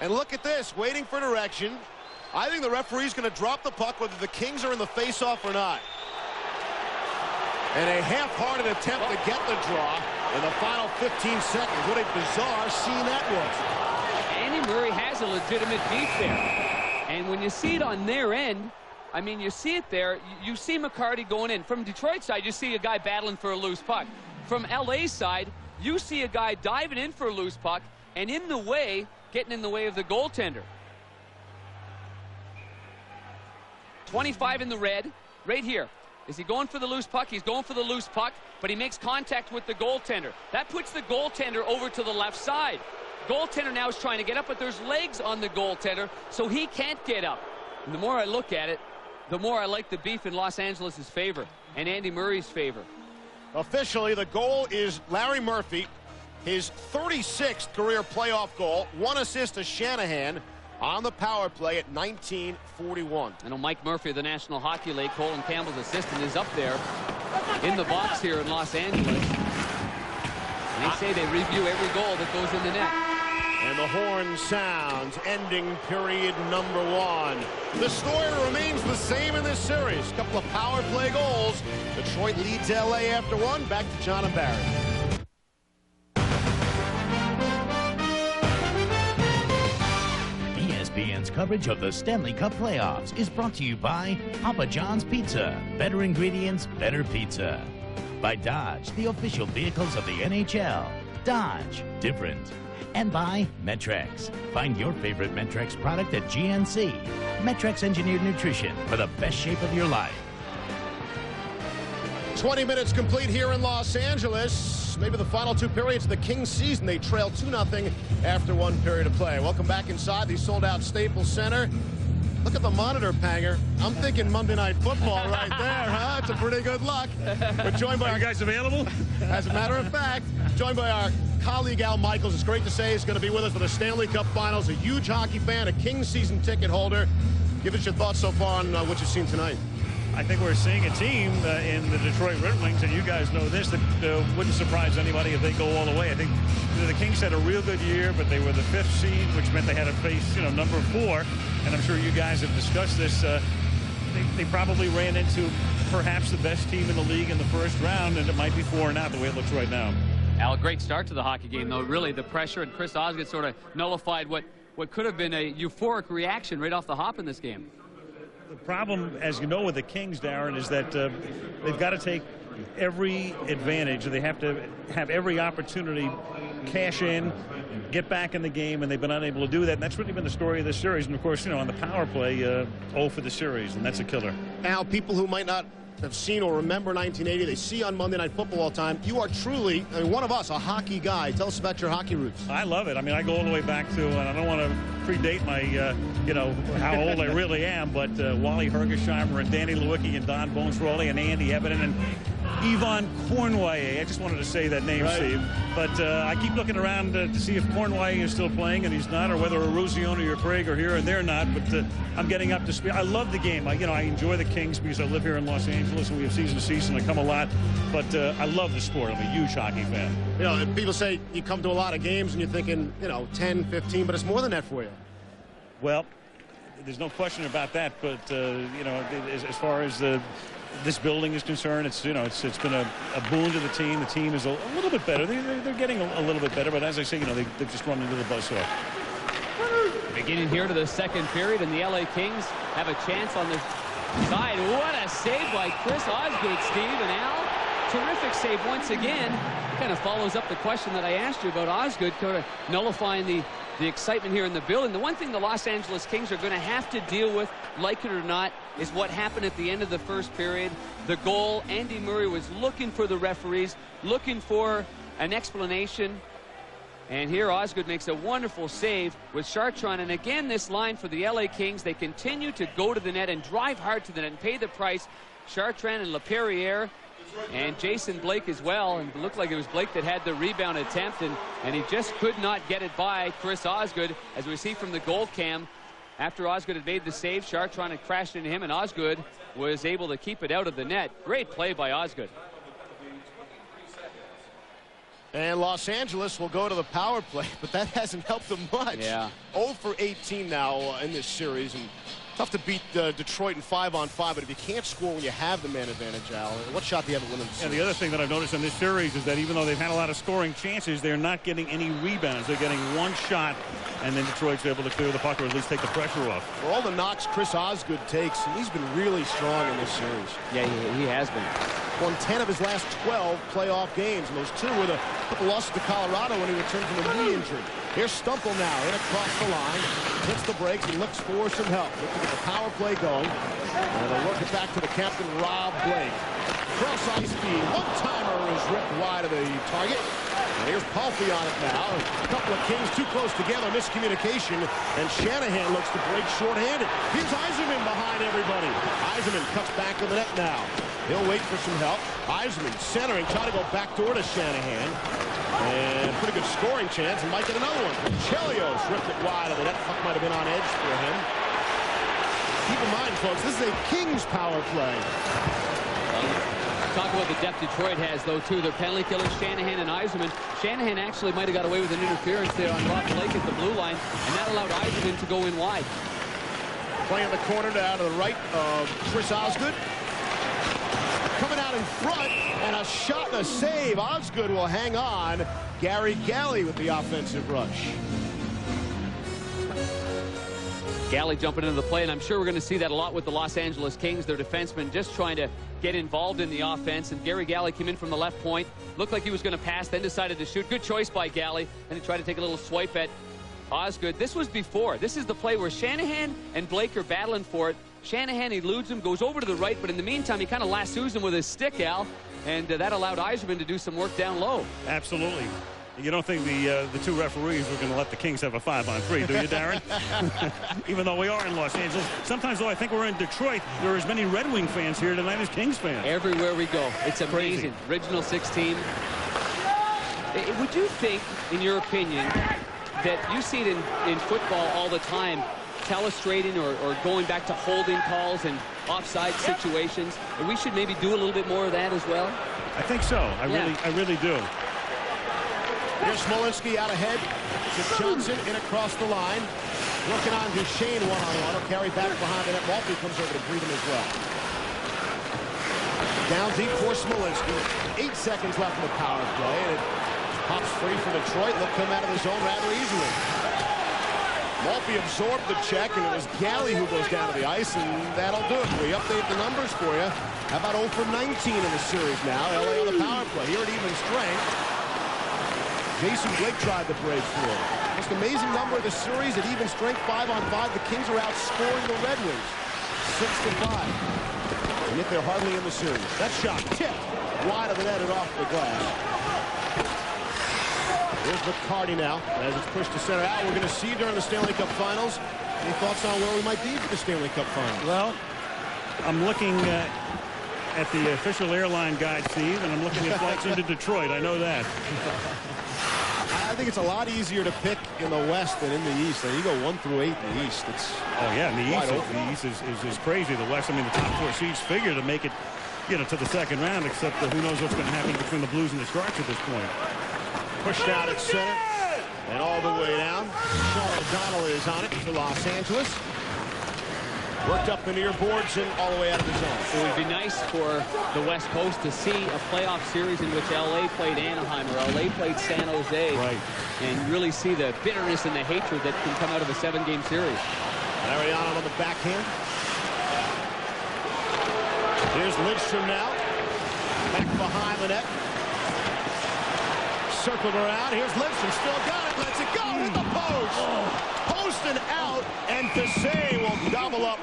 Speaker 21: And look at this, waiting for direction. I think the referee's going to drop the puck whether the Kings are in the face-off or not. And a half-hearted attempt to get the draw in the final 15 seconds. What a bizarre scene that was.
Speaker 10: Andy Murray has a legitimate beef there. And when you see it on their end, I mean, you see it there, you see McCarty going in. From Detroit side, you see a guy battling for a loose puck. From LA side, you see a guy diving in for a loose puck and getting in the way of the goaltender. 25 in the red, right here. Is he going for the loose puck? He's going for the loose puck, but he makes contact with the goaltender. That puts the goaltender over to the left side. Goaltender now is trying to get up, but there's legs on the goaltender, so he can't get up. And the more I look at it, the more I like the beef in Los Angeles' favor and Andy Murray's favor.
Speaker 21: Officially, the goal is Larry Murphy. His 36th career playoff goal, 1 assist to Shanahan on the power play at 1941.
Speaker 10: I know Mike Murphy of the National Hockey League, Colin Campbell's assistant, is up there in the box here in Los Angeles. And they say they review every goal that goes in the net.
Speaker 21: And the horn sounds, ending period number 1. The story remains the same in this series. A couple of power play goals. Detroit leads LA after 1. Back to John and Barry.
Speaker 15: ESPN's coverage of the Stanley Cup playoffs is brought to you by Papa John's Pizza. Better ingredients, better pizza. By Dodge, the official vehicles of the NHL. Dodge, different. And by Metrex. Find your favorite Metrex product at GNC. Metrex Engineered Nutrition for the best shape of your life.
Speaker 21: 20 minutes complete here in Los Angeles. Maybe the final 2 periods of the Kings season. They trail 2-0 after 1 period of play. Welcome back inside the sold-out Staples Center. Look at the monitor, Panger. I'm thinking Monday Night Football right there, huh? It's a pretty good luck. We're joined by...
Speaker 9: Are you guys available?
Speaker 21: As a matter of fact, joined by our colleague Al Michaels. It's great to say he's going to be with us for the Stanley Cup Finals. A huge hockey fan, a Kings season ticket holder. Give us your thoughts so far on what you've seen tonight.
Speaker 9: I think we're seeing a team in the Detroit Red Wings, and you guys know this, that wouldn't surprise anybody if they go all the way. I think the Kings had a real good year, but they were the 5th seed, which meant they had to face, number 4. And I'm sure you guys have discussed this. They probably ran into perhaps the best team in the league in the first round, and it might be 4-0 the way it looks right now.
Speaker 10: Al, a great start to the hockey game, though. Really, the pressure, and Chris Osgood sort of nullified what could have been a euphoric reaction right off the hop in this game.
Speaker 9: The problem, as you know, with the Kings, Darren, is that they've got to take every advantage. They have to have every opportunity, cash in, get back in the game, and they've been unable to do that. And that's really been the story of this series. And, of course, on the power play, 0 for the series, and that's a killer.
Speaker 21: Al, people who might not have seen or remember 1980, they see on Monday Night Football all the time. You are truly, one of us, a hockey guy. Tell us about your hockey roots.
Speaker 9: I love it. I mean, I go all the way back to, and I don't want to predate my, how old I really am, but Wally Hergesheimer and Danny Lewicki and Don Bonesrolli and Andy Ebenen and Yvonne Cornway. I just wanted to say that name, right, Steve. But I keep looking around to see if Cornway is still playing, and he's not, or whether Eruzione or Craig are here, and they're not. But I'm getting up to speed. I love the game. I enjoy the Kings because I live here in Los Angeles, and we have season to season. I come a lot. But I love the sport. I'm a huge hockey fan.
Speaker 21: People say you come to a lot of games, and you're thinking, 10, 15, but it's more than that for you.
Speaker 9: Well, there's no question about that. But, as far as this building is concerned, it's been a boon to the team. The team is a little bit better. They're getting a little bit better, but as I say, they've just run into the buzzsaw.
Speaker 10: Beginning here to the 2nd period, and the LA Kings have a chance on the side. What a save by Chris Osgood, Steve and Al. Terrific save once again. Kind of follows up the question that I asked you about Osgood, kind of nullifying the excitement here in the building. The one thing the Los Angeles Kings are going to have to deal with, like it or not, is what happened at the end of the 1st period. The goal, Andy Murray was looking for the referees, looking for an explanation. And here Osgood makes a wonderful save with Chartrand. And again, this line for the LA Kings, they continue to go to the net and drive hard to the net and pay the price. Chartrand and LaPerriere and Jason Blake as well, and it looked like it was Blake that had the rebound attempt, and he just could not get it by Chris Osgood. As we see from the goal cam, after Osgood had made the save, Chartrand had crashed into him, and Osgood was able to keep it out of the net. Great play by Osgood.
Speaker 21: And Los Angeles will go to the power play, but that hasn't helped them much.
Speaker 10: Yeah.
Speaker 21: 0 for 18 now in this series, and tough to beat Detroit in 5-on-5, but if you can't score when you have the man advantage, Al, what shot do you have at winning the series?
Speaker 9: And the other thing that I've noticed in this series is that even though they've had a lot of scoring chances, they're not getting any rebounds. They're getting one shot, and then Detroit's able to clear the puck or at least take the pressure off.
Speaker 21: For all the knocks Chris Osgood takes, he's been really strong in this series.
Speaker 10: Yeah, he has been.
Speaker 21: Won 10 of his last 12 playoff games, and those 2 were the couple losses to Colorado when he returned from a knee injury. Here's Stumple now, in across the line, hits the brakes and looks for some help. Looking at the power play going, and they'll work it back to the captain, Rob Blake. Cross ice speed, one-timer is ripped wide of the target. And here's Palfy on it now. A couple of Kings too close together, miscommunication, and Shanahan looks to break shorthanded. Here's Yzerman behind everybody. Yzerman cuts back to the net now. He'll wait for some help. Yzerman centering, trying to go backdoor to Shanahan. And pretty good scoring chance, and might get another one. Chelios ripped it wide of the net. Puck might have been on edge for him. Keep in mind, folks, this is a Kings power play.
Speaker 10: Talk about the depth Detroit has, though, too. Their penalty killers, Shanahan and Yzerman. Shanahan actually might have got away with an interference there on Rob Blake at the blue line, and that allowed Yzerman to go in wide.
Speaker 21: Play in the corner down to the right of Chris Osgood. Coming out in front, and a shot and a save. Osgood will hang on. Gary Galley with the offensive rush.
Speaker 10: Galley jumping into the play, and I'm sure we're going to see that a lot with the Los Angeles Kings. Their defensemen just trying to get involved in the offense, and Gary Galley came in from the left point. Looked like he was going to pass, then decided to shoot. Good choice by Galley, and he tried to take a little swipe at Osgood. This was before. This is the play where Shanahan and Blake are battling for it. Shanahan eludes him, goes over to the right, but in the meantime, he kind of lassos him with his stick, Al, and that allowed Yzerman to do some work down low.
Speaker 9: Absolutely. You don't think the two referees were going to let the Kings have a 5-on-3, do you, Darren? Even though we are in Los Angeles. Sometimes, though, I think we're in Detroit. There are as many Red Wing fans here tonight as Kings fans.
Speaker 10: Everywhere we go. It's
Speaker 9: Crazy.
Speaker 10: amazing. Original 6 team. Would you think, in your opinion, that you see it in football all the time, telestrating or going back to holding calls and offside situations, and we should maybe do a little bit more of that as well?
Speaker 9: I think so. I really do.
Speaker 21: Here's Smolinski out ahead to Johnson in across the line. Working on Duchesne one-on-one. He'll carry back behind the net. Maltby comes over to greet him as well. Down deep for Smolinski. 8 seconds left in the power play. And it pops free for Detroit. They'll come out of the zone rather easily. Maltby absorbed the check, and it was Galley who goes down to the ice, and that'll do it. We update the numbers for you. How about 0 for 19 in the series now? LA on the power play. Here at even strength. Jason Blake tried to break through. Most amazing number of the series at even strength, 5-on-5. The Kings are outscoring the Red Wings 6-5. And yet they're hardly in the series. That shot tipped wide of the net and off the glass. Here's McCarty now as it's pushed to center out. We're going to see during the Stanley Cup Finals. Any thoughts on where we might be for the Stanley Cup Finals?
Speaker 9: Well, I'm looking at the official airline guide, Steve, and I'm looking at flights into Detroit. I know that.
Speaker 21: I think it's a lot easier to pick in the West than in the East. You go 1 through 8 in the East. It's
Speaker 9: in the East is crazy. The West, I mean, the top 4 seeds figure to make it, to the second round. Except who knows what's going to happen between the Blues and the Sharks at this point.
Speaker 21: Pushed out at center and all the way down. Sean O'Donnell is on it for Los Angeles. Worked up the near boards and all the way out of the zone.
Speaker 10: It would be nice for the West Coast to see a playoff series in which LA played Anaheim or LA played San Jose.
Speaker 9: Right.
Speaker 10: And really see the bitterness and the hatred that can come out of a 7-game series.
Speaker 21: Ariana on the backhand. Here's Lidstrom now. Back behind the net. Circled around. Here's Lidstrom. Still got it. Lets it go. Hit the post. Post and out. And Desai will gobble up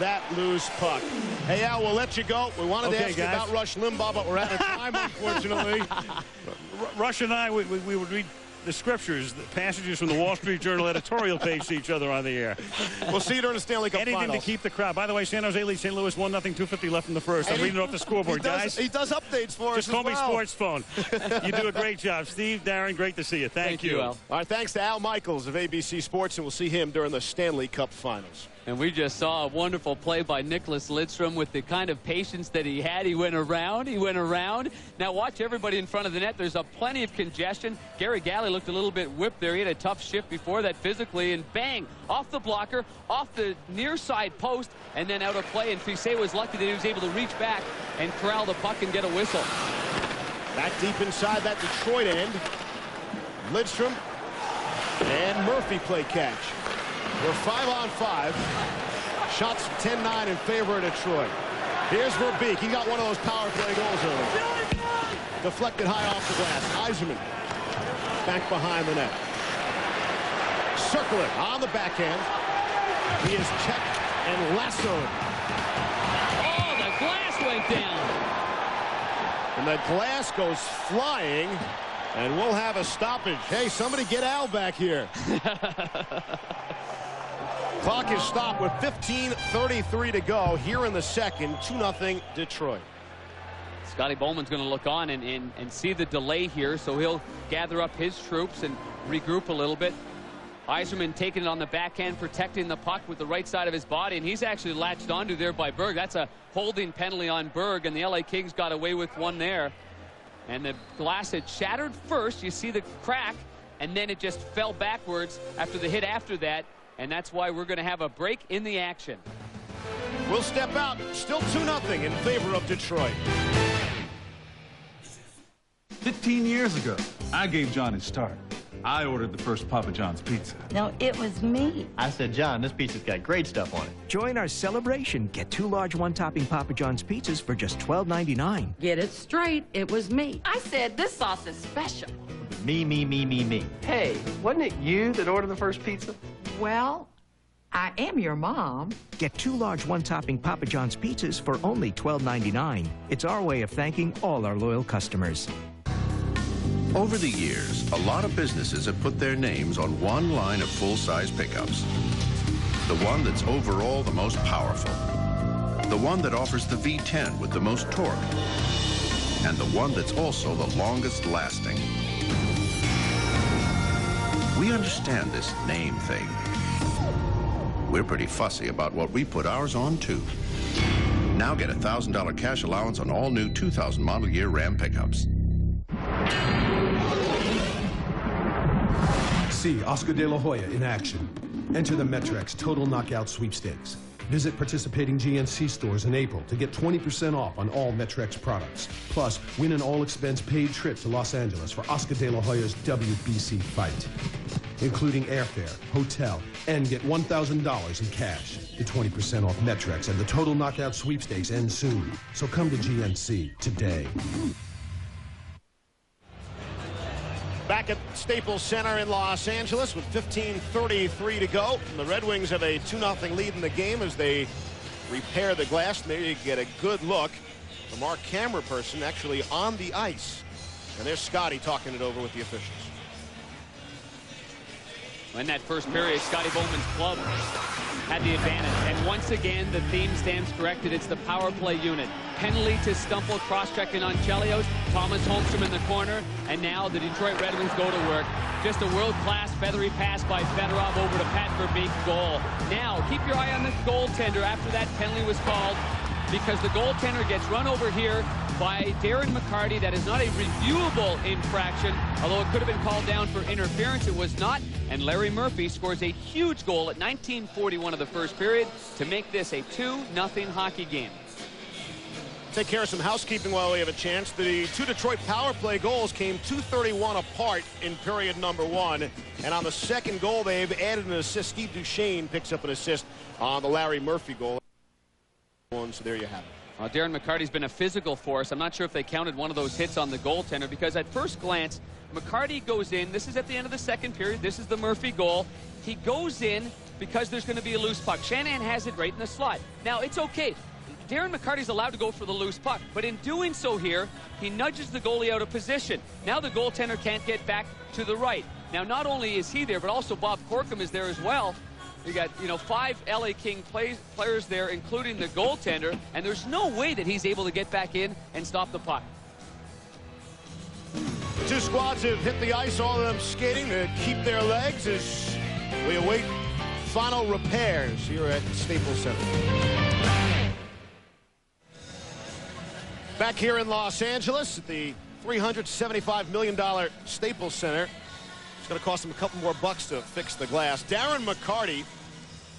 Speaker 21: that loose puck. Hey, Al, we'll let you go. We wanted to ask you about Rush Limbaugh, but we're out of time, unfortunately.
Speaker 9: Rush and I, we would read the scriptures, the passages from the Wall Street Journal editorial page to each other on the air.
Speaker 21: We'll see you during the Stanley Cup
Speaker 9: Anything
Speaker 21: Finals.
Speaker 9: to keep the crowd. By the way, San Jose leads St. Louis 1-0, 2:50 left in the first. I'm reading off the scoreboard, guys.
Speaker 21: He does updates for us.
Speaker 9: Just call me Sports Phone. You do a great job. Steve, Darren, great to see you. Thank you.
Speaker 10: Al.
Speaker 21: All right, thanks to Al Michaels of ABC Sports, and we'll see him during the Stanley Cup Finals.
Speaker 10: And we just saw a wonderful play by Nicholas Lidstrom with the kind of patience that he had. He went around. Now watch everybody in front of the net. There's plenty of congestion. Gary Galley looked a little bit whipped there. He had a tough shift before that physically, and bang, off the blocker, off the near side post, and then out of play. And Fisset was lucky that he was able to reach back and corral the puck and get a whistle.
Speaker 21: Back deep inside that Detroit end. Lidstrom and Murphy play catch. We're 5-on-5. Shots 10-9 in favor of Detroit. Here's Verbeek. He got one of those power play goals early. Deflected high off the glass. Yzerman back behind the net. Circle it on the backhand. He is checked and lassoed.
Speaker 10: Oh, the glass went down.
Speaker 21: And the glass goes flying. And we'll have a stoppage. Hey, somebody get Al back here. Clock is stopped with 15:33 to go here in the second. 2-0 Detroit.
Speaker 10: Scotty Bowman's going to look on and see the delay here, so he'll gather up his troops and regroup a little bit. Yzerman taking it on the backhand, protecting the puck with the right side of his body, and he's actually latched onto there by Berg. That's a holding penalty on Berg, and the LA Kings got away with one there. And the glass had shattered first. You see the crack, and then it just fell backwards after the hit after that, and that's why we're going to have a break in the action.
Speaker 21: We'll step out. Still 2-0 in favor of Detroit.
Speaker 5: 15 years ago, I gave John his start. I ordered the first Papa John's pizza.
Speaker 16: No, it was me.
Speaker 22: I said, John, this pizza's got great stuff on it.
Speaker 23: Join our celebration. Get 2 large one-topping Papa John's pizzas for just $12.99.
Speaker 16: Get it straight. It was me. I said this sauce is special.
Speaker 22: Me.
Speaker 24: Hey, wasn't it you that ordered the first pizza?
Speaker 16: Well, I am your mom.
Speaker 23: Get 2 large one-topping Papa John's pizzas for only $12.99. It's our way of thanking all our loyal customers.
Speaker 25: Over the years, a lot of businesses have put their names on one line of full-size pickups. The one that's overall the most powerful. The one that offers the V10 with the most torque. And the one that's also the longest lasting. We understand this name thing. We're pretty fussy about what we put ours on, too. Now get a $1,000 cash allowance on all new 2000 model year Ram pickups.
Speaker 26: See Oscar De La Hoya in action. Enter the Metrex Total Knockout Sweepstakes. Visit participating GNC stores in April to get 20% off on all Metrex products. Plus, win an all-expense paid trip to Los Angeles for Oscar De La Hoya's WBC fight, including airfare, hotel, and get $1,000 in cash. The 20% off Metrex and the Total Knockout Sweepstakes end soon. So come to GNC today.
Speaker 21: Back at Staples Center in Los Angeles with 15:33 to go. And the Red Wings have a 2-0 lead in the game as they repair the glass. And there you get a good look from our camera person actually on the ice. And there's Scotty talking it over with the officials.
Speaker 10: In that first period, Scotty Bowman's club had the advantage. And once again, the theme stands corrected. It's the power play unit. Penalty to Stumple, cross-checking on Chelios. Thomas Holmstrom in the corner. And now the Detroit Red Wings go to work. Just a world-class feathery pass by Fedorov over to Pat Verbeek, goal. Now, keep your eye on the goaltender after that penalty was called, because the goaltender gets run over here by Darren McCarty. That is not a reviewable infraction, although it could have been called down for interference. It was not. And Larry Murphy scores a huge goal at 19:41 of the first period to make this a 2-0 hockey game.
Speaker 21: Take care of some housekeeping while we have a chance. The 2 Detroit power play goals came 2:31 apart in period number 1. And on the second goal, they've added an assist. Steve Duchesne picks up an assist on the Larry Murphy goal. So there you have it.
Speaker 10: Darren McCarty's been a physical force. I'm not sure if they counted one of those hits on the goaltender, because at first glance, McCarty goes in. This is at the end of the second period. This is the Murphy goal. He goes in because there's going to be a loose puck. Shanahan has it right in the slot. Now, it's okay. Darren McCarty's allowed to go for the loose puck, but in doing so here, he nudges the goalie out of position. Now the goaltender can't get back to the right. Now, not only is he there, but also Bob Corkum is there as well. You got, 5 LA King players there, including the goaltender, and there's no way that he's able to get back in and stop the puck.
Speaker 21: The two squads have hit the ice, all of them skating to keep their legs as we await final repairs here at Staples Center. Back here in Los Angeles at the $375 million Staples Center. It's going to cost them a couple more bucks to fix the glass. Darren McCarty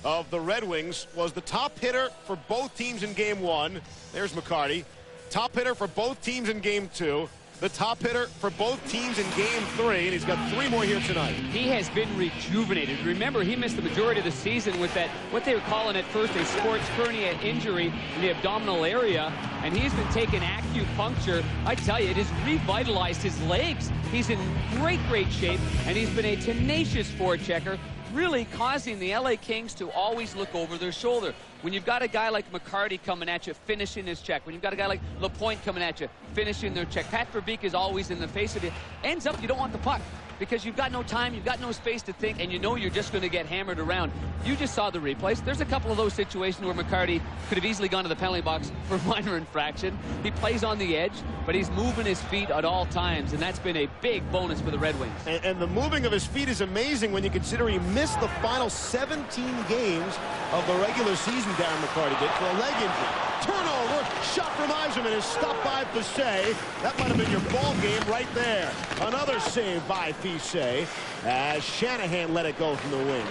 Speaker 21: of the Red Wings was the top hitter for both teams in Game 1. There's McCarty. Top hitter for both teams in Game 2. The top hitter for both teams in Game 3, and he's got 3 more here tonight.
Speaker 10: He has been rejuvenated. Remember, he missed the majority of the season with that, what they were calling at first, a sports hernia injury in the abdominal area, and he's been taking acupuncture. I tell you, it has revitalized his legs. He's in great shape, and he's been a tenacious forechecker, really causing the LA Kings to always look over their shoulder. When you've got a guy like McCarty coming at you, finishing his check. When you've got a guy like Lapointe coming at you, finishing their check. Pat Verbeek is always in the face of you. Ends up, you don't want the puck. because you've got no time, you've got no space to think, and you know you're just going to get hammered around. You just saw the replays. There's a couple of those situations where McCarty could have easily gone to the penalty box for a minor infraction. He plays on the edge, but he's moving his feet at all times, and that's been a big bonus for the Red Wings.
Speaker 21: And the moving of his feet is amazing when you consider he missed the final 17 games of the regular season. Darren McCarty did for a leg injury. Turnover, shot from Yzerman is stopped by Fisset. That might have been your ball game right there. Another save by Fisset as Shanahan let it go from the wing.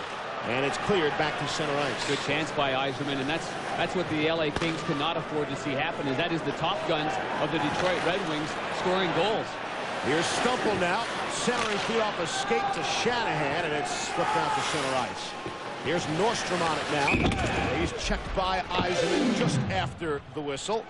Speaker 21: And it's cleared back to center ice.
Speaker 10: Good chance by Yzerman, and that's what the LA Kings cannot afford to see happen, is that is the top guns of the Detroit Red Wings scoring goals.
Speaker 21: Here's Stumple now, centering feet off a skate to Shanahan, and it's slipped out to center ice. Here's Nordstrom on it now. He's checked by Yzerman just after the whistle.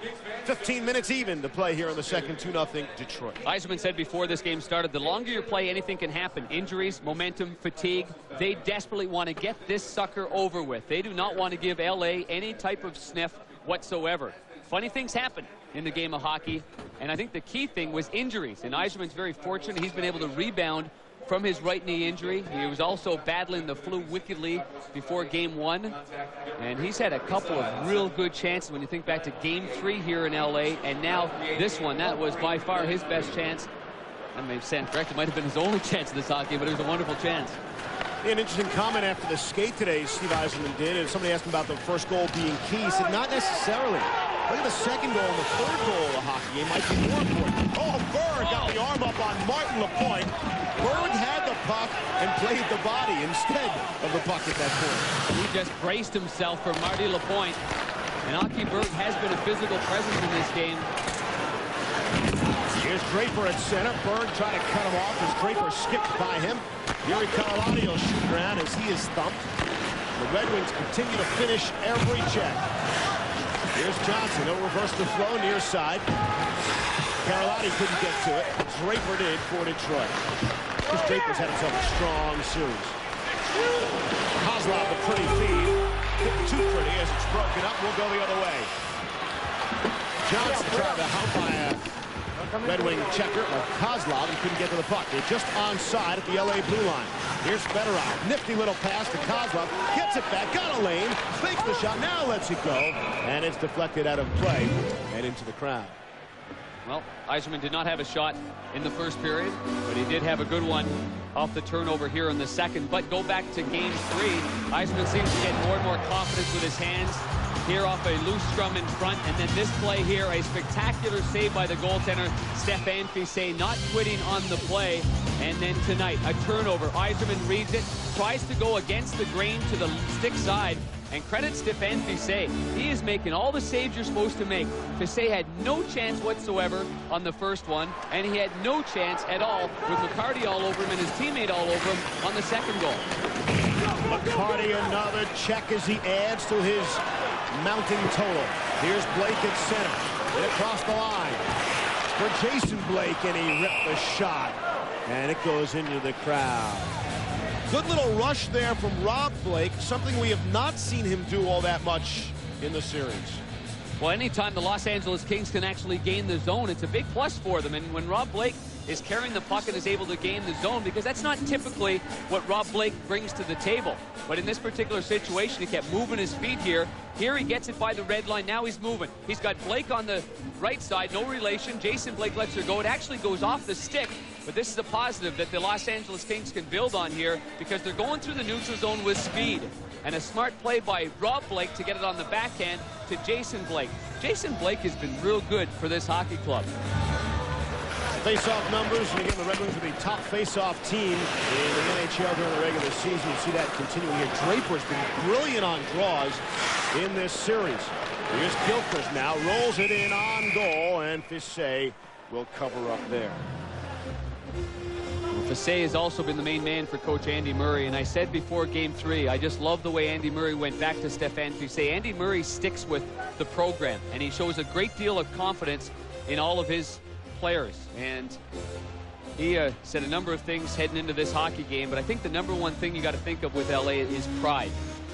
Speaker 21: 15 minutes even to play here in the second. 2-0 Detroit.
Speaker 10: Yzerman said before this game started, the longer you play, anything can happen. Injuries, momentum, fatigue. They desperately want to get this sucker over with. They do not want to give LA any type of sniff whatsoever. Funny things happen in the game of hockey, and I think the key thing was injuries. And Yzerman's very fortunate. He's been able to rebound from his right knee injury. He was also battling the flu wickedly before game 1, and he's had a couple of real good chances when you think back to game 3 here in LA, and now this one. That was by far his best chance. I may stand correct, it might have been his only chance in this hockey, but it was a wonderful chance.
Speaker 21: An interesting comment after the skate today Steve Yzerman did, and somebody asked him about the first goal being key. He said not necessarily. Look at the second goal and the third goal of the hockey game might be more important. Oh, Berg got the arm up on Martin Lapointe. Berg had the puck and played the body instead of the puck at that point.
Speaker 10: He just braced himself for Marty Lapointe. And Aki Berg has been a physical presence in this game.
Speaker 21: Here's Draper at center. Berg trying to cut him off as Draper skipped by him. Yuri Kalilani will shoot around as he is thumped. The Red Wings continue to finish every check. Here's Johnson. He'll reverse the flow near side. Carolati couldn't get to it. Draper did for Detroit. This Draper's had himself a strong series. Kozlov, a pretty feed. Too pretty as it's broken up. We'll go the other way. Johnson tried to help by a Red Wing checker of Kozlov. He couldn't get to the puck. They're just onside at the LA blue line. Here's Fedorov. Nifty little pass to Kozlov. Gets it back. Got a lane. Fakes the shot. Now lets it go. And it's deflected out of play and into the crowd.
Speaker 10: Well, Yzerman did not have a shot in the first period, but he did have a good one off the turnover here in the second. But go back to game 3. Yzerman seems to get more and more confidence with his hands. Here off a loose scrum in front, and then this play here, a spectacular save by the goaltender, Stéphane Fisset, not quitting on the play. And then tonight, a turnover. Yzerman reads it, tries to go against the grain to the stick side, and credit Stéphane Fisset. He is making all the saves you're supposed to make. Fisset had no chance whatsoever on the first one, and he had no chance at all with McCarty all over him and his teammate all over him on the second goal.
Speaker 21: McCarty another check as he adds to his mounting total. Here's Blake at center. And across the line for Jason Blake, and he ripped the shot. And it goes into the crowd. Good little rush there from Rob Blake, something we have not seen him do all that much in the series.
Speaker 10: Well, anytime the Los Angeles Kings can actually gain the zone, it's a big plus for them. And when Rob Blake is carrying the puck and is able to gain the zone, because that's not typically what Rob Blake brings to the table. But in this particular situation, he kept moving his feet here. Here he gets it by the red line. Now he's moving. He's got Blake on the right side, no relation. Jason Blake lets her go. It actually goes off the stick. But this is a positive that the Los Angeles Kings can build on here, because they're going through the neutral zone with speed. And a smart play by Rob Blake to get it on the backhand to Jason Blake. Jason Blake has been real good for this hockey club.
Speaker 21: Face-off numbers, and again, the Red Wings are the top face-off team in the NHL during the regular season. You see that continuing here. Draper's been brilliant on draws in this series. Here's Gilchrist now, rolls it in on goal, and Fisset will cover up there.
Speaker 10: Fisset has also been the main man for Coach Andy Murray, and I said before Game 3, I just love the way Andy Murray went back to Stéphane Fisset. Andy Murray sticks with the program, and he shows a great deal of confidence in all of his players. And he said a number of things heading into this hockey game, but I think the number one thing you got to think of with LA is pride.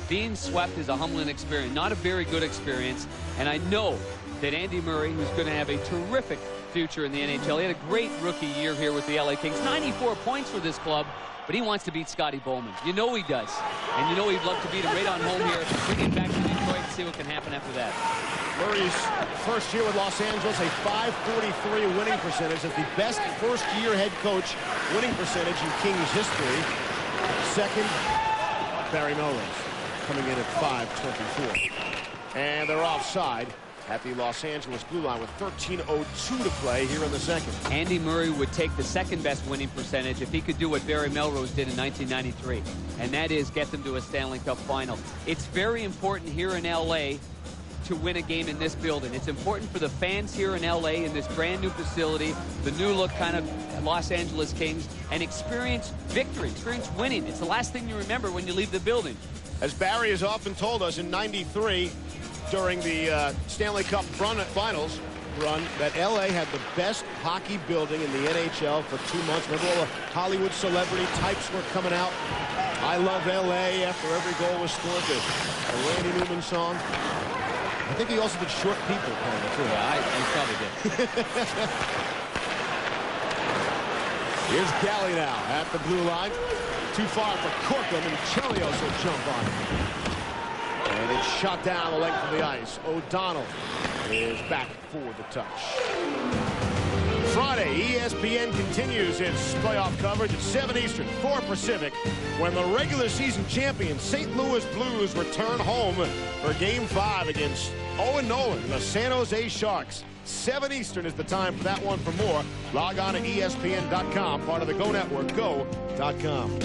Speaker 10: Being swept is a humbling experience, not a very good experience, and I know that Andy Murray, who's going to have a terrific future in the NHL. He had a great rookie year here with the LA Kings. 94 points for this club, but he wants to beat Scotty Bowman. You know he does. And you know he'd love to beat him right on home here, bring it back to Detroit and see what can happen after that.
Speaker 21: Murray's first year with Los Angeles, a .543 winning percentage. That's the best first-year head coach winning percentage in Kings history. Second, Barry Melrose, coming in at .524. And they're offside at the Los Angeles blue line with 13:02 to play here in the second.
Speaker 10: Andy Murray would take the second-best winning percentage if he could do what Barry Melrose did in 1993, and that is get them to a Stanley Cup final. It's very important here in L.A. to win a game in this building. It's important for the fans here in L.A. in this brand-new facility, the new-look kind of Los Angeles Kings, and experience victory, experience winning. It's the last thing you remember when you leave the building.
Speaker 21: As Barry has often told us in '93, during the Stanley Cup Finals run, that L.A. had the best hockey building in the NHL for 2 months. Remember all the Hollywood celebrity types were coming out? I love L.A. after every goal was scored. The Randy Newman song. I think he also did Short People kind of too.
Speaker 10: Yeah, he probably did.
Speaker 21: Here's Galley now at the blue line. Too far for Corkum, and Chelios will jump on it. And it's shot down the length of the ice. O'Donnell is back for the touch. Friday, ESPN continues its playoff coverage at 7 Eastern, 4 Pacific, when the regular season champion St. Louis Blues return home for Game 5 against Owen Nolan and the San Jose Sharks. 7 Eastern is the time for that one. For more, log on to ESPN.com, part of the Go Network, go.com.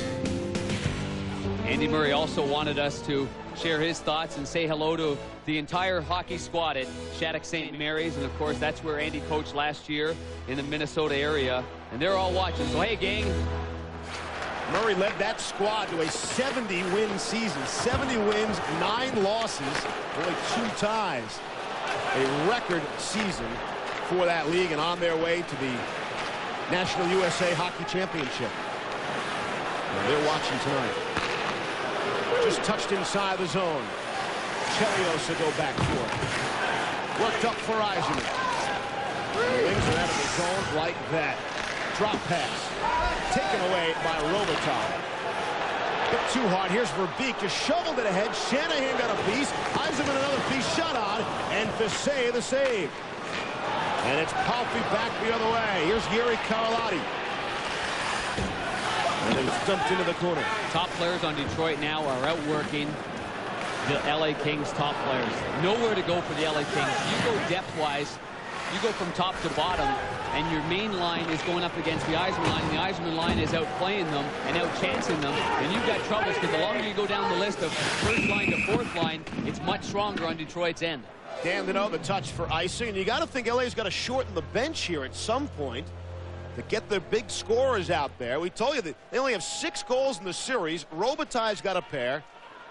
Speaker 10: Andy Murray also wanted us to share his thoughts and say hello to the entire hockey squad at Shattuck St. Mary's. And, of course, that's where Andy coached last year in the Minnesota area. And they're all watching. So, hey, gang.
Speaker 21: Murray led that squad to a 70-win season. 70 wins, 9 losses, only 2 ties. A record season for that league, and on their way to the National USA Hockey Championship. And they're watching tonight. Just touched inside the zone. Chelios will go back for it. Worked up for Eisenman. The wings are out of the zone like that. Drop pass. Taken away by Robitaille. Hit too hard. Here's Verbeek. Just shoveled it ahead. Shanahan got a piece. Eisenman another piece. Shot on. And Fisset the save. And it's Palffy back the other way. Here's Yuri Karalahti. And it's dumped into the corner.
Speaker 10: Top players on Detroit now are outworking the LA Kings top players. Nowhere to go for the LA Kings. You go depth-wise, you go from top to bottom, and your main line is going up against the Eisenman line, and the Eisenman line is outplaying them and outchancing them, and you've got troubles because the longer you go down the list of first line to fourth line, it's much stronger on Detroit's end.
Speaker 21: Dan, the touch for icing, and you got to think LA's got to shorten the bench here at some point to get their big scorers out there. We told you that they only have 6 goals in the series. Robitaille's got a pair.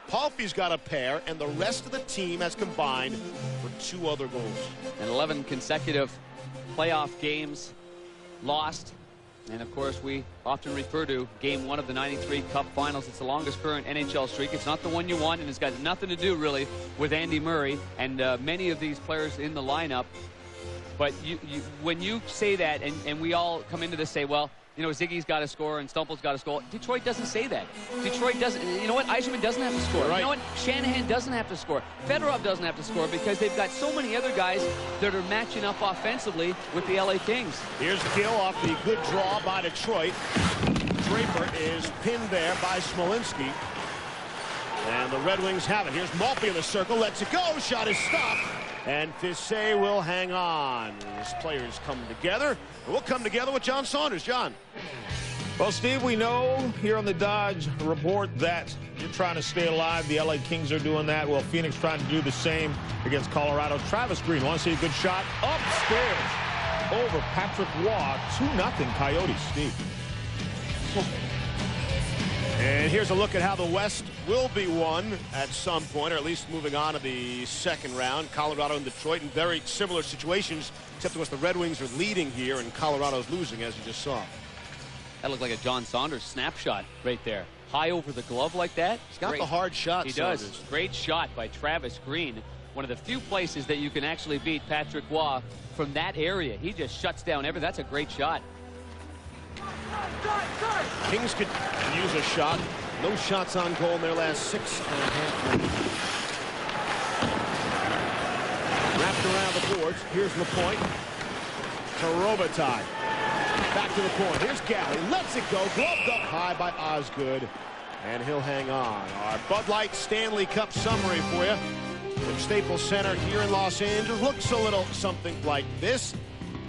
Speaker 21: Palffy's got a pair, and the rest of the team has combined for 2 other goals.
Speaker 10: And 11 consecutive playoff games lost. And, of course, we often refer to Game 1 of the '93 Cup Finals. It's the longest current NHL streak. It's not the one you want, and it's got nothing to do, really, with Andy Murray and many of these players in the lineup. But when you say that, and we all come into this say, well, you know, Ziggy's got to score and Stumple's got to score. Detroit doesn't say that. Detroit doesn't. You know what? Eisenman doesn't have to score. Right. You know what? Shanahan doesn't have to score. Fedorov doesn't have to score because they've got so many other guys that are matching up offensively with the LA Kings.
Speaker 21: Here's Gill off the good draw by Detroit. Draper is pinned there by Smolinski. And the Red Wings have it. Here's Maltby in the circle. Lets it go. Shot is stopped. And Fisset will hang on. These players come together. We'll come together with John Saunders. John.
Speaker 4: Well, Steve, we know here on the Dodge Report that you're trying to stay alive. The LA Kings are doing that. Well, Phoenix trying to do the same against Colorado. Travis Green, want to see a good shot? Upstairs over Patrick Waugh. 2-0 Coyotes, Steve.
Speaker 21: And here's a look at how the West will be won at some point, or at least moving on to the second round. Colorado and Detroit in very similar situations, except of course the Red Wings are leading here and Colorado's losing, as you just saw.
Speaker 10: That looked like a John Saunders snapshot right there. High over the glove like that.
Speaker 21: He's got the hard shot.
Speaker 10: He
Speaker 21: Saunders
Speaker 10: does. Great shot by Travis Green. one of the few places that you can actually beat Patrick Waugh from that area. He just shuts down everything. That's a great shot.
Speaker 21: Kings could use a shot. No shots on goal in their last 6.5 minutes. Wrapped around the boards. Here's LaPointe to Robitaille. Back to the point. Here's Galley. Lets it go. Gloved up high by Osgood. And he'll hang on. Our Bud Light Stanley Cup summary for you from Staples Center here in Los Angeles. Looks a little something like this.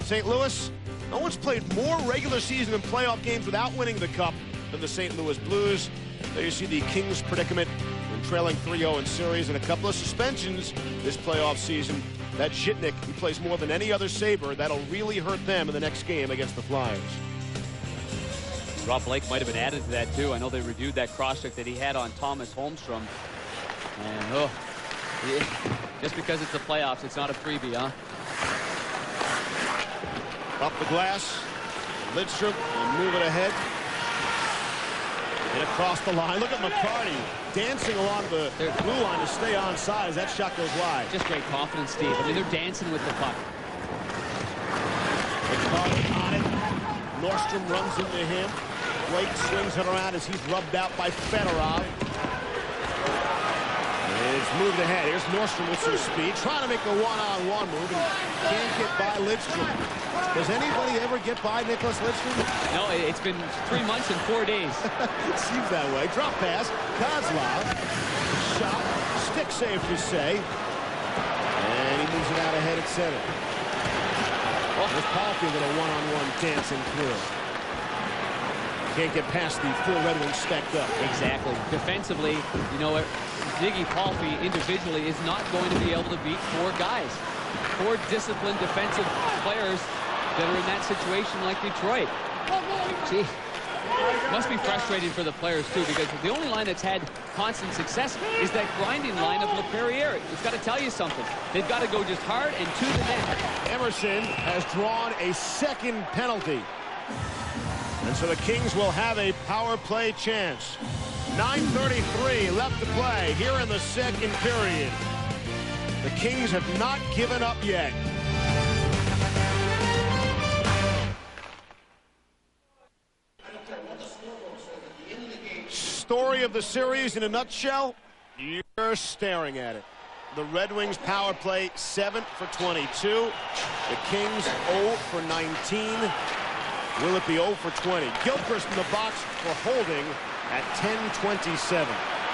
Speaker 21: St. Louis, no one's played more regular season and playoff games without winning the Cup than the St. Louis Blues. There you see the Kings' predicament when trailing 3-0 in series and a couple of suspensions this playoff season. That Zhitnik, who plays more than any other Sabre, that'll really hurt them in the next game against the Flyers.
Speaker 10: Rob Blake might have been added to that too. I know they reviewed that cross-check that he had on Thomas Holmstrom. And just because it's the playoffs, it's not a freebie, huh?
Speaker 21: Up the glass. Lidstrom will move it ahead. And across the line. Look at McCarty dancing along the blue line to stay onside as that shot goes wide.
Speaker 10: Just great confidence, Steve. I mean, they're dancing with the puck.
Speaker 21: McCarty on it. Nordstrom runs into him. Blake swings it around as he's rubbed out by Fedorov. It's moved ahead. Here's Nordstrom with some speed, trying to make a one-on-one move, and can't get by Lidstrom. Does anybody ever get by Nicholas Lidstrom?
Speaker 10: No, it's been 3 months and 4 days.
Speaker 21: It seems that way. Drop pass. Kozlov. Shot. Stick save to say. And he moves it out ahead at center. There's Caulfield with a one-on-one dancing through. Can't get past the full Red Wings stacked up.
Speaker 10: Exactly. Defensively, you know, Ziggy Palffy individually is not going to be able to beat 4 guys. 4 disciplined defensive players that are in that situation like Detroit. Gee, must be frustrating for the players too, because the only line that's had constant success is that grinding line of LaPerriere. It's got to tell you something. They've got to go just hard and to the net.
Speaker 21: Emerson has drawn a second penalty. And so the Kings will have a power play chance. 9:33 left to play here in the second period. The Kings have not given up yet. Story of the series in a nutshell, you're staring at it. The Red Wings power play 7 for 22. The Kings 0 for 19. Will it be 0 for 20? Gilchrist in the box for holding at 10:27.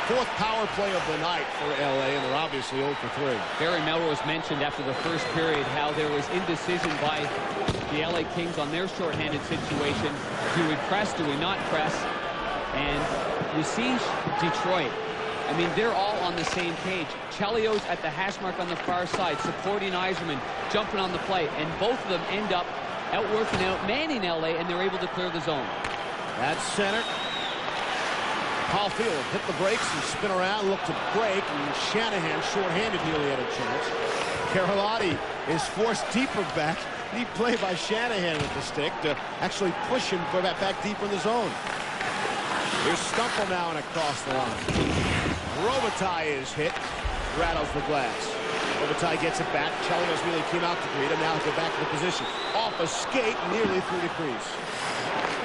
Speaker 21: 4th power play of the night for LA, and they're obviously 0 for 3.
Speaker 10: Barry Melrose mentioned after the first period how there was indecision by the LA Kings on their shorthanded situation. Do we press? Do we not press? And you see Detroit. I mean, they're all on the same page. Chelio's at the hash mark on the far side, supporting Yzerman, jumping on the play, and both of them end up outworking, outmanning LA, and they're able to clear the zone.
Speaker 21: That's center. Caulfield hit the brakes and spin around, look to break, and Shanahan, shorthanded, nearly had a chance. Carlotti is forced deeper back. Neat play by Shanahan with the stick to actually push him for that back deeper in the zone. Here's Stumple now and across the line. Robitaille is hit, rattles the glass. Robitaille gets it back. Chelios really came out to greet him. Now he'll go back to the position. Off a skate, nearly through the crease.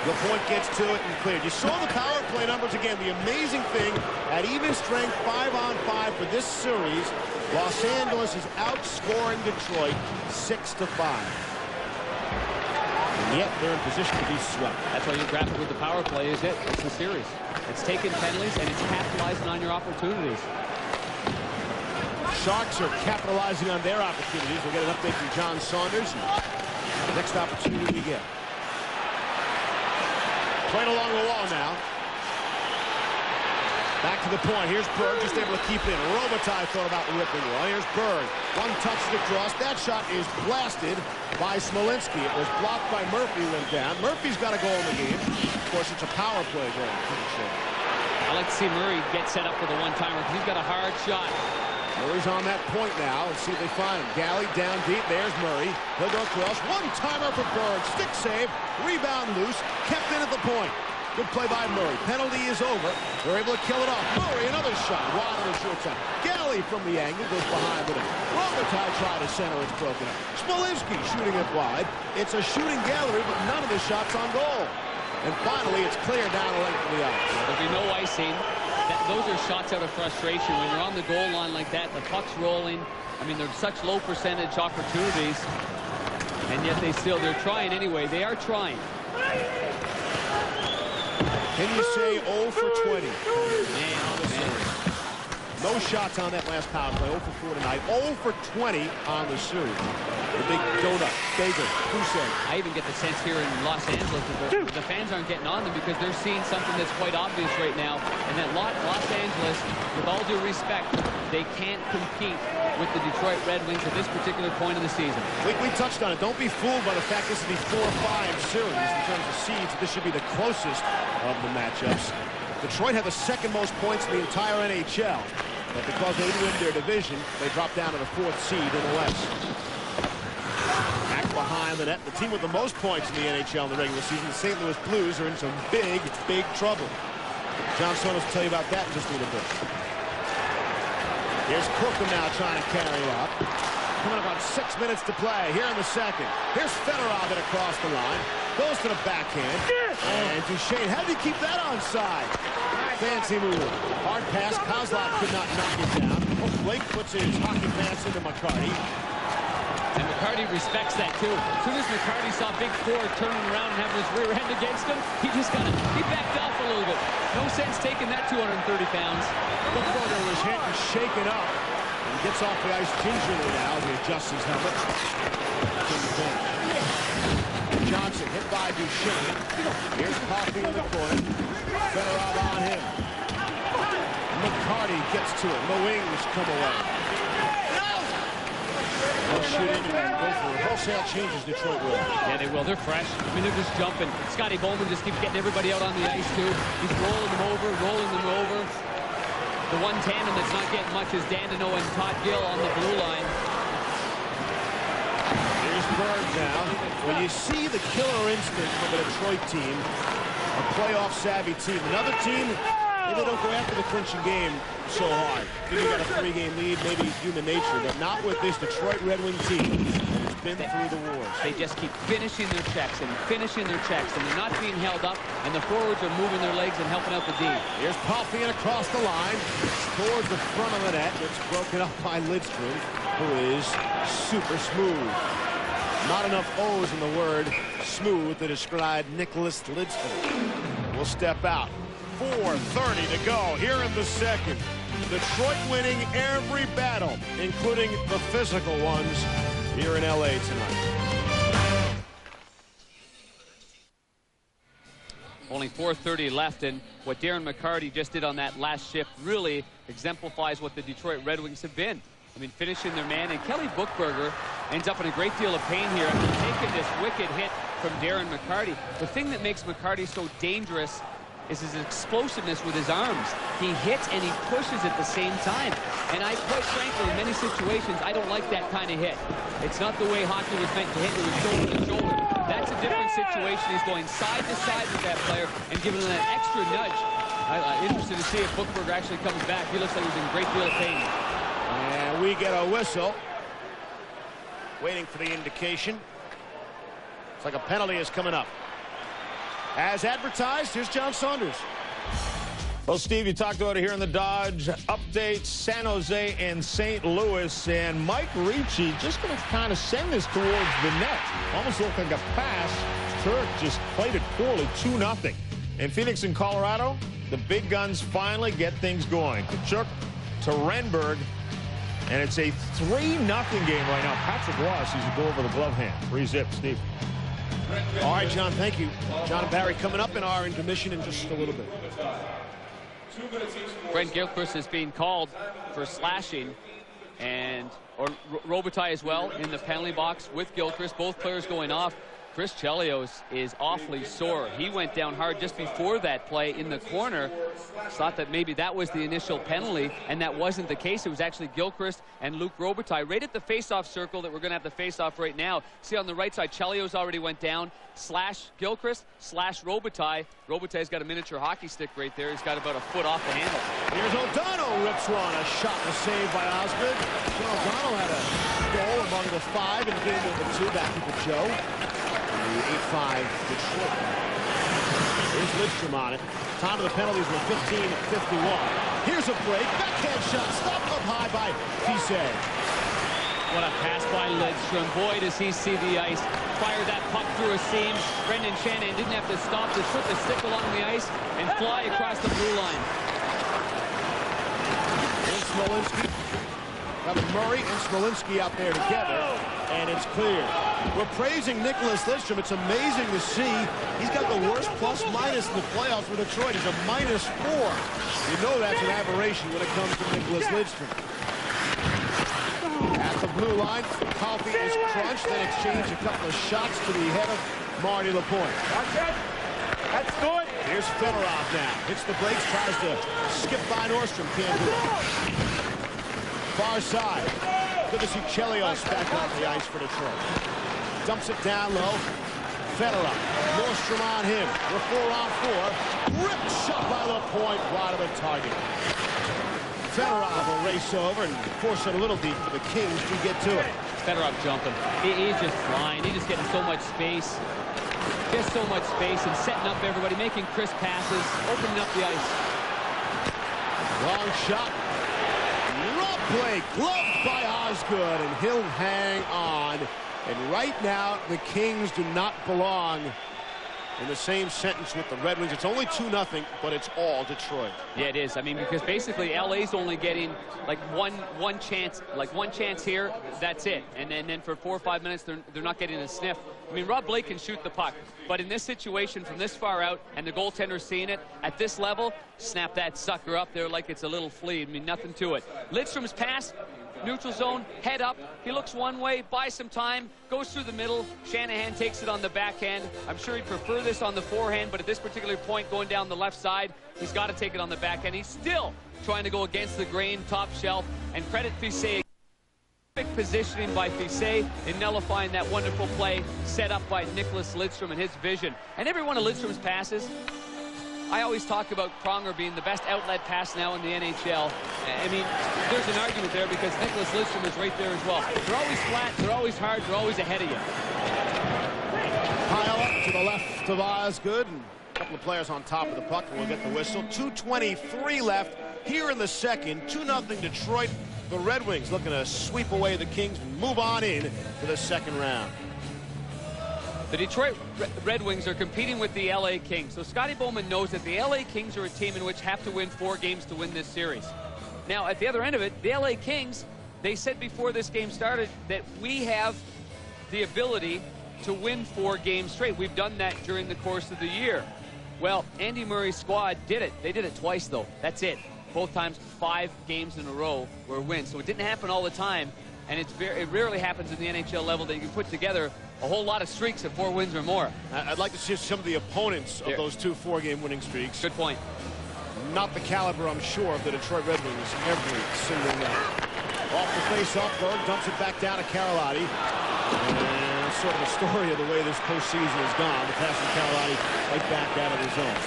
Speaker 21: LaPointe gets to it and cleared. You saw the power play numbers again. The amazing thing, at even strength, 5-on-5 for this series, Los Angeles is outscoring Detroit 6-5. And yet they're in position to be swept.
Speaker 10: That's why you grapple with the power play, is it? It's the series. It's taking penalties and it's capitalizing on your opportunities.
Speaker 21: Sharks are capitalizing on their opportunities. We'll get an update from John Saunders. Next opportunity we get. Playing along the wall now. Back to the point. Here's Berg, just able to keep in. Robitaille thought about ripping one. Here's Berg. One touch to the cross. That shot is blasted by Smolinski. It was blocked by Murphy, went down. Murphy's got a goal in the game. Of course, it's a power play goal.
Speaker 10: I like to see Murray get set up for the one-timer because he's got a hard shot.
Speaker 21: Murray's on that point now. Let's see if they find him. Galley down deep. There's Murray. He'll go across. One-timer for Berg. Stick save. Rebound loose. Kept in at the point. Good play by Murray. Penalty is over. They're able to kill it off. Murray, another shot. Wide on the short side. Galley Crawley from the angle goes behind with it. Robitaille tried to center. It's broken up. Smolinski shooting it wide. It's a shooting gallery, but none of the shots on goal. And finally, it's clear down the length of the ice.
Speaker 10: There'll be no icing. Those are shots out of frustration. When you're on the goal line like that, the puck's rolling. I mean, there's such low percentage opportunities. And yet they're trying anyway. They are trying.
Speaker 21: Can you say 0 for 20?
Speaker 10: Man.
Speaker 21: No shots on that last power play. 0 for 4 tonight. 0 for 20 on the series. The big donut, bagel, Hussein.
Speaker 10: I even get the sense here in Los Angeles that the fans aren't getting on them because they're seeing something that's quite obvious right now. And that Los Angeles, with all due respect, they can't compete with the Detroit Red Wings at this particular point of the season.
Speaker 21: We touched on it. Don't be fooled by the fact this is the 4-5 series in terms of seeds. This should be the closest of the matchups. Detroit had the second most points in the entire NHL. But because they didn't win their division, they dropped down to the 4th seed in the West. Back behind the net, the team with the most points in the NHL in the regular season, the St. Louis Blues, are in some big, big trouble. John Sonos will tell you about that in just a little bit. Here's Crookham now trying to carry it up. Coming up on 6 minutes to play here in the second. Here's Fedorov across the line. Goes to the backhand. And Duchesne, how did he keep that onside? Fancy move. Hard pass. Kozlov could not knock it down. Oh, Blake puts his hockey pass into McCarty.
Speaker 10: And McCarty respects that, too. As soon as McCarty saw Big Four turning around and having his rear end against him, he backed off a little bit. No sense taking that 230 pounds.
Speaker 21: McCarty was hit and shaken up. And gets off the ice gingerly now as he adjusts his helmet. Johnson hit by Duchesne. Here's Coffey in the corner. Fedorov on him. McCarty gets to it. The wings come away. They'll shoot into it and go for it. Wholesale changes Detroit will.
Speaker 10: Yeah, they will. They're fresh. I mean, they're just jumping. Scotty Bowman just keeps getting everybody out on the ice, too. He's rolling them over. The one tandem that's not getting much is Dandino and Todd Gill on the blue line.
Speaker 21: Here's Berg now. When you see the killer instinct from the Detroit team, a playoff-savvy team, another team, maybe they don't go after the clinching game so hard. Maybe you got a 3-game lead, maybe human nature, but not with this Detroit Red Wing team that's been through the wars.
Speaker 10: They just keep finishing their checks, and they're not being held up, and the forwards are moving their legs and helping out the D.
Speaker 21: Here's Palfian across the line, towards the front of the net. It's broken up by Lidstrom, who is super smooth. Not enough O's in the word smooth to describe Nicholas Lidstrom. We'll step out. 4:30 to go here in the second. Detroit winning every battle, including the physical ones, here in LA tonight.
Speaker 10: Only 4:30 left, and what Darren McCarty just did on that last shift really exemplifies what the Detroit Red Wings have been. I mean, finishing their man, and Kelly Buchberger ends up in a great deal of pain here after taking this wicked hit from Darren McCarty. The thing that makes McCarty so dangerous is his explosiveness with his arms. He hits and he pushes at the same time. And quite frankly, in many situations, I don't like that kind of hit. It's not the way hockey was meant to hit. It was shoulder to shoulder. That's a different situation. He's going side to side with that player and giving him that extra nudge. I'm interested to see if Buchberger actually comes back. He looks like he's in a great deal of pain.
Speaker 21: And we get a whistle. Waiting for the indication. It's like a penalty is coming up. As advertised, here's John Saunders.
Speaker 4: Well, Steve, you talked about it here in the Dodge update, San Jose and St. Louis, and Mike Ricci just going to kind of send this towards the net. Almost looked like a pass. Turk just played it poorly, 2-0. In Phoenix and Colorado, the big guns finally get things going. Kachuk to Renberg, and it's a 3-0 game right now. Patrick Ross sees a goal over the glove hand. 3-zip, Steve.
Speaker 21: All right, John, thank you. John and Barry coming up in our intermission in just a little bit.
Speaker 10: Brent Gilchrist is being called for slashing, or Robitaille as well in the penalty box with Gilchrist. Both players going off. Chris Chelios is awfully sore. He went down hard just before that play in the corner. Thought that maybe that was the initial penalty, and that wasn't the case. It was actually Gilchrist and Luke Robitaille right at the face-off circle that we're going to have the face-off right now. See on the right side, Chelios already went down, slash Gilchrist, slash Robitaille. Robitaille's got a miniature hockey stick right there. He's got about a foot off the handle.
Speaker 21: Here's O'Donnell, rips one. A shot and a save by Osgood. So O'Donnell had a goal among the 5 in game number 2 back to Joe. The 8-5 Detroit. Here's Lidstrom on it. Time of the penalties were 15-51. Here's a break. Backhand shot. Stopped up high by Fisset.
Speaker 10: What a pass by Lidstrom. Boy, does he see the ice. Fire that puck through a seam. Brendan Shanahan didn't have to stop, just put the stick along the ice and fly across the blue line.
Speaker 21: And Smolinski. Got Murray and Smolinski out there together, and it's clear. We're praising Nicholas Lidstrom. It's amazing to see. He's got the worst plus-minus in the playoffs for Detroit. He's a -4. You know that's an aberration when it comes to Nicholas Lidstrom. At the blue line, Coffey is crunched, then exchange a couple of shots to the head of Marty Lapointe.
Speaker 8: That's good.
Speaker 21: Here's Fedorov now. Hits the brakes, tries to skip by Nordstrom. Can't do it. Far side. Good to see Chelios back on the ice for Detroit. Dumps it down low. Fedorov. Nordstrom on him. We're 4-on-4. Ripped shot by Lapointe. Wide of the target. Fedorov will race over and force it a little deep for the Kings to get to it.
Speaker 10: Fedorov jumping. He's just flying. He's just getting so much space. Just so much space and setting up everybody, making crisp passes, opening up the ice.
Speaker 21: Long shot. Rough play. Gloved by Osgood, and he'll hang on. And right now, the Kings do not belong in the same sentence with the Red Wings. It's only 2-0, but it's all Detroit.
Speaker 10: Yeah, it is. I mean, because basically LA's only getting like one chance here. That's it. And then for 4 or 5 minutes, they're not getting a sniff. I mean, Rob Blake can shoot the puck, but in this situation, from this far out, and the goaltender's seeing it at this level, snap that sucker up there like it's a little flea. I mean, nothing to it. Lidstrom's pass. Neutral zone, head up. He looks one way, buys some time, goes through the middle. Shanahan takes it on the backhand. I'm sure he'd prefer this on the forehand, but at this particular point, going down the left side, he's got to take it on the backhand. He's still trying to go against the grain, top shelf, and credit Fisset. Perfect positioning by Fisset in nullifying that wonderful play set up by Nicholas Lidstrom and his vision. And every one of Lidstrom's passes, I always talk about Pronger being the best outlet pass now in the NHL. I mean, there's an argument there because Nicholas Lidstrom is right there as well. They're always flat, they're always hard, they're always ahead of you.
Speaker 21: Pile up to the left of Osgood, and a couple of players on top of the puck, and we'll get the whistle. 2:23 left here in the second. 2-0 Detroit. The Red Wings looking to sweep away the Kings and move on in to the second round.
Speaker 10: The Detroit Red Wings are competing with the LA Kings. So Scotty Bowman knows that the LA Kings are a team in which have to win 4 games to win this series. Now, at the other end of it, the LA Kings, they said before this game started that we have the ability to win 4 games straight. We've done that during the course of the year. Well, Andy Murray's squad did it. They did it twice, though. That's it. Both times, 5 games in a row were wins. So it didn't happen all the time. And it rarely happens in the NHL level that you can put together a whole lot of streaks of 4 wins or more.
Speaker 21: I'd like to see some of the opponents of those 2 4-game winning streaks.
Speaker 10: Good point.
Speaker 21: Not the caliber, I'm sure, of the Detroit Red Wings every single night. Off the face-off, Berg dumps it back down to Carlotti. And sort of a story of the way this postseason has gone. The pass from Carlotti right back out of the zone.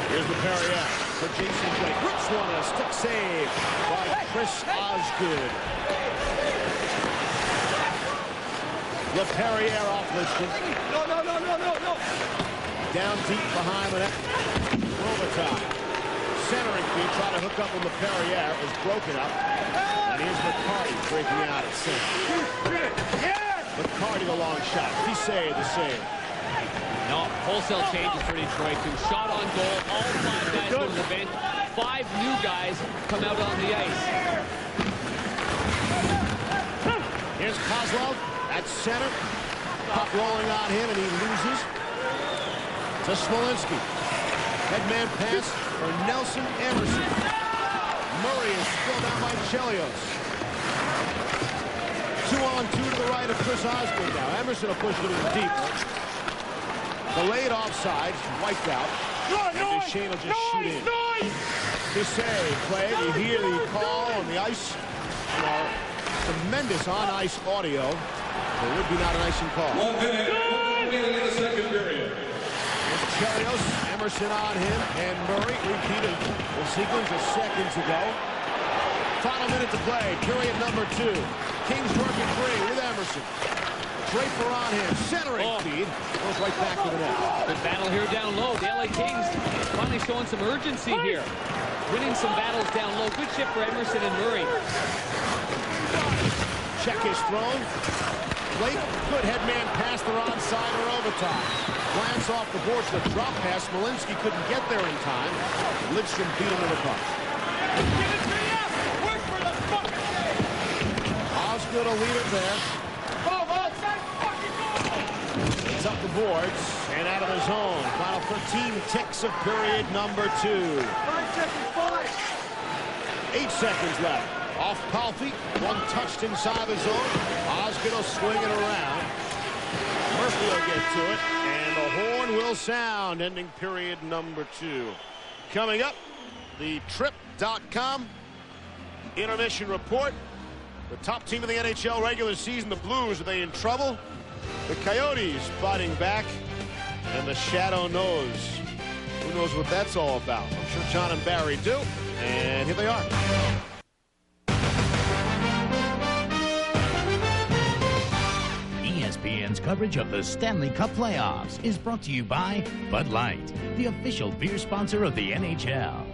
Speaker 21: Here's the Perrier for Jason Blake. Rips one, a stick save by Chris Osgood. LaPerriere off Lidstrom.
Speaker 8: No.
Speaker 21: Down deep behind the net. Robitaille. Centering feed, trying to hook up with LaPerriere, is broken up. And here's McCarty breaking out at center. McCarty the long shot. Fisset the save.
Speaker 10: No, wholesale changes for Detroit. Shot on goal. All 5 guys go to the bench. 5 new guys come out on the ice.
Speaker 21: Here's Kozlov at center. Puck rolling on him, and he loses to Smolinski. Headman pass for Nelson Emerson. Murray is still down by Chelios. 2 2-on-2 to the right of Chris Osgood now. Emerson will push it in deep. Delayed offside, wiped out. And Duchesne will just shoot in. Duchesne play. You hear the call on the ice. Tremendous on-ice audio. There would be not an icing call.
Speaker 1: 1 minute remaining in the second period.
Speaker 21: Chelios, Emerson on him, and Murray repeated the sequence of seconds ago. Final minute to play, period number 2. Kings working free with Emerson. Draper on him, centering feed, goes right back to the net.
Speaker 10: Good battle here down low. The LA Kings finally showing some urgency here. Winning some battles down low. Good ship for Emerson and Murray.
Speaker 21: Check is thrown. Blake, good headman pass, they're onside or overtime. Glance off the boards, the drop pass. Smolinski couldn't get there in time. Lidstrom beat him to the puck. Osgood will lead it there. It's up the boards and out of the zone. Final 13 ticks of period number 2. 8 seconds left. Off Palffy, untouched inside the zone. Osgood will swing it around. Murphy will get to it, and the horn will sound, ending period number 2. Coming up, the Trip.com intermission report. The top team of the NHL regular season, the Blues, are they in trouble? The Coyotes fighting back, and the Shadow knows. Who knows what that's all about? I'm sure John and Barry do, and here they are.
Speaker 15: ESPN's coverage of the Stanley Cup playoffs is brought to you by Bud Light, the official beer sponsor of the NHL.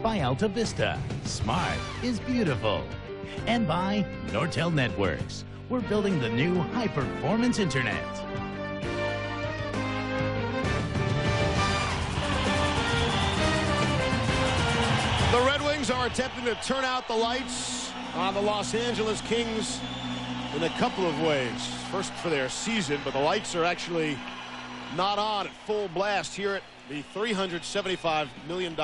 Speaker 15: By Alta Vista, smart is beautiful. And by Nortel Networks. We're building the new high-performance internet.
Speaker 21: The Red Wings are attempting to turn out the lights on the Los Angeles Kings in a couple of ways. First for their season, but the lights are actually not on at full blast here at the $375 million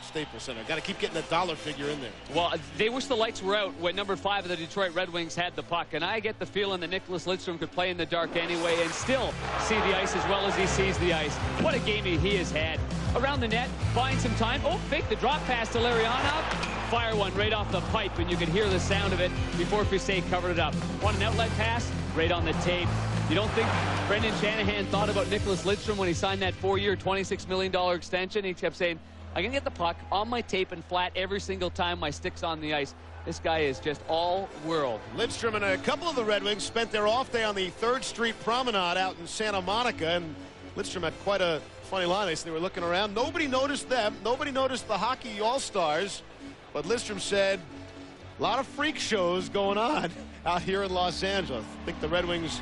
Speaker 21: Staples Center. Got to keep getting that dollar figure in there.
Speaker 10: Well, they wish the lights were out when number 5 of the Detroit Red Wings had the puck, and I get the feeling that Nicholas Lidstrom could play in the dark anyway and still see the ice as well as he sees the ice. What a game he has had. Around the net, buying some time. Oh, fake the drop pass to Larionov. Fire one right off the pipe, and you could hear the sound of it before Fusset covered it up. Want an outlet pass? Right on the tape. You don't think Brendan Shanahan thought about Nicholas Lidstrom when he signed that 4-year, $26 million extension? He kept saying, I can get the puck on my tape and flat every single time my stick's on the ice. This guy is just all world.
Speaker 21: Lidstrom and a couple of the Red Wings spent their off day on the 3rd Street Promenade out in Santa Monica, and Lidstrom had quite a funny line. They were looking around. Nobody noticed them. Nobody noticed the hockey all-stars. But Lidstrom said, a lot of freak shows going on out here in Los Angeles. I think the Red Wings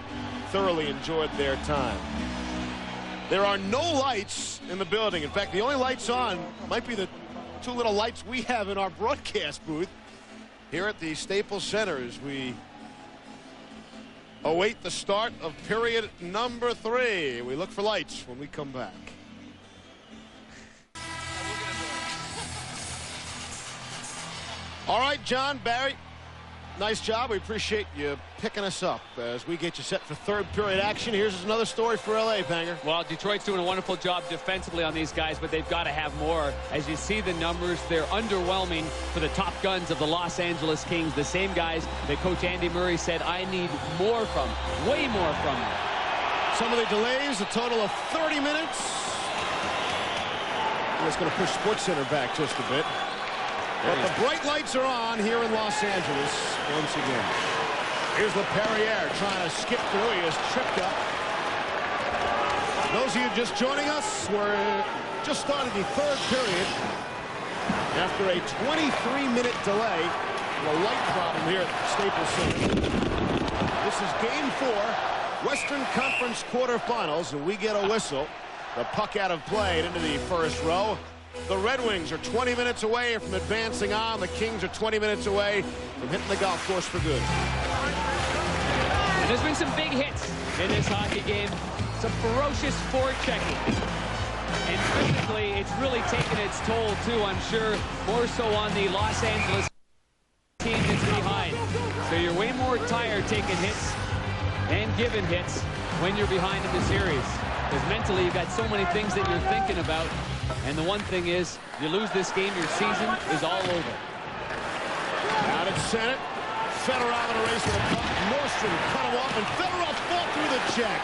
Speaker 21: thoroughly enjoyed their time. There are no lights in the building. In fact, the only lights on might be the 2 little lights we have in our broadcast booth here at the Staples Center as we await the start of period number 3. We look for lights when we come back. All right, John, Barry, nice job. We appreciate you picking us up as we get you set for 3rd period action. Here's another story for LA, Panger.
Speaker 10: Well, Detroit's doing a wonderful job defensively on these guys, but they've got to have more. As you see the numbers, they're underwhelming for the top guns of the Los Angeles Kings. The same guys that Coach Andy Murray said, I need more from, way more from them.
Speaker 21: Some of the delays, a total of 30 minutes. It's going to push SportsCenter back just a bit. But the bright lights are on here in Los Angeles once again. Here's LePerriere trying to skip through. He is tripped up. Those of you just joining us, we're just started the 3rd period after a 23-minute delay. A light problem here at Staples Center. This is Game 4, Western Conference Quarter-Finals, and we get a whistle. The puck out of play and into the first row. The Red Wings are 20 minutes away from advancing on. The Kings are 20 minutes away from hitting the golf course for good.
Speaker 10: And there's been some big hits in this hockey game. Some ferocious forechecking. And physically, it's really taken its toll, too, I'm sure, more so on the Los Angeles team that's behind. So you're way more tired taking hits and giving hits when you're behind in the series. Because mentally, you've got so many things that you're thinking about. And the one thing is, you lose this game, your season is all over.
Speaker 21: Out at center. Fedorov in a race with a puck. Nordstrom cut him off, and Fedorov fought through the check.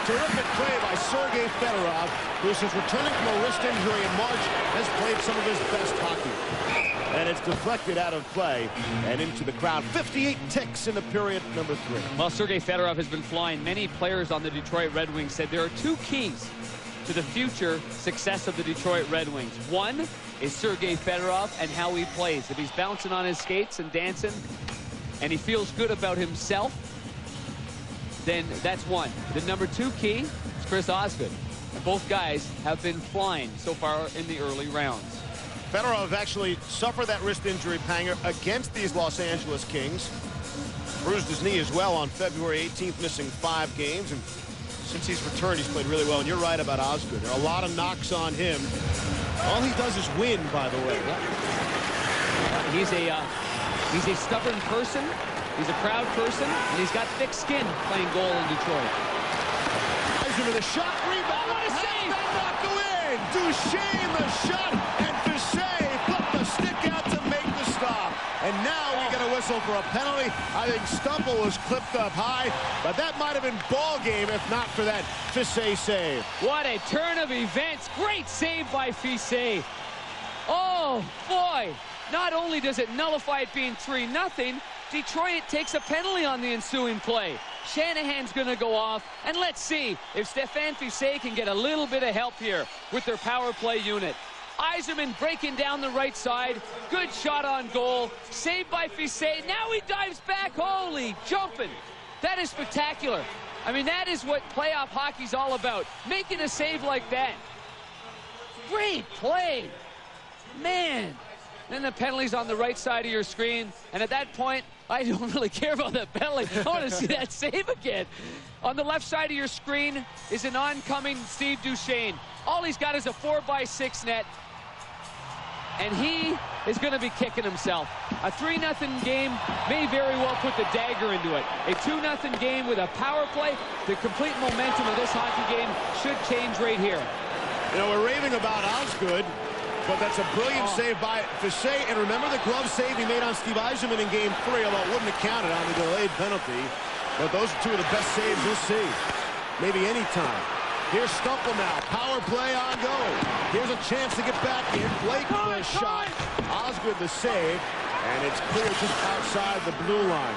Speaker 21: Terrific play by Sergei Fedorov, who, since returning from a wrist injury in March, has played some of his best hockey. And it's deflected out of play and into the crowd. 58 ticks in the period number 3.
Speaker 10: Well, Sergei Fedorov has been flying. Many players on the Detroit Red Wings said there are 2 keys to the future success of the Detroit Red Wings. One is Sergei Fedorov and how he plays. If he's bouncing on his skates and dancing and he feels good about himself, then that's one. The number 2 key is Chris Osgood. And both guys have been flying so far in the early rounds.
Speaker 21: Fedorov actually suffered that wrist injury panger against these Los Angeles Kings. Bruised his knee as well on February 18th, missing 5 games. And since he's returned, he's played really well. And you're right about Osgood. There are a lot of knocks on him. All he does is win, by the way.
Speaker 10: He's a stubborn person. He's a proud person. And he's got thick skin playing goal in Detroit.
Speaker 21: Eisenman, the shot, rebound.
Speaker 10: What a save!
Speaker 21: Not go in. Duchesne, the shot, and Fischer put the stick out to make the stop. And now we get a whistle for a penalty. I think Stumple was clipped up high, but that might have been ball game if not for that Fischer save.
Speaker 10: What a turn of events. Great save by Fischer. Oh, boy. Not only does it nullify it being 3-0, Detroit takes a penalty on the ensuing play. Shanahan's going to go off, and let's see if Stéphane Fischer can get a little bit of help here with their power play unit. Yzerman breaking down the right side. Good shot on goal. Saved by Fischer. Now he dives back. Holy jumping. That is spectacular. I mean, that is what playoff hockey's all about. Making a save like that. Great play. Man. Then the penalty's on the right side of your screen. And at that point, I don't really care about that penalty. I want to see that save again. On the left side of your screen is an oncoming Steve Duchesne. All he's got is a 4x6 net. And he is going to be kicking himself. A 3-0 game may very well put the dagger into it. A 2-0 game with a power play. The complete momentum of this hockey game should change right here.
Speaker 21: You know, we're raving about Osgood, but that's a brilliant save by Fischer. And remember the glove save he made on Steve Yzerman in Game 3, although it wouldn't have counted on the delayed penalty. But those are 2 of the best saves you'll see, maybe any time. Here's Stumple now. Power play on go. Here's a chance to get back in. Blake the shot. Osgood the save. And it's clear just outside the blue line.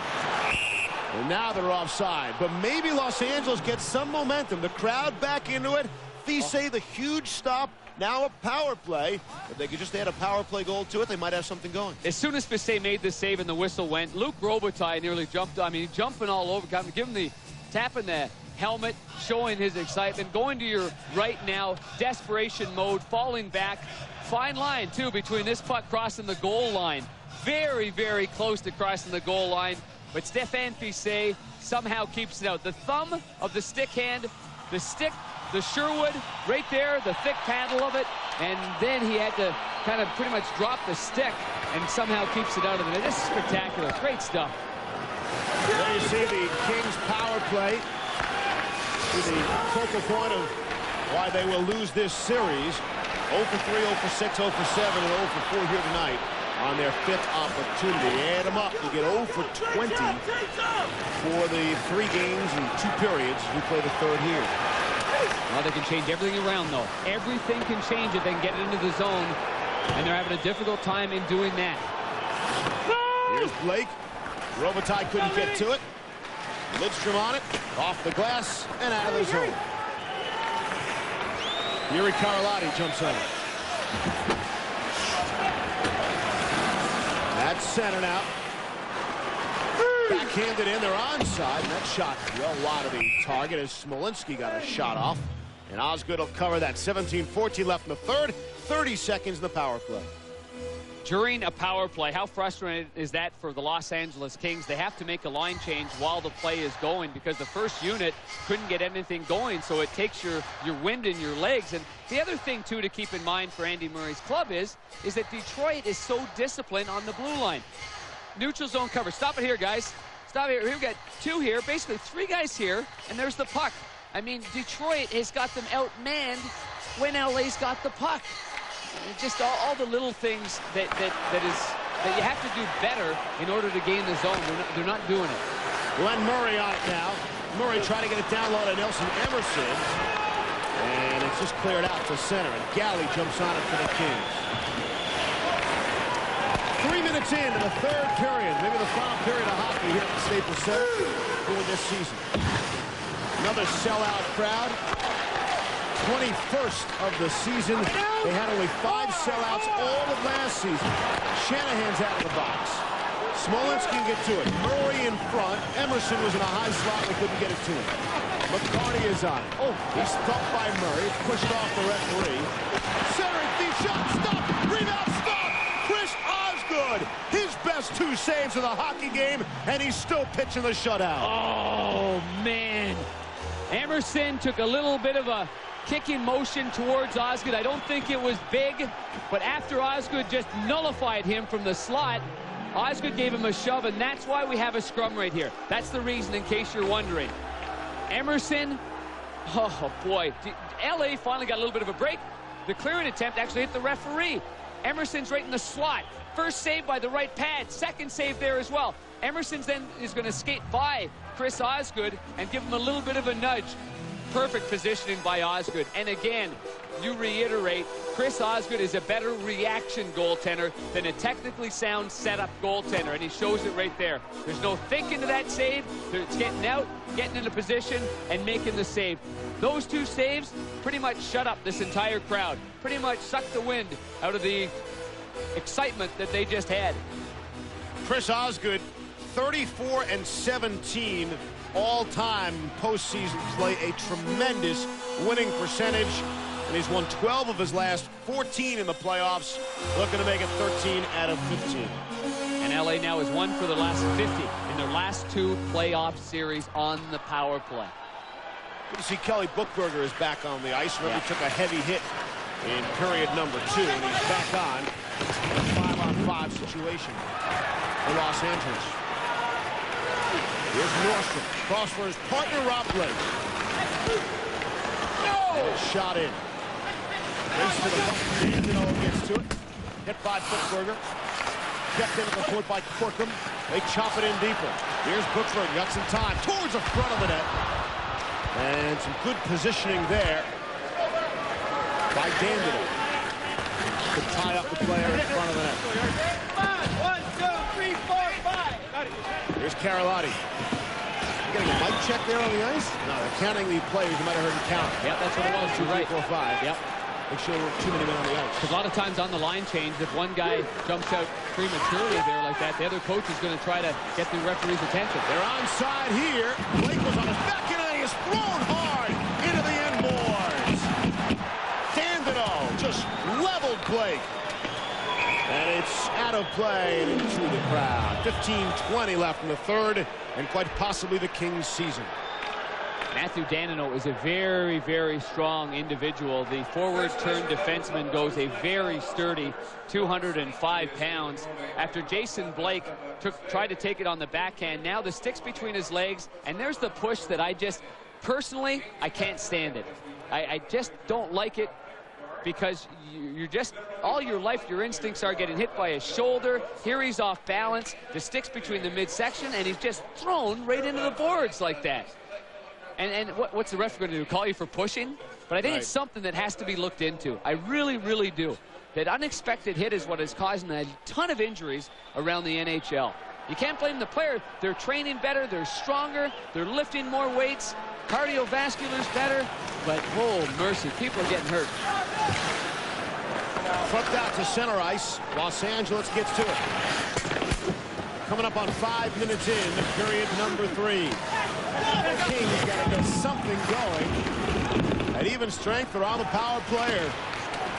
Speaker 21: And now they're offside. But maybe Los Angeles gets some momentum. The crowd back into it. Fischer, the huge stop. Now a power play. If they could just add a power play goal to it, they might have something going.
Speaker 10: As soon as Fischer made the save and the whistle went, Luc Robitaille nearly jumped. I mean, jumping all over. Give him the tapping the helmet, showing his excitement. Going to your right now, desperation mode, falling back. Fine line, too, between this puck crossing the goal line. Very, very close to crossing the goal line. But Stéphane Fischer somehow keeps it out. The thumb of the stick hand, the stick, the Sherwood right there, the thick paddle of it, and then he had to kind of pretty much drop the stick and somehow keeps it out of it. This is spectacular. Great stuff.
Speaker 21: There you see the Kings power play. The focal point of why they will lose this series. 0 for 3, 0 for 6, 0 for 7, and 0 for 4 here tonight on their 5th opportunity. Add them up, you get 0 for 20 for the 3 games and 2 periods. We play the 3rd here.
Speaker 10: Well, they can change everything around, though. Everything can change if they can get it into the zone, and they're having a difficult time in doing that.
Speaker 21: Here's Blake. Robitaille couldn't get to it. Lidstrom on it, off the glass, and out of the zone. Yuri Karlotti jumps on it. That's center now. Backhanded in, they're onside, and that shot well wide of the target as Smolinski got a shot off. And Osgood will cover that. 17-14 left in the 3rd, 30 seconds in the power play.
Speaker 10: During a power play, how frustrating is that for the Los Angeles Kings? They have to make a line change while the play is going because the first unit couldn't get anything going, so it takes your wind in your legs. And the other thing, too, to keep in mind for Andy Murray's club is that Detroit is so disciplined on the blue line. Neutral zone cover. Stop it here, guys. Stop here. We've got two here, basically three guys here, and there's the puck. I mean, Detroit has got them outmanned when LA's got the puck. Just all the little things that you have to do better in order to gain the zone. They're not doing it.
Speaker 21: Glenn Murray on it now. Murray trying to get it down low to Nelson Emerson. And it's just cleared out to center. And Galley jumps on it for the Kings. 3 minutes into the third period. Maybe the final period of hockey here at the Staples Center during this season. Another sellout crowd. 21st of the season. They had only 5 sellouts all of last season. Shanahan's out of the box. Smolinski can get to it. Murray in front. Emerson was in a high slot and they couldn't get it to him. McCarty is on it. Oh, he's stumped by Murray. Pushed off the referee. Center deep shot. Stop. Rebound. Stop. Chris Osgood. His best 2 saves of the hockey game, and he's still pitching the shutout.
Speaker 10: Oh, man. Emerson took a little bit of a kicking motion towards Osgood. I don't think it was big, but after Osgood just nullified him from the slot, Osgood gave him a shove, and that's why we have a scrum right here. That's the reason, in case you're wondering. Emerson, oh boy, LA finally got a little bit of a break. The clearing attempt actually hit the referee. Emerson's right in the slot. First save by the right pad, second save there as well. Emerson then is going to skate by Chris Osgood and give him a little bit of a nudge. Perfect positioning by Osgood. And again, you reiterate, Chris Osgood is a better reaction goaltender than a technically sound setup goaltender, and he shows it right there. There's no thinking to that save. It's getting out, getting into position, and making the save. Those 2 saves pretty much shut up this entire crowd. Pretty much sucked the wind out of the excitement that they just had.
Speaker 21: Chris Osgood, 34-17 all-time postseason play, a tremendous winning percentage, and he's won 12 of his last 14 in the playoffs, looking to make it 13 out of 15.
Speaker 10: And LA now is 1 for the last 50 in their last 2 playoff series on the power play.
Speaker 21: Good to see Kelly Buchberger is back on the ice. Remember, he took a heavy hit in period number 2, and he's back on in a 5-on-5 situation for Los Angeles. Here's Nordstrom. Cross for his partner, Rob Blake. No! And it's shot in. Race to the puck. Dandino gets to it. Hit by Buchberger. Kept in at the point by Corkum. They chop it in deeper. Here's Buchberger. Got some time. Towards the front of the net. And some good positioning there by Dandino to tie up the player in front of the net.
Speaker 8: 1, 2, 3, 4, 5.
Speaker 21: Here's Carlotti. Getting a mic check there on the ice? No, they're counting the players. You might have heard them count.
Speaker 10: Yep, that's what it was.
Speaker 21: 2, 3,
Speaker 10: right.
Speaker 21: 4, 5.
Speaker 10: Yep.
Speaker 21: Make sure there weren't too many men on the ice.
Speaker 10: Because a lot of times on the line change, if one guy jumps out prematurely there like that, the other coach is going to try to get the referee's attention.
Speaker 21: They're onside here. Blake was on his back and he is thrown hard into the end boards. Dandino just leveled Blake. And it's out of play and into the crowd. 15-20 left in the third, and quite possibly the Kings' season.
Speaker 10: Matthew Dandino is a very, very strong individual. The forward-turned defenseman goes a very sturdy 205 pounds. After Jason Blake tried to take it on the backhand, now the stick's between his legs, and there's the push that I personally, I can't stand it. I just don't like it, because you're just, all your life, your instincts are getting hit by his shoulder. Here he's off balance. The stick's between the midsection, and he's just thrown right into the boards like that. And what's the ref going to do? Call you for pushing? But I think it's something that has to be looked into. I really, really do. That unexpected hit is what is causing a ton of injuries around the NHL. You can't blame the player. They're training better. They're stronger. They're lifting more weights. Cardiovascular's better. But, oh, mercy, people are getting hurt.
Speaker 21: Flipped out to center ice. Los Angeles gets to it. Coming up on 5 minutes in, period number 3. The Kings got to get something going. At even strength, they're on the power player.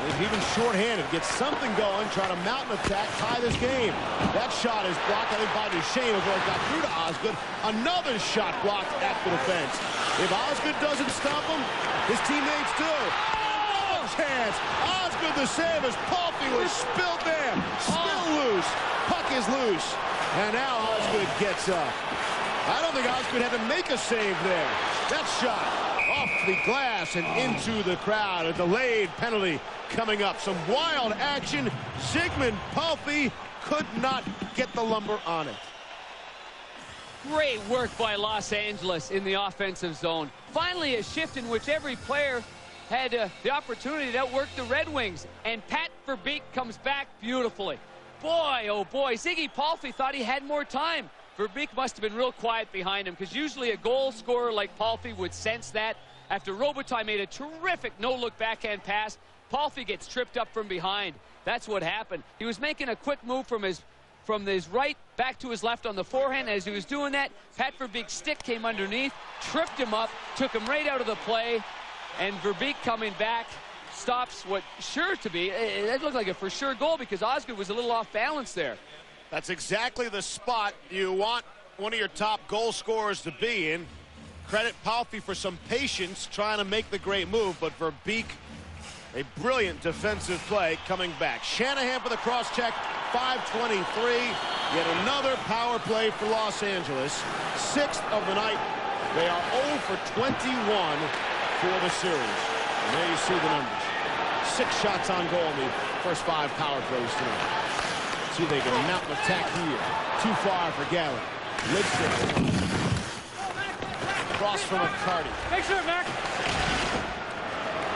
Speaker 21: If even shorthanded, get something going, try to mount an attack, tie this game. That shot is blocked, I think, by Duchesne before it got through to Osgood. Another shot blocked at the defense. If Osgood doesn't stop him, his teammates do. Oh, chance. Osgood the save as Palffy was spilled there. Still loose. Puck is loose. And now Osgood gets up. I don't think Osgood had to make a save there. That shot off the glass and into the crowd. A delayed penalty coming up. Some wild action. Zygmunt Palffy could not get the lumber on it.
Speaker 10: Great work by Los Angeles in the offensive zone. Finally, a shift in which every player had the opportunity to outwork the Red Wings. And Pat Verbeek comes back beautifully. Boy, oh boy, Ziggy Palffy thought he had more time. Verbeek must have been real quiet behind him, because usually a goal scorer like Palffy would sense that. After Robitaille made a terrific no-look backhand pass, Palffy gets tripped up from behind. That's what happened. He was making a quick move from his right back to his left on the forehand. As he was doing that, Pat Verbeek's stick came underneath, tripped him up, took him right out of the play, and Verbeek coming back stops what sure to be, it looked like a for sure goal, because Osgood was a little off balance there.
Speaker 21: That's exactly the spot you want one of your top goal scorers to be in. Credit Palffy for some patience trying to make the great move, but Verbeek, a brilliant defensive play coming back. Shanahan for the cross-check, 5:23. Yet another power play for Los Angeles. 6th of the night. They are 0 for 21 for the series. And there you see the numbers. 6 shots on goal in the first 5 power plays tonight. See if they can mount an attack here. Too far for Galley. Lidstrom. Cross from McCarty.
Speaker 8: Make sure, Mac.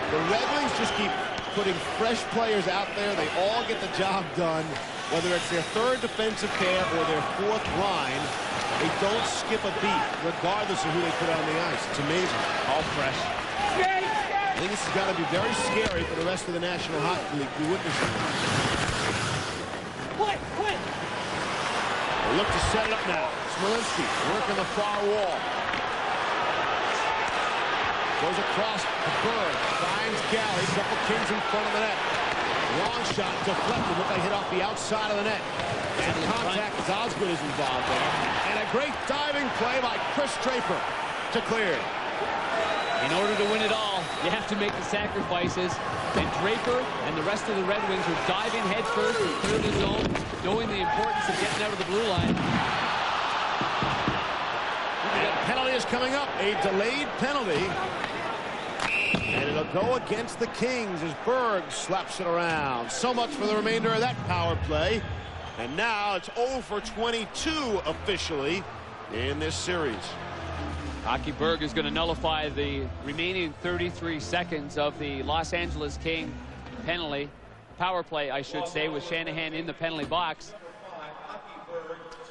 Speaker 21: The Red Wings just keep putting fresh players out there. They all get the job done. Whether it's their 3rd defensive pair or their 4th line, they don't skip a beat, regardless of who they put on the ice. It's amazing. All fresh. I think this has got to be very scary for the rest of the National Hockey League to be witnessing. They look to set it up now. Smolinski working the far wall. Goes across to Berg. Finds Galley. Couple Kings in front of the net. Long shot deflected. Looked like hit off the outside of the net. And contact as Osgood is involved there. And a great diving play by Chris Draper to clear.
Speaker 10: In order to win it all, you have to make the sacrifices. And Draper and the rest of the Red Wings are diving headfirst to clear the zone, knowing the importance of getting out of the blue line.
Speaker 21: And a penalty is coming up. A delayed penalty. And it'll go against the Kings as Berg slaps it around. So much for the remainder of that power play. And now it's 0 for 22 officially in this series.
Speaker 10: Hockey Berg is going to nullify the remaining 33 seconds of the Los Angeles King penalty. Power play, I should say, with Shanahan in the penalty box.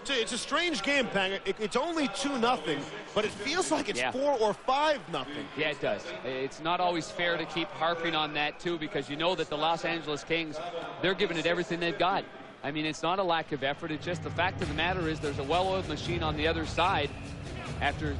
Speaker 21: It's a strange game, Pang. It's only 2-0, but it feels like it's 4 or 5-0.
Speaker 10: Yeah, it does. It's not always fair to keep harping on that, too, because you know that the Los Angeles Kings, they're giving it everything they've got. I mean, it's not a lack of effort. It's just the fact of the matter is there's a well-oiled machine on the other side after...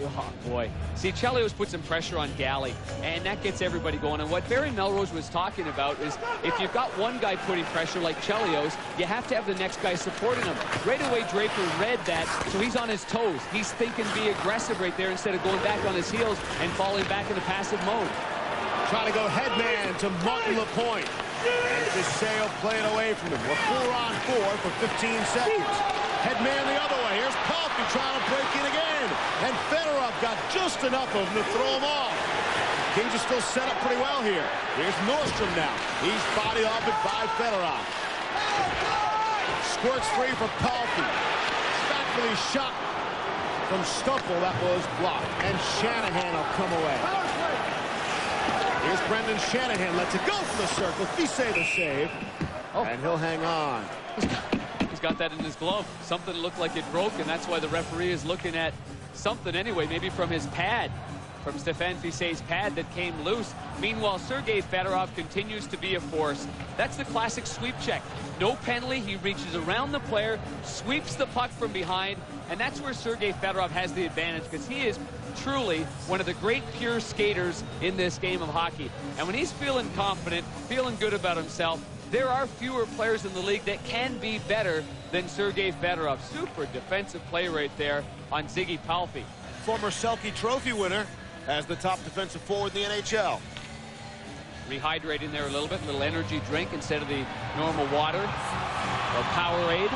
Speaker 10: Oh, boy. See, Chelios put some pressure on Galley, and that gets everybody going. And what Barry Melrose was talking about is if you've got one guy putting pressure like Chelios, you have to have the next guy supporting him. Right away, Draper read that, so he's on his toes. He's thinking be aggressive right there instead of going back on his heels and falling back into passive mode.
Speaker 21: Trying to go headman to Martin Lapointe. And Deseo play it away from him. We're 4 on 4 for 15 seconds. Headman the other way. Here's Palffy trying to break in again. And Fedorov got just enough of him to throw him off. Kings are still set up pretty well here. Here's Nordstrom now. He's bodied off it by Fedorov. Squirts free for Palffy. Back for the shot from Stumpel. That was blocked. And Shanahan will come away. Here's Brendan Shanahan. Lets it go from the circle. Fise the save. And he'll hang on.
Speaker 10: He's got that in his glove. Something looked like it broke, and that's why the referee is looking at something anyway, maybe from his pad, from Stéphane Fiset's pad that came loose. Meanwhile, Sergei Fedorov continues to be a force. That's the classic sweep check. No penalty. He reaches around the player, sweeps the puck from behind, and that's where Sergei Fedorov has the advantage, because he is truly one of the great pure skaters in this game of hockey. And when he's feeling confident, feeling good about himself, there are fewer players in the league that can be better than Sergei Fedorov. Super defensive play right there on Ziggy Palffy.
Speaker 21: Former Selke Trophy winner as the top defensive forward in the NHL.
Speaker 10: Rehydrating there a little bit, a little energy drink instead of the normal water or Powerade.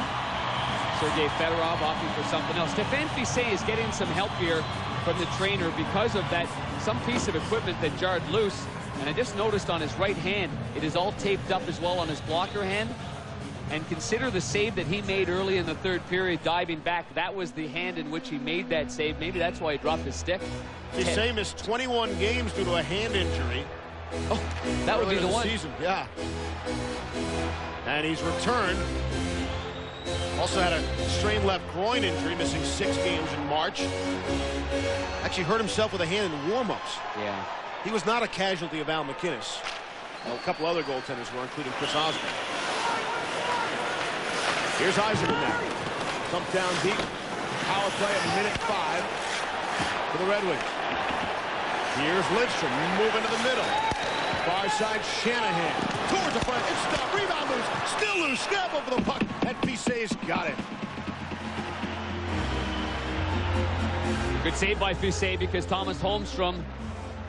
Speaker 10: Sergei Fedorov opting for something else. Stéphane Fissé is getting some help here from the trainer because of that some piece of equipment that jarred loose. And I just noticed on his right hand, it is all taped up as well on his blocker hand. And consider the save that he made early in the third period, diving back. That was the hand in which he made that save. Maybe that's why he dropped his stick.
Speaker 21: Fissé missed 21 games due to a hand injury.
Speaker 10: Oh, that would be the one.
Speaker 21: Season. Yeah. And he's returned. Also had a strained left groin injury, missing 6 games in March. Actually hurt himself with a hand in warm-ups.
Speaker 10: Yeah.
Speaker 21: He was not a casualty of Al McInnes. Well, a couple other goaltenders were, including Chris Osborne. Here's Yzerman now. Dumped down deep. Power play at minute 5 for the Red Wings. Here's Lidstrom moving to the middle. Far side Shanahan. Towards the front. It's stopped. Rebound loose. Still loose. Snap over the puck. And Fissé's got it.
Speaker 10: Good save by Fissé because Thomas Holmstrom,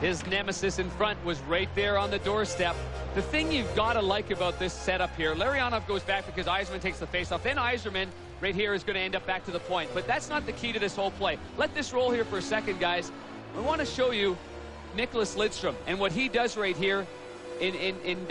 Speaker 10: his nemesis in front, was right there on the doorstep. The thing you've got to like about this setup here, Larionov goes back because Yzerman takes the faceoff. Then Yzerman right here is going to end up back to the point. But that's not the key to this whole play. Let this roll here for a second, guys. I want to show you Nicklas Lidstrom and what he does right here in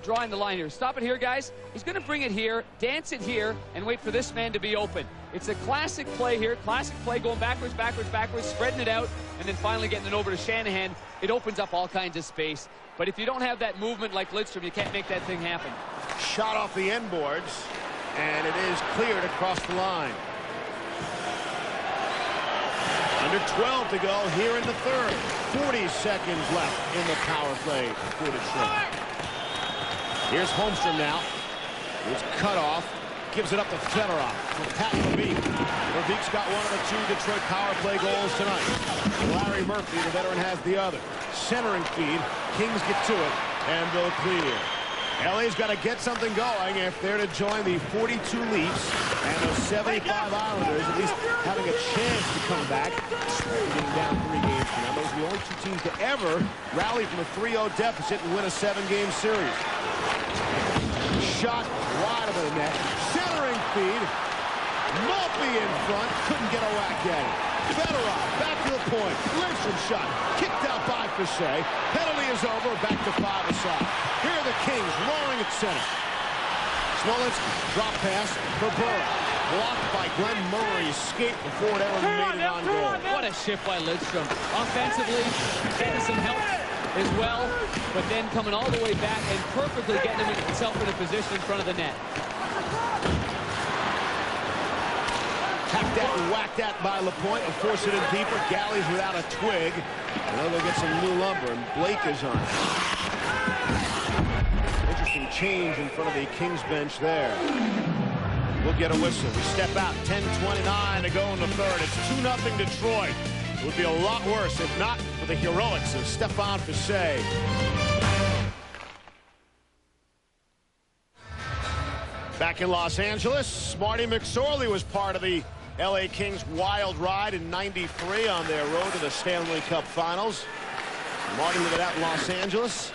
Speaker 10: drawing the line here. Stop it here, guys. He's going to bring it here, dance it here, and wait for this man to be open. It's a classic play here. Classic play going backwards, backwards, backwards, spreading it out, and then finally getting it over to Shanahan. It opens up all kinds of space. But if you don't have that movement like Lidstrom, you can't make that thing happen.
Speaker 21: Shot off the end boards, and it is cleared across the line. Under 12 to go here in the third. 40 seconds left in the power play for Detroit. Here's Holmstrom now. It's cut off. Gives it up to Fedorov from Pat Verbeek. Verbeek's got one of the 2 Detroit power play goals tonight. Larry Murphy, the veteran, has the other. Centering feed. Kings get to it, and they'll clear. LA's got to get something going if they're to join the 42 Leafs and the 75 Islanders, at least having a chance to come back. Being down 3 games for them. Those are the only 2 teams to ever rally from a 3-0 deficit and win a 7-game series. Shot wide of the net. Centering feed. Maltby in front. Couldn't get a whack at it. Fedorov back to the point. Lidstrom shot. Kicked out by Fissé. Penalty is over. Back to 5 aside. Here are the Kings roaring at center. Smolinski drop pass for Burrow. Blocked by Glenn Murray's skate before it ever made it on goal.
Speaker 10: What a shift by Lidstrom. Offensively, getting some help as well, but then coming all the way back and perfectly getting himself in a position in front of the net.
Speaker 21: Hacked at and whacked at by LaPointe and force it in deeper. Galley's without a twig. And then they'll get some new lumber, and Blake is on. Interesting change in front of the Kings bench there. We'll get a whistle. We step out. 10:29 to go in the third. It's 2-0 Detroit. It would be a lot worse if not for the heroics of Stéphane Fissé. Back in Los Angeles, Marty McSorley was part of the LA Kings wild ride in '93 on their road to the Stanley Cup Finals. Marty lived out in Los Angeles,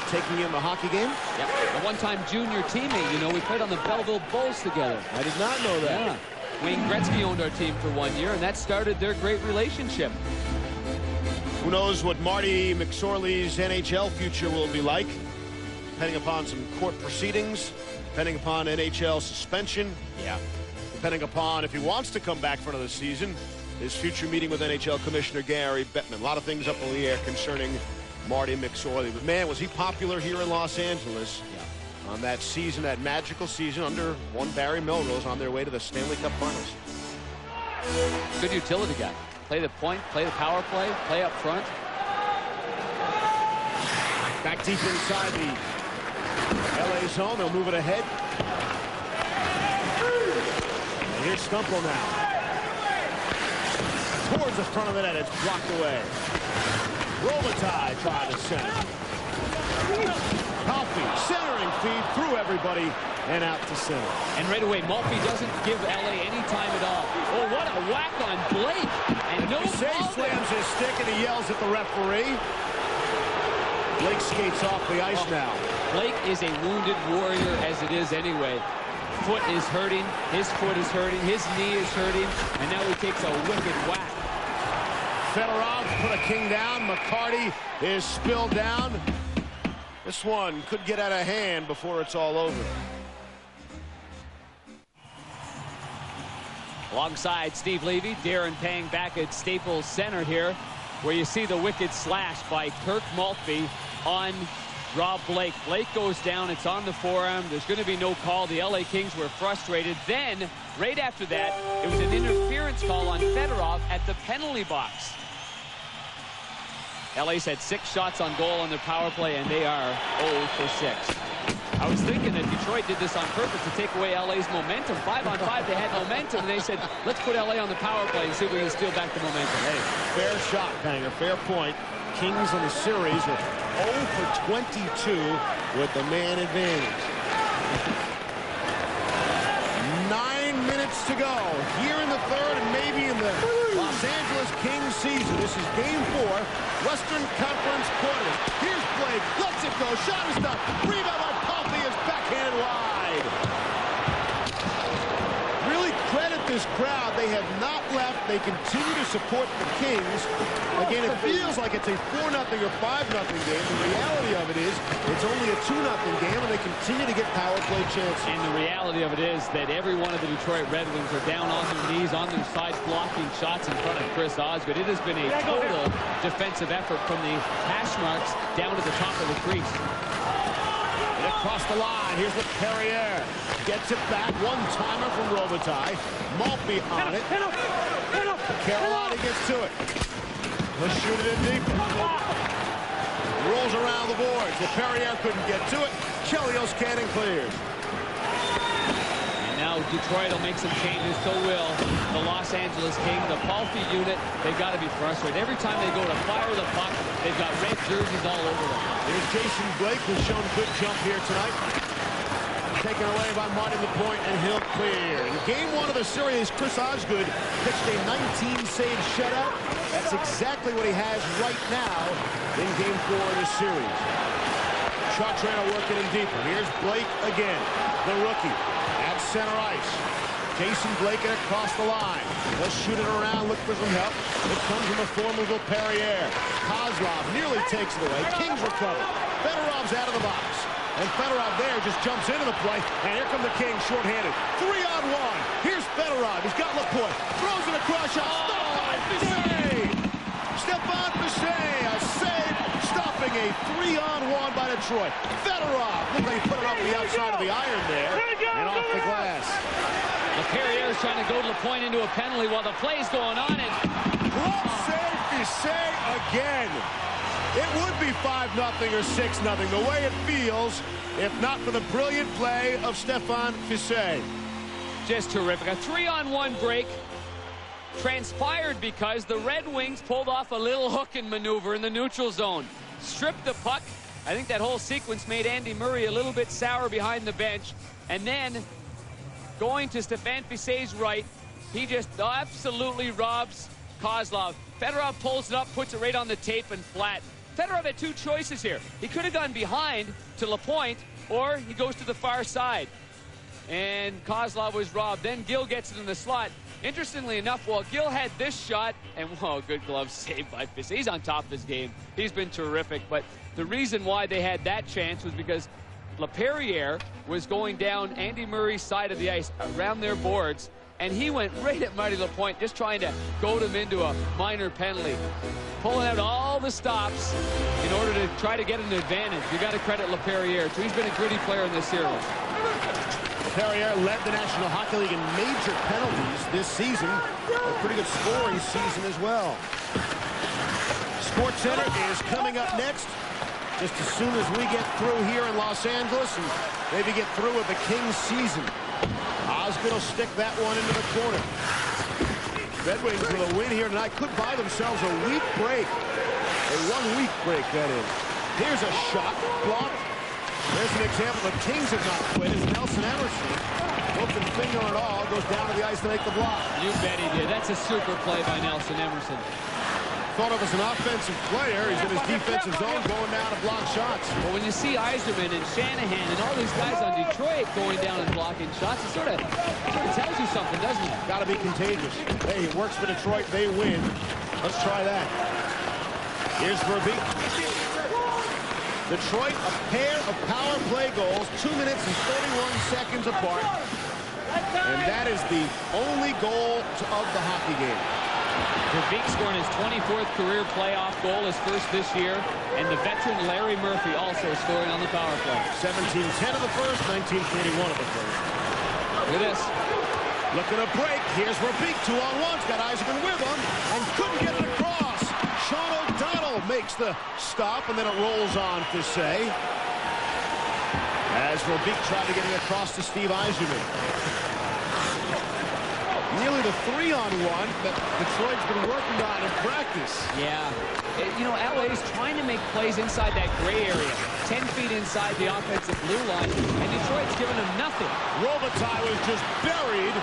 Speaker 21: taking in the hockey game.
Speaker 10: Yeah, a one-time junior teammate. You know, we played on the Belleville Bulls together.
Speaker 21: I did not know that.
Speaker 10: Yeah. Wayne Gretzky owned our team for 1 year, and that started their great relationship.
Speaker 21: Who knows what Marty McSorley's NHL future will be like, depending upon some court proceedings, depending upon NHL suspension.
Speaker 10: Yeah.
Speaker 21: Depending upon if he wants to come back for another season, his future meeting with NHL Commissioner Gary Bettman. A lot of things up in the air concerning Marty McSorley. But man, was he popular here in Los Angeles.
Speaker 10: Yeah.
Speaker 21: On that season, that magical season under one Barry Melrose on their way to the Stanley Cup Finals.
Speaker 10: Good utility guy. Play the point, play the power play, play up front.
Speaker 21: Back deep inside the LA zone. They'll move it ahead. And here's Stumple now. Towards the front of the net. It's blocked away. Robitaille tried to center. Maltby centering feed through everybody and out to center.
Speaker 10: And right away, Maltby doesn't give LA any time at all. Oh, what a whack on Blake. And no
Speaker 21: foul. Slams his stick and he yells at the referee. Blake skates off the ice now.
Speaker 10: Blake is a wounded warrior as it is anyway. foot is hurting, his foot is hurting, his knee is hurting, and now he takes a wicked whack.
Speaker 21: Fedorov put a king down. McCarty is spilled down. This one could get out of hand before it's all over.
Speaker 10: Alongside Steve Levy, Darren Pang back at Staples Center here, where you see the wicked slash by Kirk Maltby on Rob Blake. Blake goes down. It's on the forearm. There's going to be no call. The LA Kings were frustrated. Then, right after that, it was an interference call on Fedorov at the penalty box. LA's had 6 shots on goal on their power play, and they are 0 for 6. I was thinking that Detroit did this on purpose to take away LA's momentum. 5-on-5, they had momentum, and they said, let's put LA on the power play and see if we can steal back the momentum.
Speaker 21: Hey, fair shot, Panger, fair point. Kings in the series are 0 for 22 with the man advantage. 9 minutes to go here in the third and maybe in the Los Angeles Kings season. This is game 4, Western Conference Quarter. Here's Blake, lets it go, shot is done. Rebound by Pompey is backhanded wide. Really credit this crowd. They have not left. They continue to support the Kings. Again, it feels like it's a 4-0 or 5-0 game. The reality of it is it's only a 2-0 game, and they continue to get power play chances.
Speaker 10: And the reality of it is that every one of the Detroit Red Wings are down on their knees, on their sides, blocking shots in front of Chris Osgood. It has been a total defensive effort from the hash marks down to the top of the crease.
Speaker 21: And across the line, here's the Perrier. Gets it back, one-timer from Robitaille. Maltby on it. Carolina gets to it. Let's shoot it in deep. Rolls around the boards. The Perrier couldn't get to it. Chelios cannon clears.
Speaker 10: And now Detroit will make some changes. So will the Los Angeles Kings. The Palfi unit, they've got to be frustrated. Every time they go to fire the puck, they've got red jerseys all over them.
Speaker 21: Here's Jason Blake, who's shown good jump here tonight. Taken away by Martin LaPointe, and he'll clear. In game 1 of the series, Chris Osgood pitched a 19-save shutout. That's exactly what he has right now in game 4 of the series. Chartrand working in deeper. Here's Blake again, the rookie, at center ice. Jason Blake across the line. Let's shoot it around, look for some help. It comes from the formidable Perrier. Kozlov nearly takes it away. Kings recover. Fedorov's out of the box. And Fedorov there just jumps into the play. And here come the Kings shorthanded. 3-on-1. Here's Fedorov. He's got LaPointe. Throws it across. Shot. Stopped by Fisset. Stephane Fisset. A save. Stopping a 3-on-1 by Detroit. Fedorov. Look like he put it off the outside of the iron there. And off the glass.
Speaker 10: Perrier is trying to go LaPointe into a penalty while the play's going on. And
Speaker 21: glove save Fisset again. It would be 5-0 or 6-0, the way it feels, if not for the brilliant play of Stephane Fisset.
Speaker 10: Just terrific. A 3-on-1 break transpired because the Red Wings pulled off a little hooking maneuver in the neutral zone. Stripped the puck. I think that whole sequence made Andy Murray a little bit sour behind the bench. And then, going to Stephane Fisset's right, he just absolutely robs Kozlov. Fedorov pulls it up, puts it right on the tape and flat. Fedorov had 2 choices here. He could have gone behind to LaPointe, or he goes to the far side. And Kozlov was robbed. Then Gill gets it in the slot. Interestingly enough, while Gill had this shot, and whoa, good glove save by Fisset. He's on top of his game. He's been terrific. But the reason why they had that chance was because LaPerriere was going down Andy Murray's side of the ice around their boards, and he went right at Marty LaPointe, just trying to goad him into a minor penalty. Pulling out all the stops in order to try to get an advantage. You got to credit LaPerriere, too. He's been a gritty player in this series.
Speaker 21: LaPerriere led the National Hockey League in major penalties this season. A pretty good scoring season as well. Sports Center is coming up next. Just as soon as we get through here in Los Angeles and maybe get through with the Kings season. Osgood will stick that one into the corner. Red Wings with a win here tonight could buy themselves a week break. A 1-week break, that is. Here's a shot blocked. There's an example the Kings have not quit. It's Nelson Emerson. Broken finger and all goes down to the ice to make the block.
Speaker 10: You bet he did. That's a super play by Nelson Emerson.
Speaker 21: thought of as an offensive player. He's in his defensive zone going down to block shots.
Speaker 10: Well, when you see Yzerman and Shanahan and all these guys on Detroit going down and blocking shots, it sort of tells you something, doesn't it?
Speaker 21: Got to be contagious. Hey, it works for Detroit. They win. Let's try that. Here's Verbeek. Detroit, a pair of power play goals, 2 minutes and 31 seconds apart. And that is the only goal of the hockey game.
Speaker 10: Verbeek scoring his 24th career playoff goal, his first this year, and the veteran Larry Murphy also scoring on the power play.
Speaker 21: 17-10 of the first, 1941 of the first.
Speaker 10: Look at this.
Speaker 21: Looking to break. Here's Verbeek, 2-on-1's got Yzerman with him and couldn't get it across. Sean O'Donnell makes the stop, and then it rolls on to say. As Verbeek tried to get it across to Steve Yzerman. Nearly the 3-on-1 that Detroit's been working on in practice.
Speaker 10: Yeah. You know, LA's trying to make plays inside that gray area. 10 feet inside the offensive blue line, and Detroit's giving them nothing.
Speaker 21: Robitaille was just buried.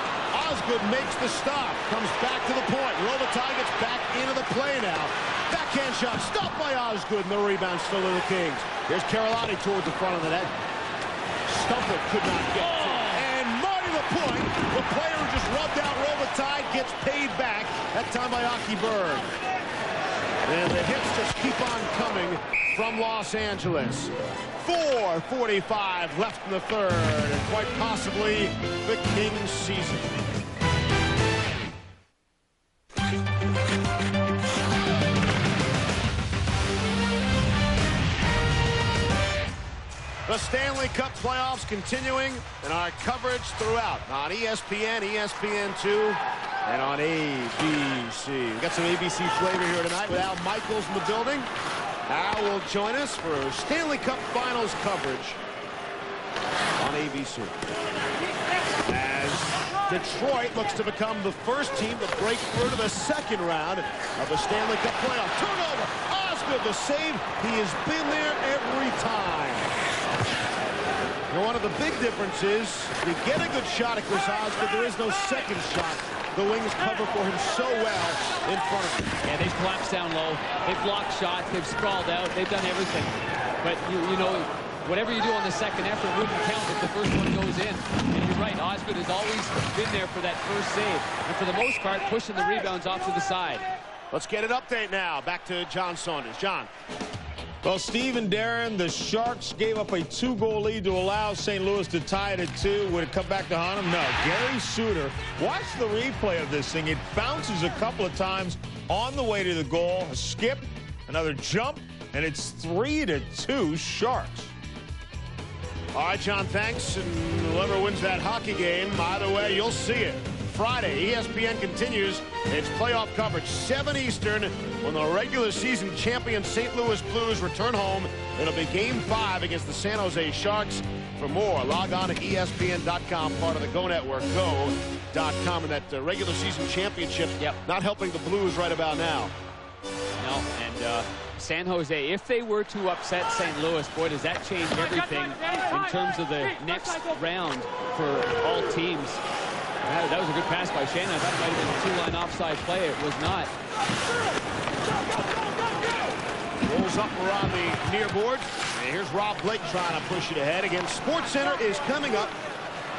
Speaker 21: Osgood makes the stop. Comes back to the point. Robitaille gets back into the play now. Backhand shot stopped by Osgood, and the rebound still to the Kings. Here's Carolati towards the front of the net. Stumper could not get to it. And Marty the point. The player who just rubbed out Robitaille gets paid back, that time by Aki Berg. And the hits just keep on coming from Los Angeles. 4:45 left in the third, and quite possibly the Kings' season. The Stanley Cup playoffs continuing, and our coverage throughout on ESPN, ESPN2, and on ABC. We've got some ABC flavor here tonight with Al Michaels in the building. Al will join us for Stanley Cup Finals coverage on ABC. As Detroit looks to become the first team to break through to the second round of the Stanley Cup playoff. Turnover! Osgood the save. He has been there every time. And one of the big differences, you get a good shot at Chris Osgood, there is no second shot. The wings cover for him so well in front of him.
Speaker 10: Yeah, they've collapsed down low. They've blocked shots. They've sprawled out. They've done everything. But, you know, whatever you do on the second effort wouldn't count if the first one goes in. And you're right, Osgood has always been there for that first save. And for the most part, pushing the rebounds off to the side.
Speaker 21: Let's get an update now. Back to John Saunders. John.
Speaker 4: Well, Steve and Darren, the Sharks gave up a 2-goal lead to allow St. Louis to tie it at 2. Would it come back to haunt them? No. Gary Suter, watch the replay of this thing. It bounces a couple of times on the way to the goal. A skip, another jump, and it's 3-2 Sharks.
Speaker 21: All right, John, thanks. And whoever wins that hockey game, either way, you'll see it. Friday, ESPN continues its playoff coverage, 7 Eastern, when the regular season champion St. Louis Blues return home. It'll be Game 5 against the San Jose Sharks. For more, log on to ESPN.com, part of the Go Network, Go.com, and that regular season championship not helping the Blues right about now.
Speaker 10: No, and San Jose, if they were to upset St. Louis, boy, does that change everything in terms of the next round for all teams. That was a good pass by Shannon. I thought it might have been a two-line offside play. It was not.
Speaker 21: Rolls up around the near board. And here's Rob Blake trying to push it ahead. Again, SportsCenter is coming up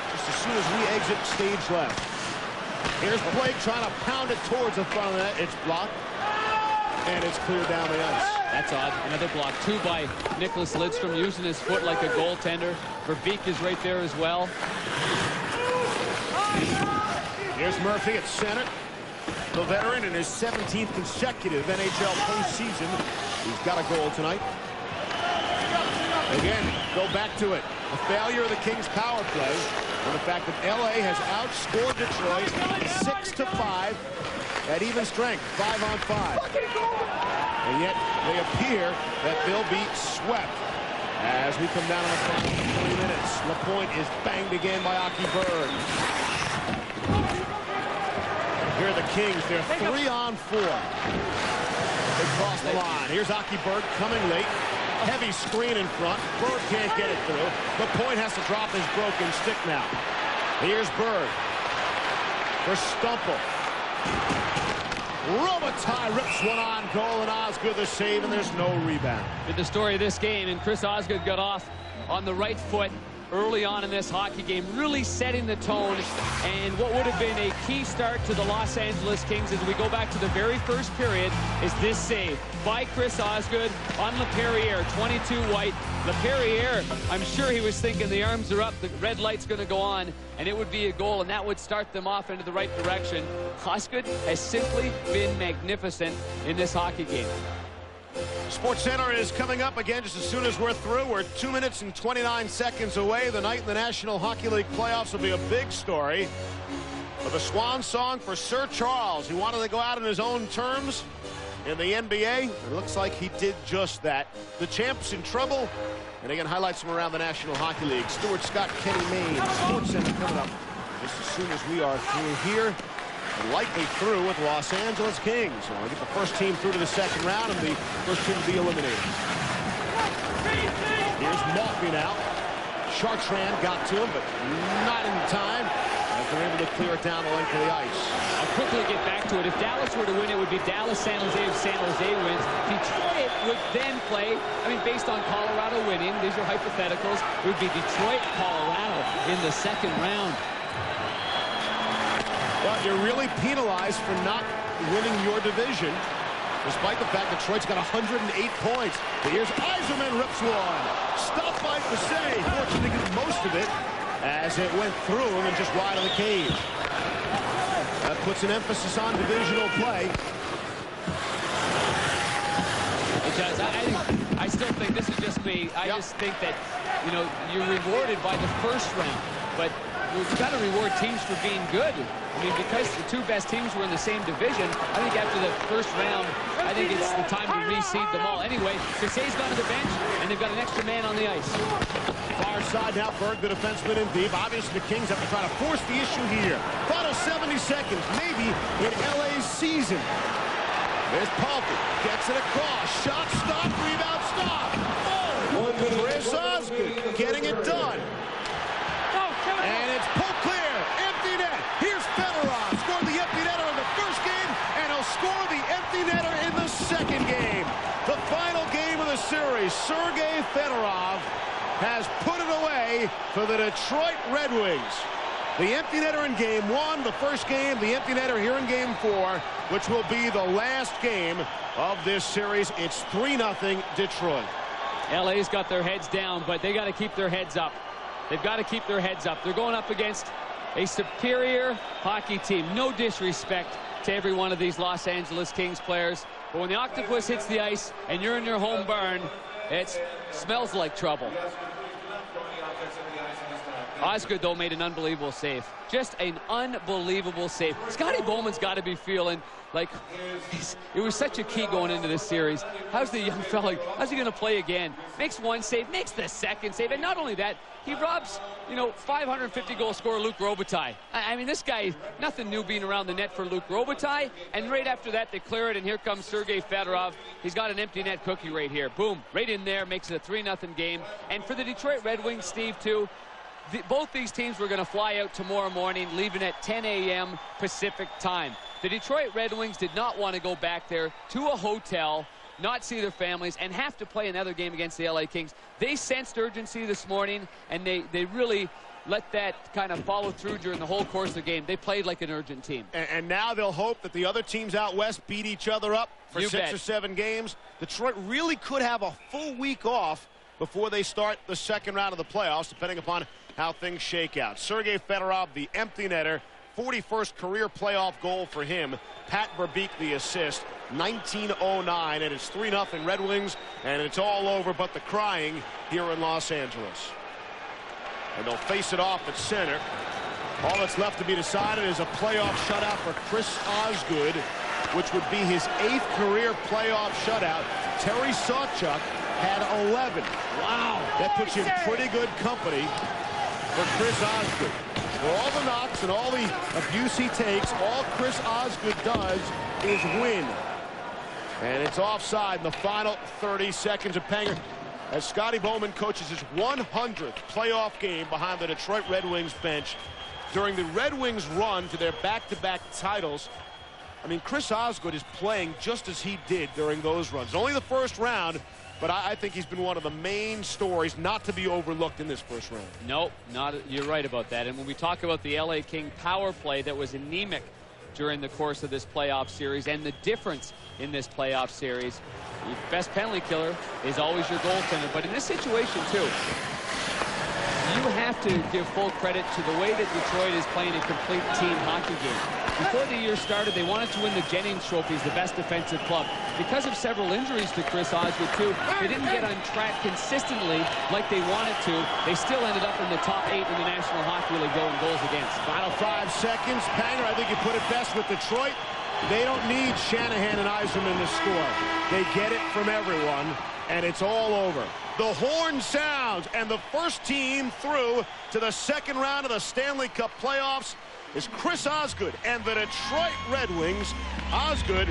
Speaker 21: just as soon as we exit stage left. Here's Blake trying to pound it towards the front of the net. It's blocked. And it's cleared down the ice.
Speaker 10: That's odd. Another block. 2 by Nicholas Lidstrom, using his foot like a goaltender. Verbeek is right there as well.
Speaker 21: Here's Murphy at center. The veteran in his 17th consecutive NHL postseason. He's got a goal tonight. Again, go back to it. A failure of the Kings' power play. And the fact that LA has outscored Detroit 6-5 at even strength, 5-on-5. And yet they appear that they'll be swept as we come down in the final 3 minutes. LaPointe is banged again by Aki Berg. Here are the Kings. They're 3-on-4. They cross the line. Here's Aki Berg coming late. Heavy screen in front. Berg can't get it through. LaPointe has to drop his broken stick now. Here's Berg for Stumple. Robitaille rips one on goal, and Osgood the save, and there's no rebound.
Speaker 10: Did the story of this game, and Chris Osgood got off on the right foot early on in this hockey game, really setting the tone, and what would have been a key start to the Los Angeles Kings as we go back to the very first period is this save by Chris Osgood on Laperriere, 22 white. Laperriere, I'm sure he was thinking the arms are up, the red light's going to go on, and it would be a goal, and that would start them off into the right direction. Osgood has simply been magnificent in this hockey game.
Speaker 21: Sports Center is coming up again just as soon as we're through. We're 2 minutes and 29 seconds away. The night in the National Hockey League playoffs will be a big story. But the swan song for Sir Charles. He wanted to go out on his own terms in the NBA. It looks like he did just that. The champ's in trouble. And again, highlights from around the National Hockey League. Stuart Scott, Kenny Mayne, Sports Center coming up just as soon as we are through here. And likely through with Los Angeles Kings. So we'll get the first team through to the second round and the first team to be eliminated. Here's Maltby now. Chartrand got to him, but not in time. As they're able to clear it down the length of the ice.
Speaker 10: I'll quickly get back to it. If Dallas were to win, it would be Dallas-San Jose if San Jose wins. Detroit would then play, based on Colorado winning, these are hypotheticals, it would be Detroit-Colorado in the second round.
Speaker 21: Well, you're really penalized for not winning your division, despite the fact that Detroit's got 108 points. But here's Yzerman, rips one. Stop by Passay. Fortunate to get most of it as it went through him and just wide of the cage. That puts an emphasis on divisional play.
Speaker 10: It does. I still think, this is just me, I just think that, you're rewarded by the first round. But we've got to reward teams for being good. Because the two best teams were in the same division, I think after the first round, I think it's the time to reseed them all. Anyway, Passay's gone to the bench, and they've got an extra man on the ice.
Speaker 21: Far side now, Berg, the defenseman in deep. Obviously, the Kings have to try to force the issue here. Final 70 seconds, maybe in LA's season. There's Palpy, gets it across. Shot, stop, rebound, stop. Oh, Chris Osgood getting it done. And it's pulled clear. Empty net. Here's Fedorov. Scored the empty netter in the first game, and he'll score the empty netter in the second game. The final game of the series. Sergei Fedorov has put it away for the Detroit Red Wings. The empty netter in game one, the first game, the empty netter here in game four, which will be the last game of this series. It's 3-0 Detroit.
Speaker 10: LA's got their heads down, but they got to keep their heads up. They've got to keep their heads up. They're going up against a superior hockey team. No disrespect to every one of these Los Angeles Kings players. But when the octopus hits the ice and you're in your home barn, it smells like trouble. Osgood, though, made an unbelievable save. Just an unbelievable save. Scotty Bowman's got to be feeling like it was such a key going into this series. How's the young fella, how's he going to play again? Makes one save, makes the second save, and not only that, he robs, 550-goal scorer Luc Robitaille. This guy, nothing new being around the net for Luc Robitaille, and right after that, they clear it, and here comes Sergei Fedorov. He's got an empty net cookie right here. Boom, right in there, makes it a 3-0 game. And for the Detroit Red Wings, Steve, too, both these teams were going to fly out tomorrow morning, leaving at 10 a.m. Pacific time. The Detroit Red Wings did not want to go back there to a hotel, not see their families, and have to play another game against the LA Kings. They sensed urgency this morning, and they really let that kind of follow through during the whole course of the game. They played like an urgent team.
Speaker 21: And now they'll hope that the other teams out west beat each other up for 6 or 7 games. Detroit really could have a full week off before they start the second round of the playoffs, depending upon how things shake out. Sergei Fedorov, the empty netter, 41st career playoff goal for him. Pat Verbeek, the assist, 1909, and it's 3-0 Red Wings, and it's all over but the crying here in Los Angeles. And they'll face it off at center. All that's left to be decided is a playoff shutout for Chris Osgood, which would be his 8th career playoff shutout. Terry Sawchuk had 11. Wow. That puts you in pretty good company for Chris Osgood. For all the knocks and all the abuse he takes, all Chris Osgood does is win. And it's offside in the final 30 seconds of Panger. As Scotty Bowman coaches his 100th playoff game behind the Detroit Red Wings bench. During the Red Wings run to their back-to-back titles, I mean, Chris Osgood is playing just as he did during those runs. Only the first round, but I think he's been one of the main stories not to be overlooked in this first round.
Speaker 10: Nope, you're right about that. And when we talk about the LA King power play that was anemic during the course of this playoff series, and the difference in this playoff series, the best penalty killer is always your goaltender. But in this situation, too, you have to give full credit to the way that Detroit is playing a complete team hockey game. Before the year started, they wanted to win the Jennings Trophy as the best defensive club. Because of several injuries to Chris Osgood, too, they didn't get on track consistently like they wanted to. They still ended up in the top 8 in the National Hockey League in goals against.
Speaker 21: Final 5 seconds. Panger, I think you put it best with Detroit. They don't need Shanahan and Yzerman to score. They get it from everyone, and it's all over. The horn sounds, and the first team through to the second round of the Stanley Cup playoffs is Chris Osgood and the Detroit Red Wings. Osgood,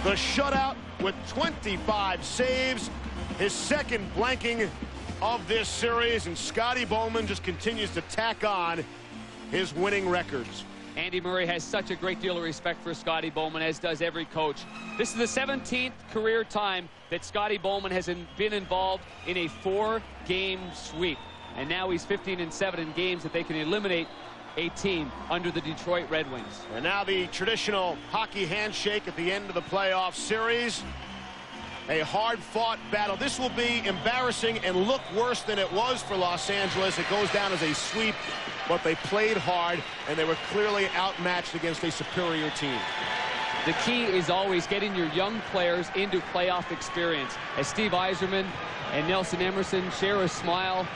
Speaker 21: the shutout with 25 saves, his second blanking of this series, and Scotty Bowman just continues to tack on his winning records.
Speaker 10: Andy Murray has such a great deal of respect for Scotty Bowman, as does every coach. This is the 17th career time that Scotty Bowman has been involved in a 4-game sweep. And now he's 15-7 in games that they can eliminate a team under the Detroit Red Wings.
Speaker 21: And now the traditional hockey handshake at the end of the playoff series. A hard-fought battle. This will be embarrassing and look worse than it was for Los Angeles. It goes down as a sweep, but they played hard, and they were clearly outmatched against a superior team.
Speaker 10: The key is always getting your young players into playoff experience. As Steve Yzerman and Nelson Emerson share a smile,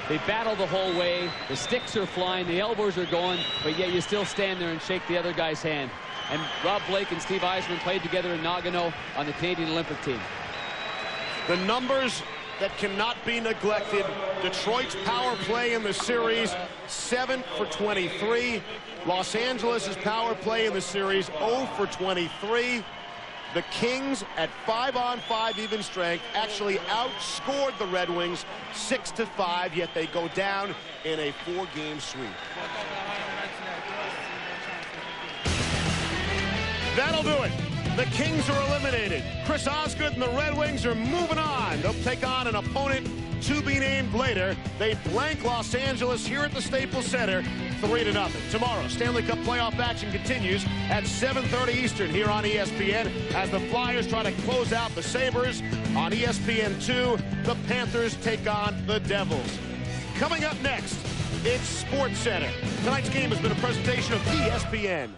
Speaker 10: they battle the whole way. The sticks are flying, the elbows are going, but yet you still stand there and shake the other guy's hand. And Rob Blake and Steve Yzerman played together in Nagano on the Canadian Olympic team.
Speaker 21: The numbers that cannot be neglected. Detroit's power play in the series, 7 for 23. Los Angeles' power play in the series, 0 for 23. The Kings at 5-on-5 even strength actually outscored the Red Wings 6-5, yet they go down in a 4-game sweep. That'll do it. The Kings are eliminated. Chris Osgood and the Red Wings are moving on. They'll take on an opponent to be named later. They blank Los Angeles here at the Staples Center 3-0. Tomorrow, Stanley Cup playoff action continues at 7:30 Eastern here on ESPN as the Flyers try to close out the Sabres. On ESPN2, the Panthers take on the Devils. Coming up next, it's SportsCenter. Tonight's game has been a presentation of ESPN.